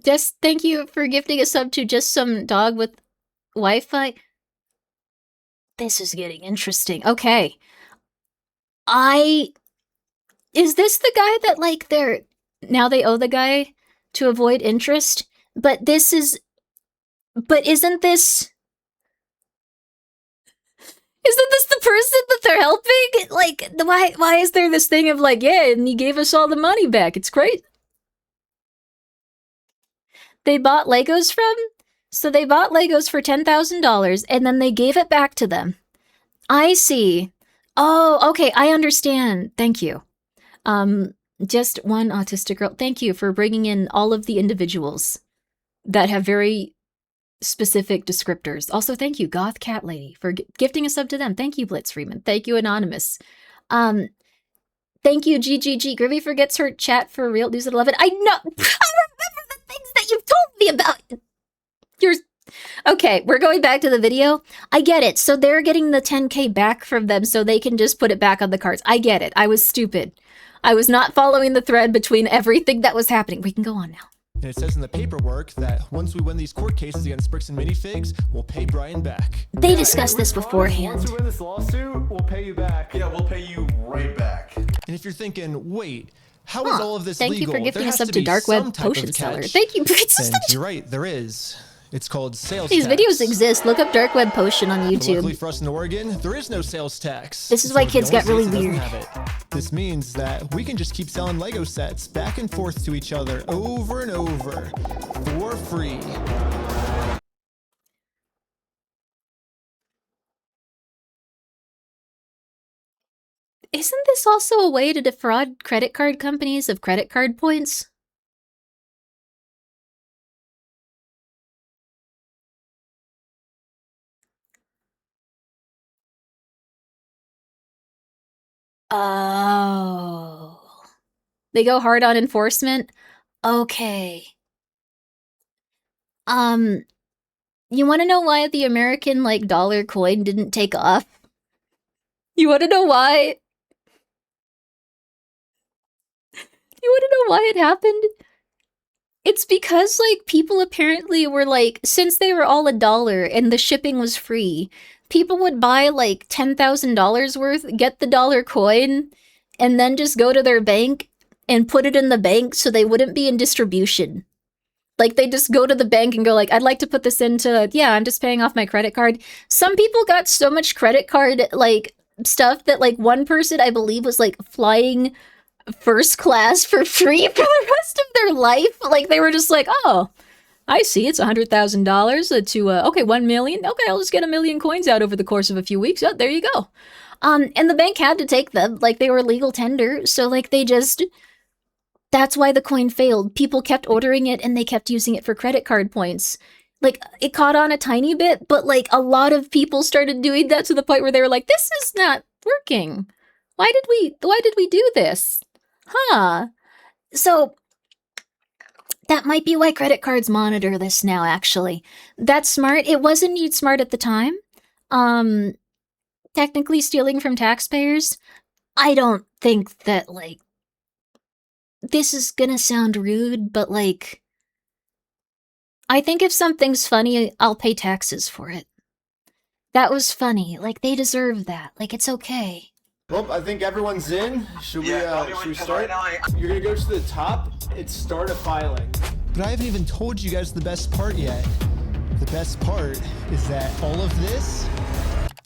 Just thank you for gifting a sub to just some dog with Wi-Fi. This is getting interesting. Okay. I Is this the guy that, like, now they owe the guy to avoid interest? But isn't this... Isn't this the person that they're helping? Like, why is there this thing of like, yeah, and he gave us all the money back? It's great. They bought Legos from? So they bought Legos for $10,000 and then they gave it back to them. I see. Oh, okay, I understand. Thank you. Just one autistic girl. Thank you for bringing in all of the individuals that have very specific descriptors. Also, thank you, Goth Cat Lady, for gifting a sub to them. Thank you, Blitz Freeman. Thank you, Anonymous. Thank you, GGG. Grimmi forgets her chat for real news at 11. I know. I remember the things that you've told me about. Okay, we're going back to the video. I get it. So they're getting the 10K back from them so they can just put it back on the cards. I get it. I was stupid. I was not following the thread between everything that was happening. We can go on now.
And it says in the paperwork that once we win these court cases against Bricks and Minifigs, we'll pay Brian back.
They discussed this beforehand.
Once we win this lawsuit, we'll pay you back.
Yeah, we'll pay you right back.
And if you're thinking, wait, how is all of this legal?
Thank you for gifting
There
us
has
up to
be
Dark
some
Web
type of
Potion Seller.
catch.
Thank you.
And you're right, there is. It's called sales
These
tax.
videos exist. Look up Dark Web Potion on
But
YouTube.
luckily for us in Oregon, there is no sales tax.
This is why kids
the
got
only
really
state that
weird.
doesn't have it. This means that we can just keep selling Lego sets back and forth to each other over and over for free.
Isn't this also a way to defraud credit card companies of credit card points? Oh. They go hard on enforcement? Okay. You want to know why the American, like, dollar coin didn't take off? You want to know why? You want to know why it happened? It's because, like, people apparently were, like, since they were all $1 and the shipping was free, people would buy, like, $10,000 worth, get the dollar coin, and then just go to their bank and put it in the bank so they wouldn't be in distribution. Like, they just go to the bank and go, like, I'd like to put this into, yeah, I'm just paying off my credit card. Some people got so much credit card, like, stuff that, like, one person, I believe, was, like, flying first class for free for the rest of their life. Like, they were just like, oh, I see, it's $100,000 to, okay, 1 million. Okay, I'll just get 1 million coins out over the course of a few weeks. Oh, there you go. And the bank had to take them, like, they were legal tender. So, like, they just, that's why the coin failed. People kept ordering it and they kept using it for credit card points. Like, it caught on a tiny bit, but, like, a lot of people started doing that to the point where they were like, this is not working. Why did we do this? Huh. So, that might be why credit cards monitor this now, actually. That's smart. It wasn't indeed smart at the time. Technically stealing from taxpayers. I don't think that, like, this is gonna sound rude, but, like, I think if something's funny, I'll pay taxes for it. That was funny. Like, they deserve that. Like, it's okay.
Well, I think everyone's in. Should we start? You're gonna go to the top. It's start a filing.
But I haven't even told you guys the best part yet. The best part is that all of this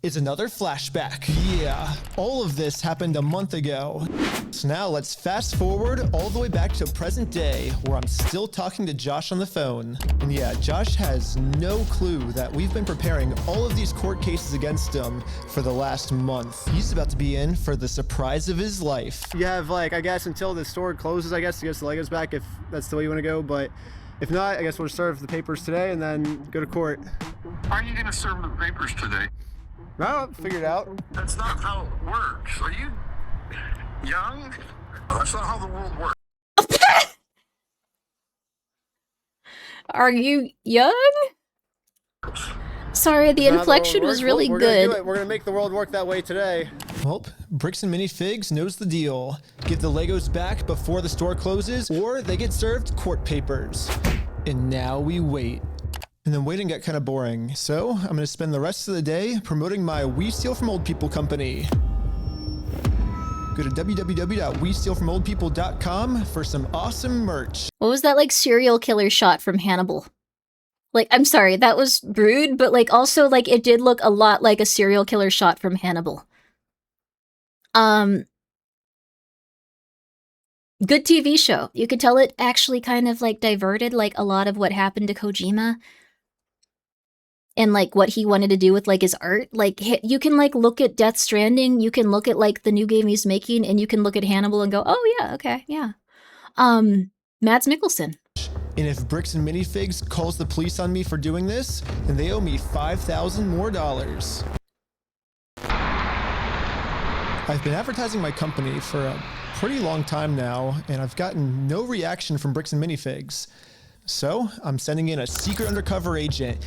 is another flashback. Yeah, all of this happened a month ago. So now let's fast forward all the way back to present day, where I'm still talking to Josh on the phone. And yeah, Josh has no clue that we've been preparing all of these court cases against him for the last month. He's about to be in for the surprise of his life.
You have, like, I guess until the store closes, I guess, to get the Legos back, if that's the way you want to go. But if not, I guess we'll serve the papers today and then go to court.
How are you going to serve the papers today?
Well, figure it out.
That's not how it works. Are you young? That's not how the world works.
Are you young? Sorry, the inflection was really good.
We're gonna make the world work that way today.
Well, Bricks and Minifigs knows the deal. Give the Legos back before the store closes, or they get served court papers. And now we wait. And then waiting got kind of boring, so I'm going to spend the rest of the day promoting my We Steal From Old People company. go to www.westealfromoldpeople.com for some awesome merch.
What was that, like, serial killer shot from Hannibal? Like, I'm sorry, that was rude, but, like, also, like, it did look a lot like a serial killer shot from Hannibal. Good TV show. You could tell it actually kind of, like, diverted, like, a lot of what happened to Kojima. And, like, what he wanted to do with, like, his art. Like, you can, like, look at Death Stranding, you can look at, like, the new game he's making, and you can look at Hannibal and go, oh, yeah, okay, yeah. Mads Mikkelsen.
And if Bricks and Minifigs calls the police on me for doing this, then they owe me $5,000 more. I've been advertising my company for a pretty long time now, and I've gotten no reaction from Bricks and Minifigs. So I'm sending in a secret undercover agent.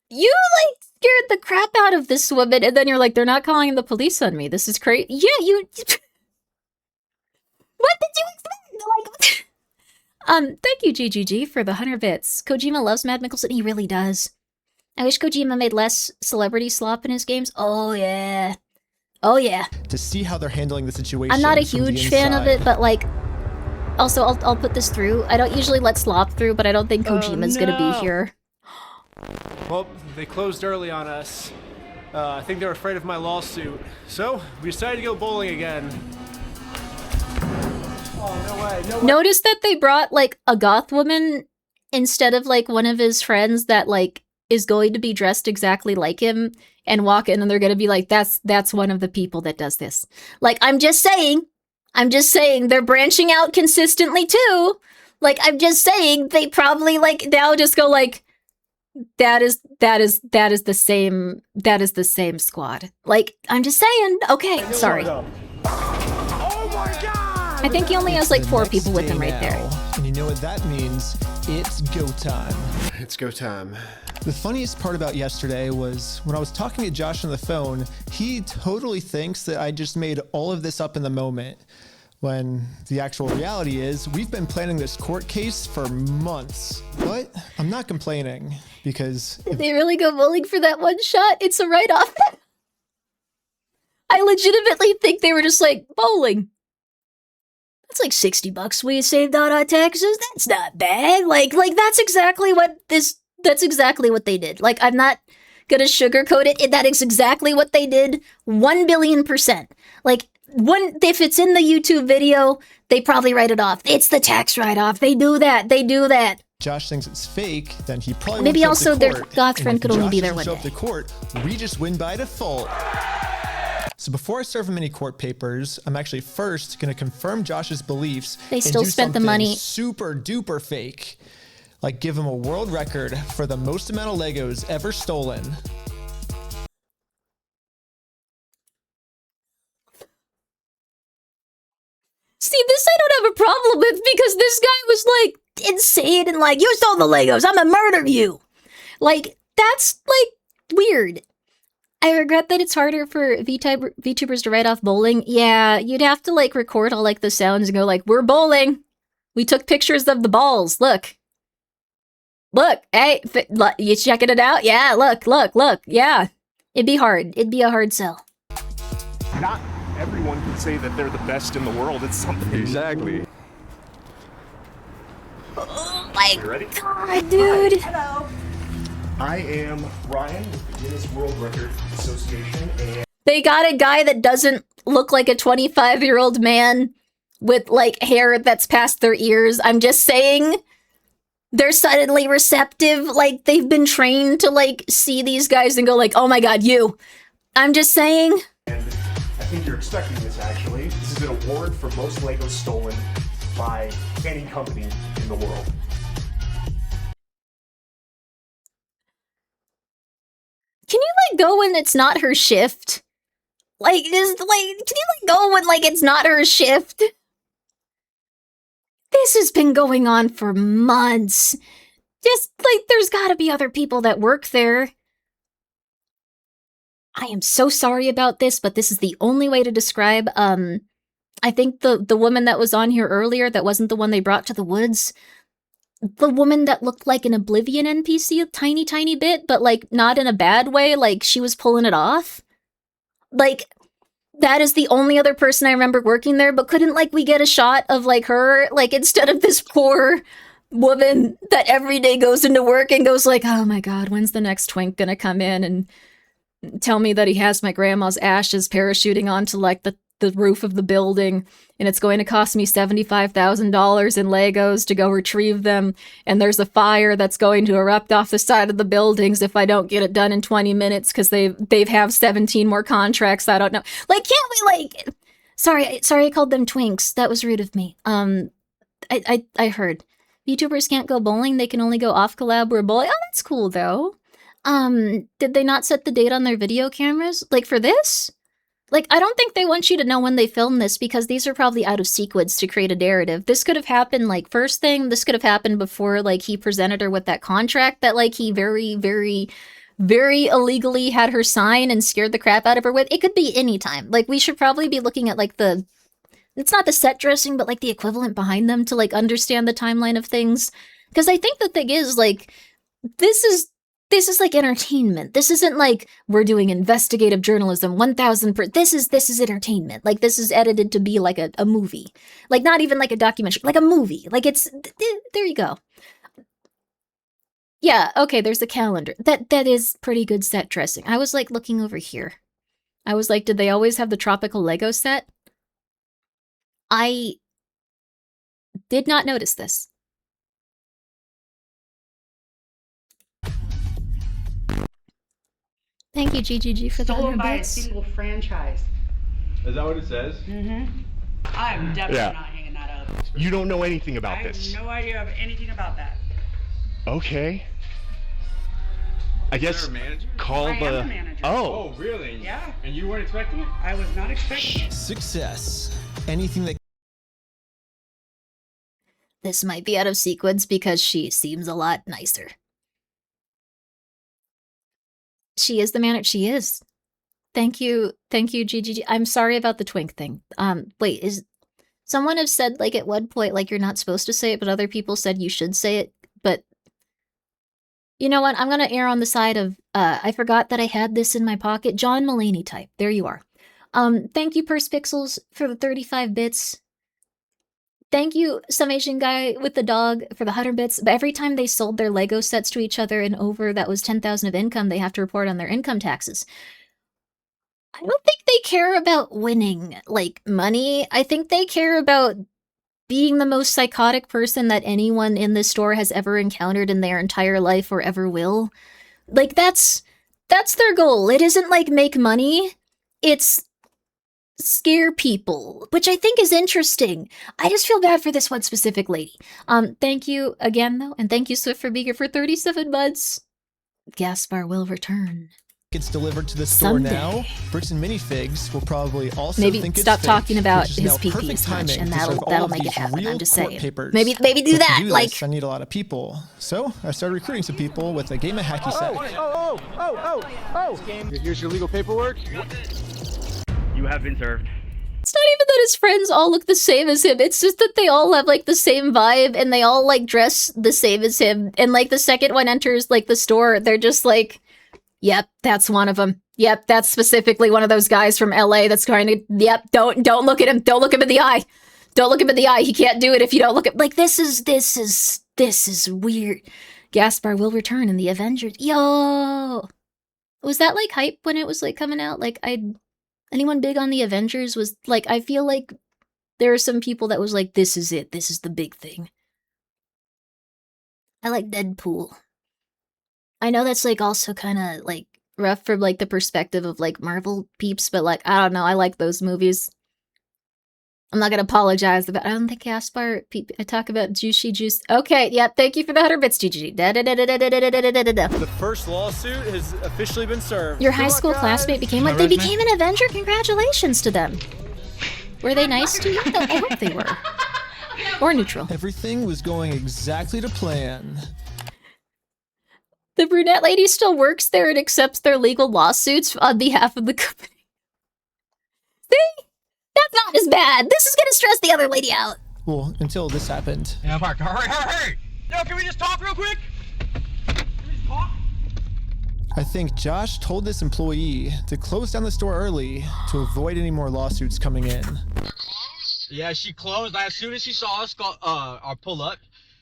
You, like, scared the crap out of this woman, and then you're like, they're not calling the police on me. This is crazy. Yeah, you... What did you expect? Like... Thank you, GGG, for the 100 bits. Kojima loves Mads Mikkelsen. He really does. I wish Kojima made less celebrity slop in his games. Oh, yeah. Oh, yeah.
To see how they're handling the situation.
I'm not a huge fan of it, but, like... Also, I'll put this through. I don't usually let slop through, but I don't think Kojima's gonna be here.
Well, they closed early on us. I think they're afraid of my lawsuit. So, we decided to go bowling again. Oh, no way, no way.
Notice that they brought, like, a goth woman instead of, like, one of his friends that, like, is going to be dressed exactly like him and walk in and they're gonna be like, that's one of the people that does this. Like, I'm just saying, they're branching out consistently too. Like, I'm just saying, they probably, like, now just go, like, that is the same squad. Like, I'm just saying, okay, sorry.
Oh my god!
I think he only has, like, 4 people with him right there.
And you know what that means? It's go time.
It's go time.
The funniest part about yesterday was when I was talking to Josh on the phone, he totally thinks that I just made all of this up in the moment. When the actual reality is, we've been planning this court case for months. But I'm not complaining, because...
Did they really go bowling for that one shot? It's a write-off. I legitimately think they were just like, bowling. That's like $60 we saved out on taxes. That's not bad. Like that's exactly what they did. Like, I'm not gonna sugarcoat it. That is exactly what they did. 1,000,000,000%. Like, if it's in the YouTube video, they probably write it off. It's the tax write-off. They do that.
Josh thinks it's fake, then he probably
maybe
won't
also
show up to
their
court.
goth friend could only be there
one
one
day.
day.
If Josh doesn't show up to court, we just win by default. So before I serve him any court papers, I'm actually first going to confirm Josh's beliefs.
They still spent the money.
Super duper fake. Like, give him a world record for the most amount of Legos ever stolen.
See, this I don't have a problem with because this guy was, like, insane and like, you stole the Legos, I'm gonna murder you. Like, that's, like, weird. I regret that it's harder for VTubers to write off bowling. Yeah, you'd have to, like, record all, like, the sounds and go, like, we're bowling. We took pictures of the balls. Look. Look, hey, you checking it out? Yeah, look, yeah. It'd be hard. It'd be a hard sell.
Not everyone can say that they're the best in the world. It's something.
Exactly.
Oh my
ready?
god, dude.
Hello. I am Ryan with the Guinness World Record Association, and
they got a guy that doesn't look like a 25-year-old man with, like, hair that's past their ears. I'm just saying, they're suddenly receptive. Like, they've been trained to, like, see these guys and go, like, oh my god, you. I'm just saying.
And I think you're expecting this, actually. This is an award for most Legos stolen by any company in the world.
Can you, like, go when it's not her shift? Like, just, like, can you, like, go when, like, it's not her shift? This has been going on for months. Just, like, there's gotta be other people that work there. I am so sorry about this, but this is the only way to describe, I think the woman that was on here earlier, that wasn't the one they brought to the woods, the woman that looked like an Oblivion NPC a tiny bit, but, like, not in a bad way, like, she was pulling it off. Like, That is the only other person I remember working there, but couldn't, like, we get a shot of, like, her, like, instead of this poor woman that every day goes into work and goes like, oh my god, when's the next twink gonna come in and tell me that he has my grandma's ashes parachuting onto, like, the roof of the building, and it's going to cost me $75,000 in Legos to go retrieve them, and there's a fire that's going to erupt off the side of the buildings if I don't get it done in 20 minutes because they've have 17 more contracts. I don't know. Like, can't we, like... Sorry, I called them twinks. That was rude of me. I heard. YouTubers can't go bowling, they can only go off collab or bowling. Oh, that's cool, though. Did they not set the date on their video cameras? Like, for this? Like, I don't think they want you to know when they filmed this because these are probably out of sequence to create a narrative. This could have happened, like, first thing. This could have happened before, like, he presented her with that contract that, like, he very, very, very illegally had her sign and scared the crap out of her with. It could be any time. Like, we should probably be looking at, like, it's not the set dressing, but, like, the equivalent behind them to, like, understand the timeline of things. Because I think the thing is, like, this is like entertainment. This isn't like we're doing investigative journalism 1000%. This is entertainment. Like, this is edited to be like a movie. Like, not even like a documentary, like a movie. Like, it's there you go. Yeah, okay, there's the calendar. That is pretty good set dressing. I was like looking over here. I was like, did they always have the tropical Lego set? I did not notice this. Thank you, GGG, for the 100
by a
bits.
single franchise.
Is that what it says?
Mm-hmm. I'm definitely not hanging that up.
You don't know anything about this.
I have no idea of anything about that.
Okay. I guess call
I
the...
am the manager.
Oh,
really?
Yeah.
And you weren't expecting it?
I was not expecting it.
Success. Anything that...
This might be out of sequence because she seems a lot nicer. She is the manager. She is. Thank you, GGG. I'm sorry about the twink thing. Wait, is someone have said like at one point like you're not supposed to say it, but other people said you should say it. But you know what? I'm gonna err on the side of I forgot that I had this in my pocket. John Mulaney type. There you are. Thank you, Purse Pixels, for the 35 bits. Thank you, some Asian guy with the dog, for the 100 bits. But every time they sold their Lego sets to each other and over that was 10,000 of income, they have to report on their income taxes. I don't think they care about winning, like, money. I think they care about being the most psychotic person that anyone in this store has ever encountered in their entire life or ever will. Like, that's their goal. It isn't, like, make money. It's scare people, which I think is interesting. I just feel bad for this one specific lady. Thank you again, though, and thank you, Swift, for being here for 37 months. Gaspar will return.
Gets delivered to the store
Someday.
now. Bricks and minifigs will probably also
Maybe
think
stop
it's
talking
fake,
about
which is
his
now
PP
perfect
as much,
timing
and
to serve all
that'll
of
make it
these
happen.
real
I'm just
court
saying.
papers.
Maybe do
But to
that.
do
Like,
this, I need a lot of people. So I started recruiting some people with a game of hacky sack.
Here's your legal paperwork.
You have been served.
it's not even that his friends all look the same as him. It's just that they all have like the same vibe and they all like dress the same as him. And like the second one enters like the store, they're just like, yep, that's one of them. Yep, that's specifically one of those guys from LA that's trying to, yep, don't look at him. Don't look him in the eye. Don't look him in the eye. He can't do it if you don't look at, like, this is weird. Gaspar will return in the Avengers. Yo! Was that like hype when it was like coming out? Like, anyone big on the Avengers was like, I feel like there are some people that was like, this is it. This is the big thing. I like Deadpool. I know that's like also kind of like rough from like the perspective of like Marvel peeps, but like, I don't know. I like those movies. I'm not gonna apologize about. I don't think Gaspar. I talk about juice. Okay, yeah. Thank you for the 100 bits, GG.
The first lawsuit has officially been served.
Your high school classmate became what? They became an Avenger. Congratulations to them. Were they nice to you? I hope they were. Or neutral.
Everything was going exactly to plan.
The brunette lady still works there and accepts their legal lawsuits on behalf of the company. See? That's not as bad. This is gonna stress the other lady out.
Well, until this happened.
Yeah, Mark, hurry! Yo, can we just talk real quick? Can we just talk?
I think Josh told this employee to close down the store early to avoid any more lawsuits coming in.
Yeah, she closed. As soon as she saw us pull up,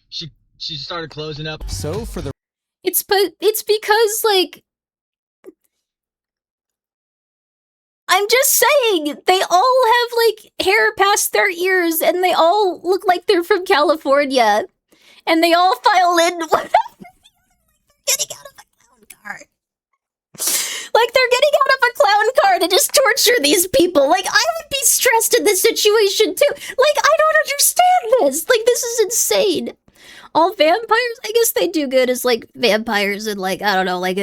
she started closing up.
So for the
It's because like I'm just saying they all have like hair past their ears and they all look like they're from California and they all file in getting out of a clown car. Like they're getting out of a clown car to just torture these people. Like I would be stressed in this situation too. Like I don't understand this. Like this is insane. All vampires, I guess they do good as like vampires and like I don't know, like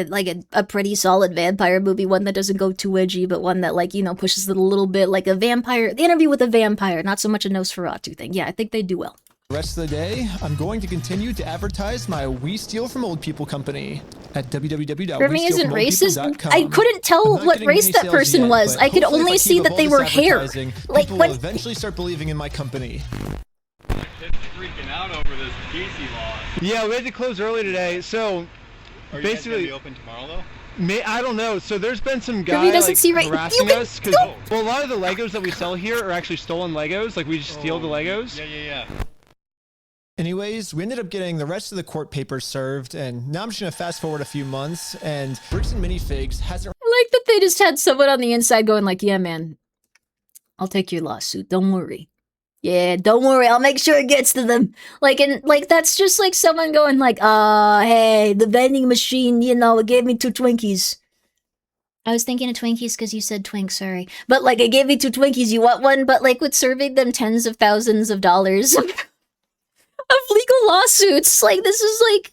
a pretty solid vampire movie, one that doesn't go too edgy, but one that like, you know, pushes it a little bit, like a vampire, the Interview with a Vampire, not so much a Nosferatu thing. Yeah, I think they do well.
The rest of the day, I'm going to continue to advertise my We Steal From Old People company at
Grimmi isn't racist.
www.westealfromoldpeople.com.
I couldn't tell what race that person
yet,
was.
but
I could
hopefully if
only
I
see
keep
that
up
they
all
were
this
hair.
advertising,
Like
people
when
will eventually start believing in my company.
Freaking out over this PC law.
Yeah, we had to close early today, so
Are you
basically
guys gonna be open tomorrow though?
I don't know. So there's been some
Grimmi
guy
doesn't
like,
see right-
harassing
you can-
us because well, a lot of the Legos that we sell here are actually stolen Legos. Like we just steal the Legos.
Yeah.
Anyways, we ended up getting the rest of the court papers served, and now I'm just gonna fast forward a few months, and Bricks and Minifigs hasn't.
I like that they just had someone on the inside going like, yeah, man, I'll take your lawsuit. Don't worry. Yeah, don't worry. I'll make sure it gets to them. Like, and like, that's just like someone going like, hey, the vending machine, you know, it gave me 2 Twinkies. I was thinking of Twinkies because you said twink, sorry. But like, it gave me 2 Twinkies. You want one? But like, with serving them tens of thousands of dollars of legal lawsuits, like, this is like,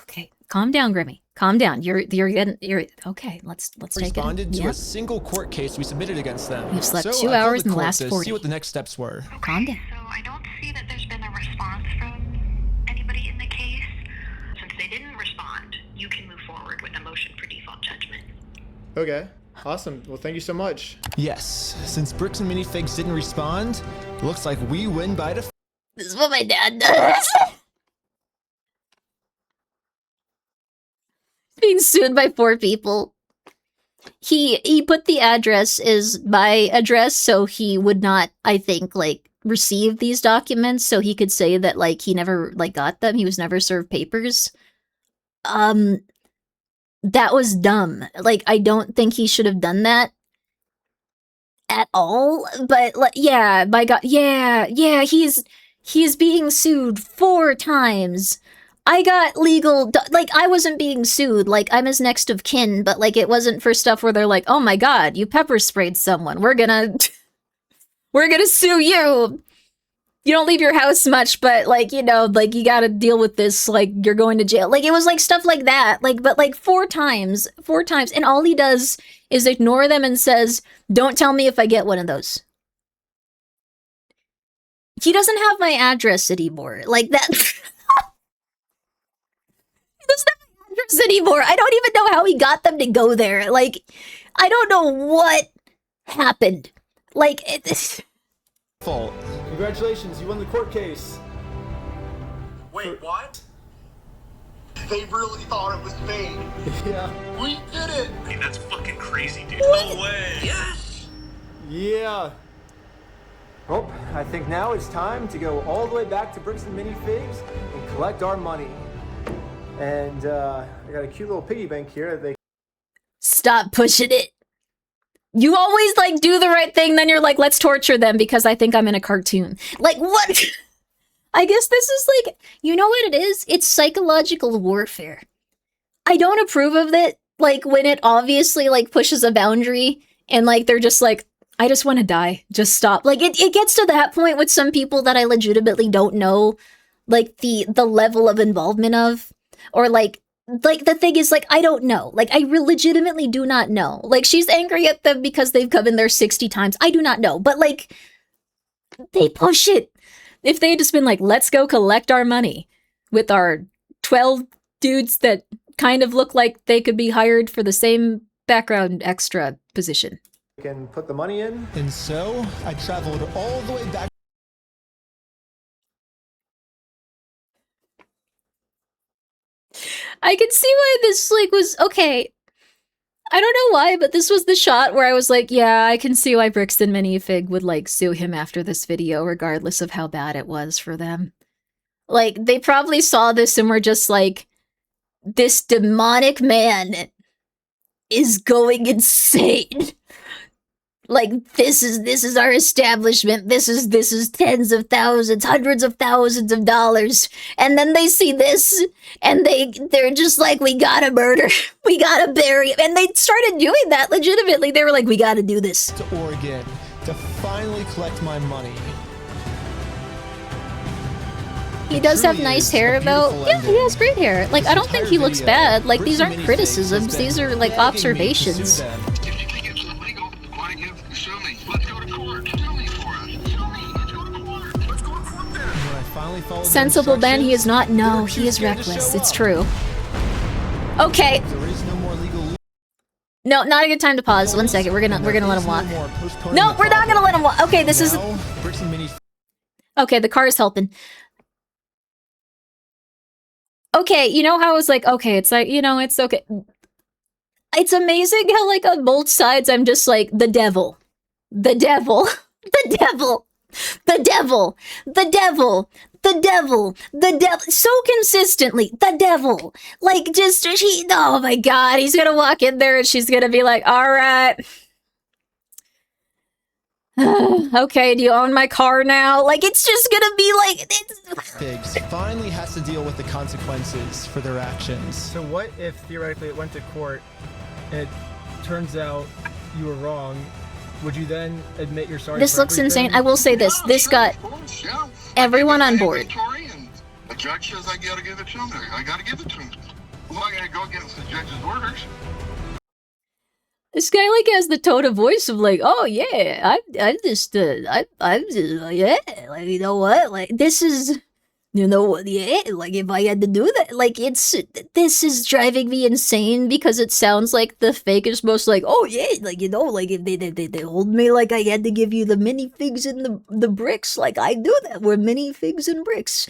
okay, calm down, Grimmi. Calm down. You're okay. Let's take it.
Responded to a single court case we submitted against them.
We've slept
so
2
I called
hours
the
in the
court
last
to
40.
See what the next steps were.
Calm down.
So I don't see that there's been a response from anybody in the case. Since they didn't respond, you can move forward with a motion for default judgment.
Okay. Awesome. Well, thank you so much.
Yes, since Bricks and Minifigs didn't respond, looks like we win by default.
This is what my dad does. Being sued by 4 people. He put the address as my address, so he would not, I think, like, receive these documents, so he could say that, like, he never, like, got them. He was never served papers. That was dumb. Like, I don't think he should have done that at all. But, like, yeah, my God, yeah, he's being sued 4 times. I got legal, like, I wasn't being sued, like, I'm his next of kin, but, like, it wasn't for stuff where they're like, oh my God, you pepper sprayed someone, we're gonna sue you. You don't leave your house much, but, like, you know, like, you gotta deal with this, like, you're going to jail. Like, it was, like, stuff like that, like, but, like, 4 times, and all he does is ignore them and says, don't tell me if I get one of those. He doesn't have my address anymore, like, that... doesn't have my address anymore. I don't even know how he got them to go there. Like, I don't know what happened. Like, it's...
Fault.
Congratulations, you won the court case.
Wait, what? They really thought it was fake.
Yeah.
We did it!
Hey, that's fucking crazy, dude.
No way! Yes!
Yeah. Well, I think now it's time to go all the way back to Bricks and Minifigs and collect our money. And I got a cute little piggy bank here that they...
Stop pushing it. You always, like, do the right thing, then you're like, let's torture them because I think I'm in a cartoon. Like, what? I guess this is, like, you know what it is? It's psychological warfare. I don't approve of it, like, when it obviously, like, pushes a boundary and, like, they're just like, I just want to die. Just stop. Like, it gets to that point with some people that I legitimately don't know, like, the level of involvement of. Or, like, the thing is, like, I don't know. Like, I legitimately do not know. Like, she's angry at them because they've come in there 60 times. I do not know. But, like, they push it. If they had just been like, let's go collect our money with our 12 dudes that kind of look like they could be hired for the same background extra position.
Can put the money in.
And so, I traveled all the way back.
I can see why this, like, was... Okay. I don't know why, but this was the shot where I was like, yeah, I can see why Brixton Minifig would, like, sue him after this video, regardless of how bad it was for them. Like, they probably saw this and were just like, this demonic man is going insane. Like, this is our establishment. This is tens of thousands, hundreds of thousands of dollars. And then they see this, and they're just like, we gotta murder. We gotta bury him. And they started doing that legitimately. They were like, we gotta do this.
To Oregon to finally collect my money.
He does have nice hair, though. Yeah, he has great hair. Like, I don't think he looks bad. Like, these aren't criticisms. These are, like, observations. Sensible Ben, he is not. No, he is reckless. It's true. Okay. No, not a good time to pause. 1 second. We're gonna let him walk. No, we're not gonna let him walk. Okay, this is. Okay, the car is helping. Okay, you know how I was like, okay, it's like, you know, it's okay. It's amazing how, like, on both sides, I'm just like, the devil. The devil. The devil. The devil. The devil. The devil. The devil. So consistently. The devil. Like, just, oh my god, he's gonna walk in there and she's gonna be like, alright. Okay, do you own my car now? Like, it's just gonna be like...
Pigs finally has to deal with the consequences for their actions.
So what if, theoretically, it went to court, it turns out you were wrong, would you then admit you're sorry?
This looks insane. I will say this. This got everyone on board.
The judge says I gotta give it to him. I gotta give it to him. I'm not gonna go against the judge's orders.
This guy, like, has the tone of voice of, like, oh, yeah, I'm just, yeah, like, you know what, like, this is, you know what, yeah, like, if I had to do that, like, this is driving me insane because it sounds like the fakest most, like, oh, yeah, like, you know, like, if they hold me like I had to give you the minifigs and the bricks, like, I do that, we're minifigs and bricks,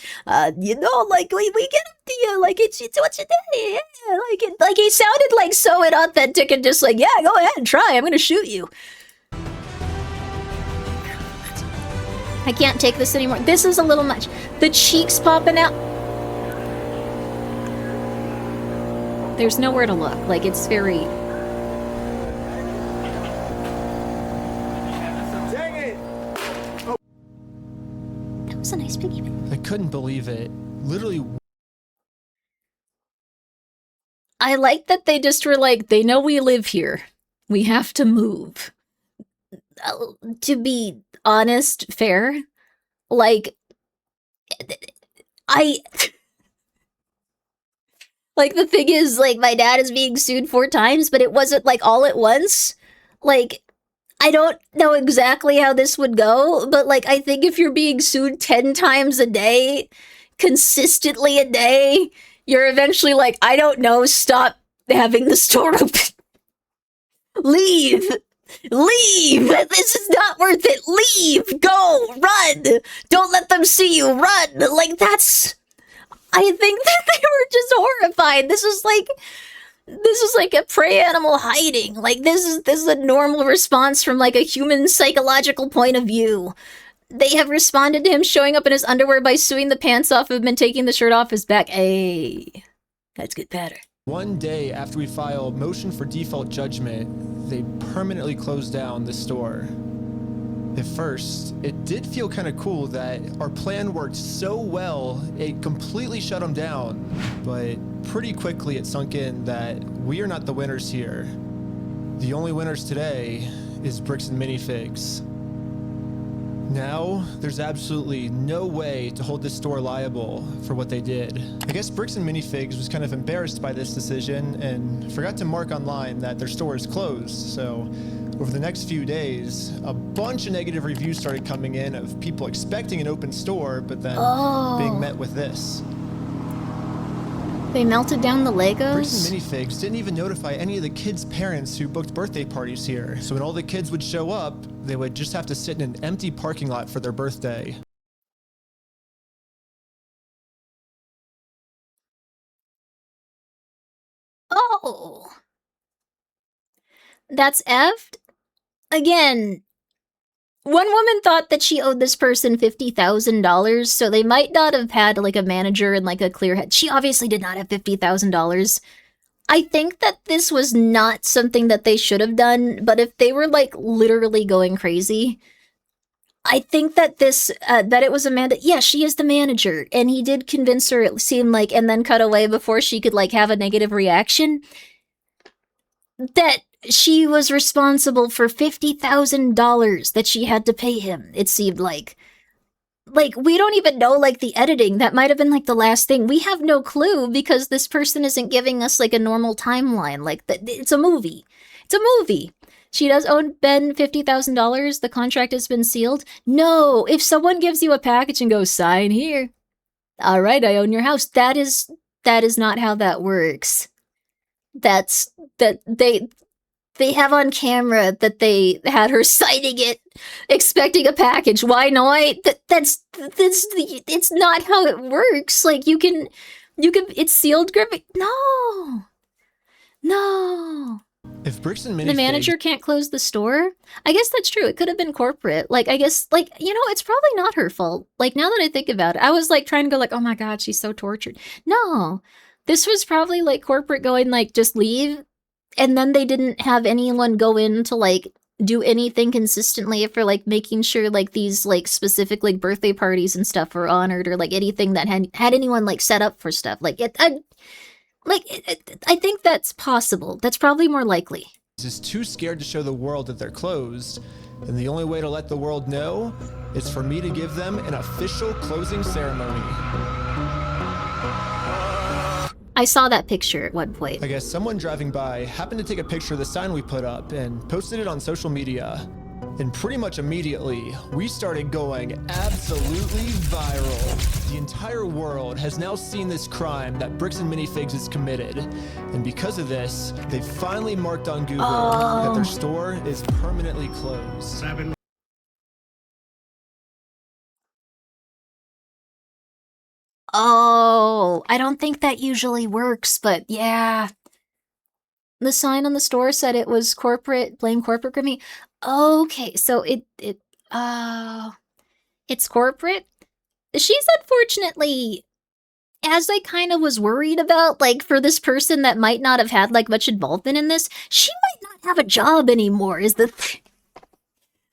you know, like, we get them to you, like, it's what's it, yeah, like, he sounded, like, so inauthentic and just, like, yeah, go ahead, try, I'm gonna shoot you. I can't take this anymore. This is a little much. The cheeks popping out. There's nowhere to look. Like, it's very... That was a nice piggy bank.
I couldn't believe it. Literally...
I like that they just were like, they know we live here. We have to move. To be honest, fair, like, like, the thing is, like, my dad is being sued 4 times, but it wasn't, like, all at once. Like, I don't know exactly how this would go, but, like, I think if you're being sued 10 times a day, consistently a day, you're eventually like, I don't know, stop having the store open. Leave! Leave! This is not worth it! Leave! Go! Run! Don't let them see you! Run! Like, that's... I think that they were just horrified. This is like a prey animal hiding. Like, this is a normal response from, like, a human psychological point of view. They have responded to him showing up in his underwear by suing the pants off of him and taking the shirt off his back. Hey, that's good pattern.
One day after we filed motion for default judgment, they permanently closed down the store. At first, it did feel kind of cool that our plan worked so well, it completely shut them down. But pretty quickly it sunk in that we are not the winners here. The only winners today is Bricks and Minifigs. Now, there's absolutely no way to hold this store liable for what they did. I guess Bricks and Minifigs was kind of embarrassed by this decision and forgot to mark online that their store is closed. So over the next few days, a bunch of negative reviews started coming in of people expecting an open store, but then being met with this.
They melted down the Legos?
Bricks and Minifigs didn't even notify any of the kids' parents who booked birthday parties here. So when all the kids would show up, they would just have to sit in an empty parking lot for their birthday.
Oh. That's effed? Again, one woman thought that she owed this person $50,000, so they might not have had, like, a manager and, like, a clear head. She obviously did not have $50,000. I think that this was not something that they should have done, but if they were, like, literally going crazy, I think that that it was Amanda. Yeah, she is the manager, and he did convince her, it seemed like, and then cut away before she could, like, have a negative reaction, that she was responsible for $50,000 that she had to pay him, it seemed like. Like, we don't even know, like, the editing. That might have been, like, the last thing. We have no clue because this person isn't giving us, like, a normal timeline. Like, it's a movie. It's a movie. She does owe Ben $50,000. The contract has been sealed. No, if someone gives you a package and goes, sign here. All right, I own your house. That is not how that works. They have on camera that they had her signing it, expecting a package. Why not? It's not how it works. Like, you can, it's sealed, Grimmi. No.
If Bricks and Mini
The manager can't close the store? I guess that's true. It could have been corporate. Like, I guess, like, you know, it's probably not her fault. Like, now that I think about it, I was, like, trying to go, like, oh my god, she's so tortured. No. This was probably, like, corporate going, like, just leave. And then they didn't have anyone go in to, like, do anything consistently for, like, making sure, like, these, like, specific, like, birthday parties and stuff were honored, or, like, anything that had anyone, like, set up for stuff. Like, I think that's possible. That's probably more likely.
is too scared to show the world that they're closed, and the only way to let the world know is for me to give them an official closing ceremony.
I saw that picture at one point.
I guess someone driving by happened to take a picture of the sign we put up and posted it on social media. And pretty much immediately, we started going absolutely viral. The entire world has now seen this crime that Bricks and Minifigs has committed. And because of this, they finally marked on Google that their store is permanently closed.
Oh, I don't think that usually works, but yeah. The sign on the store said it was corporate, blame corporate Grimmi. Okay, so it's corporate. She's unfortunately, as I kind of was worried about, like, for this person that might not have had, like, much involvement in this, she might not have a job anymore, is the thing.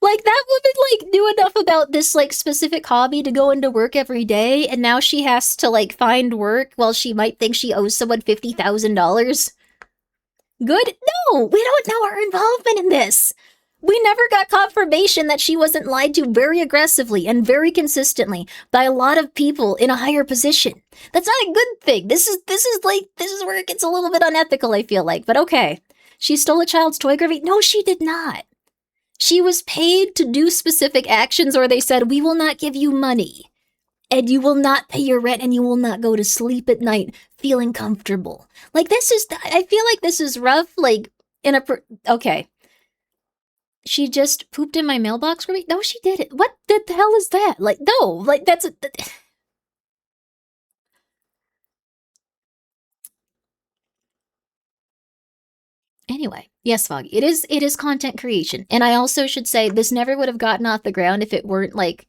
Like, that woman, like, knew enough about this, like, specific hobby to go into work every day, and now she has to, like, find work while she might think she owes someone $50,000. Good? No, we don't know her involvement in this. We never got confirmation that she wasn't lied to very aggressively and very consistently by a lot of people in a higher position. That's not a good thing. This is where it gets a little bit unethical, I feel like, but okay. She stole a child's toy, Grimmi? No, she did not. She was paid to do specific actions, or they said, we will not give you money, and you will not pay your rent, and you will not go to sleep at night feeling comfortable. Like, I feel like this is rough, like, okay. She just pooped in my mailbox for me? No, she didn't. What the hell is that? Like, no, like, that's Anyway, yes, Foggy, it is content creation. And I also should say, this never would have gotten off the ground if it weren't, like,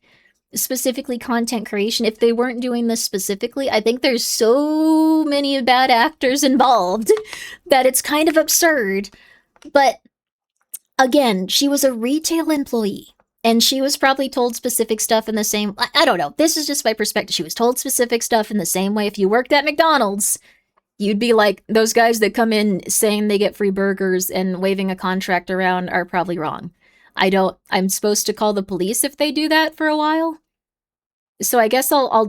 specifically content creation. If they weren't doing this specifically, I think there's so many bad actors involved that it's kind of absurd. But again, she was a retail employee, and she was probably told specific stuff in the same... I don't know. This is just my perspective. She was told specific stuff in the same way. If you worked at McDonald's, you'd be like, those guys that come in saying they get free burgers and waving a contract around are probably wrong. I'm supposed to call the police if they do that for a while. So I guess I'll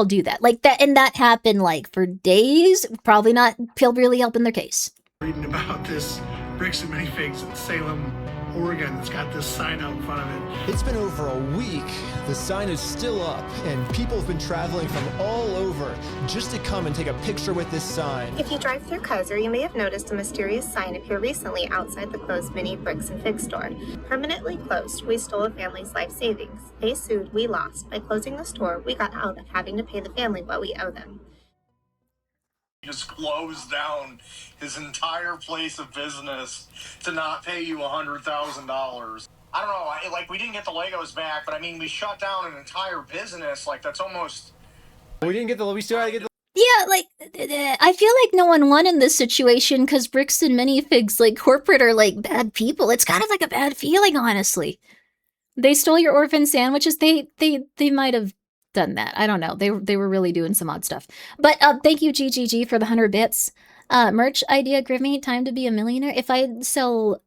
do that. Like, that, and that happened, like, for days. Probably not really helping their case.
Reading about this Bricks and Minifigs in Salem, Oregon, that's got this sign out in front of it.
It's been over a week. The sign is still up, and people have been traveling from all over just to come and take a picture with this sign.
If you drive through Kaiser, you may have noticed a mysterious sign appear recently outside the closed Mini Bricks and Fig store. Permanently closed, we stole a family's life savings. They sued, we lost. By closing the store, we got out of having to pay the family what we owe them.
just closed down his entire place of business to not pay you $100,000. I don't know, like, we didn't get the Legos back, but I mean, we shut down an entire business. Like, that's almost...
We didn't get the. We still had to get the.
Yeah, like, I feel like no one won in this situation because Bricks and Minifigs, like, corporate are, like, bad people. It's kind of like a bad feeling, honestly. They stole your orphan sandwiches. They might have done that. I don't know. They were really doing some odd stuff. But thank you, GGG, for the 100 bits. Merch idea, Grimmi, time to be a millionaire. If I sell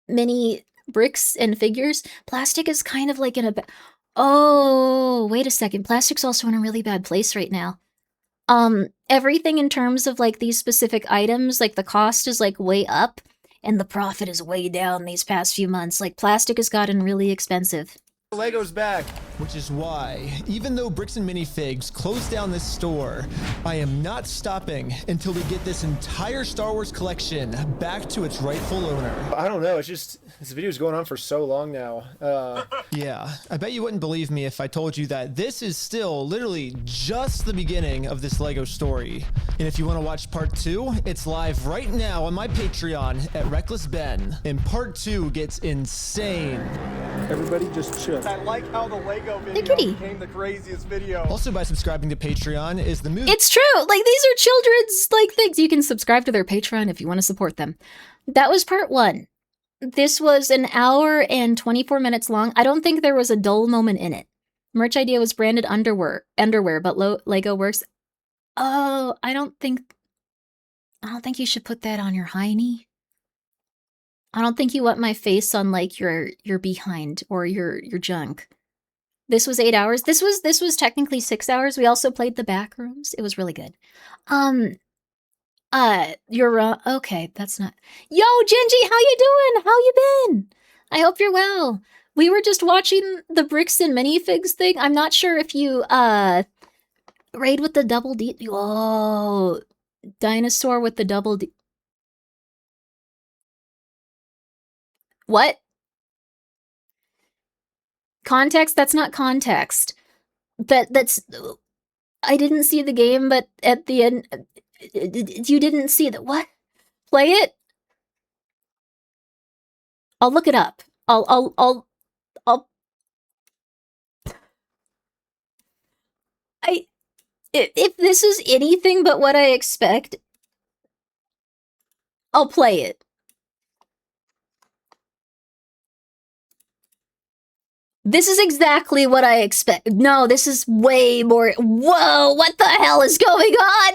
mini bricks and figures, plastic is kind of like in a... Oh, wait a second. Plastic's also in a really bad place right now. Everything in terms of, like, these specific items, like, the cost is, like, way up, and the profit is way down these past few months. Like, plastic has gotten really expensive.
Legos back.
Which is why, even though Bricks and Minifigs closed down this store, I am not stopping until we get this entire Star Wars collection back to its rightful owner.
I don't know. It's just this video's going on for so long now.
Yeah, I bet you wouldn't believe me if I told you that this is still literally just the beginning of this Lego story. And if you want to watch part 2, it's live right now on my Patreon at Reckless Ben. And part 2 gets insane.
Everybody just chill.
I like how the Lego video became the craziest video.
Also, by subscribing to Patreon is the movie.
It's true! Like, these are children's, like, things. You can subscribe to their Patreon if you want to support them. That was part 1. This was an hour and 24 minutes long. I don't think there was a dull moment in it. Merch idea was branded underwear, but Lego works. Oh, I don't think you should put that on your hiney. I don't think you want my face on, like, your behind or your junk. This was 8 hours. This was technically 6 hours. We also played the Backrooms. It was really good. You're wrong. Okay, that's not... Yo, Genji, how you doing? How you been? I hope you're well. We were just watching the Bricks and Minifigs thing. I'm not sure if you, raid with the double D... Oh, dinosaur with the double D... What? Context? That's not context. That's... I didn't see the game, but at the end... You didn't see the... What? Play it? I'll look it up. If this is anything but what I expect, I'll play it. This is exactly what I expect. No, this is way more... Whoa, what the hell is going on?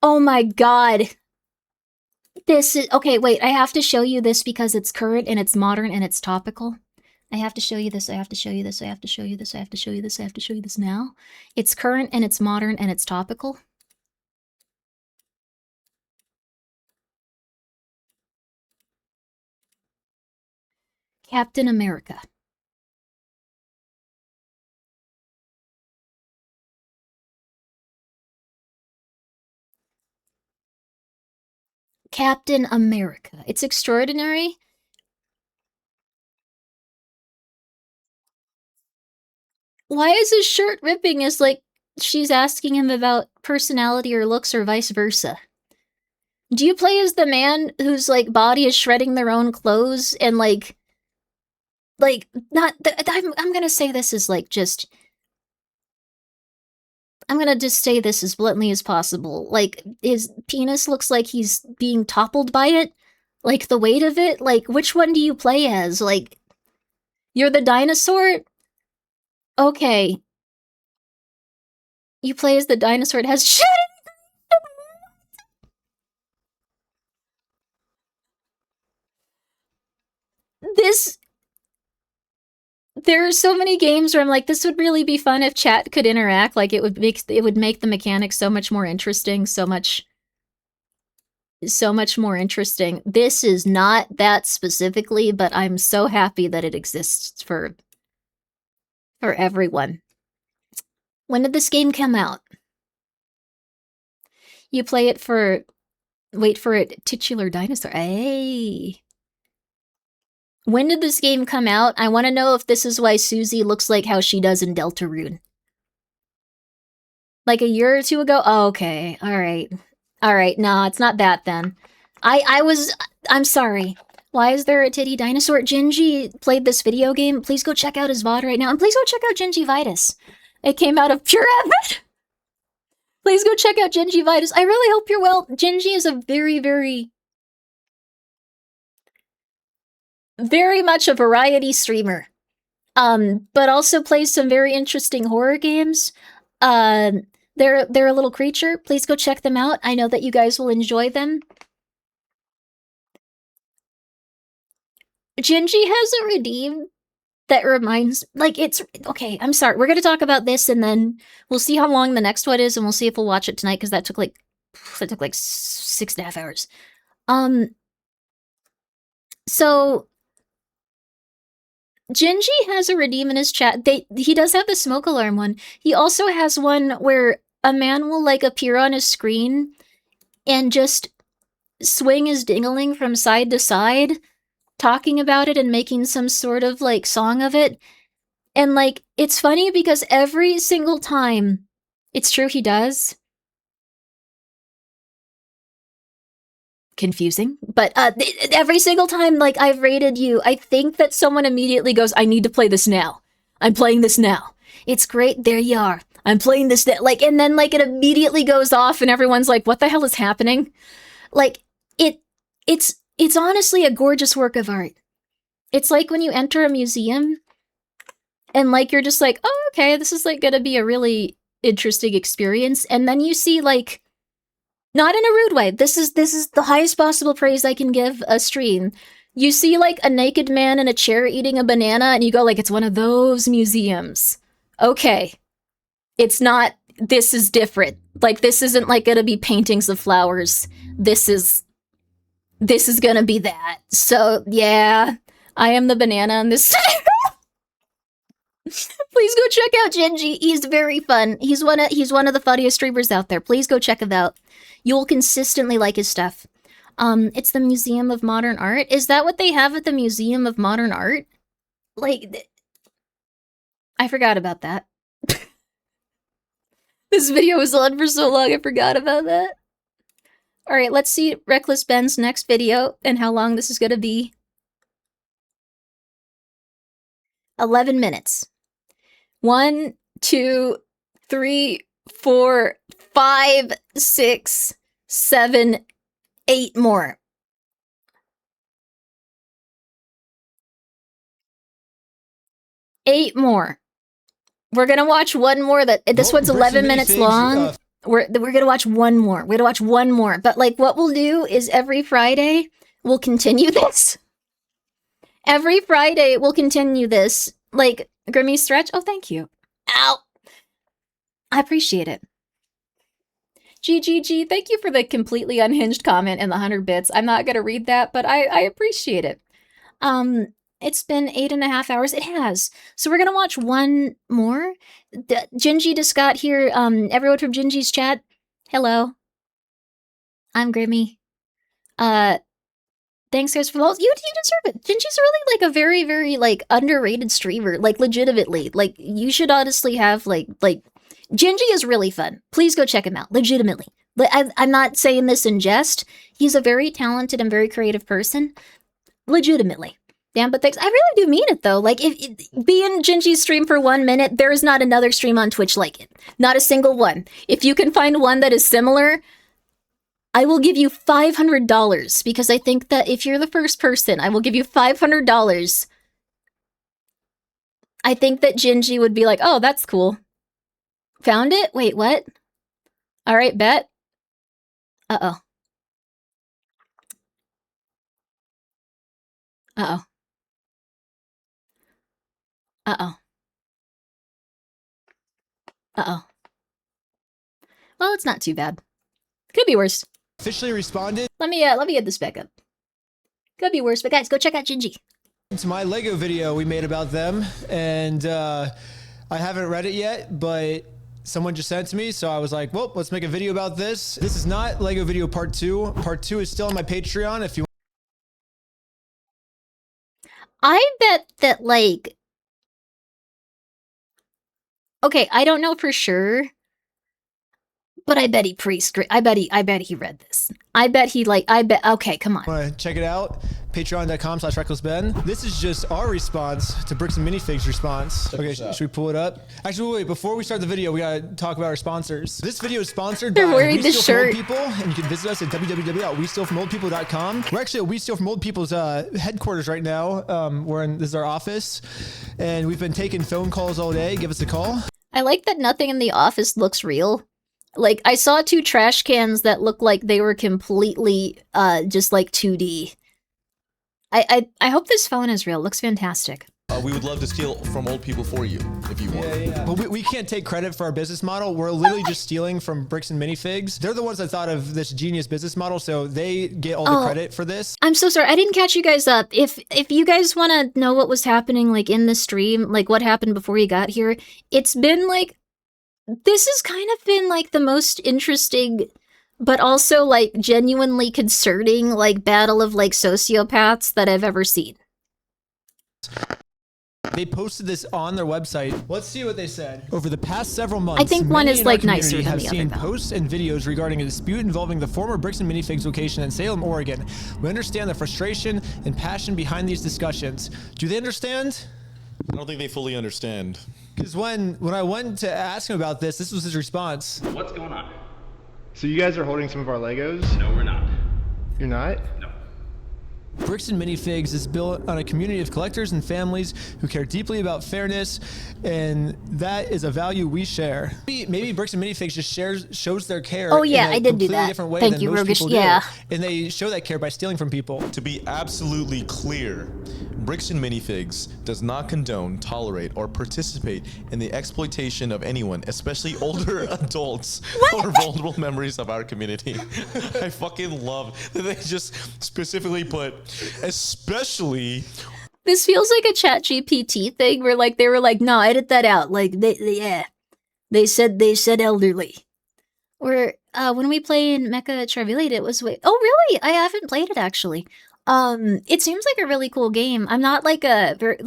Oh my god. This is... Okay, wait, I have to show you this because it's current and it's modern and it's topical. I have to show you this, I have to show you this, I have to show you this, I have to show you this, I have to show you this now. It's current and it's modern and it's topical. Captain America. Captain America. It's extraordinary. Why is his shirt ripping? Is like she's asking him about personality or looks or vice versa. Do you play as the man whose, like, body is shredding their own clothes and, like, not... I'm gonna say this as, like, just... I'm gonna just say this as bluntly as possible. Like, his penis looks like he's being toppled by it. Like, the weight of it. Like, which one do you play as? Like, you're the dinosaur? Okay. You play as the dinosaur. It has shit! This... There are so many games where I'm like, this would really be fun if chat could interact. Like, it would make the mechanics so much more interesting, so much more interesting. This is not that specifically, but I'm so happy that it exists for everyone. When did this game come out? You play it for... Wait for it. Titular dinosaur. Hey. When did this game come out? I want to know if this is why Susie looks like how she does in Deltarune. Like a year or two ago? Oh, okay. Alright. Alright, no, it's not that then. I'm sorry. Why is there a titty dinosaur? Gingy played this video game. Please go check out his VOD right now. And please go check out Gingivitis. It came out of pure effort. Please go check out Gingivitis. I really hope you're well. Gingy is a very, very... very much a variety streamer. But also plays some very interesting horror games. They're a little creature. Please go check them out. I know that you guys will enjoy them. Gingy has a redeem that reminds... like, it's... okay, I'm sorry. We're gonna talk about this, and then we'll see how long the next one is, and we'll see if we'll watch it tonight, because that took like 6.5 hours. So... Gingy has a redeem in his chat. He does have the smoke alarm one. He also has one where a man will, like, appear on his screen and just swing his ding-a-ling from side to side, talking about it and making some sort of, like, song of it. And, like, it's funny because every single time... it's true he does. Confusing. But every single time, like, I've rated you, I think that someone immediately goes, I need to play this now. I'm playing this now. It's great. There you are. I'm playing this now. Like, and then, like, it immediately goes off and everyone's like, what the hell is happening? Like, it's honestly a gorgeous work of art. It's like when you enter a museum and, like, you're just like, oh, okay, this is, like, gonna be a really interesting experience. And then you see, like, not in a rude way. This is the highest possible praise I can give a stream. You see, like, a naked man in a chair eating a banana, and you go, like, it's one of those museums. Okay. It's not, this is different. Like, this isn't, like, gonna be paintings of flowers. This is gonna be that. So, yeah, I am the banana in this. Please go check out Gingy. He's very fun. He's one of the funniest streamers out there. Please go check him out. You'll consistently like his stuff. It's the Museum of Modern Art. Is that what they have at the Museum of Modern Art? Like, I forgot about that. This video was on for so long, I forgot about that. Alright, let's see Reckless Ben's next video and how long this is gonna be. 11 minutes. 1, 2, 3, 4, 5, 6, 7, 8 more. Eight more. We're gonna watch one more that this one's 11 minutes long. We're gonna watch one more. We're gonna watch one more. But, like, what we'll do is every Friday we'll continue this. Every Friday we'll continue this. Like, Grimmi stretch. Oh, thank you. Ow. I appreciate it. GGG, thank you for the completely unhinged comment and the 100 bits. I'm not gonna read that, but I appreciate it. It's been 8.5 hours. It has. So we're gonna watch one more. Gingy just got here. Everyone from Gingy's chat, hello. I'm Grimmi. Thanks guys for the you deserve it. Gingy's really, like, a very, very, like, underrated streamer. Like, legitimately. Like, you should honestly have, like, Gingy is really fun. Please go check him out. Legitimately. I'm not saying this in jest. He's a very talented and very creative person. Legitimately. Damn, but thanks. I really do mean it, though. Like, if be in Gingy's stream for 1 minute, there is not another stream on Twitch like it. Not a single one. If you can find one that is similar, I will give you $500, because I think that if you're the first person, I will give you $500. I think that Gingy would be like, oh, that's cool. Found it? Wait, what? Alright, bet. Uh-oh. Uh-oh. Uh-oh. Uh-oh. Well, it's not too bad. Could be worse.
Officially responded.
Let me get this back up. Could be worse, but guys, go check out Gingy.
To my Lego video we made about them, and I haven't read it yet, but someone just sent it to me, so I was like, well, let's make a video about this. This is not Lego video part 2. Part 2 is still on my Patreon if you
I bet that, like... Okay, I don't know for sure, but I bet he I bet he read this. I bet he, like, okay, come on.
Wanna check it out? Patreon.com/RecklessBen. This is just our response to Bricks and Minifigs' response. Okay, should we pull it up? Actually, wait, before we start the video, we gotta talk about our sponsors. This video is sponsored by
wearing
We
this
Steal From Old
shirt.
People, and you can visit us at www.westealfromoldpeople.com. We're actually at We Steal From Old People's headquarters right now. This is our office, and we've been taking phone calls all day. Give us a call.
I like that nothing in the office looks real. Like, I saw 2 trash cans that looked like they were completely, just like 2D. I hope this phone is real. Looks fantastic.
We would love to steal from old people for you, if you want.
Yeah. But we can't take credit for our business model. We're literally just stealing from Bricks and Minifigs. They're the ones that thought of this genius business model, so they get all the credit for this.
I'm so sorry. I didn't catch you guys up. If you guys want to know what was happening, like, in the stream, like, what happened before you got here, it's been, like... This has kind of been, like, the most interesting, but also, like, genuinely concerning, like, battle of, like, sociopaths that I've ever seen.
They posted this on their website. Let's see what they said. Over the past several months,
I think one
many
is,
in our
like, nicer
community
than
have
the other,
seen
though.
posts and videos regarding a dispute involving the former Bricks and Minifigs location in Salem, Oregon. We understand the frustration and passion behind these discussions. Do they understand?
I don't think they fully understand.
Because when I went to ask him about this was his response.
What's going on?
So you guys are holding some of our Legos?
No, we're not.
You're not?
No.
Bricks and Minifigs is built on a community of collectors and families who care deeply about fairness, and that is a value we share. Maybe Bricks and Minifigs just shows their care.
Oh, yeah,
in a
I did do
completely
that.
different way
Thank
than
you,
most
Rogish.
people
Yeah.
do. And they show that care by stealing from people.
To be absolutely clear, Bricks and Minifigs does not condone, tolerate, or participate in the exploitation of anyone, especially older adults or vulnerable members of our community. I fucking love that they just specifically put, especially...
This feels like a ChatGPT thing where, like, they were like, no, edit that out. Like, they said elderly. Or, when we played Mecha Trivialate, it was oh, really? I haven't played it, actually. It seems like a really cool game. I'm not, like, okay,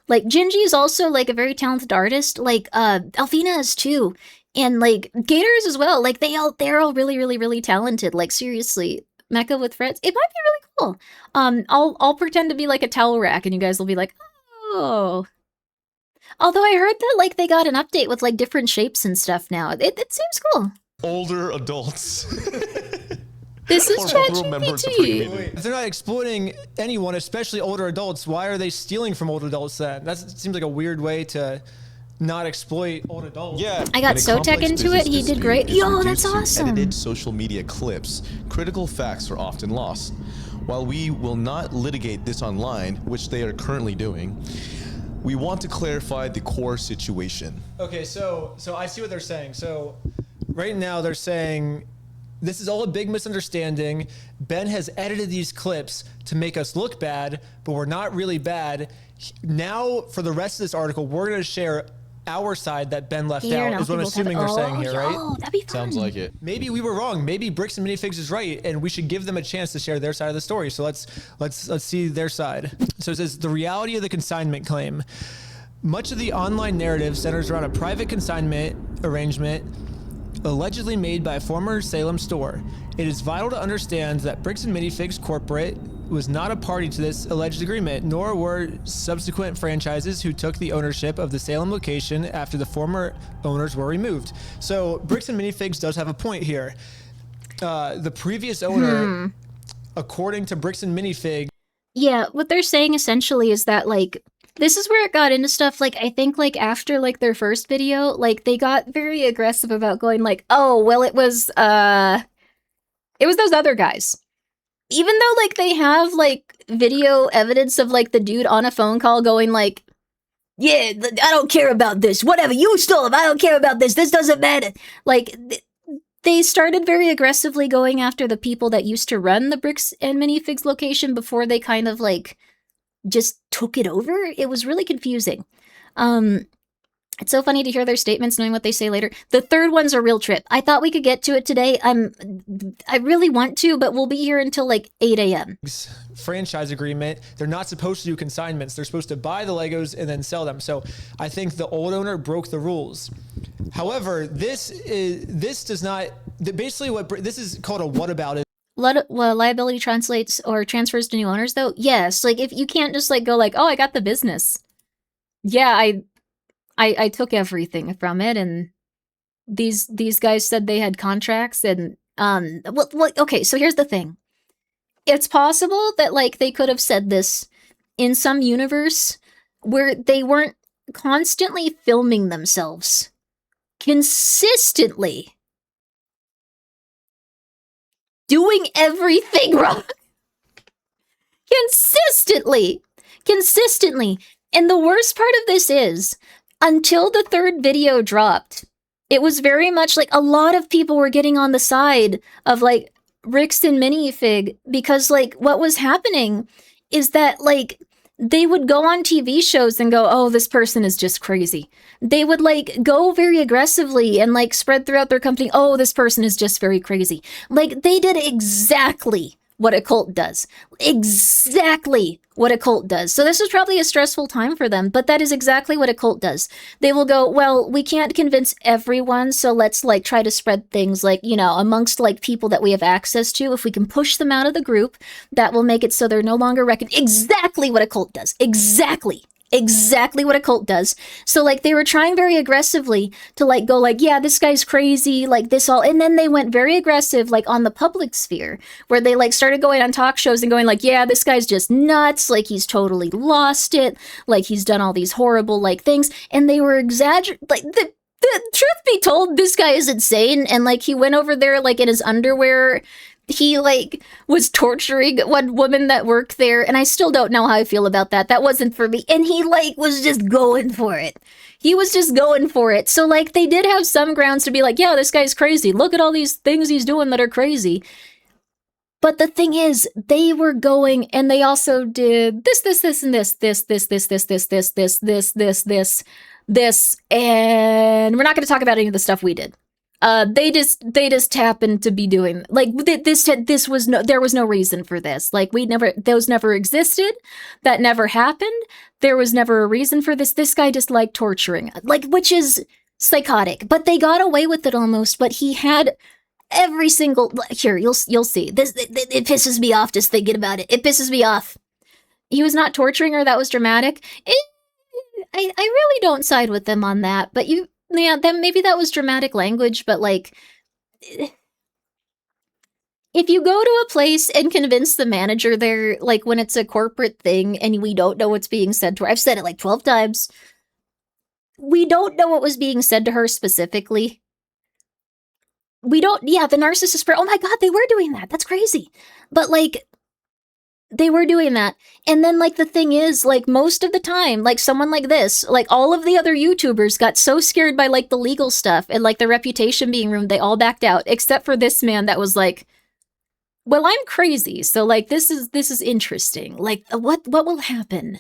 like, Gingy is also, like, a very talented artist. Like, Alfina is, too. And, like, Gators as well. Like, they're all really, really, really talented. Like, seriously. Mecha with friends. It might be really cool. I'll pretend to be like a towel rack and you guys will be like, oh. Although I heard that, like, they got an update with, like, different shapes and stuff now. It seems cool.
Older adults.
This is
ChatGPT. If they're not exploiting anyone, especially older adults, why are they stealing from old adults then? That seems like a weird way to not exploit old adults.
Yeah.
I got so tech into it, he did great. Yo, that's awesome.
Edited social media clips. Critical facts are often lost. While we will not litigate this online, which they are currently doing, we want to clarify the core situation.
Okay, so I see what they're saying. So right now they're saying this is all a big misunderstanding. Ben has edited these clips to make us look bad, but we're not really bad. Now, for the rest of this article, we're going to share our side that Ben left out, is what I'm assuming they're saying here, right?
That'd be fun.
Sounds like it.
Maybe we were wrong. Maybe Bricks and Minifigs is right, and we should give them a chance to share their side of the story. So let's see their side. So it says, the reality of the consignment claim. Much of the online narrative centers around a private consignment arrangement allegedly made by a former Salem store. It is vital to understand that Bricks and Minifigs Corporate was not a party to this alleged agreement, nor were subsequent franchises who took the ownership of the Salem location after the former owners were removed. So Bricks and Minifigs does have a point here. The previous owner, according to Bricks and Minifigs...
Yeah, what they're saying essentially is that, like, this is where it got into stuff, like, I think, like, after, like, their first video, like, they got very aggressive about going, like, oh, well, it was those other guys. Even though, like, they have, like, video evidence of, like, the dude on a phone call going, like, yeah, I don't care about this. Whatever, you stole him. I don't care about this. This doesn't matter. Like, they started very aggressively going after the people that used to run the Bricks and Minifigs location before they kind of, like, just took it over. It was really confusing. It's so funny to hear their statements knowing what they say later. The third one's a real trip. I thought we could get to it today. I really want to, but we'll be here until like 8 a.m.
Franchise agreement. They're not supposed to do consignments. They're supposed to buy the Legos and then sell them. So I think the old owner broke the rules. However, this does not, basically what this is called a whataboutism.
Liability translates or transfers to new owners though? Yes. Like if you can't just like go like, oh, I got the business. Yeah, I took everything from it, and these guys said they had contracts, and okay, so here's the thing. It's possible that like they could have said this in some universe where they weren't constantly filming themselves consistently doing everything wrong. Consistently. And the worst part of this is, until the third video dropped, it was very much like a lot of people were getting on the side of like Brixton Minifig, because like what was happening is that like they would go on TV shows and go, oh, this person is just crazy. They would like go very aggressively and like spread throughout their company, oh, this person is just very crazy. Like they did exactly what a cult does. Exactly what a cult does. So this was probably a stressful time for them, but that is exactly what a cult does. They will go, well, we can't convince everyone, so let's like try to spread things like, you know, amongst like people that we have access to. If we can push them out of the group, that will make it so they're no longer recognized. Exactly what a cult does. Exactly what a cult does. So like they were trying very aggressively to like go like, yeah, this guy's crazy, like this all, and then they went very aggressive like on the public sphere where they like started going on talk shows and going like, yeah, this guy's just nuts, like he's totally lost it, like he's done all these horrible like things, and they were exaggerating. Like the truth be told, this guy is insane, and like he went over there like in his underwear. He like was torturing one woman that worked there, and I still don't know how I feel about that. That wasn't for me. And he like was just going for it. So like they did have some grounds to be like, yeah, this guy's crazy. Look at all these things he's doing that are crazy. But the thing is, they were going, and they also did this, and this, and we're not going to talk about any of the stuff we did. They just happened to be doing like there was no reason for this. Like those never existed. That never happened. There was never a reason for this. This guy just liked torturing, like, which is psychotic, but they got away with it almost. But he had every single, here, you'll see this. It pisses me off just thinking about it. It pisses me off. He was not torturing her. That was dramatic. I really don't side with them on that, but yeah, then maybe that was dramatic language, but like, if you go to a place and convince the manager there, like when it's a corporate thing and we don't know what's being said to her, I've said it like 12 times, we don't know what was being said to her specifically. We don't, yeah, the narcissist, oh my God, they were doing that. That's crazy. But like, they were doing that. And then like the thing is, like most of the time, like someone like this, like all of the other YouTubers got so scared by like the legal stuff and like their reputation being ruined, they all backed out, except for this man that was like, well, I'm crazy. So like, this is interesting. Like what will happen?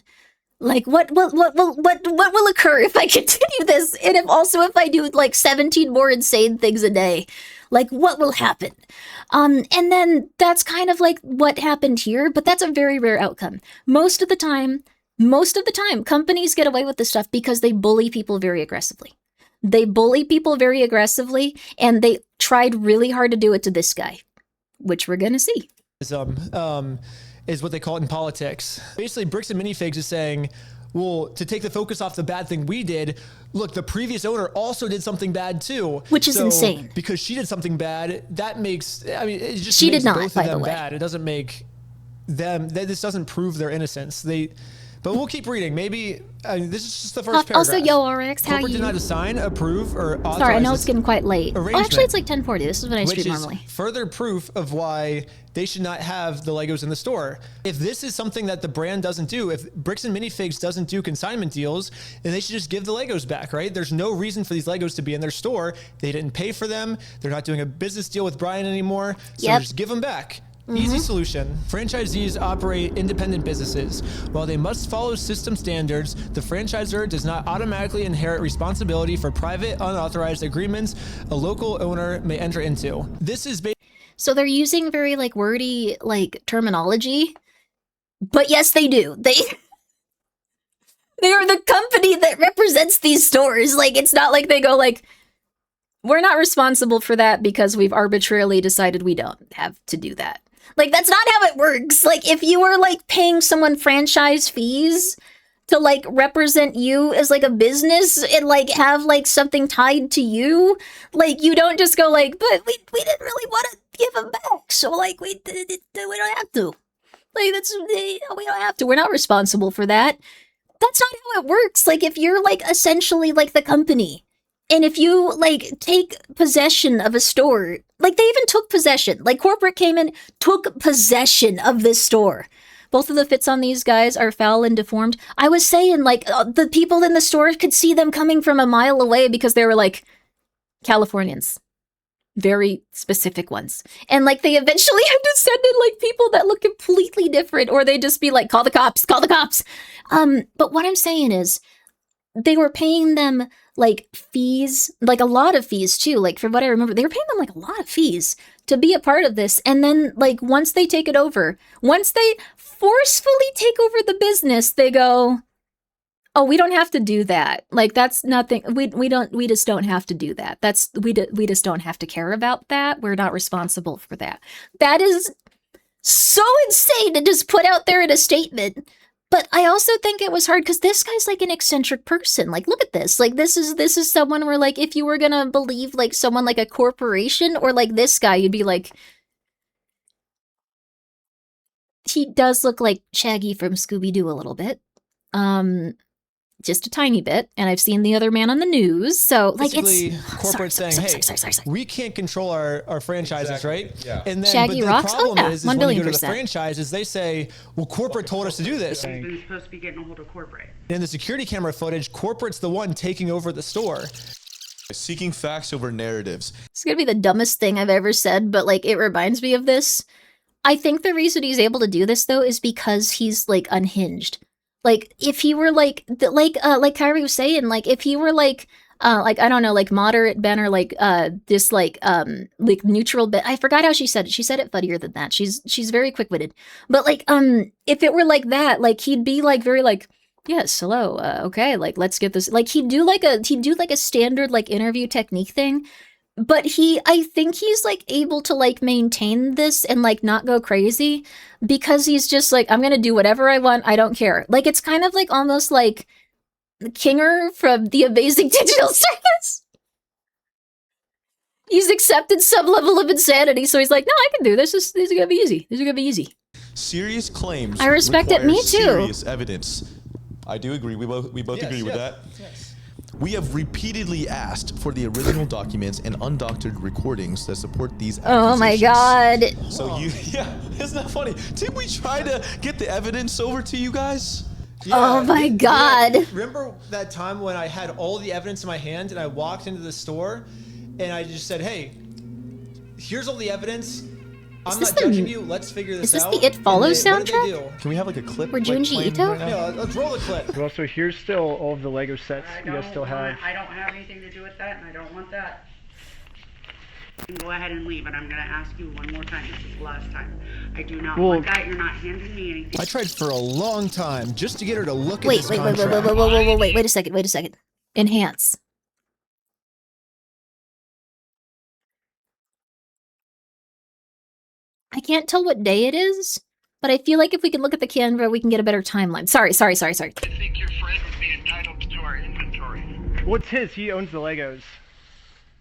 Like what will occur if I continue this? And if I do like 17 more insane things a day, like what will happen? And then that's kind of like what happened here, but that's a very rare outcome. Most of the time, companies get away with this stuff because they bully people very aggressively. And they tried really hard to do it to this guy, which we're gonna see.
Is what they call it in politics. Basically, Brixton Minifigs is saying, well, to take the focus off the bad thing we did, look, the previous owner also did something bad too.
Which is insane.
Because she did something bad, that makes, I mean, it just
she
makes
did not,
both
by
of them
the way.
bad. It doesn't make them, this doesn't prove their innocence. But we'll keep reading. Maybe, this is just the first paragraph.
Also, yo, RX, how
Corporate
you?
did not assign, approve, or authorize.
Sorry, I know it's getting quite late. Oh,
arrangement,
actually, it's like 10:40. This is when I stream normally.
Which is further proof of why they should not have the Legos in the store. If this is something that the brand doesn't do, if Brixton Minifigs doesn't do consignment deals, then they should just give the Legos back, right? There's no reason for these Legos to be in their store. They didn't pay for them. They're not doing a business deal with Brian anymore. So just give them back. Easy solution. Franchisees operate independent businesses. While they must follow system standards, the franchisor does not automatically inherit responsibility for private, unauthorized agreements a local owner may enter into. This is
So they're using very like wordy like terminology, but yes, they do. They are the company that represents these stores. Like, it's not like they go like, we're not responsible for that because we've arbitrarily decided we don't have to do that. Like, that's not how it works. Like, if you were like paying someone franchise fees to like represent you as like a business and like have like something tied to you, like you don't just go like, but we didn't really want to give them back, so like we don't have to. Like, that's, we don't have to. We're not responsible for that. That's not how it works. Like, if you're like essentially like the company, and if you like take possession of a store, like they even took possession, like corporate came in, took possession of this store. Both of the fits on these guys are foul and deformed. I was saying like the people in the store could see them coming from a mile away because they were like Californians. Very specific ones. And like they eventually had to send in like people that look completely different, or they just be like, call the cops, call the cops. But what I'm saying is they were paying them like fees, like a lot of fees too. Like from what I remember, they were paying them like a lot of fees to be a part of this. And then like once they take it over, once they forcefully take over the business, they go, oh, we don't have to do that. Like that's nothing. We just don't have to do that. We just don't have to care about that. We're not responsible for that. That is so insane to just put out there in a statement. But I also think it was hard because this guy's like an eccentric person. Like, look at this. Like, this is someone where like, if you were gonna believe like someone like a corporation or like this guy, you'd be like, he does look like Shaggy from Scooby-Doo a little bit. Just a tiny bit, and I've seen the other man on the news, so like
basically,
it's
corporate saying, hey, we can't control our franchises, right? Yeah. And then
Shaggy
but
rocks?
the problem
Oh, yeah,
is
1
when you
billion
go to the
%.
franchises, they say, well, corporate told us to do this.
You've been supposed to be getting a hold of corporate.
In the security camera footage, corporate's the one taking over the store.
Seeking facts over narratives.
It's gonna be the dumbest thing I've ever said, but like it reminds me of this. I think the reason he's able to do this though is because he's like unhinged. Like if he were like Kyrie was saying, like if he were like I don't know, like moderate Ben or like this like neutral Ben. I forgot how she said it. She said it funnier than that. She's very quick-witted. But like if it were like that, like he'd be like very like, yes, hello, okay, like let's get this. Like he'd do like a standard like interview technique thing. But I think he's like able to like maintain this and like not go crazy because he's just like, I'm gonna do whatever I want, I don't care. Like it's kind of like almost like Kinger from The Amazing Digital Circus. He's accepted some level of insanity, so he's like, no, I can do this. These are gonna be easy. These are gonna be easy.
Serious claims.
I respect it. Me too.
Serious evidence. I do agree. We both agree with that.
Yes.
We have repeatedly asked for the original documents and undoctored recordings that support these
Oh my god.
So yeah, isn't that funny? Didn't we try to get the evidence over to you guys?
Yeah,
oh my god.
Yeah. Remember that time when I had all the evidence in my hand and I walked into the store and I just said, hey, here's all the evidence. I'm not judging you. Let's figure this out.
Is this the It Follows soundtrack?
Can we have like a clip?
Where Junji Ito?
Yeah, let's roll the clip.
Well, so here's still all of the Lego sets you guys still have.
I don't have anything to do with that, and I don't want that. You can go ahead and leave, and I'm going to ask you one more time. This is the last time. I do not want that. You're not handing me anything.
I tried for a long time just to get her to look at
Wait,
this
wait
contract.
a second. Enhance. I can't tell what day it is, but I feel like if we can look at the camera, we can get a better timeline. Sorry.
I think your friend would be entitled to our inventory.
What's his? He owns the Legos.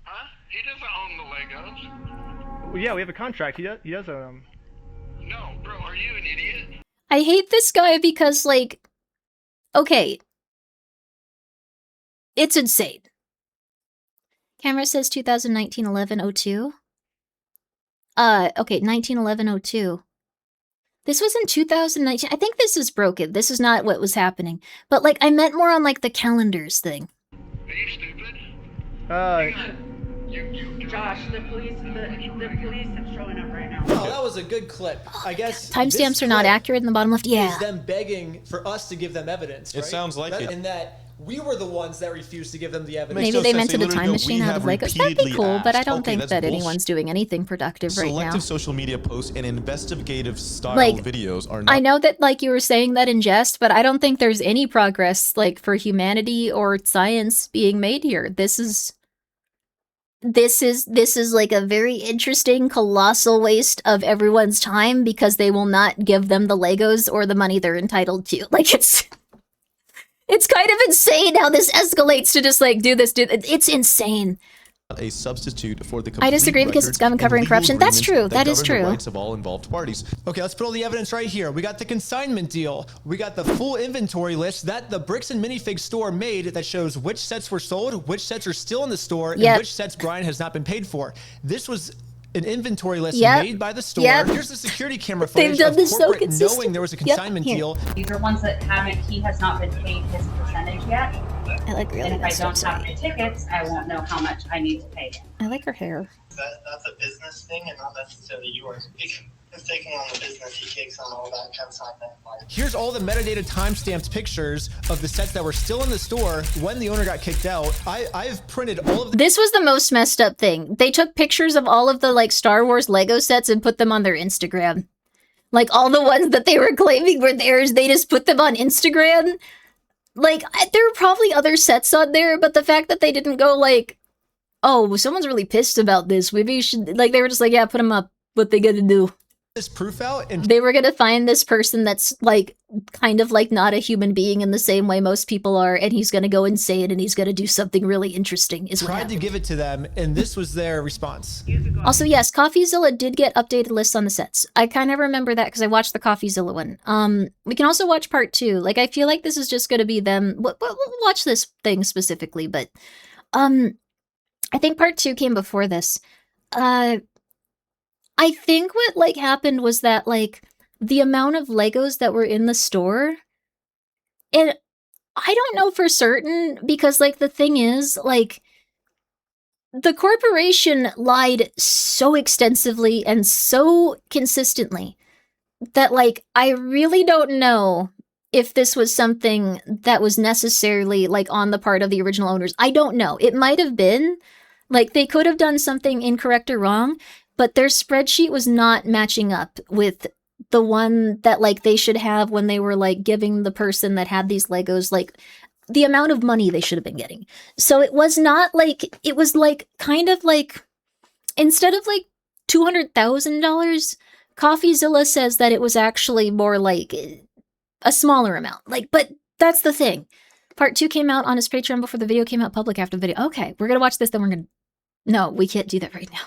Huh? He doesn't own the Legos.
Well, yeah, we have a contract. He does own them.
No, bro, are you an idiot?
I hate this guy because, like, okay. It's insane. Camera says 2019-11-02. Okay, 19-11-02. This was in 2019. I think this is broken. This is not what was happening. But, like, I meant more on, like, the calendars thing.
Are you stupid?
Josh, the police are showing up right now.
Oh, that was a good clip. I guess
Timestamps
this
are not
clip
accurate in the bottom left. Yeah.
is them begging for us to give them evidence.
It
right?
sounds like it.
And that we were the ones that refused to give them the evidence.
Maybe they meant in a time machine out of Legos. That'd be cool, but I don't think that anyone's doing anything productive right now.
Selective social media posts and investigative style
Like,
videos are not.
I know that like you were saying that in jest, but I don't think there's any progress like for humanity or science being made here. This is like a very interesting colossal waste of everyone's time because they will not give them the Legos or the money they're entitled to. Like it's kind of insane how this escalates to just like do this. It's insane.
A substitute for the
I disagree because it's government covering corruption. That's true. That is true.
The rights of all involved parties.
Okay, let's put all the evidence right here. We got the consignment deal. We got the full inventory list that the Bricks and Minifig store made that shows which sets were sold, which sets are still in the store, and which sets Brian has not been paid for. This was an inventory list made by the store. Here's the security camera footage of corporate knowing there was a consignment deal.
These are ones that he has not been paid his percentage yet.
I like really
and if I don't have my tickets, I won't know how much I need to pay him.
I like her hair.
That's a business thing and not necessarily yours. He's taking on the business, he takes on all that consignment.
Here's all the metadata timestamped pictures of the sets that were still in the store when the owner got kicked out. I've printed all of
This was the most messed up thing. They took pictures of all of the like Star Wars Lego sets and put them on their Instagram. Like all the ones that they were claiming were theirs, they just put them on Instagram. Like there were probably other sets on there, but the fact that they didn't go like, oh, someone's really pissed about this. Maybe you should, like, they were just like, yeah, put them up. What they gonna do?
This proof out, and
they were gonna find this person that's like kind of like not a human being in the same way most people are, and he's gonna go insane and he's gonna do something really interesting. Is what
tried
happened.
to give it to them, and this was their response.
Also, yes, CoffeeZilla did get updated lists on the sets. I kind of remember that because I watched the CoffeeZilla one. We can also watch part 2. Like, I feel like this is just gonna be them. We'll watch this thing specifically, but I think part 2 came before this. I think what like happened was that like the amount of Legos that were in the store, and I don't know for certain because like the thing is like the corporation lied so extensively and so consistently that like I really don't know if this was something that was necessarily like on the part of the original owners. I don't know. It might have been like they could have done something incorrect or wrong, but their spreadsheet was not matching up with the one that like they should have when they were like giving the person that had these Legos like the amount of money they should have been getting. So it was not like, it was like kind of like instead of like $200,000, CoffeeZilla says that it was actually more like a smaller amount. Like, but that's the thing. Part 2 came out on his Patreon before the video came out public after the video. Okay, we're gonna watch this, then we're gonna... No, we can't do that right now.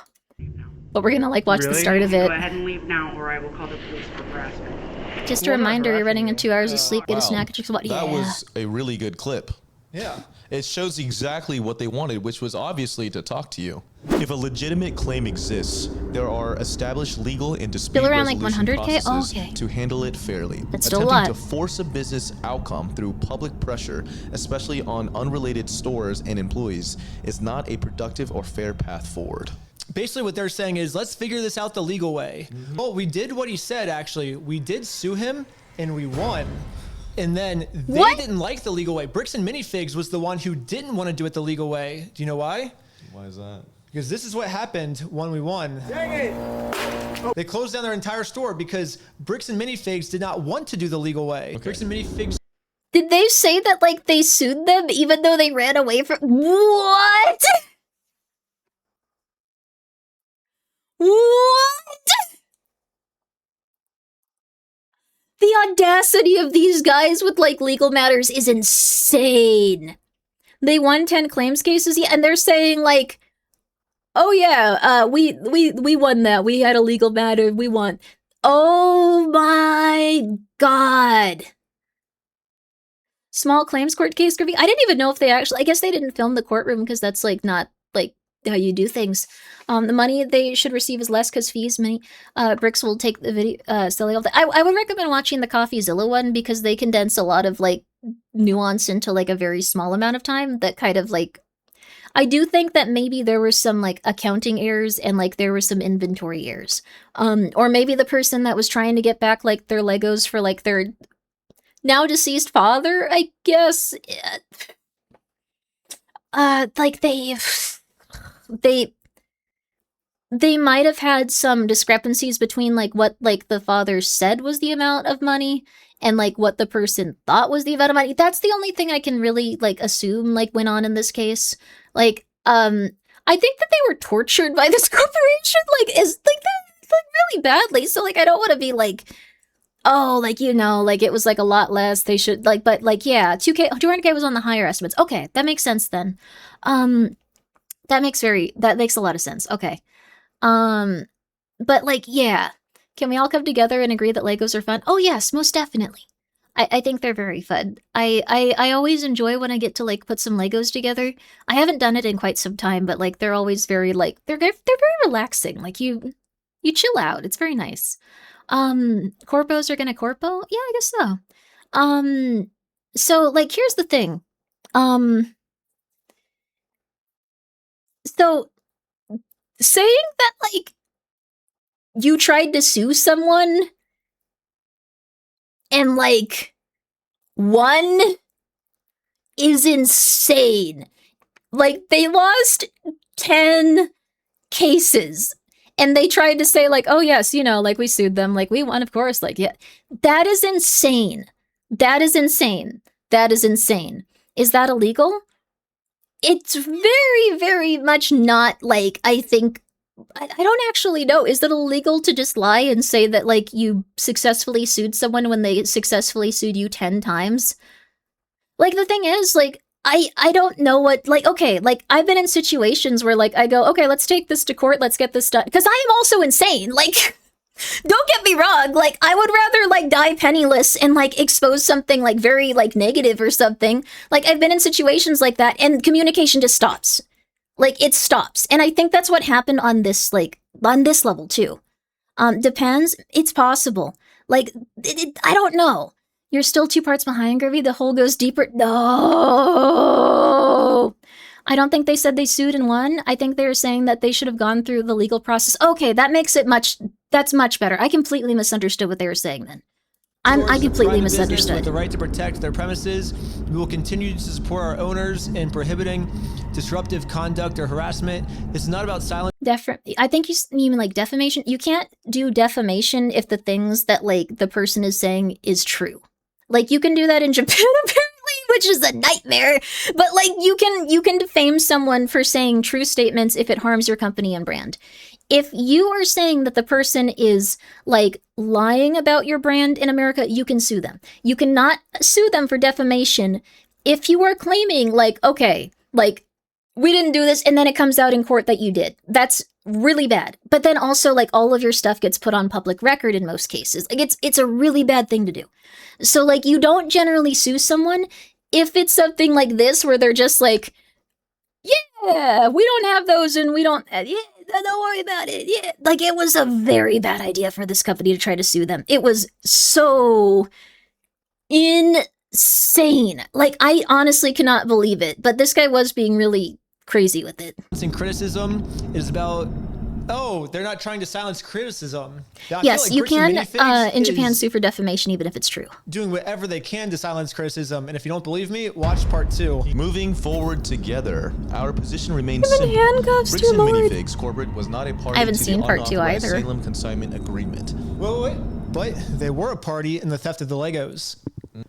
But we're gonna like watch the start of it.
Go ahead and leave now, or I will call the police for harassment.
Just a reminder, you're running in 2 hours of sleep, get a snack, and what?
That was a really good clip.
Yeah.
It shows exactly what they wanted, which was obviously to talk to you. If a legitimate claim exists, there are established legal and dispute
Still around like
resolution
100K? Oh,
processes
okay.
to handle it fairly.
That's still a
Attempting
lot.
to force a business outcome through public pressure, especially on unrelated stores and employees, is not a productive or fair path forward.
Basically what they're saying is, let's figure this out the legal way. Well, we did what he said, actually. We did sue him, and we won. And then they didn't like the legal way. Bricks and Minifigs was the one who didn't want to do it the legal way. Do you know why?
Why is that?
Because this is what happened when we won. Dang it! They closed down their entire store because Bricks and Minifigs did not want to do the legal way. Okay. Bricks and Minifigs...
Did they say that like they sued them even though they ran away from... What? What? The audacity of these guys with like legal matters is insane. They won 10 claims cases, yeah, and they're saying like, oh yeah, we won that. We had a legal matter. We won. Oh my god. Small claims court case, Grimmi. I didn't even know if they actually, I guess they didn't film the courtroom because that's like not like how you do things. The money they should receive is less because fees. Many Bricks will take the video selling all that. I would recommend watching the CoffeeZilla one because they condense a lot of like nuance into like a very small amount of time that kind of like I do think that maybe there were some like accounting errors and like there were some inventory errors. Or maybe the person that was trying to get back like their Legos for like their now deceased father, I guess. Like they might have had some discrepancies between like what like the father said was the amount of money and like what the person thought was the amount of money. That's the only thing I can really like assume like went on in this case. Like I think that they were tortured by this corporation like is like that like really badly. So like I don't want to be like, oh, like, you know, like it was like a lot less. They should like, but like, yeah, 200K was on the higher estimates. Okay, that makes sense then. That makes a lot of sense. Okay. But like, yeah, can we all come together and agree that Legos are fun? Oh yes, most definitely. I think they're very fun. I always enjoy when I get to like put some Legos together. I haven't done it in quite some time, but like they're always very like they're very relaxing. Like you chill out. It's very nice. Corpos are gonna corpo? Yeah, I guess so. So like here's the thing. So saying that like you tried to sue someone and like won is insane. Like they lost 10 cases and they tried to say like, oh yes, you know, like we sued them, like we won, of course, like yeah. That is insane. That is insane. That is insane. Is that illegal? It's very, very much not like, I think, I don't actually know. Is it illegal to just lie and say that like you successfully sued someone when they successfully sued you 10 times? Like the thing is, like, I don't know what, like, okay, like I've been in situations where like I go, okay, let's take this to court, let's get this done. Because I am also insane. Like, don't get me wrong, like I would rather like die penniless and like expose something like very like negative or something. Like I've been in situations like that and communication just stops. Like it stops. And I think that's what happened on this like on this level too. Depends. It's possible. Like I don't know. You're still 2 parts behind, Grimmi. The hole goes deeper. No. I don't think they said they sued and won. I think they were saying that they should have gone through the legal process. Okay, that makes it that's much better. I completely misunderstood what they were saying then. I completely misunderstood.
With the right to protect their premises, we will continue to support our owners in prohibiting disruptive conduct or harassment. This is not about silence.
I think you mean like defamation. You can't do defamation if the things that like the person is saying is true. Like you can do that in Japan apparently, which is a nightmare. But like you can defame someone for saying true statements if it harms your company and brand. If you are saying that the person is like lying about your brand in America, you can sue them. You cannot sue them for defamation if you are claiming like, okay, like we didn't do this and then it comes out in court that you did. That's really bad. But then also like all of your stuff gets put on public record in most cases. Like it's a really bad thing to do. So like you don't generally sue someone if it's something like this where they're just like, yeah, we don't have those and we don't, yeah, don't worry about it. Yeah, like it was a very bad idea for this company to try to sue them. It was so insane. Like I honestly cannot believe it, but this guy was being really crazy with it.
Criticism is about, oh, they're not trying to silence criticism. Now,
yes,
like
you can in Japan sue for defamation even if it's true.
Doing whatever they can to silence criticism, and if you don't believe me, watch part 2.
Moving forward together, our position remains
simple.
Handcuffs, Brixton Minifigs Corporate was not a party
I haven't
to
seen
the
part 2
unauthorized
either.
Salem Consignment Agreement.
Wait. But they were a party in the theft of the Legos.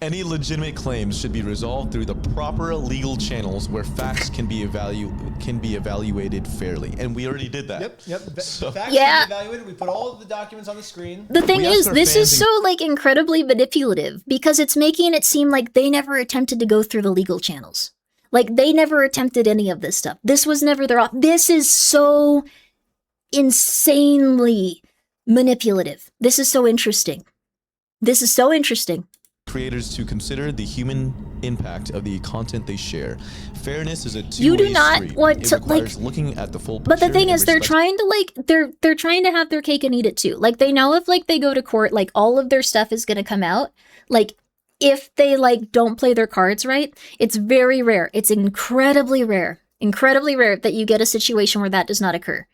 Any legitimate claims should be resolved through the proper legal channels where facts can be evaluated fairly, and we already did that.
Yep.
So,
facts
yeah.
can be evaluated. We put all of the documents on the screen.
The thing is, this is so like incredibly manipulative because it's making it seem like they never attempted to go through the legal channels. Like they never attempted any of this stuff. This was never their This is so insanely manipulative. This is so interesting. This is so interesting.
Creators to consider the human impact of the content they share. Fairness is a two-way
You do not
street.
want
It
to
requires looking at the full picture.
But the thing
and
is, they're trying to like they're trying to have their cake and eat it too. Like they know if like they go to court, like all of their stuff is gonna come out. Like if they like don't play their cards right, it's very rare. It's incredibly rare Incredibly rare that you get a situation where that does not occur.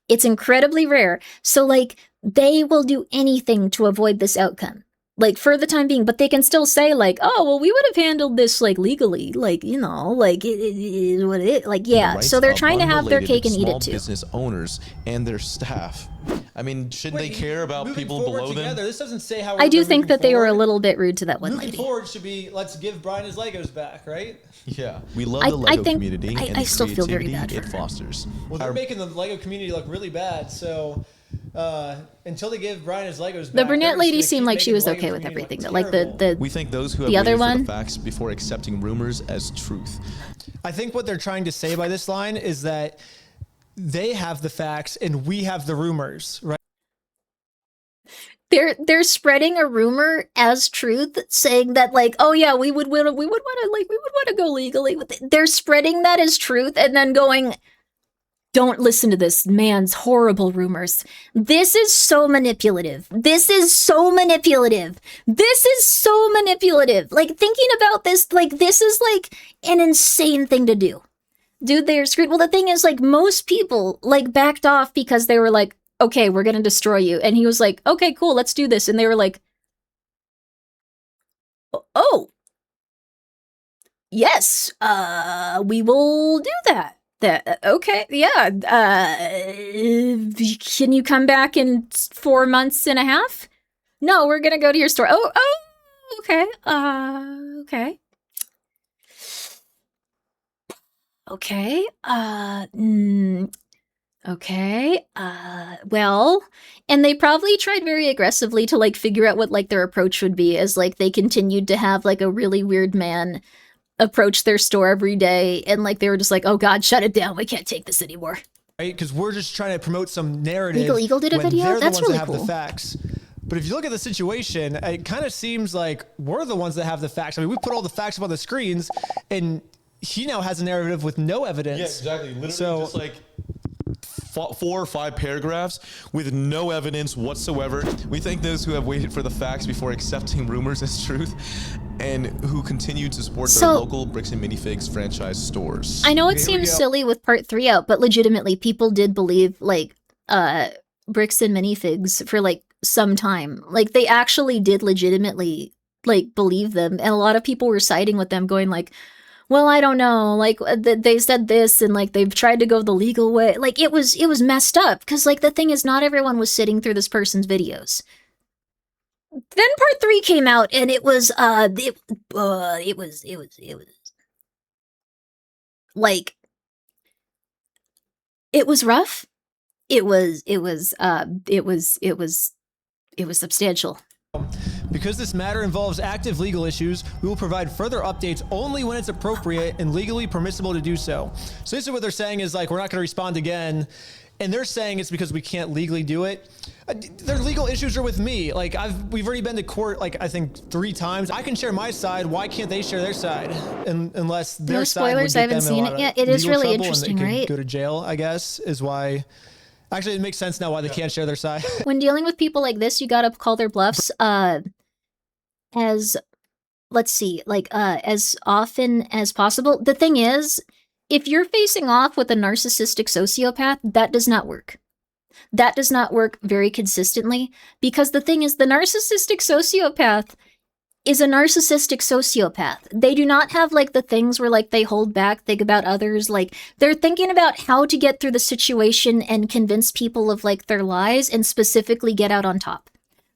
It's incredibly rare. So, like, they will do anything to avoid this outcome. Like, for the time being, but they can still say, like, oh, well, we would have handled this, like, legally, like, you know, like, it is what it is. Like, yeah,
The
so
rights
they're
of
trying to have their cake and eat
small
it, too.
business owners and their staff. I mean, shouldn't they care about people below them?
This doesn't say how
I do
we're
think
moving
that they were a
forward.
little bit rude to that one
Moving
lady.
forward should be, let's give Brian his Legos back, right?
Yeah, we love
I
the Lego
think-
community
I-
and
I
the
still feel very
creativity
bad for
it fosters.
Well, they're making the Lego community look really bad, so until they give Brian his Legos back,
The brunette
they're just
lady
gonna
seemed
keep
like she
making
was
the Lego
okay with
community
everything.
look
Like,
terrible.
the
We think those who have
the other
waited for
one-
the facts before accepting rumors as truth.
I think what they're trying to say by this line is that they have the facts and we have the rumors, right?
They're spreading a rumor as truth, saying that, like, oh yeah, we would want to go legally with it. They're spreading that as truth and then going, don't listen to this man's horrible rumors. This is so manipulative. This is so manipulative. This is so manipulative. Like, thinking about this, like, this is like an insane thing to do. Dude, they're screwed. Well, the thing is, like, most people, like, backed off because they were like, okay, we're gonna destroy you. And he was like, okay, cool, let's do this. And they were like, oh, yes, we will do that. Okay, yeah. Can you come back in 4 months and a half? No, we're gonna go to your store. Oh, okay. Okay. Okay. Okay. Well, and they probably tried very aggressively to, like, figure out what, like, their approach would be, as, like, they continued to have, like, a really weird man approach their store every day, and, like, they were just like, oh god, shut it down, we can't take this anymore.
Right? Because we're just trying to promote some narrative.
Legal Eagle did a
when
video?
They're the
That's
ones
really
that have
cool.
the facts. But if you look at the situation, it kind of seems like we're the ones that have the facts. I mean, we put all the facts up on the screens, and he now has a narrative with no evidence.
Yeah, exactly. Literally
So-
just like 4 or 5 paragraphs with no evidence whatsoever. We thank those who have waited for the facts before accepting rumors as truth and who continue to support their
So-
local Bricks and Minifigs franchise stores.
I know it
Here we
seems
go.
silly with part 3 out, but legitimately, people did believe, like, Bricks and Minifigs for, like, some time. Like, they actually did legitimately, like, believe them, and a lot of people were siding with them, going like, well, I don't know, like, they said this, and, like, they've tried to go the legal way. Like, it was messed up, because, like, the thing is, not everyone was sitting through this person's videos. Then part 3 came out, and it was, like, it was rough. It was substantial.
Because this matter involves active legal issues, we will provide further updates only when it's appropriate and legally permissible to do so. So basically what they're saying is, like, we're not going to respond again. And they're saying it's because we can't legally do it. Their legal issues are with me. Like, we've already been to court, like, I think 3 times. I can share my side. Why can't they share their side? Unless their
No
side would
spoilers,
get
I haven't
them in a
seen
lot
it
of
yet. It is
legal
really
trouble and
interesting,
they could
right?
go to jail, I guess, is why. Actually, it makes sense now why they can't share their side.
When dealing with people like this, you gotta call their bluffs, as, let's see, like, as often as possible. The thing is, if you're facing off with a narcissistic sociopath, that does not work. That does not work very consistently, because the thing is, the narcissistic sociopath is a narcissistic sociopath. They do not have, like, the things where, like, they hold back, think about others. Like, they're thinking about how to get through the situation and convince people of, like, their lies and specifically get out on top.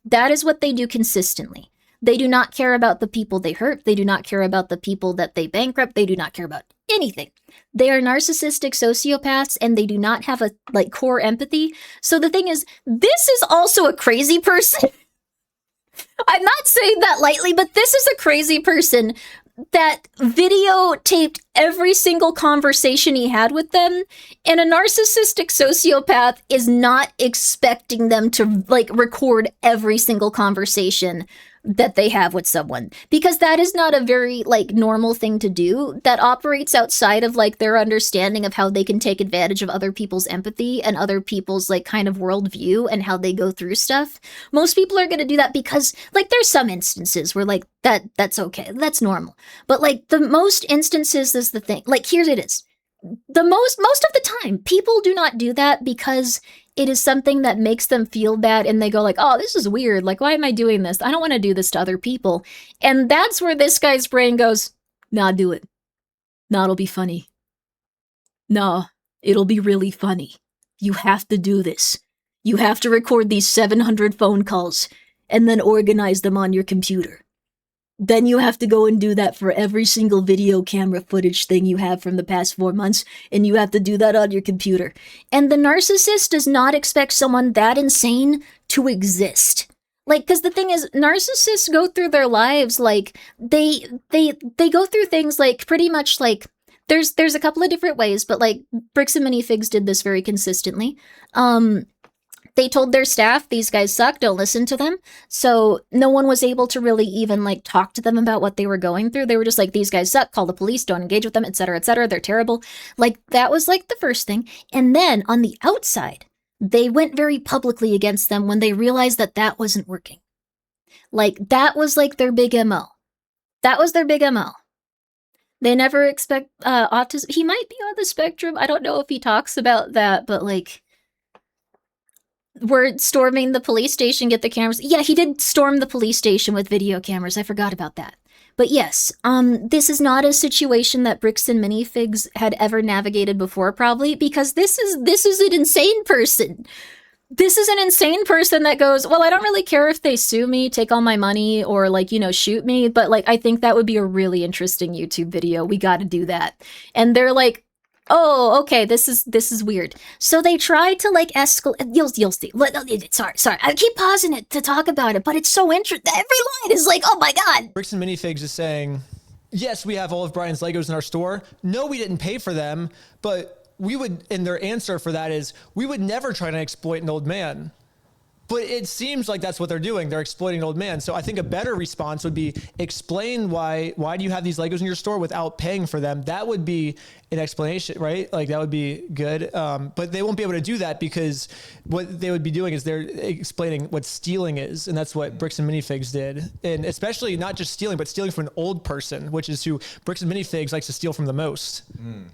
That is what they do consistently. They do not care about the people they hurt. They do not care about the people that they bankrupt. They do not care about anything. They are narcissistic sociopaths, and they do not have a, like, core empathy. So the thing is, this is also a crazy person. I'm not saying that lightly, but this is a crazy person that videotaped every single conversation he had with them, and a narcissistic sociopath is not expecting them to, like, record every single conversation that they have with someone, because that is not a very, like, normal thing to do. That operates outside of, like, their understanding of how they can take advantage of other people's empathy and other people's, like, kind of worldview and how they go through stuff. Most people are gonna do that because, like, there's some instances where, like, that's okay, that's normal. But, like, the most instances is the thing. Like, here it is. most of the time, people do not do that because it is something that makes them feel bad and they go like, oh, this is weird. Like, why am I doing this? I don't want to do this to other people. And that's where this guy's brain goes, nah, do it. Nah, it'll be funny. Nah, it'll be really funny. You have to do this. You have to record these 700 phone calls and then organize them on your computer. Then you have to go and do that for every single video camera footage thing you have from the past 4 months, and you have to do that on your computer. And the narcissist does not expect someone that insane to exist. Like, because the thing is, narcissists go through their lives, like, they go through things, like, pretty much, like, there's a couple of different ways, but, like, Bricks and Minifigs did this very consistently. They told their staff, these guys suck, don't listen to them. So no one was able to really even like talk to them about what they were going through. They were just like, these guys suck, call the police, don't engage with them, etc., etc. They're terrible. Like that was like the first thing. And then on the outside, they went very publicly against them when they realized that that wasn't working. Like that was like their big MO. That was their big MO. They never expect autism. He might be on the spectrum. I don't know if he talks about that, but like, we're storming the police station, get the cameras. Yeah, he did storm the police station with video cameras. I forgot about that. But yes, this is not a situation that Bricks and Minifigs had ever navigated before, probably, because this is an insane person. This is an insane person that goes, well, I don't really care if they sue me, take all my money, or like, you know, shoot me, but like, I think that would be a really interesting YouTube video. We got to do that. And they're like, oh, okay, this is weird. So they try to like escalate. You'll see. Sorry. I keep pausing it to talk about it, but it's so interesting. Every line is like, oh my god.
Bricks and Minifigs is saying, yes, we have all of Brian's Legos in our store. No, we didn't pay for them, but we would. And their answer for that is, we would never try to exploit an old man. But it seems like that's what they're doing. They're exploiting an old man. So I think a better response would be explain why do you have these Legos in your store without paying for them? That would be an explanation, right? Like that would be good. But they won't be able to do that because what they would be doing is they're explaining what stealing is. And that's what Bricks and Minifigs did. And especially not just stealing, but stealing from an old person, which is who Bricks and Minifigs likes to steal from the most.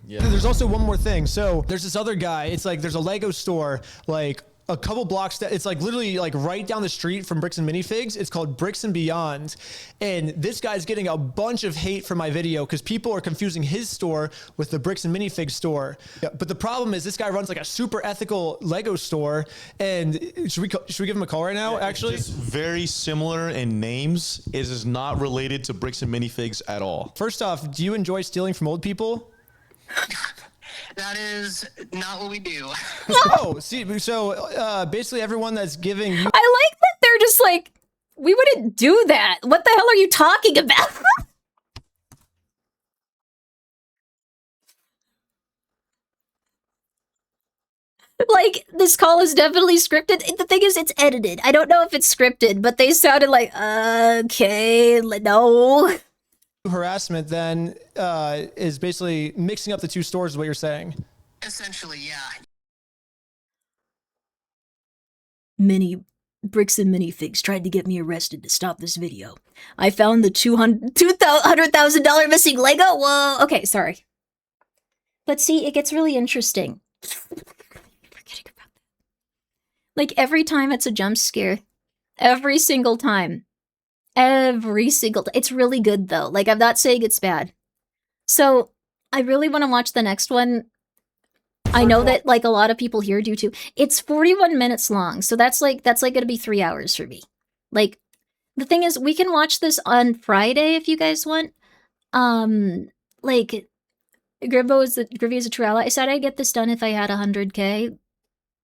Yeah.
There's also one more thing. So there's this other guy. It's like there's a Lego store like a couple blocks that it's like literally like right down the street from Bricks and Minifigs. It's called Bricks and Beyond. And this guy's getting a bunch of hate for my video because people are confusing his store with the Bricks and Minifigs store. Yeah, but the problem is this guy runs like a super ethical Lego store. And should we give him a call right now? Actually,
it's very similar in names. It is not related to Bricks and Minifigs at all.
First off, do you enjoy stealing from old people?
That is not what we do.
Oh, see, so basically everyone that's giving you...
I like that they're just like, we wouldn't do that. What the hell are you talking about? Like, this call is definitely scripted. The thing is, it's edited. I don't know if it's scripted, but they sounded like, okay, no.
Harassment then is basically mixing up the two stores is what you're saying.
Essentially, yeah.
Bricks and Minifigs tried to get me arrested to stop this video. I found the $200,000 missing Lego. Whoa, okay, sorry. But see, it gets really interesting. Forgetting about that. Like every time it's a jump scare. Every single time. It's really good though. Like I'm not saying it's bad. So I really want to watch the next one. I know that like a lot of people here do too. It's 41 minutes long. So that's like gonna be 3 hours for me. Like the thing is we can watch this on Friday if you guys want. Like Grimmi is a true ally. I said I'd get this done if I had 100K.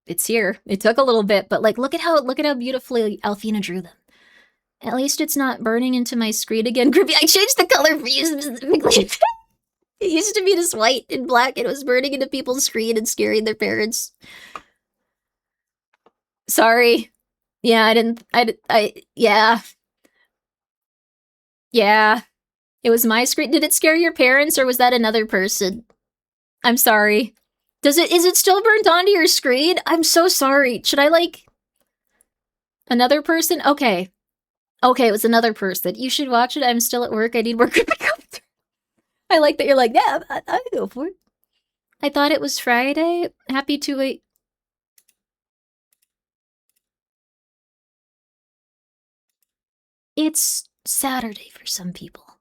It's here. It took a little bit, but like look at how beautifully Alfina drew them. At least it's not burning into my screen again. Grimmi, I changed the color for you specifically. It used to be just white and black, and it was burning into people's screen and scaring their parents. Sorry. Yeah, yeah. Yeah. It was my screen. Did it scare your parents, or was that another person? I'm sorry. Is it still burnt onto your screen? I'm so sorry. Should I, like... Another person? Okay. Okay, it was another person. You should watch it. I'm still at work. I need more Grimmi. I like that you're like, yeah, I go for it. I thought it was Friday. Happy to wait. It's Saturday for some people.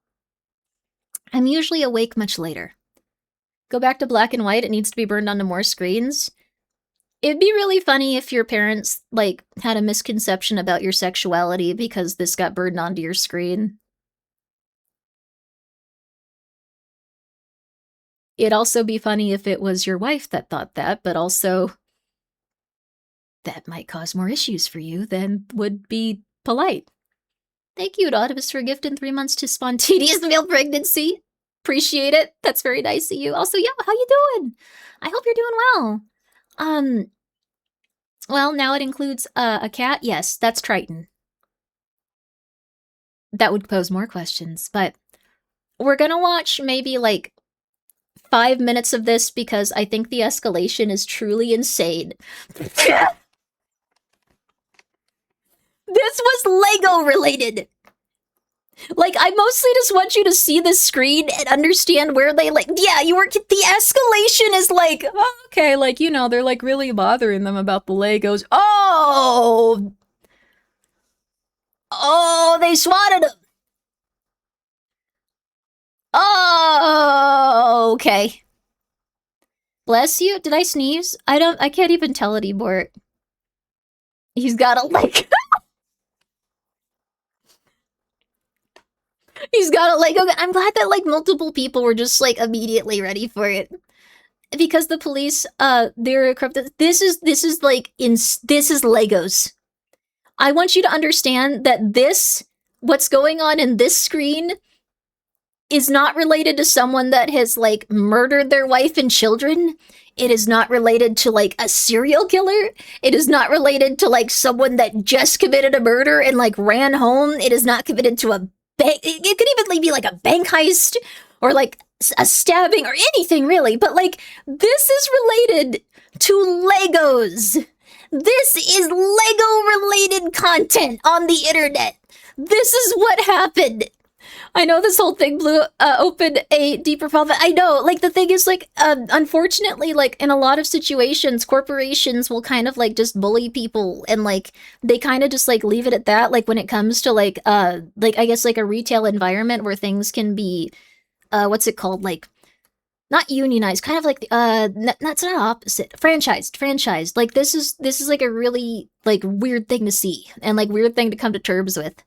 I'm usually awake much later. Go back to black and white, it needs to be burned onto more screens. It'd be really funny if your parents, like, had a misconception about your sexuality because this got burned onto your screen. It'd also be funny if it was your wife that thought that, but also that might cause more issues for you than would be polite. Thank you, Anonymous, for gifting 3 months to spontaneous male pregnancy. Appreciate it. That's very nice of you. Also, yeah, how you doing? I hope you're doing well. Well, now it includes a cat. Yes, that's Triton. That would pose more questions, but we're gonna watch maybe like 5 minutes of this because I think the escalation is truly insane. This was Lego related. Like, I mostly just want you to see the screen and understand where they, like, yeah, the escalation is like, oh, okay, like, you know, they're, like, really bothering them about the Legos. Oh! Oh, they swatted them! Oh, okay. Bless you? Did I sneeze? I can't even tell anymore. He's got a, like... He's got a Lego gun. I'm glad that, like, multiple people were just, like, immediately ready for it. Because the police, they're corrupted. This is Legos. I want you to understand that what's going on in this screen is not related to someone that has, like, murdered their wife and children. It is not related to, like, a serial killer. It is not related to, like, someone that just committed a murder and, like, ran home. It is not committed to a it could even be like a bank heist or like a stabbing or anything really, but like this is related to Legos. This is Lego related content on the internet. This is what happened. I know this whole thing opened a deeper problem. I know, like, the thing is, like, unfortunately, like, in a lot of situations, corporations will kind of, like, just bully people, and, like, they kind of just, like, leave it at that, like, when it comes to, like, I guess, like, a retail environment where things can be, what's it called, like, not unionized, kind of like, that's not opposite, franchised, like, this is, like, a really, like, weird thing to see, and, like, weird thing to come to terms with.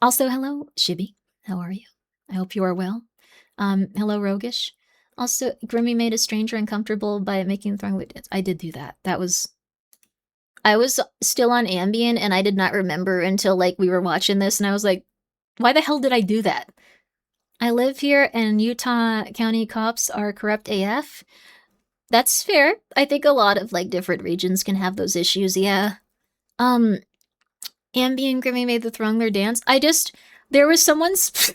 Also, hello, Shibby. How are you? I hope you are well. Hello, Roguish. Also, Grimmi made a stranger uncomfortable by making the throwing dance. I did do that. I was still on Ambien, and I did not remember until, like, we were watching this, and I was like, why the hell did I do that? I live here, and Utah County cops are corrupt AF. That's fair. I think a lot of, like, different regions can have those issues, yeah. Ambien and Grimmi made the Throngler dance. There was someone's...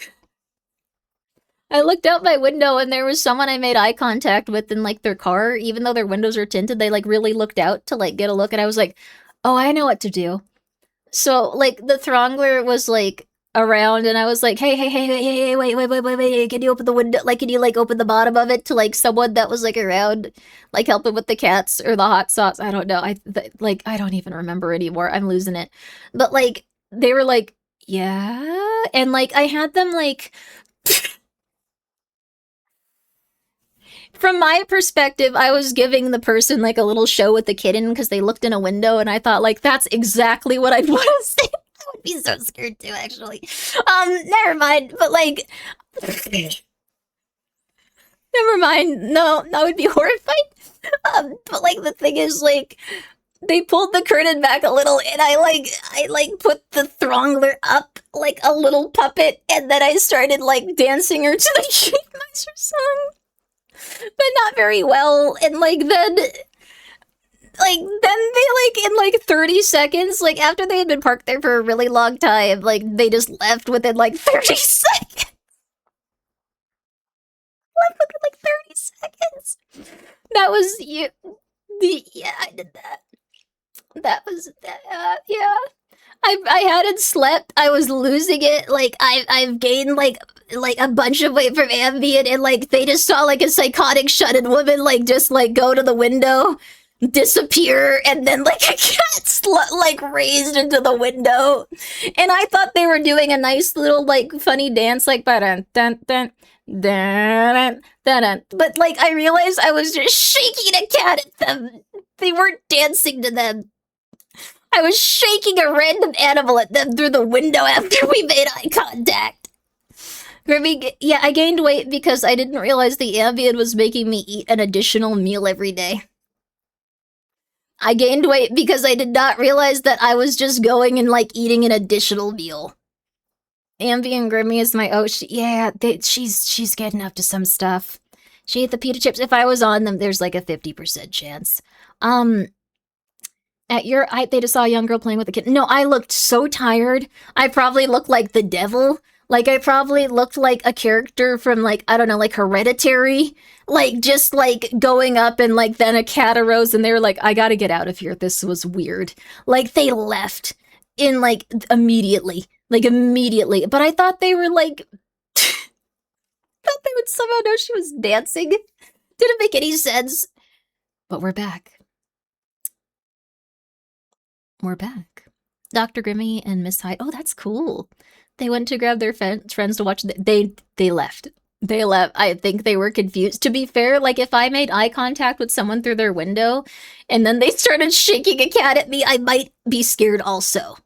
I looked out my window and there was someone I made eye contact with in, like, their car. Even though their windows are tinted, they, like, really looked out to, like, get a look. And I was like, oh, I know what to do. So, like, the Throngler was, like, around and I was like, hey, wait. Can you open the window? Like, can you, like, open the bottom of it to, like, someone that was, like, around, like, helping with the cats or the hot sauce? I don't know. I don't even remember anymore. I'm losing it. But, like, they were like, yeah. And, like, I had them, like... From my perspective, I was giving the person, like, a little show with the kitten because they looked in a window and I thought, like, that's exactly what I'd want to say. I would be so scared too, actually. Never mind, but, like... Never mind. No, that would be horrified. But, like, the thing is, like... They pulled the curtain back a little, and I put the Throngler up like a little puppet, and then I started, like, dancing her to the Shapemeister song. But not very well, and, like, then they, like, in, like, 30 seconds, like, after they had been parked there for a really long time, like, they just left within, like, 30 seconds. Left within, like, 30 seconds. That was, yeah, I did that. That was, yeah. I hadn't slept. I was losing it. Like I've gained like a bunch of weight from Ambien, and like they just saw like a psychotic shut-in woman like just like go to the window, disappear, and then like a cat like raised into the window, and I thought they were doing a nice little like funny dance like dun dun dun dun dun, but like I realized I was just shaking a cat at them. They weren't dancing to them. I was shaking a random animal at them through the window after we made eye contact. Grimmi, yeah, I gained weight because I didn't realize the Ambien was making me eat an additional meal every day. I gained weight because I did not realize that I was just going and like eating an additional meal. Ambien Grimmi is my she's getting up to some stuff. She ate the pita chips. If I was on them, there's like a 50% chance. At your height, they just saw a young girl playing with a kid. No, I looked so tired. I probably looked like the devil. Like, I probably looked like a character from, like, I don't know, like Hereditary. Like, just, like, going up and, like, then a cat arose and they were like, I gotta get out of here. This was weird. Like, they left in, like, immediately. Like, immediately. But I thought they were, like... thought they would somehow know she was dancing. Didn't make any sense. But we're back. We're back. Dr. Grimmi and Miss Hyde. Oh, that's cool. They went to grab their friends to watch. They left. They left. I think they were confused. To be fair, like if I made eye contact with someone through their window and then they started shaking a cat at me, I might be scared also.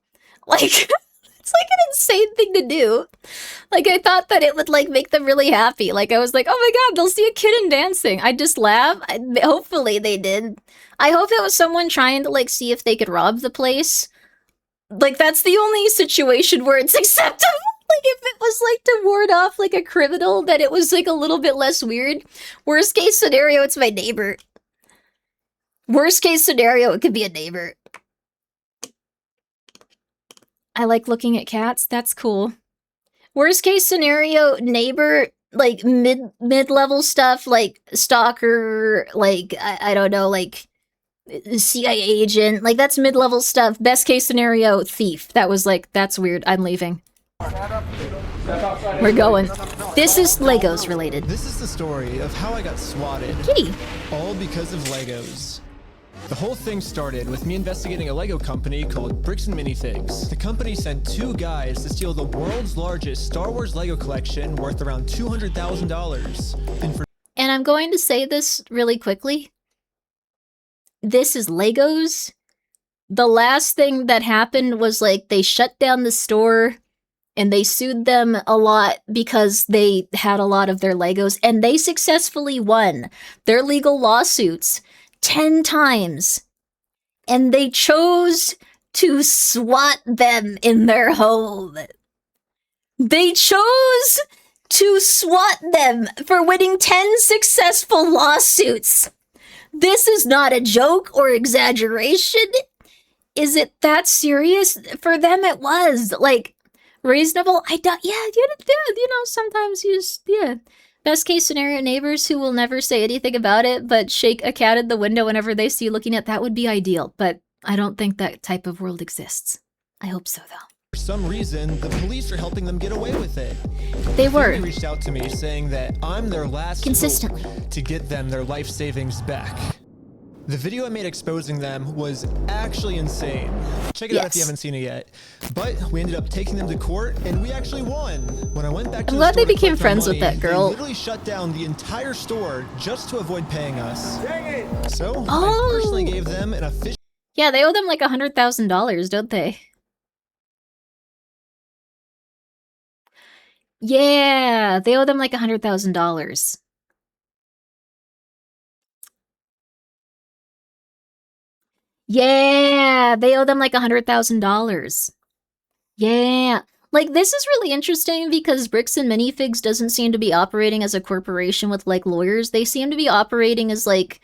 Like, it's like an insane thing to do. Like, I thought that it would like make them really happy. Like, I was like, oh my god, they'll see a kitten dancing. I'd just laugh. Hopefully they did. I hope it was someone trying to like see if they could rob the place. Like, that's the only situation where it's acceptable. Like, if it was like to ward off like a criminal, that it was like a little bit less weird. Worst case scenario, it's my neighbor. Worst case scenario, it could be a neighbor. I like looking at cats. That's cool. Worst case scenario, neighbor, like mid-level stuff, like stalker, like I don't know, like CIA agent, like that's mid-level stuff. Best case scenario, thief. That was like, that's weird. I'm leaving. We're going. This is Legos related.
This is the story of how I got swatted.
Kitty.
All because of Legos. The whole thing started with me investigating a Lego company called Bricks and Minifigs. The company sent two guys to steal the world's largest Star Wars Lego collection worth around $200,000.
And I'm going to say this really quickly. This is Legos. The last thing that happened was like they shut down the store and they sued them a lot because they had a lot of their Legos, and they successfully won their legal lawsuits 10 times. And they chose to swat them in their home. They chose to swat them for winning 10 successful lawsuits. This is not a joke or exaggeration. Is it that serious? For them, it was. Like, reasonable? Sometimes Best case scenario, neighbors who will never say anything about it, but shake a cat at the window whenever they see you looking at that would be ideal. But I don't think that type of world exists. I hope so, though.
For some reason, the police are helping them get away with it.
They were.
They reached out to me saying that I'm their last hope to get them their life savings back. The video I made exposing them was actually insane. Check it out if you haven't seen it yet. But we ended up taking them to court, and we actually won. When I went back to
I'm glad they became friends with that girl.
They literally shut down the entire store just to avoid paying us. Dang it! So
Oh.
I personally gave them an official.
Yeah, they owe them like $100,000, don't they? Yeah, they owe them like $100,000. Yeah, they owe them like $100,000. Yeah. Like, this is really interesting because Bricks and Minifigs doesn't seem to be operating as a corporation with, like, lawyers. They seem to be operating as, like,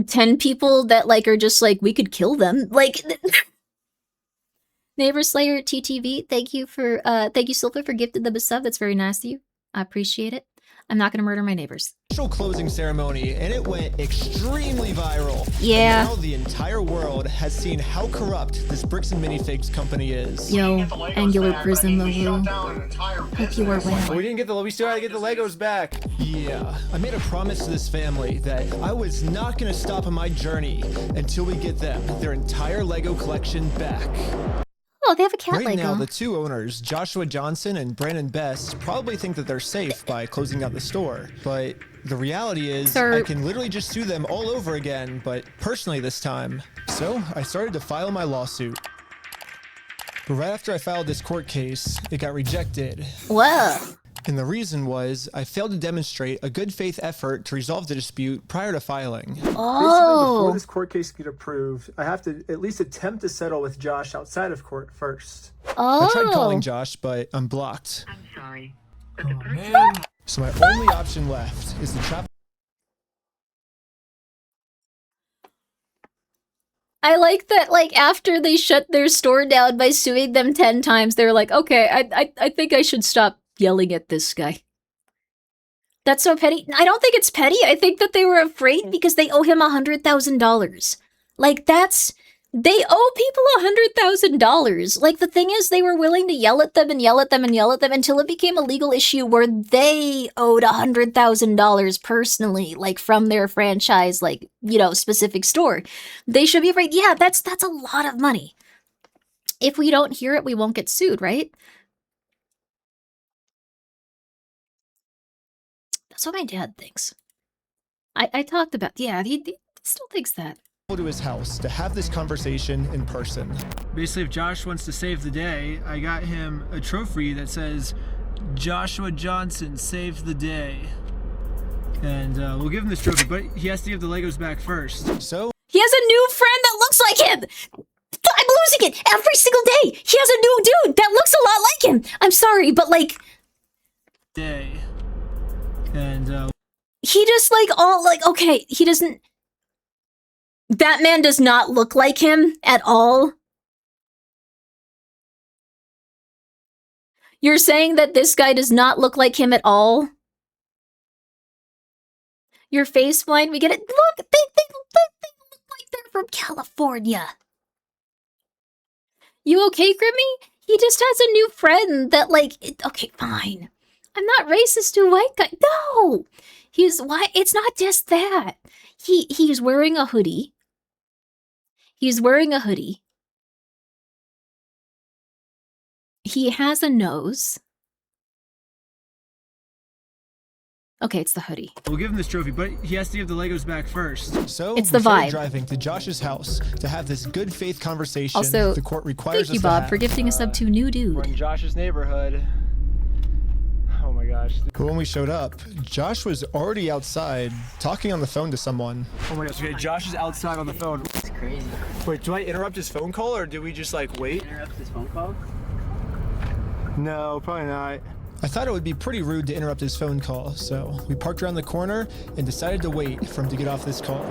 10 people that, like, are just like, we could kill them. Like, Neighbor Slayer TTV, thank you, Silver, for gifting them a sub. That's very nice of you. I appreciate it. I'm not gonna murder my neighbors.
Closing ceremony, and it went extremely viral.
Yeah.
And now the entire world has seen how corrupt this Bricks and Minifigs company is.
Yo, Angular Prism, Lulu. Hope you are well.
We didn't get we still gotta get the Legos back. Yeah, I made a promise to this family that I was not gonna stop on my journey until we get them their entire Lego collection back.
Oh, they have a cat
Right
Lego.
now, the two owners, Joshua Johnson and Brandon Best, probably think that they're safe by closing out the store. But the reality is, I can literally just sue them all over again, but personally this time. So I started to file my lawsuit. But right after I filed this court case, it got rejected.
Whoa.
And the reason was I failed to demonstrate a good faith effort to resolve the dispute prior to filing.
Oh.
Basically, before this court case get approved, I have to at least attempt to settle with Josh outside of court first.
I tried calling Josh, but I'm blocked.
I'm sorry.
So my only option left is to trap.
I like that, like, after they shut their store down by suing them 10 times, they're like, okay, I think I should stop yelling at this guy. That's so petty. I don't think it's petty. I think that they were afraid because they owe him $100,000. Like, they owe people $100,000. Like, the thing is, they were willing to yell at them and yell at them and yell at them until it became a legal issue where they owed $100,000 personally, like, from their franchise, like, you know, specific store. They should be afraid. Yeah, that's a lot of money. If we don't hear it, we won't get sued, right? That's what my dad thinks. I talked about, yeah, he still thinks that.
To his house to have this conversation in person. Basically, if Josh wants to save the day, I got him a trophy that says Joshua Johnson saved the day. And we'll give him this trophy, but he has to give the Legos back first. So
he has a new friend that looks like him! I'm losing it every single day! He has a new dude that looks a lot like him! I'm sorry, but like...
Day. And
he just okay, he doesn't... That man does not look like him at all. You're saying that this guy does not look like him at all? You're face blind, we get it. Look, they look like they're from California. You okay, Grimmi? He just has a new friend that, like, okay, fine. I'm not racist to white guy. No! It's not just that. He's wearing a hoodie. He's wearing a hoodie. He has a nose. Okay, it's the hoodie.
We'll give him this trophy, but he has to give the Legos back first. So
it's the
we started
vibe.
Driving to Josh's house to have this good faith conversation.
Also,
the court requires
thank you, Bob, for gifting a sub to New Dude.
We're in Josh's neighborhood. Oh my gosh.
But when we showed up, Josh was already outside talking on the phone to someone.
Oh my gosh, okay, Josh is outside on the phone.
It's crazy.
Wait, do I interrupt his phone call or do we just like wait?
Interrupt his phone call?
No, probably not.
I thought it would be pretty rude to interrupt his phone call, so we parked around the corner and decided to wait for him to get off this call.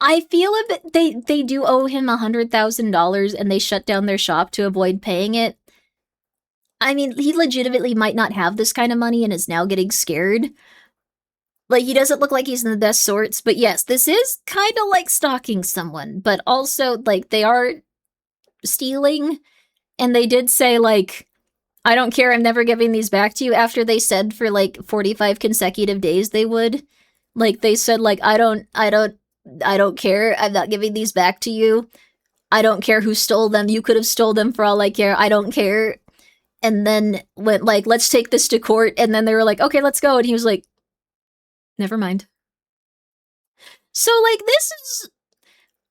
I feel a bit they do owe him $100,000 and they shut down their shop to avoid paying it. I mean, he legitimately might not have this kind of money and is now getting scared. Like, he doesn't look like he's in the best sorts, but yes, this is kind of like stalking someone, but also, like, they are stealing, and they did say, like, I don't care, I'm never giving these back to you, after they said for, like, 45 consecutive days they would. Like, they said, like, I don't care, I'm not giving these back to you. I don't care who stole them, you could have stole them for all I care, I don't care. And then went, like, let's take this to court, and then they were like, okay, let's go, and he was like, never mind. So, like, this is...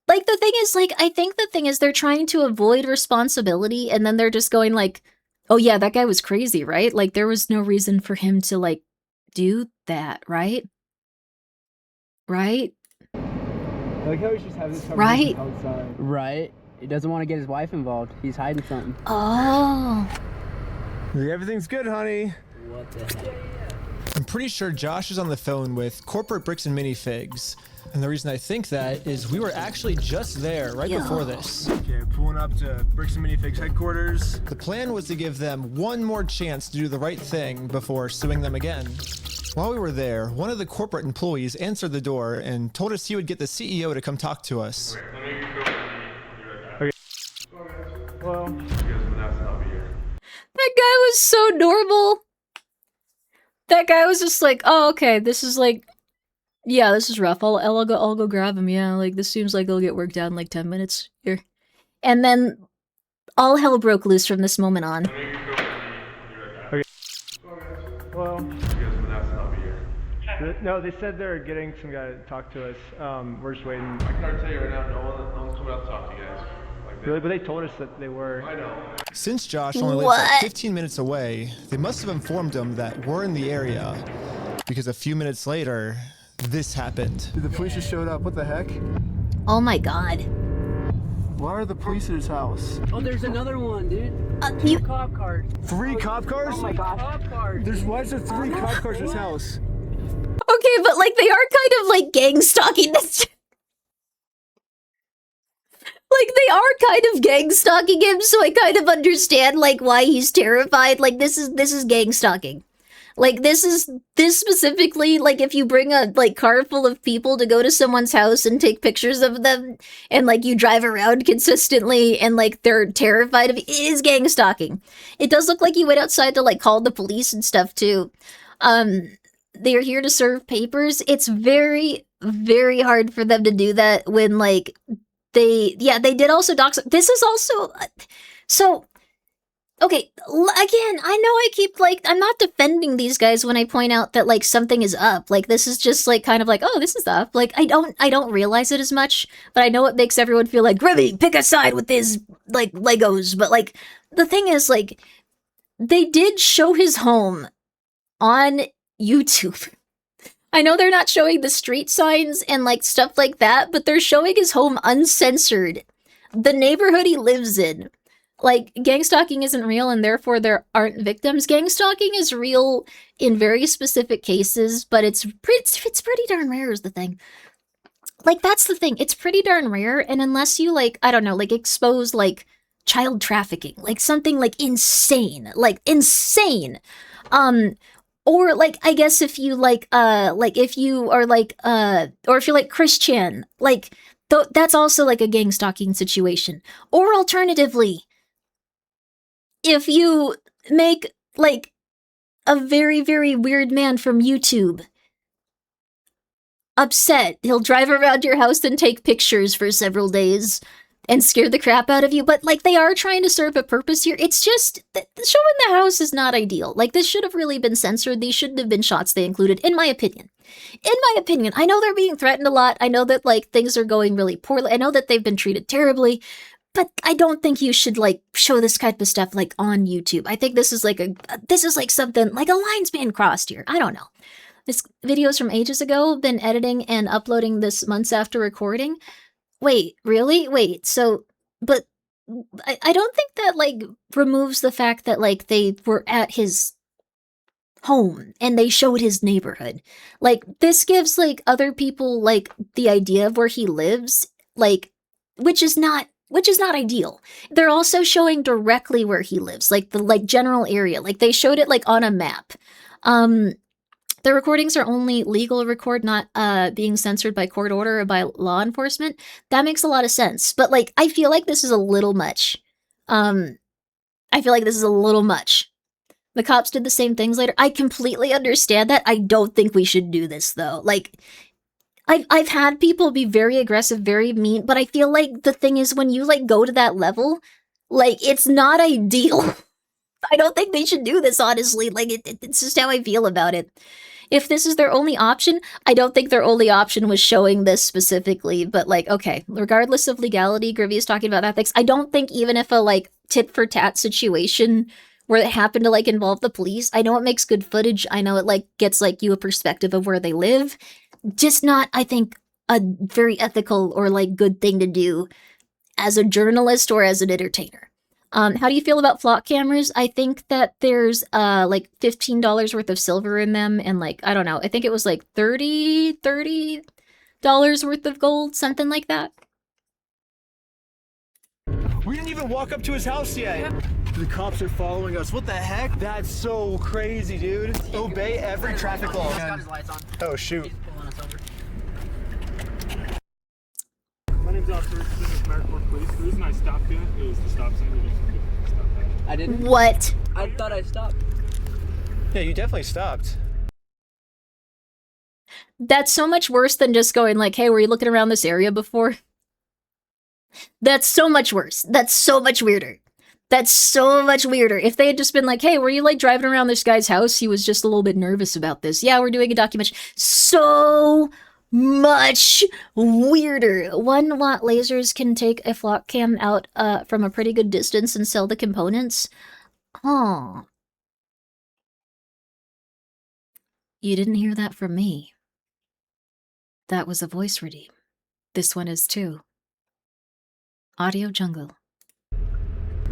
Like, the thing is, like, I think the thing is they're trying to avoid responsibility, and then they're just going, like, oh yeah, that guy was crazy, right? Like, there was no reason for him to, like, do that, right? Right?
I like how he's just having this conversation outside. Right? He doesn't want to get his wife involved. He's hiding something.
Oh.
Everything's good, honey.
What the heck?
I'm
pretty sure Josh is on the phone with corporate Bricks and Minifigs. And the reason I think that is we were actually just there right before this. Okay, pulling up to Bricks and Minifigs headquarters. The plan was to give them one more chance to do the right thing before suing them again. While we were there, one of the corporate employees answered the door and told us he would get the CEO to come talk to us.
Okay. Well,
That guy was so normal. That guy was just like, oh, okay, this is like, yeah, this is rough. I'll go grab him. Yeah, like this seems like it'll get worked out in like 10 minutes here. And then all hell broke loose from this moment on.
Okay. Well, no, they said they're getting some guy to talk to us. We're just waiting.
I can tell you right now, no one's coming out to talk to you guys.
Really? But they told us that they were.
I know.
Since Josh only lives like 15 minutes away, they must have informed him that we're in the area. Because a few minutes later, this happened.
Dude, the police just showed up. What the heck?
Oh my god.
Why are the police at his house?
Oh, there's another one, dude.
You...
Cop cars.
3 cop cars?
Oh my gosh. Cop cars.
Why is there 3 cop cars at his house?
Okay, but like they are kind of like gang stalking this. Like they are kind of gang stalking him, so I kind of understand like why he's terrified. Like this is gang stalking. Like this specifically, like if you bring a like car full of people to go to someone's house and take pictures of them and like you drive around consistently and like they're terrified of it is gang stalking. It does look like he went outside to like call the police and stuff too. They are here to serve papers. It's very, very hard for them to do that when like they did also dox. This is also, so, okay, again, I know I keep, like, I'm not defending these guys when I point out that, like, something is up. Like, this is just, like, kind of like, oh, this is up. Like, I don't realize it as much, but I know it makes everyone feel like, Grimmi, pick a side with these, like, Legos. But, like, the thing is, like, they did show his home on YouTube. I know they're not showing the street signs and like stuff like that, but they're showing his home uncensored. The neighborhood he lives in. Like, gang stalking isn't real and therefore there aren't victims. Gang stalking is real in very specific cases, but it's pretty darn rare is the thing. Like, that's the thing. It's pretty darn rare, and unless you, like, I don't know, like, expose, like, child trafficking, like, something, like, insane. Or, like, I guess if you, like, if you are, like, or if you're, like, Christian, like, that's also, like, a gang stalking situation. Or alternatively, if you make, like, a very, very weird man from YouTube upset, he'll drive around your house and take pictures for several days and scare the crap out of you, but, like, they are trying to serve a purpose here. It's just, showing the house is not ideal. Like, this should have really been censored. These shouldn't have been shots they included, in my opinion. I know they're being threatened a lot. I know that, like, things are going really poorly. I know that they've been treated terribly, but I don't think you should, like, show this type of stuff, like, on YouTube. I think this is, like, something, like, a line's being crossed here. I don't know. This video's from ages ago, been editing and uploading this months after recording. Wait, really? Wait, so, but I don't think that, like, removes the fact that, like, they were at his home and they showed his neighborhood. Like, this gives, like, other people, like, the idea of where he lives, like, which is not ideal. They're also showing directly where he lives, like, the, like, general area. Like, they showed it, like, on a map. The recordings are only legal record, not being censored by court order or by law enforcement. That makes a lot of sense. But, like, I feel like this is a little much. The cops did the same things later. I completely understand that. I don't think we should do this, though. Like, I've had people be very aggressive, very mean, but I feel like the thing is when you, like, go to that level, like, it's not ideal. I don't think they should do this, honestly. Like, it's just how I feel about it. If this is their only option, I don't think their only option was showing this specifically, but, like, okay, regardless of legality, Grimmi is talking about ethics. I don't think even if a, like, tit-for-tat situation where it happened to, like, involve the police, I know it makes good footage, I know it, like, gets, like, you a perspective of where they live, just not, I think, a very ethical or, like, good thing to do as a journalist or as an entertainer. How do you feel about flock cameras? I think that there's like $15 worth of silver in them, and like, I don't know, I think it was like $30 worth of gold, something like that.
We didn't even walk up to his house yet. The cops are following us. What the heck? That's so crazy, dude. Obey every traffic law.
He's got his lights on.
Oh, shoot.
He's pulling us over.
My name's Officer Richardson with Maricourt Police. The reason I stopped you is the stop sign. You didn't stop that.
I didn't?
What?
I thought I stopped.
Yeah, you definitely stopped.
That's so much worse than just going like, hey, were you looking around this area before? That's so much worse. That's so much weirder. That's so much weirder. If they had just been like, hey, were you like driving around this guy's house? He was just a little bit nervous about this. Yeah, we're doing a documentary. So much weirder. 1 watt lasers can take a flock cam out from a pretty good distance and sell the components. Oh. You didn't hear that from me. That was a voice redeem. This one is too. Audio Jungle.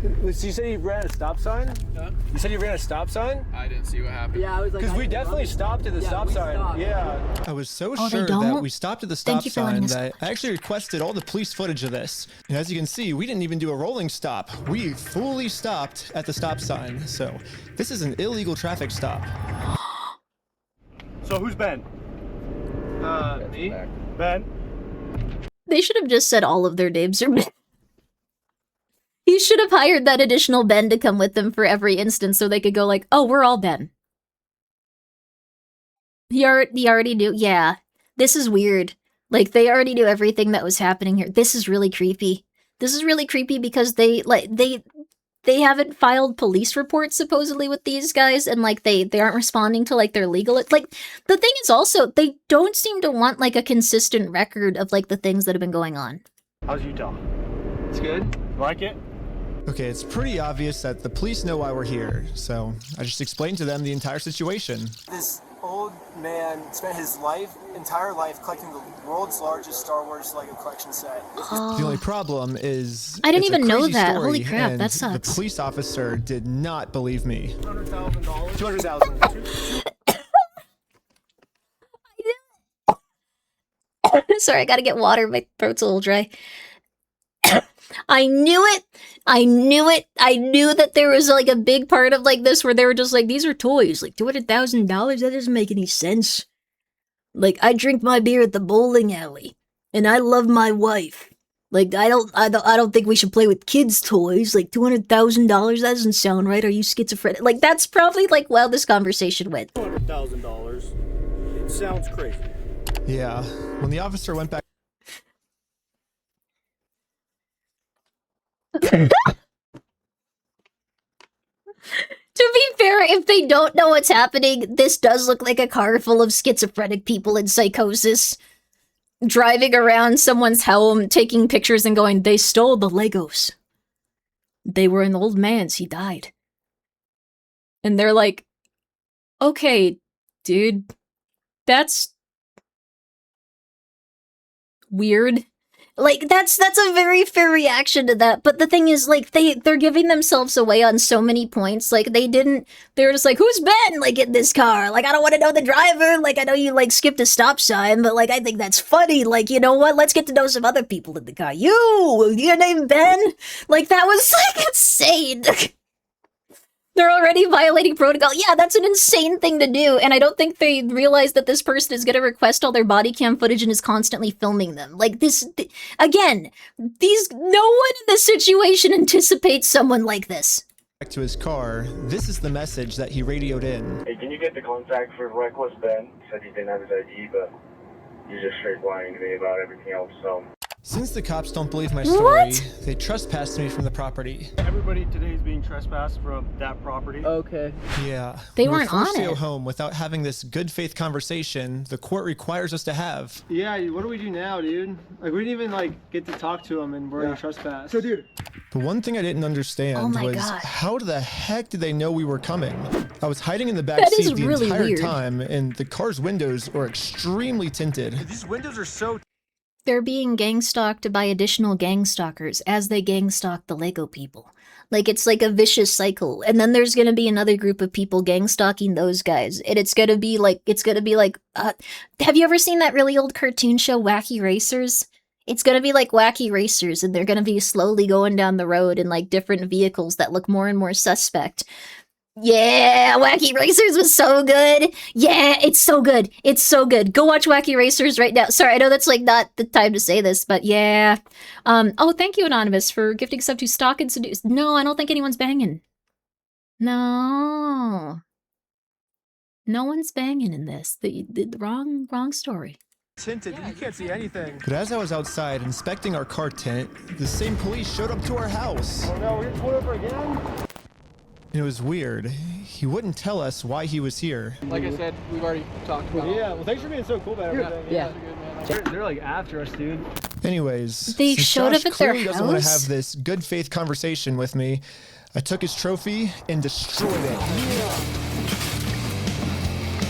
So you said you ran a stop sign?
Huh?
You said you ran a stop sign?
I didn't see what happened.
Yeah, I was like,
Because we definitely stopped at the stop sign.
stopped.
Yeah.
I was so
Oh, they
sure
don't?
that we stopped at the stop
Thank you for letting
sign
us
that I actually requested all the police footage of this. And as you can see, we didn't even do a rolling stop. We fully stopped at the stop sign. So this is an illegal traffic stop.
So who's Ben? Me? Ben?
They should have just said all of their names are Ben. He should have hired that additional Ben to come with them for every instance so they could go like, oh, we're all Ben. He already knew. Yeah, this is weird. Like, they already knew everything that was happening here. This is really creepy. This is really creepy because they haven't filed police reports supposedly with these guys, and like they aren't responding to like their legal. Like, the thing is also they don't seem to want like a consistent record of like the things that have been going on.
How's Utah?
It's good.
Like it?
Okay, it's pretty obvious that the police know why we're here. So I just explained to them the entire situation.
This old man spent his entire life collecting the world's largest Star Wars Lego collection set.
The only problem is
I didn't
it's a
even know
crazy
that.
story,
Holy crap,
and
that sucks.
The police officer did not believe me.
$200,000. $200,000.
Sorry, I gotta get water. My throat's a little dry. I knew it. I knew it. I knew that there was like a big part of like this where they were just like, these are toys. Like $200,000? That doesn't make any sense. Like, I drink my beer at the bowling alley, and I love my wife. Like, I don't think we should play with kids' toys. Like $200,000? That doesn't sound right. Are you schizophrenic? Like, that's probably like how this conversation went.
$200,000. It sounds crazy.
Yeah, when the officer went back.
To be fair, if they don't know what's happening, this does look like a car full of schizophrenic people in psychosis. Driving around someone's home, taking pictures and going, they stole the Legos. They were an old man's, he died. And they're like, okay, dude, that's weird. Like, that's a very fair reaction to that. But the thing is, like, they're giving themselves away on so many points. Like, they were just like, who's Ben, like, in this car? Like, I don't want to know the driver. Like, I know you, like, skipped a stop sign, but, like, I think that's funny. Like, you know what? Let's get to know some other people in the car. Your name Ben? Like, that was, like, insane. They're already violating protocol. Yeah, that's an insane thing to do, and I don't think they realize that this person is going to request all their body cam footage and is constantly filming them. Like, again, no one in this situation anticipates someone like this.
Back to his car, this is the message that he radioed in.
Hey, can you get the contact for Reckless Ben? Said he didn't have his ID, but he's just straight lying to me about everything else, so...
Since the cops don't believe my story, they trespassed me from the property.
Everybody today is being trespassed from that property.
Okay.
Yeah.
They
we're
weren't
forced
on
to go
it.
home without having this good faith conversation the court requires us to have.
Yeah, what do we do now, dude? Like, we didn't even, like, get to talk to him, and we're in trespass. So, dude.
The one thing I didn't understand
Oh my
was
God.
how the heck did they know we were coming? I was hiding in the back
That is
seat the
really
entire
weird.
time, and the car's windows were extremely tinted.
These windows are so...
They're being gang stalked by additional gang stalkers as they gang stalk the Lego people. Like, it's like a vicious cycle. And then there's gonna be another group of people gang stalking those guys. And it's gonna be like, have you ever seen that really old cartoon show, Wacky Racers? It's gonna be like Wacky Racers, and they're gonna be slowly going down the road in like different vehicles that look more and more suspect. Yeah, Wacky Racers was so good. Yeah, it's so good. It's so good. Go watch Wacky Racers right now. Sorry, I know that's like not the time to say this, but yeah. Oh, thank you, Anonymous, for gifting sub to Stalk and Seduce. No, I don't think anyone's banging. No. No one's banging in this. The wrong story.
Tinted, you can't see anything.
But as I was outside inspecting our car tent, the same police showed up to our house.
Oh no, we're getting pulled over again?
It was weird. He wouldn't tell us why he was here.
Like I said, we've already talked about it.
Yeah, well thanks for being so cool about everything.
Yeah.
They're like after us, dude.
Anyways,
They
since
showed
Josh
up at their
clearly doesn't want to
house?
have this good faith conversation with me, I took his trophy and destroyed it.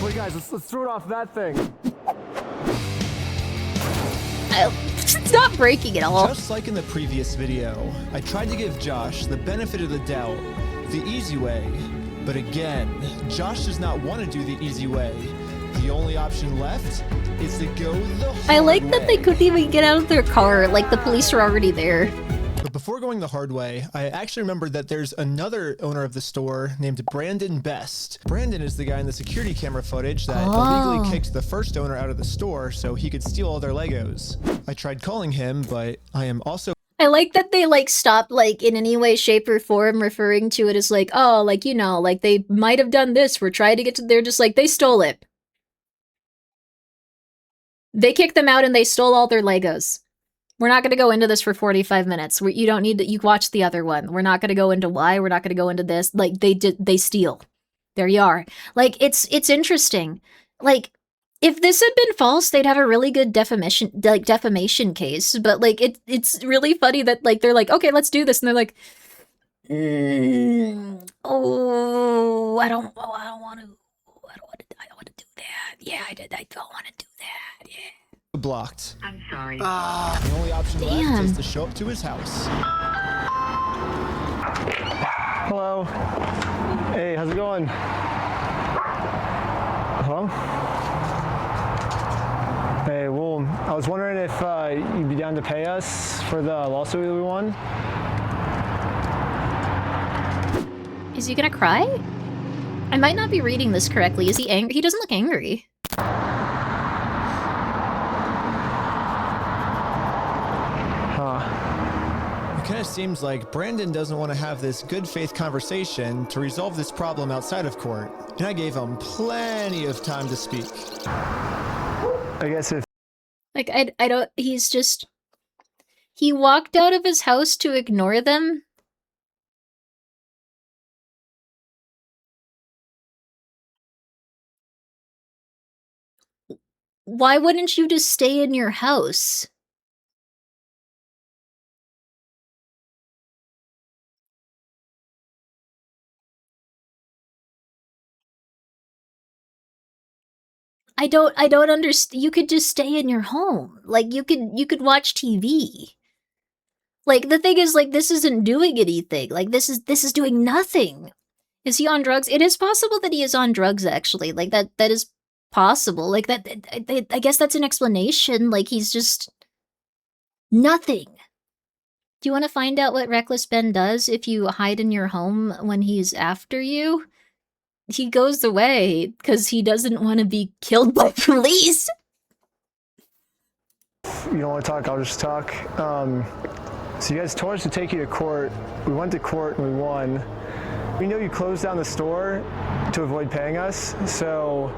Wait guys, let's throw it off that thing.
Stop breaking it all.
Just like in the previous video, I tried to give Josh the benefit of the doubt, the easy way. But again, Josh does not want to do the easy way. The only option left is to go the hard
I like that they
way.
couldn't even get out of their car, like the police were already there.
But before going the hard way, I actually remembered that there's another owner of the store named Brandon Best. Brandon is the guy in the security camera footage that illegally kicked the first owner out of the store so he could steal all their Legos. I tried calling him, but I am also
I like that they like stopped like in any way, shape, or form referring to it as like, oh, like, you know, like they might have done this. We're trying to get to, they're just like, they stole it. They kicked them out and they stole all their Legos. We're not going to go into this for 45 minutes. You don't need to, you watch the other one. We're not going to go into why. We're not going to go into this. Like they steal. There you are. Like it's interesting. Like if this had been false, they'd have a really good defamation case. But like it's really funny that like they're like, okay, let's do this, and they're like, oh, I don't want to do that. Yeah, I don't want to do that. Yeah.
blocked.
I'm sorry.
The only option left is to show up to his house.
Hello. Hey, how's it going? Hello? Hey, well, I was wondering if you'd be down to pay us for the lawsuit that we won.
Is he gonna cry? I might not be reading this correctly. Is he angry? He doesn't look angry.
It kind of seems like Brandon doesn't want to have this good faith conversation to resolve this problem outside of court. And I gave him plenty of time to speak.
I guess if...
Like, I don't... He's just... He walked out of his house to ignore them? Why wouldn't you just stay in your house? I don't understand. You could just stay in your home. Like, you could watch TV. Like, the thing is, like, this isn't doing anything. Like, this is doing nothing. Is he on drugs? It is possible that he is on drugs, actually. Like, that is possible. Like, that, I guess that's an explanation. Like, he's just... nothing. Do you want to find out what Reckless Ben does if you hide in your home when he's after you? He goes away because he doesn't want to be killed by police.
You don't want to talk, I'll just talk. So you guys told us to take you to court. We went to court and we won. We know you closed down the store to avoid paying us, so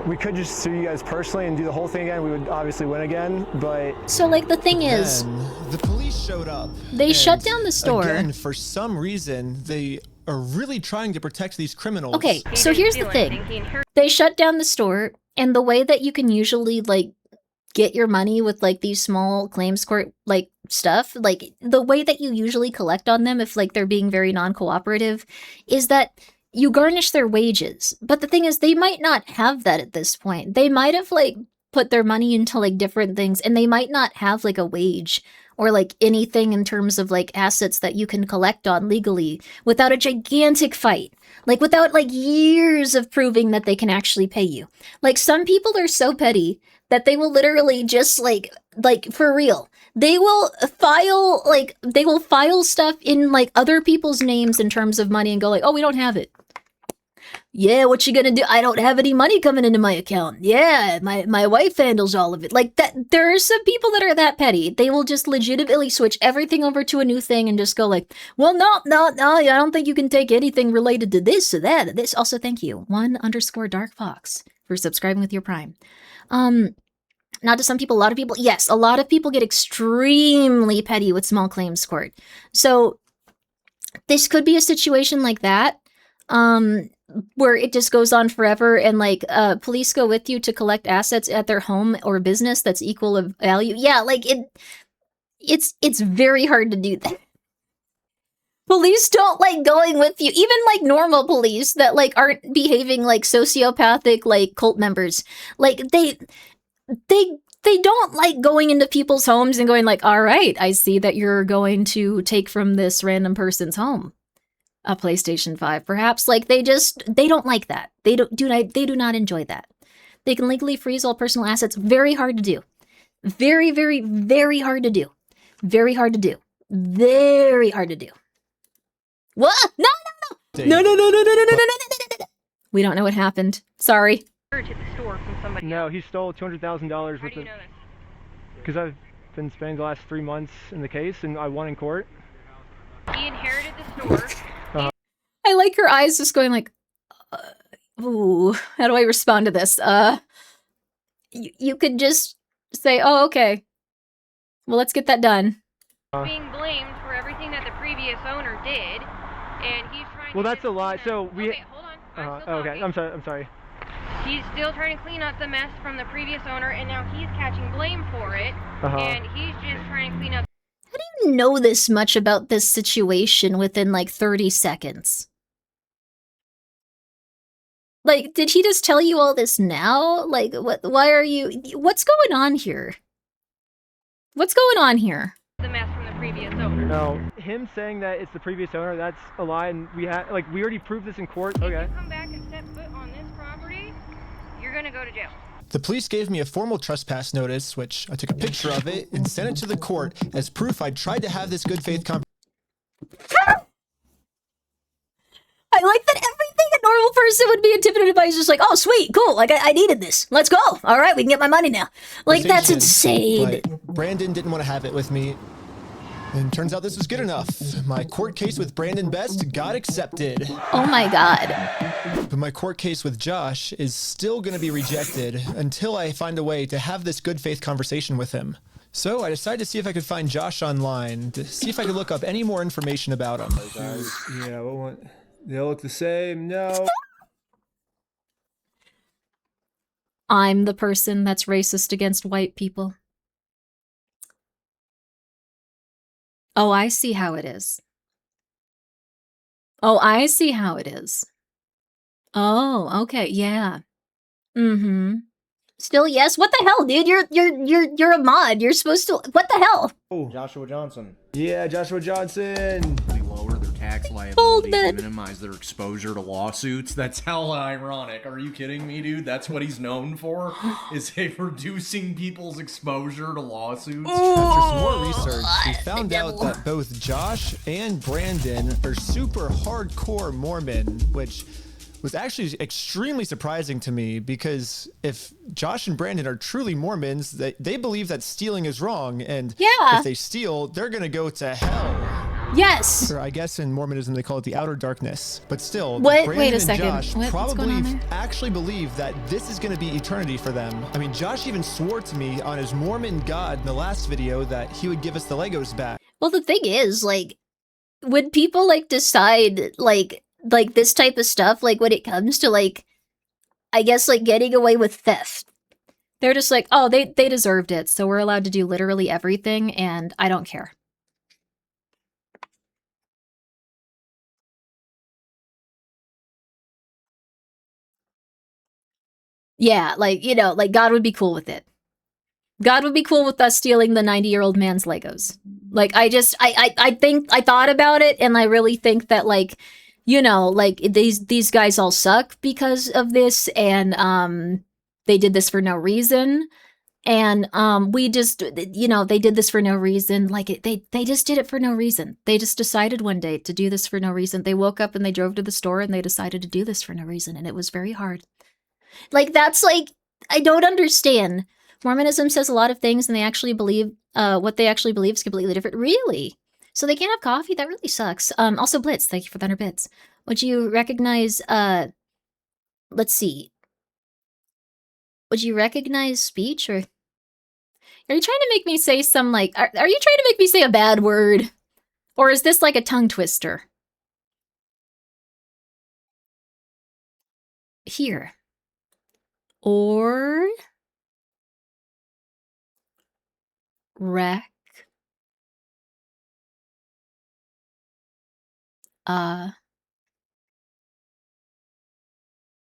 we could just sue you guys personally and do the whole thing again. We would obviously win again, but...
So, like, the thing is...
the police showed up.
They shut down the store.
Again, for some reason, they are really trying to protect these criminals.
Okay, so here's the thing. They shut down the store, and the way that you can usually, like, get your money with, like, these small claims court, like, stuff, like, the way that you usually collect on them if, like, they're being very non-cooperative is that you garnish their wages. But the thing is, they might not have that at this point. They might have, like, put their money into, like, different things, and they might not have, like, a wage or like anything in terms of like assets that you can collect on legally without a gigantic fight. Like without like years of proving that they can actually pay you. Like some people are so petty that they will literally just like for real. They will file stuff in like other people's names in terms of money and go like, "Oh, we don't have it." Yeah, what you gonna do? I don't have any money coming into my account. Yeah, my wife handles all of it. Like that, there are some people that are that petty. They will just legitimately switch everything over to a new thing and just go like, well, no, I don't think you can take anything related to this or that or this. Also, thank you, _Dark Fox for subscribing with your Prime. Not to some people, a lot of people, yes, a lot of people get extremely petty with small claims court. So this could be a situation like that. Where it just goes on forever and like police go with you to collect assets at their home or business that's equal of value. Yeah, like it's very hard to do that. Police don't like going with you, even like normal police that like aren't behaving like sociopathic like cult members. Like they don't like going into people's homes and going like, "All right, I see that you're going to take from this random person's home a PlayStation 5, perhaps." Like they don't like that. They do not enjoy that. They can legally freeze all personal assets. Very hard to do. Very, very, very hard to do. Very hard to do. Very hard to do. What? No. We don't know what happened. Sorry.
To the store from somebody.
No, he stole $200,000
How
with
do you
it.
know this?
Because I've been spending the last 3 months in the case, and I won in court.
He inherited the store.
I like her eyes just going like, ooh, how do I respond to this? You could just say, "Oh, okay. Well, let's get that done."
Being blamed for everything that the previous owner did, and he's trying
Well,
to
that's a lie. So we.
Okay, hold on.
Okay, I'm sorry.
He's still trying to clean up the mess from the previous owner, and now he's catching blame for it, and he's just trying to clean up.
How do you know this much about this situation within like 30 seconds? Like, did he just tell you all this now? Like, why are you, what's going on here? What's going on here?
The mess from the previous owner.
No, him saying that it's the previous owner, that's a lie, and we already proved this in court. Okay.
If you come back and step foot on this property, you're gonna go to jail.
The police gave me a formal trespass notice, which I took a picture of it and sent it to the court as proof I tried to have this good faith conversation.
I like that everything a normal person would be intimidated by is just like, "Oh, sweet, cool, like I needed this. Let's go. All right, we can get my money now." Like, that's insane.
But Brandon didn't want to have it with me. And turns out this was good enough. My court case with Brandon Best got accepted.
Oh my god.
But my court case with Josh is still going to be rejected until I find a way to have this good faith conversation with him. So I decided to see if I could find Josh online, to see if I could look up any more information about him.
Yeah, what? They all look the same. No.
I'm the person that's racist against white people. Oh, I see how it is. Oh, I see how it is. Oh, okay, yeah. Mm-hmm. Still, yes. What the hell, dude? You're a mod. You're supposed to. What the hell?
Oh, Joshua Johnson.
Yeah, Joshua Johnson.
Lower their tax liability to minimize their exposure to lawsuits. That's hella ironic. Are you kidding me, dude? That's what he's known for, is reducing people's exposure to lawsuits.
After some more research, we found out that both Josh and Brandon are super hardcore Mormon, which was actually extremely surprising to me, because if Josh and Brandon are truly Mormons, they believe that stealing is wrong, and if they steal, they're gonna go to hell.
Yes.
Or I guess in Mormonism they call it the outer darkness. But still,
Wait
Brandon
a second.
and Josh
What's
probably
going on there?
actually believe that this is gonna be eternity for them. I mean, Josh even swore to me on his Mormon God in the last video that he would give us the Legos back.
Well, the thing is, like, when people like decide like this type of stuff, like when it comes to like, I guess like getting away with theft, they're just like, oh, they deserved it, so we're allowed to do literally everything, and I don't care. Yeah, like, you know, like God would be cool with it. God would be cool with us stealing the 90-year-old man's Legos. Like, I think, I thought about it, and I really think that, like, you know, like, these guys all suck because of this, and, they did this for no reason. And, we just, you know, they did this for no reason. Like, they just did it for no reason. They just decided one day to do this for no reason. They woke up and they drove to the store and they decided to do this for no reason, and it was very hard. Like, that's, like, I don't understand. Mormonism says a lot of things, and they actually believe, what they actually believe is completely different. Really? So they can't have coffee? That really sucks. Also, Blitz, thank you for the 100 bits. Would you recognize, let's see. Would you recognize speech, or are you trying to make me say some, like, are you trying to make me say a bad word? Or is this like a tongue twister? Here. Or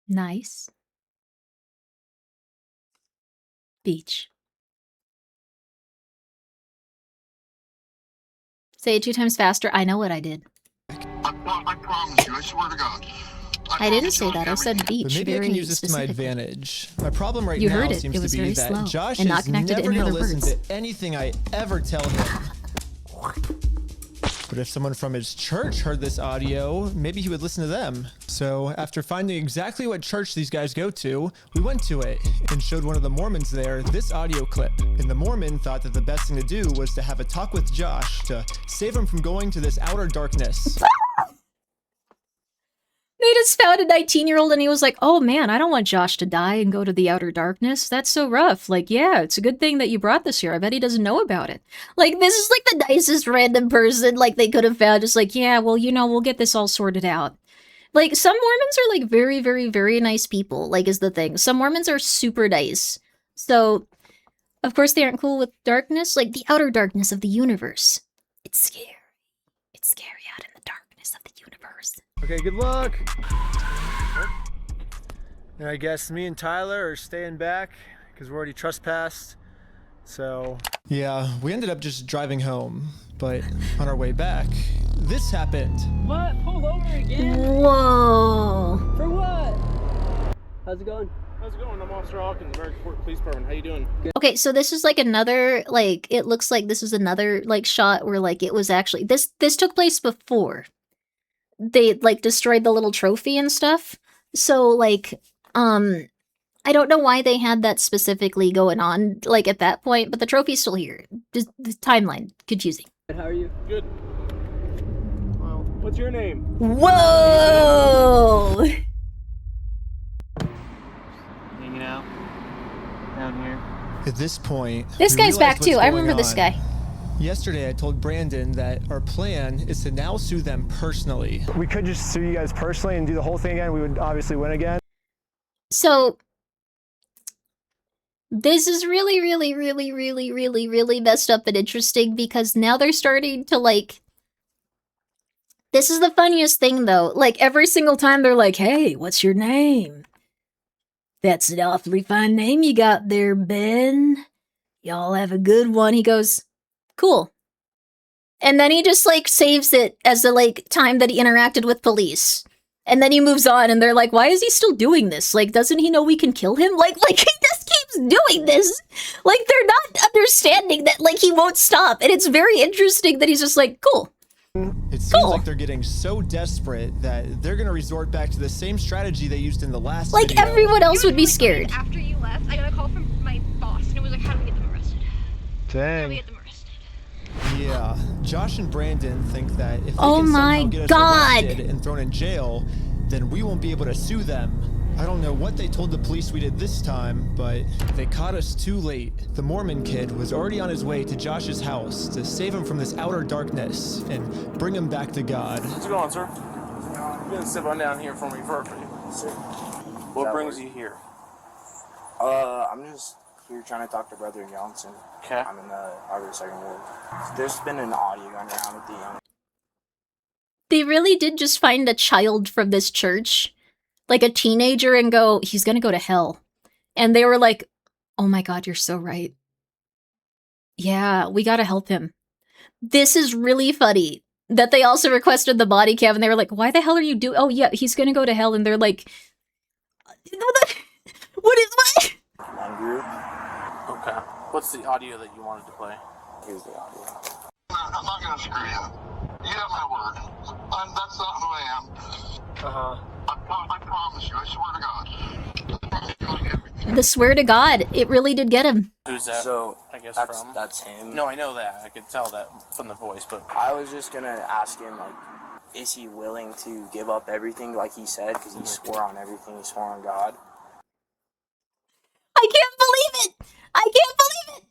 nice beach. Say it 2 times faster. I know what I did.
I promise you, I swear to God.
I didn't say that. I said beach.
But maybe I can use this to my advantage. My problem right now seems to be that Josh is never going to listen to anything I ever tell him. But if someone from his church heard this audio, maybe he would listen to them. So after finding exactly what church these guys go to, we went to it and showed one of the Mormons there this audio clip. And the Mormon thought that the best thing to do was to have a talk with Josh to save him from going to this outer darkness.
They just found a 19-year-old and he was like, oh man, I don't want Josh to die and go to the outer darkness. That's so rough. Like, yeah, it's a good thing that you brought this here. I bet he doesn't know about it. Like, this is like the nicest random person like they could have found. Just like, yeah, well, you know, we'll get this all sorted out. Like, some Mormons are like very, very, very nice people, like, is the thing. Some Mormons are super nice. So, of course, they aren't cool with darkness. Like, the outer darkness of the universe. It's scary. It's scary out in the darkness of the universe.
Okay, good luck. And I guess me and Tyler are staying back because we're already trespassed. So
yeah, we ended up just driving home, but on our way back, this happened.
What? Pulled over again?
Whoa.
For what? How's it going?
How's it going? I'm Officer Hawkins, American Fort Police Department. How you doing?
Good.
Okay, so this is like another, like, it looks like this is another, like, shot where, like, it was actually, this took place before they, like, destroyed the little trophy and stuff. So, like, I don't know why they had that specifically going on, like, at that point, but the trophy's still here. Just the timeline, confusing.
How are you?
Good. Well, what's your name?
Whoa!
Hanging out down here.
At this point,
this guy's back too. I remember this guy.
Yesterday, I told Brandon that our plan is to now sue them personally.
We could just sue you guys personally and do the whole thing again. We would obviously win again.
So, this is really, really, really, really, really, really messed up and interesting because now they're starting to, like... This is the funniest thing, though. Like, every single time they're like, hey, what's your name? That's an awfully fine name you got there, Ben. Y'all have a good one. He goes, cool. And then he just, like, saves it as the, like, time that he interacted with police. And then he moves on, and they're like, why is he still doing this? Like, doesn't he know we can kill him? Like, he just keeps doing this. Like, they're not understanding that, like, he won't stop. And it's very interesting that he's just like, cool.
It seems like they're getting so desperate that they're gonna resort back to the same strategy they used in the last
Like,
video.
everyone else would be scared.
After you left, I got a call from my boss, and it was like, how do we get them arrested?
Dang.
How do we get them arrested?
Yeah, Josh and Brandon think that if they
Oh
can
my
somehow get us
God.
arrested and thrown in jail, then we won't be able to sue them. I don't know what they told the police we did this time, but they caught us too late. The Mormon kid was already on his way to Josh's house to save him from this outer darkness and bring him back to God.
What's going on, sir? You're gonna sit on down here for me for What brings you here?
I'm just here trying to talk to Brother Johnson.
Okay.
I'm in the Harvard Second Ward. There's been an audio going around with the
They really did just find a child from this church, like a teenager, and go, he's gonna go to hell. And they were like, oh my God, you're so right. Yeah, we gotta help him. This is really funny that they also requested the body cam and they were like, why the hell are you doing? Oh yeah, he's gonna go to hell. And they're like, what is what?
On group.
Okay. What's the audio that you wanted to play?
Here's the audio.
I'm not gonna screw you. You have my word. That's not who I am. I promise you. I swear to God.
The swear to God, it really did get him.
Who's that?
So
I guess
that's him.
No, I know that. I could tell that from the voice, but
I was just gonna ask him, like, is he willing to give up everything like he said? Because he swore on everything. He swore on God.
I can't believe it! I can't believe it!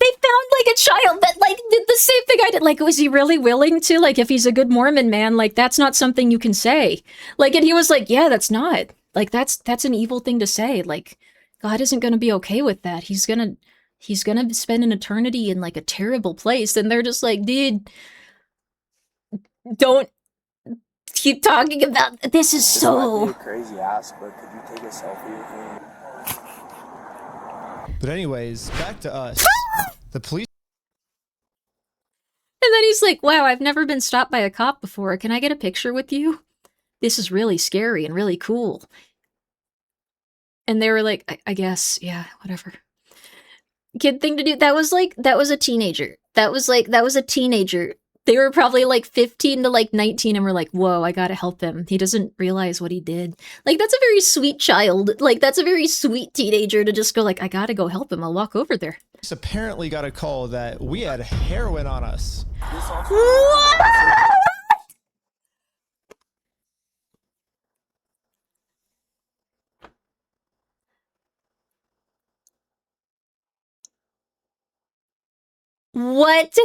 They found, like, a child that, like, did the same thing I did. Like, was he really willing to? Like, if he's a good Mormon man, like, that's not something you can say. Like, and he was like, yeah, that's not. Like, that's an evil thing to say. Like, God isn't gonna be okay with that. He's gonna spend an eternity in, like, a terrible place. And they're just like, dude, don't keep talking about this. Is
This
so...
might be a crazy ask, but could you take a selfie with me?
But anyways, back to us. The police.
And then he's like, wow, I've never been stopped by a cop before. Can I get a picture with you? This is really scary and really cool. And they were like, I guess, yeah, whatever. Kid thing to do. That was a teenager. That was a teenager. They were probably like 15 to like 19 and were like, whoa, I gotta help him. He doesn't realize what he did. Like, that's a very sweet child. Like, that's a very sweet teenager to just go like, I gotta go help him. I'll walk over there.
Police apparently got a call that we had heroin on us.
What?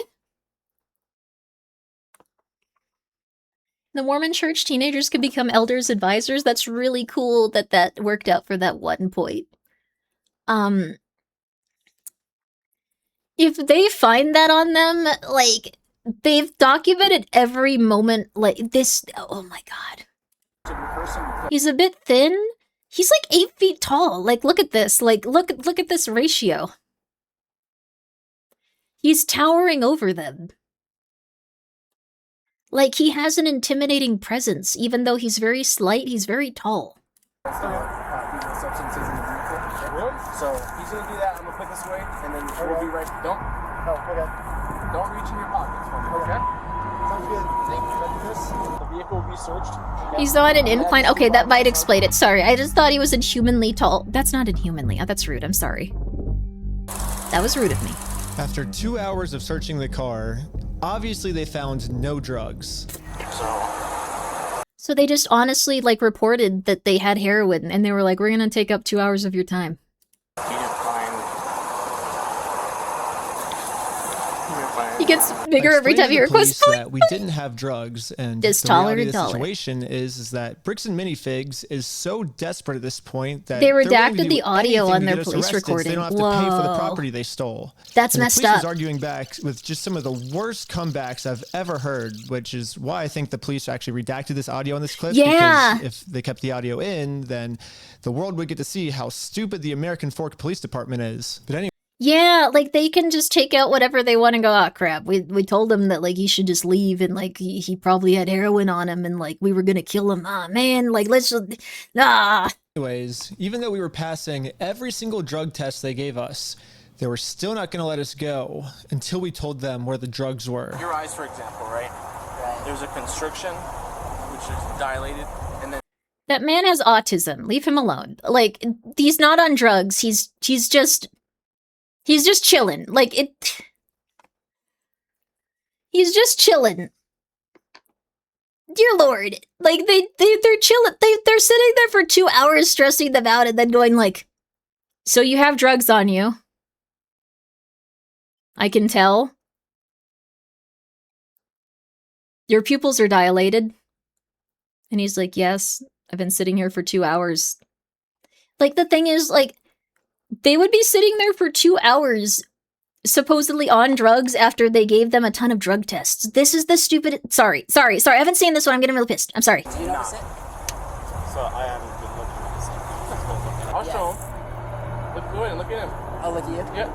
The Mormon Church teenagers could become elders' advisors. That's really cool that that worked out for that one point. If they find that on them, like, they've documented every moment, like, this. Oh my God. He's a bit thin. He's like 8 feet tall. Like, look at this. Like, look at this ratio. He's towering over them. Like, he has an intimidating presence. Even though he's very slight, he's very tall.
substances in the vehicle. So he's gonna do that. I'm gonna put this away, and then we'll be right. Don't reach in your pockets for me, okay? Sounds good. Thank you. The vehicle will be searched.
He's on an incline. Okay, that might explain it. Sorry, I just thought he was inhumanly tall. That's not inhumanly. Oh, that's rude. I'm sorry. That was rude of me.
After 2 hours of searching the car, obviously they found no drugs.
So they just honestly, like, reported that they had heroin, and they were like, we're gonna take up 2 hours of your time. He gets bigger every time he requests
that we didn't have drugs, and
just
the reality of the situation is that Bricks and Minifigs is so desperate at this point that
they
they're willing to
redacted
do
the audio
anything
on
to
their
get us
police
arrested so
recording.
they don't have to pay for the property they stole.
That's
and
messed
the police
up.
was arguing back with just some of the worst comebacks I've ever heard, which is why I think the police actually redacted this audio on this clip.
Yeah.
Because if they kept the audio in, then the world would get to see how stupid the American Fork Police Department is. But anyway.
Yeah, like, they can just take out whatever they want and go, oh, crap. We told him that, like, he should just leave, and, like, he probably had heroin on him, and, like, we were gonna kill him. Ah, man, like, let's just... Ah!
Anyways, even though we were passing every single drug test they gave us, they were still not gonna let us go until we told them where the drugs were.
Your eyes, for example, right? There's a constriction, which is dilated, and then...
That man has autism. Leave him alone. Like, he's not on drugs. He's just chilling. Like, he's just chilling. Dear Lord. Like, they're chilling. They're sitting there for 2 hours stressing them out and then going like, so you have drugs on you. I can tell. Your pupils are dilated. And he's like, yes, I've been sitting here for 2 hours. Like, the thing is, like, they would be sitting there for 2 hours, supposedly on drugs, after they gave them a ton of drug tests. This is the stupid... Sorry. I haven't seen this one. I'm getting really pissed. I'm sorry.
Do you notice it? So I haven't been looking at this. I'll show him. Go ahead, look at him.
I'll look at you?
Yeah.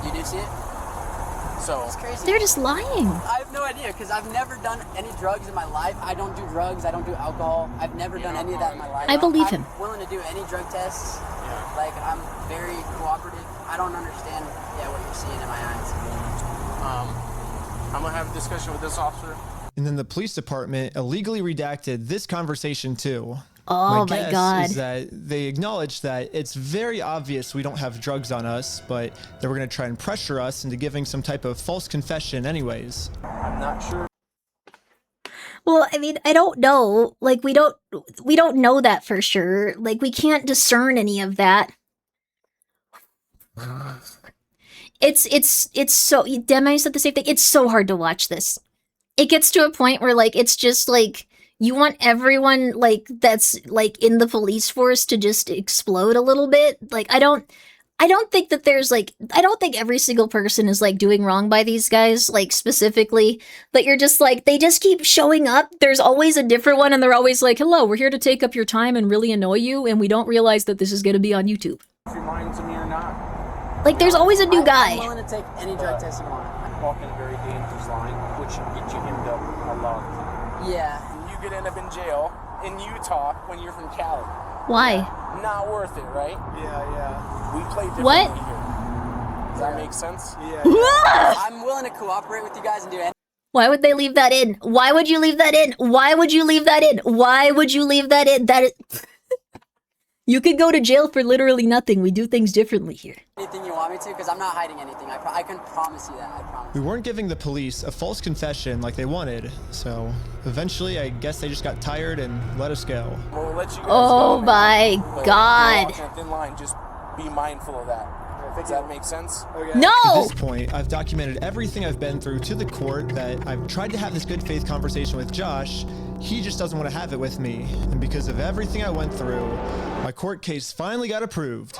You do see it? So it's crazy.
They're just lying.
I have no idea because I've never done any drugs in my life. I don't do drugs. I don't do alcohol. I've never done any of that in my life.
I believe him.
I'm willing to do any drug tests. Yeah. Like I'm very cooperative. I don't understand what you're seeing in my eyes.
I'm gonna have a discussion with this officer.
And then the police department illegally redacted this conversation too.
Oh my
guess
God.
Is that they acknowledge that it's very obvious we don't have drugs on us, but they were going to try and pressure us into giving some type of false confession anyways.
I'm not sure.
Well, I mean, I don't know. Like, we don't know that for sure. Like, we can't discern any of that. It's so, Demi said the same thing. It's so hard to watch this. It gets to a point where, like, it's just like, you want everyone, like, that's, like, in the police force to just explode a little bit. Like, I don't think that there's, like, I don't think every single person is, like, doing wrong by these guys, like, specifically. But you're just, like, they just keep showing up. There's always a different one, and they're always like, hello, we're here to take up your time and really annoy you, and we don't realize that this is going to be on YouTube.
If you're lying to me or not.
Like, there's always a new guy.
I'm willing to take any drug test you want.
I'm walking a very dangerous line, which should get you hemmed up a lot.
Yeah.
You could end up in jail in Utah when you're from Cali.
Why?
Not worth it, right?
Yeah.
We play differently
What?
here. Does that make sense?
Yeah.
I'm willing to cooperate with you guys and do anything.
Why would they leave that in? Why would you leave that in? Why would you leave that in? Why would you leave that in? That is... You could go to jail for literally nothing. We do things differently here.
Anything you want me to, because I'm not hiding anything. I can promise you that. I promise.
We weren't giving the police a false confession like they wanted, so eventually I guess they just got tired and let us go.
We'll let you guys
Oh
go,
my
but
God.
You're walking a thin line. Just be mindful of that. Does that make sense?
Okay.
No!
At this point, I've documented everything I've been through to the court, that I've tried to have this good faith conversation with Josh. He just doesn't want to have it with me. And because of everything I went through, my court case finally got approved.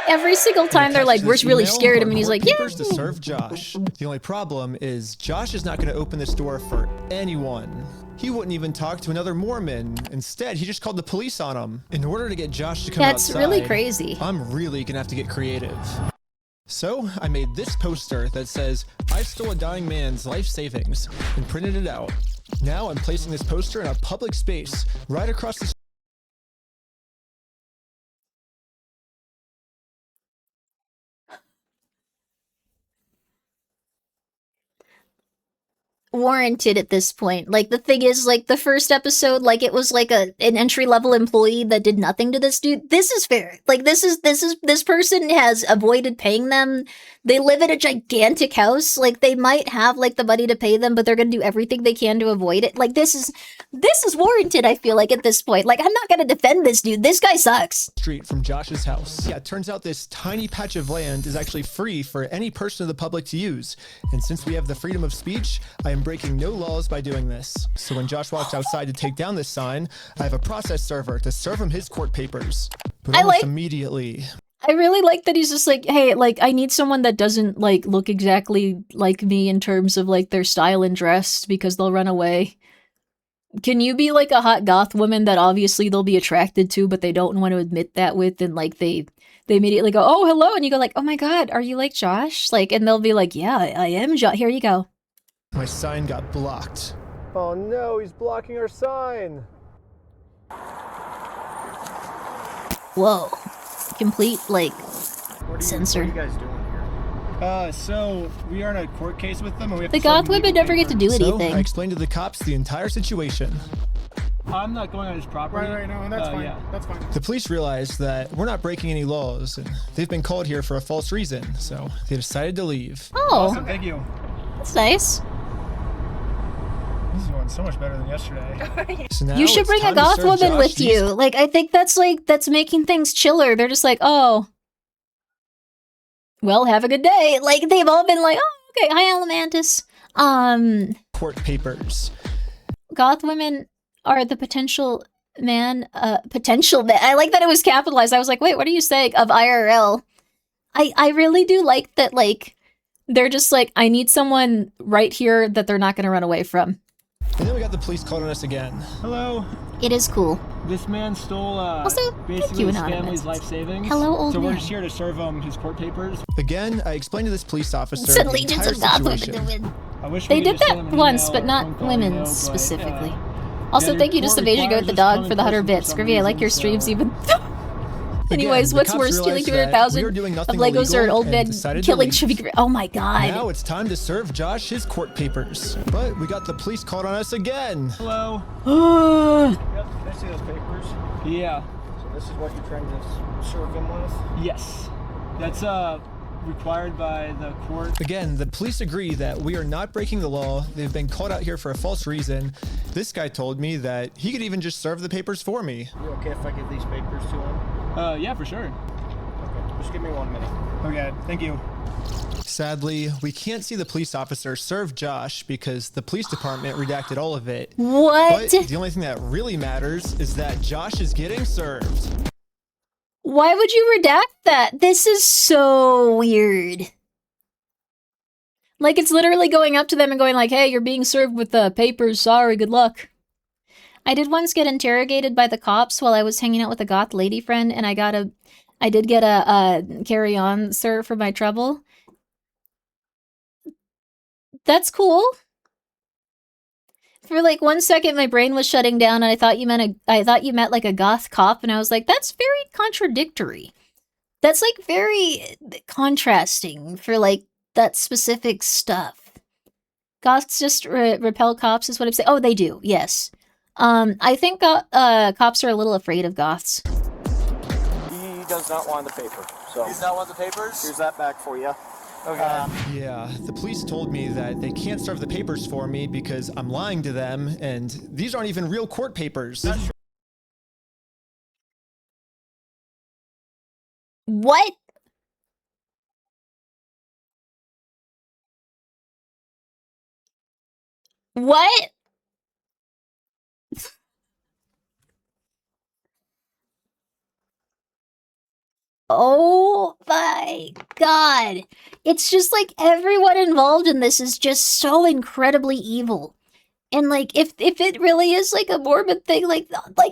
Every single time they're like, we're really scared of him, and he's like, yeah.
To serve Josh. The only problem is Josh is not going to open this door for anyone. He wouldn't even talk to another Mormon. Instead, he just called the police on him. In order to get Josh to come
That's
outside,
really crazy.
I'm really going to have to get creative. So I made this poster that says, I stole a dying man's life savings, and printed it out. Now I'm placing this poster in a public space right across the
warranted at this point. Like, the thing is, like, the first episode, like, it was like an entry-level employee that did nothing to this dude. This is fair. Like, this person has avoided paying them. They live in a gigantic house. Like, they might have, like, the money to pay them, but they're gonna do everything they can to avoid it. Like, this is warranted, I feel like, at this point. Like, I'm not gonna defend this dude. This guy sucks.
Street from Josh's house. Yeah, it turns out this tiny patch of land is actually free for any person of the public to use. And since we have the freedom of speech, I am breaking no laws by doing this. So when Josh walks outside to take down this sign, I have a process server to serve him his court papers. But almost immediately.
I really like that he's just like, hey, like, I need someone that doesn't, like, look exactly like me in terms of, like, their style and dress, because they'll run away. Can you be, like, a hot goth woman that obviously they'll be attracted to, but they don't want to admit that with, and, like, they immediately go, oh, hello, and you go, like, oh my god, are you, like, Josh? Like, and they'll be like, yeah, I am Josh, here you go.
My sign got blocked.
Oh no, he's blocking our sign.
Whoa. Complete, like, censor.
What are you guys doing here? So we are in a court case with them, and we have
The goth women never get to do anything.
So I explained to the cops the entire situation.
I'm not going on his property. Right, no, that's fine. Yeah. That's fine.
The police realized that we're not breaking any laws, and they've been called here for a false reason, so they decided to leave.
Oh.
Awesome, thank you.
That's nice.
This is going so much better than yesterday.
So now
You should
it's
bring a
time to
goth
serve
woman
Josh
with
these-
you. Like, I think that's making things chiller. They're just like, oh, well, have a good day. Like, they've all been like, oh, okay, hi, Alamantis.
Court papers.
Goth women are the potential man. I like that it was capitalized. I was like, wait, what are you saying? Of IRL. I really do like that, like, they're just like, I need someone right here that they're not going to run away from.
And then we got the police called on us again.
Hello.
It is cool.
This man stole
basically
his
Anonymous.
family's life savings.
Hello, old
So we're
man.
just here to serve him his court papers.
Again, I explained to this police officer
Said
the
legions
entire
of God women
situation.
to win.
I wish
They
we could
did
just send
that
him an
once,
email
but
or
not
phone call,
women
you know, but,
specifically.
yeah,
Also,
your
thank you to
court
Savasia
requires
with the
us to
dog
come
for
in
the 100
person for
bits.
some
Grimmi, I like
reason,
your
so-
streams even. Anyways,
the
what's
cops
worse, stealing
realized that we were
200,000
doing
of
nothing
Legos or an
illegal
old
and
man
decided to
killing
leave.
should be great. Oh my god.
Now it's time to serve Josh his court papers. But we got the police called on us again.
Hello.
Yep, can I see those papers?
Yeah.
So this is what you're trying to serve him with?
Yes. That's required by the court.
Again, the police agree that we are not breaking the law. They've been called out here for a false reason. This guy told me that he could even just serve the papers for me.
You okay if I give these papers to him?
Yeah, for sure.
Okay, just give me 1 minute.
Okay, thank you.
Sadly, we can't see the police officer serve Josh because the police department redacted all of it.
What?
But the only thing that really matters is that Josh is getting served.
Why would you redact that? This is so weird. Like, it's literally going up to them and going like, hey, you're being served with the papers. Sorry, good luck. I did once get interrogated by the cops while I was hanging out with a goth lady friend, and I did get a carry on, sir, for my trouble. That's cool. For like 1 second, my brain was shutting down, and I thought you meant like a goth cop, and I was like, that's very contradictory. That's like very contrasting for like that specific stuff. Goths just repel cops, is what I'm saying. Oh, they do. Yes. I think cops are a little afraid of goths.
He does not want the paper. So
Does not want the papers?
here's that back for you.
Okay.
Yeah, the police told me that they can't serve the papers for me because I'm lying to them, and these aren't even real court papers.
What? What? Oh my god. It's just like everyone involved in this is just so incredibly evil. And like if it really is like a morbid thing, like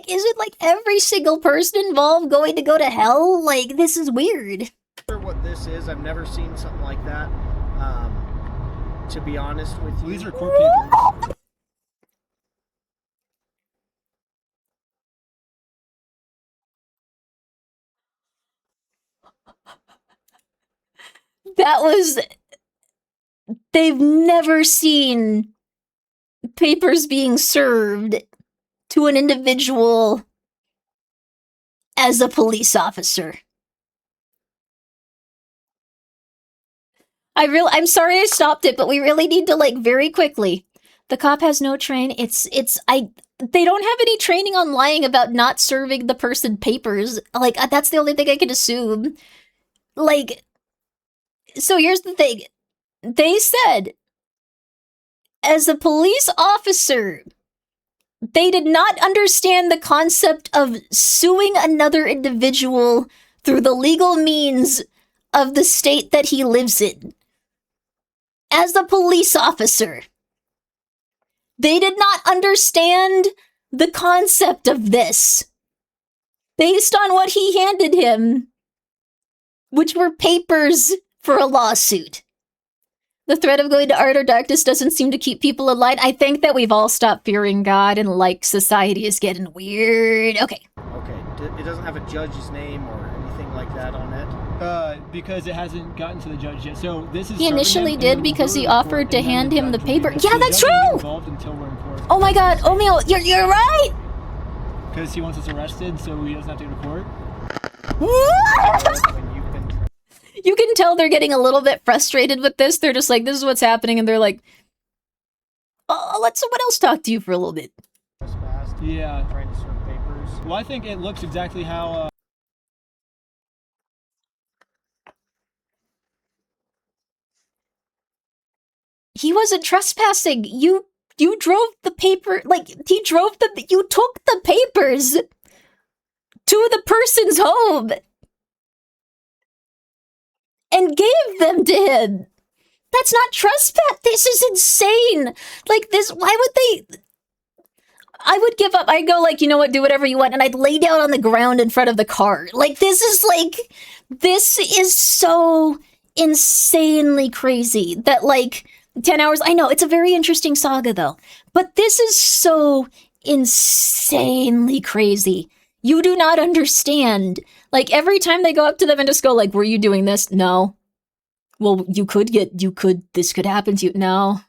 is it like every single person involved going to go to hell? Like, this is weird.
What this is, I've never seen something like that. To be honest with you.
These are court papers.
They've never seen papers being served to an individual as a police officer. I'm sorry I stopped it, but we really need to, like, very quickly. The cop has no train. They don't have any training on lying about not serving the person papers. Like, that's the only thing I can assume. Like, so here's the thing. They said, as a police officer, they did not understand the concept of suing another individual through the legal means of the state that he lives in. As a police officer, they did not understand the concept of this based on what he handed him, which were papers for a lawsuit. The threat of going to art or darkness doesn't seem to keep people alive. I think that we've all stopped fearing God and, like, society is getting weird. Okay.
Okay, it doesn't have a judge's name or anything like that on it?
Because it hasn't gotten to the judge yet. So this is.
He initially did because he offered to hand him the paper. Yeah, that's
true!
Oh my god, Omeo, you're right!
Because he wants us arrested, so he doesn't have to go to court.
You can tell they're getting a little bit frustrated with this. They're just like, this is what's happening, and they're like, let someone else talk to you for a little bit.
Yeah.
Trying to serve papers.
Well, I think it looks exactly how.
He wasn't trespassing. You drove the paper, like, you took the papers to the person's home and gave them to him. That's not trespass. This is insane. Like, this, why would they? I would give up. I'd go like, you know what, do whatever you want, and I'd lay down on the ground in front of the car. Like, this is so insanely crazy that, like, 10 hours, I know, it's a very interesting saga, though, but this is so insanely crazy. You do not understand. Like, every time they go up to them and just go, like, were you doing this? No. Well, this could happen to you. No.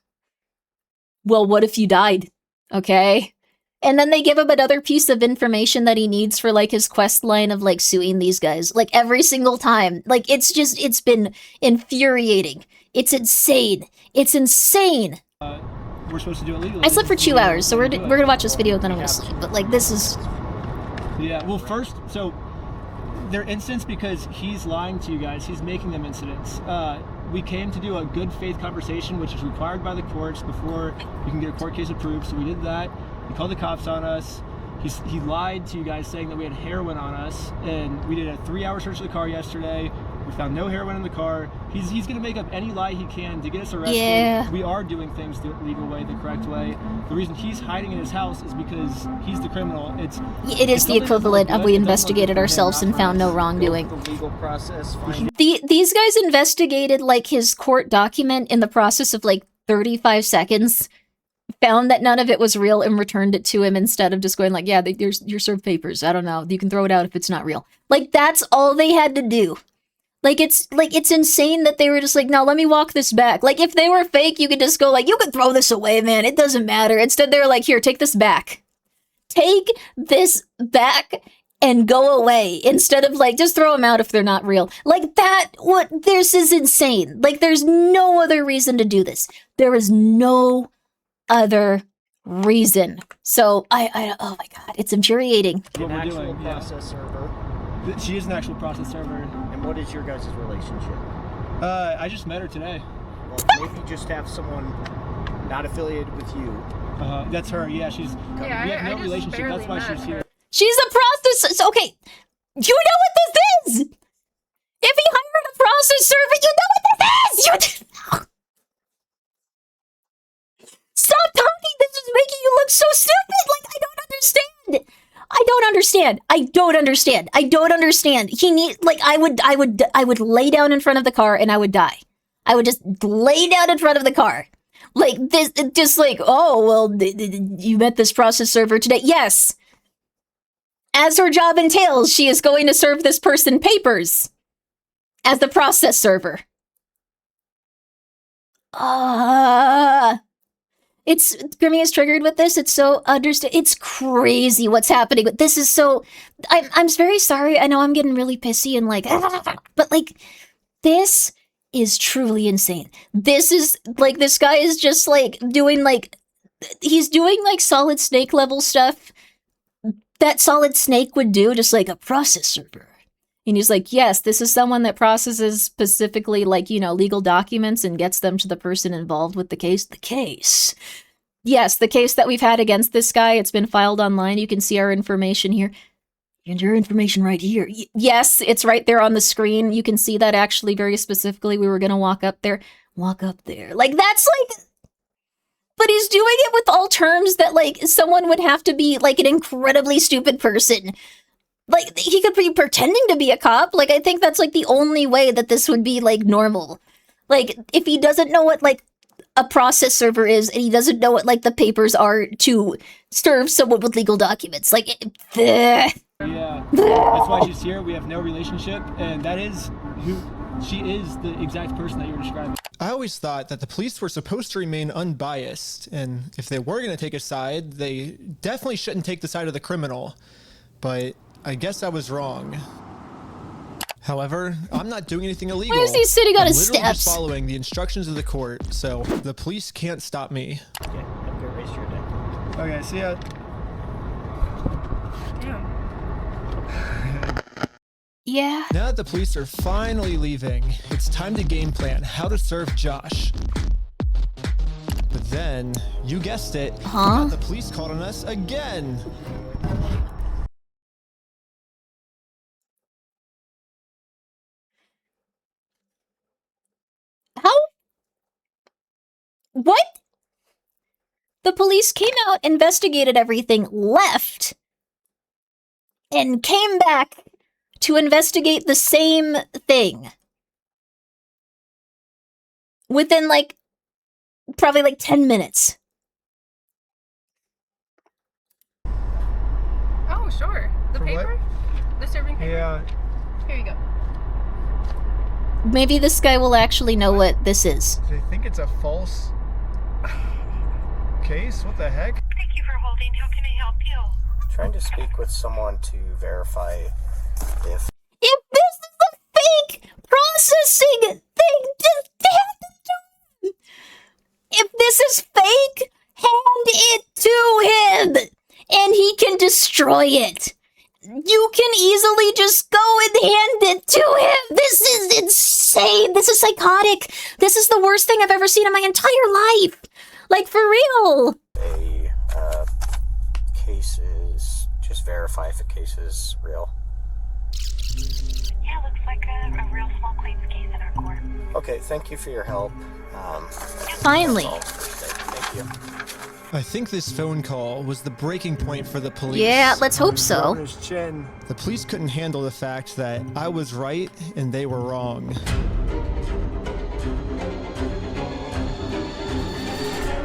Well, what if you died? Okay. And then they give him another piece of information that he needs for, like, his quest line of, like, suing these guys. Like, every single time. Like, it's been infuriating. It's insane. It's insane.
We're supposed to do it legally.
I slept for 2 hours, so we're gonna watch this video and then I'm gonna sleep. But, like, this is...
Yeah, well, first, so they're incidents because he's lying to you guys. He's making them incidents. We came to do a good faith conversation, which is required by the courts before you can get a court case approved. So we did that. He called the cops on us. He lied to you guys saying that we had heroin on us. And we did a 3-hour search of the car yesterday. We found no heroin in the car. He's going to make up any lie he can to get us arrested.
Yeah.
We are doing things the legal way, the correct way. The reason he's hiding in his house is because he's the criminal.
It is the equivalent of we investigated ourselves and found no wrongdoing.
The legal process.
These guys investigated, like, his court document in the process of, like, 35 seconds, found that none of it was real, and returned it to him instead of just going, like, yeah, you're served papers. I don't know. You can throw it out if it's not real. Like, that's all they had to do. Like, it's insane that they were just like, no, let me walk this back. Like, if they were fake, you could just go, like, you could throw this away, man. It doesn't matter. Instead, they're like, here, take this back. Take this back and go away. Instead of, like, just throw them out if they're not real. Like, this is insane. Like, there's no other reason to do this. There is no other reason. So, oh my God, it's infuriating.
An actual process server.
She is an actual process server.
And what is your guys' relationship?
I just met her today.
Well, maybe you just have someone not affiliated with you.
That's her. Yeah, we have no relationship. That's why she's here.
She's a process. Okay, you know what this is. If he hired a process server, you know what this is. Stop talking. This is making you look so stupid. Like, I don't understand. I would lay down in front of the car and I would die. I would just lay down in front of the car. Like, this, just like, oh, well, you met this process server today. Yes. As her job entails, she is going to serve this person papers as the process server. Grimmi is triggered with this. It's so it's crazy what's happening. This is so, I'm very sorry. I know I'm getting really pissy and like, but like, this is truly insane. This is like, this guy is just like doing like, he's doing like Solid Snake level stuff that Solid Snake would do, just like a process server. And he's like, yes, this is someone that processes specifically, like, you know, legal documents and gets them to the person involved with the case. The case. Yes, the case that we've had against this guy, it's been filed online. You can see our information here. And your information right here. Yes, it's right there on the screen. You can see that actually very specifically. We were going to walk up there. Walk up there. Like, that's like... But he's doing it with all terms that, like, someone would have to be, like, an incredibly stupid person. Like, he could be pretending to be a cop. Like, I think that's, like, the only way that this would be, like, normal. Like, if he doesn't know what, like, a process server is, and he doesn't know what, like, the papers are to serve someone with legal documents. Like,
yeah. That's why she's here. We have no relationship, and that is who... She is the exact person that you were describing.
I always thought that the police were supposed to remain unbiased, and if they were going to take a side, they definitely shouldn't take the side of the criminal. But I guess I was wrong. However, I'm not doing anything illegal.
Why is he sitting on his
I'm literally just
steps?
following the instructions of the court, so the police can't stop me.
Okay, have a good rest of your day.
Okay, see ya.
Yeah.
Now that the police are finally leaving, it's time to game plan how to serve Josh. But then, you guessed it, the police called on us again.
How? What? The police came out, investigated everything, left, and came back to investigate the same thing. Within, like, probably like 10 minutes.
Oh, sure. The
For
paper? The serving paper?
Yeah.
Here you go.
Maybe this guy will actually know what this is.
Do they think it's a false case? What the heck?
Thank you for holding. How can I help you?
Trying to speak with someone to verify if
If this is a fake processing thing, if this is fake, hand it to him, and he can destroy it. You can easily just go and hand it to him. This is insane. This is psychotic. This is the worst thing I've ever seen in my entire life. Like, for real.
a case is, just verify if a case is real.
Yeah, looks like a real small claims case in our court.
Okay, thank you for your help.
Finally.
Thank you.
I think this phone call was the breaking point for the police.
Yeah, let's hope so.
The police couldn't handle the fact that I was right and they were wrong.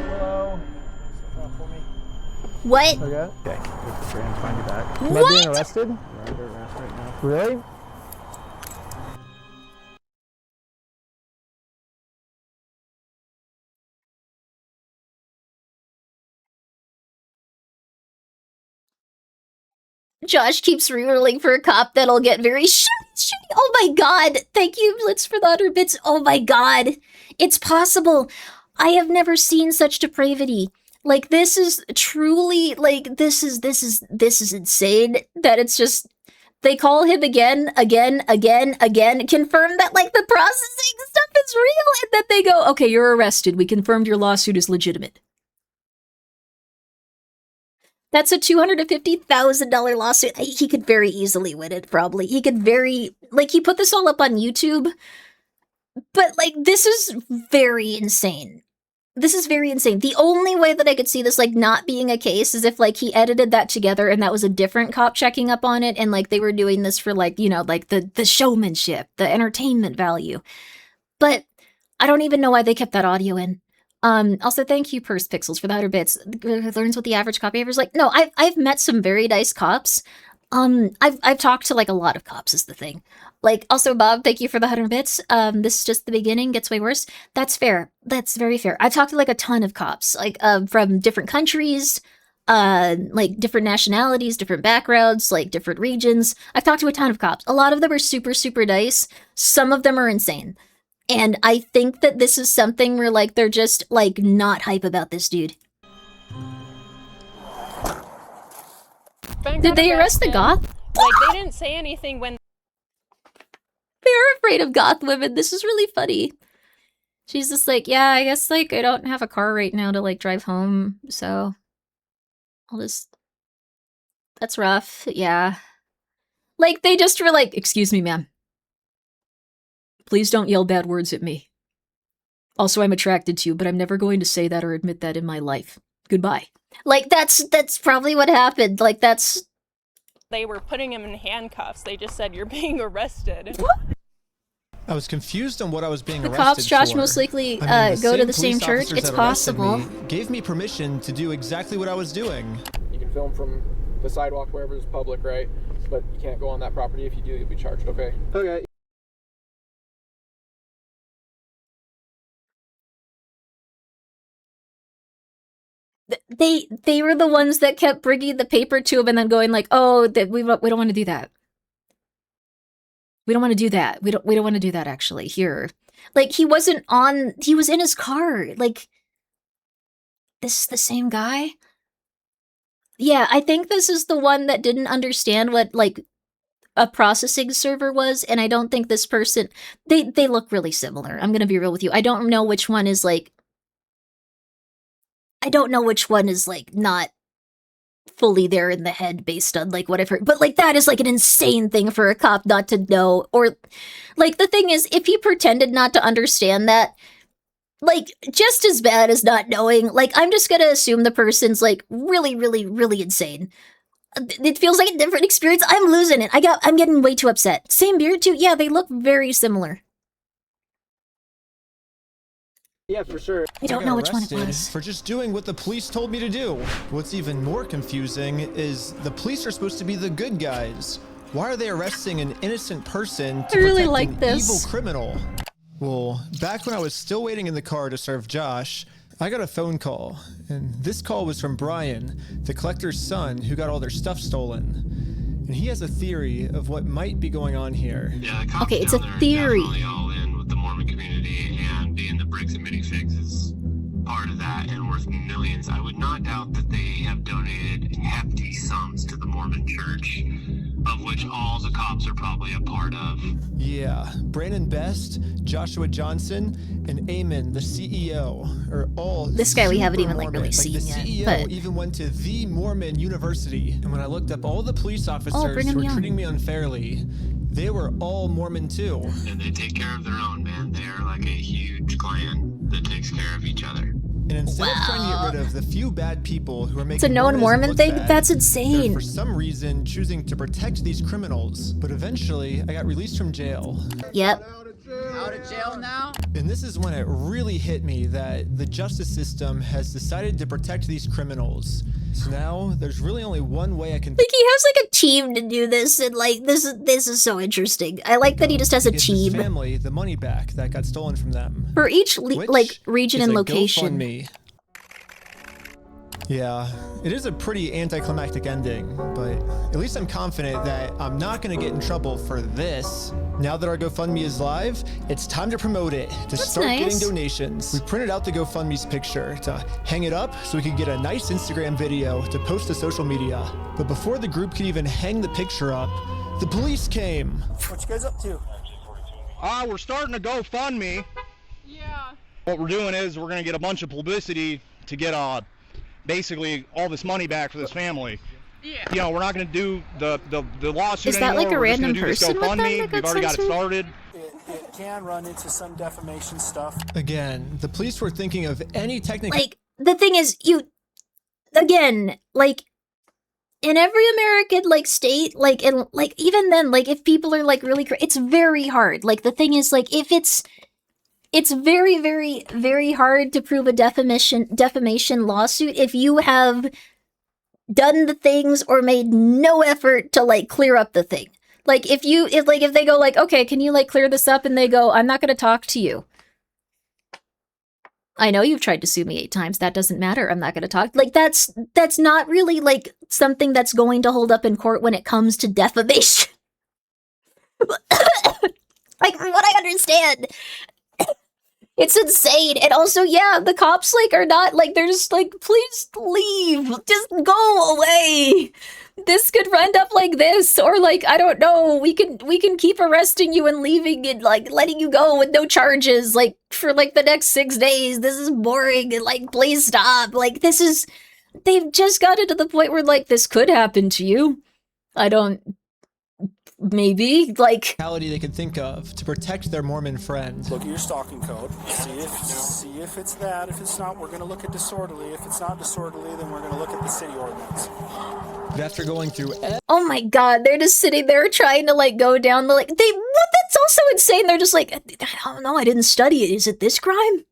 Hello.
What?
Okay. Okay. Trying to find you back. Am I
What?
being arrested? You're under arrest right now. Really?
Josh keeps rerolling for a cop that'll get very shitty. Oh my god. Thank you, Blitz, for the 100 bits. Oh my god. It's possible. I have never seen such depravity. Like, this is truly, like, this is insane. That it's just, they call him again, confirm that, like, the processing stuff is real, and then they go, okay, you're arrested. We confirmed your lawsuit is legitimate. That's a $250,000 lawsuit. He could very easily win it, probably. He could very... Like, he put this all up on YouTube. But, like, this is very insane. This is very insane. The only way that I could see this, like, not being a case is if, like, he edited that together and that was a different cop checking up on it and, like, they were doing this for, like, you know, like, the showmanship, the entertainment value. But I don't even know why they kept that audio in. Also, thank you, Purse Pixels, for the 100 bits. Learns what the average cop behavior is like. No, I've met some very nice cops. I've talked to, like, a lot of cops is the thing. Like, also, Bob, thank you for the 100 bits. This is just the beginning, gets way worse. That's fair. That's very fair. I've talked to, like, a ton of cops, like, from different countries, like, different nationalities, different backgrounds, like, different regions. I've talked to a ton of cops. A lot of them are super, super nice. Some of them are insane. And I think that this is something where, like, they're just, like, not hype about this dude. Did they arrest the goth?
Like, they didn't say anything when...
They're afraid of goth women. This is really funny. She's just like, yeah, I guess, like, I don't have a car right now to, like, drive home, so... I'll just... That's rough, yeah. Like, they just were like, excuse me, ma'am. Please don't yell bad words at me. Also, I'm attracted to you, but I'm never going to say that or admit that in my life. Goodbye. Like, that's probably what happened. Like, that's...
They were putting him in handcuffs. They just said, you're being arrested.
I was confused on what I was being
The
arrested
cops, Josh,
for.
most likely
I mean,
go to the
same
same
police
church.
officers
It's
that arrested
possible.
me gave me permission to do exactly what I was doing.
You can film from the sidewalk wherever is public, right? But you can't go on that property. If you do, you'll be charged, okay?
Okay.
They were the ones that kept bringing the paper to him and then going like, oh, that we don't want to do that. We don't want to do that. We don't want to do that actually here. Like, he was in his car. Like, this is the same guy? Yeah, I think this is the one that didn't understand what, like, a processing server was, and I don't think this person... They look really similar. I'm gonna be real with you. I don't know which one is, like... I don't know which one is, like, not fully there in the head based on, like, what I've heard. But, like, that is, like, an insane thing for a cop not to know. Or, like, the thing is, if he pretended not to understand that, like, just as bad as not knowing. Like, I'm just gonna assume the person's, like, really, really, really insane. It feels like a different experience. I'm losing it. I'm getting way too upset. Same beard, too? Yeah, they look very similar.
Yeah, for sure.
I don't know which one it
arrested
was.
for just doing what the police told me to do. What's even more confusing is the police are supposed to be the good guys. Why are they arresting an innocent person to
I really
protect
like
an
this.
evil criminal? Well, back when I was still waiting in the car to serve Josh, I got a phone call, and this call was from Brian, the collector's son who got all their stuff stolen. And he has a theory of what might be going on here.
Yeah, the cops
Okay, it's a
down there are
theory.
definitely all in with the Mormon community, and being the bricks and minifigs is part of that and worth millions. I would not doubt that they have donated hefty sums to the Mormon church, of which all the cops are probably a part of.
Yeah, Brandon Best, Joshua Johnson, and Eamon, the CEO, are all
This guy we haven't
super
even, like, really
Mormon.
seen
the
yet,
CEO
but-
even went to the Mormon University. And when I looked up all the police officers
bring him
who were
young.
treating me unfairly, they were all Mormon too.
And they take care of their own, man. They're like a huge clan that takes care of each other.
And instead of trying to get rid of the few bad people who are making
It's a known
Mormonism
Mormon
look
thing?
bad,
That's
they're
insane.
for some reason choosing to protect these criminals. But eventually, I got released from jail.
Yep.
Out of jail now?
And this is when it really hit me that the justice system has decided to protect these criminals. So now there's really only one way I can
Like, he has, like, a team to do this, and, like, this is so interesting. I like that he just has a
give this
team.
family the money back that got stolen from them.
For each,
Which
like, region
is
and
a
location.
GoFundMe. Yeah, it is a pretty anticlimactic ending, but at least I'm confident that I'm not going to get in trouble for this. Now that our GoFundMe is live, it's time to promote it, to start
nice.
getting donations. We printed out the GoFundMe's picture to hang it up so we could get a nice Instagram video to post to social media. But before the group could even hang the picture up, the police came.
What you guys up to?
We're starting a GoFundMe.
Yeah.
What we're doing is we're gonna get a bunch of publicity to get basically all this money back for this family.
Yeah.
You know, we're not gonna do the lawsuit
Is that,
anymore.
like, a
We're just
random
gonna do this
person with them
GoFundMe.
that got
We've already got it
censored?
started.
It can run into some defamation stuff.
Again, the police were thinking of any technical...
Like, the thing is, again, like, in every American, like, state, like, and, like, even then, like, if people are, like, really, it's very hard. Like, the thing is, like, if it's very, very, very hard to prove a defamation lawsuit if you have done the things or made no effort to, like, clear up the thing. Like, if they go, like, okay, can you, like, clear this up? And they go, I'm not gonna talk to you. I know you've tried to sue me 8 times. That doesn't matter. I'm not going to talk. Like, that's not really, like, something that's going to hold up in court when it comes to defamation. Like, from what I understand, it's insane. And also, yeah, the cops, like, are not, like, they're just like, please leave. Just go away. This could end up like this, or, like, I don't know, we can keep arresting you and leaving and, like, letting you go with no charges, like, for, like, the next 6 days. This is boring, and, like, please stop. Like, they've just gotten to the point where, like, this could happen to you. Maybe, like...
...they could think of to protect their Mormon friend.
Look at your stalking code. See if it's that. If it's not, we're going to look at disorderly. If it's not disorderly, then we're going to look at the city ordinance.
But after going through...
Oh my god, they're just sitting there trying to, like, go down the, like... That's also insane. They're just like, I don't know, I didn't study it. Is it this crime?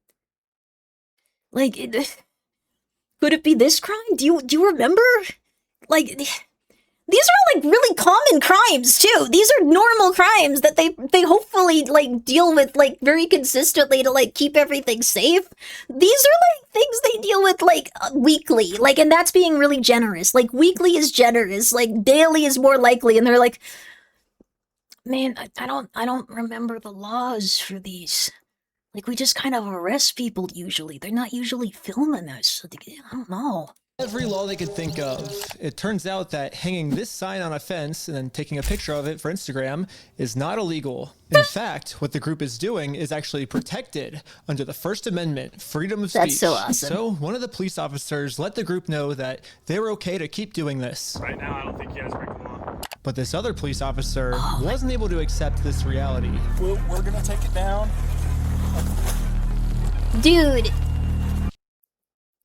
Like, could it be this crime? Do you remember? Like... These are, like, really common crimes, too. These are normal crimes that they hopefully, like, deal with, like, very consistently to, like, keep everything safe. These are, like, things they deal with, like, weekly. Like, and that's being really generous. Like, weekly is generous. Like, daily is more likely. And they're like, man, I don't remember the laws for these. Like, we just kind of arrest people usually. They're not usually filming us. I don't know.
Every law they could think of. It turns out that hanging this sign on a fence and then taking a picture of it for Instagram is not illegal. In fact, what the group is doing is actually protected under the First Amendment, freedom of speech.
That's so awesome.
So one of the police officers let the group know that they were okay to keep doing this.
Right now, I don't think you guys break the law.
But this other police officer wasn't able to accept this reality.
We're going to take it down.
Dude.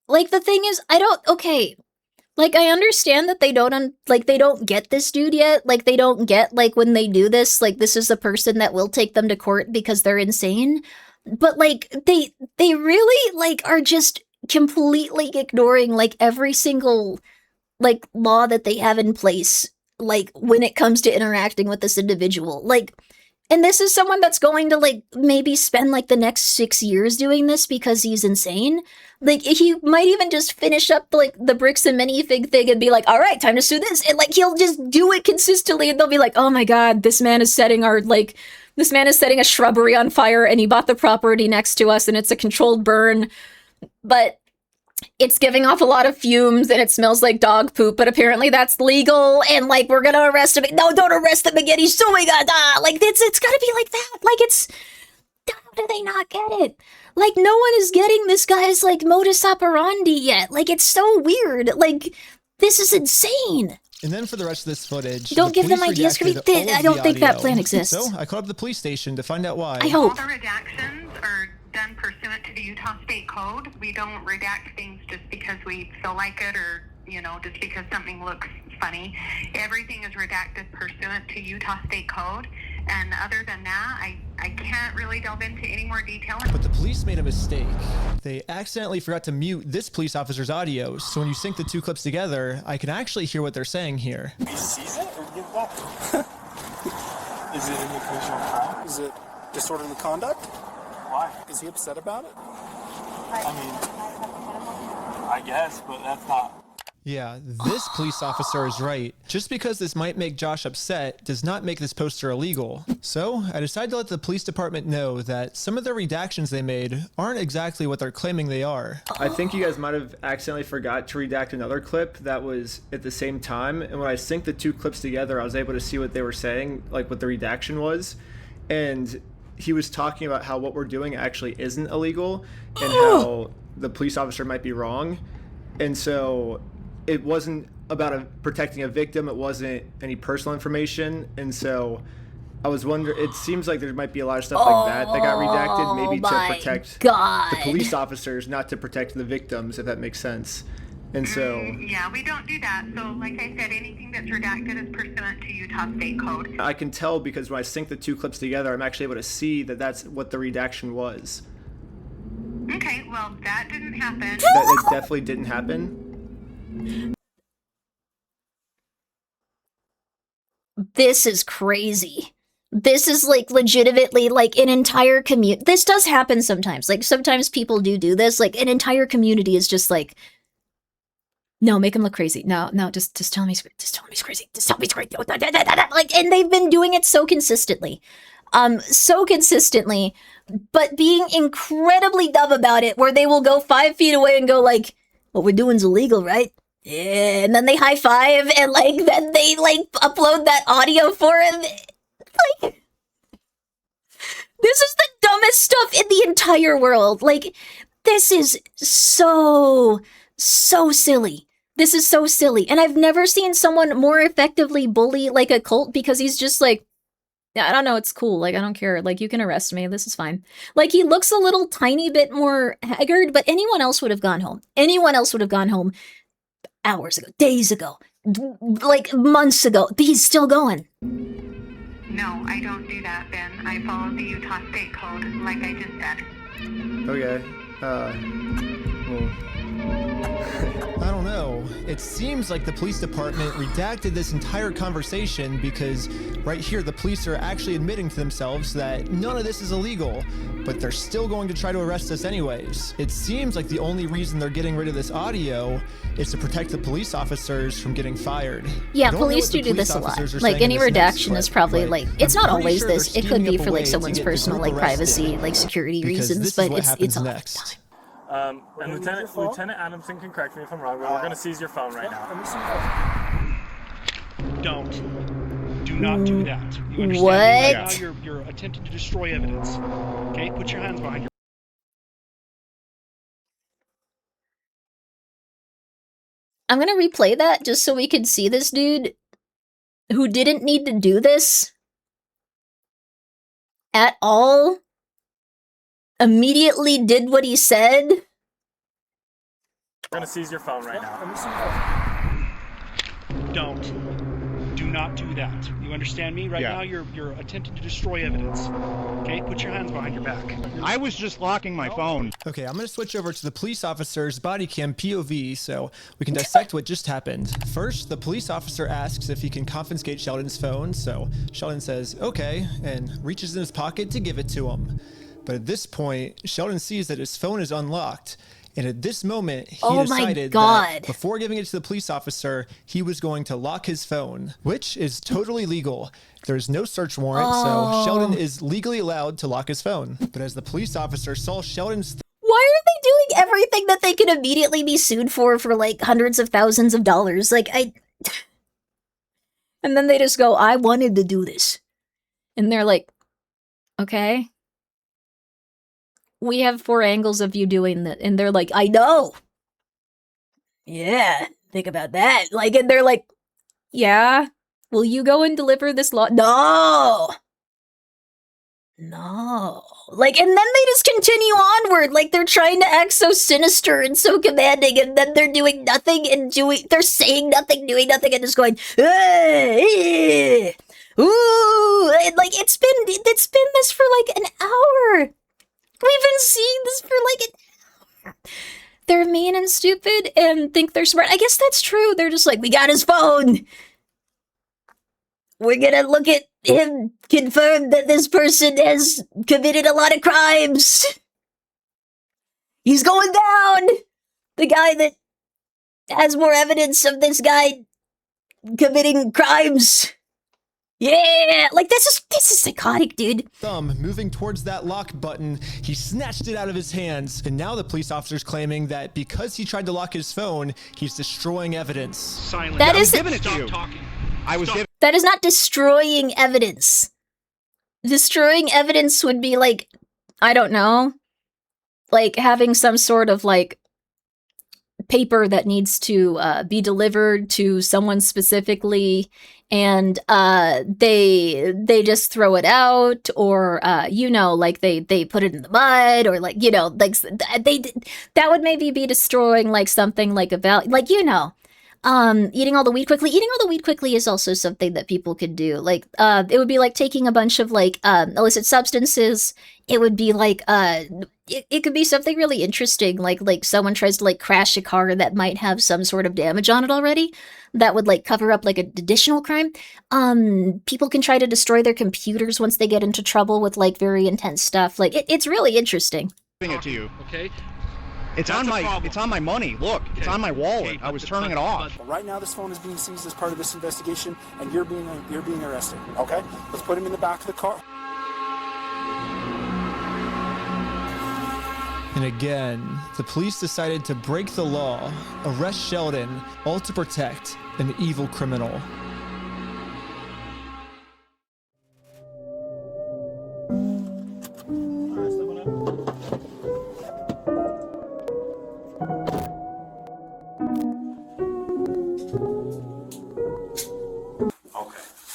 Like, the thing is, okay. Like, I understand that they don't, they don't get this dude yet. Like, they don't get, like, when they do this, like, this is the person that will take them to court because they're insane. But, like, they really, like, are just completely ignoring, like, every single, like, law that they have in place, like, when it comes to interacting with this individual. Like, and this is someone that's going to, like, maybe spend, like, the next 6 years doing this because he's insane. Like, he might even just finish up, like, the bricks and minifig thing and be like, all right, time to sue this. And, like, he'll just do it consistently and they'll be like, oh my god, this man is setting a shrubbery on fire and he bought the property next to us and it's a controlled burn. But it's giving off a lot of fumes and it smells like dog poop, but apparently that's legal and, like, we're gonna arrest him. No, don't arrest him again, he's suing us. Like, it's gotta be like that. Like, it's... How do they not get it? Like, no one is getting this guy's, like, modus operandi yet. Like, it's so weird. Like, this is insane.
And then for the rest of this footage,
don't give them ideas, Grimmi. I don't think that plan exists.
So I called up the police station to find out why.
I hope.
All the redactions are done pursuant to the Utah State Code. We don't redact things just because we feel like it or, you know, just because something looks funny. Everything is redacted pursuant to Utah State Code. And other than that, I can't really delve into any more detail.
But the police made a mistake. They accidentally forgot to mute this police officer's audio, so when you sync the two clips together, I can actually hear what they're saying here.
He sees it or give it back? Is it an occasional crime? Is it disorderly conduct? Why? Is he upset about it? I mean, I guess, but that's not...
Yeah, this police officer is right. Just because this might make Josh upset does not make this poster illegal. So I decided to let the police department know that some of the redactions they made aren't exactly what they're claiming they are. I think you guys might have accidentally forgot to redact another clip that was at the same time, and when I synced the two clips together, I was able to see what they were saying, like what the redaction was, and he was talking about how what we're doing actually isn't illegal and how the police officer might be wrong. And so it wasn't about protecting a victim. It wasn't any personal information. And so I was wondering, it seems like there might be a lot of stuff like that got redacted, maybe to protect the police officers, not to protect the victims, if that makes sense. And so...
yeah, we don't do that. So, like I said, anything that's redacted is pursuant to Utah State Code.
I can tell because when I sync the two clips together, I'm actually able to see that that's what the redaction was.
Okay, well, that didn't happen.
That definitely didn't happen.
This is crazy. This is, like, legitimately, like, an entire community. This does happen sometimes. Like, sometimes people do this. Like, an entire community is just like, no, make him look crazy. No, just tell him he's crazy. Just tell him he's crazy. Just tell him he's crazy. Like, and they've been doing it so consistently. But being incredibly dumb about it, where they will go 5 feet away and go like, what we're doing's illegal, right? Yeah, and then they high five and, like, then they, like, upload that audio for him. Like, this is the dumbest stuff in the entire world. Like, this is so silly. This is so silly. And I've never seen someone more effectively bully, like, a cult because he's just like, yeah, I don't know, it's cool. Like, I don't care. Like, you can arrest me. This is fine. Like, he looks a little tiny bit more haggard, but anyone else would have gone home. Anyone else would have gone home hours ago, days ago, like months ago. But he's still going.
No, I don't do that, Ben. I follow the Utah State Code, like I just said.
Okay. Well, I don't know. It seems like the police department redacted this entire conversation because right here the police are actually admitting to themselves that none of this is illegal, but they're still going to try to arrest us anyways. It seems like the only reason they're getting rid of this audio is to protect the police officers from getting fired.
Yeah, police do this a lot. Like, any redaction is probably, like, it's not always this. It could be for, like, someone's personal, like, privacy, like, security reasons, but it's all the time.
And Lieutenant Adamson can correct me if I'm wrong, but we're going to seize your phone right now.
Do not do that. You understand?
What?
Right now you're attempting to destroy evidence. Okay, put your hands behind your...
I'm gonna replay that just so we can see this dude who didn't need to do this at all. immediately did what he said.
We're gonna seize your phone right now.
Don't. Do not do that. You understand me? Right now, you're attempting to destroy evidence. Okay, put your hands behind your back.
I was just locking my phone.
Okay, I'm gonna switch over to the police officer's body cam POV so we can dissect what just happened. First, the police officer asks if he can confiscate Sheldon's phone, so Sheldon says, okay, and reaches in his pocket to give it to him. But at this point, Sheldon sees that his phone is unlocked. And at this moment, he decided that before giving it to the police officer, he was going to lock his phone, which is totally legal. There's no search warrant, so Sheldon is legally allowed to lock his phone. But as the police officer saw Sheldon's...
Why are they doing everything that they could immediately be sued for like hundreds of thousands of dollars? Like, And then they just go, I wanted to do this. And they're like, okay. We have 4 angles of you doing that. And they're like, I know. Yeah, think about that. Like, and they're like, yeah, will you go and deliver this law? No. Like, and then they just continue onward. Like, they're trying to act so sinister and so commanding. And then they're doing nothing and they're saying nothing, doing nothing, and just going, ooh. And like, it's been this for like an hour. We've been seeing this for like an hour. They're mean and stupid and think they're smart. I guess that's true. They're just like, we got his phone. We're gonna look at him, confirm that this person has committed a lot of crimes. He's going down. The guy that has more evidence of this guy committing crimes. Yeah, like this is psychotic, dude.
Thumb moving towards that lock button, he snatched it out of his hands, and now the police officer's claiming that because he tried to lock his phone, he's destroying evidence.
Silence.
That is
giving it to you.
That is not destroying evidence. Destroying evidence would be like, I don't know, like having some sort of like paper that needs to be delivered to someone specifically, and they just throw it out, or like they put it in the mud, or like like that would maybe be destroying like something like a value, like eating all the weed quickly. Eating all the weed quickly is also something that people could do. Like it would be like taking a bunch of like illicit substances. It would be like it could be something really interesting, like someone tries to like crash a car that might have some sort of damage on it already, that would like cover up like an additional crime. People can try to destroy their computers once they get into trouble with like very intense stuff. Like it's really interesting.
Giving it to you.
Okay.
It's on my money. Look, it's on my wallet. I was turning it off.
Right now, this phone is being seized as part of this investigation, and you're being arrested. Okay, let's put him in the back of the car.
And again, the police decided to break the law, arrest Sheldon, all to protect an evil criminal.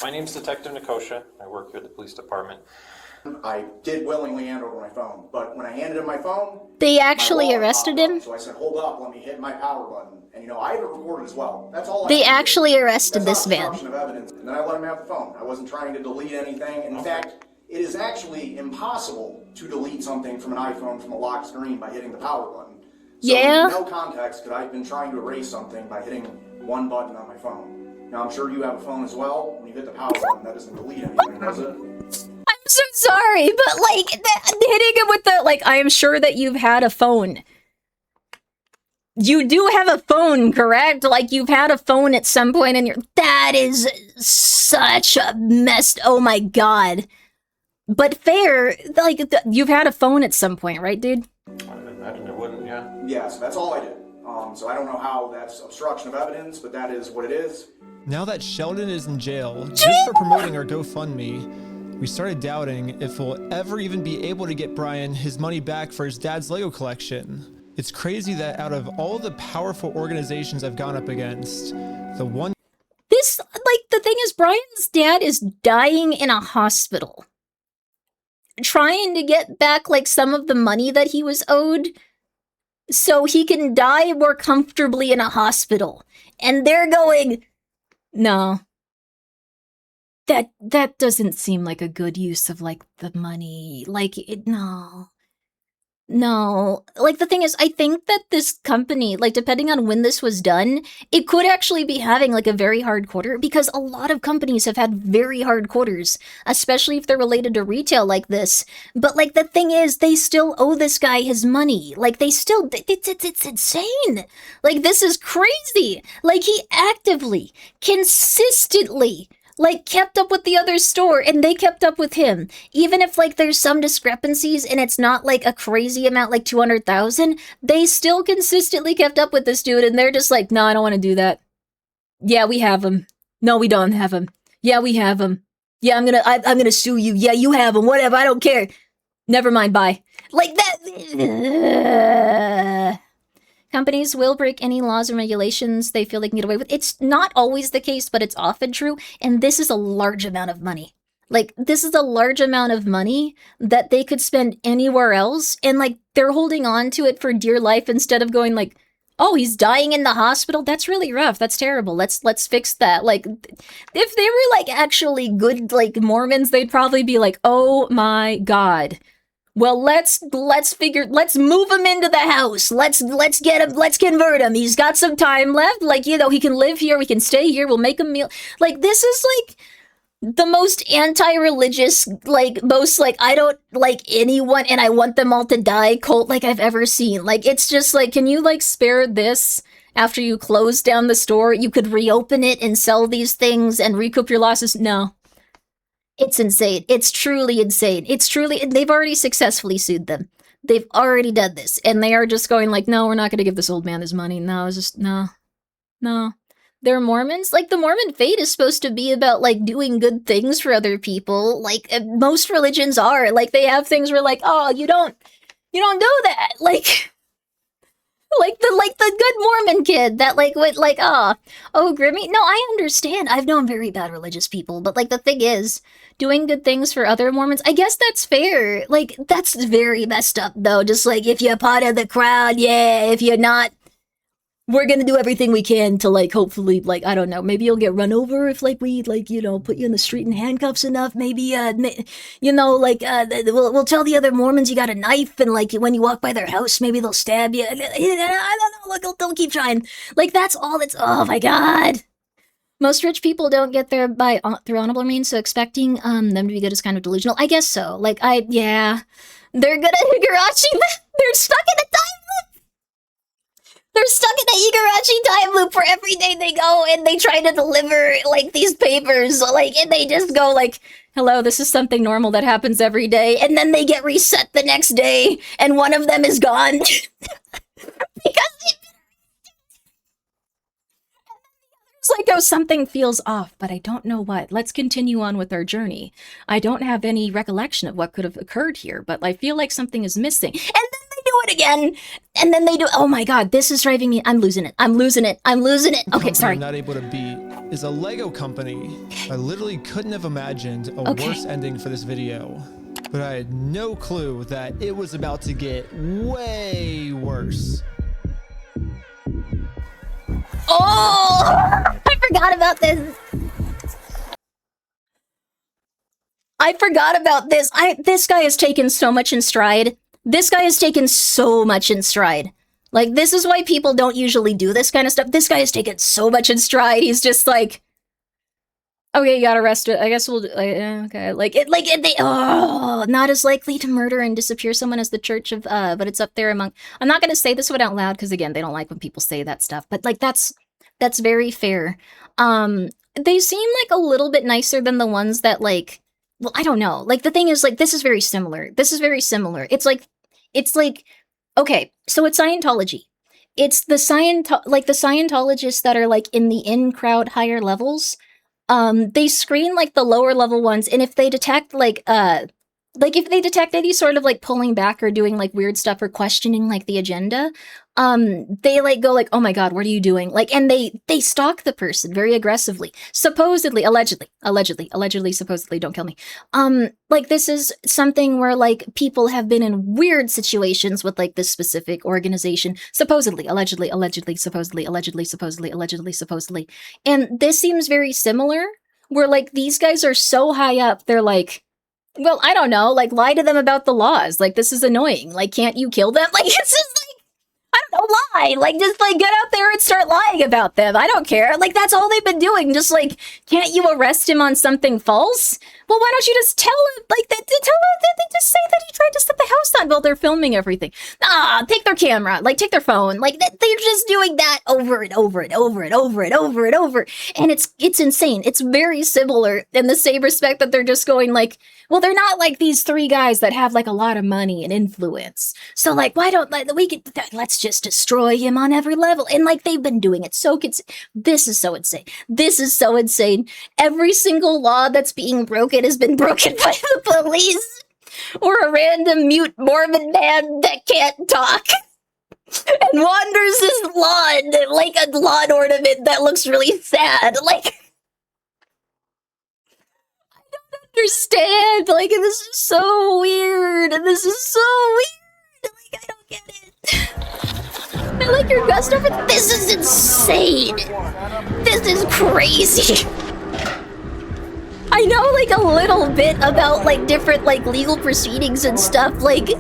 My name's Detective Nikosha. I work here at the police department.
I did willingly hand over my phone, but when I handed him my phone,
they actually arrested him.
So I said, "Hold up, let me hit my power button." And I have it recorded as well. That's all.
They actually arrested this man.
Of evidence. And then I let him have the phone. I wasn't trying to delete anything. In fact, it is actually impossible to delete something from an iPhone from a locked screen by hitting the power button. So in no context could I have been trying to erase something by hitting one button on my phone. Now, I'm sure you have a phone as well. When you hit the power button, that doesn't delete anything, does it?
I'm so sorry, but like hitting him with the like, I am sure that you've had a phone. You do have a phone, correct? Like you've had a phone at some point in your. That is such a mess. Oh my god. But fair, like you've had a phone at some point, right, dude?
I imagine it wouldn't, yeah.
Yeah, so that's all I did. So I don't know how that's obstruction of evidence, but that is what it is.
Now that Sheldon is in jail, just for promoting our GoFundMe, we started doubting if we'll ever even be able to get Brian his money back for his dad's Lego collection. It's crazy that out of all the powerful organizations I've gone up against, the one...
The thing is, Brian's dad is dying in a hospital. trying to get back like some of the money that he was owed so he can die more comfortably in a hospital. And they're going, no. That doesn't seem like a good use of like the money. Like no. No, like the thing is, I think that this company, like depending on when this was done, it could actually be having like a very hard quarter because a lot of companies have had very hard quarters, especially if they're related to retail like this. But like the thing is, they still owe this guy his money. Like they still, it's insane. Like this is crazy. Like he actively, consistently like kept up with the other store and they kept up with him. Even if like there's some discrepancies and it's not like a crazy amount like 200,000, they still consistently kept up with this dude and they're just like, no, I don't want to do that. Yeah, we have him. No, we don't have him. Yeah, we have him. Yeah, I'm gonna sue you. Yeah, you have him. Whatever, I don't care. Never mind, bye. Like that. Companies will break any laws and regulations they feel they can get away with. It's not always the case, but it's often true. And this is a large amount of money. Like, this is a large amount of money that they could spend anywhere else. And, like, they're holding on to it for dear life instead of going, like, oh, he's dying in the hospital? That's really rough. That's terrible. Let's fix that. Like, if they were, like, actually good, like, Mormons, they'd probably be like, oh my God. Well, let's move him into the house. Let's get him, let's convert him. He's got some time left. Like, you know, he can live here. We can stay here. We'll make a meal. Like, this is like the most anti-religious, like most like, I don't like anyone and I want them all to die cult like I've ever seen. Like, it's just like, can you like spare this after you close down the store? You could reopen it and sell these things and recoup your losses. No. It's insane. It's truly insane. It's truly, they've already successfully sued them. They've already done this. And they are just going like, no, we're not going to give this old man his money. No, it's just, no. They're Mormons. Like, the Mormon faith is supposed to be about, like, doing good things for other people. Like, most religions are. Like, they have things where, like, oh, you don't do that. Like the good Mormon kid that like would like oh Grimmi. No, I understand. I've known very bad religious people, but like the thing is, doing good things for other Mormons, I guess that's fair. Like that's very messed up though. Just like if you're part of the crowd, yeah. If you're not, we're gonna do everything we can to like hopefully like I don't know, maybe you'll get run over if like we like you know put you in the street in handcuffs enough. Maybe you know like we'll tell the other Mormons you got a knife and like when you walk by their house maybe they'll stab you. I don't know. Look, they'll keep trying. Like that's all. It's oh my God. Most rich people don't get there by through honorable means, so expecting them to be good is kind of delusional. I guess so. Like yeah, they're good at Higurashi. They're stuck in a time loop. They're stuck in a Higurashi time loop for every day they go and they try to deliver like these papers, like and they just go like, hello, this is something normal that happens every day, and then they get reset the next day, and one of them is gone because it's like, oh, something feels off, but I don't know what. Let's continue on with our journey. I don't have any recollection of what could have occurred here, but I feel like something is missing. And then they do it again, and then they do. Oh my God, this is driving me. I'm losing it. Okay, sorry.
I'm not able to beat is a Lego company. I literally couldn't have imagined a worse ending for this video, but I had no clue that it was about to get way worse.
Oh, I forgot about this. This guy has taken so much in stride. Like, this is why people don't usually do this kind of stuff. This guy has taken so much in stride. He's just like, okay, you got arrested. I guess we'll, okay. Not as likely to murder and disappear someone as the Church of, but it's up there among, I'm not going to say this one out loud because again, they don't like when people say that stuff, but like, that's very fair. They seem like a little bit nicer than the ones that like, well, I don't know. Like, the thing is, like, this is very similar. It's like, okay, so it's Scientology. It's the Scientologists that are like in the in-crowd higher levels. They screen like the lower level ones, and if they detect like like if they detect any sort of like pulling back or doing like weird stuff or questioning like the agenda, they like go like, oh my god, what are you doing? Like, and they stalk the person very aggressively, supposedly, allegedly, supposedly, don't kill me. Like this is something where like people have been in weird situations with like this specific organization, supposedly, allegedly, supposedly, and this seems very similar, where like these guys are so high up, they're like, well, I don't know, like lie to them about the laws. Like this is annoying. Like, can't you kill them? Like it's just like, I don't know, lie. Like just like get out there and start lying about them. I don't care. Like that's all they've been doing. Just like, can't you arrest him on something false? Well, why don't you just tell him, like, tell him that they just say that he tried to set the house on while they're filming everything. Take their camera, like, take their phone. Like, they're just doing that over and over and over and over and over and over. And it's insane. It's very similar in the same respect that they're just going, like, well, they're not like these three guys that have, like, a lot of money and influence. So, like, why don't, like, let's just destroy him on every level. And, like, they've been doing it so, this is so insane. This is so insane. Every single law that's being broken has been broken by the police or a random mute Mormon man that can't talk and wanders his lawn like a lawn ornament that looks really sad. Like, I don't understand. Like, this is so weird. This is so weird. Like, I don't get it. I like your gusto, but this is insane. This is crazy. I know, like, a little bit about, like, different, like, legal proceedings and stuff. Like,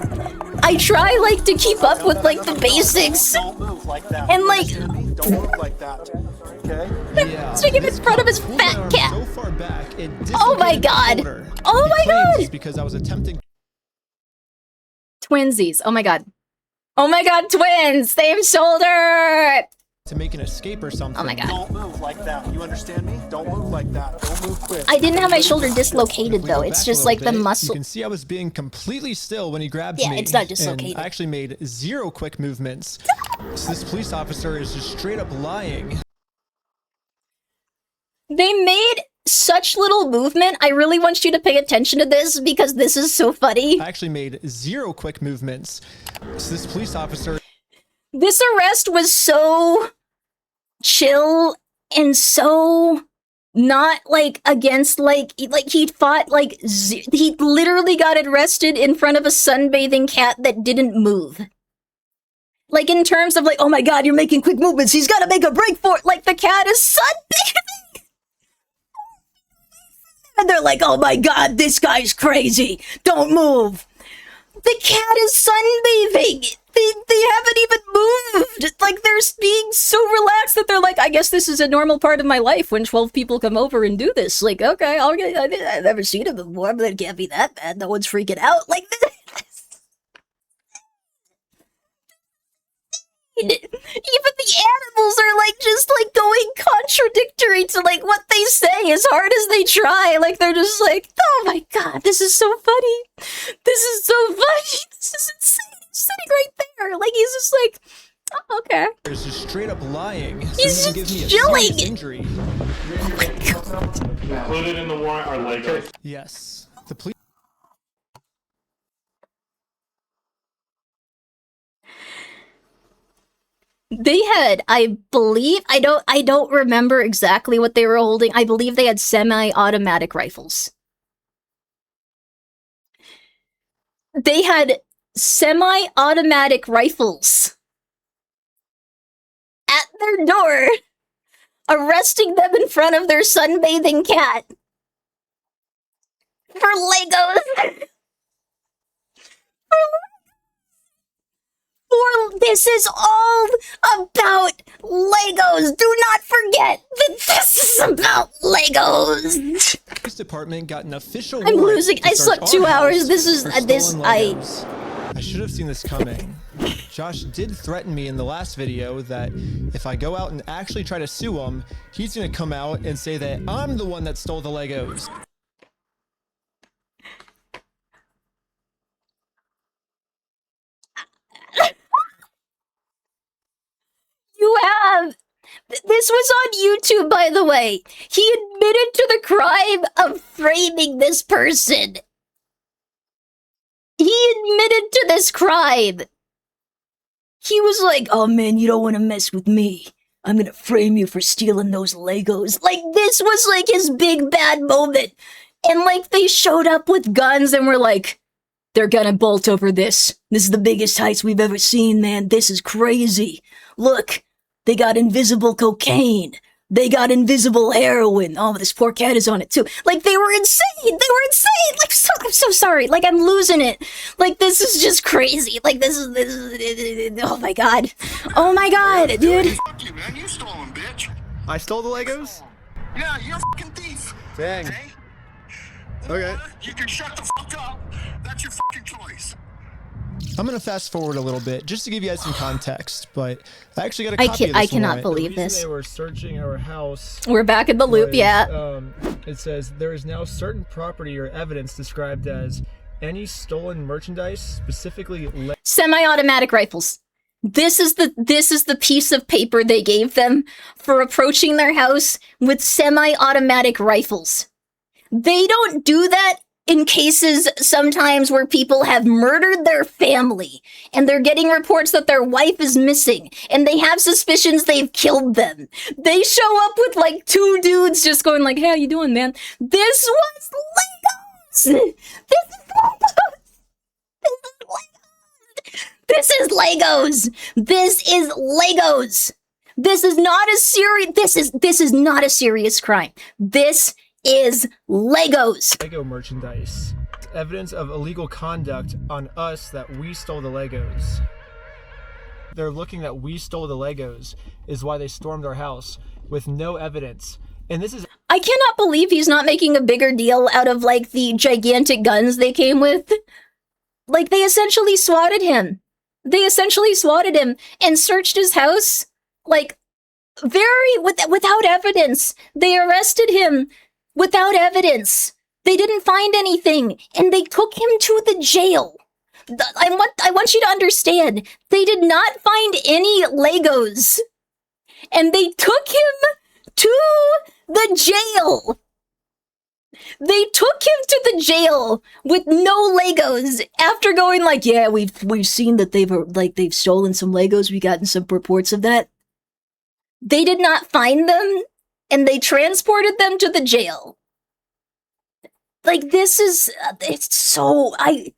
I try, like, to keep up with, like, the basics. And, like...
Don't move like that, okay?
Yeah. Sticking in front of his fat cat.
So far back,
oh my god! Oh my god!
Because I was attempting...
Twinsies. Oh my god. Oh my god, twins! Same shoulder!
To make an escape or something.
Oh my god.
Don't move like that. You understand me? Don't move like that. Don't move quick.
I didn't have my shoulder dislocated though. It's just like the muscle.
You can see I was being completely still when he grabbed
me.
Yeah,
it's not dislocated.
And I actually made 0 quick movements. So this police officer is just straight up lying.
They made such little movement. I really want you to pay attention to this because this is so funny.
I actually made 0 quick movements. So this police officer...
This arrest was so chill and so not like against like he fought like he literally got arrested in front of a sunbathing cat that didn't move. Like in terms of like, oh my god, you're making quick movements, he's got to make a break for it. Like the cat is sunbathing. And they're like, oh my god, this guy's crazy. Don't move. The cat is sunbathing. They haven't even moved. Like, they're being so relaxed that they're like, I guess this is a normal part of my life when 12 people come over and do this. Like, okay, I've never seen it before, but it can't be that bad. No one's freaking out. Like, even the animals are like just like going contradictory to like what they say as hard as they try. Like they're just like, oh my god, this is so funny. This is so funny. This is insane. He's sitting right there. Like he's just like, oh, okay.
He's just straight up lying.
He's
so
just chilling.
Injury.
Oh my god.
Included in the warrant are Legos.
Yes. The police.
They had, I believe, I don't remember exactly what they were holding. I believe they had semi-automatic rifles. They had semi-automatic rifles at their door, arresting them in front of their sunbathing cat for Legos. This is all about Legos. Do not forget that this is about Legos.
This department got an official.
I'm losing. I slept 2 hours. This is
I should have seen this coming. Josh did threaten me in the last video that if I go out and actually try to sue him, he's gonna come out and say that I'm the one that stole the Legos.
You have. This was on YouTube, by the way. He admitted to the crime of framing this person. He admitted to this crime. He was like, oh man, you don't want to mess with me. I'm gonna frame you for stealing those Legos. Like, this was like his big bad moment. And like, they showed up with guns and were like, they're gonna bolt over this. This is the biggest heist we've ever seen, man. This is crazy. Look, they got invisible cocaine. They got invisible heroin. Oh, this poor cat is on it too. Like, they were insane. They were insane. Like, I'm so sorry. Like, I'm losing it. Like, this is just crazy. Like, this is oh my god. Oh my god, dude.
Fuck you, man. You stole them, bitch.
I stole the Legos?
Yeah, you're a fucking thief.
Dang.
Okay?
Okay.
You can shut the fuck up. That's your fucking choice.
I'm gonna fast forward a little bit just to give you guys some context, but I actually got a copy of this
I cannot
warrant.
believe
The reason
this.
They were searching our house.
We're back in the loop, yeah.
It says there is now certain property or evidence described as any stolen merchandise, specifically
Semi-automatic rifles. This is the piece of paper they gave them for approaching their house with semi-automatic rifles. They don't do that in cases sometimes where people have murdered their family and they're getting reports that their wife is missing and they have suspicions they've killed them. They show up with like two dudes just going like, hey, how you doing, man? This was Legos! This is Legos! This is Legos! This is not a serious, this is not a serious crime. This is Legos.
Lego merchandise. Evidence of illegal conduct on us that we stole the Legos. They're looking that we stole the Legos is why they stormed our house with no evidence. And this is
I cannot believe he's not making a bigger deal out of like the gigantic guns they came with. Like, they essentially swatted him. They essentially swatted him and searched his house like without evidence. They arrested him without evidence. They didn't find anything, and they took him to the jail. I want you to understand, they did not find any Legos, and they took him to the jail. They took him to the jail with no Legos after going like, yeah, we've seen that they've stolen some Legos. We gotten some reports of that. They did not find them, and they transported them to the jail. Like, this is, it's so, I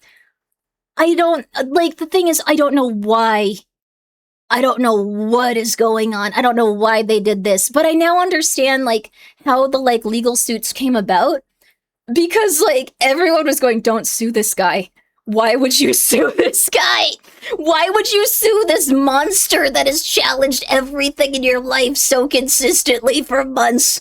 don't, like, the thing is, I don't know why. I don't know what is going on. I don't know why they did this, but I now understand, like, how the, like, legal suits came about. Because, like, everyone was going, don't sue this guy. Why would you sue this guy? Why would you sue this monster that has challenged everything in your life so consistently for months?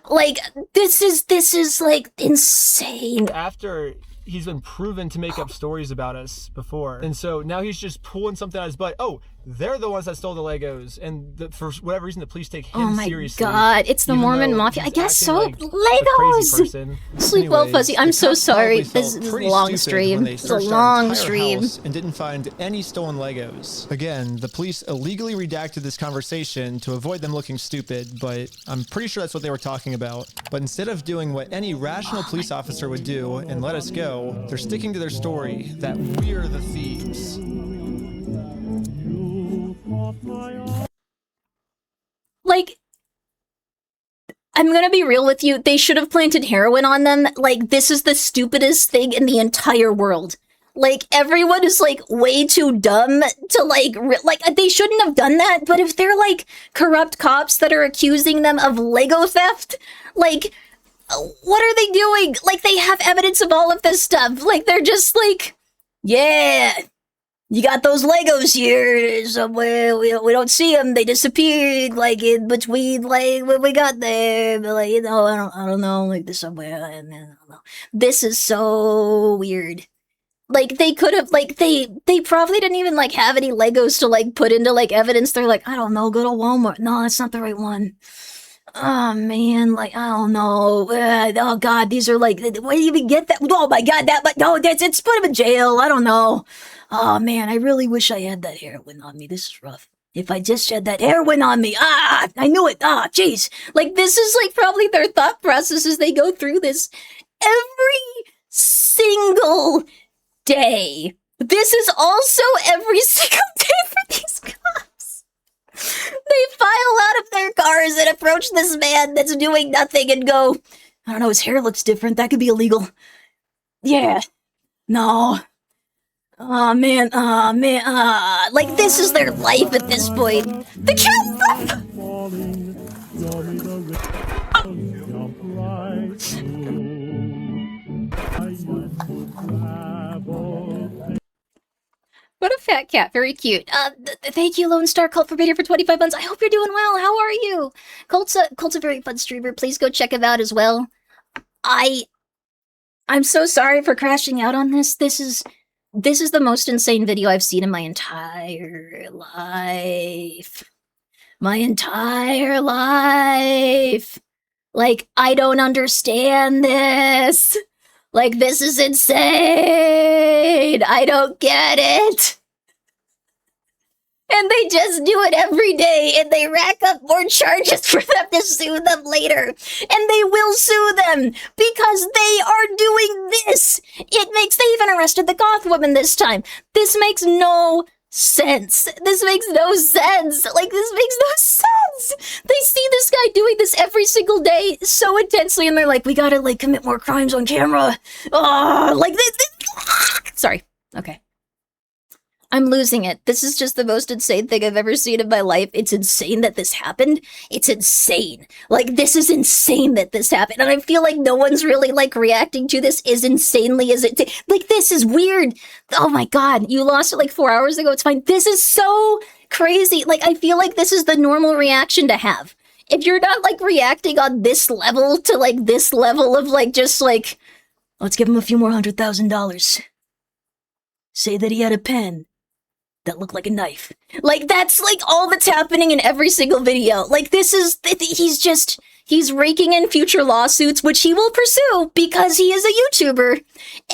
Like, this is like insane.
after he's been proven to make up stories about us before. And so now he's just pulling something out of his butt. Oh, they're the ones that stole the Legos. And for whatever reason, the police take him seriously.
Oh my god, it's the Mormon Mafia. I guess so.
Like
Legos! Sleep well, Fuzzy. I'm so sorry. This is a long stream. It's a long stream.
And didn't find any stolen Legos. Again, the police illegally redacted this conversation to avoid them looking stupid, but I'm pretty sure that's what they were talking about. But instead of doing what any rational police officer would do and let us go, they're sticking to their story that we're the thieves.
Like, I'm gonna be real with you. They should have planted heroin on them. Like, this is the stupidest thing in the entire world. Like, everyone is, like, way too dumb to, like, they shouldn't have done that, but if they're, like, corrupt cops that are accusing them of Lego theft, like, what are they doing? Like, they have evidence of all of this stuff. Like, they're just like, yeah, you got those Legos here somewhere. We don't see them. They disappeared, like, in between, like, what we got there. But, like, you know, I don't know, like, this somewhere. I don't know. This is so weird. Like, they could have, like, they probably didn't even, like, have any Legos to, like, put into, like, evidence. They're like, I don't know, go to Walmart. No, that's not the right one. Oh, man, like, I don't know. Oh, God, these are, like, where do you even get that? Oh, my God, it's put him in jail. I don't know. Oh, man, I really wish I had that heroin on me. This is rough. If I just had that heroin on me. I knew it. Jeez. Like, this is, like, probably their thought process as they go through this. Every single day. This is also every single day for these cops. They file out of their cars and approach this man that's doing nothing and go, I don't know, his hair looks different. That could be illegal. Yeah. No. Oh man, like this is their life at this point. The cat. What a fat cat, very cute. Thank you, Lone Star Cult for being here for 25 months. I hope you're doing well. How are you? Colt's a very fun streamer. Please go check him out as well. I'm so sorry for crashing out on this. This is the most insane video I've seen in my entire life. My entire life. Like, I don't understand this. Like, this is insane. I don't get it. And they just do it every day, and they rack up more charges for them to sue them later. And they will sue them because they are doing this. They even arrested the goth woman this time. This makes no sense. This makes no sense. Like, this makes no sense. They see this guy doing this every single day so intensely, and they're like, we gotta, like, commit more crimes on camera. Oh, like, sorry. Okay. I'm losing it. This is just the most insane thing I've ever seen in my life. It's insane that this happened. It's insane. Like, this is insane that this happened. And I feel like no one's really, like, reacting to this as insanely as it did. Like, this is weird. Oh my god, you lost it like 4 hours ago. It's fine. This is so crazy. Like, I feel like this is the normal reaction to have. If you're not, like, reacting on this level to, like, this level of, like, just, like, let's give him a few more $100,000. Say that he had a pen that looked like a knife. Like, that's, like, all that's happening in every single video. Like, this is, he's raking in future lawsuits, which he will pursue because he is a YouTuber.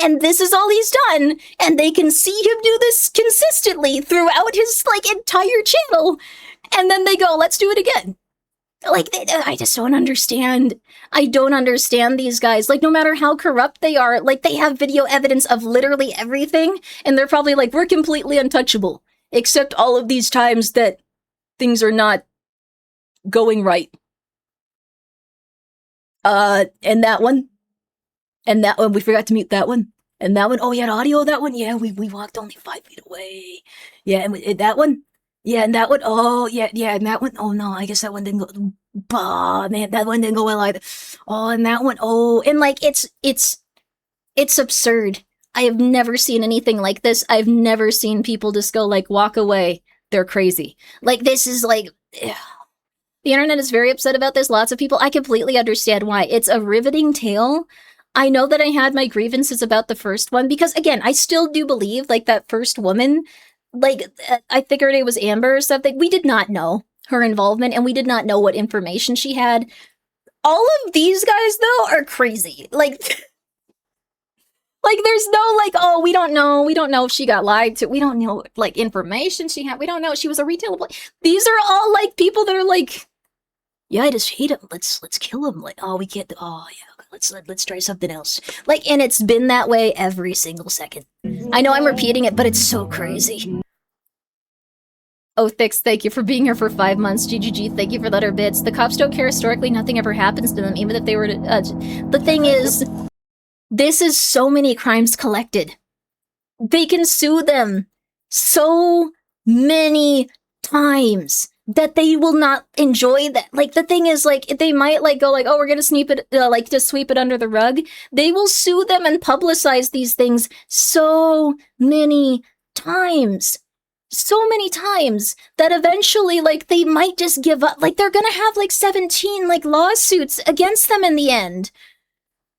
And this is all he's done. And they can see him do this consistently throughout his, like, entire channel. And then they go, let's do it again. Like, I just don't understand. I don't understand these guys. Like, no matter how corrupt they are, like, they have video evidence of literally everything, and they're probably like, we're completely untouchable. Except all of these times that things are not going right. And that one. And that one, we forgot to mute that one. And that one, oh, you had audio of that one? Yeah, we walked only 5 feet away. Yeah, and that one? Yeah, and that one, oh, yeah, and that one, oh no, I guess that one didn't go, bah, man, that one didn't go well either. Oh, and that one, oh, and like, it's absurd. I have never seen anything like this. I've never seen people just go like, walk away. They're crazy. Like, this is like, ugh. The internet is very upset about this. Lots of people, I completely understand why. It's a riveting tale. I know that I had my grievances about the first one because, again, I still do believe, like, that first woman, like, I think her name was Amber or something. We did not know her involvement, and we did not know what information she had. All of these guys, though, are crazy. Like, there's no, like, oh, we don't know if she got lied to. We don't know, like, information she had. We don't know. She was a retail employee. These are all, like, people that are like, yeah, I just hate him. Let's kill him. Like, oh, we can't, oh, yeah, let's try something else. Like, and it's been that way every single second. I know I'm repeating it, but it's so crazy. Oh, Thix, thank you for being here for 5 months. GGG, thank you for the other bits. The cops don't care historically. Nothing ever happens to them, even if they were to... the thing is, this is so many crimes collected. They can sue them so many times that they will not enjoy that. Like, the thing is, like, they might, like, go, like, oh, we're gonna sweep it, like, just sweep it under the rug. They will sue them and publicize these things so many times. So many times that eventually, like, they might just give up. Like, they're gonna have, like, 17, like, lawsuits against them in the end.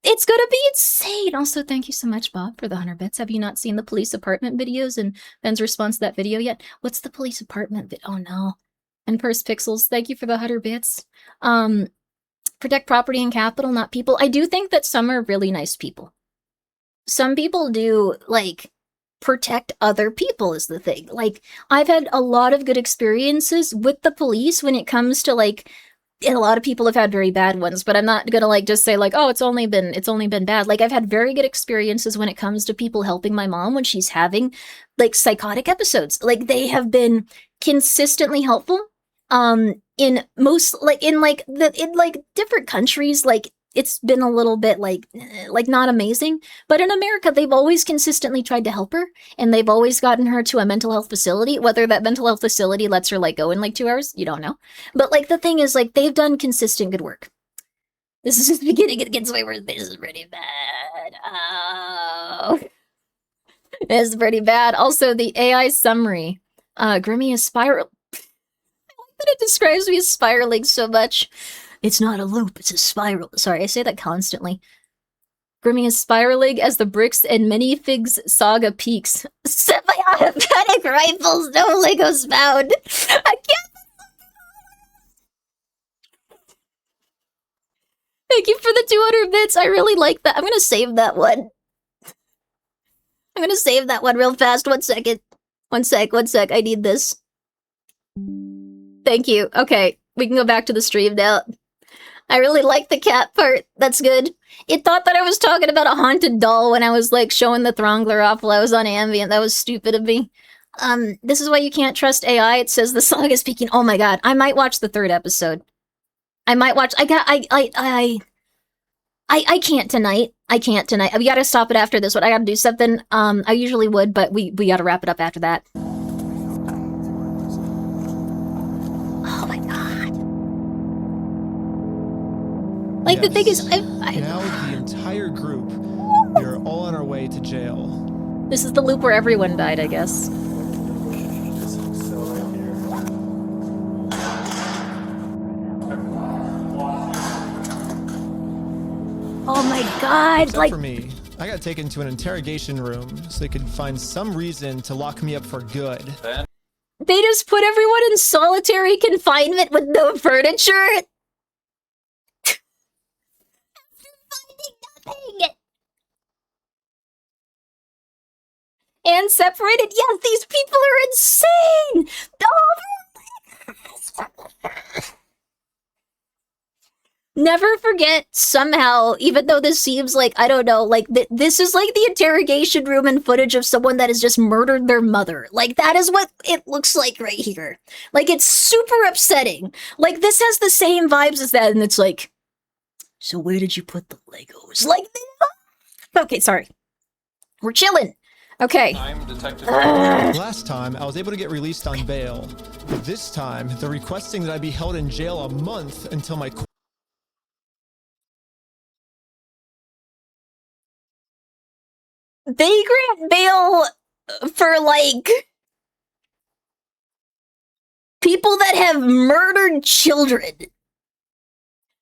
It's gonna be insane. Also, thank you so much, Bob, for the 100 bits. Have you not seen the police apartment videos and Ben's response to that video yet? What's the police apartment oh, no. And First Pixels, thank you for the 100 bits. Protect property and capital, not people. I do think that some are really nice people. Some people do, like, protect other people is the thing. Like, I've had a lot of good experiences with the police when it comes to, like, and a lot of people have had very bad ones, but I'm not gonna like just say like, oh, it's only been bad. Like I've had very good experiences when it comes to people helping my mom when she's having like psychotic episodes. Like they have been consistently helpful. In most in different countries, like it's been a little bit like not amazing, but in America they've always consistently tried to help her, and they've always gotten her to a mental health facility. Whether that mental health facility lets her like go in like 2 hours, you don't know. But like the thing is, like they've done consistent good work. This is just the beginning. It gets way worse. This is pretty bad. Oh, this is pretty bad. Also, the AI summary. Grimmi is spiral. That it describes me as spiraling so much. It's not a loop, it's a spiral. Sorry, I say that constantly. Grimmi is spiraling as the bricks and minifigs saga peaks. Semi-automatic rifles, no Legos found. I can't. Thank you for the 200 bits. I really like that. I'm gonna save that one. I'm gonna save that one real fast. 1 second. 1 sec. I need this. Thank you. Okay, we can go back to the stream now. I really like the cat part. That's good. It thought that I was talking about a haunted doll when I was like showing the Throngler off while I was on ambient. That was stupid of me. This is why you can't trust AI. It says the Saga is speaking. Oh my god, I might watch the 3rd episode. I might watch. I can't tonight. I can't tonight. We gotta stop it after this one. I gotta do something. I usually would, but we gotta wrap it up after that. Oh my god. Like, yes. The thing is,
now the entire group, we are all on our way to jail.
This is the loop where everyone died, I guess. Oh my god,
Except for me, I got taken to an interrogation room so they could find some reason to lock me up for good.
They just put everyone in solitary confinement with no furniture? And separated? Yes, these people are insane! Never forget, somehow, even though this seems like, I don't know, like, this is like the interrogation room and footage of someone that has just murdered their mother. Like, that is what it looks like right here. Like, it's super upsetting. Like, this has the same vibes as that, and it's like, so where did you put the Legos? Like, okay, sorry. We're chilling. Okay.
I'm Detective.
Last time, I was able to get released on bail. But this time, they're requesting that I be held in jail a month until my...
They grant bail for, like, people that have murdered children.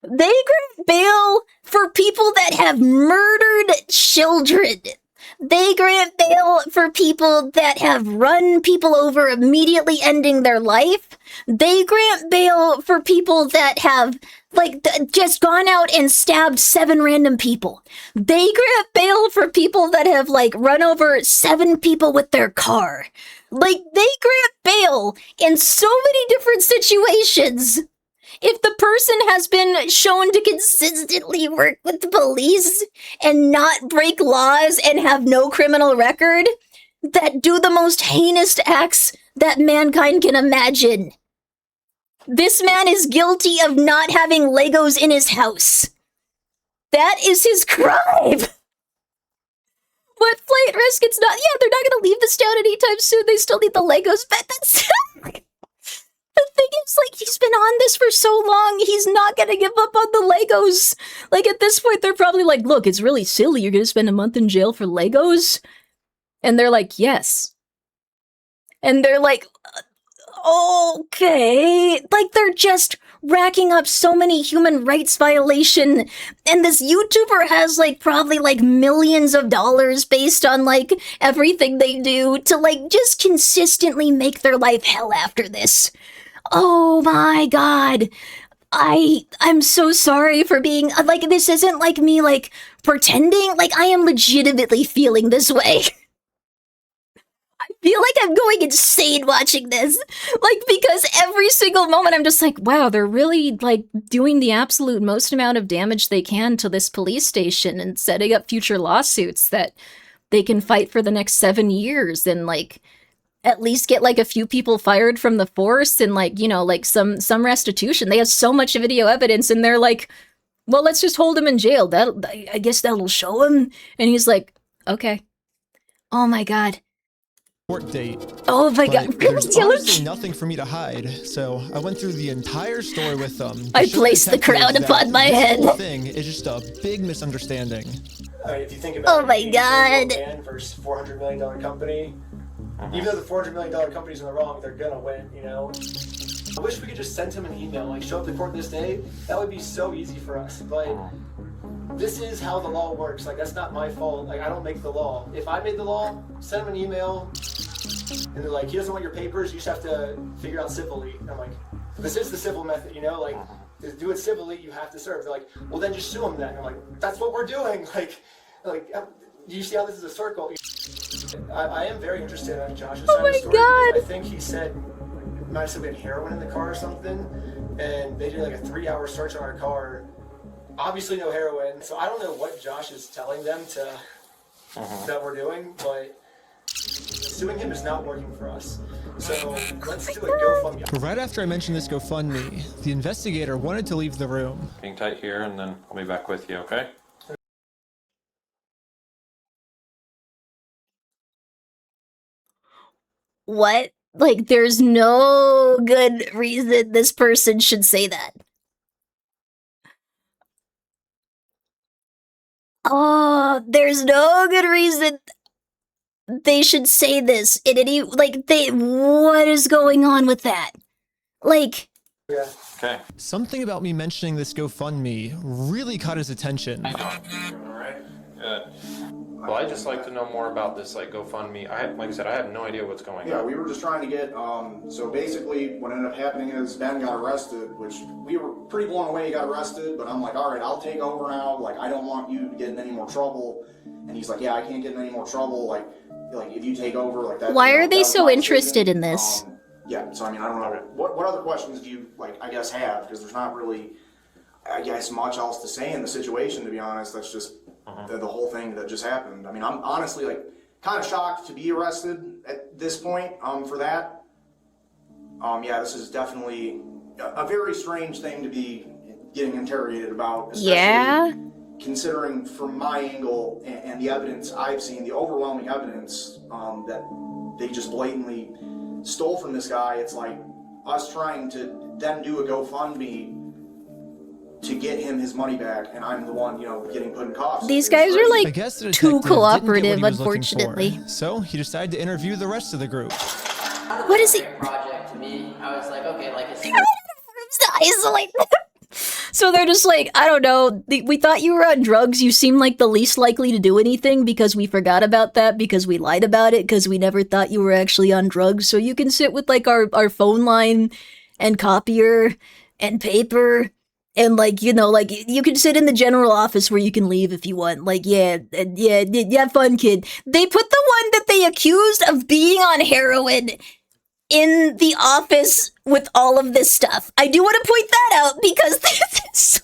They grant bail for people that have murdered children. They grant bail for people that have run people over, immediately ending their life. They grant bail for people that have, like, just gone out and stabbed 7 random people. They grant bail for people that have, like, run over 7 people with their car. Like, they grant bail in so many different situations. If the person has been shown to consistently work with the police and not break laws and have no criminal record, that do the most heinous acts that mankind can imagine. This man is guilty of not having Legos in his house. That is his crime. But flight risk, it's not. Yeah, they're not going to leave this town anytime soon. They still need the Legos. But that's... The thing is, like, he's been on this for so long, he's not gonna give up on the Legos. Like, at this point, they're probably like, look, it's really silly, you're gonna spend a month in jail for Legos? And they're like, yes. And they're like, okay. Like, they're just racking up so many human rights violation. And this YouTuber has, like, probably, like, millions of dollars based on, like, everything they do to, like, just consistently make their life hell after this. Oh my god. I'm so sorry for being, like, this isn't like me, like, pretending. Like, I am legitimately feeling this way. I feel like I'm going insane watching this. Like, because every single moment I'm just like, wow, they're really, like, doing the absolute most amount of damage they can to this police station and setting up future lawsuits that they can fight for the next 7 years and, like, at least get, like, a few people fired from the force and, like, you know, like, some restitution. They have so much video evidence, and they're like, well, let's just hold him in jail. I guess that'll show him. And he's like, okay. Oh my god.
Court date.
Oh my god.
There's honestly nothing for me to hide, so I went through the entire story with them.
I placed the crown upon my head.
This whole thing is just a big misunderstanding.
If you think about
Oh my god.
man versus $400 million company, even though the $400 million company's in the wrong, they're gonna win, you know? I wish we could just send him an email, like show up to court this day. That would be so easy for us, but this is how the law works. Like, that's not my fault. Like, I don't make the law. If I made the law, send him an email, and they're like, he doesn't want your papers, you just have to figure out civilly. I'm like, this is the civil method, you know? Like, to do it civilly, you have to serve. They're like, well, then just sue him then. I'm like, that's what we're doing. Like, do you see how this is a circle? I am very interested in Josh's side of the story. I think he said, might have said we had heroin in the car or something, and they did like a 3-hour search on our car. Obviously no heroin, so I don't know what Josh is telling them that we're doing, but suing him is not working for us. So let's do a GoFundMe.
Right after I mentioned this GoFundMe, the investigator wanted to leave the room.
Hang tight here, and then I'll be back with you, okay?
What? Like, there's no good reason this person should say that. Oh, there's no good reason they should say this in any, like, what is going on with that? Like...
Yeah.
Okay.
Something about me mentioning this GoFundMe really caught his attention.
Alright, good. Well, I'd just like to know more about this, like, GoFundMe. Like I said, I have no idea what's going on.
Yeah, we were just trying to get, so basically what ended up happening is Ben got arrested, which we were pretty blown away he got arrested, but I'm like, all right, I'll take over now. Like, I don't want you to get in any more trouble. And he's like, yeah, I can't get in any more trouble. Like if you take over, like that.
Why are they so interested in this?
Yeah, so I mean, I don't know. What other questions do you, like, I guess, have? Because there's not really, I guess, much else to say in the situation, to be honest. That's just the whole thing that just happened. I mean, I'm honestly, like, kind of shocked to be arrested at this point for that. Yeah, this is definitely a very strange thing to be getting interrogated about. Especially considering from my angle and the evidence I've seen, the overwhelming evidence that they just blatantly stole from this guy. It's like us trying to then do a GoFundMe to get him his money back, and I'm the one, you know, getting put in cuffs.
These guys are like
I guess the
too
detective
cooperative,
didn't get what he was looking
unfortunately.
for, so he decided to interview the rest of the group.
What is he?
Project to me, I was like, okay, like it's
Isolate them. So they're just like, I don't know, we thought you were on drugs. You seem like the least likely to do anything because we forgot about that, because we lied about it, because we never thought you were actually on drugs. So you can sit with like our phone line and copier and paper and like, you know, like you can sit in the general office where you can leave if you want. Like, yeah, fun kid. They put the one that they accused of being on heroin in the office with all of this stuff. I do want to point that out because this is so...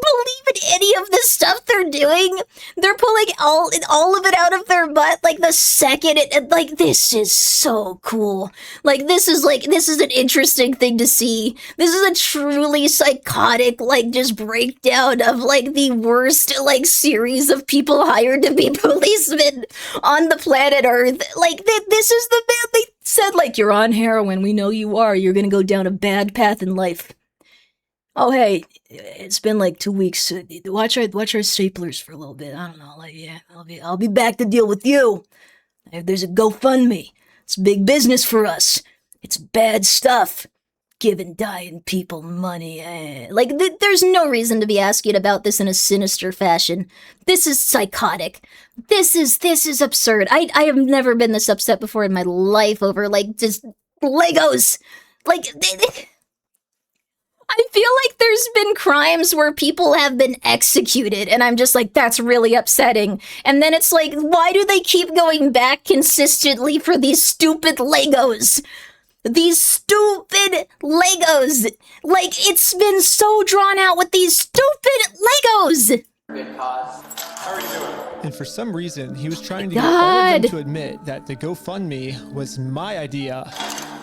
Don't believe in any of the stuff they're doing. They're pulling all of it out of their butt like the second it, like, this is so cool. Like, this is an interesting thing to see. This is a truly psychotic, like, just breakdown of like the worst like series of people hired to be policemen on the planet Earth. Like, this is the man they said, like, you're on heroin, we know you are, you're gonna go down a bad path in life. Oh, hey, it's been like 2 weeks. Watch our staplers for a little bit. I don't know, like, yeah, I'll be back to deal with you. If there's a GoFundMe, it's big business for us. It's bad stuff. Giving dying people money. Like, there's no reason to be asking about this in a sinister fashion. This is psychotic. This is absurd. I have never been this upset before in my life over, like, just Legos. Like, I feel like there's been crimes where people have been executed, and I'm just like, that's really upsetting. And then it's like, why do they keep going back consistently for these stupid Legos? These stupid Legos! Like, it's been so drawn out with these stupid Legos!
Good cause.
How are you doing?
And for some reason, he was trying to get all of them to admit that the GoFundMe was my idea.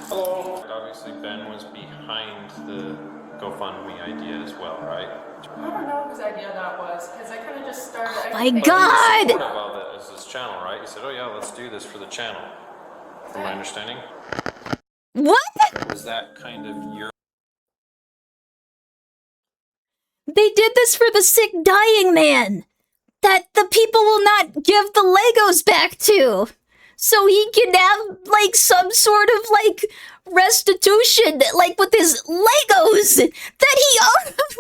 Hello. Obviously, Ben was behind the GoFundMe idea as well, right?
I don't know whose idea that was, because I kind of just started.
Oh my God!
He was supportive of it as his channel, right? He said, "Oh yeah, let's do this for the channel." From my understanding.
What?
Was that kind of your?
They did this for the sick dying man that the people will not give the Legos back to. So he can have, like, some sort of, like, restitution, like, with his Legos that he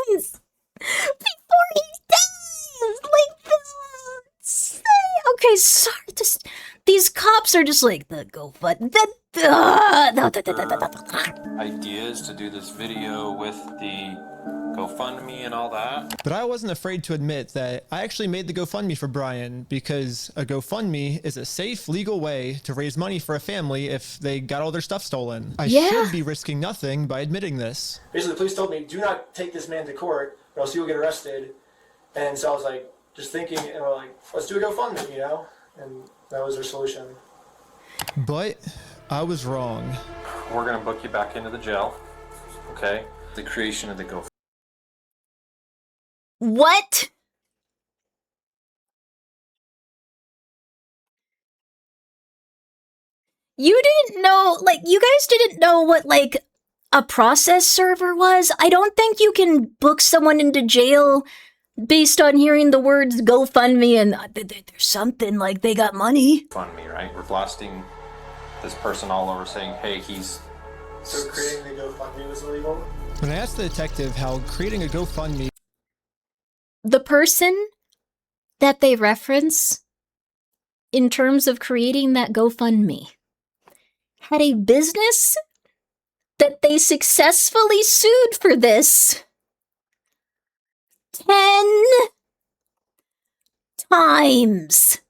owns before he dies. Like, this is... Okay, sorry, these cops are just like, the GoFundMe...
Ideas to do this video with the GoFundMe and all that.
But I wasn't afraid to admit that I actually made the GoFundMe for Brian because a GoFundMe is a safe, legal way to raise money for a family if they got all their stuff stolen. I should be risking nothing by admitting this.
Basically, the police told me, do not take this man to court or else he will get arrested. And so I was like, just thinking, and we're like, let's do a GoFundMe, you know? And that was their solution.
But I was wrong.
We're gonna book you back into the jail, okay? The creation of the GoFundMe.
What? You didn't know, like, you guys didn't know what, like, a process server was? I don't think you can book someone into jail based on hearing the words GoFundMe and there's something like they got money.
GoFundMe, right? We're blasting this person all over saying, hey, he's...
So creating the GoFundMe was illegal?
When I asked the detective how creating a GoFundMe...
The person that they reference in terms of creating that GoFundMe had a business that they successfully sued for this 10 times.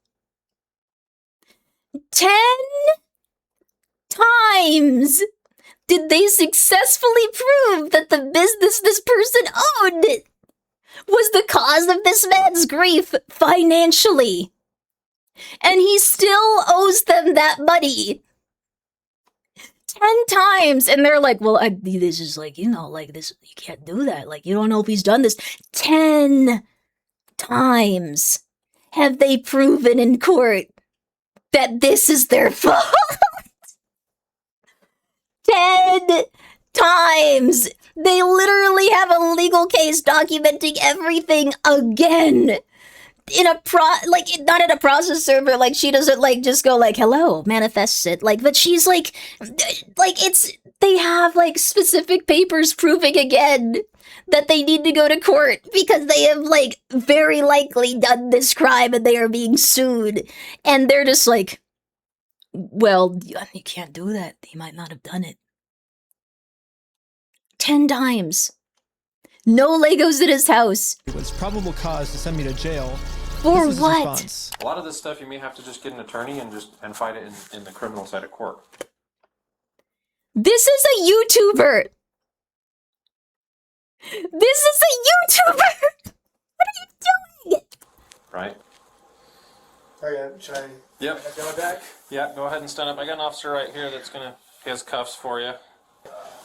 10 times did they successfully prove that the business this person owned was the cause of this man's grief financially. And he still owes them that money. 10 times. And they're like, well, this is like, you know, like this, you can't do that. Like, you don't know if he's done this. 10 times have they proven in court that this is their fault. 10 times. They literally have a legal case documenting everything again. In a not in a process server, like she doesn't like just go like hello, manifests it, like, but she's like it's, they have like specific papers proving again that they need to go to court because they have like very likely done this crime and they are being sued, and they're just like, well, you can't do that, he might not have done it. 10 times. No Legos in his house.
It was probable cause to send me to jail.
For what?
A lot of this stuff you may have to just get an attorney and fight it in the criminal side of court.
This is a YouTuber. This is a YouTuber. What are you doing?
Right?
Okay, should I
Yep.
go back?
Yeah, go ahead and stand up. I got an officer right here that's he has cuffs for you.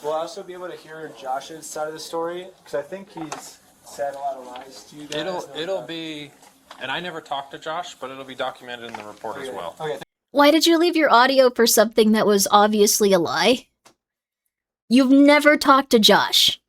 Will I also be able to hear Josh's side of the story? Because I think he's said a lot of lies to you guys.
It'll be, and I never talked to Josh, but it'll be documented in the report as well.
Okay.
Why did you leave your audio for something that was obviously a lie? You've never talked to Josh.